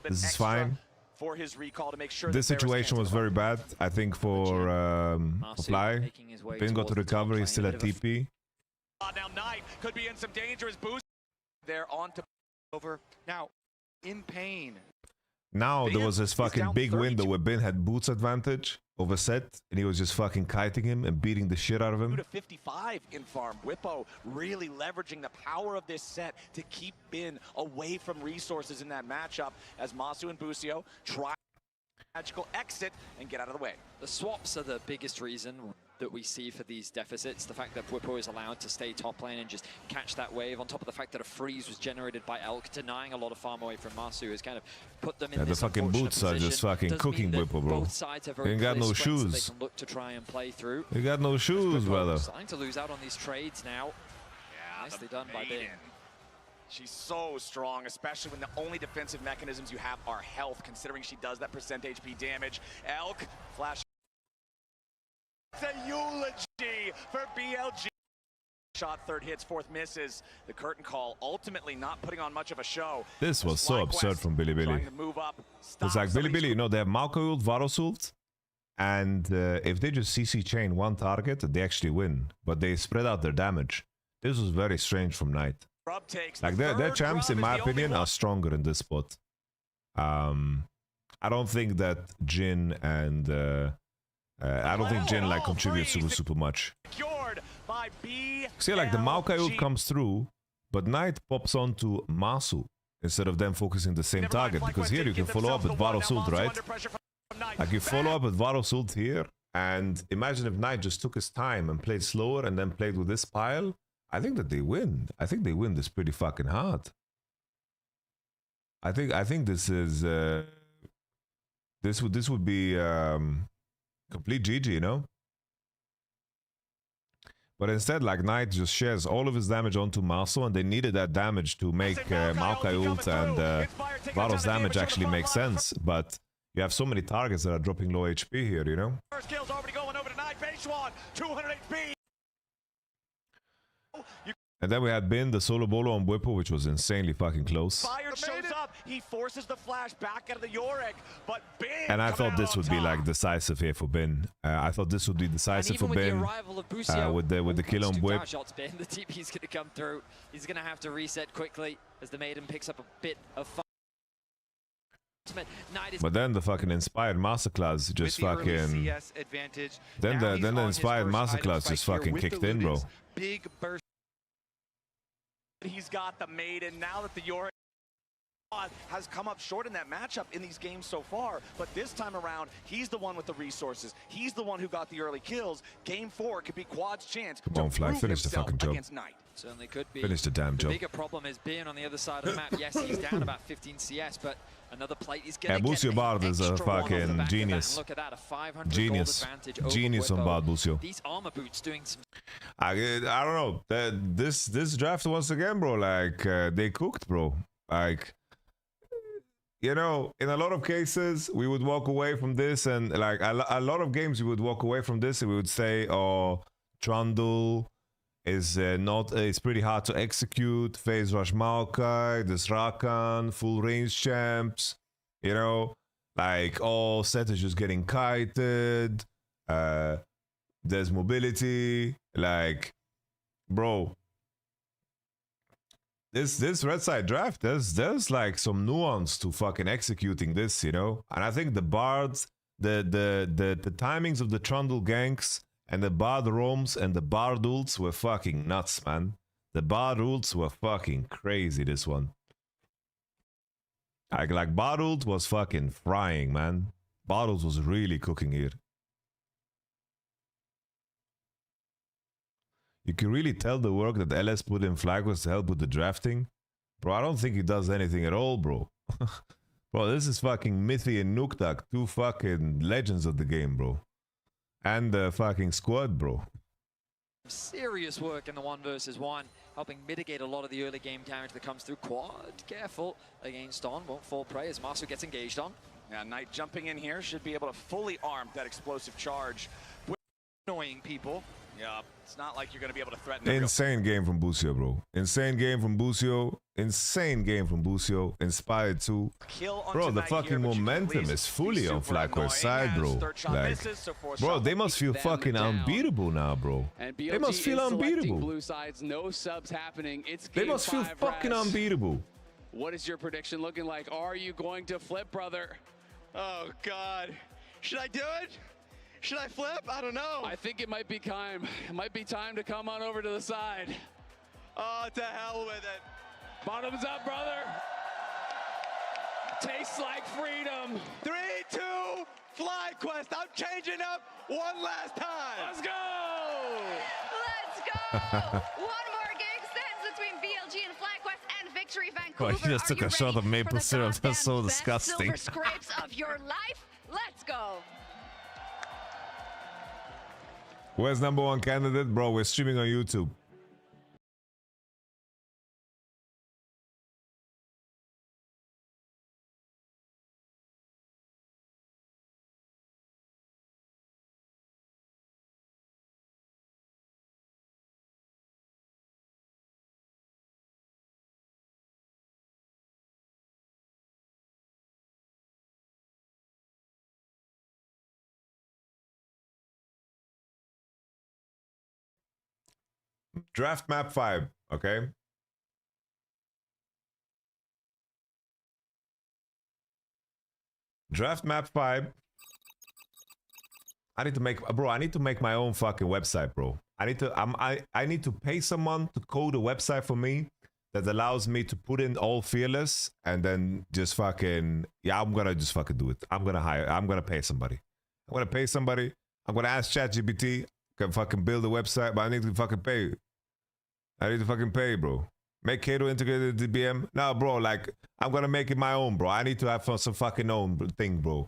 This is fine. For his recall to make sure this situation was very bad, I think, for Fly. Bin got to recover, he's still at TP. Now Knight could be in some dangerous boost. They're on to over. Now, in pain. Now there was this fucking big window where Bin had boots advantage over Set, and he was just fucking kiting him and beating the shit out of him. 2-55 in farm. Bwipo really leveraging the power of this set to keep Bin away from resources in that matchup as Masu and Busio try magical exit and get out of the way. The swaps are the biggest reason that we see for these deficits. The fact that Bwipo is allowed to stay top lane and just catch that wave, on top of the fact that a freeze was generated by Elk, denying a lot of farm away from Masu, has kind of put them in this the fucking boots are just fucking cooking Bwipo, bro. Both sides have very ain't got no shoes. they can look to try and play through. You got no shoes, brother. Starting to lose out on these trades now. Yeah, nicely done by Bin. She's so strong, especially when the only defensive mechanisms you have are health, considering she does that percent HP damage. Elk, flash. It's a eulogy for BLG. Shot, third hits, fourth misses. The curtain call ultimately not putting on much of a show. This was so absurd from Bilibili. It's like Bilibili, you know, they have Maokai ult, Varus ult, and if they just CC chain one target, they actually win. But they spread out their damage. This was very strange from Knight. Like their champs, in my opinion, are stronger in this spot. I don't think that Jhin and I don't think Jhin like contributes super much. See, like the Maokai ult comes through, but Knight pops onto Masu instead of them focusing the same target, because here you can follow up with Varus ult, right? Like you follow up with Varus ult here, and imagine if Knight just took his time and played slower and then played with this pile. I think that they win. I think they win this pretty fucking hard. I think this is this would be complete GG, you know. But instead, like Knight just shares all of his damage onto Masu, and they needed that damage to make Maokai ult and Varus damage actually make sense. But you have so many targets that are dropping low HP here, you know. First kill's already going over to Knight. Beishwan, 200 HP. And then we had Bin, the solo bolo on Bwipo, which was insanely fucking close. Fire shows up. He forces the flash back out of the Yorick, but Bin. And I thought this would be like decisive here for Bin. I thought this would be decisive for Bin. With the kill on Bwip. The TP's going to come through. He's going to have to reset quickly as the Maiden picks up a bit of fun. But then the fucking inspired masterclass just fucking. Then the inspired masterclass just fucking kicked in, bro. Big burst. He's got the Maiden now that the Yorick has come up short in that matchup in these games so far, but this time around he's the one with the resources. He's the one who got the early kills. Game 4 could be Quad's chance. Come on, Flag, finish the fucking job. Certainly could be. Finish the damn job. The bigger problem is being on the other side of the map. Yes, he's down about 15 CS, but another plate is getting. Yeah, Busio Bard is a fucking genius. Look at that, a 500 genius. Genius on Bard Busio. These armor boots doing some. I don't know. This draft once again, bro. Like they cooked, bro. Like, you know, in a lot of cases we would walk away from this, and like a lot of games we would walk away from this and we would say, oh, Trundle is it's pretty hard to execute. Phase Rush Maokai, this Rakan, full range champs, you know, like all set is just getting kited. There's mobility, like, bro. This red side draft, there's like some nuance to fucking executing this, you know. And I think the bards, the timings of the Trundle ganks and the Bard roams and the Bard ults were fucking nuts, man. The Bard ults were fucking crazy, this one. Like Bard ult was fucking frying, man. Bard ult was really cooking here. You can really tell the work that LS put in Flag was to help with the drafting. Bro, I don't think he does anything at all, bro. Bro, this is fucking Mithy and Nuktak, two fucking legends of the game, bro. And the fucking squad, bro. Serious work in the 1 versus 1, helping mitigate a lot of the early game damage that comes through. Quad, careful against On, won't fall prey as Masu gets engaged on. Yeah, Knight jumping in here should be able to fully arm that explosive charge. Annoying people. Yeah, it's not like you're going to be able to threaten. Insane game from Busio, bro. Insane game from Busio. Insane game from Busio. Inspired too. Bro, the fucking momentum is fully on FlyQuest's side, bro. Like, bro, they must feel fucking unbeatable now, bro. They must feel unbeatable. Blue sides, no subs happening. It's they must feel fucking unbeatable. What is your prediction looking like? Are you going to flip, brother? Oh, God. Should I do it? Should I flip? I don't know. I think it might be time. It might be time to come on over to the side. Oh, to hell with it. Bottoms up, brother. Tastes like freedom. 3, 2, FlyQuest. I'm changing up one last time. Let's go. Let's go. One more game stands between BLG and FlyQuest and Victory Vancouver. Oh, he just took a shot of maple syrup. That's so disgusting. Silver scrapes of your life. Let's go. Where's number one candidate? Bro, we're streaming on YouTube. Draft map 5, okay? Draft map 5. I need to make, bro, I need to make my own fucking website, bro. I need to pay someone to code a website for me that allows me to put in all fearless and then just fucking, yeah, I'm gonna just fucking do it. I'm gonna pay somebody. I'm gonna pay somebody. I'm gonna ask ChatGPT, can fucking build a website, but I need to fucking pay. I need to fucking pay, bro. Make Kato integrated DBM. No, bro, like, I'm gonna make it my own, bro. I need to have some fucking own thing, bro.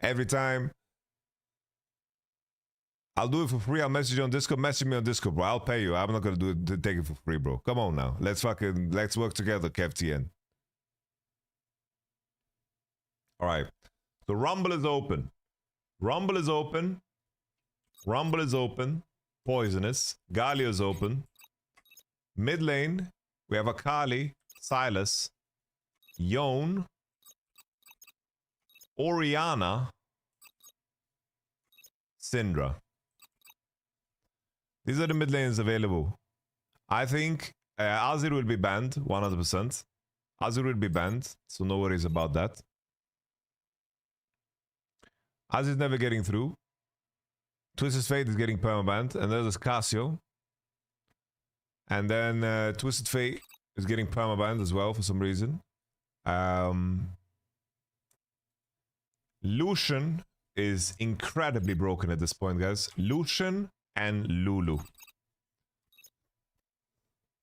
Every time. I'll do it for free. I'll message you on Discord. Message me on Discord, bro. I'll pay you. I'm not gonna do it, take it for free, bro. Come on now. Let's work together, KevTN. Alright. So Rumble is open. Rumble is open. Rumble is open. Poisonous. Galio is open. Mid lane, we have Akali, Silas, Yone, Orianna, Syndra. These are the mid lanes available. I think Azir will be banned, 100%. Azir will be banned, so no worries about that. Azir's never getting through. Twisted Fate is getting permabanned, and there's Cassio. And then Twisted Fate is getting permabanned as well for some reason. Lucian is incredibly broken at this point, guys. Lucian and Lulu.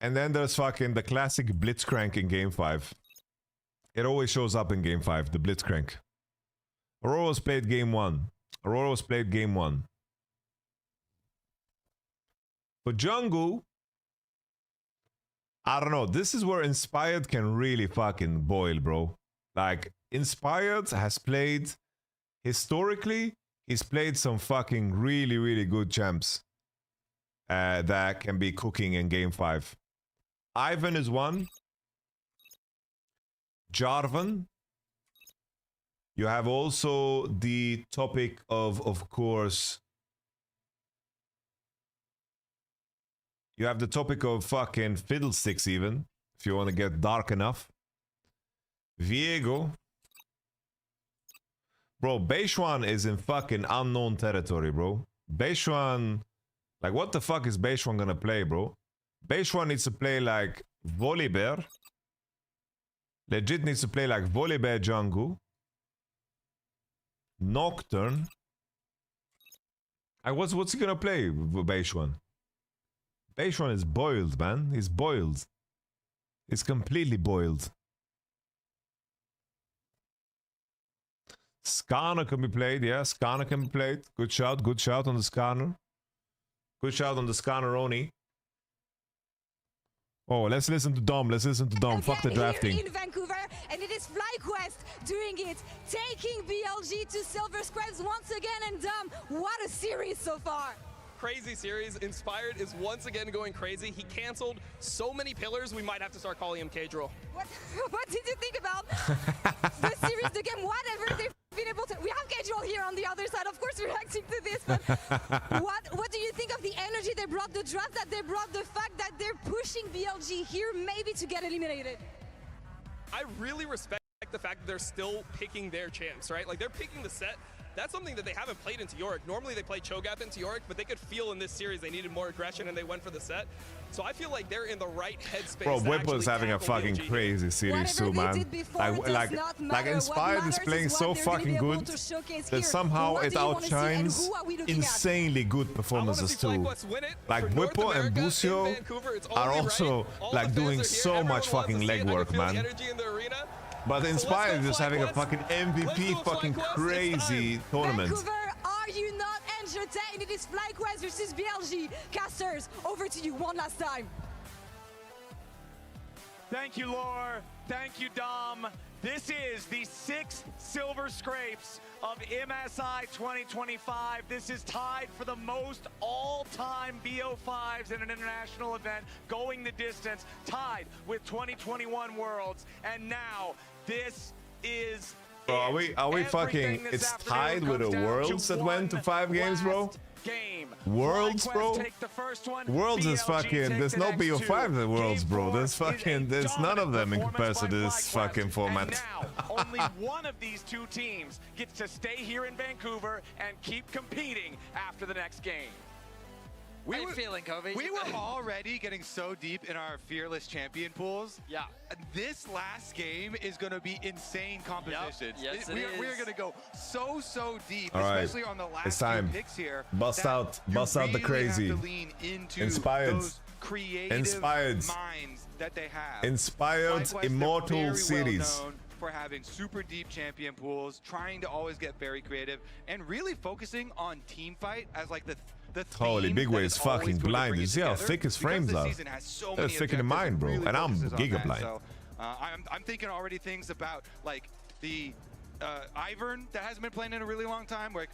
And then there's fucking the classic Blitzcrank in Game 5. It always shows up in Game 5, the Blitzcrank. Aurora was played Game 1. Aurora was played Game 1. For jungle, I don't know. This is where Inspired can really fucking boil, bro. Like, Inspired has played, historically, he's played some fucking really, really good champs that can be cooking in Game 5. Ivan is one. Jarvan. You have also the topic of course, you have the topic of fucking Fiddlesticks even, if you want to get dark enough. Viego. Bro, Beishuan is in fucking unknown territory, bro. Beishuan, like what the fuck is Beishuan gonna play, bro? Beishuan needs to play like Volibear. Legit needs to play like Volibear jungle. Nocturne. Like what's he gonna play with Beishuan? Beishuan is boiled, man. He's boiled. He's completely boiled. Skarner can be played, yeah. Skarner can be played. Good shout on the Skarner. Good shout on the Skarner-oni. Oh, let's listen to Dom. Let's listen to Dom. Fuck the drafting. Here in Vancouver, and it is FlyQuest doing it, taking BLG to Silver Scrapes once again. And Dom, what a series so far. Crazy series. Inspired is once again going crazy. He canceled so many pillars, we might have to start calling him K-Drill. What did you think about the series, the game, whatever they've been able to... We have K-Drill here on the other side, of course, reacting to this, but what do you think of the energy they brought, the draft that they brought, the fact that they're pushing BLG here maybe to get eliminated? I really respect the fact that they're still picking their champs, right? Like, they're picking the set That's something that they haven't played into Yorick. Normally they play Cho'Gath into Yorick, but they could feel in this series they needed more aggression and they went for the set. So I feel like they're in the right headspace. Bro, Whipple's having a fucking crazy series too, man. Like Inspired is playing so fucking good that somehow it outshines insanely good performances too. Like Whipple and Busio are also like doing so much fucking legwork, man. But Inspired is just having a fucking MVP fucking crazy tournament. Vancouver, are you not entertained? It is FlyQuest versus BLG. Casters, over to you one last time. Thank you, Lore. Thank you, Dom. This is the 6th silver scrapes of MSI 2025. This is tied for the most all-time BO5s in an international event, going the distance, tied with 2021 Worlds. And now, this is Bro, are we fucking, it's tied with the Worlds that went to 5 games, bro? Worlds, bro? Worlds is fucking, there's no BO5 in the Worlds, bro. There's fucking, there's none of them in comparison to this fucking format. Now, only one of these two teams gets to stay here in Vancouver and keep competing after the next game. How you feeling, Kobe? We were already getting so deep in our Fearless Champion pools. Yeah. This last game is going to be insane competitions. Yep. Yes, we're going to go so deep, All especially right. on the last It's time. few picks here. Bust out the crazy. Inspired. Those creative Inspired. minds that they have. Inspired FlyQuest, Immortal they're very Series. well known for having super deep champion pools, trying to always get very creative, and really focusing on team fight as like the Holy, Big Way is fucking blind. You see how thick his frames are? They're thicker than mine, bro. And I'm giga blind. So, I'm thinking already things about like the Ivern that hasn't been playing in a really long time. Like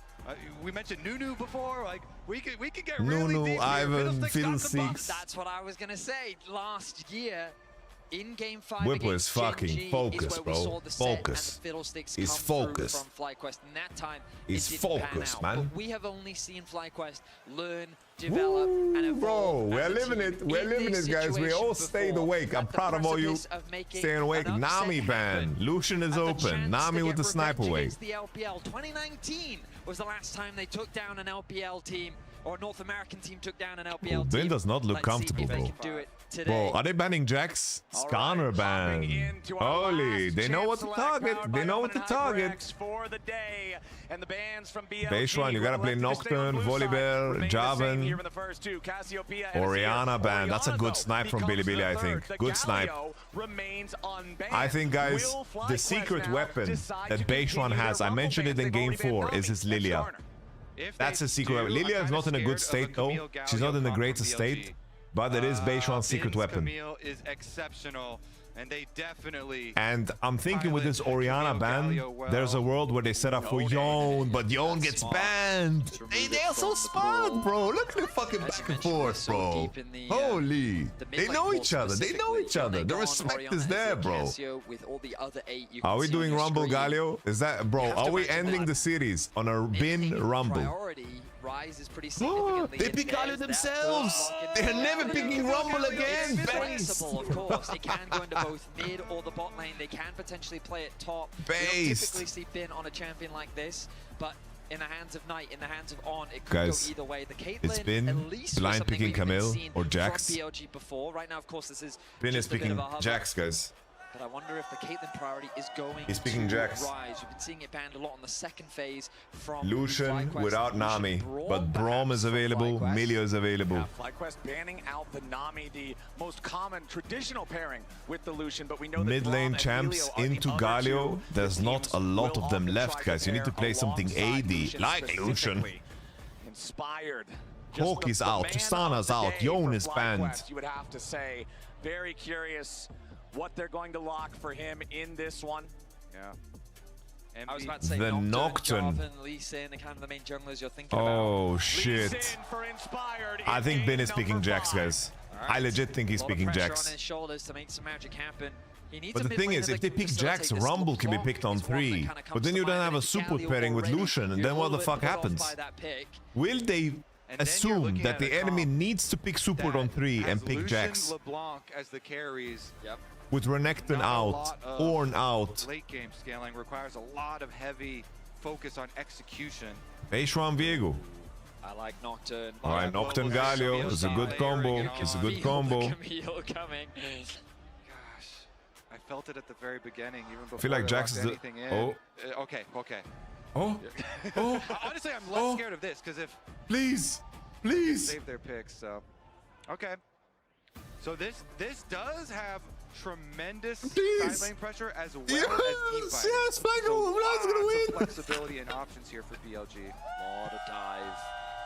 we mentioned Nunu before. Like we could get really Nunu, deep Ivern, here. Fiddlesticks. That's what I was gonna say. Last year, in Game 5 Whipple is fucking focused, bro. Focus. He's focused. From FlyQuest, and that time he's focused, man. But we have only seen FlyQuest learn, develop, and evolve. Bro, we're living it. We're living it, guys. We all stayed awake. I'm proud of all you staying awake. Nami ban. Lucian is open. Nami with the sniper wave. The LPL 2019 was the last time they took down an LPL team, or a North American team took down an LPL team. Ben does not look comfortable, bro. Bro, are they banning Jax? Scanner ban. Holy, they know what to target. They know what to target. Baseline, you gotta play Nocturne, Volibear, Jarvan, Orianna ban. That's a good snipe from Bilibili, I think. Good snipe. I think, guys, the secret weapon that Baseline has, I mentioned it in Game 4, is his Lilia. That's a secret weapon. Lilia is not in a good state, though. She's not in the greatest state. But it is Beishuan's secret weapon. Camille is exceptional, and they definitely. And I'm thinking with this Orianna ban, there's a world where they set up for Yone, but Yone gets banned. They are so smart, bro. Look at the fucking back and forth, bro. Holy. They know each other. They know each other. The respect is there, bro. Are we doing Rumble, Galio? Is that, bro, are we ending the series on a bin Rumble? Rise is pretty significantly. They pick Galio themselves. They're never picking Rumble again. Base. Of course, it can go into both mid or the bot lane. They can potentially play it top. Base. We don't typically see Finn on a champion like this, but in the hands of Knight, in the hands of On, it could Guys, go either way. The Caitlyn, it's been at least blind picking Camille or Jax. From BLG before. Right now, of course, this is Finn is picking Jax, guys. But I wonder if the Caitlyn priority is going He's picking to Jax. Rise. We've been seeing it banned a lot on the second phase from Lucian FlyQuest. without Nami, but Braum is available, Milio is available. Yeah, FlyQuest banning out the Nami, the most common traditional pairing with the Lucian, but we know that Mid lane champs into Galio, there's not a lot of them left, guys. You need to play something AD, like Lucian. Inspired. Hawk is out, Tristana's out, Yone is banned. You would have to say, very curious what they're going to lock for him in this one. Yeah. I was about to say the Nocturne. Jarvan, Lee Sin, the kind of the main junglers you're thinking about. Oh shit. I think Ben is picking Jax, guys. I legit think he's picking Jax. On his shoulders to make some magic happen. But the thing is, if they pick Jax, Rumble can be picked on 3. But then you don't have a support pairing with Lucian, and then what the fuck happens? Will they assume that the enemy needs to pick support on 3 and pick Jax? LeBlanc as the carries. Yep. With Renekton out, Ornn out. Late game scaling requires a lot of heavy focus on execution. H1 Viego. I like Nocturne. All right, Nocturne Galio is a good combo. It's a good combo. Coming. Gosh, I felt it at the very beginning, even before I feel like they Jax locked is the... anything in. Oh. Okay. Oh. Oh. Honestly, I'm less scared of this, because if... Please. Save their picks, so... Okay. So this does have tremendous side lane pressure as well as team fighting. Yes, Flacco, Vlad's gonna win. Flexibility and options here for BLG. Lot of dive.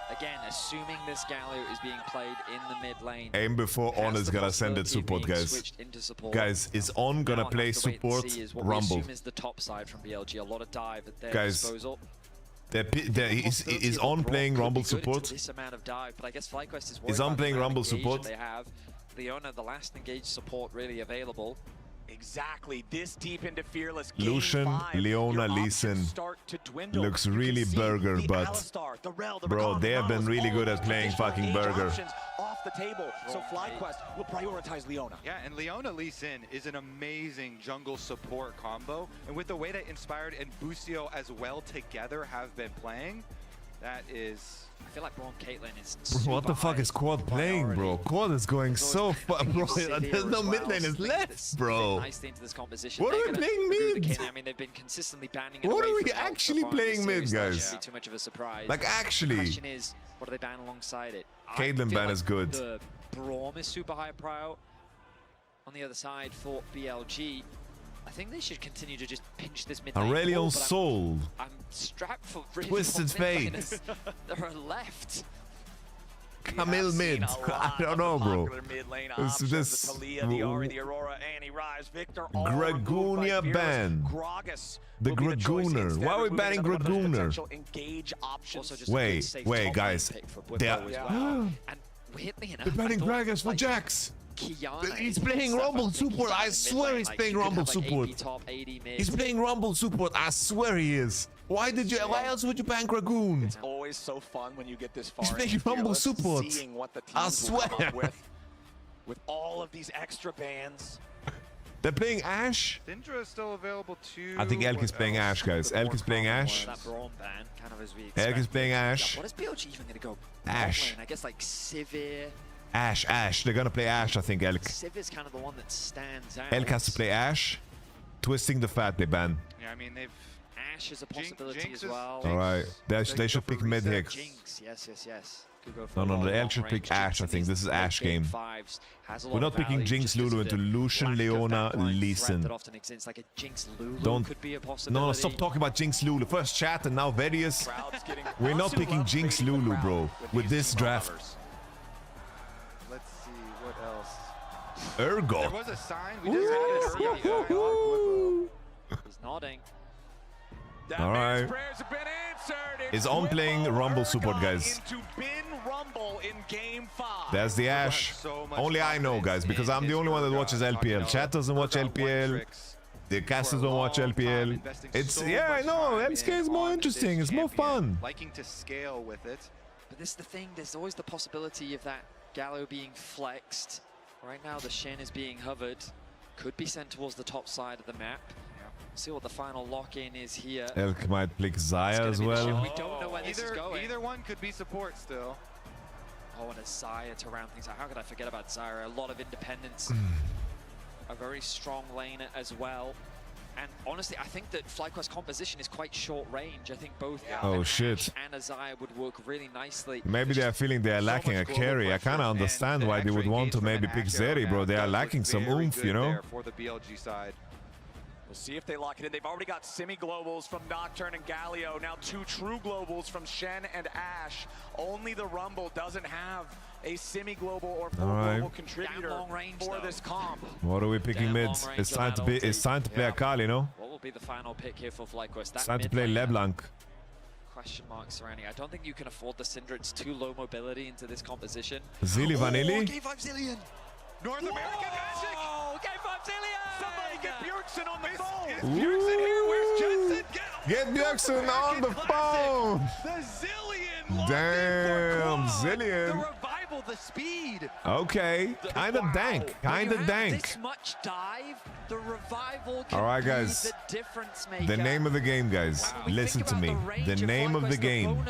Again, assuming this Galio is being played in the mid lane. Aim before On is gonna send it support, guys. Guys, is On gonna play support Rumble? What we assume is the top side from BLG. A lot of dive at their Guys, disposal. Is On playing Rumble support? This amount of dive, but I guess FlyQuest is Is On playing Rumble support? They have Leona, the last engaged support really available. Exactly, this deep into Fearless. Lucian, Leona, Lee Sin looks really burger, but bro, they have been really good at playing fucking burger. Off the table, so FlyQuest will prioritize Leona. Yeah, and Leona Lee Sin is an amazing jungle support combo, and with the way that Inspired and Busio as well together have been playing, that is... I feel like Braum Caitlyn is What the fuck is Quad playing, bro? Quad is going so far, bro. There's no mid lane is left, bro. Nicely into this composition. What are we playing mid? I mean, they've been consistently banning it. What are we actually playing mid, guys? Too much of a surprise. Like actually. The question is, what do they ban alongside it? Caitlyn ban is good. The Braum is super high prio. On the other side for BLG, I think they should continue to just pinch this mid lane. Aurelion Soul. I'm strapped for really Twisted Fate. There are left. Camille mid. I don't know, bro. It's this Dragunia ban. The Dragooner. Why are we banning Dragooner? Wait, guys. They're banning Gragas for Jax. He's playing Rumble support. I swear he's playing Rumble support. He's playing Rumble support. I swear he is. Why else would you ban Dragoon? It's always so fun when you get this far. He's playing Rumble support. Seeing what the teams I swear. will come up with all of these extra bans. They're playing Ashe. Syndra is still available too. I think Elk is playing Ashe, guys. Elk is playing Ashe. Elk is playing Ashe. What is BLG even gonna go? Ashe. I guess like Sivir. Ashe. They're gonna play Ashe, I think, Elk. Sivir's kind of the one that stands out. Elk has to play Ashe. Twisting the Fat, they ban. Yeah, I mean, they've... Ashe is a possibility as well. Alright, they should pick mid Hicks. Jinx, yes. No, the Elk should pick Ashe, I think. This is Ashe game. We're not picking Jinx Lulu into Lucian, Leona, Lee Sin. Don't... No, stop talking about Jinx Lulu. First chat and now Various. We're not picking Jinx Lulu, bro, with this draft. Let's see, what else? Ergot. There was a sign. We just had it. He's nodding. Alright. Is On playing Rumble support, guys? There's the Ashe. Only I know, guys, because I'm the only one that watches LPL. Chat doesn't watch LPL. The casters don't watch LPL. It's... Yeah, I know. LSK is more interesting. It's more fun. Liking to scale with it. But this is the thing. There's always the possibility of that Gallo being flexed. Right now, the Shen is being hovered. Could be sent towards the top side of the map. See what the final lock-in is here. Elk might pick Zaya as well. We don't know where this is going. Either one could be support still. Oh, and a Zaya to round things out. How could I forget about Zaya? A lot of independence. A very strong laner as well. And honestly, I think that FlyQuest composition is quite short range. I think both shit. and a Zaya would work really nicely. Maybe they are feeling they are lacking a carry. I kind of understand why they would want to maybe pick Zeri, bro. They are lacking some oomph, you know? For the BLG side. We'll see if they lock it in. They've already got semi-globals from Nocturne and Galio. Now 2 true globals from Shen and Ashe. Only the Rumble doesn't have a semi-global or full global contributor for this comp. What are we picking mid? It's time to play Akali, no? What will be the final pick here for FlyQuest? It's time to play LeBlanc. Question mark surrounding. I don't think you can afford the Syndra. It's too low mobility into this composition. Zilli Vanilli? Game 5 Zillion! North American Magic! Game 5 Zillion! Somebody get Bjergsen on the phone! Is Bjergsen here? Where's Jensen? Get Bjergsen on the phone! The Zillion! Damn, Zillion! The revival the speed. Okay, kind of dank, kind of dank. This much dive, the revival can All right, guys. be the difference maker. The name of the game, guys. Listen to me. The name of the game.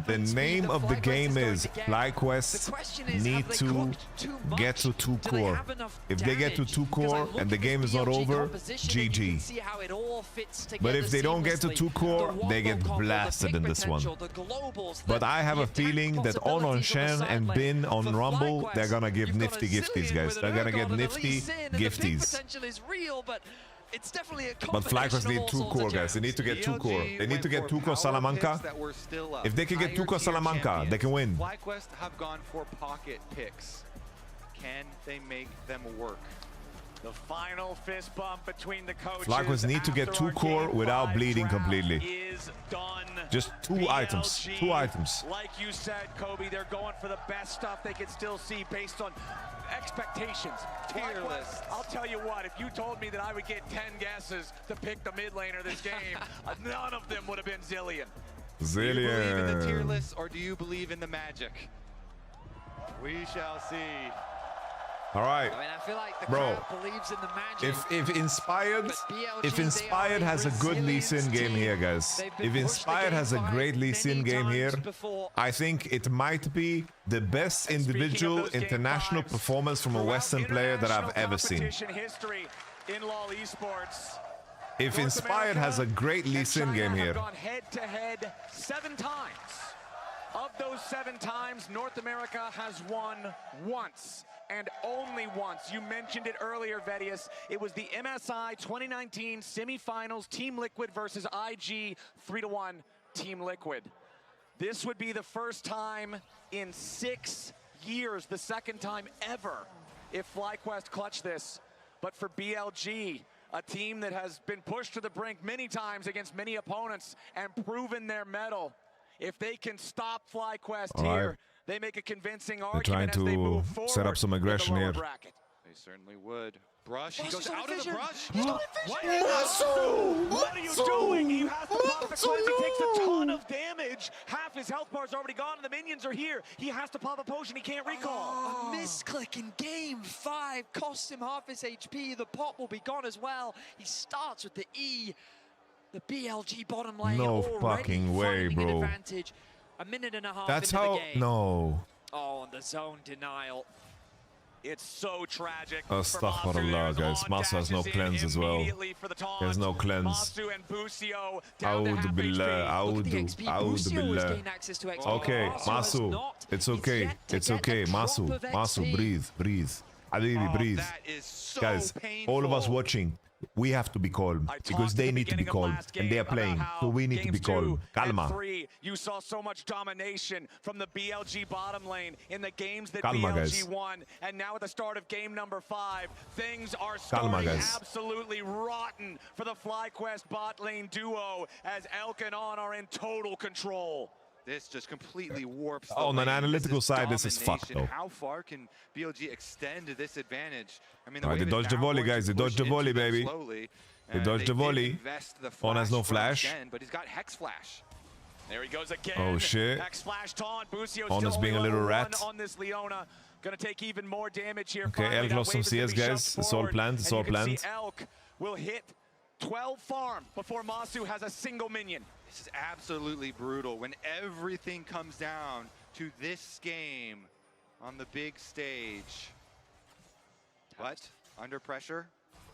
The name of the game is FlyQuest need to get to 2 core. If they get to 2 core and the game is not over, GG. But if they don't get to 2 core, they get blasted in this one. But I have a feeling that on Shen and Bin on Rumble, they're gonna give nifty gifties, guys. They're gonna get nifty gifties. It's definitely a But FlyQuest need 2 core, guys. They need to get 2 core. They need to get 2 core Salamanca. If they can get 2 core Salamanca, they can win. FlyQuest have gone for pocket picks. Can they make them work? The final fist bump between the coaches. FlyQuest need to get 2 core without bleeding completely. Is done. Just 2 items. 2 items. Like you said, Kobe, they're going for the best stuff they can still see based on expectations. Tier list. I'll tell you what, if you told me that I would get 10 guesses to pick the mid laner this game, none of them would have been Zillion. Do you believe in the tier list or do you believe in the magic? We shall see. All right, I mean, I feel like the bro. crowd believes in the magic. If Inspired has a good Lee Sin game here, guys. If Inspired has a great Lee Sin game here, I think it might be the best individual international performance from a Western player that I've ever seen. In LoL Esports. If Inspired has a great Lee Sin game here. Gone head-to-head 7 times. Of those 7 times, North America has won once. And only once. You mentioned it earlier, Vedius. It was the MSI 2019 semifinals, Team Liquid versus IG 3-1 Team Liquid. This would be the first time in 6 years, the second time ever, if FlyQuest clutch this. But for BLG, a team that has been pushed to the brink many times against many opponents and proven their mettle, if they can stop FlyQuest here, they make a convincing argument as they move forward. Set up some aggression here. They certainly would. Brush, he goes out of the brush. What are you doing? He has to pop the cleanse. He takes a ton of damage. Half his health bar is already gone and the minions are here. He has to pop a potion. He can't recall. A misclick in game 5 costs him half his HP. The pop will be gone as well. He starts with the E. The BLG bottom lane. No fucking way, bro. Advantage. A minute and a half That's into how. the game. No. Oh, and the zone denial. It's so tragic. Astaghfirullah, guys. Masu has no cleanse as well. There's no cleanse. Audu billah, audu billah. Okay, Masu, it's okay. It's okay. Masu, breathe. Habibi, breathe. Guys, all of us watching, we have to be calm because they need to be calm and they are playing, so we need to be calm. Calma. You saw so much domination from the BLG bottom lane in the games that Calma, BLG guys. won, and now at the start of game number 5, things are starting absolutely rotten for the FlyQuest bot lane duo as Elk and On are in total control. This just completely warps the On an lane. analytical side, this is fucked, though. How far can BLG extend this advantage? I mean, Alright, they dodged the volley, guys. They dodged the volley, baby. They dodged the volley. On has no flash. But he's got Hex Flash. There he goes again. Oh shit. Hex flash taunt. Busio's On is still being a little only rat. on this Leona. Gonna take even more damage here. Okay, Elk lost some CS, guys. It's all planned. It's all planned. Elk will hit 12 farm before Masu has a single minion. This is absolutely brutal when everything comes down to this game on the big stage. But under pressure,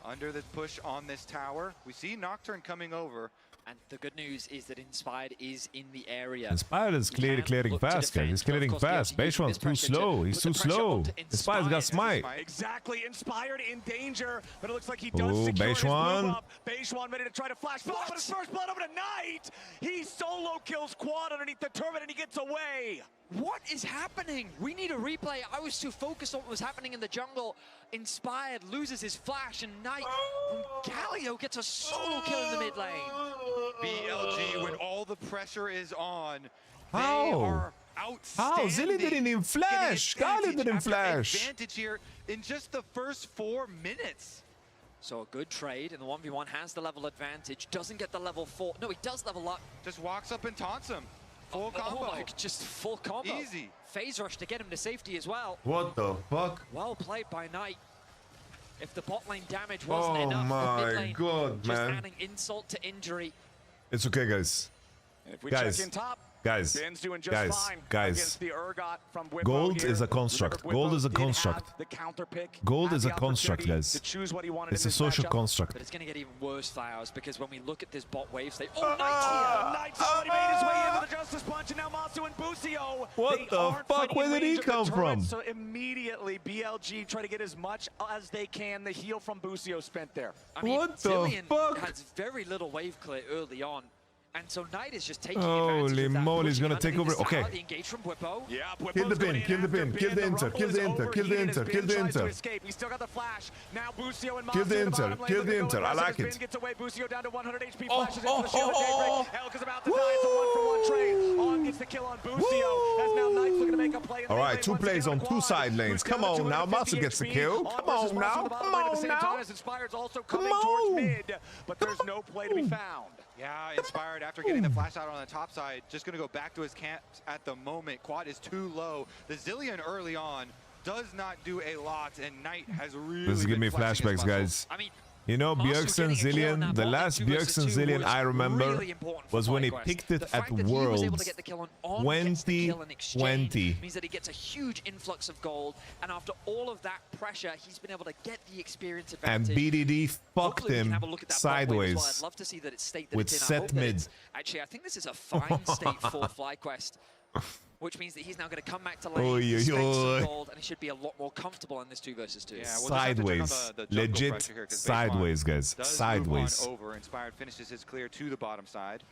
under the push on this tower, we see Nocturne coming over. And the good news is that Inspired is in the area. Inspired is clearing fast, guys. He's clearing fast. Beishwan's too slow. He's too slow. Inspired's got smite. Exactly. Inspired in danger, but it looks like he does secure his Beishwan. move up. Beishwan ready to try to flash. But his first blood over tonight. He solo kills Quad underneath the turret and he gets away. What is happening? We need a replay. I was too focused on what was happening in the jungle. Inspired loses his flash and Knight from Galio gets a solo kill in the mid lane. BLG, when all the pressure is on, How? they are outstanding. How? Zilly didn't even flash. Galio didn't flash. Advantage here in just the first 4 minutes. So a good trade, and the 1v1 has the level advantage, doesn't get the level 4. No, he does level up. Just walks up and taunts him. Full combo. Like just full combo. Easy. Phase rush to get him to safety as well. What the fuck? Well played by Knight. If the bot lane damage wasn't Oh enough, the mid my lane god, just man. adding insult to injury. It's okay, guys. And if we Guys, check in top, guys, Ben's doing just guys, fine guys. against the Urgot from Whippo Gold here. is a construct. Remember, Gold Whippo is a did have construct. the counter pick, Gold had is a the construct, opportunity guys. to choose what he wanted It's in a this social matchup. construct. But it's going to get even worse, Flowers, because when we look at this bot waves, they... Oh, Knight's already made his way into the Justice Punch, and now Masu and Busio. What they the aren't fuck? fighting Where in did he range of the come turret, from? So immediately, BLG try to get as much as they can. The heal from Busio spent there. I mean, What the Zillion fuck? has very little wave clear early on. And so Knight is just taking Holy advantage of that, moly, he's pushing gonna take underneath over. the tower, Okay. the engage from Whippo. Yeah, Kill the pin, kill the pin, kill the enter, kill the enter, kill the enter, kill the enter. He's still got the flash. Now Busio and Kill the Masu in enter, bottom lane, kill the looking to enter. go I aggressive like as it. Ben gets away. Busio down to 100 HP, Oh, flashes into the shield of Daybreak. Elk is about to die. It's a 1-for-1 trade. On gets the kill on Busio. As now Knight's looking to make a play. All right, two plays on two side lanes. Come on now, Masu gets the kill. Come on now, come on now. Inspired's also coming Come towards on. mid, but there's no play to be found. Yeah, Inspired after getting the flash out on the top side, just going to go back to his camps at the moment. Quad is too low. The Zillion early on does not do a lot, and Knight has really This is giving me been flexing his flashbacks, muscles. guys. I mean, You know, Bjergsen Zillion, the last Bjergsen Zillion I remember was when he picked it at Worlds 2020. Means that he gets a huge influx of gold, and after all of that pressure, he's been able to get the experience And advantage. BDD fucked Hopefully we can him have a look at that bot wave as well. sideways I'd love to see that it's state that with it's in. I set hope that mid. it's- Actually, I think this is a fine state for FlyQuest, which means that he's now going to come back to lane, Oy, oy, spend some oy. gold, and he should be a lot more comfortable in this 2 versus 2. Yeah, we'll just have to turn on Sideways. the jungle Legit pressure here, 'cause sideways, Baseline guys. does Sideways. move on over. Inspired finishes his clear to the bottom side.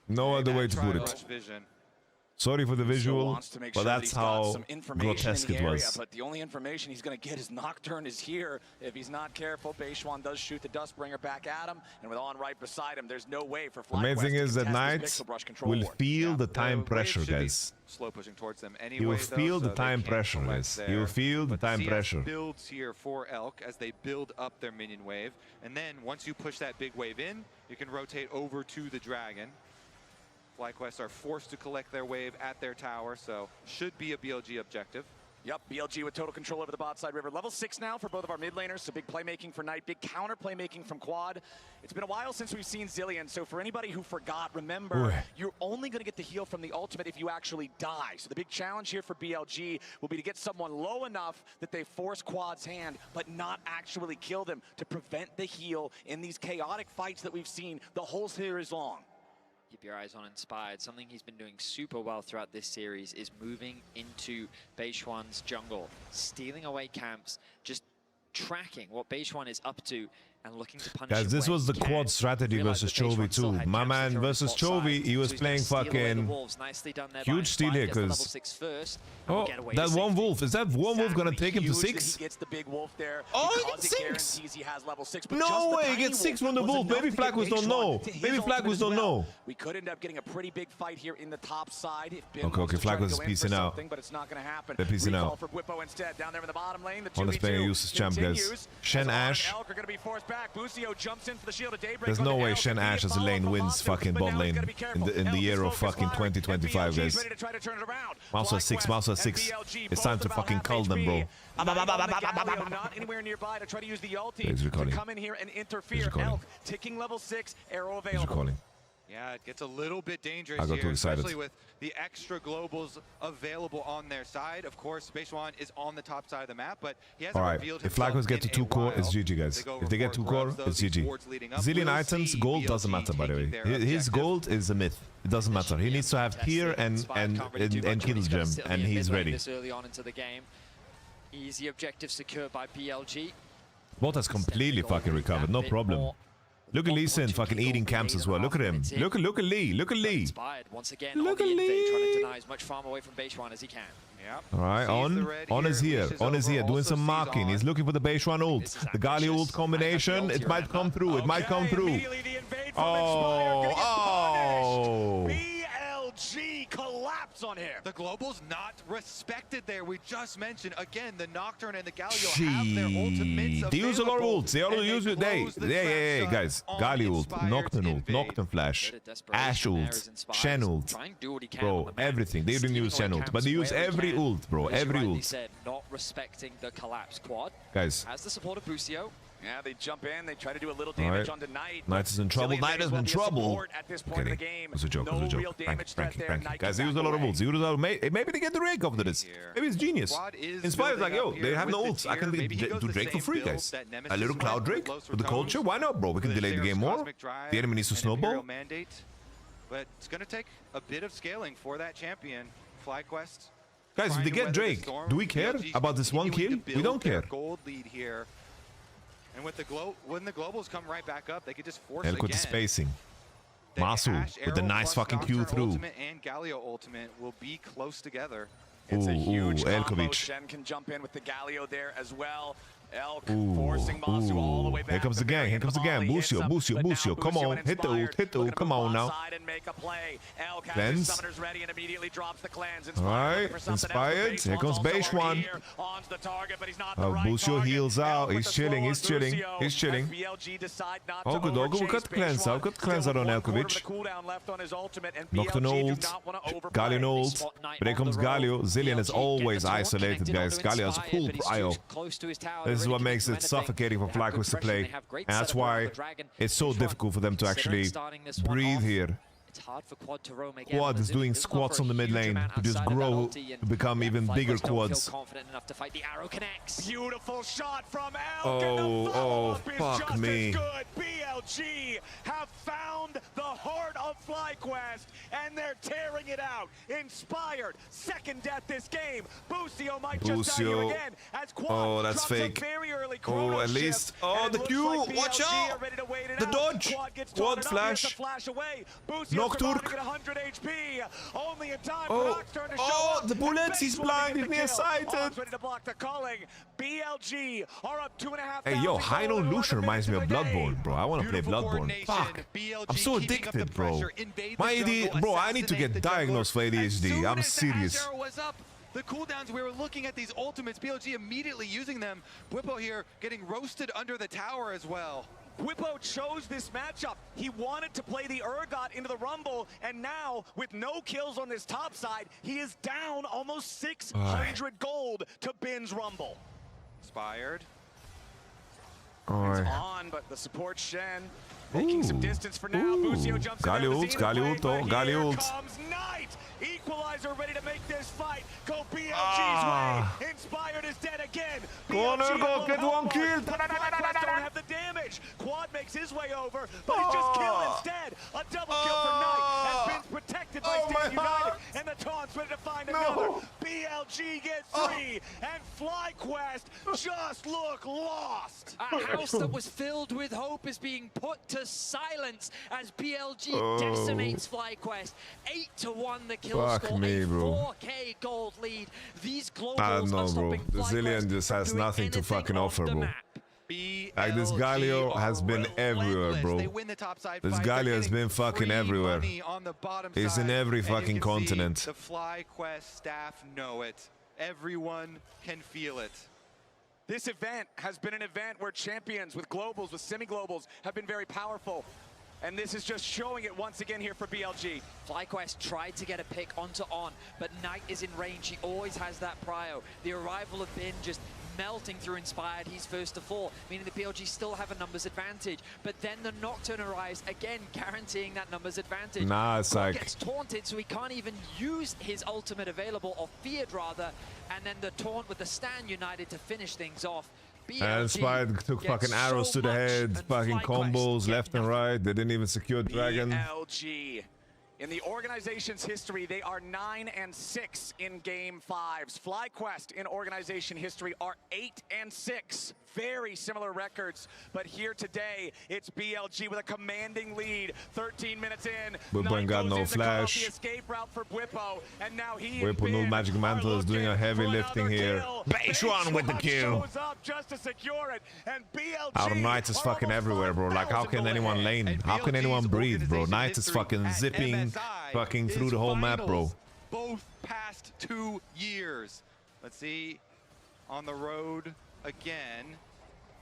No other way to put Tri-rush it. vision. Sorry for the visual, wants to make but sure that that's he's got how some information grotesque in the it area, was. But the only information he's going to get is Nocturne is here. If he's not careful, Beishwan does shoot the Dustbringer back at him, and with On right beside him, there's no way for The main FlyQuest thing to is that contest Knight this Pixel Brush control will ward. feel the The time wave pressure, should be guys. slow pushing towards them You anyway, will though, feel so the they time can't pressure, collect guys. there. You will feel the But time CS pressure. builds here for Elk as they build up their minion wave, and then once you push that big wave in, you can rotate over to the Dragon. FlyQuest are forced to collect their wave at their tower, so should be a BLG objective. Yep, BLG with total control over the bot side river. Level 6 now for both of our mid laners, so big playmaking for Knight, big counter playmaking from Quad. It's been a while since we've seen Zillion, so for anybody who forgot, remember, you're only going to get the heal from the ultimate if you actually die. So the big challenge here for BLG will be to get someone low enough that they force Quad's hand, but not actually kill them to prevent the heal in these chaotic fights that we've seen the whole series long. Keep your eyes on Inspired. Something he's been doing super well throughout this series is moving into Beishwan's jungle, stealing away camps, just tracking what Beishwan is up to and looking to punish Guys, him this where was the he can. quad strategy Realized versus that Beishwan Chovy still too. had My camps man secure on versus his bot Chovy, side, he was so he's playing gonna steal away the fucking wolves. Nicely done there huge by steal Inspired. here, Gets the level 'cause- 6 first, and Oh, will get away to that one safety. wolf. Is that one wolf gonna take him to Huge that 6? He gets the big wolf there. Oh, he because gets it 6. guarantees he has level 6. But No just the way, he tiny gets 6 from the was wolf. enough Maybe to get Flacos don't Beishwan know. to his Maybe ultimate Flacos as don't well. know. We could end up getting a pretty big fight here in the top side. If Ben Okay, wants okay, to try to Flacos is go in for peacing out. something, but it's not going to happen. They're peacing Recall out. for Whippo instead. Down there in the bottom lane, the Honest playing 2v2 useless champ, guys. continues. Shen As On and Ash. Elk are going to be forced back. Busio jumps in for the shield of Daybreak. There's on no the way Elk. Shen Ash as a lane wins fucking bot lane in the year of fucking 2025, guys. Mouse 6, Mouse 6. It's time to fucking cull them, bro. Not anywhere nearby to try to use the ulti He's to recording. come in here and interfere. He's recording. Elk ticking level 6, arrow He's available. recalling. Yeah, it gets a little bit dangerous I got too here, excited. especially with the extra globals available on their side. Of course, Beishwan is on the top side of the map, but he hasn't Alright, revealed if himself Flacos get to in 2 a core, while. it's GG, guys. go If they get over 2 for core, grubs, though, it's these GG. wards leading up. Zillion We'll items, see gold doesn't BLG matter, by the way. taking their His objective. gold is a myth. It doesn't matter. He needs to have here and kills gem, and he's ready. This early on into the game. Easy objective secured by BLG. Bot has completely fucking recovered, no problem. Look at Lee Sin fucking eating camps as well. Look at him. Look at Lee. Look at Lee. Inspired once again Look on at the invade, trying to Lee. deny as much farm away from Beishwan as he can. Yep. Alright, on is here. On is here, doing some marking. He's looking for the Beishwan ult. The Gali ult combination, it might come through. It might come through. Oh, oh. BLG collapse on on him. The Global's not respected there. We just mentioned, again, the Nocturne and the Galio have their ultimates They use a lot of ults. They already use it. Yeah, guys. Galio ult, Nocturne ult, Nocturne flash, Ashe ult, Shen ult. Bro, everything. They didn't use Shen ult, but they use every ult, bro. Every ult. Said, not respecting the collapse quad. Guys. As the support of Busio. Yeah, they jump in, they try to do a little damage onto Knight. Knight is in trouble. Knight is in trouble. At this point in the game. It was a joke. It was a joke. Frankie. Guys, they used a lot of ults. Maybe they get the Drake after this. Maybe it's genius. Inspired's like, yo, they have no ults. I can do Drake for free, guys. A little Cloud Drake with the culture. Why not, bro? We can delay the game more. The enemy needs to snowball. But it's going to take a bit of scaling for that champion. FlyQuest. Guys, if they get Drake, do we care about this one kill? We don't care. Gold lead here. And with when the globals come right back up, they could just force again. With the spacing. Masu with the nice fucking Q through. Ultimate and Galio ultimate will be close together. It's a huge combo. Elkovic. Shen can jump in with the Galio there as well. Elk forcing Masu all the way back. Here comes the gang. Here comes the gang. Busio. Come on. Hit the ult. Come on now. Cleanse. Alright. Inspired. Here comes Beige one. Busio heals out. He's chilling. Oh, good. We got the cleanse out. On Elkovic. Nocturne ult. Galio ult. But here comes Galio. Zillion is always isolated, guys. Galio has full prio. This is what makes it suffocating for FlyQuest to play. And that's why it's so difficult for them to actually breathe here. It's hard for Quad to roam again. Quad is doing squats on the mid lane to just grow to become even bigger quads. Confident enough to fight. The arrow connects. Beautiful shot from Elk. Oh, fuck me. BLG have found the heart of FlyQuest and they're tearing it out. Inspired, second death this game. Busio might just tell you again as Quad that's fake. Very early at least. The Q. Like watch out. The dodge. Quad flash. Nocturne. Only in time for Nocturne to show up. The bullets. He's blind. He's nearsighted. Ready to block the culling. BLG are up 2,500. Hey, yo, Hino Lucian reminds me of Bloodborne, bro. I want to play Bloodborne. Fuck. I'm so addicted, bro. My ADHD, bro, I need to get diagnosed for ADHD. I'm serious. The cooldowns, we were looking at these ultimates. BLG immediately using them. Bwipo here getting roasted under the tower as well. Bwipo chose this matchup. He wanted to play the Urgot into the Rumble, and now, with no kills on this top side, he is down almost 600 gold to Bin's Rumble. Inspired. It's on, but the support Shen making some distance for now. Busio jumps in. Galio ult. Comes Knight. Equalizer ready to make this fight. Go BLG's way. Inspired is dead again. Corner, go get one kill. Don't have the damage. Quad makes his way over, but he's just killed instead. A double kill for Knight. Has been protected by Stand United, and the Taunt's ready to find another. BLG gets 3, and FlyQuest just look lost. A house that was filled with hope is being put to silence as BLG decimates FlyQuest. 8-1 the kill score, me, bro. 4K gold lead. These globals I don't know, bro. The FlyQuest Zillion just has nothing to fucking offer, bro. Like, this Galio has been everywhere, bro. This Galio has been fucking everywhere. It's in every fucking continent. The FlyQuest staff know it. Everyone can feel it. This event has been an event where champions with globals, with semi-globals, have been very powerful. And this is just showing it once again here for BLG. FlyQuest tried to get a pick onto On, but Knight is in range. He always has that prio. The arrival of Bin just melting through Inspired. He's first to fall, meaning the BLG still have a numbers advantage. But then the Nocturne arrives, again guaranteeing that numbers advantage. Nah, it's like... gets taunted, so he can't even use his ultimate available, or feared rather. And then the taunt with the Stand United to finish things off. And Spide took fucking arrows to the head, fucking combos left and right. They didn't even secure Dragon. BLG. In the organization's history, they are 9-6 in Game 5s. FlyQuest in organization history are 8-6. Very similar records, but here today, it's BLG with a commanding lead. 13 minutes in. Bwipo ain't got no flash. The escape route for Bwipo, and now he Bwipo, no magic mantle, is doing a heavy lifting here. Base one with the kill. Our Knight is fucking everywhere, bro. Like, how can anyone lane? How can anyone breathe, bro? Knight is fucking zipping, fucking through the whole map, bro. both past 2 years. Let's see, on the road again.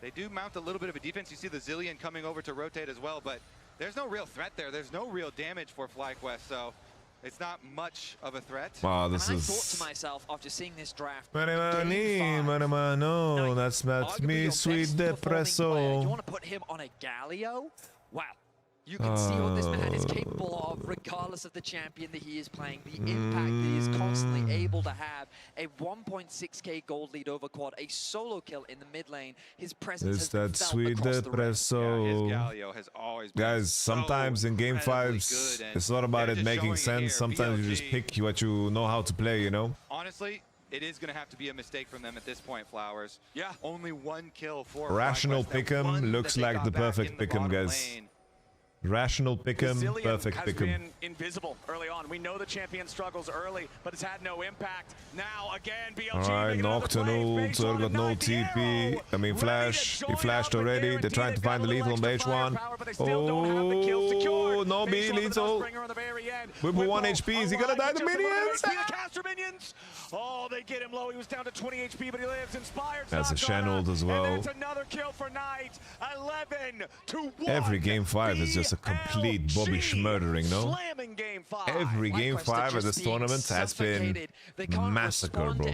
They do mount a little bit of a defense. You see the Zillion coming over to rotate as well, but there's no real threat there. There's no real damage for FlyQuest, so it's not much of a threat. Wow, this I is... thought to myself after seeing this draft, no, that's me, sweet depresso. You want to put him on a Galio? Wow. You can see what this man is capable of, regardless of the champion that he is playing, the impact that he is constantly able to have. A 1.6k gold lead over quad, a solo kill in the mid lane. His presence has been felt sweet across the ranks. depresso. His Galio has always been Guys, sometimes in game 5s, it's not about it making sense. Sometimes you just pick what you know how to play, you know? Honestly, it is going to have to be a mistake from them at this point, Flowers. Yeah. Only 1 kill for Rational FlyQuest. pick'em looks like the perfect pick'em, guys. Lane. Rational pick'em, perfect has pick'em. been invisible early on. We know the champion struggles early, but it's had no impact. Now again, BLG. Alright, Nocturnal, Tur got no TP. I mean, Flash. He flashed already. They're trying to find the lethal on the H1. Oh, no B lethal. With 1 HP. Is he gonna die to minions? Oh, they get him low. He was down to 20 HP, but he lives. Inspired. That's a Shannold as well. And that's another kill for Knight. 11-1. Every game 5 is just a complete Bobby Schmurdering, no? Every game 5 of this tournament has been massacre, bro.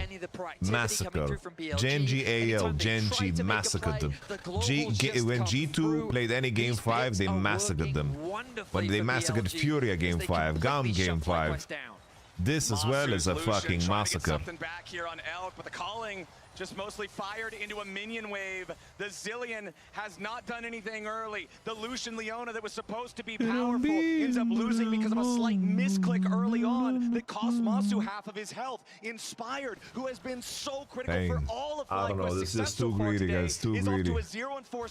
Massacre. Genji AL, Genji massacred them. When G2 played any game 5, they massacred them. When they massacred Furia game 5, GAM game 5. This as well is a fucking massacre. Something back here on Elk, but the calling just mostly fired into a minion wave. The Zillion has not done anything early. The Lucian Leona that was supposed to be powerful ends up losing because of a slight misclick early on that cost Masu half of his health. Inspired, who has been so critical for all of I don't know, FlyQuest's this is too greedy, guys, too greedy.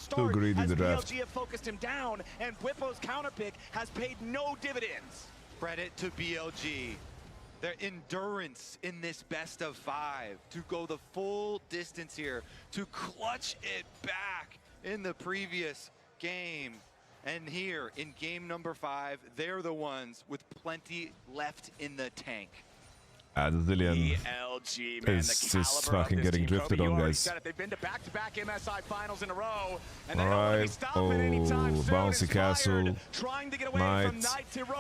Too greedy, the draft. BLG have focused him down, and Whippo's counterpick has paid no dividends. Credit to BLG. Their endurance in this best of 5 to go the full distance here, to clutch it back in the previous game. And here in game number 5, they're the ones with plenty left in the tank. The Zillion BLG, man, is just fucking getting drifted on, guys. They've been to back-to-back MSI finals in a row. And Alright, bouncy castle, Knight,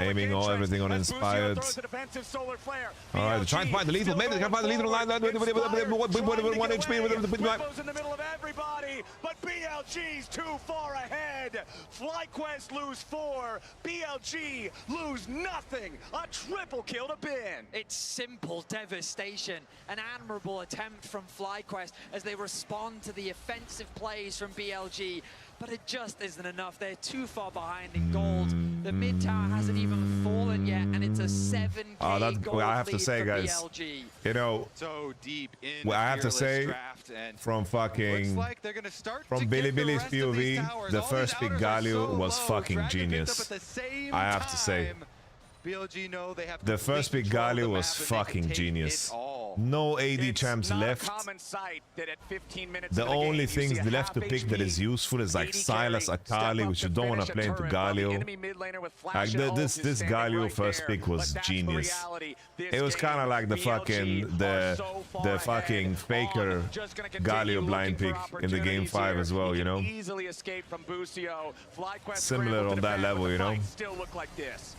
aiming everything on Inspired. Alright, they're trying to find the lethal, maybe they can find the lethal line, 1 HP with Whippo's in the middle of everybody, but BLG's too far ahead. FlyQuest lose 4, BLG lose nothing. A triple kill to Bin. It's simple devastation. An admirable attempt from FlyQuest as they respond to the offensive plays from BLG, but it just isn't enough. They're too far behind in gold. The mid tower hasn't even fallen yet, and it's a 7k gold I have to say, guys, BLG. you know, so deep in what I have to say, from fucking, from Billy's POV, the first pick Galio was fucking genius. I have to say. BLG know they have the first pick Galio was fucking genius. No AD champs left. The only things left to pick that is useful is like Sylas, Akali, which you don't want to play into Galio. Like this Galio first pick was genius. It was kind of like the fucking the fucking faker Galio blind pick in the game 5 as well, you know. Similar on that level, you know.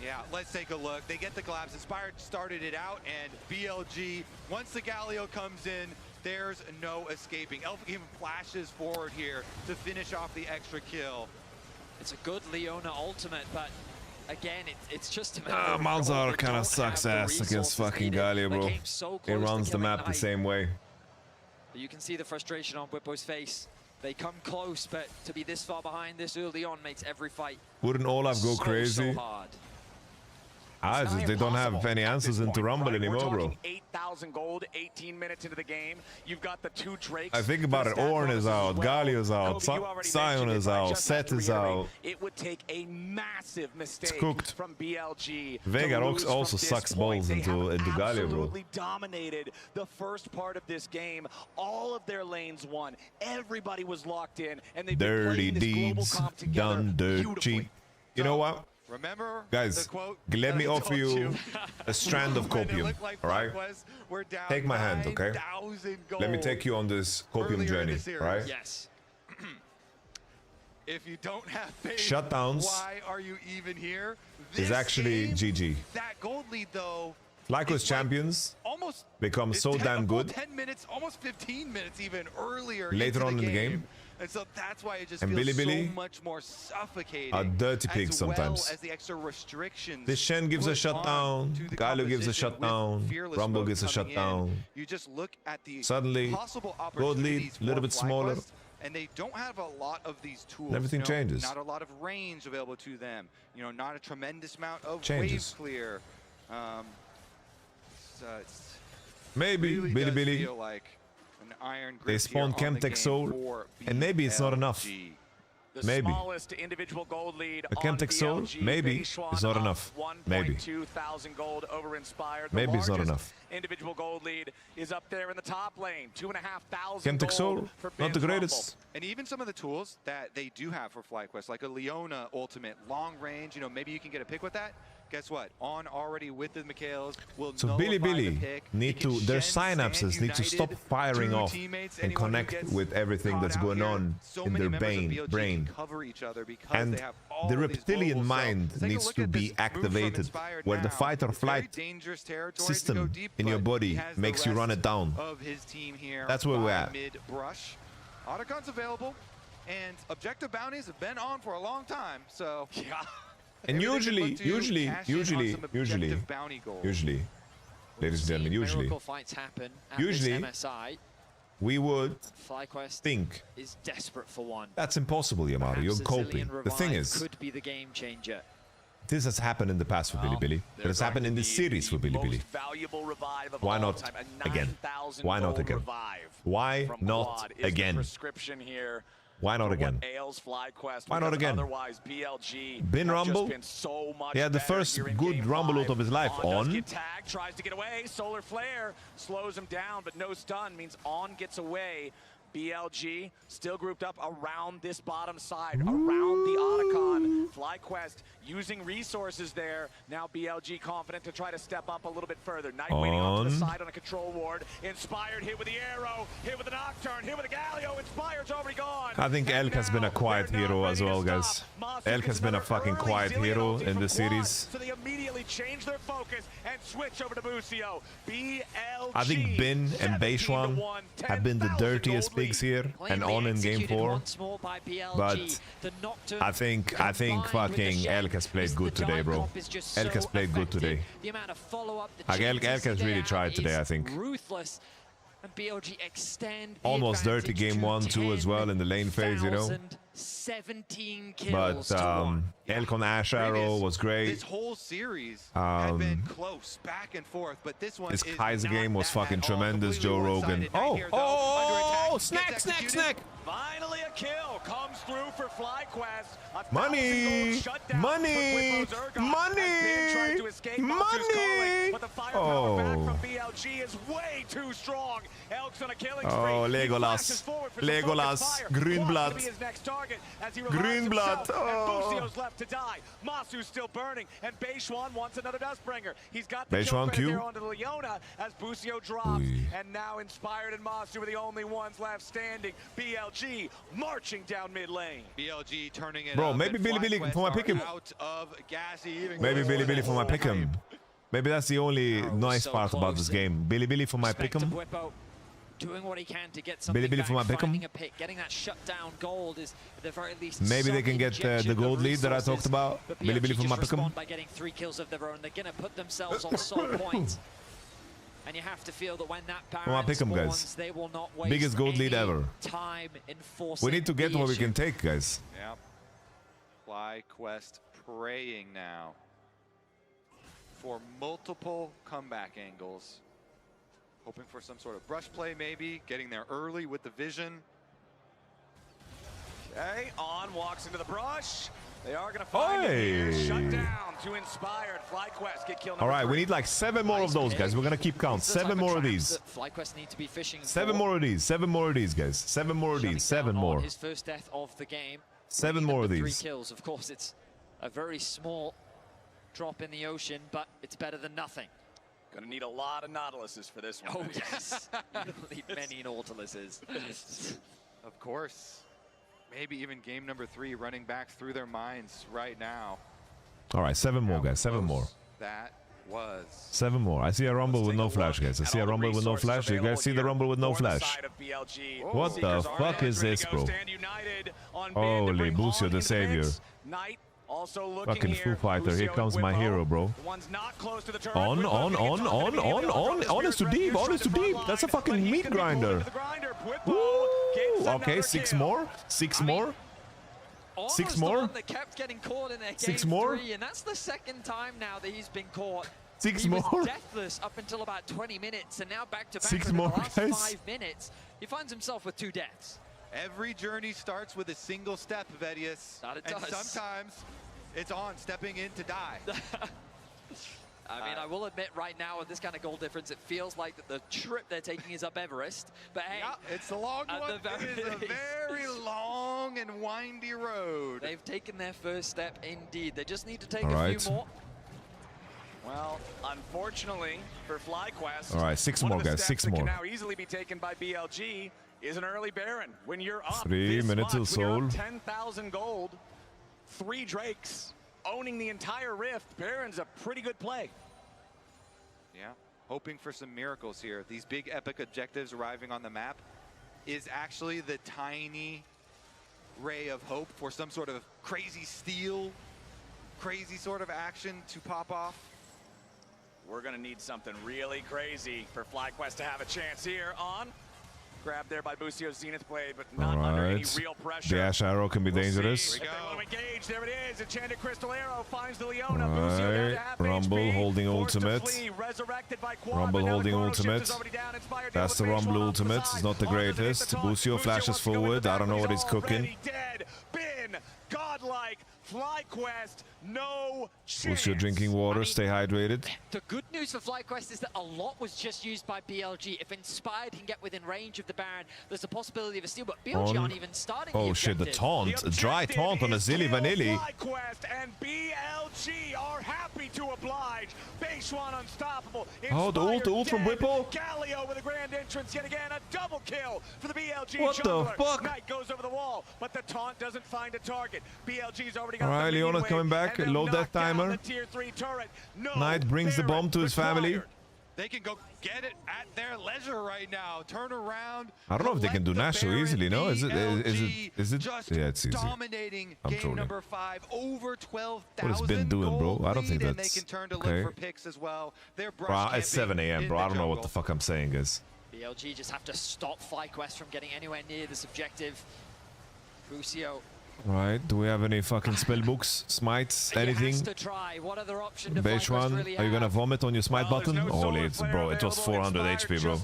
Yeah, let's take a look. They get the collapse. Inspired started it out, and BLG, once the Galio comes in, there's no escaping. Elf even flashes forward here to finish off the extra kill. It's a good Leona ultimate, but again, it's just a matter of Malzahar kind of sucks ass against fucking Galio, bro. He runs the map the same way. You can see the frustration on Whippo's face. They come close, but to be this far behind this early on makes every fight Wouldn't Olaf go crazy? so hard. They don't have any answers into Rumble anymore, bro. 8,000 gold, 18 minutes into the game. You've got the 2 Drakes. I think about it. Ornn is out, Galio's out, Sion is out, Sett is out. It would take a massive mistake from BLG. Veigar also sucks balls into Galio, bro. Absolutely dominated the first part of this game. All of their lanes won. Everybody was locked in, and they've been Dirty playing this global deeds comp together done dirt cheap. You know what? Remember guys, let me offer you a strand of copium, all right? Take my hand, okay? Let me take you on this copium journey, all right? Yes. If you don't have faith, shutdowns why are you even here? Is actually GG. That gold lead, though, Lycos champions almost become so damn good 10 minutes, almost 15 minutes even earlier later on in the game. And so that's why it just And feels Billy so much more suffocating. are dirty pigs sometimes. Well as the extra restrictions This Shen gives a shutdown, Galio gives a shutdown, Rumble gives a shutdown. You just look at the suddenly possible gold lead a little bit smaller. And they don't have a lot of these tools. Everything changes. Not a lot of range available to them. You know, not a tremendous amount of Changes. wave clear. So it's Maybe really Billy feel like an iron grip they spawn here on the Chemtech game Soul, for and maybe it's not enough. The Maybe smallest individual gold lead a on Chemtech Soul, BLG. maybe Beishwan it's not up enough. Maybe 1,200 gold over Inspired. The maybe it's not largest enough. Individual gold lead is up there in the top lane. 2,500 Chemtech gold Soul, for not the Ben's greatest. And even some of the tools that they do have for FlyQuest, like a Leona ultimate, long range, you know, maybe you can get a pick with that. Guess what? On already with the Mikhails will So nullify Billy the pick. need to, their synapses need to stop firing off and connect with everything that's going on in their brain. And the reptilian mind needs to be activated, where the fight or flight system in your body makes you run it down. That's where we're at. Mid-brush. Autocon's available, and objective bounties have been on for a long time, so... Yeah. And usually, ladies and gentlemen, usually, we would think is desperate for one. that's impossible, Yamato. You're coping. The thing is, could be the game changer. this has happened in the past for Billy. It has happened in the series for Billy. Why not again? Why not again? Why not again? Why not again? Why not again? Bin Rumble? He had the first good Rumble out of his life on. Tries to get away. Solar Flare slows him down, but no stun means On gets away. BLG still grouped up around this bottom side, around the Otacon. FlyQuest using resources there. Now BLG confident to try to step up a little bit further. Knight waiting off to the side on a control ward. Inspired hit with the arrow, hit with the Nocturne, hit with the Galio. Inspired's already gone. I think Elk has been a quiet hero as well, guys. Elk has been a fucking quiet hero in the series. So they immediately change their focus and switch over to Busio. BLG. I think Bin and Beishwan have been the dirtiest pigs here and On in game 4. But I think fucking Elk has played good today, bro. Elk has played good today. Like Elk has really tried today, I think. Ruthless. And BLG extend almost dirty game 1 too as well in the lane phase, you know. 17 kills but Elk on Ash Arrow was great. This whole series had been close, back and forth, but this one his Kaiser game was fucking tremendous, Joe Rogan. Oh, snack. Finally a kill comes through for FlyQuest. Money. But the firepower back from BLG is way too strong. Elk's on a killing spree. Oh, Legolas. Grünblatt. Grünblatt. Oh. And Busio's left to die. Masu's still burning, and Beishwan wants another Dustbringer. He's got the Beishwan kill there onto Leona as Busio drops, and now Inspired and Masu are the only ones left standing. BLG marching down mid lane. BLG turning it bro, maybe Billy for my pick him. Maybe Billy for my pick him. Maybe that's the only nice part about this game. Billy for my pick him. Doing what he can to get something Billy for my pick him. Getting that shutdown gold is at the very least. Maybe they can get the gold lead that I talked about. Billy for my pick him. By getting 3 kills of their own, they're gonna put themselves on soul points. And you have to feel that when that Baron spawns, they will not waste biggest gold lead ever. Time enforcing. We need to get what we can take, guys. Yep. FlyQuest praying now for multiple comeback angles. Hoping for some sort of brush play, maybe. Getting there early with the vision. Okay, On walks into the brush. They are going to find him here. Shut down to Inspired. FlyQuest get killed. All right, we need like 7 more of those, guys. We're going to keep count. 7 more of these. FlyQuest need to be fishing 7 more of these. 7 more of these, guys. 7 more of these. 7 more. His first death of the game. 7 more of these. 3 kills. Of course, it's a very small drop in the ocean, but it's better than nothing. Gonna need a lot of Nautiluses for this one. Oh, yes. You'll need many Nautiluses. Of course. Maybe even game number 3 running back through their minds right now. All right, 7 more, guys. 7 more. That was 7 more. I see a rumble with no flash, guys. I see a rumble with no flash. You guys see the rumble with no flash? What the fuck is this, bro? Holy Busio, the savior. Fucking Foo Fighter. Here comes my hero, bro. On. On is too deep. On is too deep. That's a fucking meat grinder. Woo! Okay, 6 more. 6 more. 6 more. That kept getting caught in their game 6 more. 3, and that's the second time now that he's been caught. 6 he more. was deathless up until about 20 minutes, and now back to back 6 in the more, last guys. 5 minutes, he finds himself with 2 deaths. Every journey starts with a single step, Vedius. That it and does. sometimes it's on stepping in to die. I mean, I will admit right now with this kind of goal difference, it feels like that the trip they're taking is up Everest. But hey, yeah, it's a long one. It is a very long and windy road. They've taken their first step indeed. They just need to take All a right. few more. Well, unfortunately for FlyQuest, All right, 6 one more, of the guys. steps 6 that more. can now easily be taken by BLG is an early Baron. When you're up 3 this minutes much, or when you're up so. 10,000 gold, 3 Drakes, owning the entire Rift, Baron's a pretty good play. Yeah, hoping for some miracles here. These big epic objectives arriving on the map is actually the tiny ray of hope for some sort of crazy steal, crazy sort of action to pop off. We're gonna need something really crazy for FlyQuest to have a chance here on. Grabbed there by Busio's Zenith Blade, but not under any real pressure. The Ash Arrow can be dangerous. If they want to engage, there it is. Enchanted Crystal Arrow finds the Leona. Busio down to half Rumble HP. holding Forced to ultimate. flee, resurrected by Quad, Rumble but now the holding chrono shift ultimate. is already down. Inspired That's the deal with Rumble Phase one off the ultimate. side. It's not the greatest. Busio flashes forward. I don't know what he's cooking. Dead. Bin. Godlike. FlyQuest. No chance. Busio drinking water. Stay hydrated. The good news for FlyQuest is that a lot was just used by BLG. If Inspired can get within range of the Baron, there's a possibility of a steal, but BLG aren't even starting Oh the shit, the objective. taunt. A dry taunt on a Zilly Vanilli. FlyQuest and BLG are happy to oblige. Beishwan unstoppable. Oh, the ult from Whipple. Galio with a grand entrance yet again. A double kill for the BLG What the jungler. fuck? Knight goes over the wall, but the taunt doesn't find a target. BLG's already got Alright, the minion Leona's wave, coming back. and they'll Low knock death down timer. the tier 3 turret. No Knight brings the Baron bomb to his family. required. They can go get it at their leisure right now. Turn around. I don't know if they can do Nash so easily, no? Is it? Just Yeah, it's easy. dominating I'm game trolling. number 5. Over 12,000 What has Ben doing, bro? I don't think and that's they can turn to okay. look for picks as well. They're brush Bro, it's camping 7 a.m., in bro. the I don't know what jungle. the fuck I'm saying, guys. BLG just have to stop FlyQuest from getting anywhere near this objective. Busio. Right, do we have any fucking spell books, smites, anything? Has to try. What other option do Beige FlyQuest one, really are you gonna have? vomit on your smite button? Holy, it's, bro, it was 400 HP, bro.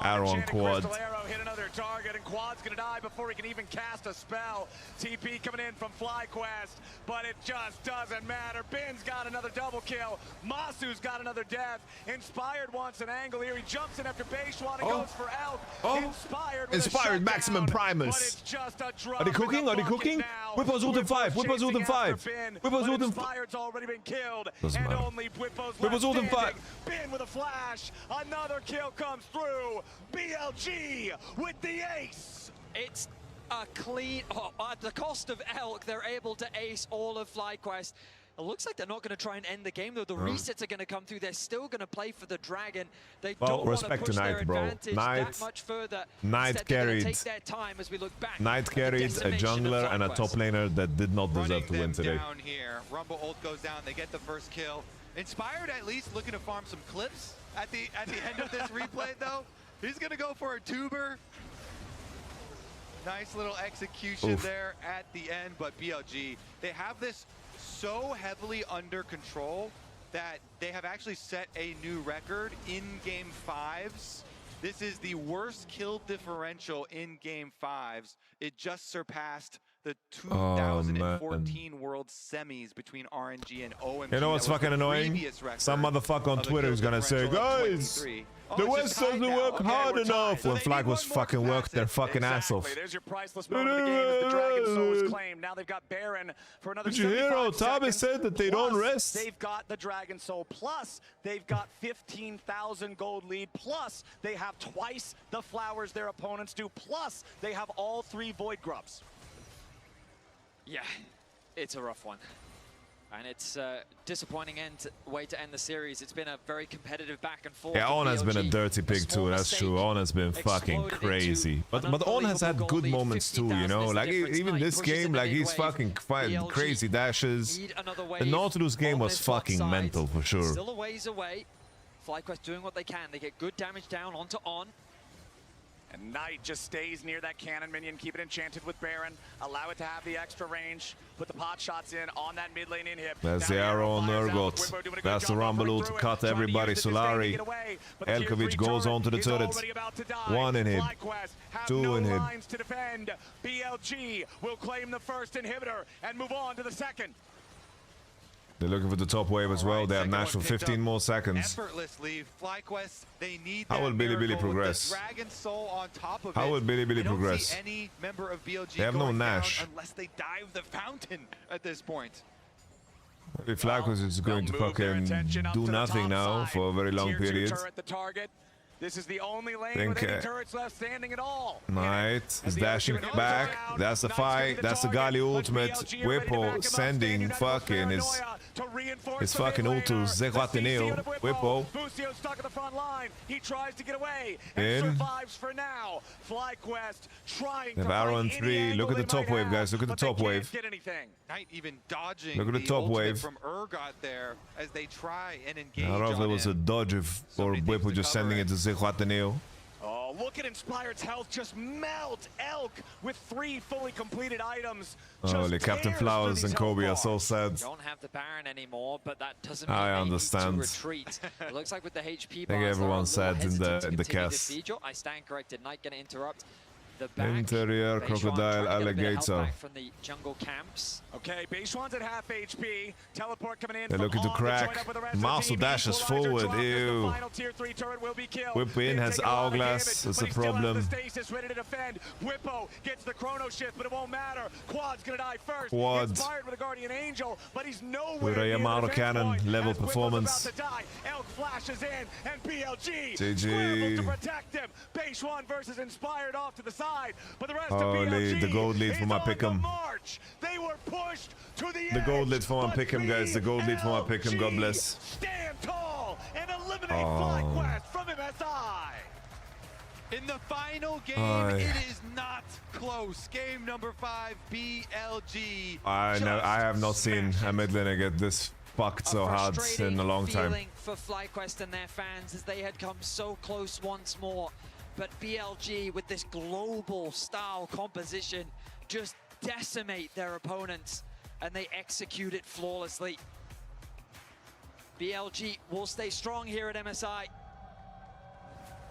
Arrow on quad. Arrow hit another target, and Quad's gonna die before he can even cast a spell. TP coming in from FlyQuest, but it just doesn't matter. Bin's got another double kill. Masu's got another death. Inspired wants an angle here. He jumps in after Beishwan and goes for Elk. Inspired with Inspired a maximum shutdown, Primus. but it's just a drop Are they in the cooking? Are they bucket cooking? now. Whippo's ult in 5. Whippo's ult in 5. Whippo's ult in 5. Inspired's already been killed, Doesn't and matter. only Whippo's Whippo's ult in 5. Bin with a flash. Another kill comes through. BLG with the ace. It's a clean, at the cost of Elk, they're able to ace all of FlyQuest. It looks like they're not going to try and end the game, though. The resets are going to come through. They're still going to play for the Dragon. They Well, don't want to respect push to their Knight, bro. advantage Knight- that much further. Knight Instead, they're gonna carried- take their time as we look back. Knight at the carried a decimation of jungler and a FlyQuest. top laner that did not deserve to win Running them today. down here. Rumble ult goes down. They get the first kill. Inspired at least looking to farm some clips at the end of this replay though. He's gonna go for a tuber. Nice little execution there at the end, but BLG, they have this so heavily under control that they have actually set a new record in game 5s. This is the worst kill differential in game 5s. It just surpassed the 2014 World Semis between RNG and OMG. You know what's fucking annoying? Some motherfucker on Twitter is gonna say, guys, the West doesn't work hard enough when Flag was fucking worked their fucking ass off. There's your priceless moment of the game as the Dragon Soul is claimed. Now they've got Baron for another. Did you hear how Thomas said that they don't rest? They've got the Dragon Soul, plus they've got 15,000 gold lead, plus they have twice the flowers their opponents do, plus they have all 3 Void Grubs. Yeah, it's a rough one. And it's a disappointing way to end the series. It's been a very competitive back and forth. Yeah, On has been a dirty pig too, that's true. On has been fucking crazy. But On has had good moments too, you know? Like, even this game, like, he's fucking fighting crazy dashes. The Nautilus game was fucking mental, for sure. Still a ways away. FlyQuest doing what they can. They get good damage down onto On. And Knight just stays near that cannon minion, keep it enchanted with Baron, allow it to have the extra range, put the pot shots in on that mid lane inhib. There's the arrow on Nurgle. That's the Rumble to cut everybody. Solari. Elkovic goes on to the turret. 1 inhib. 2 inhib. To defend. BLG will claim the first inhibitor and move on to the second. They're looking for the top wave as well. They have Nash for 15 more seconds. Effortlessly, FlyQuest, they need How will Billy progress? Dragon Soul on top of How will Billy progress? Any member of BLG they have no Nash. Unless they dive the fountain at this point. If FlyQuest is going to fucking do nothing now for a very long period. This is the only lane with any turrets left standing at all. Knight is dashing back. That's the fight. That's the Gali ultimate. Whippo sending fucking his fucking ult to Zequateneo. Whippo. Busio stuck at the front line. He tries to get away and survives for now. FlyQuest trying to arrow on 3. Look at the top wave, guys. Look at the top wave. Knight even dodging Look at the top wave from Urgot there as they try and engage. I don't know if it was a dodge or Whippo just sending it to Zequateneo. Oh, look at Inspired's health just melt. Elk with 3 fully completed items. Holy, Captain Flowers and Kobe are so sad. Don't have the Baron anymore, but that doesn't mean I they understand. need to retreat. It looks like with the HP I think everyone's sad in the cast. I stand corrected. Knight gonna interrupt. Interior crocodile alligator. From the jungle camps. Okay, Beishuan's at half HP. Teleport coming in. They're looking to crack. Marcel dashes forward. Ew. Whip in has hourglass. That's a problem. Ready to defend. Whippo gets the chrono shift, but it won't matter. Quad's gonna die first. Quad. Inspired with a guardian angel, but he's nowhere with a Yamato cannon level performance. Elk flashes in, and BLG GG. to protect him. Beishuan versus Inspired off to the side. But the rest Holy, of BLG the gold lead for my pick'em. They were pushed to the gold lead for my pick'em, guys. The gold lead for my pick'em. God bless. Stand tall and eliminate FlyQuest from MSI. In the final game, it is not close. Game number 5, BLG. I have not seen a mid laner get this fucked so hard in a long time. For FlyQuest and their fans as they had come so close once more. But BLG, with this global style composition, just decimate their opponents, and they execute it flawlessly. BLG will stay strong here at MSI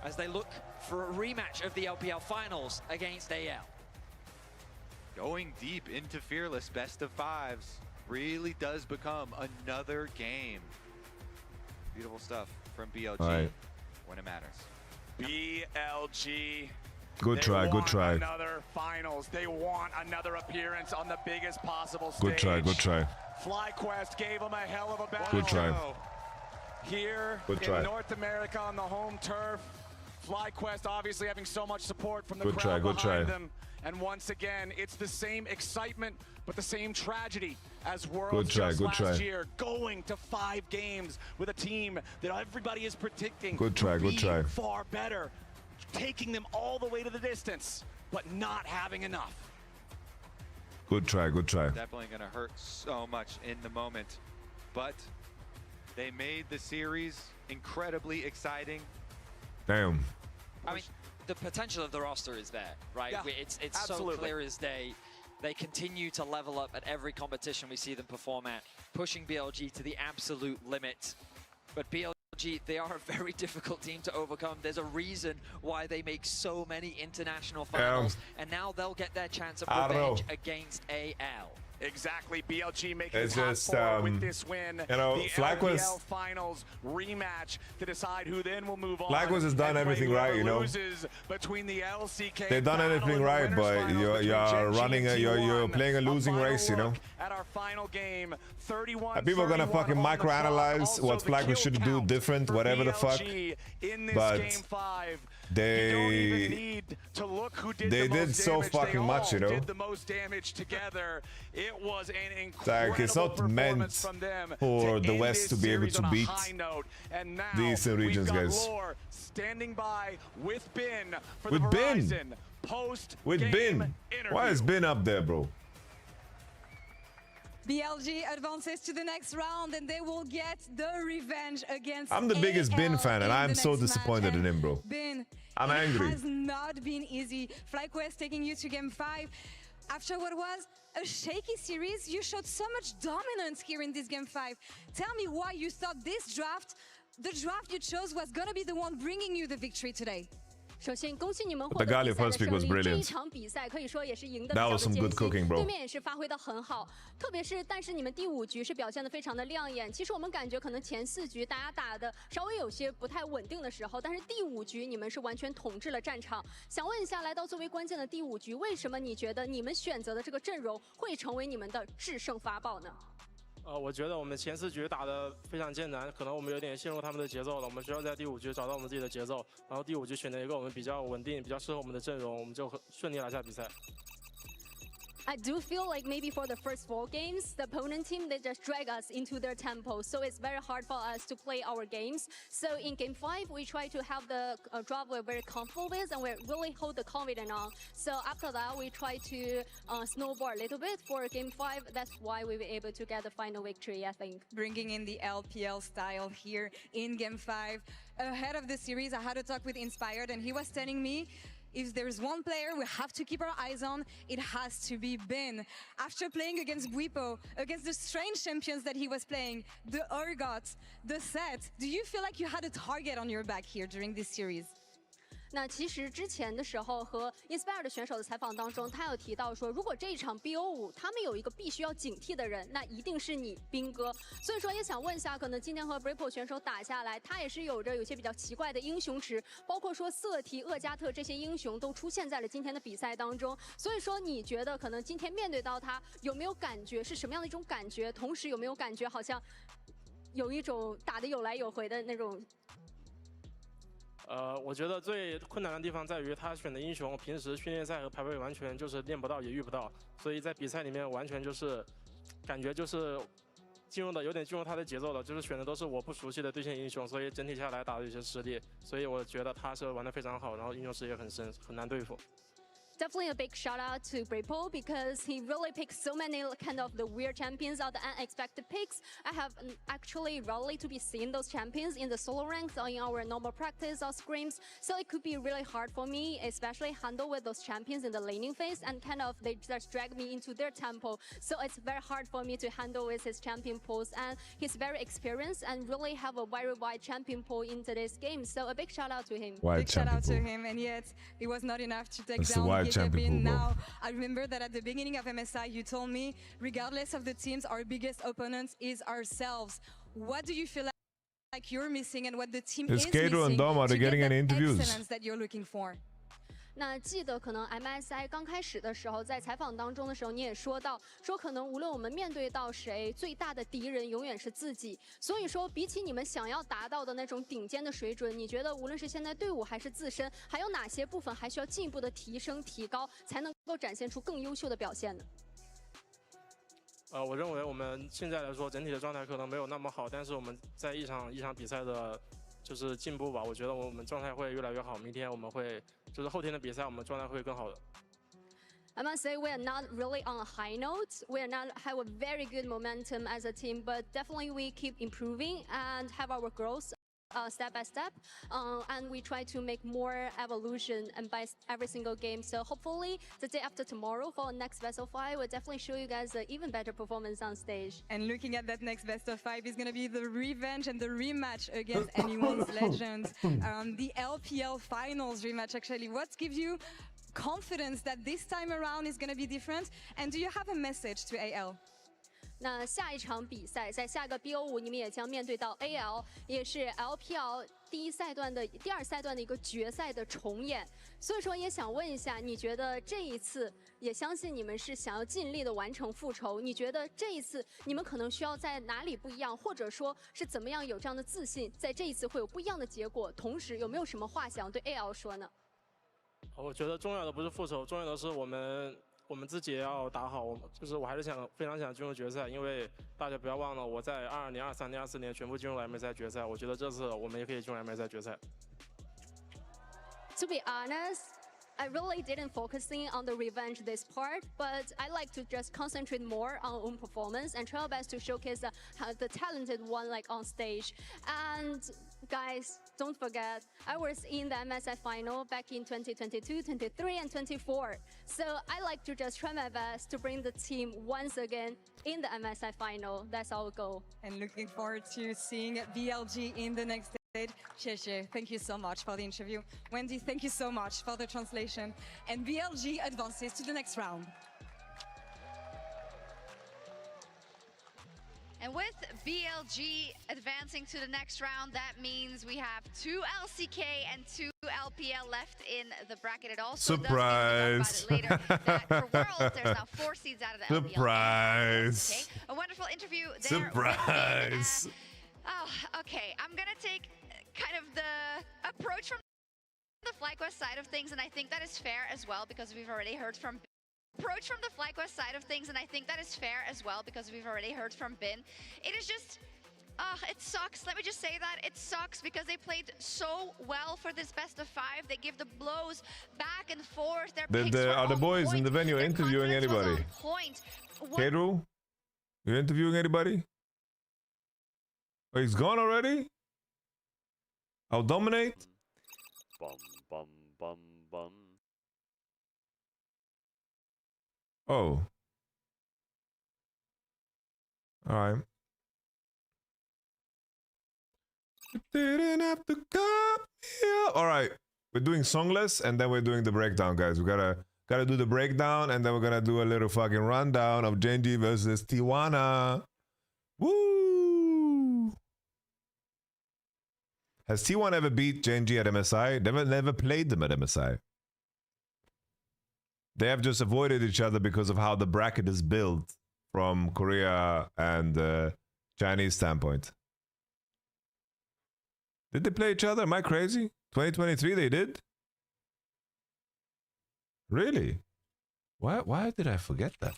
as they look for a rematch of the LPL Finals against AL. Going deep into Fearless best of 5s really does become another game. Beautiful stuff from BLG when it matters. BLG. Good try, good try. Another finals. They want another appearance on the biggest possible stage. Good try, good try. FlyQuest gave them a hell of a battle. Good try. Here in North America on the home turf. FlyQuest obviously having so much support from the crowd behind them. And once again, it's the same excitement, but the same tragedy as Worlds just last year. Going to 5 games with a team that everybody is predicting far better. Taking them all the way to the distance, but not having enough. Good try, good try. Definitely going to hurt so much in the moment. But they made the series incredibly exciting. Damn. I mean, the potential of the roster is there, right? Yeah, it's so clear as day. They continue to level up at every competition we see them perform at, pushing BLG to the absolute limit. But BLG They are a very difficult team to overcome. There's a reason why they make so many international finals, and now they'll get their chance of revenge against AL. Exactly, BLG making it's top just, four with this win. You know, the LPL finals rematch to decide who then will move on. FlyQuest has done everything right, you know. Between the LCK They've done everything right, but you're running you're playing a losing race, you know. At our final game, 31. People are gonna fucking microanalyze what FlyQuest should do different, whatever the fuck. But they did so fucking much, you know. Did the most damage together. It was an incredible like, it's not meant for the West to be able to beat the Eastern regions, guys. Standing by with Bin for with the Bin. Verizon With Bin. Why is Bin up there, bro? BLG advances to the next round and they will get the revenge against I'm the biggest Bin fan and I'm so next disappointed in him, bro. Bin, I'm angry. It has not been easy. FlyQuest taking you to game 5. After what was a shaky series, you showed so much dominance here in this game 5. Tell me why you thought this draft, the draft you chose, was gonna be the one bringing you the victory today. 首先，恭喜你们获 The 得 Galio 比赛的 first pick 胜 was 利。 brilliant. 这一场比赛可以说也是赢得比 That 较的 was some 艰 good cooking, 辛， bro. 对面也是发挥的很好。特别是，但是你们第5局是表现的非常的亮眼。其实我们感觉可能前4局大家打的稍微有些不太稳定的时候，但是第5局你们是完全统治了战场。想问一下，来到最为关键的第5局，为什么你觉得你们选择的这个阵容会成为你们的制胜法宝呢？ 我觉得我们前4局打得非常艰难，可能我们有点陷入他们的节奏了。我们需要在第5局找到我们自己的节奏，然后第5局选择一个我们比较稳定、比较适合我们的阵容，我们就很顺利拿下比赛。 I do feel like maybe for the first 4 games, the opponent team, they just drag us into their tempo. So it's very hard for us to play our games. So in game 5, we try to have the draft we're very comfortable with and we really hold the confidence on. So after that, we try to snowball a little bit for game 5. That's why we were able to get the final victory, I think. Bringing in the LPL style here in game 5. Ahead of the series, I had a talk with Inspired and he was telling me, if there's one player we have to keep our eyes on, it has to be Bin. After playing against Bwipo, against the strange champions that he was playing, the Urgot, the Set, do you feel like you had a target on your back here during this series? 那其实之前的时候和 Inspire 的选手的采访当中，他有提到说，如果这一场 BO5 他们有一个必须要警惕的人，那一定是你斌哥。所以说也想问一下，可能今天和 Bwipo 选手打下来，他也是有些比较奇怪的英雄池，包括说瑟提、厄加特这些英雄都出现在了今天的比赛当中。所以说你觉得可能今天面对到他，有没有感觉是什么样的一种感觉？同时有没有感觉好像有一种打得有来有回的那种？ 我觉得最困难的地方在于他选的英雄，平时训练赛和排位完全就是练不到也遇不到，所以在比赛里面完全就是感觉就是有点进入他的节奏了，就是选的都是我不熟悉的对线英雄，所以整体下来打的有些吃力，所以我觉得他是玩得非常好，然后英雄池也很深，很难对付。 Definitely a big shout out to Bwipo because he really picked so many kind of the weird champions or the unexpected picks. I have actually rarely to be seeing those champions in the solo ranks or in our normal practice or scrims. So it could be really hard for me, especially handle with those champions in the laning phase and kind of they just drag me into their tempo. So it's very hard for me to handle with his champion pools and he's very experienced and really have a very wide champion pool in today's game. So a big shout out to him. Big shout out to him, and yet it was not enough to take down. Now, I remember that at the beginning of MSI, you told me, regardless of the teams, our biggest opponent is ourselves. What do you feel like you're missing and what the team is missing to get the excellence that you're looking for? 那记得可能 MSI 刚开始的时候，在采访当中的时候，你也说到，说可能无论我们面对到谁，最大的敌人永远是自己。所以说，比起你们想要达到的那种顶尖的水准，你觉得无论是现在队伍还是自身，还有哪些部分还需要进一步的提升、提高，才能够展现出更优秀的表现呢？ 我认为我们现在来说整体的状态可能没有那么好，但是我们在一场比赛的，就是进步吧。我觉得我们状态会越来越好。明天我们会，就是后天的比赛，我们状态会更好的。 I must say we are not really on a high note. We are not have a very good momentum as a team, but definitely we keep improving and have our growth. step by step, and we try to make more evolution and by every single game. So hopefully the day after tomorrow for our next best of 5, we'll definitely show you guys an even better performance on stage. And looking at that next best of 5 is going to be the revenge and the rematch against anyone's legend. The LPL finals rematch, actually. What gives you confidence that this time around is going to be different? And do you have a message to AL? 那下一场比赛，在下一个 BO5，你们也将面对到 AL， 也是 LPL 第二赛段的一个决赛的重演。所以说，也想问一下，你觉得这一次，也相信你们是想要尽力的完成复仇。你觉得这一次你们可能需要在哪里不一样，或者说是怎么样有这样的自信，在这一次会有不一样的结果？同时，有没有什么话想对 AL 说呢？我觉得重要的不是复仇，重要的是我们自己也要打好，就是我还是非常想进入决赛，因为大家不要忘了，我在22年、23年、24年全部进入了 MSI 决赛，我觉得这次我们也可以进入 MSI 决赛。To be honest, I really didn't focusing on the revenge this part, but I like to just concentrate more on own performance and try our best to showcase the talented one like on stage. And guys, don't forget, I was in the MSI final back in 2022, 23, and 24. So I like to just try my best to bring the team once again in the MSI final. That's our goal. And looking forward to seeing BLG in the next stage. Xie, thank you so much for the interview. Wendy, thank you so much for the translation. And BLG advances to the next round. And with BLG advancing to the next round, that means we have 2 LCK and 2 LPL left in the bracket. It also surprise. Does later that for Worlds, there's now 4 seeds out of the LPL. Surprise. Okay. A wonderful interview there. Surprise. Oh, okay. I'm going to take kind of the approach from the FlyQuest side of things, and I think that is fair as well because we've already heard from approach from the FlyQuest side of things, and I think that is fair as well because we've already heard from Bin. It is just, it sucks. Let me just say that. It sucks because they played so well for this best of 5. They give the blows back and forth. Are the boys in the venue interviewing anybody? Pedro, you interviewing anybody? Oh, he's gone already? I'll dominate? Bum, bum, bum, bum. Oh. Alright. Didn't have to come here. Alright. We're doing songless and then we're doing the breakdown, guys. We gotta do the breakdown and then we're gonna do a little fucking rundown of Genji versus Tijuana. Woo! Has T1 ever beat Genji at MSI? Never played them at MSI. They have just avoided each other because of how the bracket is built from Korea and Chinese standpoint. Did they play each other? Am I crazy? 2023 they did? Really? Why did I forget that?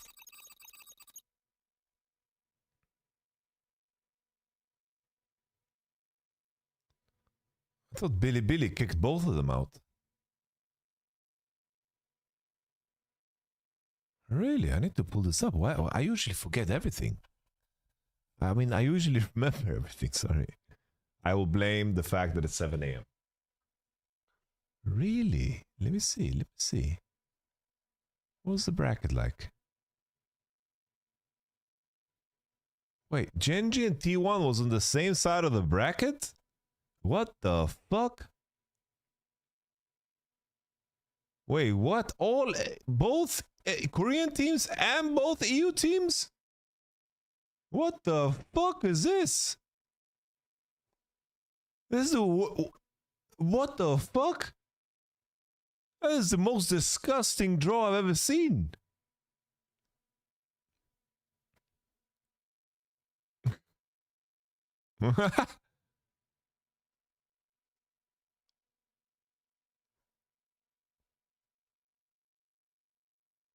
I thought Billy kicked both of them out. Really? I need to pull this up. Why? I usually forget everything. I mean, I usually remember everything, sorry. I will blame the fact that it's 7 a.m. Really? Let me see. What's the bracket like? Wait, Genji and T1 was on the same side of the bracket? What the fuck? Wait, what? Both Korean teams and both EU teams? What the fuck is this? This is what the fuck? That is the most disgusting draw I've ever seen.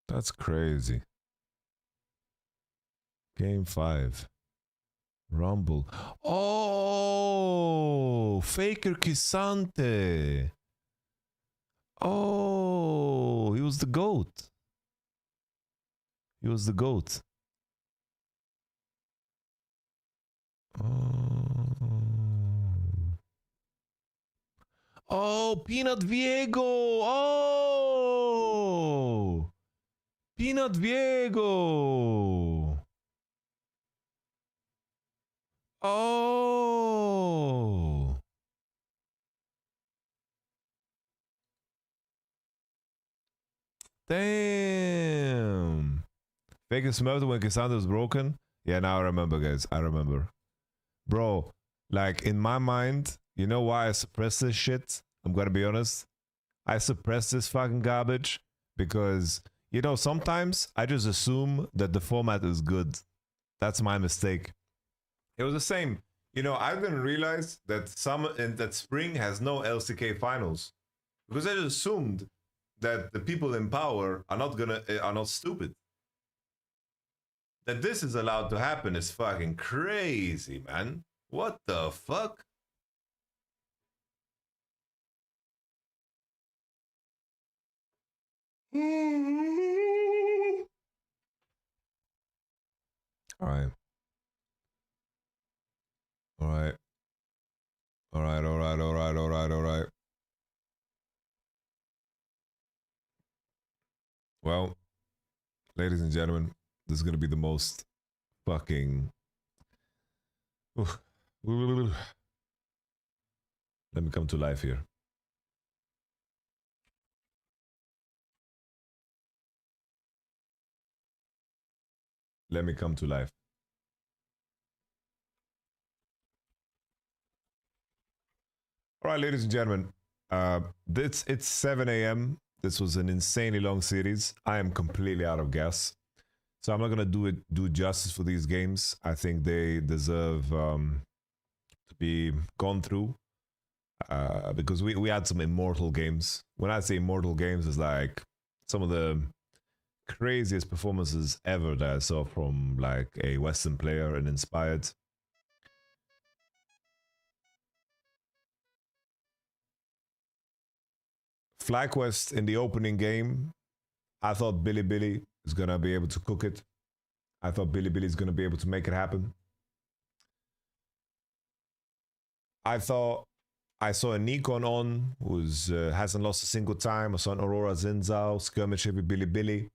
That's crazy. Game 5. Rumble. Oh, Faker Kisante. Oh, he was the GOAT. He was the GOAT. Oh. Oh, Peanut Viego. Oh, Peanut Viego. Oh. Damn. Fake and Smurfed when Cassandra was broken. Yeah, now I remember, guys. I remember. Bro, like in my mind, you know why I suppress this shit? I'm gonna be honest. I suppress this fucking garbage because, you know, sometimes I just assume that the format is good. That's my mistake. It was the same. You know, I didn't realize that summer and that spring has no LCK finals because I just assumed that the people in power are not stupid. That this is allowed to happen is fucking crazy, man. What the fuck? All right. All right. All right, all right, all right, all right, all right. Well, ladies and gentlemen, this is going to be the most fucking... Let me come to life here. Let me come to life. All right, ladies and gentlemen, it's 7 a.m. This was an insanely long series. I am completely out of gas, so I'm not gonna do justice for these games. I think they deserve to be gone through because we had some immortal games. When I say immortal games, it's like some of the craziest performances ever that I saw from like a Western player and inspired. FlyQuest in the opening game, I thought Billy is going to be able to cook it. I thought Billy is going to be able to make it happen. I thought I saw a Nikon on, who hasn't lost a single time. I saw an Aurora Zinzao skirmish with Billy,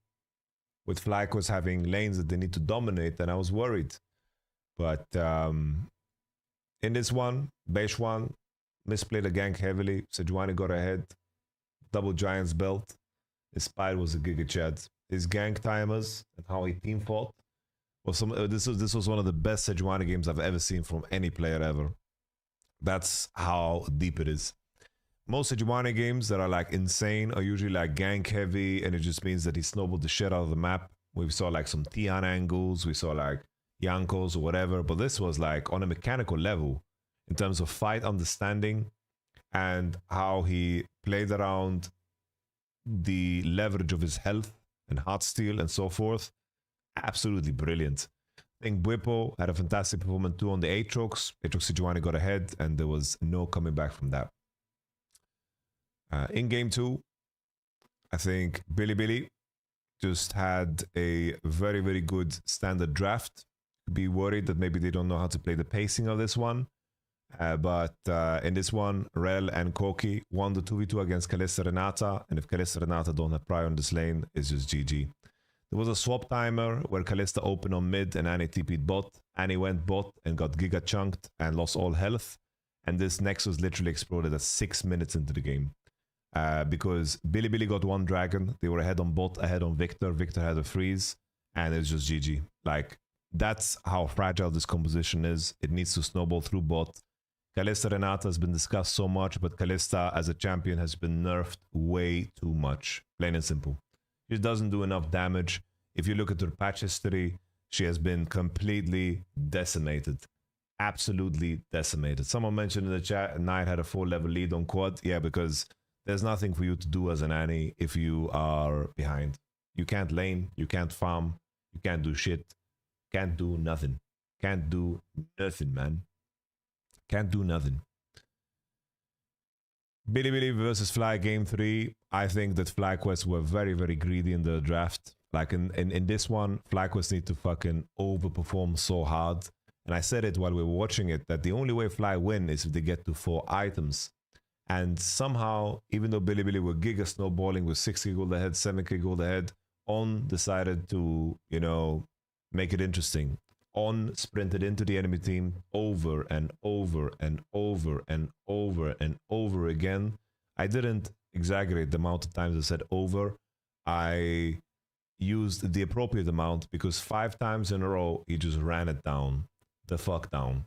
with FlyQuest having lanes that they need to dominate, and I was worried. But in this one, Beige one, misplayed a gank heavily. Sejuani got ahead. Double Giants belt. His spide was a Giga Chad. His gank timers and how he team fought was some. This was one of the best Sejuani games I've ever seen from any player ever. That's how deep it is. Most Sejuani games that are like insane are usually like gank heavy, and it just means that he snowballed the shit out of the map. We saw like some Tian angles, we saw like Yankos or whatever, but this was like on a mechanical level in terms of fight understanding and how he played around the leverage of his health and heartsteel and so forth. Absolutely brilliant. I think Bwipo had a fantastic performance too on the Aatrox. Aatrox Sejuani got ahead and there was no coming back from that. In game 2, I think Billy just had a very, very good standard draft. Be worried that maybe they don't know how to play the pacing of this one. But in this one, Rel and Koki won the 2v2 against Kalista Renata. And if Kalista Renata don't have prior on this lane, it's just GG. There was a swap timer where Kalista opened on mid and Annie TP'd bot. Annie went bot and got giga chunked and lost all health. And this Nexus literally exploded at 6 minutes into the game. Because Billy got one dragon. They were ahead on bot, ahead on Victor. Victor had a freeze. And it's just GG. Like, that's how fragile this composition is. It needs to snowball through bot. Kalista Renata has been discussed so much, but Kalista as a champion has been nerfed way too much. Plain and simple. She doesn't do enough damage. If you look at her patch history, she has been completely decimated. Absolutely decimated. Someone mentioned in the chat, Knight had a 4-level lead on quad. Yeah, because there's nothing for you to do as an Annie if you are behind. You can't lane, you can't farm, you can't do shit. Can't do nothing. Can't do nothing, man. Can't do nothing. Billy versus Fly game 3. I think that FlyQuest were very, very greedy in the draft. Like in this one, FlyQuest need to fucking overperform so hard. And I said it while we were watching it, that the only way Fly win is if they get to 4 items. And somehow, even though Bilibili were giga snowballing with 6k gold ahead, 7k gold ahead, On decided to, you know, make it interesting. On sprinted into the enemy team over and over and over and over and over again. I didn't exaggerate the amount of times I said over. I used the appropriate amount because 5 times in a row, he just ran it down. The fuck down.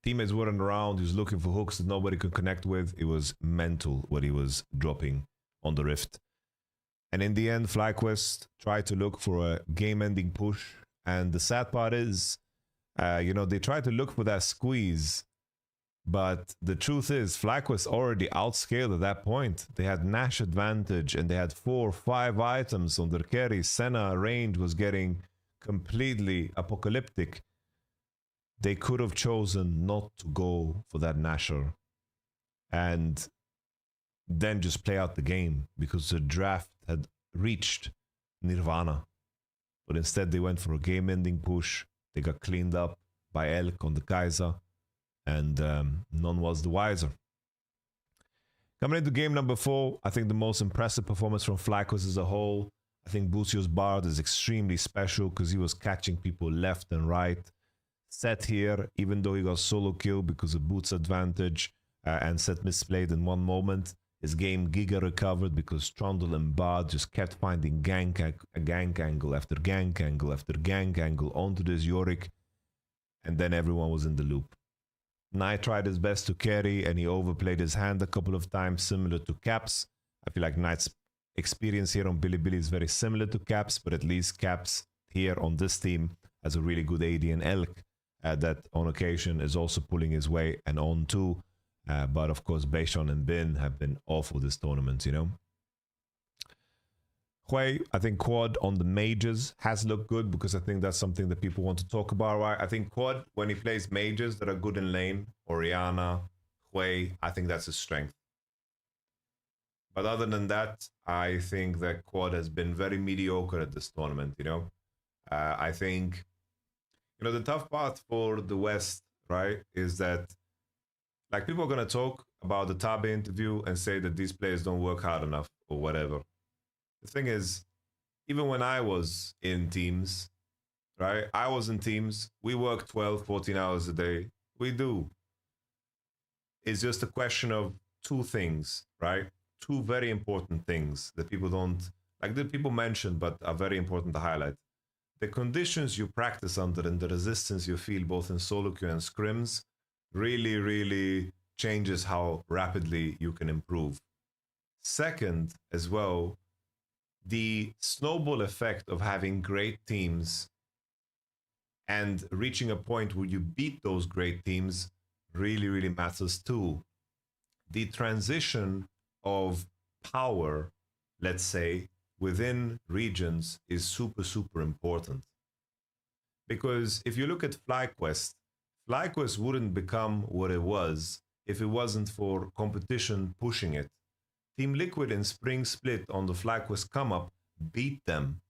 Teammates weren't around. He was looking for hooks that nobody could connect with. It was mental what he was dropping on the Rift. And in the end, FlyQuest tried to look for a game-ending push. And the sad part is, you know, they tried to look for that squeeze. But the truth is, FlyQuest already outscaled at that point. They had Nash advantage and they had 4 or 5 items on their carry. Senna range was getting completely apocalyptic. They could have chosen not to go for that Nasher and then just play out the game because the draft had reached Nirvana. But instead they went for a game-ending push. They got cleaned up by Elk on the Kaiser, and none was the wiser. Coming into game number 4, I think the most impressive performance from FlyQuest as a whole. I think Busio's Bard is extremely special because he was catching people left and right. Set here, even though he got solo kill because of Boots advantage and Set misplayed in one moment, his game giga recovered because Trundle and Bard just kept finding gank angle after gank angle after gank angle onto this Yorick, and then everyone was in the loop. Knight tried his best to carry and he overplayed his hand a couple of times, similar to Caps. I feel like Knight's experience here on Bilibili is very similar to Caps, but at least Caps here on this team has a really good AD and Elk that on occasion is also pulling his way and on too. But of course, Beishon and Bin have been awful this tournament, you know. Hui, I think Quad on the majors has looked good because I think that's something that people want to talk about, right? I think Quad, when he plays majors that are good in lane, Oriana, Hui, I think that's his strength. But other than that, I think that Quad has been very mediocre at this tournament, you know. I think, you know, the tough part for the West, right, is that, like, people are going to talk about the Tabe interview and say that these players don't work hard enough or whatever. The thing is, even when I was in teams, right, I was in teams, we work 12, 14 hours a day. We do. It's just a question of 2 things, right? 2 very important things that people don't, like that people mention, but are very important to highlight. The conditions you practice under and the resistance you feel both in solo queue and scrims really, really changes how rapidly you can improve. Second, as well, the snowball effect of having great teams and reaching a point where you beat those great teams really, really matters too. The transition of power, let's say, within regions is super, super important. Because if you look at FlyQuest, FlyQuest wouldn't become what it was if it wasn't for competition pushing it. Team Liquid in Spring Split on the FlyQuest come-up beat them.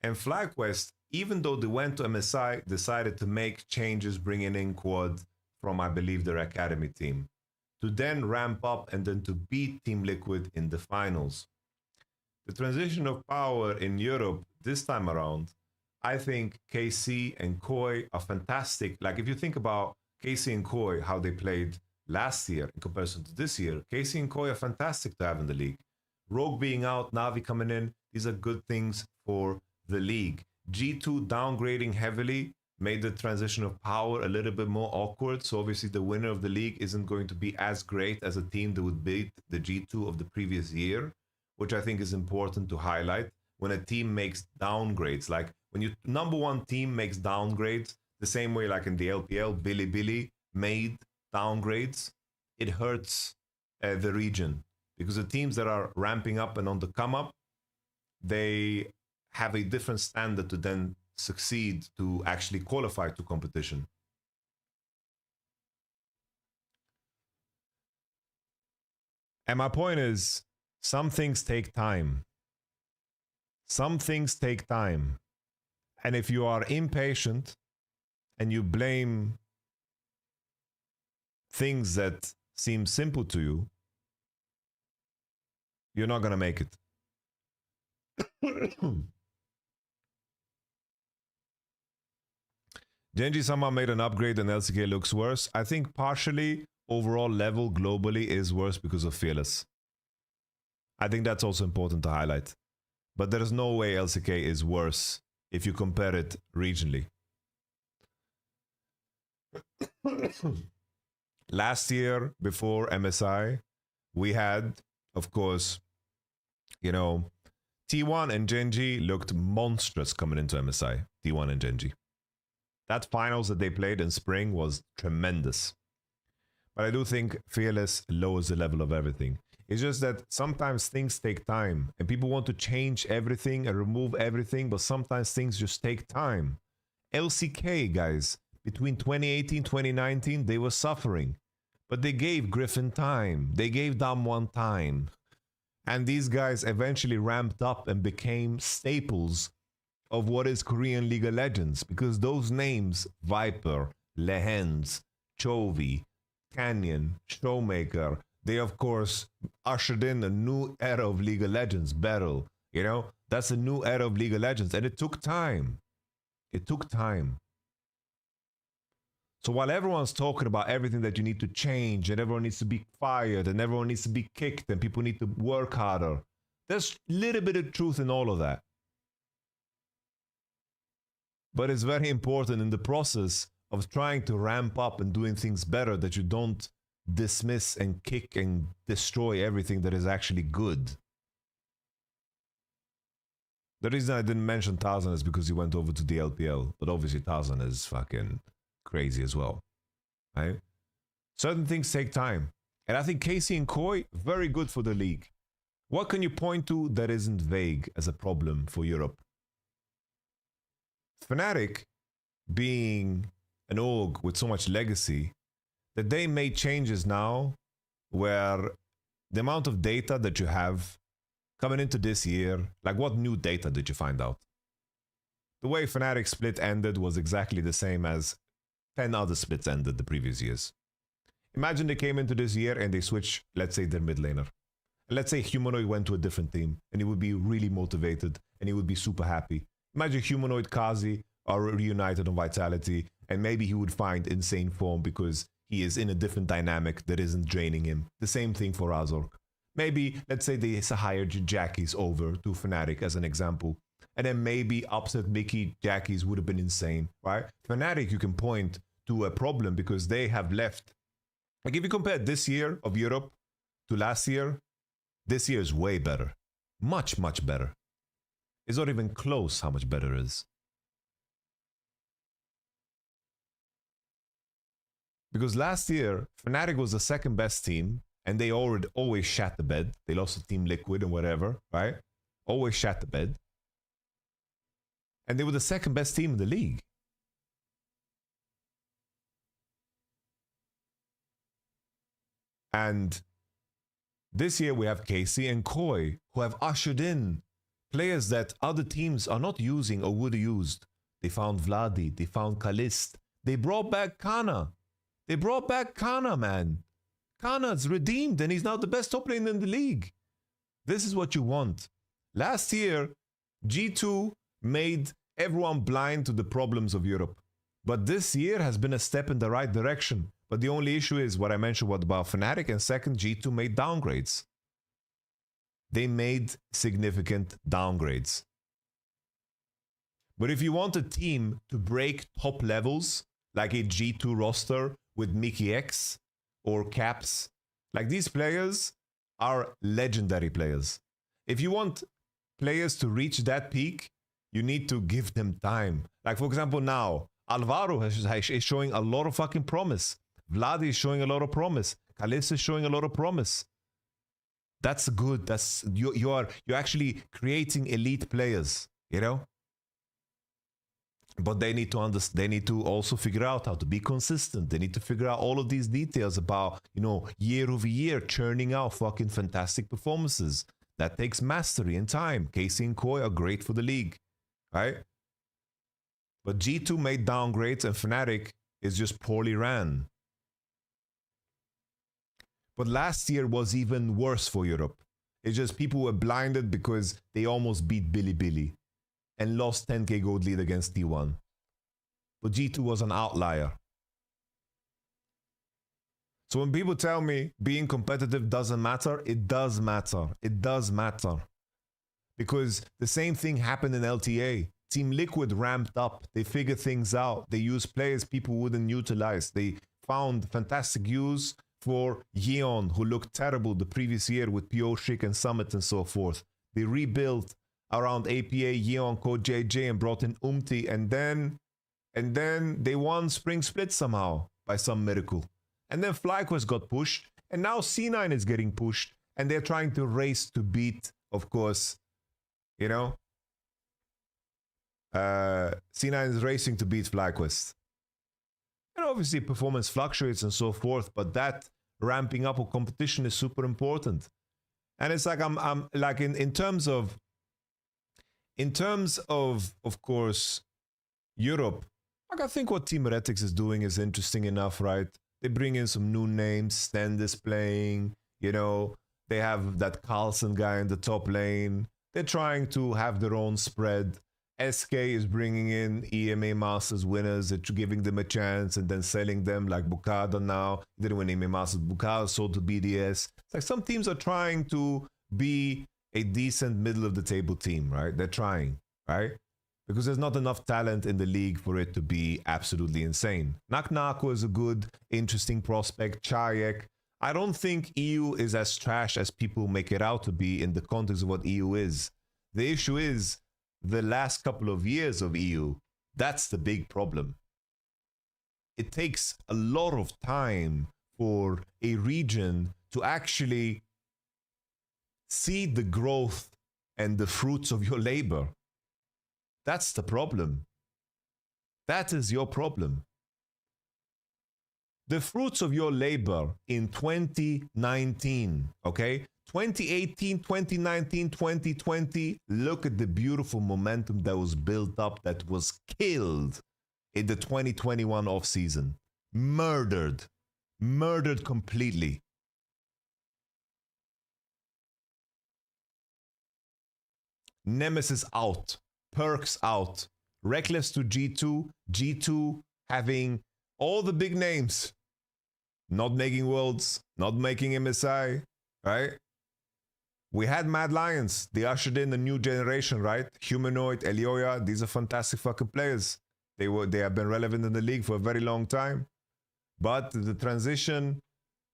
And FlyQuest, even though they went to MSI, decided to make changes, bringing in Quad from, I believe, their academy team, to then ramp up and then to beat Team Liquid in the finals. The transition of power in Europe this time around, I think KC and Koi are fantastic. Like, if you think about KC and Koi, how they played last year in comparison to this year, KC and Koi are fantastic to have in the league. Rogue being out, Navi coming in, these are good things for the league. G2 downgrading heavily made the transition of power a little bit more awkward. So obviously the winner of the league isn't going to be as great as a team that would beat the G2 of the previous year, which I think is important to highlight. When a team makes downgrades, like when your number 1 team makes downgrades, the same way like in the LPL, Bilibili made downgrades, it hurts the region, because the teams that are ramping up and on the come up, they have a different standard to then succeed to actually qualify to competition. And my point is, some things take time. Some things take time. And if you are impatient and you blame things that seems simple to you, you're not gonna make it. Genji somehow made an upgrade and LCK looks worse. I think partially overall level globally is worse because of Fearless. I think that's also important to highlight. But there is no way LCK is worse if you compare it regionally. Last year, before MSI, we had, of course, you know, T1 and Genji looked monstrous coming into MSI. T1 and Genji. That finals that they played in spring was tremendous. But I do think Fearless lowers the level of everything. It's just that sometimes things take time and people want to change everything and remove everything, but sometimes things just take time. LCK, guys, between 2018 and 2019, they were suffering. But they gave Griffin time. They gave Damwon time. And these guys eventually ramped up and became staples of what is Korean League of Legends, because those names, Viper, Lehends, Chovy, Canyon, Showmaker, they of course ushered in a new era of League of Legends. Battle, you know, that's a new era of League of Legends, and it took time. It took time. So while everyone's talking about everything that you need to change, and everyone needs to be fired, and everyone needs to be kicked, and people need to work harder, there's a little bit of truth in all of that. But it's very important in the process of trying to ramp up and doing things better that you don't dismiss and kick and destroy everything that is actually good. The reason I didn't mention Tarzan is because he went over to the LPL, but obviously Tarzan is fucking crazy as well, right? Certain things take time. And I think Casey and Koi, very good for the league. What can you point to that isn't vague as a problem for Europe? Fnatic, being an org with so much legacy, that they made changes now where the amount of data that you have coming into this year, like what new data did you find out? The way Fnatic split ended was exactly the same as 10 other splits ended the previous years. Imagine they came into this year and they switched, let's say, their mid laner. And let's say Humanoid went to a different team and he would be really motivated and he would be super happy. Imagine Humanoid, Kazi are reunited on Vitality, and maybe he would find insane form because he is in a different dynamic that isn't draining him. The same thing for Razork. Maybe, let's say they hired Jackies over to Fnatic as an example, and then maybe upset Mickey Jackies would have been insane, right? Fnatic, you can point to a problem because they have left. Like if you compare this year of Europe to last year, this year is way better. Much, much better. It's not even close how much better it is. Because last year, Fnatic was the second best team, and they always shat the bed. They lost to Team Liquid and whatever, right? Always shat the bed. And they were the second best team in the league. And this year we have Casey and Koi, who have ushered in players that other teams are not using or would have used. They found Vladi, they found Kalist. They brought back Kana. They brought back Kana, man. Kana's redeemed and he's now the best top laner in the league. This is what you want. Last year, G2 made everyone blind to the problems of Europe. But this year has been a step in the right direction. But the only issue is what I mentioned about Fnatic, and second, G2 made downgrades. They made significant downgrades. But if you want a team to break top levels, like a G2 roster with Mickey X or Caps, like these players are legendary players. If you want players to reach that peak, you need to give them time. Like for example now, Alvaro is showing a lot of fucking promise. Vladi is showing a lot of promise. Kalista is showing a lot of promise. That's good. That's you're actually creating elite players, you know? But they need to also figure out how to be consistent. They need to figure out all of these details about, you know, year over year churning out fucking fantastic performances. That takes mastery and time. Casey and Koi are great for the league, right? But G2 made downgrades and Fnatic is just poorly ran. But last year was even worse for Europe. It's just people were blinded because they almost beat Billy and lost 10k gold lead against T1. But G2 was an outlier. So when people tell me being competitive doesn't matter, it does matter. It does matter. Because the same thing happened in LTA. Team Liquid ramped up. They figured things out. They used players people wouldn't utilize. They found fantastic use for Yeon, who looked terrible the previous year with Pioshik and Summit and so forth. They rebuilt around APA, Yeon, Code JJ, and brought in Umti, and then they won Spring Split somehow by some miracle. And then FlyQuest got pushed, and now C9 is getting pushed, and they're trying to race to beat, of course, you know, C9 is racing to beat FlyQuest. And obviously performance fluctuates and so forth, but that ramping up of competition is super important. And it's like I'm like in terms of course Europe, like I think what Team Heretics is doing is interesting enough, right? They bring in some new names, Stand is playing, you know, they have that Carlson guy in the top lane. They're trying to have their own spread. SK is bringing in EMA Masters winners, giving them a chance and then selling them, like Bukada now. He didn't win EMA Masters, Bukada sold to BDS. It's like some teams are trying to be a decent middle of the table team, right? They're trying, right? Because there's not enough talent in the league for it to be absolutely insane. Naknako is a good, interesting prospect. Chayek. I don't think EU is as trash as people make it out to be in the context of what EU is. The issue is the last couple of years of EU. That's the big problem. It takes a lot of time for a region to actually see the growth and the fruits of your labor. That's the problem. That is your problem. The fruits of your labor in 2019, okay? 2018, 2019, 2020, look at the beautiful momentum that was built up that was killed in the 2021 offseason. Murdered completely. Nemesis out. Perks out. Reckless to G2. G2 having all the big names. Not making Worlds. Not making MSI. Right? We had Mad Lions. They ushered in a new generation, right? Humanoid, Elioya. These are fantastic fucking players. They have been relevant in the league for a very long time. But the transition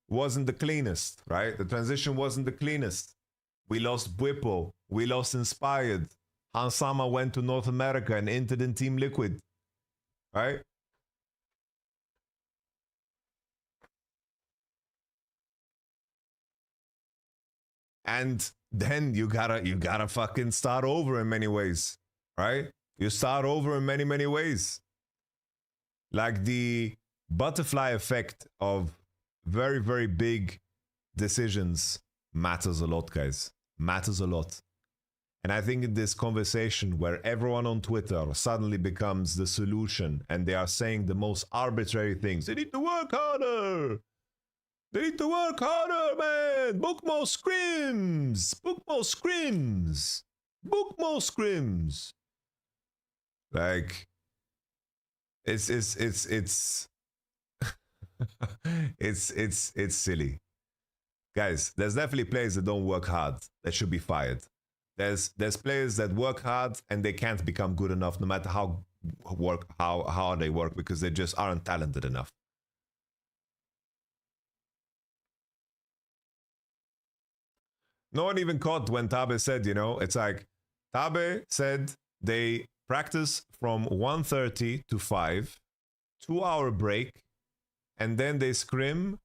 wasn't the cleanest, right? The transition wasn't the cleanest. We lost Bwipo. We lost Inspired. Hansama went to North America and entered in Team Liquid, right? And then you gotta fucking start over in many ways, right? You start over in many, many ways. Like the butterfly effect of very, very big decisions matters a lot, guys. Matters a lot. And I think in this conversation where everyone on Twitter suddenly becomes the solution and they are saying the most arbitrary things. They need to work harder. They need to work harder, man. Book more scrims. Book more scrims. Book more scrims. Like, it's it's silly. Guys, there's definitely players that don't work hard that should be fired. There's players that work hard and they can't become good enough no matter how hard they work because they just aren't talented enough. No one even caught when Tabe said, you know, it's like Tabe said they practice from 1:30 to 5, 2-hour break, and then they scrim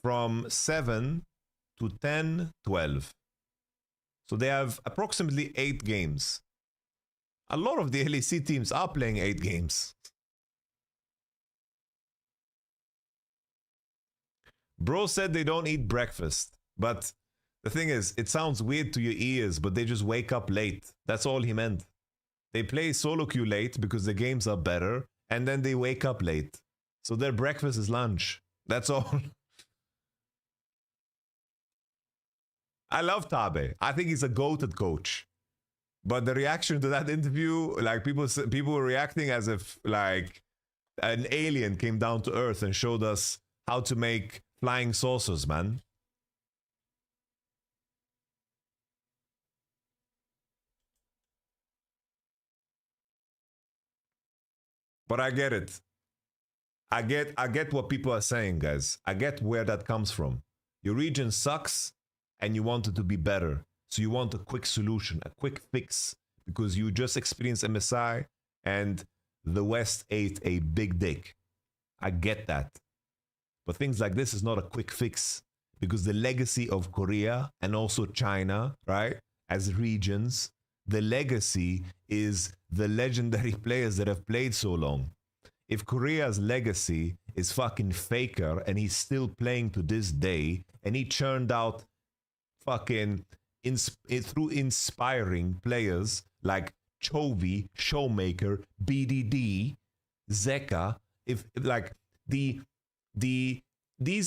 from 7 to 10, 12. So they have approximately 8 games. A lot of the LEC teams are playing 8 games. Bro said they don't eat breakfast. But the thing is, it sounds weird to your ears, but they just wake up late. That's all he meant. They play solo queue late because the games are better, and then they wake up late. So their breakfast is lunch. That's all. I love Tabe. I think he's a goated coach. But the reaction to that interview, like people were reacting as if like an alien came down to Earth and showed us how to make flying saucers, man. But I get it. I get what people are saying, guys. I get where that comes from. Your region sucks and you want it to be better. So you want a quick solution, a quick fix, because you just experienced MSI and the West ate a big dick. I get that. But things like this is not a quick fix, because the legacy of Korea and also China, right, as regions, the legacy is the legendary players that have played so long. If Korea's legacy is fucking Faker and he's still playing to this day and he churned out fucking through inspiring players like Chovy, Showmaker, BDD, Zeka, if like these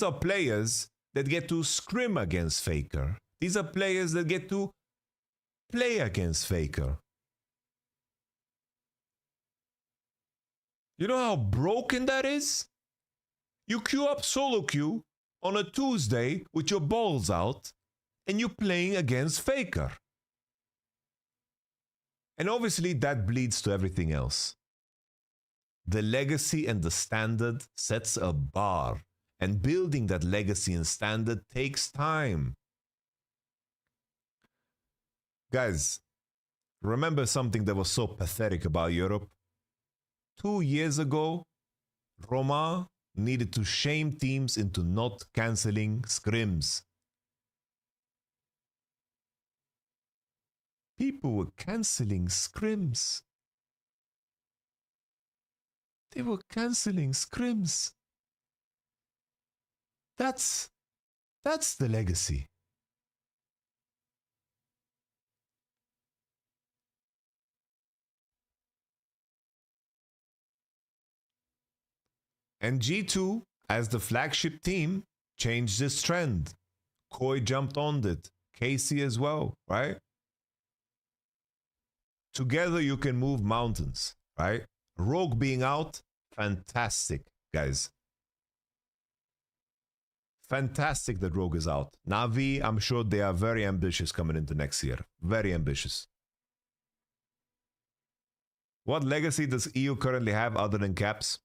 are players that get to scrim against Faker. These are players that get to play against Faker. You know how broken that is? You queue up solo queue on a Tuesday with your balls out and you're playing against Faker. And obviously that bleeds to everything else. The legacy and the standard sets a bar, and building that legacy and standard takes time. Guys, remember something that was so pathetic about Europe? 2 years ago, Roma needed to shame teams into not cancelling scrims. People were cancelling scrims. They were cancelling scrims. That's the legacy. And G2, as the flagship team, changed this trend. Koi jumped on it. Casey as well, right? Together you can move mountains, right? Rogue being out, fantastic, guys. Fantastic that Rogue is out. Na'Vi, I'm sure they are very ambitious coming into next year. Very ambitious. What legacy does EU currently have other than Caps?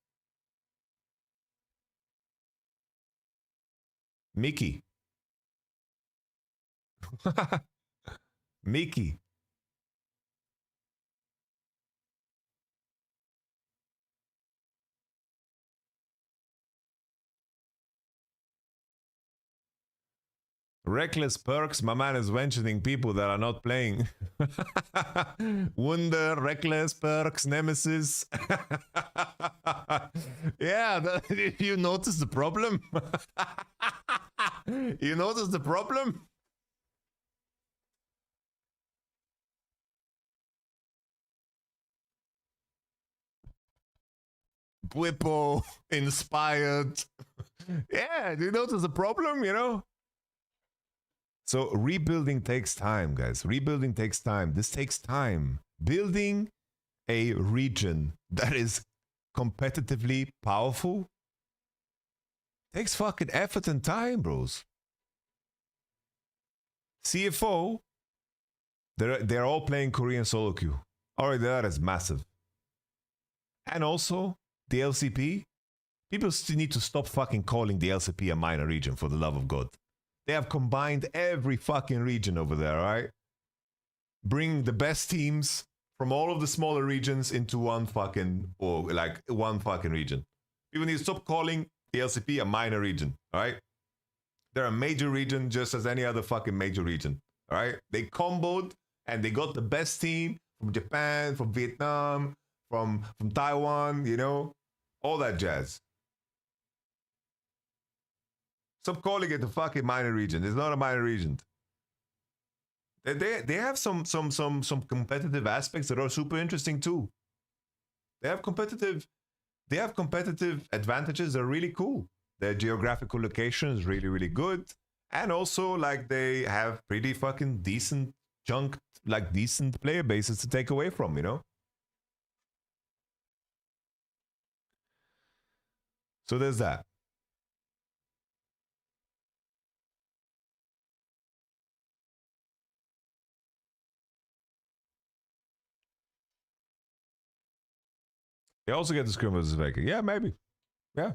Mickey. Mickey. Reckless Perks, my man is mentioning people that are not playing. Wunder, Reckless Perks, Nemesis. Yeah, you notice the problem? You notice the problem? Whippo, inspired. Yeah, do you notice the problem, you know? So rebuilding takes time, guys. Rebuilding takes time. This takes time. Building a region that is competitively powerful takes fucking effort and time, bros. CFO, they're all playing Korean solo queue. Already that is massive. And also, the LCP, people still need to stop fucking calling the LCP a minor region, for the love of God. They have combined every fucking region over there, right? Bringing the best teams from all of the smaller regions into one fucking region. People need to stop calling the LCP a minor region, all right? They're a major region just as any other fucking major region, all right? They comboed and they got the best team from Japan, from Vietnam, from Taiwan, you know? All that jazz. Stop calling it a fucking minor region. It's not a minor region. They have some competitive aspects that are super interesting too. They have competitive advantages that are really cool. Their geographical location is really, really good. And also, like, they have pretty fucking decent chunk, like decent player bases to take away from, you know? So there's that. They also get the scrim versus Faker. Yeah, maybe. Yeah.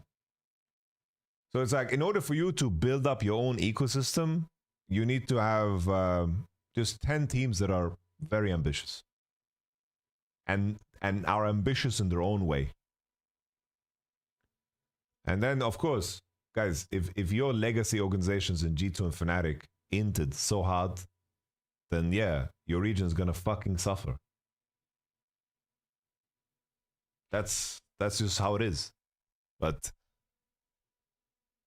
So it's like, in order for you to build up your own ecosystem, you need to have just 10 teams that are very ambitious. And are ambitious in their own way. And then, of course, guys, if your legacy organizations in G2 and Fnatic inted so hard, then yeah, your region's gonna fucking suffer. That's just how it is. But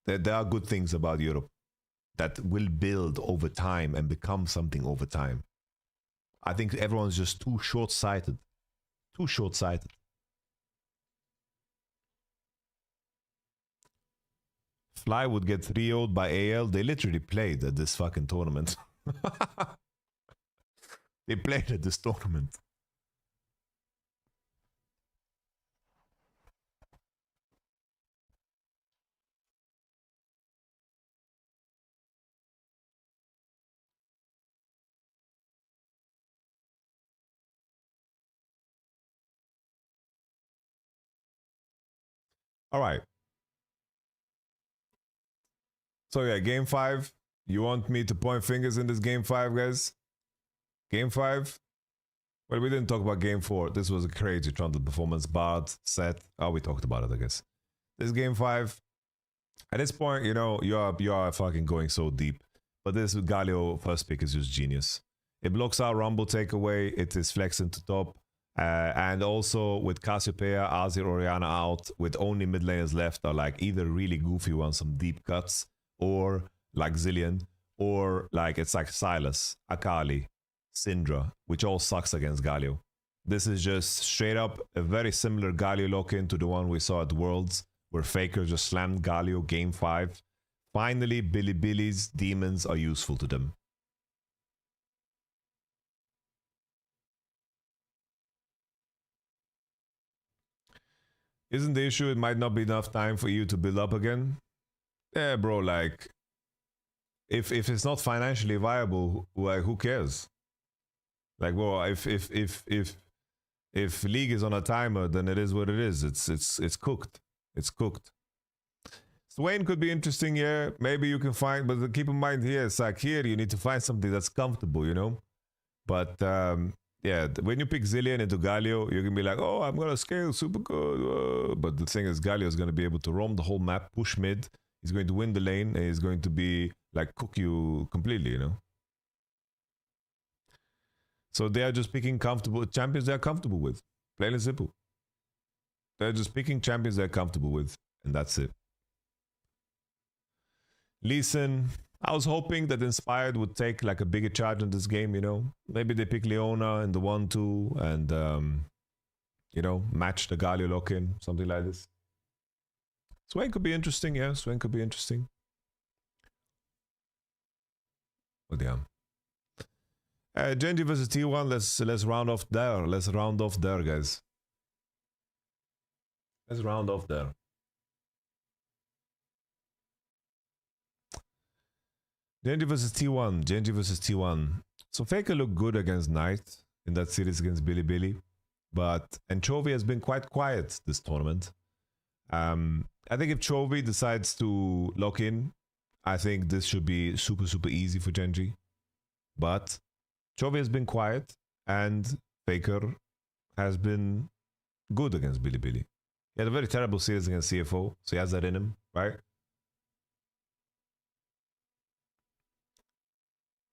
there are good things about Europe that will build over time and become something over time. I think everyone's just too short-sighted. Too short-sighted. Fly would get 3-0'd by AL. They literally played at this fucking tournament. They played at this tournament. All right. So yeah, game 5. You want me to point fingers in this game 5, guys? Game 5? Well, we didn't talk about game 4. This was a crazy Trundle performance. Bard, set. Oh, we talked about it, I guess. This game 5. At this point, you know, you are fucking going so deep. But this Galio first pick is just genius. It blocks out Rumble takeaway. It is flexing to top. And also with Cassiopeia, Azir, Orianna out, with only mid laners left are like either really goofy ones, some deep cuts, or like Zillion, or like it's like Silas, Akali, Syndra, which all sucks against Galio. This is just straight up a very similar Galio lock-in to the one we saw at Worlds, where Faker just slammed Galio game 5. Finally, Billy's demons are useful to them. Isn't the issue it might not be enough time for you to build up again? Yeah, bro, like, if it's not financially viable, like, who cares? Like, well, if League is on a timer, then it is what it is. It's cooked. It's cooked. Swain could be interesting here. Maybe you can find, but keep in mind here, it's like here you need to find something that's comfortable, you know? But yeah, when you pick Zillion into Galio, you can be like, oh, I'm gonna scale super good. But the thing is, Galio is gonna be able to roam the whole map, push mid. He's going to win the lane, and he's going to be like cook you completely, you know? So they are just picking comfortable champions they're comfortable with. Plain and simple. They're just picking champions they're comfortable with, and that's it. Lee Sin, I was hoping that Inspired would take like a bigger charge in this game, you know? Maybe they pick Leona in the 1-2 and, you know, match the Galio lock-in, something like this. Swain could be interesting, yeah. Swain could be interesting. But yeah. Genji versus T1, let's round off there. Let's round off there, guys. Let's round off there. Genji versus T1. Genji versus T1. So Faker looked good against Knight in that series against Billy. But Chovy has been quite quiet this tournament. I think if Chovy decides to lock in, I think this should be super, super easy for Genji. But Chovy has been quiet and Faker has been good against Billy. He had a very terrible series against CFO, so he has that in him, right?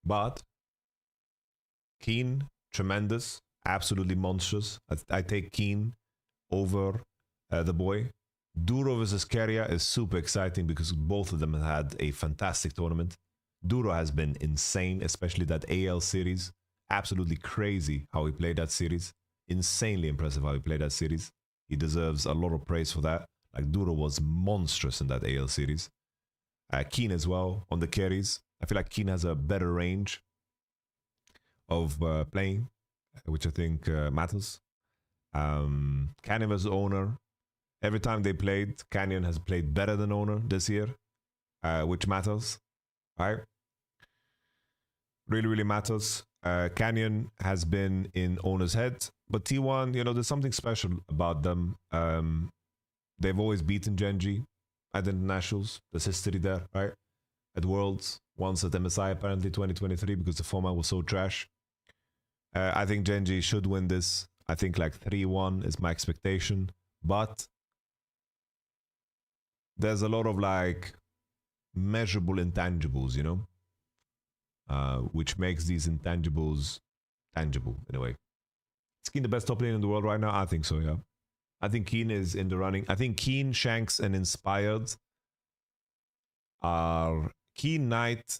But Keen, tremendous, absolutely monstrous. I take Keen over the boy. Duro versus Keria is super exciting because both of them had a fantastic tournament. Duro has been insane, especially that AL series. Absolutely crazy how he played that series. Insanely impressive how he played that series. He deserves a lot of praise for that. Like, Duro was monstrous in that AL series. Keen as well on the carries. I feel like Keen has a better range of playing, which I think matters. Canyon versus Owner. Every time they played, Canyon has played better than Owner this year, which matters, right? Really, really matters. Canyon has been in Owner's head, but T1, you know, there's something special about them. They've always beaten Genji at internationals. There's history there, right? At Worlds, once at MSI apparently 2023 because the format was so trash. I think Genji should win this. I think like 3-1 is my expectation, but there's a lot of like measurable intangibles, you know, which makes these intangibles tangible in a way. Is Keen the best top lane in the world right now? I think so, yeah. I think Keen is in the running. I think Keen, Shanks, and Inspired are Keen, Knight.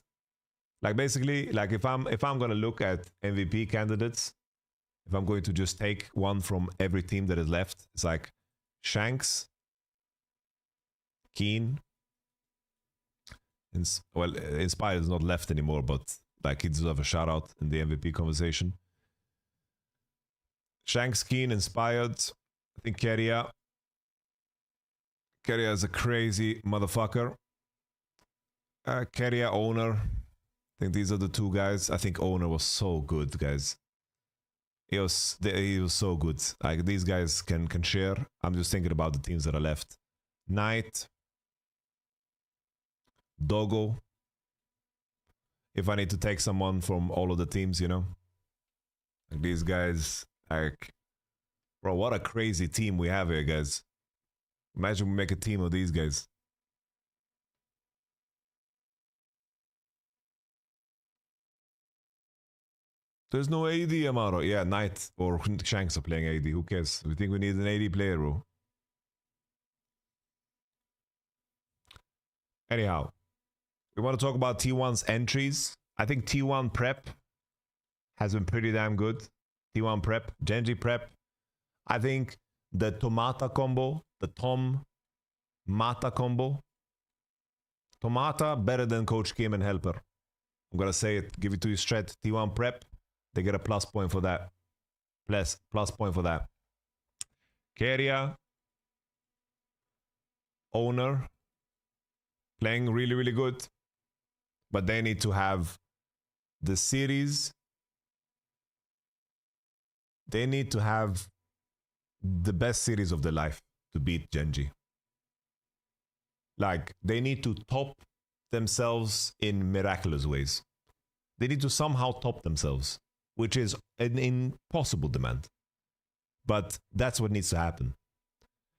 Like basically, like if I'm gonna look at MVP candidates, if I'm going to just take one from every team that is left, it's like Shanks, Keen. Well, Inspired is not left anymore, but like he deserves a shout out in the MVP conversation. Shanks, Keen, Inspired. I think Keria. Keria is a crazy motherfucker. Keria, Owner. I think these are the two guys. I think Owner was so good, guys. He was so good. Like these guys can share. I'm just thinking about the teams that are left. Knight, Dogo. If I need to take someone from all of the teams, you know, like these guys, like, bro, what a crazy team we have here, guys. Imagine we make a team of these guys. There's no AD, Amaro. Yeah, Knight or Shanks are playing AD. Who cares? We think we need an AD player, bro. Anyhow, we want to talk about T1's entries. I think T1 prep has been pretty damn good. T1 prep, Genji prep. I think the Tomata combo, the Tom-Mata combo. Tomata better than Coach Kim and Helper. I'm going to say it, give it to you straight. T1 prep. They get a plus point for that. Plus point for that. Keria. Owner. Playing really, really good. But they need to have the series. They need to have the best series of their life to beat Genji. Like, they need to top themselves in miraculous ways. They need to somehow top themselves, which is an impossible demand. But that's what needs to happen.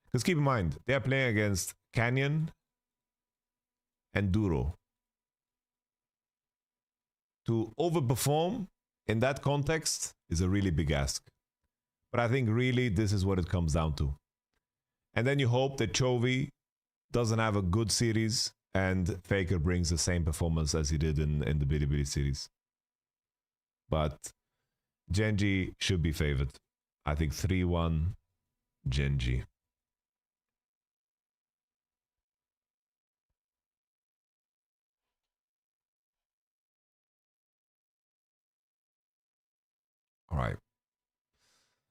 Because keep in mind, they are playing against Canyon and Duro. To overperform in that context is a really big ask. But I think really this is what it comes down to. And then you hope that Chovy doesn't have a good series and Faker brings the same performance as he did in the Bilibili series. But Genji should be favored. I think 3-1 Genji. All right.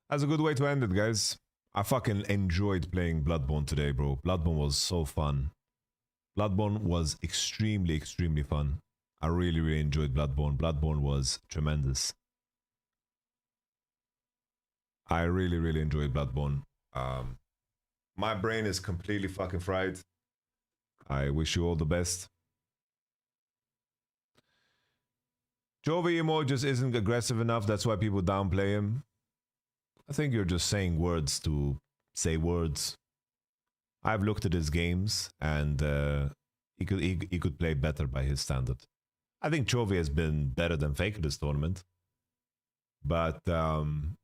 That's a good way to end it, guys. I fucking enjoyed playing Bloodborne today, bro. Bloodborne was so fun. Bloodborne was extremely, extremely fun. I really, really enjoyed Bloodborne. Bloodborne was tremendous. I really, really enjoyed Bloodborne. My brain is completely fucking fried. I wish you all the best. Chovy Emo just isn't aggressive enough. That's why people downplay him. I think you're just saying words to say words. I've looked at his games and he could play better by his standard. I think Chovy has been better than Faker this tournament. But Chovy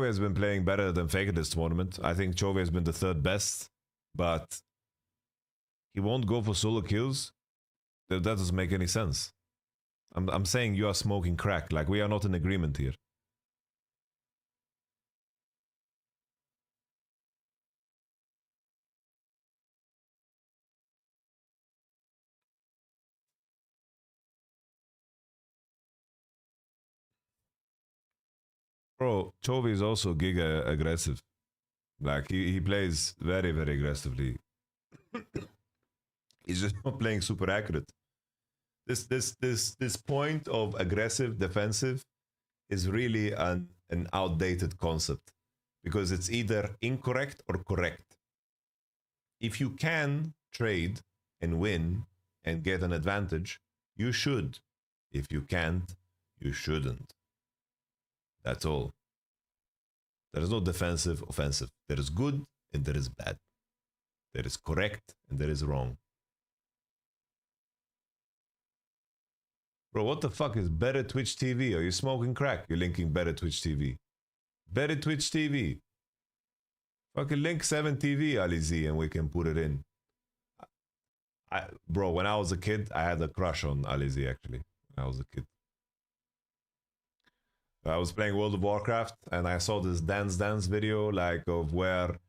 has been playing better than Faker this tournament. I think Chovy has been the third best, but he won't go for solo kills. That doesn't make any sense. I'm saying you are smoking crack. Like, we are not in agreement here. Bro, Chovy is also giga aggressive. Like he plays very, very aggressively. He's just not playing super accurate. This point of aggressive defensive is really an outdated concept because it's either incorrect or correct. If you can trade and win and get an advantage, you should. If you can't, you shouldn't. That's all. There is no defensive, offensive. There is good and there is bad. There is correct and there is wrong. Bro, what the fuck is Better Twitch TV? Are you smoking crack? You're linking Better Twitch TV. Better Twitch TV. Fucking link 7TV, Ali Z, and we can put it in. Bro, when I was a kid, I had a crush on Ali Z, actually. When I was a kid. I was playing World of Warcraft, and I saw this dance video, like, of where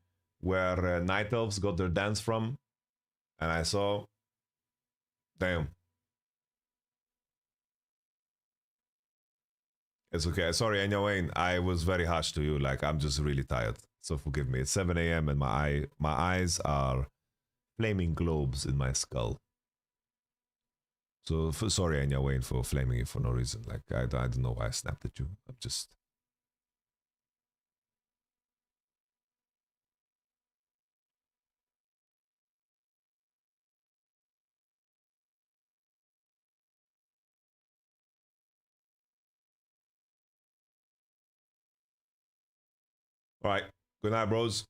Night Elves got their dance from. And I saw... Damn. It's okay. Sorry, Anya Wayne. I was very harsh to you. Like, I'm just really tired. So forgive me. It's 7 a.m. and my eyes are flaming globes in my skull. So sorry, Anya Wayne, for flaming you for no reason. Like, I don't know why I snapped at you. I'm just... All right. Good night, bros.